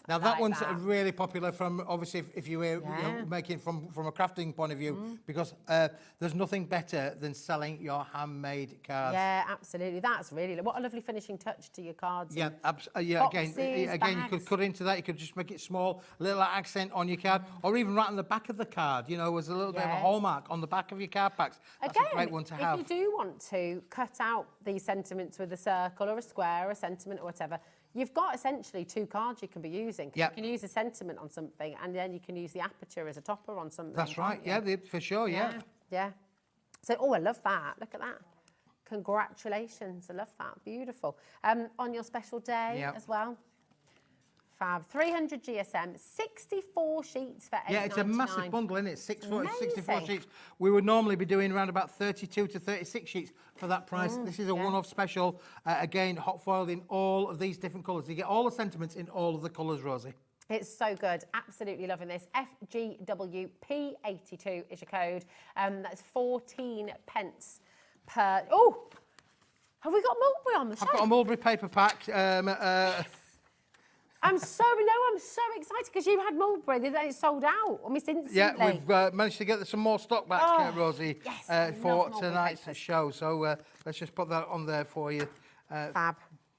Now that one's really popular from, obviously, if you were making from a crafting point of view, because there's nothing better than selling your handmade cards. Yeah, absolutely. That's really, what a lovely finishing touch to your cards. Yeah, again, you could cut into that. You could just make it small, a little accent on your card, or even right on the back of the card, you know, as a little bit of a hallmark on the back of your card packs. That's a great one to have. If you do want to cut out these sentiments with a circle or a square or a sentiment or whatever, you've got essentially 2 cards you can be using. Yep. You can use a sentiment on something, and then you can use the aperture as a topper on something. That's right. Yeah, for sure. Yeah. So, I love that. Look at that. Congratulations. I love that. Beautiful. On your special day as well. Fab. 300 GSM, 64 sheets for $8.99. Yeah, it's a massive bundle, isn't it? 64 sheets. We would normally be doing around about 32 to 36 sheets for that price. This is a one-off special. Again, hot foiled in all of these different colours. You get all the sentiments in all of the colours, Rosie. It's so good. Absolutely loving this. FGWP82 is your code. That's 14 pence per... Oh! Have we got mulberry on the shelf? I've got a mulberry paper pack. I'm so excited because you had mulberry, then it sold out almost instantly. Yeah, we've managed to get some more stock back, Rosie, for tonight's show. So let's just put that on there for you. Fab.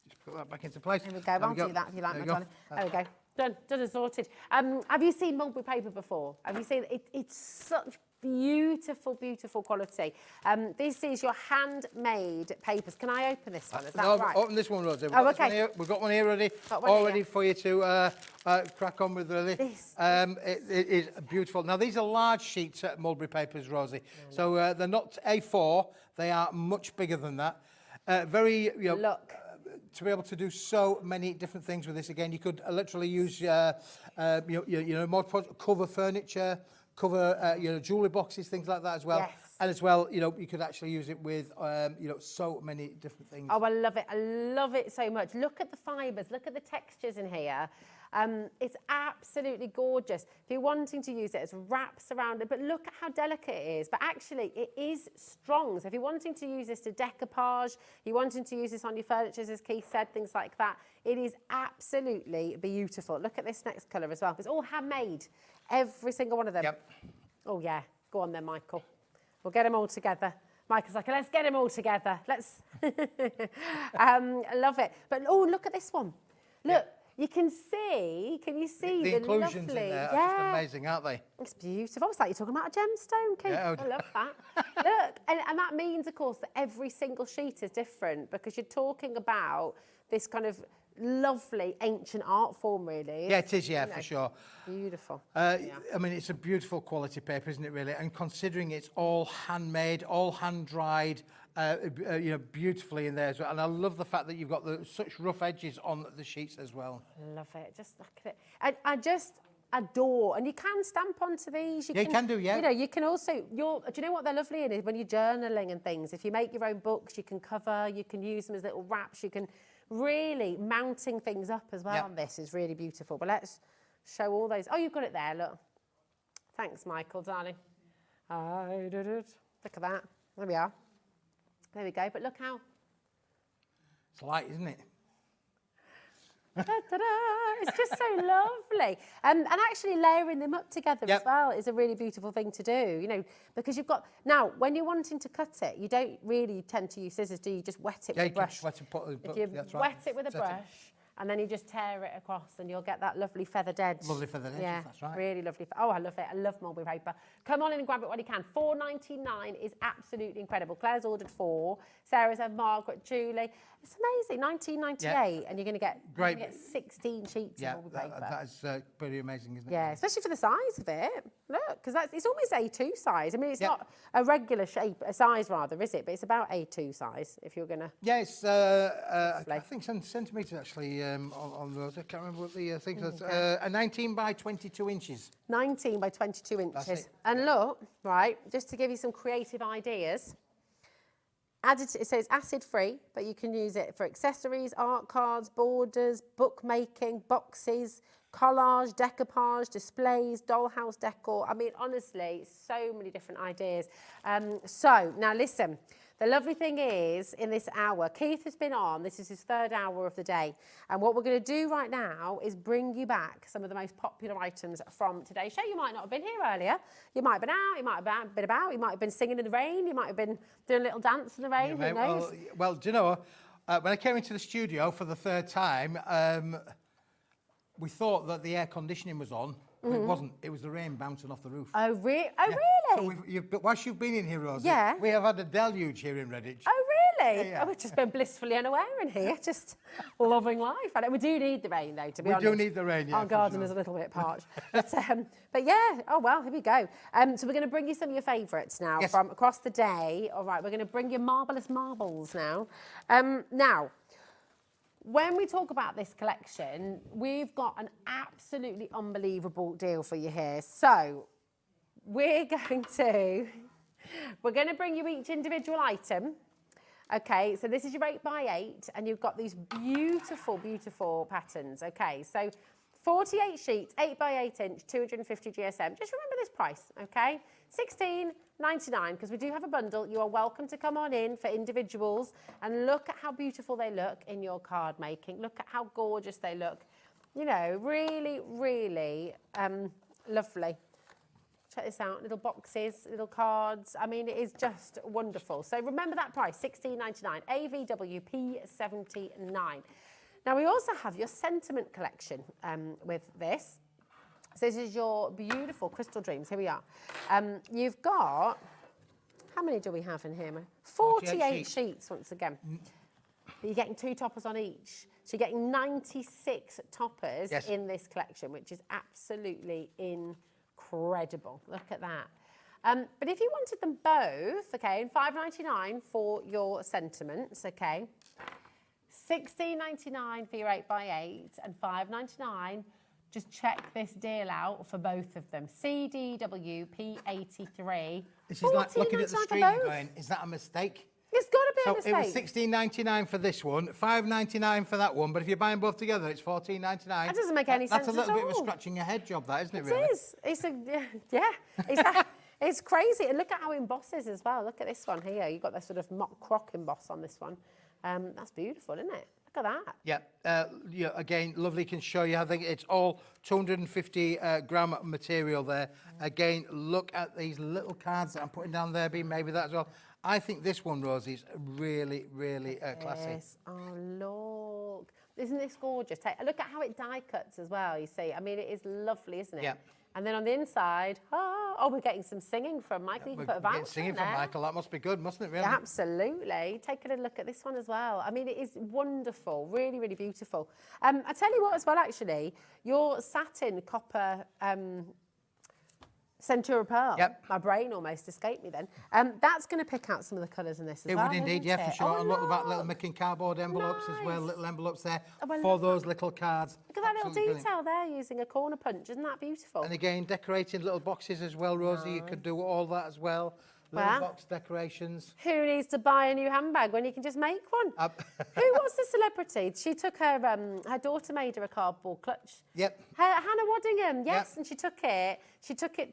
Just put that back into place. There we go. I'll do that if you like, my darling. There we go. Done and sorted. Have you seen mulberry paper before? Have you seen it? It's such beautiful, beautiful quality. This is your handmade papers. Can I open this one? Is that right? Open this one, Rosie. We've got one here ready, for you to crack on with, really. It is beautiful. Now, these are large sheets of mulberry papers, Rosie. So they're not A4. They are much bigger than that. Look. To be able to do so many different things with this, again, you could literally use cover furniture, cover jewellery boxes, things like that as well. Yes. And as well, you could actually use it with so many different things. Oh, I love it. I love it so much. Look at the fibres. Look at the textures in here. It's absolutely gorgeous. If you're wanting to use it as wraps around it, but look at how delicate it is. But actually, it is strong. So if you're wanting to use this to decoupage, you're wanting to use this on your furniture, as Keith said, things like that, it is absolutely beautiful. Look at this next colour as well. It's all handmade, every single one of them. Yep. Oh, yeah. Go on then, Michael. We'll get them all together. Michael's like, let's get them all together. Let's. I love it. But, look at this one. Look. Yep. You can see, the inclusions lovely, in there are just amazing, aren't they? It's beautiful. It's like you're talking about a gemstone, Keith. Yeah, I love that. Look, and that means, of course, that every single sheet is different because you're talking about this kind of lovely ancient art form, really. Yeah, it is, for sure. Beautiful. I mean, it's a beautiful quality paper, isn't it, really? And considering it's all handmade, all hand-dried, beautifully in there as well. And I love the fact that you've got such rough edges on the sheets as well. Love it. Just look at it. I just adore, and you can stamp onto these. You can do, yeah. You know, you can also, do you know what they're lovely in is when you're journaling and things, if you make your own books, you can cover, you can use them as little wraps, you can really, mounting things up as well on this is really beautiful. But let's show all those. Oh, you've got it there, look. Thanks, Michael, darling. I did it. Look at that. There we are. There we go. But look how... It's light, isn't it? Da-da-da. It's just so lovely. And actually layering them up together as well is a really beautiful thing to do, you know, because you've got... Now, when you're wanting to cut it, you don't really tend to use scissors, do you? You just wet it with a brush. If you wet it with a brush, and then you just tear it across and you'll get that lovely feathered edge. Lovely feathered edge, that's right. Really lovely. Oh, I love it. I love mulberry paper. Come on in and grab it while you can. $4.99 is absolutely incredible. Claire's ordered 4. Sarah's had Margaret, Julie. It's amazing. $19.98 and you're going to get 16 sheets of mulberry paper. That is pretty amazing, isn't it? Yeah, especially for the size of it. Look, because it's almost A2 size. I mean, it's not a regular shape, a size rather, is it? But it's about A2 size if you're going to... Yeah, it's, I think centimetres actually on those. I can't remember what the thing was. A 19 by 22 inches. 19 by 22 inches. And look, right, just to give you some creative ideas, it says acid free, but you can use it for accessories, art cards, borders, bookmaking, boxes, collage, decoupage, displays, dollhouse decor. I mean, honestly, so many different ideas. So now listen, the lovely thing is in this hour, Keith has been on, this is his 3rd hour of the day. And what we're going to do right now is bring you back some of the most popular items from today's show. You might not have been here earlier. You might have been out, you might have been about, you might have been singing in the rain, you might have been doing a little dance in the rain, who knows? Well, do you know, when I came into the studio for the 3rd time, we thought that the air conditioning was on. But it wasn't. It was the rain bouncing off the roof. Oh, really? Oh, really? So whilst you've been in here, Rosie, we have had a deluge here in Redditch. Oh, really? Oh, we've just been blissfully unaware in here, just loving life. And we do need the rain, though, to be honest. We do need the rain, yeah. Our garden is a little bit parched. but yeah, oh, well, here we go. So we're going to bring you some of your favourites now from across the day. All right, we're going to bring you marvellous marbles now. Now, when we talk about this collection, we've got an absolutely unbelievable deal for you here. So we're going to bring you each individual item. Okay, so this is your 8x8 and you've got these beautiful, beautiful patterns. Okay, so 48 sheets, 8x8 inch, 250 GSM. Just remember this price, okay? $16.99, because we do have a bundle. You are welcome to come on in for individuals and look at how beautiful they look in your card making. Look at how gorgeous they look. You know, really, really lovely. Check this out, little boxes, little cards. I mean, it is just wonderful. So remember that price, $16.99, AVWP79. Now, we also have your sentiment collection with this. So this is your beautiful Crystal Dreams. Here we are. You've got, how many do we have in here? 48 sheets once again. You're getting 2 toppers on each. So you're getting 96 toppers in this collection, which is absolutely incredible. Look at that. But if you wanted them both, okay, and $5.99 for your sentiments, okay, $16.99 for your 8x8 and $5.99. Just check this deal out for both of them. CDWP83. This is like looking at the screen and going, is that a mistake? It's got to be a mistake. So it was $16.99 for this one, $5.99 for that one, but if you're buying both together, it's $14.99. That doesn't make any sense at all. That's a little bit of a scratching your head job, that, isn't it, really? It is. It's crazy. And look at how it embosses as well. Look at this one here. You've got that sort of mock croc emboss on this one. That's beautiful, isn't it? Look at that. Yeah, again, lovely, can show you. I think it's all 250 gram material there. Again, look at these little cards that I'm putting down there, maybe that as well. I think this one, Rosie, is really, really classy. Yes. Oh, look. Isn't this gorgeous? Look at how it die cuts as well, you see. I mean, it is lovely, isn't it? Yeah. And then on the inside, oh, we're getting some singing from Michael. You can put a voucher singing from Michael. That must be good, mustn't it, really? Yeah, absolutely. Take a look at this one as well. I mean, it is wonderful. Really, really beautiful. I tell you what as well, actually, your satin copper Centura Pearl. Yep. My brain almost escaped me then. That's going to pick out some of the colours in this as It well. would indeed, isn't yeah, for it? sure. Oh, And look about look. little making cardboard envelopes as well, little envelopes there Oh, I for love those little cards. Look at that little Absolutely detail there using a corner punch. Isn't that beautiful? And again, decorating little boxes as well, Rosie. You could do all that as well. Little Well, box decorations. Who needs to buy a new handbag when you can just make one? Who was the celebrity? She took her daughter made her a cardboard clutch. Yep. Hannah Waddingham, yes, and she took it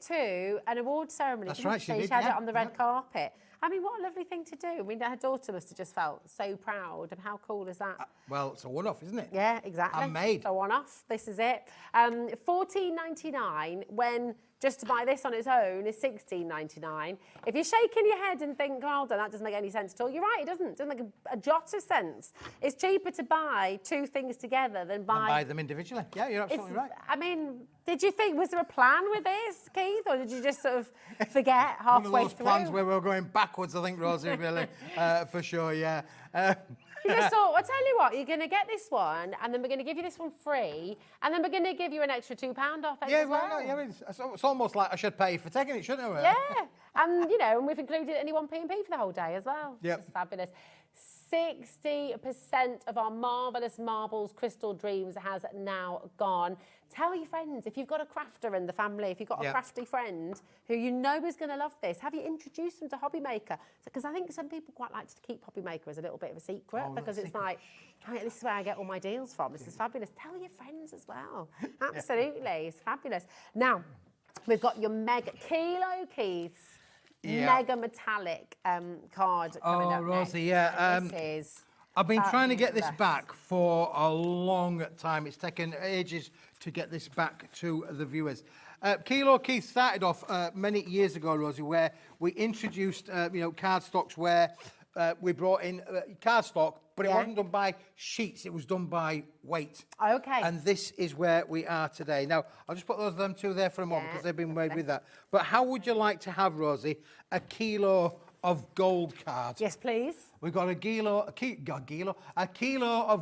to an award ceremony. That's didn't right, she did, She had yeah, it on the red carpet. I mean, what a lovely thing to do. I mean, her daughter must have just felt so proud. And how cool is that? Well, it's a one-off, isn't it? Yeah, exactly. Handmade. A one-off. This is it. $14.99 when just to buy this on its own is $16.99. If you're shaking your head and think, oh, that doesn't make any sense at all, you're right, it doesn't. It doesn't make a jot of sense. It's cheaper to buy two things together than buy them individually. Yeah, you're absolutely right. I mean, did you think, was there a plan with this, Keith, or did you just sort of forget One halfway of those through? plans where we're going backwards, I think, Rosie, really, for sure, yeah. You just thought, I'll tell you what, you're going to get this one, and then we're going to give you this one free, and then we're going to give you an extra £2 off it as well. It's almost like I should pay for taking it, shouldn't I? Yeah, and you know, and we've included only one P&P for the whole day as well. Yep. It's fabulous. 60% of our marvellous marbles crystal dreams has now gone. Tell your friends, if you've got a crafter in the family, if you've got a crafty friend who you know is going to love this, have you introduced them to Hobby Maker? Because I think some people quite like to keep Hobby Maker as a little bit of a secret because it's like, oh, this is where I get all my deals from. This is fabulous. Tell your friends as well. Absolutely, it's fabulous. Now, we've got your mega kilo keys. Mega metallic card coming up Rosie, next. This is I've been trying to get this fabulous. back for a long time. It's taken ages to get this back to the viewers. Kilo Keith started off many years ago, Rosie, where we introduced, cardstocks where we brought in cardstock, but it wasn't done by sheets, it was done by weight. Okay. And this is where we are today. Now, I'll just put them two there for a moment because they've been made with that. But how would you like to have, Rosie, a kilo of gold card? Yes, please. We've got a kilo of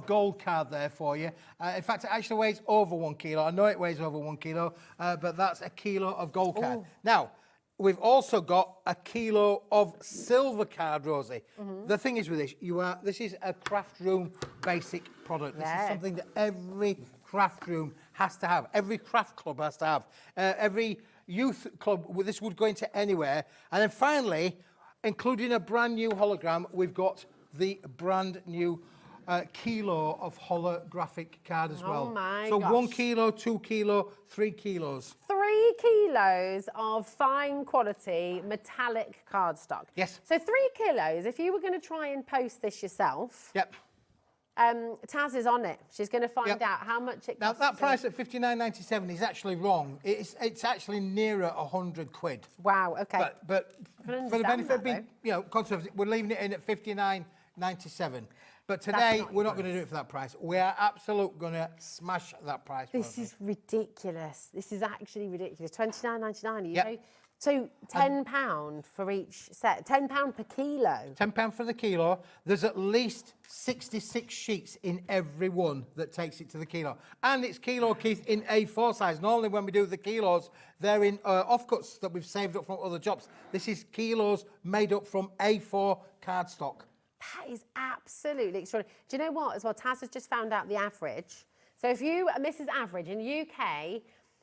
gold card there for you. In fact, it actually weighs over 1 kilo. I know it weighs over 1 kilo, but that's a kilo of gold card. Now, we've also got a kilo of silver card, Rosie. The thing is with this, this is a craft room basic product. This is something that every craft room has to have. Every craft club has to have. Every youth club, this would go into anywhere. And then finally, including a brand new hologram, we've got the brand new kilo of holographic card as well. Oh my so gosh. 1 kilo, 2 kilo, 3 kilos. 3 kilos of fine quality metallic cardstock. Yes. So 3 kilos, if you were going to try and post this yourself, Taz is on it. She's going to find out how much it costs. Now, that price at $59.97 is actually wrong. It's actually nearer 100 quid. Wow, okay. But for the benefit of being, conservative, we're leaving it in at $59.97. But today, we're not going to do it for that price. We are absolutely going to smash that price. This is ridiculous. This is actually ridiculous. $29.99. You know? So £10 for each set. £10 per kilo. £10 for the kilo. There's at least 66 sheets in every one that takes it to the kilo. And it's kilo, Keith, in A4 size. Normally when we do the kilos, they're in offcuts that we've saved up from other jobs. This is kilos made up from A4 cardstock. That is absolutely extraordinary. Do you know what, as well, Taz has just found out the average. So if you, Mrs. Average, in the UK,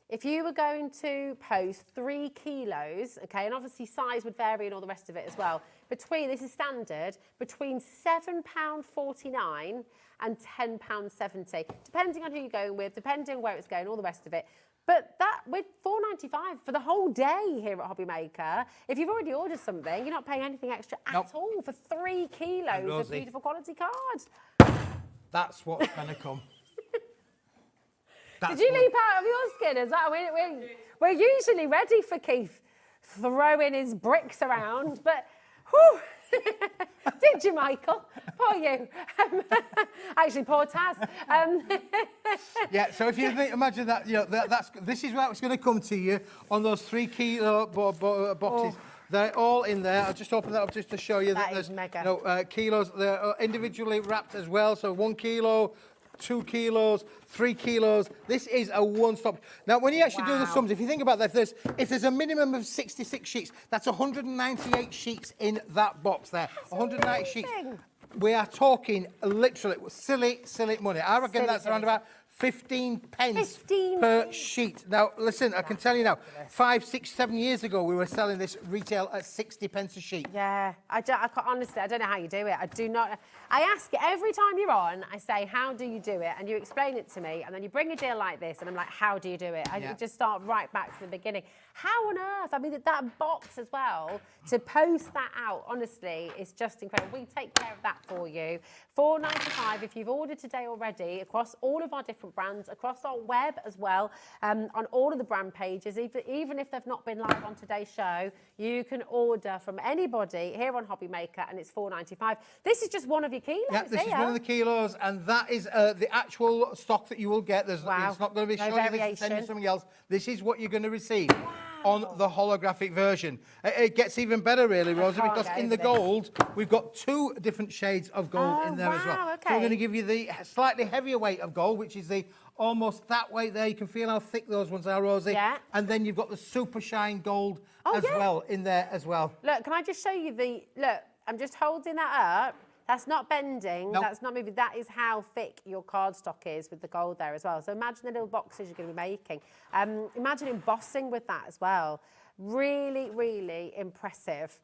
if you were going to post 3 kilos, okay, and obviously size would vary and all the rest of it as well, this is standard, between £7.49 and £10.70, depending on who you're going with, depending on where it's going, all the rest of it. But that, with $4.95 for the whole day here at Hobby Maker, if you've already ordered something, you're not paying anything extra at all for 3 kilos of beautiful quality cards. That's what's going to come. Did you leap out of your skin as well? We're usually ready for Keith throwing his bricks around, but whew. Did you, Michael? Poor you. Actually, poor Taz. Yeah, so if you imagine that, this is where it's going to come to you on those 3 kilo boxes. They're all in there. I'll just open that up just to show you that there's mega. kilos. They're individually wrapped as well. So 1 kilo, 2 kilos, 3 kilos. This is a one-stop. Now, when you actually do the sums, if you think about that, if there's a minimum of 66 sheets, that's 198 sheets in that box there. 190 sheets. We are talking literally silly money. I reckon that's around about 15 pence per sheet. Now, listen, I can tell you now, 5, 6, 7 years ago, we were selling this retail at 60 pence a sheet. Yeah, honestly, I don't know how you do it. I do not. I ask it every time you're on, I say, how do you do it? And you explain it to me, and then you bring a deal like this, and I'm like, how do you do it? I just start right back to the beginning. How on earth? I mean, that box as well, to post that out, honestly, is just incredible. We take care of that for you. $4.95 if you've ordered today already across all of our different brands, across our web as well, on all of the brand pages. Even if they've not been live on today's show, you can order from anybody here on Hobby Maker, and it's $4.95. This is just one of your kilos. Yeah, this is one of the kilos, and that is the actual stock that you will get. It's not going to be showing you this and sending you something else. This is what you're going to receive. On the holographic version. It gets even better, really, Rosie, because in the gold, we've got 2 different shades of gold in there as well. So we're going to give you the slightly heavier weight of gold, which is the almost that weight there. You can feel how thick those ones are, Rosie. Yeah. And then you've got the super shine gold as well in there as well. Look, can I just show you look, I'm just holding that up. That's not bending, that's not moving. That is how thick your cardstock is with the gold there as well. So imagine the little boxes you're going to be making. Imagine embossing with that as well. Really, really impressive.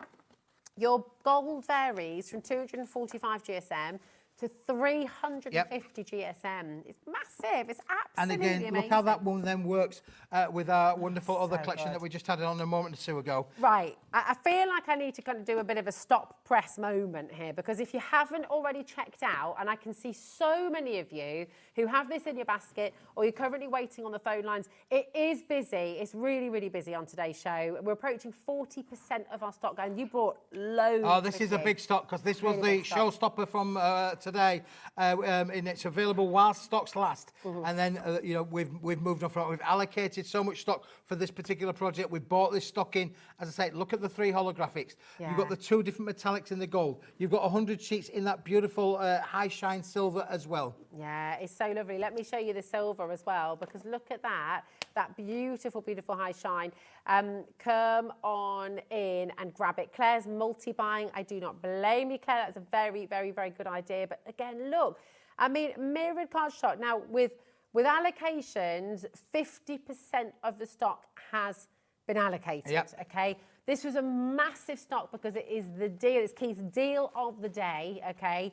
Your gold varies from 245 GSM to 350 GSM. It's massive. It's absolutely And again, amazing. look how that one then works with our wonderful other collection that we just had on a moment or two ago. Right. I feel like I need to kind of do a bit of a stop press moment here, because if you haven't already checked out, and I can see so many of you who have this in your basket or you're currently waiting on the phone lines, it is busy. It's really, really busy on today's show. We're approaching 40% of our stock going. You brought loads. Oh, this is a big stock, because this was the showstopper from today, and it's available while stocks last. And then you know, we've moved on from it. We've allocated so much stock for this particular project. We bought this stock in. As I say, look at the 3 holographics. You've got the 2 different metallics in the gold. You've got 100 sheets in that beautiful high shine silver as well. Yeah, it's so lovely. Let me show you the silver as well, because look at that beautiful, beautiful high shine. Come on in and grab it. Claire's multi-buying. I do not blame you, Claire. That's a very, very, very good idea. But again, look, I mean, mirrored cardstock. Now, with allocations, 50% of the stock has been allocated, okay? This was a massive stock because it is the deal, it's Keith's deal of the day, okay?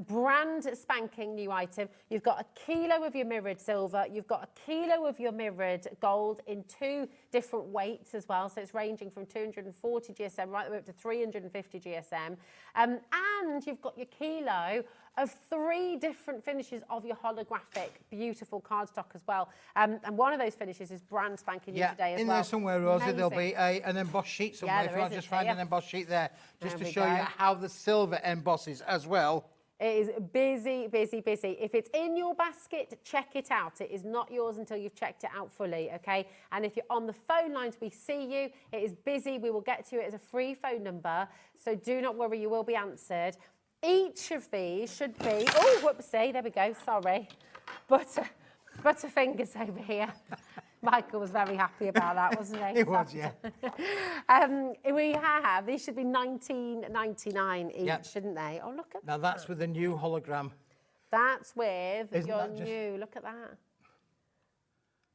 Brand spanking new item. You've got a kilo of your mirrored silver. You've got a kilo of your mirrored gold in 2 different weights as well. So it's ranging from 240 GSM right the way up to 350 GSM. And you've got your kilo of 3 different finishes of your holographic, beautiful cardstock as well. And one of those finishes is brand spanking new today as well. In there somewhere, Rosie, there'll be an embossed sheet somewhere. If you want to just find an embossed sheet there, just to show you how the silver embosses as well. It is busy, busy, busy. If it's in your basket, check it out. It is not yours until you've checked it out fully, okay? And if you're on the phone lines, we see you. It is busy. We will get to you. It's a free phone number, so do not worry. You will be answered. Each of these should be... Oh, whoopsie. There we go. Sorry. Butterfingers over here. Michael was very happy about that, wasn't he? He was, yeah. We have, these should be $19.99 each, shouldn't they? Oh, look at that. Now, that's with the new hologram. That's with your new, look at that.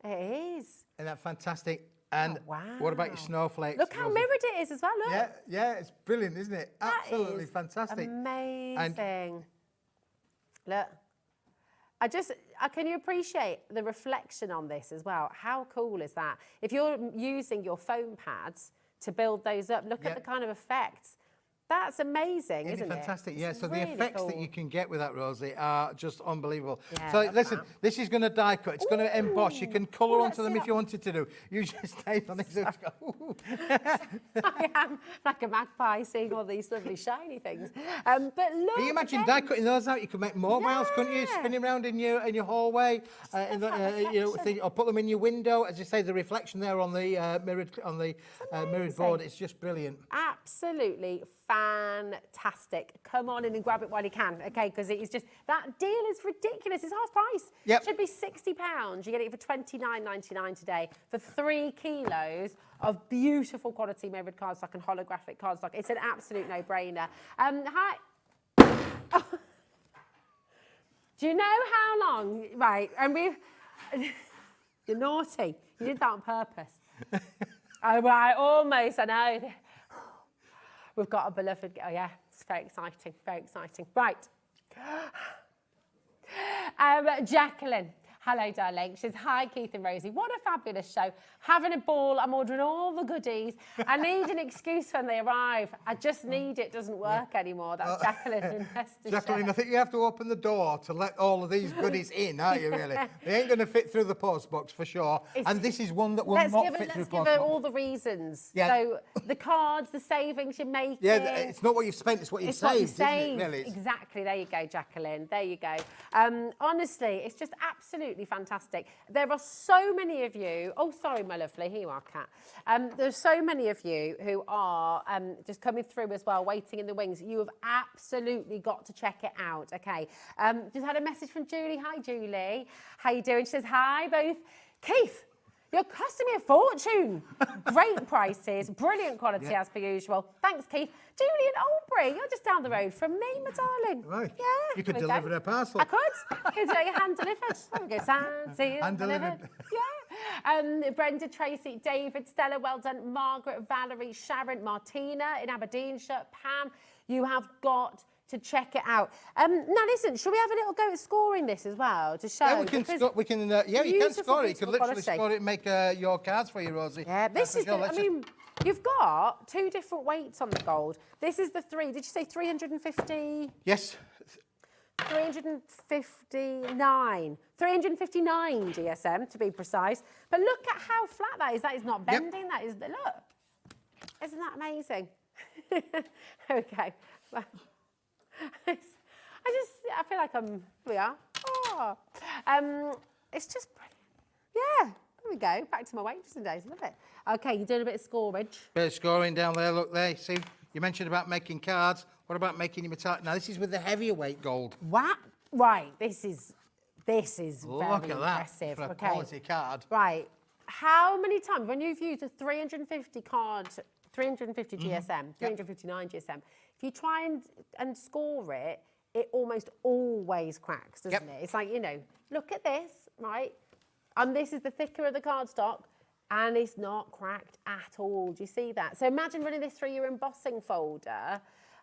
It is. Isn't that fantastic? And what about your snowflakes? Look how mirrored it is as well, look. Yeah, it's brilliant, isn't it? Absolutely fantastic. Amazing. Look. Can you appreciate the reflection on this as well? How cool is that? If you're using your foam pads to build those up, look at the kind of effects. That's amazing, isn't it? Fantastic, yeah. So the effects that you can get with that, Rosie, are just unbelievable. So listen, this is going to die cut. It's going to emboss. You can colour onto them if you wanted to do. You just tape on it. I am like a magpie seeing all these lovely shiny things. But look, can you imagine die cutting those out? You could make mobiles, couldn't you? Spinning around in your hallway, or put them in your window. As you say, the reflection there on the mirrored board, it's just brilliant. absolutely fantastic. Come on in and grab it while you can, okay? Because it is just, that deal is ridiculous. It's half price. Yep. It should be £60. You get it for $29.99 today for 3 kilos of beautiful quality mirrored cardstock and holographic cardstock. It's an absolute no-brainer. Hi. Do you know how long? Right, and you're naughty. You did that on purpose. I know. We've got a beloved, oh yeah, it's very exciting, very exciting. Right. Jacqueline. Hello, darling. She says, hi, Keith and Rosie. What a fabulous show. Having a ball. I'm ordering all the goodies. I need an excuse when they arrive. I just need it. Doesn't work anymore. That's Jacqueline in Leicestershire. Jacqueline, I think you have to open the door to let all of these goodies in, aren't you, really? They ain't going to fit through the post box for sure. And this is one that will not fit through the post box. Let's give her all the reasons. Yeah. So the cards, the savings you're making. Yeah, it's not what you've spent, it's what you've saved, isn't it, really? Exactly. There you go, Jacqueline. There you go. Honestly, it's just absolutely fantastic. There are so many of you. Oh, sorry, my lovely. Here you are, Kat. There's so many of you who are just coming through as well, waiting in the wings. You have absolutely got to check it out. Okay. Just had a message from Julie. Hi, Julie. How you doing? She says, hi, both. Keith, you're costing me a fortune. Great prices, brilliant quality as per usual. Thanks, Keith. Julie in Albury, you're just down the road from me, my darling. Right. Yeah. You could deliver a parcel. I could. Could get your hand delivered. There we go. Hand delivered. Yeah. Brenda, Tracy, David, Stella, well done. Margaret, Valerie, Sharon, Martina in Aberdeenshire, Pam. You have got to check it out. Now listen, shall we have a little go at scoring this as well to show? Yeah, you can score it. You can literally score it and make your cards for you, Rosie. Yeah, this is I mean, you've got 2 different weights on the gold. This is the 3. Did you say 350? Yes. 359. 359 GSM to be precise. But look at how flat that is. That is not bending. Yep. That is, look. Isn't that amazing? Okay. I feel like we are. Oh. It's just brilliant. Yeah, there we go. Back to my waitressing days. Love it. Okay, you're doing a bit of scorage. Bit of scoring down there. Look there. See, you mentioned about making cards. What about making your metallic? Now, this is with the heavier weight gold. What? Right, this is very Look at impressive. That for a quality card. Right. How many times, when you've used a 350 card, 350 GSM, 359 GSM, if you try and score it, it almost always cracks, doesn't it? It's like, you know, look at this, right? And this is the thicker of the cardstock, and it's not cracked at all. Do you see that? So imagine running this through your embossing folder.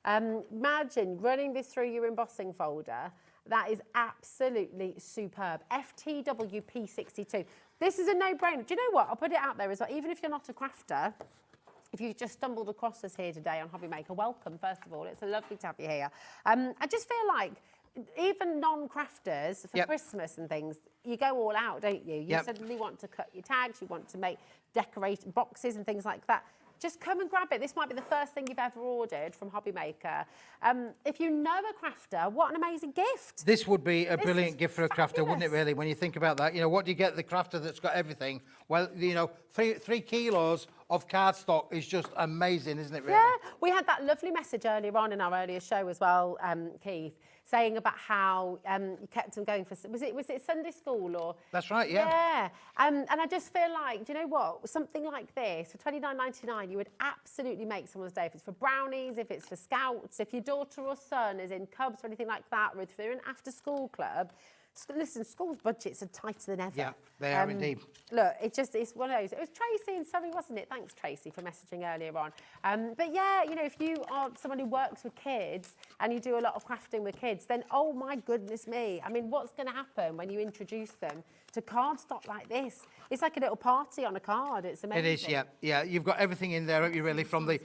Imagine running this through your embossing folder. That is absolutely superb. FTWP62. This is a no-brainer. Do you know what? I'll put it out there as well. Even if you're not a crafter, if you've just stumbled across us here today on Hobby Maker, welcome, first of all. It's lovely to have you here. I just feel like even non-crafters for Christmas and things, you go all out, don't you? You suddenly want to cut your tags, you want to make decorate boxes and things like that. Just come and grab it. This might be the first thing you've ever ordered from Hobby Maker. If you know a crafter, what an amazing gift. This would be a brilliant gift for a crafter, wouldn't it, really, when you think about that? You know, what do you get the crafter that's got everything? Well, you know, 3 kilos of cardstock is just amazing, isn't it, really? Yeah, we had that lovely message earlier on in our earlier show as well, Keith, saying about how you kept them going for, was it Sunday school or? That's right, yeah. Yeah, and I just feel like, do you know what, something like this, for $29.99, you would absolutely make someone's day. If it's for brownies, if it's for scouts, if your daughter or son is in Cubs or anything like that, or if they're in after-school club, listen, school's budgets are tighter than ever. Yeah, they are indeed. Look, it's one of those. It was Tracy in Surrey, wasn't it? Thanks, Tracy, for messaging earlier on. But yeah, you know, if you are someone who works with kids and you do a lot of crafting with kids, then oh my goodness me. I mean, what's going to happen when you introduce them to cardstock like this? It's like a little party on a card. It's amazing. It is, yeah. You've got everything in there, haven't you, really? From the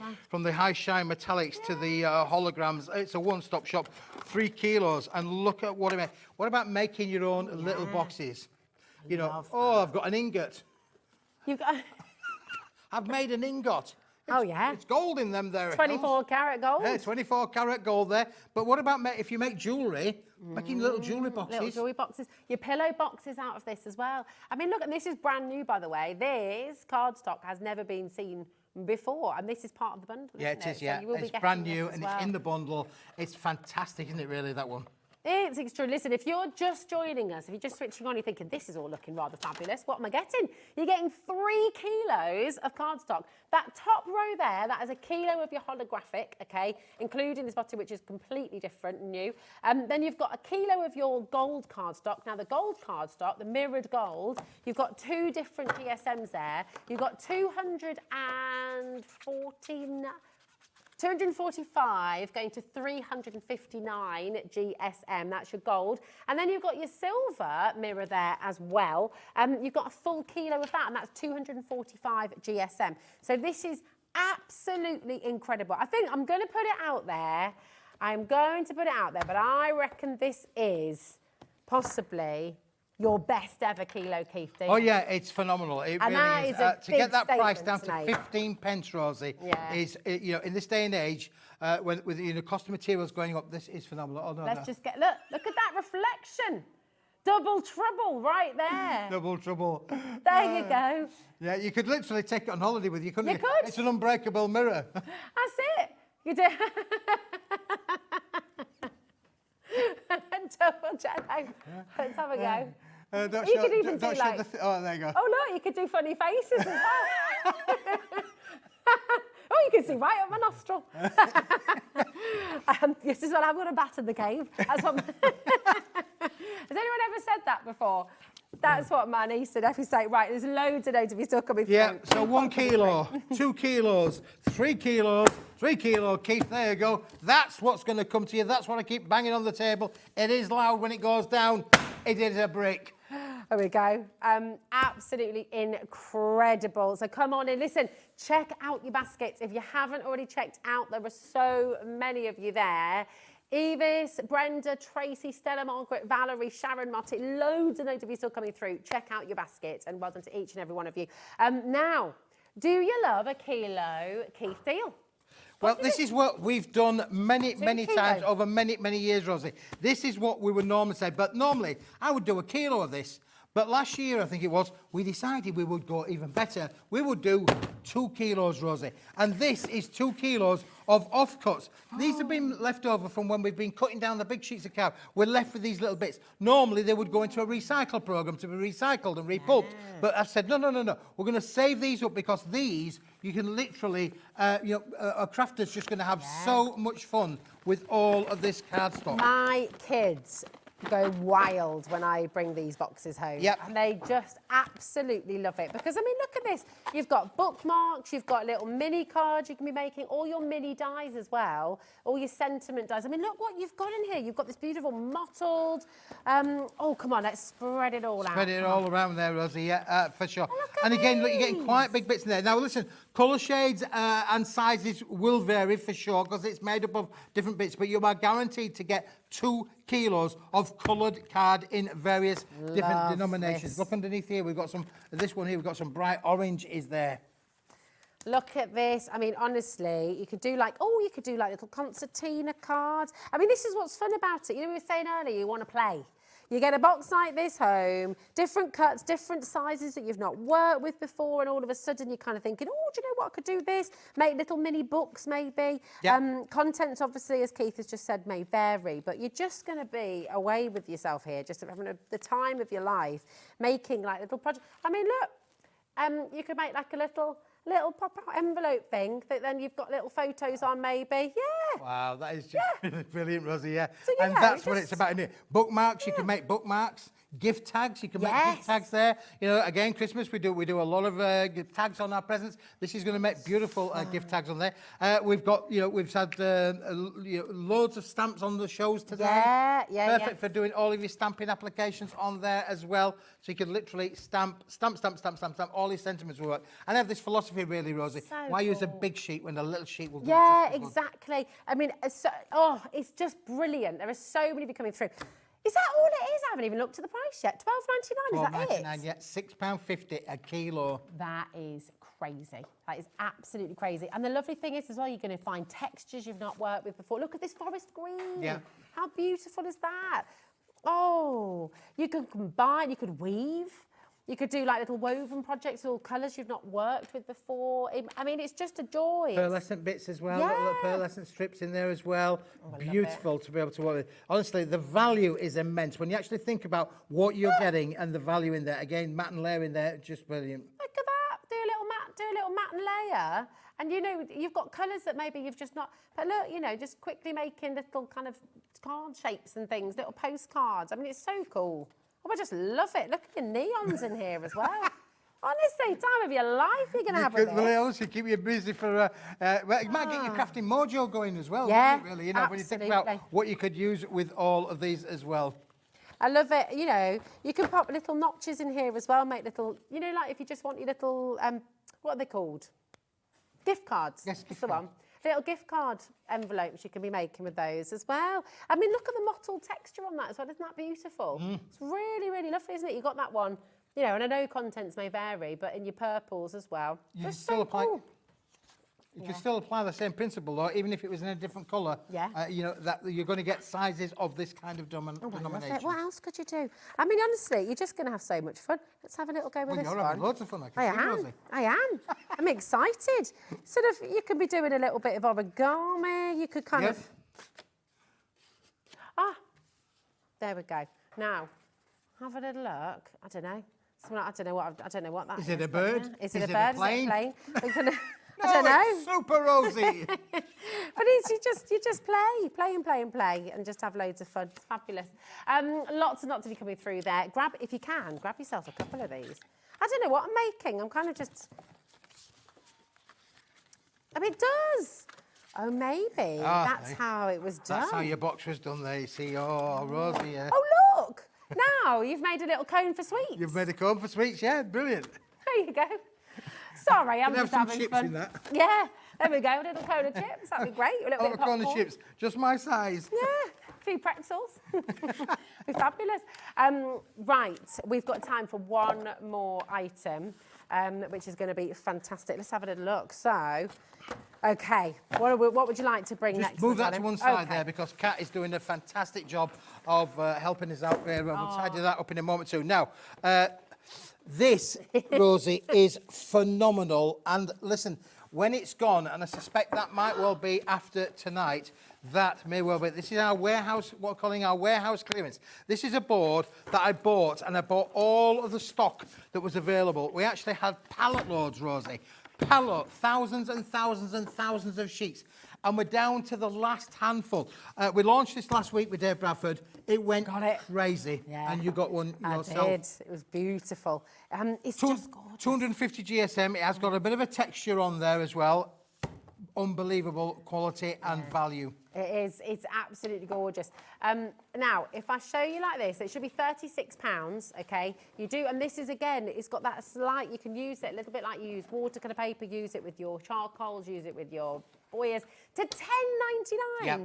high shine metallics to the holograms. It's a one-stop shop. 3 kilos, and look at what I mean. What about making your own little boxes? You know, I've got an ingot. You've got. I've made an ingot. It's gold in them there. 24 karat gold. Yeah, 24 karat gold there. But what about if you make jewellery? Making little jewellery boxes. Little jewellery boxes. Your pillow boxes out of this as well. I mean, look, and this is brand new, by the way. This cardstock has never been seen before, and this is part of the bundle. Yeah, isn't it is. So Yeah, you will be it's getting brand this new as and well. it's in the bundle. It's fantastic, isn't it? Really, that one. It's extra. Listen, if you're just joining us, if you're just switching on, you're thinking, this is all looking rather fabulous. What am I getting? You're getting 3 kilos of cardstock. That top row there, that is a kilo of your holographic, okay, including this bottom, which is completely different and new. Then you've got a kilo of your gold cardstock. Now, the gold cardstock, the mirrored gold, you've got 2 different GSMs there. You've got 245 going to 359 GSM, that's your gold. And then you've got your silver mirror there as well. You've got a full kilo of that, and that's 245 GSM. So this is absolutely incredible. I think I'm going to put it out there. I'm going to put it out there, but I reckon this is possibly your best ever kilo, Keith. Oh yeah, it's phenomenal. It And really that is. is a To get big that price statement down to to make. 15 pence, Rosie, Yeah. is you know, in this day and age, when with the cost of materials going up, this is phenomenal. Oh no, Let's no. just get, look at that reflection. Double trouble right there. Double trouble. There you go. Yeah, you could literally take it on holiday with you, couldn't you? You could. It's an unbreakable mirror. That's it. You do. Double check. Let's have a go. Don't You show- could even don't do show like. oh, there you go. Oh look, you could do funny faces as well. Oh, you can see right up my nostril. This is what I'm going to batter the cave. That's what. Has anyone ever said that before? That's what my niece and nephew say. Right, there's loads of notes of you still coming through. Yeah, so 1 kilo, 2 kilos, 3 kilos, 3 kilo, Keith, there you go. That's what's going to come to you. That's what I keep banging on the table. It is loud when it goes down. It is a brick. There we go. Absolutely incredible. So come on in. Listen, check out your baskets. If you haven't already checked out, there are so many of you there. Evis, Brenda, Tracy, Stella, Margaret, Valerie, Sharon, Martin, loads of notes of you still coming through. Check out your baskets and well done to each and every one of you. Now, do you love a kilo Keith deal? Well, this is what we've done many kilos. times over many years, Rosie. This is what we would normally say, but normally I would do a kilo of this. But last year, I think it was, we decided we would go even better. We would do 2 kilos, Rosie. And this is 2 kilos of offcuts. These have been left over from when we've been cutting down the big sheets of card. We're left with these little bits. Normally, they would go into a recycle program to be recycled and repulped. But I've said, no. We're going to save these up because these, you can literally, a crafter's just going to have so much fun with all of this cardstock. My kids go wild when I bring these boxes home. Yep. And they just absolutely love it. Because, I mean, look at this. You've got bookmarks, you've got little mini cards you can be making, all your mini dies as well, all your sentiment dies. I mean, look what you've got in here. You've got this beautiful mottled, oh, come on, let's spread it all out. Spread it all around there, Rosie, yeah, for sure. And again, look, you're getting quite big bits in there. Now, listen, colour shades and sizes will vary for sure because it's made up of different bits, but you are guaranteed to get 2 kilos of coloured card in various different denominations. This. Look underneath here, we've got some, this one here, we've got some bright orange is there. Look at this. I mean, honestly, you could do like, you could do like little concertina cards. I mean, this is what's fun about it. You know, we were saying earlier, you want to play. You get a box like this home, different cuts, different sizes that you've not worked with before, and all of a sudden you're kind of thinking, do you know what, I could do this? Make little mini books maybe. Yep. Contents, obviously, as Keith has just said, may vary, but you're just going to be away with yourself here, just having the time of your life, making like little projects. I mean, look, you could make like a little pop-out envelope thing that then you've got little photos on maybe. Yeah. Wow, that is just brilliant, Rosie, yeah. So, and that's what it's about, isn't it? Bookmarks, you can make bookmarks. Gift tags, you can make gift tags there. You know, again, Christmas, we do a lot of gift tags on our presents. This is going to make beautiful gift tags on there. We've got, we've had loads of stamps on the shows today. Perfect for doing all of your stamping applications on there as well. So you can literally stamp all these sentiments will work. And I have this philosophy really, Rosie. So why use a cool. big sheet when a little sheet will do Yeah, just as good? exactly. I mean, it's just brilliant. There are so many of you coming through. Is that all it is? I haven't even looked at the price yet. $12.99, is that it? $12.99, yeah, £6.50 a kilo. That is crazy. That is absolutely crazy. And the lovely thing is as well, you're going to find textures you've not worked with before. Look at this forest green. Yeah. How beautiful is that? Oh, you could combine, you could weave. You could do like little woven projects with all colours you've not worked with before. I mean, it's just a joy. Pearlescent bits as well, little pearlescent strips in there as well. Beautiful to be able to work with. Honestly, the value is immense. When you actually think about what you're getting and the value in there, again, mat and layer in there, just brilliant. Look at that, do a little mat and layer. And you know, you've got colours that maybe you've just not, but look, you know, just quickly making little kind of card shapes and things, little postcards. I mean, it's so cool. Oh, I just love it. Look at your neons in here as well. Honestly, time of your life you're going to have with this. Well, it also keep you busy for, well, it might get your crafting mojo going as well, Yeah, doesn't it, really? You know, when you think about what you could use with all of these as well. I love it. You know, you can pop little notches in here as well, make little, you know, like if you just want your little, what are they called? Gift cards. Yes, gift cards. Little gift card envelopes you can be making with those as well. I mean, look at the mottled texture on that as well. Isn't that beautiful? It's really, really lovely, isn't it? You got that one, you know, and I know contents may vary, but in your purples as well. You can still apply the same principle, though, even if it was in a different colour. Yeah. You know, that you're going to get sizes of this kind of denomination. What else could you do? I mean, honestly, you're just going to have so much fun. Let's have a little go with this one. You're having loads of fun, I can see, Rosie. I am. I'm excited. Sort of, you can be doing a little bit of origami. You could kind of... Ah, there we go. Now, have a little look. I don't know. I don't know what that is. Is it a bird? Is it a bird? Plane? Is it a plane? No, I don't know. It's super Rosie. But it's, you just play and just have loads of fun. It's fabulous. Lots and lots of you coming through there. If you can, grab yourself a couple of these. I don't know what I'm making. I'm kind of just... I mean, it does. Oh, maybe. That's how it was done. That's how your box was done there, you see. Oh, Rosie, yeah. Oh, look. Now you've made a little cone for sweets. You've made a cone for sweets, yeah. Brilliant. There you go. Sorry, I'm just having chips fun. In that. Yeah, there we go. A little cone of chips. That'd be great. A little bit of cone of popcorn. chips, just my size. Yeah, a few pretzels. Be fabulous. Right, we've got time for one more item, which is going to be fantastic. Let's have a little look. So, okay, what would you like to bring next? Just move that to one side there, because Kat is doing a fantastic job of helping us out there. We'll tidy that up in a moment too. Now, this, Rosie, is phenomenal. And listen, when it's gone, and I suspect that might well be after tonight, that may well be. This is our warehouse, what we're calling our warehouse clearance. This is a board that I bought, and I bought all of the stock that was available. We actually had pallet loads, Rosie. Thousands and thousands and thousands of sheets. And we're down to the last handful. We launched this last week with Dave Bradford. It went crazy. Yeah. And you got one yourself. I did. It was beautiful. It's just gorgeous. 250 GSM. It has got a bit of a texture on there as well. Unbelievable quality and value. It is. It's absolutely gorgeous. Now, if I show you like this, it should be £36, okay? You do, and this is, again, it's got that slight, you can use it a little bit like you use watercolour paper, use it with your charcoals, use it with your boyas, to £10.99. Yep.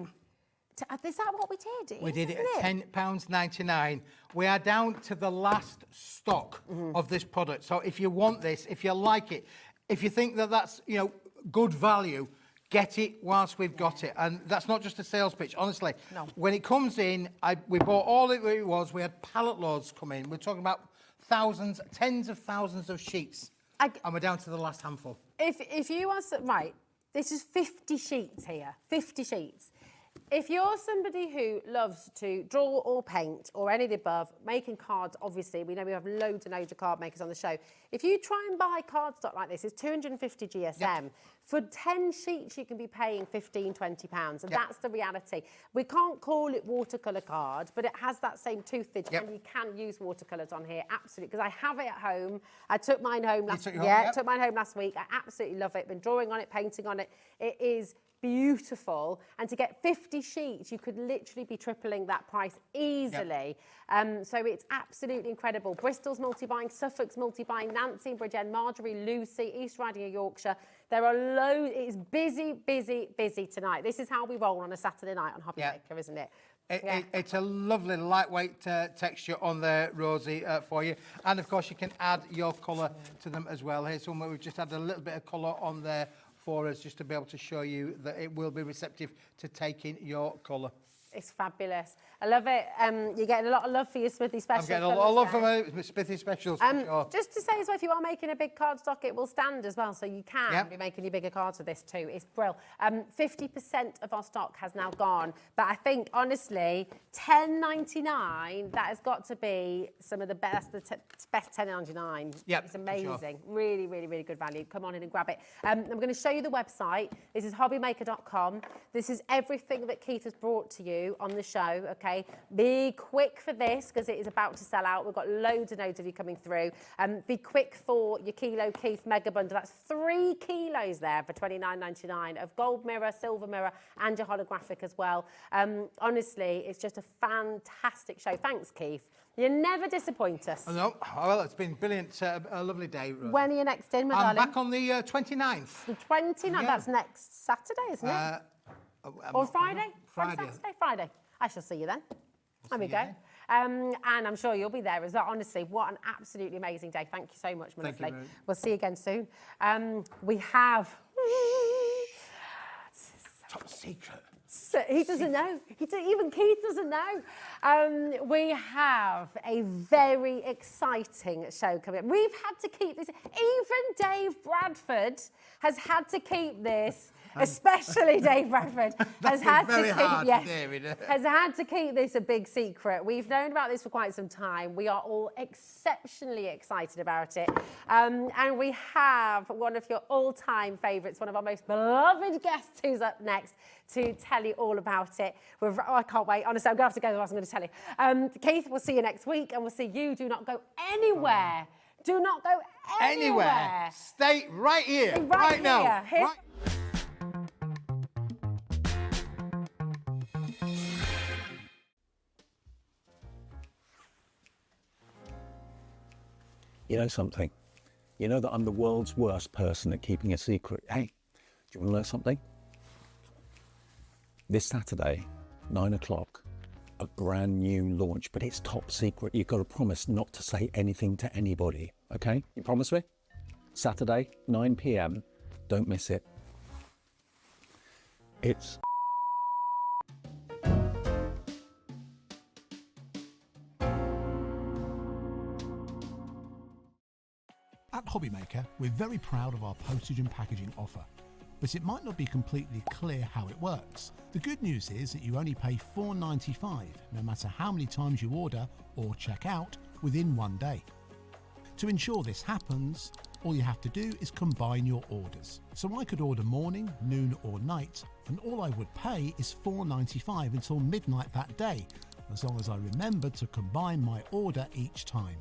Is that what we did? We did it at £10.99. We are down to the last stock of this product. So if you want this, if you like it, if you think that that's, you know, good value, get it whilst we've got it. And that's not just a sales pitch, honestly. No. When it comes in, we bought all it was. We had pallet loads come in. We're talking about thousands, tens of thousands of sheets. And we're down to the last handful. If you are, right, this is 50 sheets here, 50 sheets. If you're somebody who loves to draw or paint or any of the above, making cards, obviously, we know we have loads and loads of card makers on the show. If you try and buy cardstock like this, it's 250 GSM. Yep. For 10 sheets, you can be paying £15, £20, and that's the reality. We can't call it watercolour card, but it has that same toothage, and you can use watercolours on here, absolutely, because I have it at home. I took mine home last week. Took mine home last week. I absolutely love it. Been drawing on it, painting on it. It is beautiful, and to get 50 sheets you could literally be tripling that price easily. So it's absolutely incredible. Bristol's multi-buying, Suffolk's multi-buying, Nancy and Bridgend, Marjorie, Lucy, East Riding of Yorkshire. There are loads. It's busy, busy, busy tonight. This is how we roll on a Saturday night on Hobby Maker, isn't it? It's a lovely lightweight texture on there, Rosie, for you. And of course you can add your colour to them as well. Here's one where we've just had a little bit of colour on there for us, just to be able to show you that it will be receptive to taking your colour. It's fabulous. I love it. You're getting a lot of love for your Smithy specials. I'm getting a lot of love for my Smithy specials. For sure. Just to say as well, if you are making a big cardstock, it will stand as well, so you can be making your bigger cards with this too. It's brilliant. 50% of our stock has now gone, but I think honestly, $10.99. That has got to be some of the best $10.99. Yep, it's amazing. Sure. Really, really, really good value. Come on in and grab it. I'm going to show you the website. This is hobbymaker.com. This is everything that Keith has brought to you on the show. Okay, be quick for this because it is about to sell out. We've got loads of you coming through. Be quick for your Kilo Keith mega bundle. That's 3 kilos there for $29.99 of gold mirror, silver mirror, and your holographic as well. Honestly, it's just a fantastic show. Thanks, Keith. You never disappoint us. No, well, it's been brilliant. A lovely day. Rose. When are you next in, my I'm darling? back on the 29th. The 29th. Yeah. That's next Saturday, isn't it? Or Friday? Friday. I shall see you then. There we go. And I'm sure you'll be there as well. Honestly, what an absolutely amazing day. Thank you so much, my lovely. We'll see you again soon. We have... Top secret. So he doesn't know. Even Keith doesn't know. We have a very exciting show coming up. We've had to keep this. Even Dave Bradford has had to keep this. Especially Dave Bradford has had to keep this a big secret. We've known about this for quite some time. We are all exceptionally excited about it. And we have one of your all-time favourites, one of our most beloved guests who's up next to tell you all about it. I can't wait. Honestly, I'm going to have to go, otherwise I'm going to tell you. Keith, we'll see you next week, and we'll see you. Do not go anywhere. Do not go anywhere. Stay right here, right now. You know something? You know that I'm the world's worst person at keeping a secret. Hey, do you want to learn something? This Saturday, 9 o'clock, a brand new launch, but it's top secret. You've got to promise not to say anything to anybody, okay? You promise me? Saturday, 9 p.m. Don't miss it. It's... At Hobbymaker, we're very proud of our postage and packaging offer, but it might not be completely clear how it works. The good news is that you only pay $4.95 no matter how many times you order or check out within 1 day. To ensure this happens, all you have to do is combine your orders. So I could order morning, noon or night, and all I would pay is $4.95 until midnight that day, as long as I remember to combine my order each time.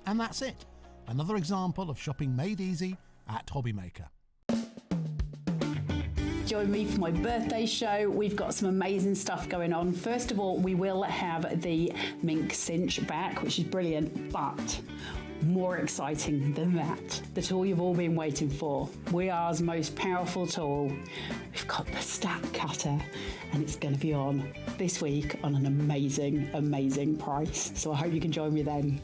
And that's it. Another example of shopping made easy at Hobbymaker. Join me for my birthday show. We've got some amazing stuff going on. First of all, we will have the mink cinch back, which is brilliant, but more exciting than that, the tool you've all been waiting for. WeAre's most powerful tool. We've got the stack cutter, and it's going to be on this week on an amazing, amazing price. So I hope you can join me then.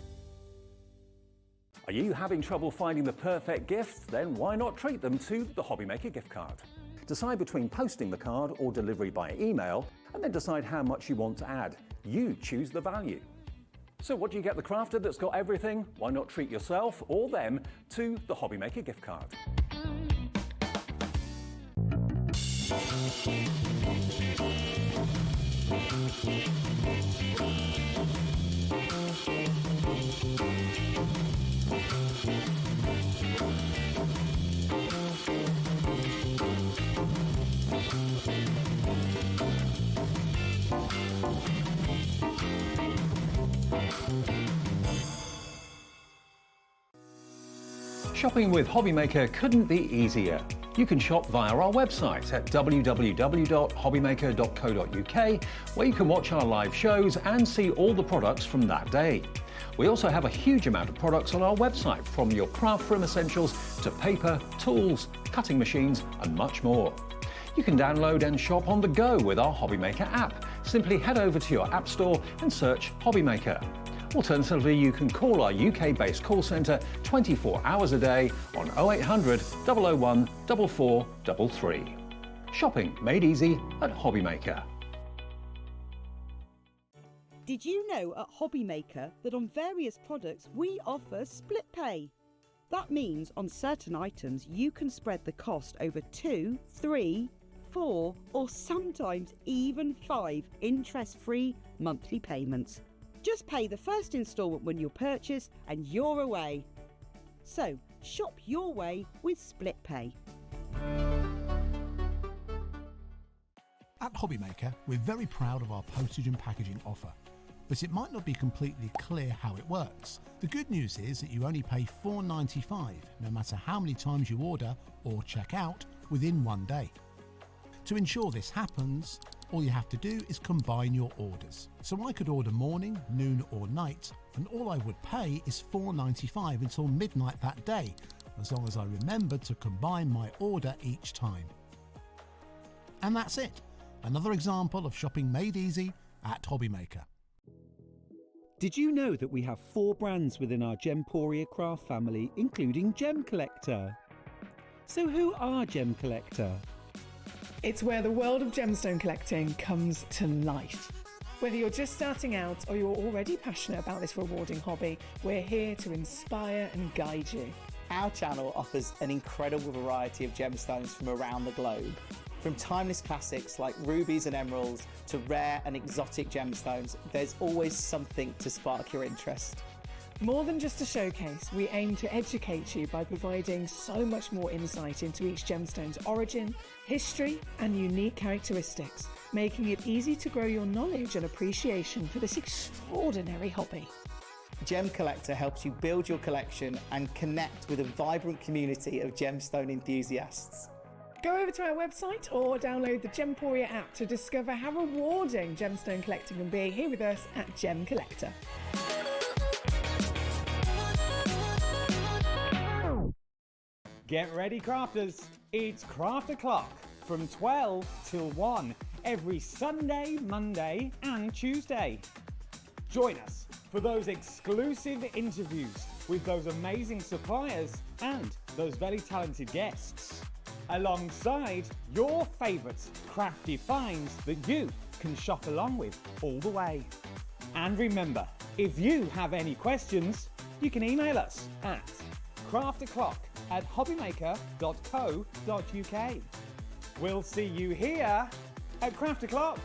Are you having trouble finding the perfect gift? Then why not treat them to the Hobbymaker gift card? Decide between posting the card or delivery by email, and then decide how much you want to add. You choose the value. So what do you get the crafter that's got everything? Why not treat yourself or them to the Hobbymaker gift card? Shopping with Hobbymaker couldn't be easier. You can shop via our website at www.hobbymaker.co.uk, where you can watch our live shows and see all the products from that day. We also have a huge amount of products on our website, from your craft room essentials to paper, tools, cutting machines and much more. You can download and shop on the go with our Hobbymaker app. Simply head over to your app store and search Hobbymaker. Alternatively, you can call our UK-based call centre 24 hours a day on 0800 001 4433. Shopping made easy at Hobbymaker. Did you know at Hobbymaker that on various products we offer split pay? That means on certain items you can spread the cost over 2, 3, 4 or sometimes even 5 interest-free monthly payments. Just pay the first instalment when you purchase and you're away. So shop your way with split pay. At Hobbymaker, we're very proud of our postage and packaging offer, but it might not be completely clear how it works. The good news is that you only pay $4.95 no matter how many times you order or check out within 1 day. To ensure this happens, all you have to do is combine your orders. So I could order morning, noon or night, and all I would pay is $4.95 until midnight that day, as long as I remember to combine my order each time. And that's it. Another example of shopping made easy at Hobbymaker. Did you know that we have 4 brands within our Gemporia craft family, including Gem Collector? So who are Gem Collector? It's where the world of gemstone collecting comes to life. Whether you're just starting out or you're already passionate about this rewarding hobby, we're here to inspire and guide you. Our channel offers an incredible variety of gemstones from around the globe. From timeless classics like rubies and emeralds to rare and exotic gemstones, there's always something to spark your interest. More than just a showcase, we aim to educate you by providing so much more insight into each gemstone's origin, history, and unique characteristics, making it easy to grow your knowledge and appreciation for this extraordinary hobby. Gem Collector helps you build your collection and connect with a vibrant community of gemstone enthusiasts. Go over to our website or download the Gemporia app to discover how rewarding gemstone collecting can be here with us at Gem Collector. Get ready, crafters. It's Craft O'Clock from 12 till 1 every Sunday, Monday and Tuesday. Join us for those exclusive interviews with those amazing suppliers and those very talented guests, alongside your favourite crafty finds that you can shop along with all the way. And remember, if you have any questions, you can email us at crafto'clock@hobbymaker.co.uk. We'll see you here at Craft O'Clock.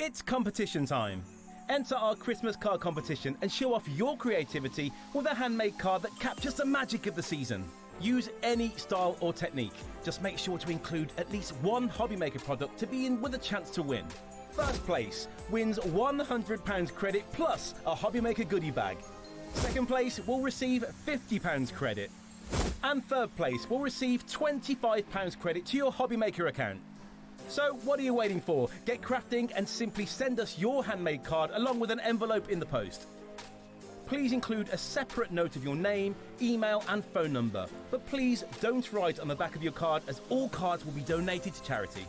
It's competition time. Enter our Christmas card competition and show off your creativity with a handmade card that captures the magic of the season. Use any style or technique. Just make sure to include at least one Hobby Maker product to be in with a chance to win. First place wins £100 credit plus a Hobby Maker goodie bag. Second place will receive £50 credit. And third place will receive £25 credit to your Hobby Maker account. So what are you waiting for? Get crafting and simply send us your handmade card along with an envelope in the post. Please include a separate note of your name, email and phone number. But please don't write on the back of your card, as all cards will be donated to charity.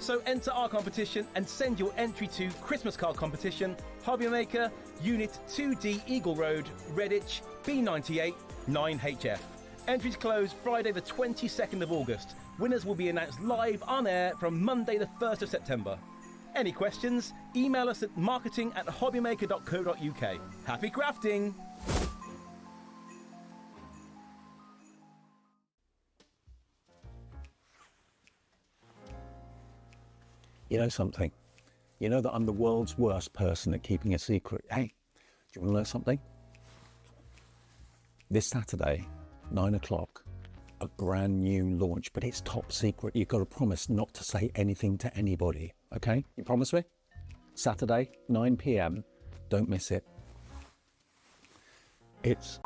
So enter our competition and send your entry to Christmas Card Competition, Hobby Maker, Unit 2D Eagle Road, Redditch, B98 9HF. Entries close Friday the 22nd of August. Winners will be announced live on air from Monday the 1st of September. Any questions? Email us at marketing@hobbymaker.co.uk. Happy crafting! You know something? You know that I'm the world's worst person at keeping a secret. Hey, do you want to know something? This Saturday, 9 o'clock, a brand new launch, but it's top secret. You've got to promise not to say anything to anybody, okay? You promise me? Saturday, 9 p.m, don't miss it. It's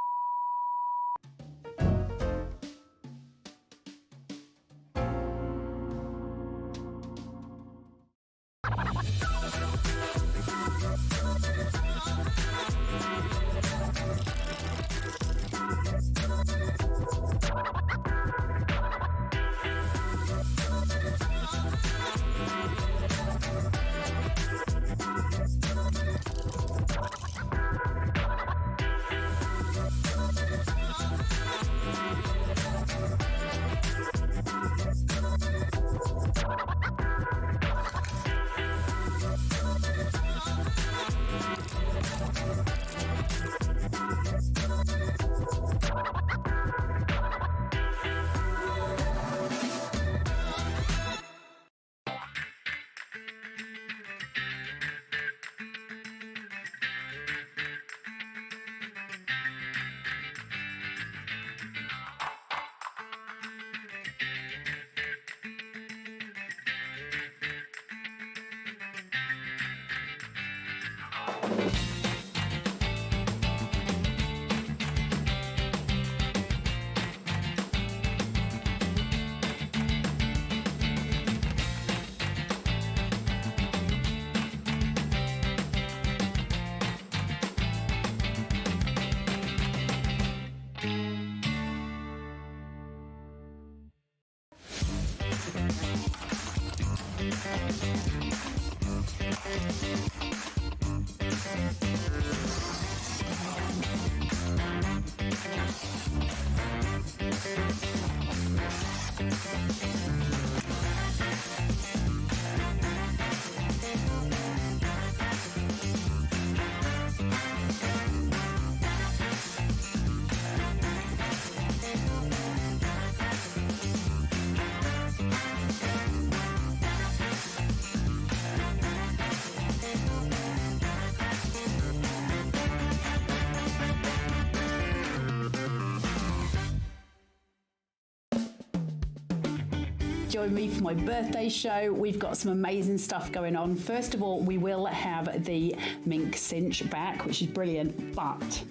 Join me for my birthday show. We've got some amazing stuff going on. First of all, we will have the mink cinch back, which is brilliant, but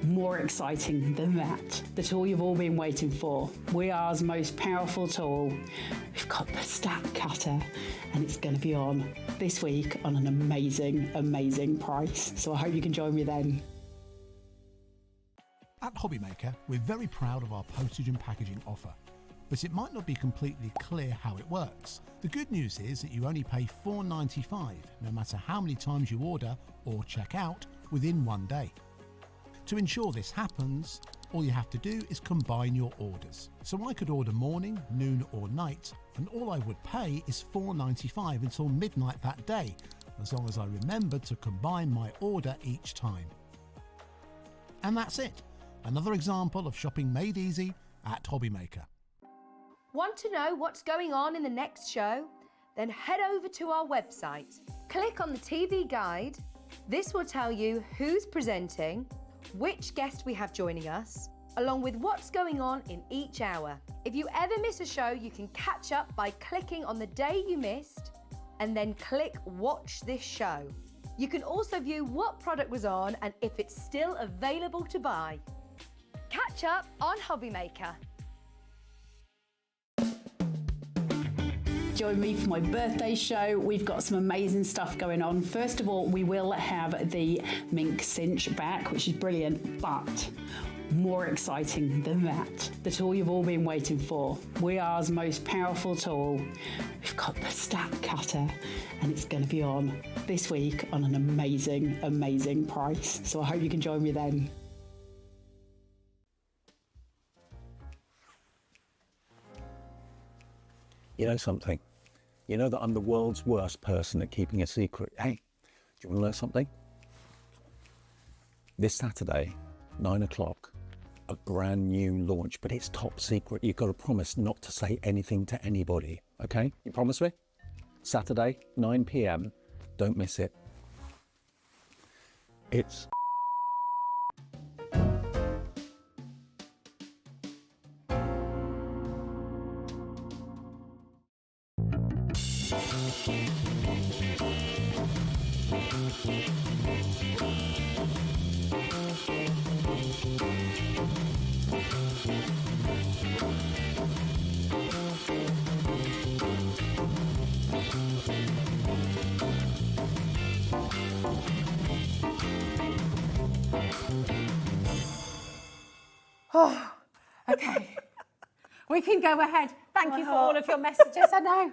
more exciting than that. The tool you've all been waiting for. WeAre's most powerful tool. We've got the stack cutter, and it's going to be on this week on an amazing, amazing price. So I hope you can join me then. At Hobbymaker, we're very proud of our postage and packaging offer, but it might not be completely clear how it works. The good news is that you only pay $4.95 no matter how many times you order or check out within 1 day. To ensure this happens, all you have to do is combine your orders. So I could order morning, noon or night, and all I would pay is $4.95 until midnight that day, as long as I remembered to combine my order each time. And that's it. Another example of shopping made easy at Hobbymaker. Want to know what's going on in the next show? Then head over to our website. Click on the TV guide. This will tell you who's presenting, which guest we have joining us, along with what's going on in each hour. If you ever miss a show, you can catch up by clicking on the day you missed and then click Watch This Show. You can also view what product was on and if it's still available to buy. Catch up on Hobbymaker. Join me for my birthday show. We've got some amazing stuff going on. First of all, we will have the mink cinch back, which is brilliant, but more exciting than that, the tool you've all been waiting for. WeAre's most powerful tool. We've got the stack cutter, and it's going to be on this week on an amazing, amazing price. So I hope you can join me then. You know something? You know that I'm the world's worst person at keeping a secret. Hey, do you want to know something? This Saturday, 9 o'clock, a brand new launch, but it's top secret. You've got to promise not to say anything to anybody, okay? You promise me? Saturday, 9 p.m, don't miss it. It's Oh, okay. We can go ahead. Thank you for all of your messages. I know.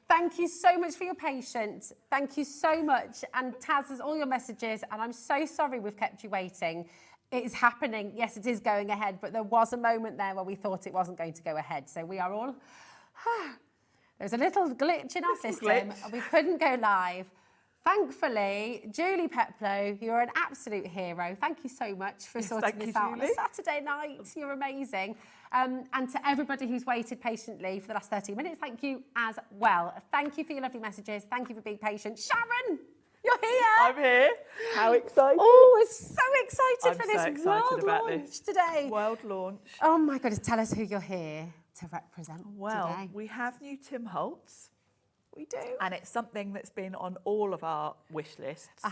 Thank you so much for your patience. Thank you so much. And Taz has all your messages, and I'm so sorry we've kept you waiting. It is happening. Yes, it is going ahead, but there was a moment there where we thought it wasn't going to go ahead. So we are all... There's a little glitch in our system. And we couldn't go live. Thankfully, Julie Peplow, you're an absolute hero. Thank you so much for sorting this out on a Saturday night. You're amazing. And to everybody who's waited patiently for the last 30 minutes, thank you as well. Thank you for your lovely messages. Thank you for being patient. Sharon, you're here. I'm here. How excited. Oh, we're so excited for so this excited world about launch this. today. World launch. Oh my goodness, tell us who you're here to represent Well, today. we have new Tim Holtz. We do. And it's something that's been on all of our wish lists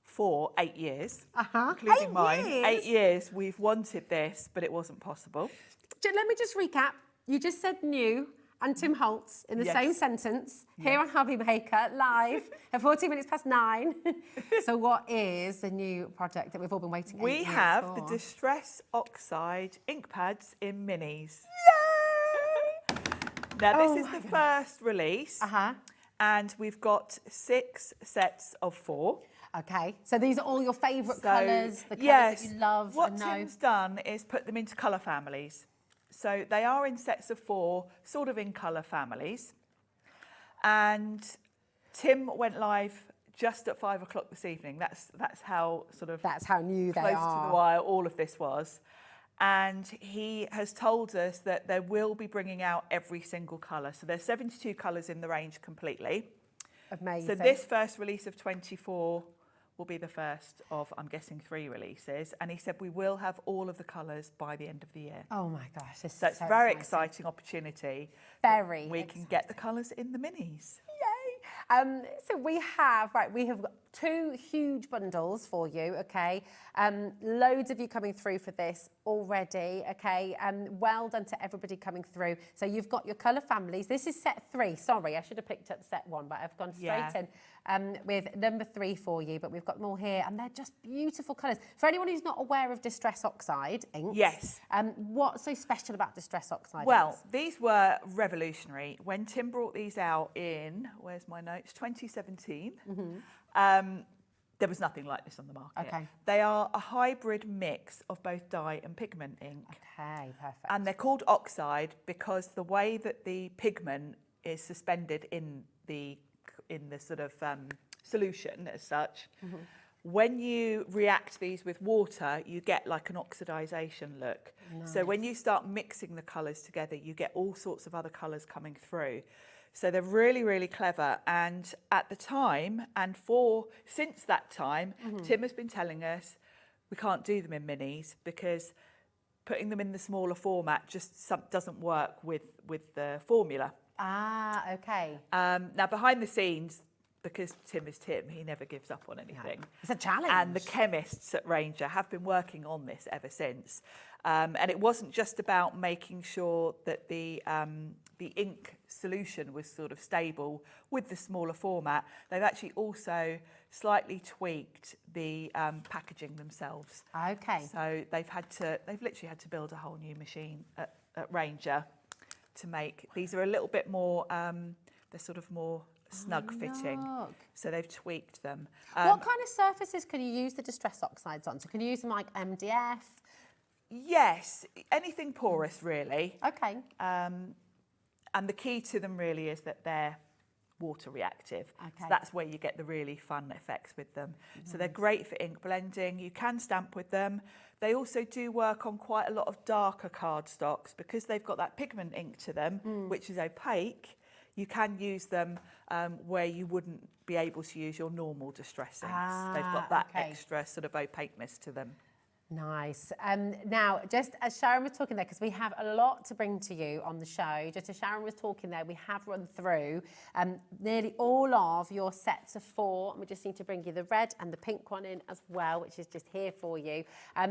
for 8 years, including 8 mine. years? 8 years we've wanted this, but it wasn't possible. Let me just recap. You just said new and Tim Holtz in the Yes. same sentence here on Hobbymaker live at 14 minutes past 9. So what is the new project that we've all been waiting 8 We years have for? the Distress Oxide ink pads in minis. Yay! Now, this is the first release, and we've got 6 sets of 4. Okay, so these are all your favourite colours, the colours that you love What and know. Tim's done is put them into colour families. So they are in sets of 4, sort of in colour families. And Tim went live just at 5 o'clock this evening. That's how new close they to are. the wire all of this was. And he has told us that they will be bringing out every single colour. So there's 72 colours in the range completely. Amazing. So this first release of 24 will be the first of, I'm guessing, 3 releases. And he said we will have all of the colours by the end of the year. Oh my gosh, this So is it's so a very exciting. exciting opportunity. Very We can get the colours in the minis. So we have 2 huge bundles for you, okay? Loads of you coming through for this already, okay? Well done to everybody coming through. So you've got your colour families. This is set 3. Sorry, I should have picked up set 1, but I've gone straight in with number 3 for you. But we've got them all here, and they're just beautiful colours. For anyone who's not aware of Distress Oxide inks, yes. What's so special about Distress Oxide Well, inks? these were revolutionary. When Tim brought these out in, where's my notes, 2017, there was nothing like this on the market. Okay. They are a hybrid mix of both dye and pigment ink. Okay, perfect. And they're called oxide because the way that the pigment is suspended in the sort of solution as such, when you react these with water, you get like an oxidization look. Nice. So when you start mixing the colours together, you get all sorts of other colours coming through. So they're really, really clever. And at the time, and since that time, Tim has been telling us we can't do them in minis because putting them in the smaller format just doesn't work with the formula. Ah, okay. Now, behind the scenes, because Tim is Tim, he never gives up on anything. No. It's a challenge. And the chemists at Ranger have been working on this ever since. And it wasn't just about making sure that the ink solution was sort of stable with the smaller format. They've actually also slightly tweaked the packaging themselves. Okay. So they've literally had to build a whole new machine at Ranger to make. These are a little bit more, they're sort of more snug fitting. So they've tweaked them. What kind of surfaces can you use the Distress Oxides on? So can you use them like MDF? Yes, anything porous really. Okay. And the key to them really is that they're water reactive. Okay. So that's where you get the really fun effects with them. So they're great for ink blending. You can stamp with them. They also do work on quite a lot of darker cardstocks because they've got that pigment ink to them, which is opaque. You can use them where you wouldn't be able to use your normal distress inks. They've got that extra sort of opaqueness to them. Nice. Now, just as Sharon was talking there, because we have a lot to bring to you on the show, just as Sharon was talking there, we have run through nearly all of your sets of 4, and we just need to bring you the red and the pink one in as well, which is just here for you.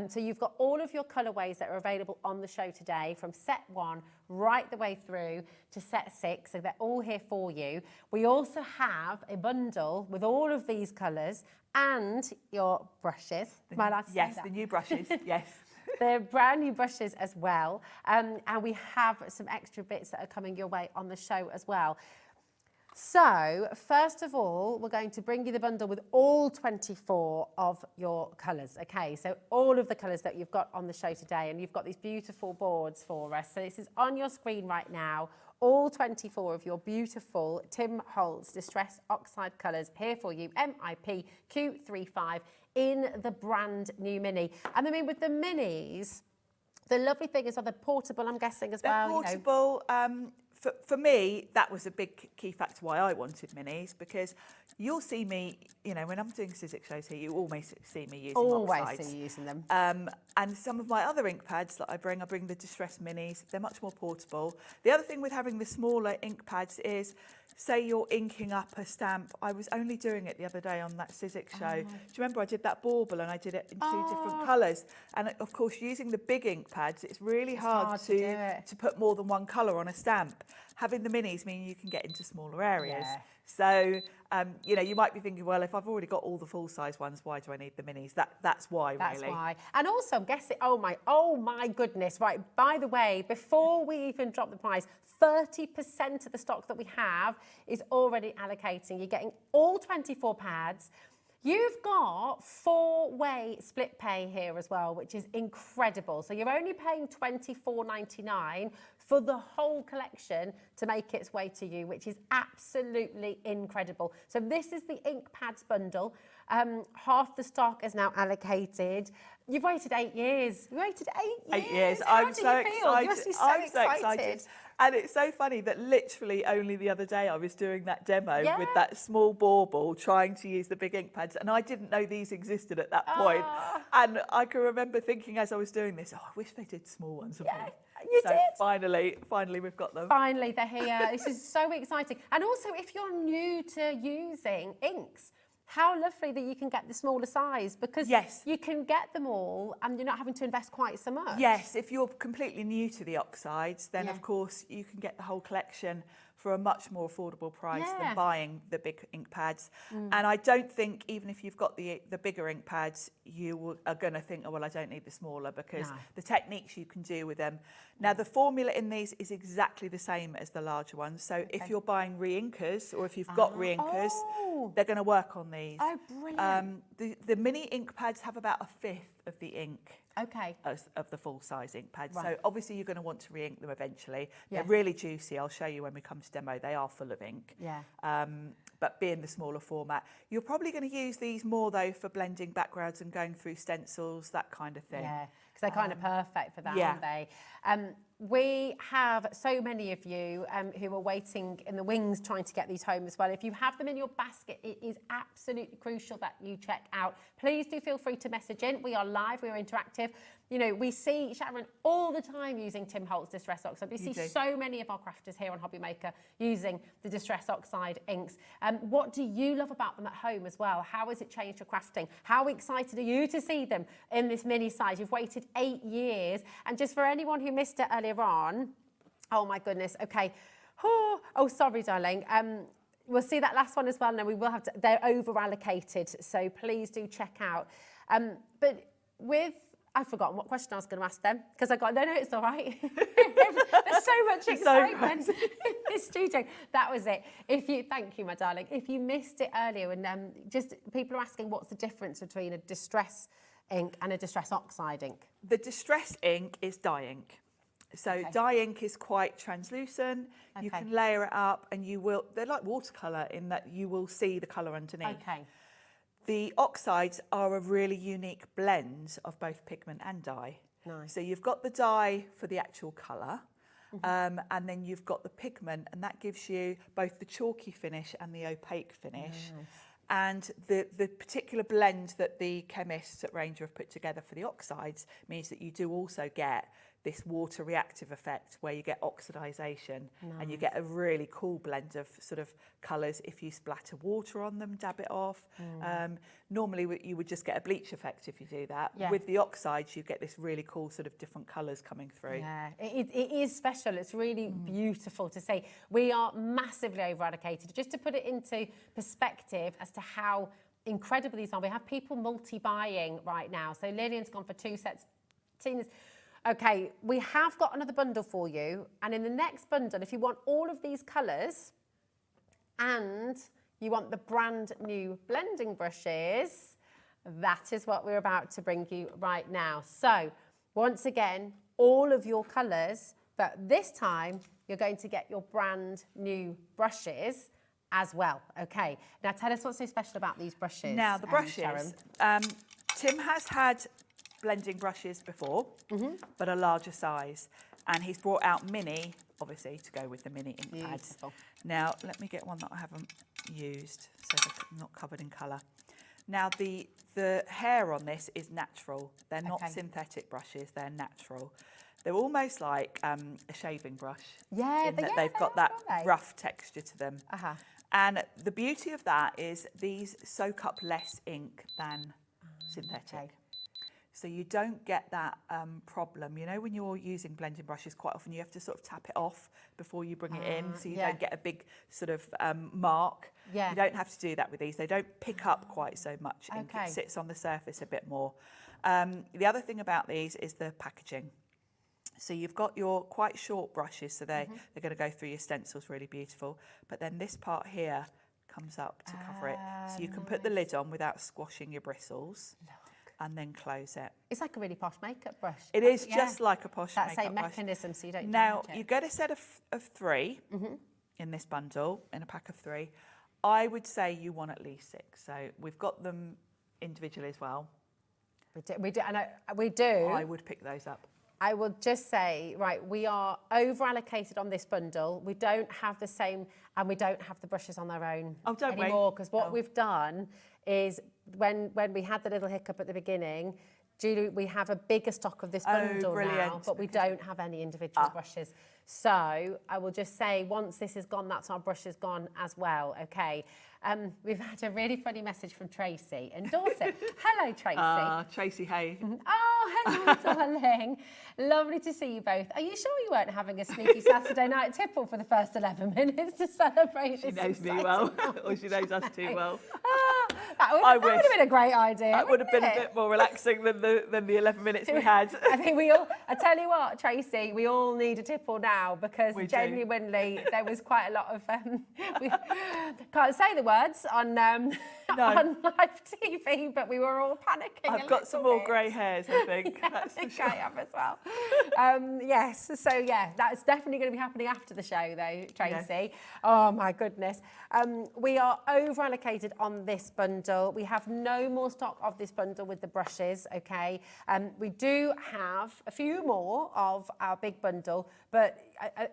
So you've got all of your colourways that are available on the show today, from set 1 right the way through to set 6, so they're all here for you. We also have a bundle with all of these colours and your brushes. Am I allowed to say Yes, that? the new brushes, yes. They're brand new brushes as well. And we have some extra bits that are coming your way on the show as well. So, first of all, we're going to bring you the bundle with all 24 of your colours, okay? So all of the colours that you've got on the show today, and you've got these beautiful boards for us. So this is on your screen right now. All 24 of your beautiful Tim Holtz Distress Oxide colours here for you, MIP Q35 in the brand new mini. And I mean, with the minis, the lovely thing is they're portable, I'm guessing, as well. They're portable. For me, that was a big key factor why I wanted minis, because you'll see me, you know, when I'm doing Sizzix shows here, you always see me using Always oxides. see you using them. And some of my other ink pads that I bring the Distress Minis. They're much more portable. The other thing with having the smaller ink pads is, say you're inking up a stamp. I was only doing it the other day on that Sizzix show. Do you remember I did that bauble and I did it in 2 different colours? And of course, using the big ink pads, it's really hard to put more than one colour on a stamp. Having the minis mean you can get into smaller areas. Yeah. So, you know, you might be thinking, well, if I've already got all the full-size ones, why do I need the minis? That's why, That's really. why. And also, I'm guessing, oh my goodness. Right, by the way, before we even drop the price, 30% of the stock that we have is already allocating. You're getting all 24 pads. You've got 4-way split pay here as well, which is incredible. So you're only paying $24.99 for the whole collection to make its way to you, which is absolutely incredible. So this is the ink pads bundle. Half the stock is now allocated. You've waited 8 years. You waited 8 years. 8 years. How I'm do so you feel? excited. You must be so I'm excited. so excited. And it's so funny that literally only the other day I was doing that demo with that small bauble, trying to use the big ink pads, and I didn't know these existed at that point. And I can remember thinking as I was doing this, oh, I wish they did small ones of me. You did. Finally we've got them. Finally, they're here. This is so exciting. And also, if you're new to using inks, how lovely that you can get the smaller size, because Yes. you can get them all and you're not having to invest quite so much. Yes, if you're completely new to the oxides, then of course you can get the whole collection for a much more affordable price than buying the big ink pads. And I don't think, even if you've got the bigger ink pads, are going to think, oh, well, I don't need the smaller, because the techniques you can do with them. Now, the formula in these is exactly the same as the larger ones. So if you're buying re-inkers, or if you've got re-inkers, they're going to work on these. Oh, brilliant. The mini ink pads have about a fifth of the ink. Okay. Of the full-size ink pads. Right. So obviously you're going to want to re-ink them eventually. Yeah. They're really juicy. I'll show you when we come to demo. They are full of ink. Yeah. But being the smaller format. You're probably going to use these more, though, for blending backgrounds and going through stencils, that kind of thing. Yeah, because they're kind of perfect for that, yeah. aren't they? We have so many of you who are waiting in the wings trying to get these home as well. If you have them in your basket, it is absolutely crucial that you check out. Please do feel free to message in. We are live, we are interactive. You know, we see Sharon all the time using Tim Holtz Distress Oxide. We see so many of our crafters here on Hobby Maker using the Distress Oxide inks. What do you love about them at home as well? How has it changed your crafting? How excited are you to see them in this mini size? You've waited 8 years. And just for anyone who missed it earlier on, oh my goodness, okay. Oh, sorry, darling. We'll see that last one as well. No, we will have to, they're over allocated. So please do check out. But with, I've forgotten what question I was going to ask them, because I got, no, it's all right. There's so much excitement in this studio. That was it. Thank you, my darling. If you missed it earlier, and just people are asking what's the difference between a distress ink and a distress oxide ink? The distress ink is dye ink. So dye ink is quite translucent. You can layer it up, and they're like watercolour in that you will see the colour underneath. Okay. The oxides are a really unique blend of both pigment and dye. Nice. So you've got the dye for the actual colour, and then you've got the pigment, and that gives you both the chalky finish and the opaque finish. Nice. And the particular blend that the chemists at Ranger have put together for the oxides means that you do also get this water reactive effect where you get oxidization, and you get a really cool blend of sort of colours. If you splatter water on them, dab it off. Normally you would just get a bleach effect if you do that. Yeah. With the oxides, you get this really cool sort of different colours coming through. Yeah, it is special. It's really beautiful to see. We are massively over allocated. Just to put it into perspective as to how incredible these are, we have people multi-buying right now. So Lillian's gone for 2 sets. Tina's... Okay, we have got another bundle for you, and in the next bundle, if you want all of these colours and you want the brand new blending brushes, that is what we're about to bring you right now. So, once again, all of your colours, but this time you're going to get your brand new brushes as well. Okay, now tell us what's so special about these brushes. Now, the brushes, Tim has had blending brushes before, but a larger size, and he's brought out mini, obviously, to go with the mini ink pads. Now, let me get one that I haven't used, so they're not covered in colour. Now, the hair on this is natural. They're not synthetic brushes, they're natural. They're almost like a shaving brush. Yeah, in that they've got that rough texture to them. And the beauty of that is these soak up less ink than synthetic. So you don't get that problem. You know, when you're using blending brushes, quite often you have to sort of tap it off before you bring it in, so you don't get a big sort of mark. You don't have to do that with these. They don't pick up quite so much ink. It sits on the surface a bit more. The other thing about these is the packaging. So you've got your quite short brushes, so they're going to go through your stencils really beautiful. But then this part here comes up to cover it. So you can put the lid on without squashing your bristles. And then close it. It's like a really posh makeup brush. It is just like a posh makeup brush. That same mechanism, so you don't Now, damage it. you get a set of 3 in this bundle, in a pack of 3. I would say you want at least 6. So we've got them individually as well. We do. I would pick those up. I will just say, right, we are over allocated on this bundle. We don't have the same, and we don't have the brushes on their own anymore. Because what we've done is when we had the little hiccup at the beginning, Julie, we have a bigger stock of this bundle now, brilliant. but we don't have any individual brushes. So I will just say, once this is gone, that's our brushes gone as well, okay? We've had a really funny message from Tracy in Dorset. Hello, Tracy. Tracy, hey. Oh, hello, darling. Lovely to see you both. Are you sure you weren't having a sneaky Saturday night tipple for the first 11 minutes to celebrate She this knows me exciting well, milestone? or she knows us too well. That would have been a great idea. That would have been wouldn't a it? bit more relaxing than the 11 minutes we had. I think we all, I tell you what, Tracy, we all need a tipple now because We do. genuinely there was quite a lot of, we can't say the words on live TV, but we were all panicking. I've got some more grey hairs, I think. Yeah, That's I think for sure. I have as well. Yes, so yeah, that's definitely going to be happening after the show though, Tracy. Yes. Oh my goodness. We are over allocated on this bundle. We have no more stock of this bundle with the brushes, okay? We do have a few more of our big bundle, but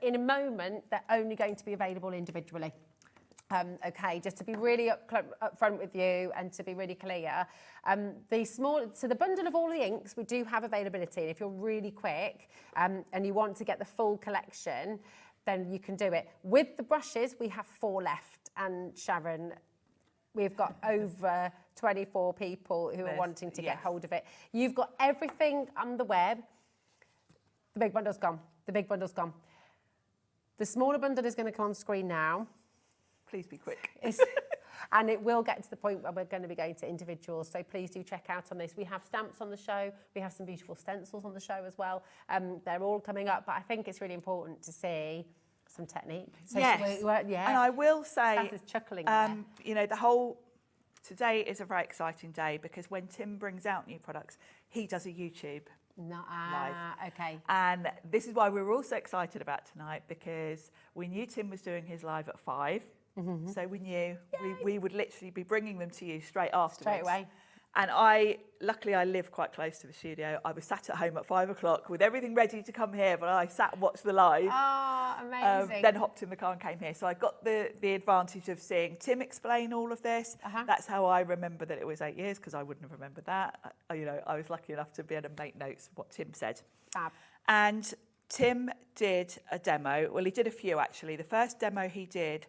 in a moment, they're only going to be available individually. Okay, just to be really upfront with you and to be really clear, so the bundle of all the inks, we do have availability. And if you're really quick and you want to get the full collection, then you can do it. With the brushes, we have 4 left. And Sharon, we've got over 24 people who are wanting to get hold of it. You've got everything on the web. The big bundle's gone. The big bundle's gone. The smaller bundle is going to come on screen now. Please be quick. And it will get to the point where we're going to be going to individuals. So please do check out on this. We have stamps on the show. We have some beautiful stencils on the show as well. They're all coming up. But I think it's really important to see some technique. So Yes. yeah. And I will say, Saz is chuckling there. you know, today is a very exciting day because when Tim brings out new products, he does a YouTube live. Okay. And this is why we were also excited about tonight because we knew Tim was doing his live at 5. Mm-hmm. So we knew we would literally be bringing them to you straight afterwards. Straight away. And luckily I live quite close to the studio. I was sat at home at 5 o'clock with everything ready to come here, but I sat and watched the live. Oh, amazing. Then hopped in the car and came here. So I got the advantage of seeing Tim explain all of this. That's how I remember that it was 8 years, because I wouldn't have remembered that. You know, I was lucky enough to be able to make notes of what Tim said. Fab. And Tim did a demo. Well, he did a few actually. The first demo he did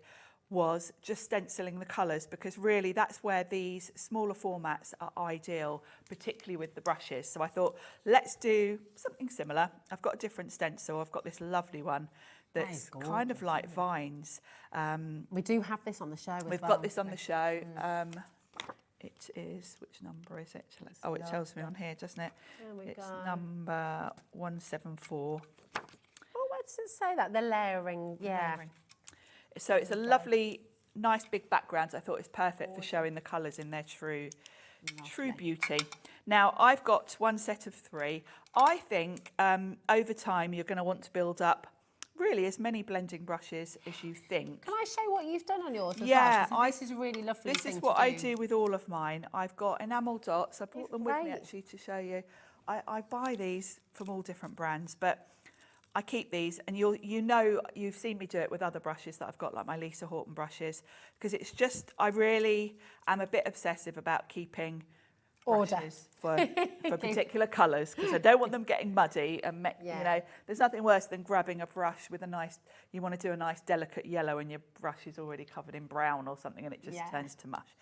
was just stenciling the colours, because really that's where these smaller formats are ideal, particularly with the brushes. So I thought, let's do something similar. I've got a different stencil. I've got this lovely one that's kind of like vines. We do have this on the show as well. We've got this on the show. It is, which number is it? It tells me on here, doesn't it? It's number 174. Oh, where does it say that? The layering, yeah. So it's a lovely, nice big background. I thought it was perfect for showing the colours in their true beauty. Now, I've got one set of 3. I think over time you're going to want to build up really as many blending brushes as you think. Can I show what you've done on yours as well? Yeah, This is a really lovely This thing is what to I do with all of mine. I've got enamel dots. I brought them with me great. actually to show you. I buy these from all different brands, but I keep these, and you've seen me do it with other brushes that I've got, like my Lisa Horton brushes, because it's just, I really am a bit obsessive about keeping brushes for particular colours, because I don't want them getting muddy, and you know, there's nothing worse than grabbing a brush with you want to do a nice delicate yellow and your brush is already covered in brown or something and it just turns to mush.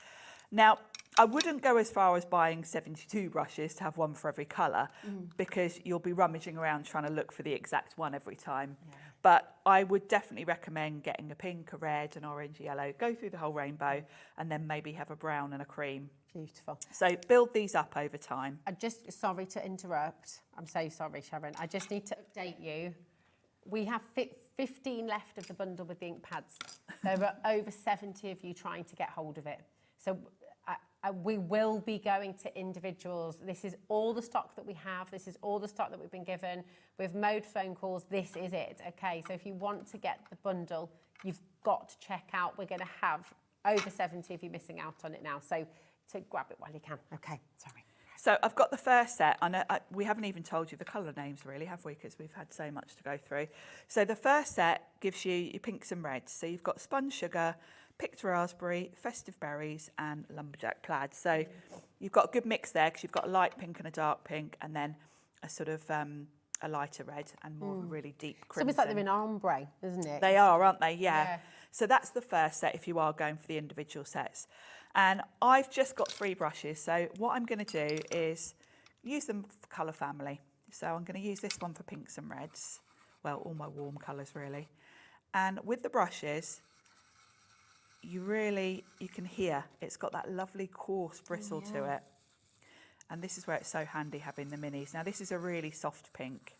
Now, I wouldn't go as far as buying 72 brushes to have one for every colour, because you'll be rummaging around trying to look for the exact one every time. Yeah. But I would definitely recommend getting a pink, a red, an orange, yellow, go through the whole rainbow, and then maybe have a brown and a cream. Beautiful. So build these up over time. Sorry to interrupt. I'm so sorry, Sharon. I just need to update you. We have 15 left of the bundle with the ink pads. There are over 70 of you trying to get hold of it. So we will be going to individuals. This is all the stock that we have. This is all the stock that we've been given. We've made phone calls. This is it. Okay, so if you want to get the bundle, you've got to check out. We're going to have over 70 of you missing out on it now. So grab it while you can. Okay, sorry. So I've got the first set. I know we haven't even told you the colour names really, have we? Because we've had so much to go through. So the first set gives you your pinks and reds. So you've got spun sugar, picked raspberry, festive berries, and lumberjack plaid. So you've got a good mix there because you've got a light pink and a dark pink, and then a sort of a lighter red and more of a really deep So crimson. it's like they're in ombre, isn't it? They are, aren't they? Yeah. So that's the first set if you are going for the individual sets. And I've just got 3 brushes. So what I'm going to do is use them for colour family. So I'm going to use this one for pinks and reds. Well, all my warm colours really. And with the brushes, you can hear it's got that lovely coarse bristle to it. And this is where it's so handy having the minis. Now this is a really soft pink.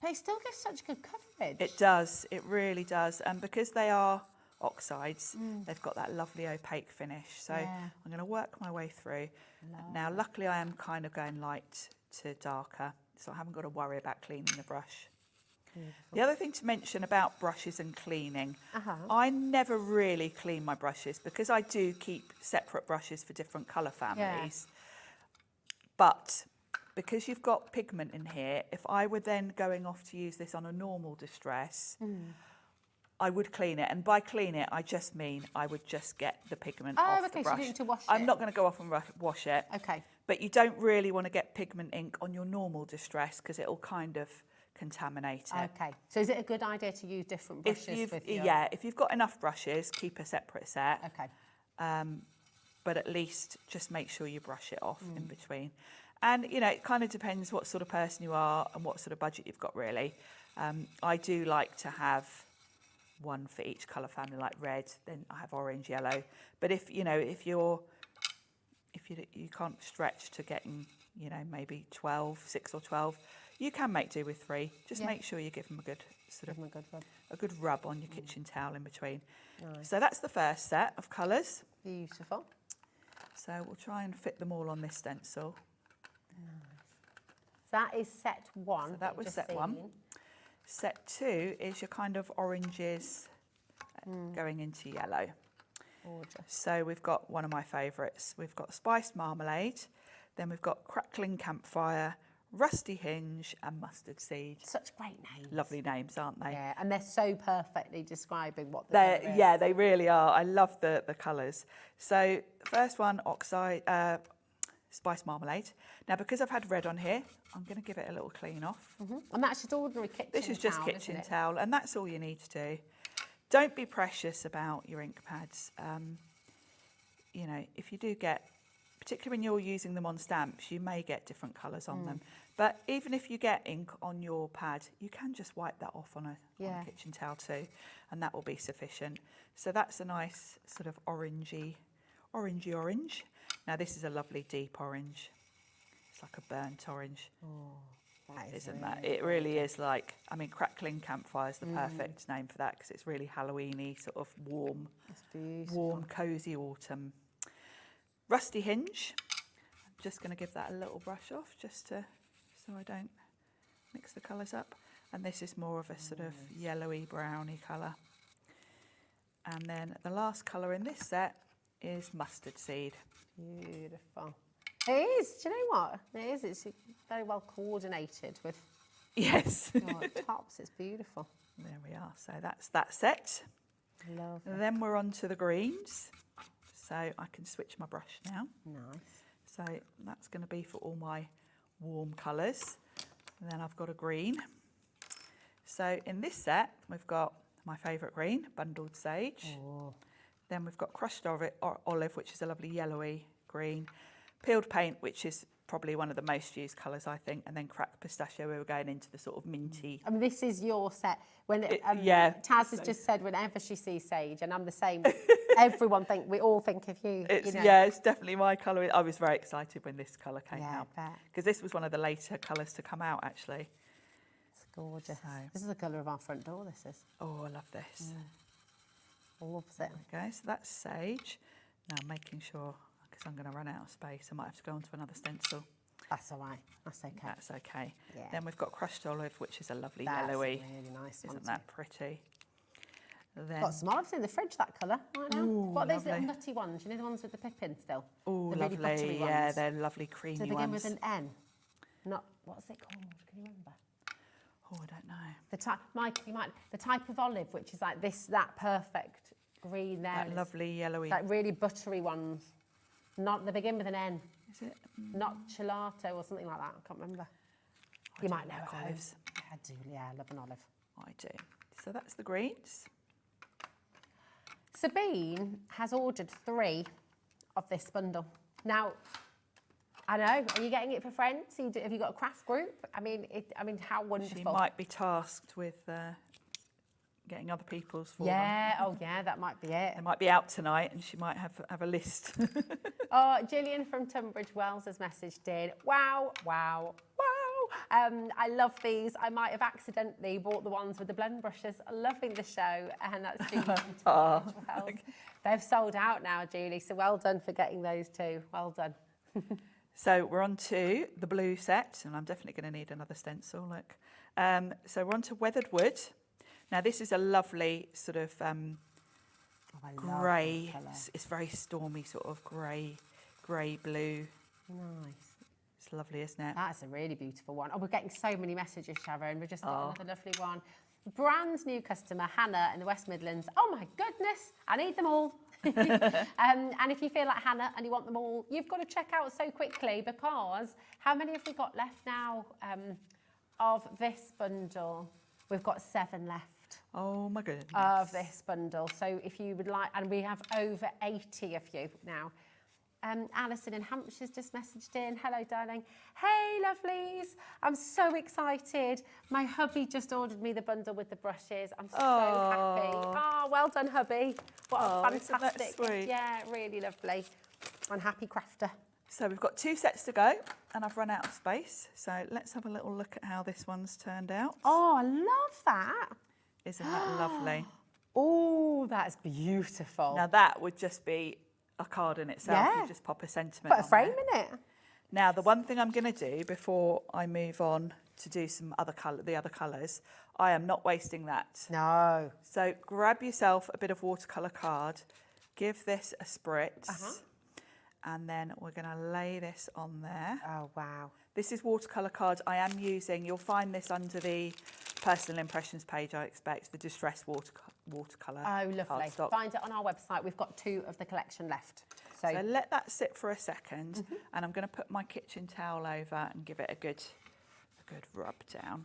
But it still gives such good coverage. It does, it really does. And because they are oxides, they've got that lovely opaque finish. So I'm going to work my way through. Now luckily I am kind of going light to darker, so I haven't got to worry about cleaning the brush. Beautiful. The other thing to mention about brushes and cleaning, I never really clean my brushes because I do keep separate brushes for different colour families. But because you've got pigment in here, if I were then going off to use this on a normal distress, I would clean it. And by clean it, I just mean I would just get the pigment off the brush. So you need to wash it. I'm not going to go off and wash it. Okay. But you don't really want to get pigment ink on your normal distress because it'll kind of contaminate it. Okay. So is it a good idea to use different brushes with your... Yeah, if you've got enough brushes, keep a separate set. Okay. But at least just make sure you brush it off in between. And, you know, it kind of depends what sort of person you are and what sort of budget you've got, really. I do like to have one for each colour family, like red, then I have orange, yellow. But if you can't stretch to getting, you know, maybe 6 or 12, you can make do with 3. Just make sure you give them a good a good rub on your kitchen towel in between. Nice. So that's the first set of colours. Beautiful. So we'll try and fit them all on this stencil. Nice. That is set 1. So that was set 1. Set 2 is your kind of oranges going into yellow. Gorgeous. So we've got one of my favourites. We've got spiced marmalade, then we've got crackling campfire, rusty hinge and mustard seed. Such great names. Lovely names, aren't they? Yeah, and they're so perfectly describing what the They're, colour is. yeah, they really are. I love the colours. So the first one, spiced marmalade. Now, because I've had red on here, I'm going to give it a little clean off. And that's just ordinary kitchen towel. This is just kitchen towel, and that's all you need to do. Don't be precious about your ink pads. You know, if you do get, particularly when you're using them on stamps, you may get different colours on them. But even if you get ink on your pad, you can just wipe that off on a kitchen towel too, and that will be sufficient. So that's a nice sort of orangey orange. Now this is a lovely deep orange. It's like a burnt orange. Oh, isn't that? It really is like, I mean, crackling campfire is the perfect name for that because it's really Halloween-y, sort of warm, cosy autumn. Rusty hinge. I'm just going to give that a little brush off just so I don't mix the colours up. And this is more of a sort of yellowy, browny colour. And then the last colour in this set is mustard seed. Beautiful. It is. Do you know what? It is. It's very well coordinated with yes. your tops. It's beautiful. There we are. So that's that set. Lovely. And then we're on to the greens. So I can switch my brush now. Nice. So that's going to be for all my warm colours. And then I've got a green. So in this set, we've got my favourite green, bundled sage. Oh. Then we've got crushed olive, which is a lovely yellowy green. Peeled paint, which is probably one of the most used colours, I think. And then cracked pistachio, we were going into the sort of minty. I mean, this is your set. When Taz has just said whenever she sees sage, and I'm the same. We all think of you. It's, you know. Yeah, it's definitely my colour. I was very excited when this colour came out. I bet. Because this was one of the later colours to come out, actually. It's gorgeous. This is the colour of our front door, this is. Oh, I love this. Yeah. Loves it. Okay, so that's sage. Now I'm making sure, because I'm going to run out of space, I might have to go on to another stencil. That's all right. That's okay. That's okay. Yeah. Then we've got crushed olive, which is a lovely That's yellowy. a really nice one. Isn't that pretty? Then, got some olives in the fridge, that colour, right now. Ooh, What are those little lovely. nutty ones? You know the ones with the pip in still? Oh, the really lovely. buttery Yeah, ones. they're lovely creamy Do they begin ones. with an N? Not, what's it called? Can you remember? Oh, I don't know. The type, Mike, the type of olive which is like this, that perfect green there. That lovely yellowy. Like really buttery ones. Not, they begin with an N. Is it? Not gelato or something like that. I can't remember. You might know olives. I do, yeah, I love an olive. I do. So that's the greens. Sabine has ordered 3 of this bundle. Now, I know, are you getting it for friends? Have you got a craft group? I mean, how wonderful. She might be tasked with getting other people's for them. Yeah, oh yeah, that might be it. They might be out tonight and she might have a list. Oh, Gillian from Tunbridge Wells has messaged in, wow, wow, wow. I love these. I might have accidentally bought the ones with the blend brushes. Loving the show. And that's Julie from Tunbridge Wells. They've sold out now, Julie, so well done for getting those too. Well done. So we're on to the blue set, and I'm definitely going to need another stencil, look. So we're on to weathered wood. Now this is a lovely sort of grey, it's very stormy sort of grey blue. Nice. It's lovely, isn't it? That's a really beautiful one. Oh, we're getting so many messages, Sharon. We've just got another lovely one. Brand new customer, Hannah in the West Midlands. Oh my goodness, I need them all. And if you feel like Hannah and you want them all, you've got to check out so quickly, because how many have we got left now of this bundle? We've got 7 left. Oh my goodness. Of this bundle. So if you would like, and we have over 80 of you now. Alison in Hampshire's just messaged in. Hello, darling. Hey, lovelies. I'm so excited. My hubby just ordered me the bundle with the brushes. I'm so happy. Oh, well done, hubby. What a fantastic. Sweet. Yeah, really lovely. And happy crafter. So we've got 2 sets to go and I've run out of space. So let's have a little look at how this one's turned out. Oh, I love that. Isn't that lovely? Oh, that's beautiful. Now that would just be a card in itself. Yeah. You just pop a sentiment Put a frame there. in it. Now the one thing I'm going to do before I move on to do some other the other colours, I am not wasting that. No. So grab yourself a bit of watercolour card, give this a spritz, and then we're going to lay this on there. Oh, wow. This is watercolour card I am using. You'll find this under the personal impressions page, I expect, the distress watercolour. Oh, lovely. cardstock. Find it on our website. We've got 2 of the collection left. So let that sit for a second, and I'm going to put my kitchen towel over and give it a good rub down.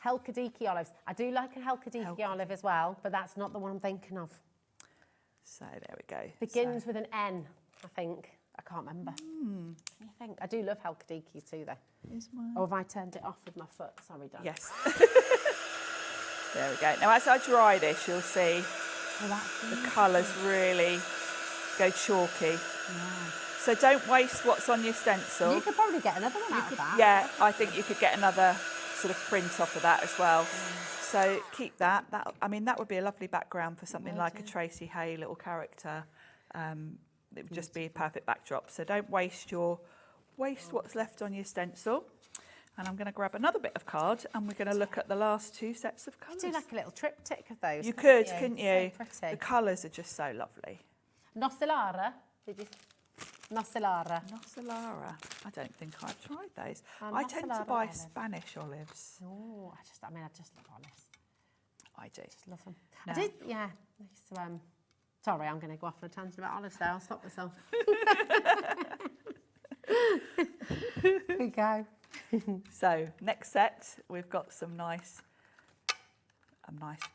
Helkadiki olives. I do like a Helkadiki olive as well, but that's not the one I'm thinking of. So there we go. Begins with an N, I think. I can't remember. What do you think? I do love Helkadiki too, though. Is mine? Or have I turned it off with my foot? Sorry, darling. Yes. There we go. Now, as I dry this, you'll see the colours really go chalky. Yeah. So don't waste what's on your stencil. You could probably get another one out of that. Yeah, I think you could get another sort of print off of that as well. So keep that. I mean, that would be a lovely background for something like a Tracy Hay little character. It would just be a perfect backdrop. So don't waste what's left on your stencil. And I'm going to grab another bit of card and we're going to look at the last 2 sets of colours. Do like a little triptych of those. You could, couldn't you? So pretty. The colours are just so lovely. Nocellara. Did you? Nocellara. Nocellara. I don't think I've tried those. Oh, I tend to Nocellara buy olive. Spanish olives. Oh, I just love olives. I do. Just love them. No. I did, yeah. I used to, sorry, I'm going to go off on a tangent about olives there. I'll stop myself. Here we go. So next set, we've got a nice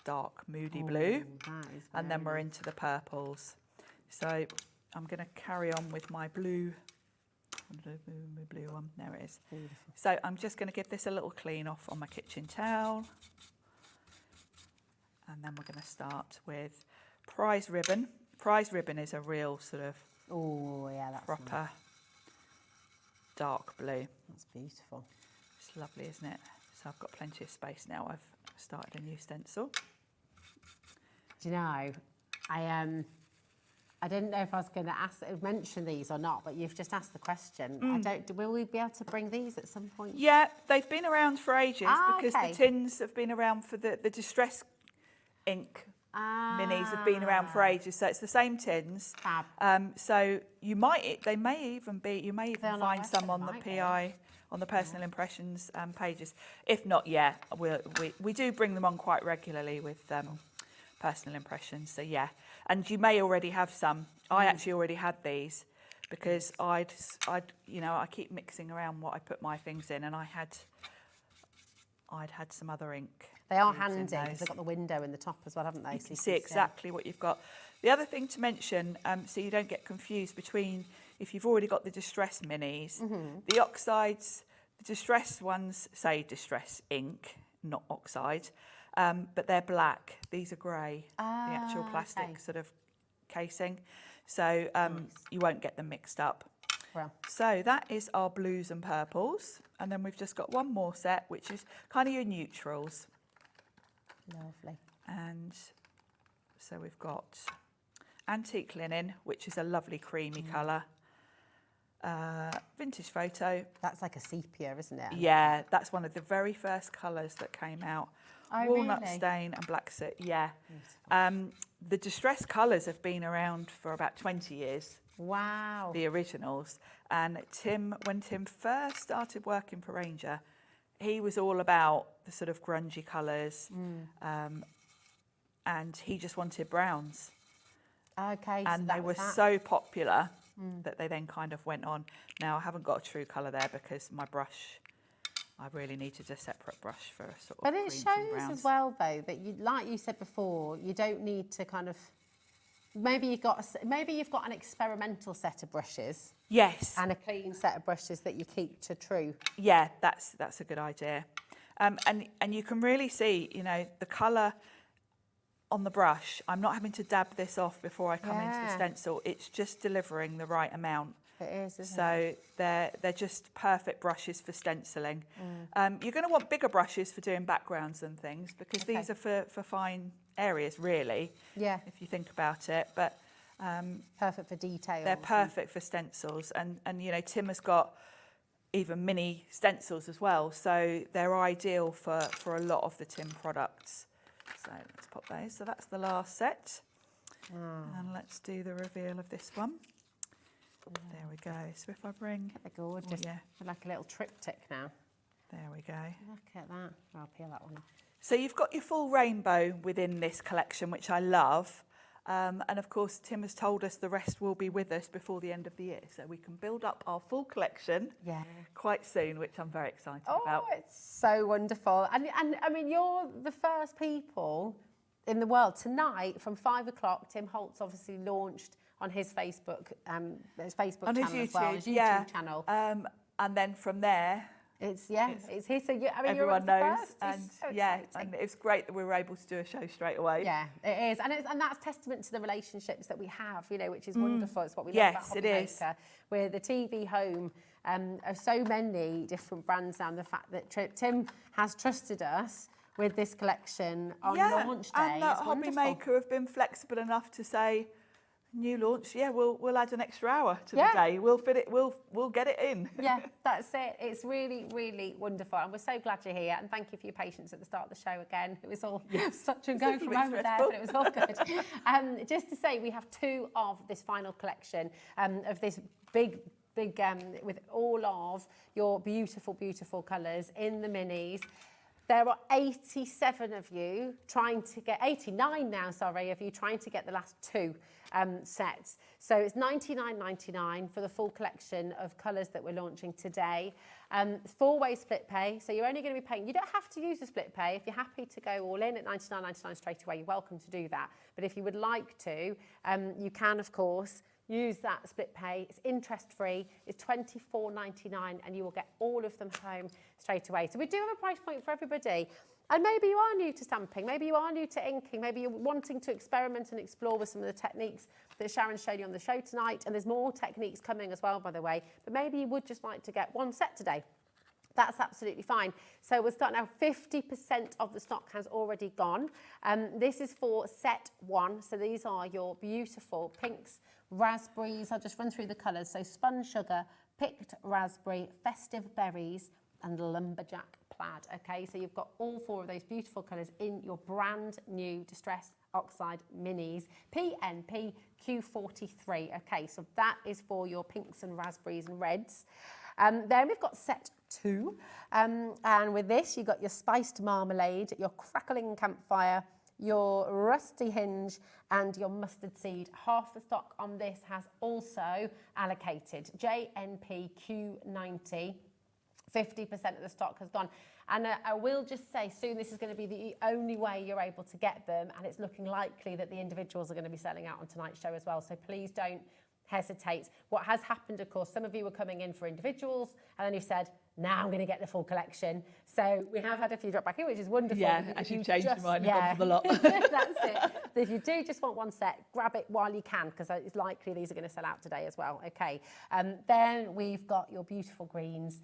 dark moody blue, and then we're into the purples. So I'm going to carry on with my blue one. There it is. Beautiful. So I'm just going to give this a little clean off on my kitchen towel, and then we're going to start with prize ribbon. Prize ribbon is a real sort of that's proper nice. Dark blue. That's beautiful. It's lovely, isn't it? So I've got plenty of space now. I've started a new stencil. Do you know, I didn't know if I was going to mention these or not, but you've just asked the question. Will we be able to bring these at some point? Yeah, they've been around for ages because okay. the tins have been around for the distress ink minis have been around for ages. So it's the same tins. Fab. So you may even find some on the PI, on the personal impressions pages. If not, yeah, we do bring them on quite regularly with personal impressions. So yeah, and you may already have some. I actually already had these because I'd you know, I keep mixing around what I put my things in, and I'd had some other ink. They are handy because they've got the window in the top as well, haven't they? You can see exactly what you've got. The other thing to mention, so you don't get confused between if you've already got the distress minis, the oxides, the distress ones say distress ink, not oxide, but they're black. These are grey, the actual plastic sort of casing. So you won't get them mixed up. Well. So that is our blues and purples. And then we've just got one more set, which is kind of your neutrals. Lovely. And so we've got antique linen, which is a lovely creamy colour. Vintage photo. That's like a sepia, isn't it? Yeah, that's one of the very first colours that came out. Oh, Walnut really? stain and black soot, yeah. The distress colours have been around for about 20 years. Wow. The originals. And when Tim first started working for Ranger, he was all about the sort of grungy colours, and he just wanted browns. Okay. And so they were so popular that they then kind of went on. Now, I haven't got a true colour there because my brush, I really needed a separate brush for sort of But it greens and shows browns. as well, though, that you, like you said before, you don't need to kind of. Maybe you've got an experimental set of brushes. Yes. And a clean set of brushes that you keep to true. Yeah, that's a good idea. And you can really see, you know, the colour on the brush. I'm not having to dab this off before I come into the stencil. It's just delivering the right amount. It is, isn't it? So they're just perfect brushes for stenciling. You're going to want bigger brushes for doing backgrounds and things because these are for fine areas, really. Yeah. If you think about it, but perfect for details. They're perfect for stencils, and you know, Tim has got even mini stencils as well, so they're ideal for a lot of the Tim products. So let's pop those. So that's the last set, and let's do the reveal of this one. There we go. So if I bring... They're gorgeous. Yeah. They're like a little triptych now. There we go. Look at that. I'll peel that one off. So you've got your full rainbow within this collection, which I love. And of course, Tim has told us the rest will be with us before the end of the year. So we can build up our full collection quite soon, which I'm very excited about. Oh, it's so wonderful. And I mean, you're the first people in the world. Tonight, from 5 o'clock, Tim Holtz obviously launched on his Facebook on channel his YouTube, as well, his YouTube channel. And then from there, it's here. So I mean, everyone knows, and so and it's great that we were able to do a show straight away. Yeah, it is, and that's testament to the relationships that we have, you know, which is wonderful. It's what we love about Hobby Maker. We're the TV home of so many different brands now, and the fact that Tim has trusted us with this collection on launch day. And that Hobby Maker have been flexible enough to say, new launch, we'll add an extra hour to the day. We'll fit it. We'll get it in. Yeah, that's it. It's really, really wonderful, and we're so glad you're here. And thank you for your patience at the start of the show again. It was all such a go from moment there, but it was all good. Just to say, we have two of this final collection of this big with all of your beautiful, beautiful colours in the minis. There are 87 of you trying to get, 89 now, sorry, of you trying to get the last two sets. So it's $99.99 for the full collection of colours that we're launching today. 4-way split pay, so you're only going to be paying, you don't have to use the split pay. If you're happy to go all in at $99.99 straight away, you're welcome to do that. But if you would like to, you can, of course, use that split pay. It's interest-free. It's $24.99, and you will get all of them home straight away. So we do have a price point for everybody. And maybe you are new to stamping. Maybe you are new to inking. Maybe you're wanting to experiment and explore with some of the techniques that Sharon showed you on the show tonight. And there's more techniques coming as well, by the way. But maybe you would just like to get one set today. That's absolutely fine. So we'll start now. 50% of the stock has already gone. This is for set 1. So these are your beautiful pinks, raspberries. I'll just run through the colours. So spun sugar, picked raspberry, festive berries, and lumberjack plaid. Okay, so you've got all 4 of those beautiful colours in your brand new Distress Oxide Minis, PNP Q43. Okay, so that is for your pinks and raspberries and reds. Then we've got set 2, and with this you've got your spiced marmalade, your crackling campfire, your rusty hinge and your mustard seed. Half the stock on this has also allocated. JNPQ90, 50% of the stock has gone. And I will just say soon this is going to be the only way you're able to get them, and it's looking likely that the individuals are going to be selling out on tonight's show as well. So please don't hesitate. What has happened, of course, some of you were coming in for individuals and then you've said, now I'm going to get the full collection. So we have had a few drop back in, which is wonderful. Yeah, as you've changed your mind and gone for the lot. That's it. But if you do just want one set, grab it while you can, because it's likely these are going to sell out today as well. Okay. Then we've got your beautiful greens,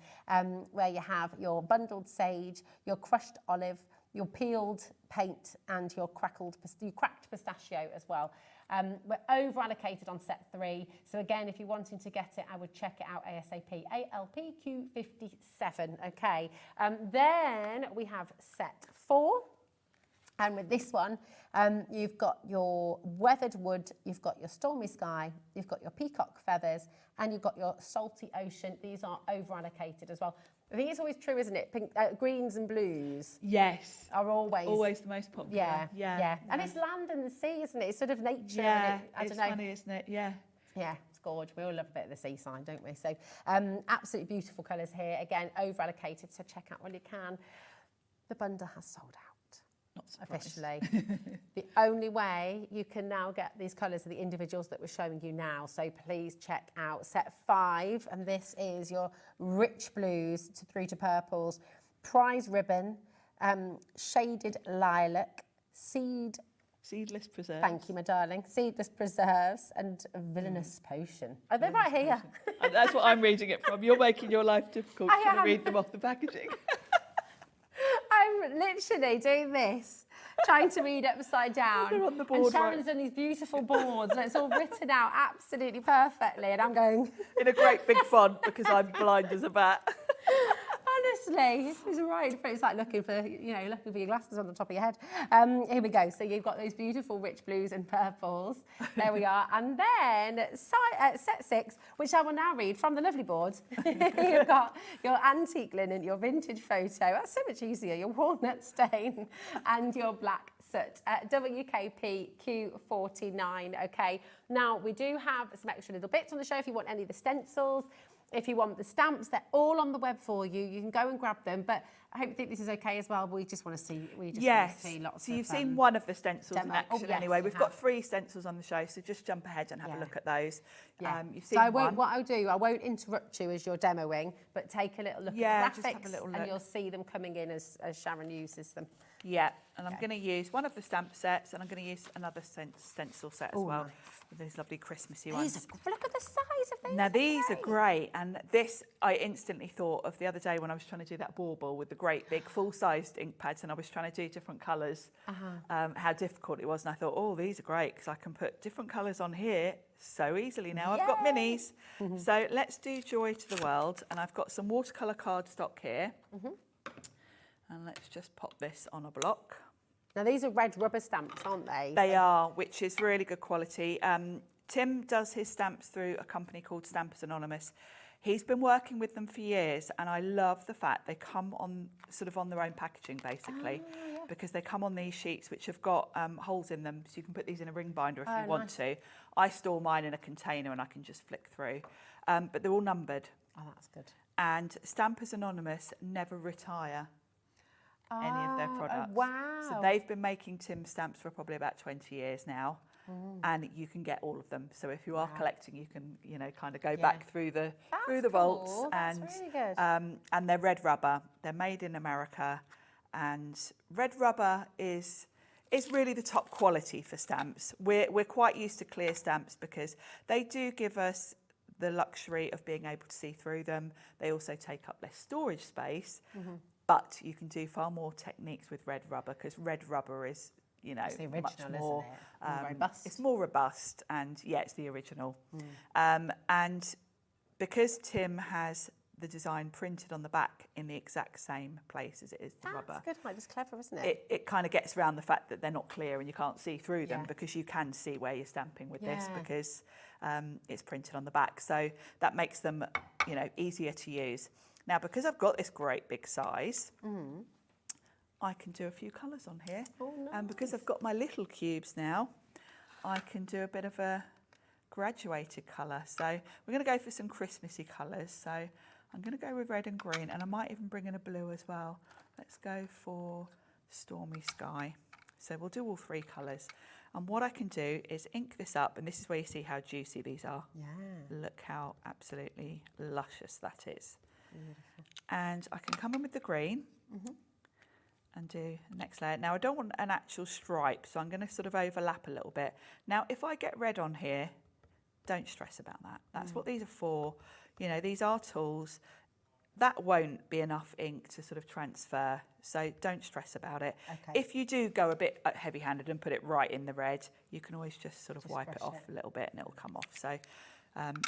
where you have your bundled sage, your crushed olive, your peeled paint, and your cracked pistachio as well. We're over allocated on set 3. So again, if you're wanting to get it, I would check it out ASAP. ALPQ57, okay. Then we have set 4. And with this one, you've got your weathered wood, you've got your stormy sky, you've got your peacock feathers, and you've got your salty ocean. These are over allocated as well. I think it's always true, isn't it? Pink, greens and blues. Yes. Are always the most popular. Yeah. And it's land and the sea, isn't it? It's sort of nature. Yeah, and I don't know. Funny, isn't it? Yeah. Yeah, it's gorgeous. We all love a bit of the seaside, don't we? So absolutely beautiful colours here. Again, over allocated, so check out when you can. The bundle has sold out. Not surprised. Officially. The only way you can now get these colours are the individuals that we're showing you now. So please check out set 5. And this is your rich blues through to purples, prize ribbon, shaded lilac, seedless preserves. Thank you, my darling. Seedless preserves and villainous potion. Are they right here? That's what I'm reading it from. You're making your life difficult trying to read them off the packaging. I'm literally doing this, trying to read upside down. They're on the board, and Sharon's done these beautiful boards, and it's all written out absolutely perfectly, and I'm going... In a great big font, because I'm blind as a bat. Honestly, it's right. It's like looking for your glasses on the top of your head. Here we go. So you've got those beautiful rich blues and purples. There we are. And then set 6, which I will now read from the lovely board. You've got your antique linen, your vintage photo. That's so much easier. Your walnut stain and your black soot. WKP Q49. Okay. Now we do have some extra little bits on the show if you want any of the stencils. If you want the stamps, they're all on the web for you. You can go and grab them. But I hope you think this is okay as well. We just want to see. Want to see lots. So you've seen one of the stencils in action yes, anyway. We've got 3 stencils on the show, so just jump ahead and have a look at those. Yeah. You've seen one. What I'll do, I won't interrupt you as you're demoing, but take a little look at the graphics, just have a little look. and you'll see them coming in as Sharon uses them. Yeah, and I'm going to use one of the stamp sets, and I'm going to use another stencil set as well. Nice. With these lovely Christmassy ones. Look at the size of these. Now these are great, and this I instantly thought of the other day when I was trying to do that bauble with the great big full-sized ink pads, and I was trying to do different colours. How difficult it was, and I thought, oh, these are great because I can put different colours on here so easily now. I've got minis, so let's do Joy to the World, and I've got some watercolour cardstock here, and let's just pop this on a block. Now, these are red rubber stamps, aren't they? They are, which is really good quality. Tim does his stamps through a company called Stampers Anonymous. He's been working with them for years, and I love the fact they come on sort of on their own packaging, basically, because they come on these sheets which have got holes in them, so you can put these in a ring binder if you want to. I store mine in a container, and I can just flick through. But they're all numbered. Oh, that's good. And Stampers Anonymous never retire any of their products. Wow. So they've been making Tim stamps for probably about 20 years now, and you can get all of them. So if you are collecting, you can kind of go back through the vaults. Cool. And that's really good. And they're red rubber. They're made in America, and red rubber is really the top quality for stamps. We're quite used to clear stamps because they do give us the luxury of being able to see through them. They also take up less storage space. But you can do far more techniques with red rubber because red rubber is, it's the original, much more, isn't it? More robust. It's more robust, and it's the original. And because Tim has the design printed on the back in the exact same place as it is the rubber. That's good, it's clever, isn't it? It kind of gets around the fact that they're not clear and you can't see through them because you can see where you're stamping with this because it's printed on the back. So that makes them, easier to use. Now, because I've got this great big size, I can do a few colours on here. Oh, And because I've got my little cubes now, I can do a bit of a graduated colour. So we're going to go for some Christmassy colours. So I'm going to go with red and green, and I might even bring in a blue as well. Let's go for Stormy Sky. So we'll do all three colours. And what I can do is ink this up, and this is where you see how juicy these are. Yeah. Look how absolutely luscious that is. Beautiful. And I can come in with the green and do the next layer. Now I don't want an actual stripe, so I'm going to sort of overlap a little bit. Now if I get red on here, don't stress about that. That's what these are for. You know, these are tools. That won't be enough ink to sort of transfer, so don't stress about it. Okay. If you do go a bit heavy-handed and put it right in the red, you can always just sort of wipe it off a little bit and it'll come off. So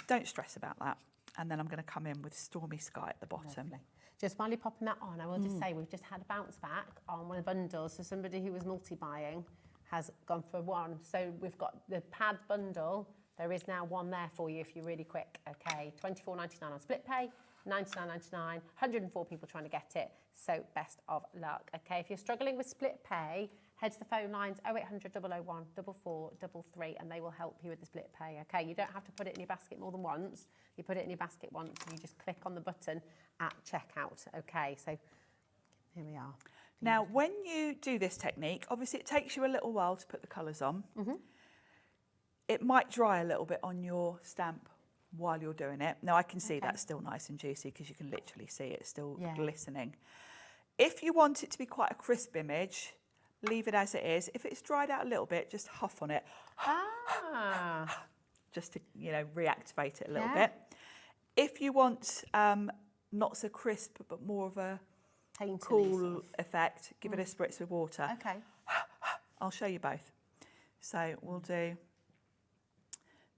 don't stress about that. And then I'm going to come in with Stormy Sky at the bottom. Lovely. Just while you're popping that on, I will just say we've just had a bounce back on one of the bundles. So somebody who was multi-buying has gone for one. So we've got the pad bundle. There is now one there for you if you're really quick. Okay, $24.99 on split pay, $99.99, 104 people trying to get it. So best of luck. Okay, if you're struggling with split pay, head to the phone lines 0800 001 4433 and they will help you with the split pay. Okay, you don't have to put it in your basket more than once. You put it in your basket once and you just click on the button at checkout. Okay, so here we are. Now, when you do this technique, obviously it takes you a little while to put the colours on. It might dry a little bit on your stamp while you're doing it. Now I can see that's still nice and juicy because you can literally see it's still glistening. If you want it to be quite a crisp image, leave it as it is. If it's dried out a little bit, just huff on it. Just to, you know, reactivate it a little bit. If you want not so crisp, but more of a cool effect, give it a spritz with water. Okay. I'll show you both. So we'll do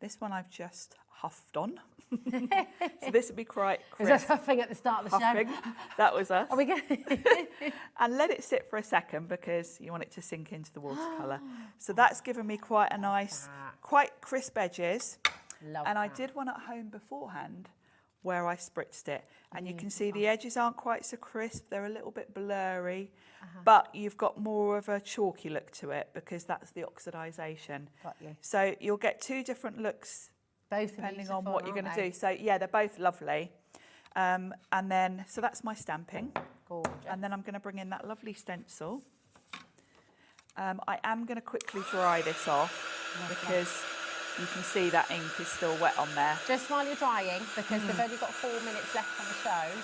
this one I've just huffed on. So this would be quite crisp. Was that huffing at the start of the Huffing. show? That was us. Are we good? And let it sit for a second because you want it to sink into the watercolour. So that's given me quite a nice, quite crisp edges. Love and I that. did one at home beforehand where I spritzed it. And you can see the edges aren't quite so crisp. They're a little bit blurry. But you've got more of a chalky look to it because that's the oxidisation. Got you. So you'll get two different looks both depending on beautiful, what you're going aren't to they? do. So yeah, they're both lovely. And then, so that's my stamping. Gorgeous. And then I'm going to bring in that lovely stencil. I am going to quickly dry this off because you can see that ink is still wet on there. Just while you're drying, because they've only got 4 minutes left on the show,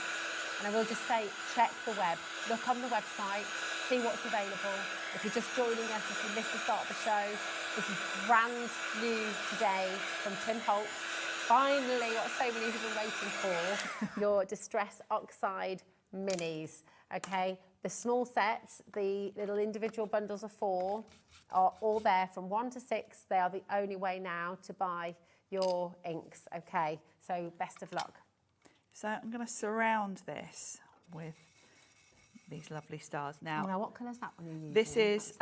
and I will just say, check the web. Look on the website, see what's available. If you're just joining us, if you missed the start of the show, this is brand new today from Tim Holt. Finally, what so many people are waiting for, your Distress Oxide Minis, okay? The small sets, the little individual bundles of 4, are all there from 1 to 6. They are the only way now to buy your inks, okay? So best of luck. So I'm going to surround this with these lovely stars. Now, what colour is that one you're using? this is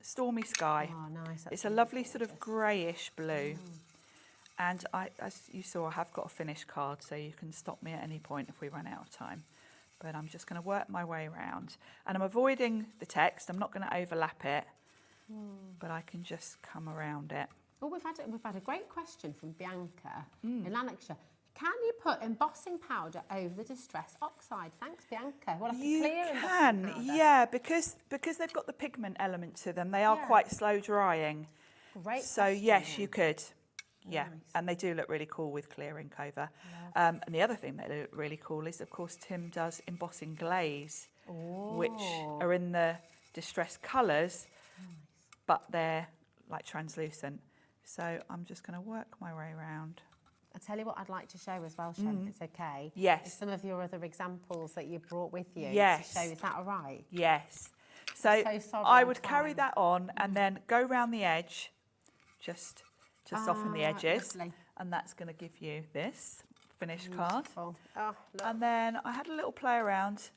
Stormy Sky. Oh, nice. It's a lovely sort of greyish blue. And as you saw, I have got a finished card, so you can stop me at any point if we run out of time. But I'm just going to work my way around. And I'm avoiding the text. I'm not going to overlap it, but I can just come around it. Oh, we've had a great question from Bianca in Lanarkshire. Can you put embossing powder over the Distress Oxide? Thanks, Bianca. Well, You clear can, embossing powder. yeah, because they've got the pigment element to them. They are quite slow drying. Great So question, yes, then. you could. Yeah, and they do look really cool with clear ink over. And the other thing that look really cool is, of course, Tim does embossing glaze, which are in the Distress colours, but they're like translucent. So I'm just going to work my way around. I'll tell you what I'd like to show as well, Sharon, if it's okay. Yes. Is some of your other examples that you brought with you Yes. to show. Is that all right? Yes. So sorry I I'm would carry fine. that on and then go round the edge just to soften the edges. Lovely. And that's going to give you this finished card. Beautiful. Oh, look. And then I had a little play around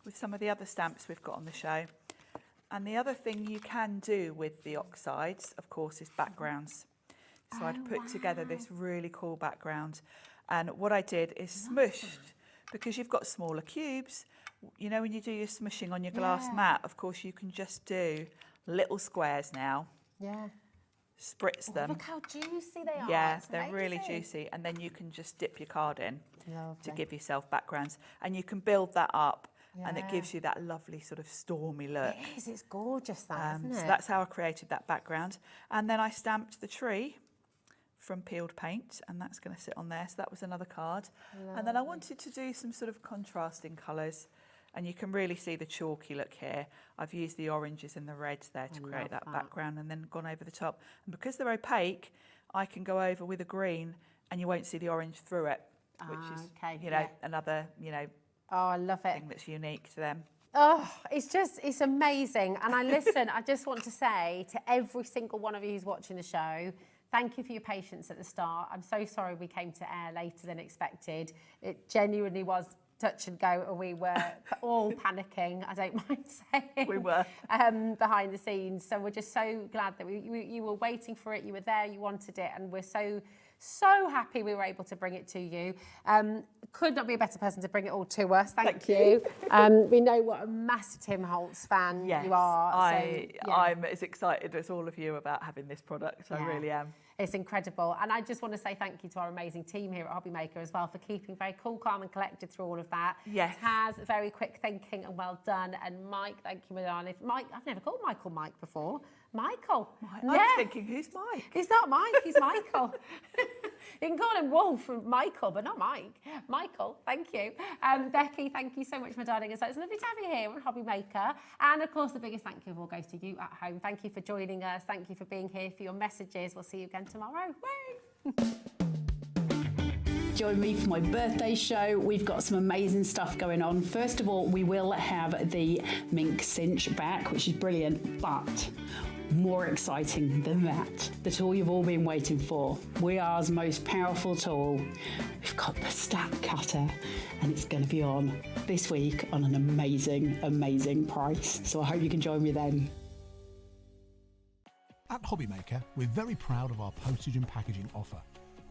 with some of the other stamps we've got on the show. And the other thing you can do with the oxides, of course, is backgrounds. So I'd put together this really cool background. And what I did is smushed, because you've got smaller cubes, you know when you do your smooshing on your glass mat, of course you can just do little squares now. Yeah. Spritz them. Look how juicy they are. Yeah, It's they're really amazing. juicy. And then you can just dip your card in to Lovely. give yourself backgrounds. And you can build that up and it Yeah. gives you that lovely sort of stormy look. It is, it's gorgeous that, isn't it? So that's how I created that background. And then I stamped the tree from peeled paint, and that's going to sit on there. So that was another card. And then I wanted to do some sort of contrasting colours. And you can really see the chalky look here. I've used the oranges and the reds there to create that background and then gone over the top. And because they're opaque, I can go over with a green and you won't see the orange through it, which is, another, oh, I love it. Thing that's unique to them. Oh, it's amazing. And I just want to say to every single one of you who's watching the show, thank you for your patience at the start. I'm so sorry we came to air later than expected. It genuinely was touch and go, and we were all panicking, I don't mind saying. We were. Behind the scenes. So we're just so glad that you were waiting for it, you were there, you wanted it, and we're so happy we were able to bring it to you. Could not be a better person to bring it all to us. Thank you. We know what a massive Tim Holtz fan you are. I'm as excited as all of you about having this product. I really am. It's incredible. And I just want to say thank you to our amazing team here at Hobby Maker as well for keeping very cool, calm and collected through all of that. Yes. Taz, very quick thinking and well done. And Mike, thank you, Madonna. Mike, I've never called Michael Mike before. Michael. I was thinking, who's Mike? He's not Mike, he's Michael. You can call him Wolf and Michael, but not Mike. Michael, thank you. Becky, thank you so much, my darling. It's lovely to have you here on Hobby Maker. And of course, the biggest thank you of all goes to you at home. Thank you for joining us. Thank you for being here, for your messages. We'll see you again tomorrow. Woo! Join me for my birthday show. We've got some amazing stuff going on. First of all, we will have the mink cinch back, which is brilliant, but more exciting than that tool you've all been waiting for. WeAre's most powerful tool. We've got the stack cutter, and it's going to be on this week on an amazing, amazing price. So I hope you can join me then. At Hobby Maker, we're very proud of our postage and packaging offer,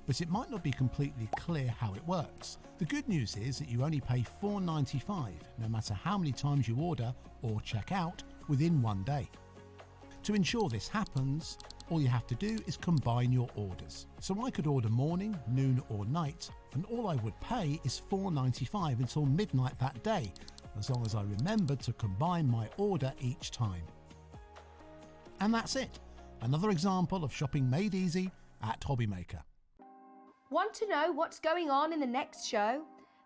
but it might not be completely clear how it works. The good news is that you only pay $4.95 no matter how many times you order or check out within one day. To ensure this happens, all you have to do is combine your orders. So I could order morning, noon or night, and all I would pay is $4.95 until midnight that day, as long as I remembered to combine my order each time. And that's it. Another example of shopping made easy at Hobby Maker. Want to know what's going on in the next show?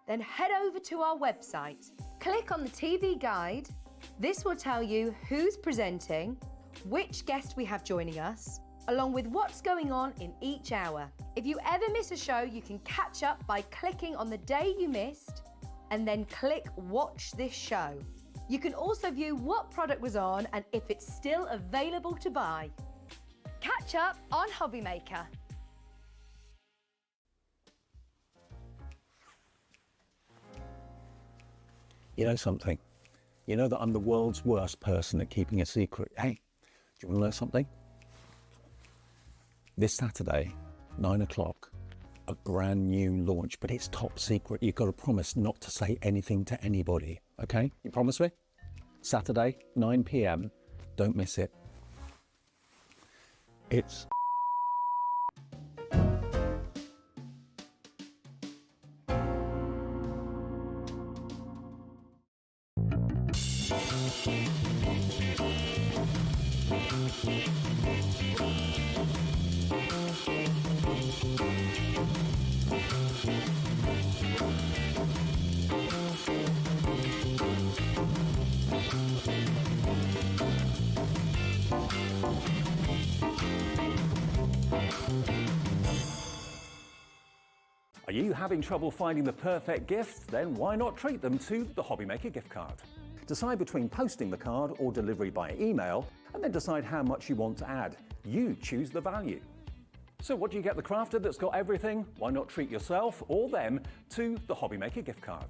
Then head over to our website. Click on the TV guide. This will tell you who's presenting, which guest we have joining us, along with what's going on in each hour. If you ever miss a show, you can catch up by clicking on the day you missed and then click Watch This Show. You can also view what product was on and if it's still available to buy. Catch up on Hobby Maker. You know something? You know that I'm the world's worst person at keeping a secret. Hey, do you want to know something? This Saturday, 9 o'clock, a brand new launch, but it's top secret. You've got to promise not to say anything to anybody, okay? You promise me? Saturday, 9 p.m, don't miss it. It's Are you having trouble finding the perfect gift? Then why not treat them to the Hobby Maker gift card? Decide between posting the card or delivery by email, and then decide how much you want to add. You choose the value. So what do you get the crafter that's got everything? Why not treat yourself or them to the Hobby Maker gift card?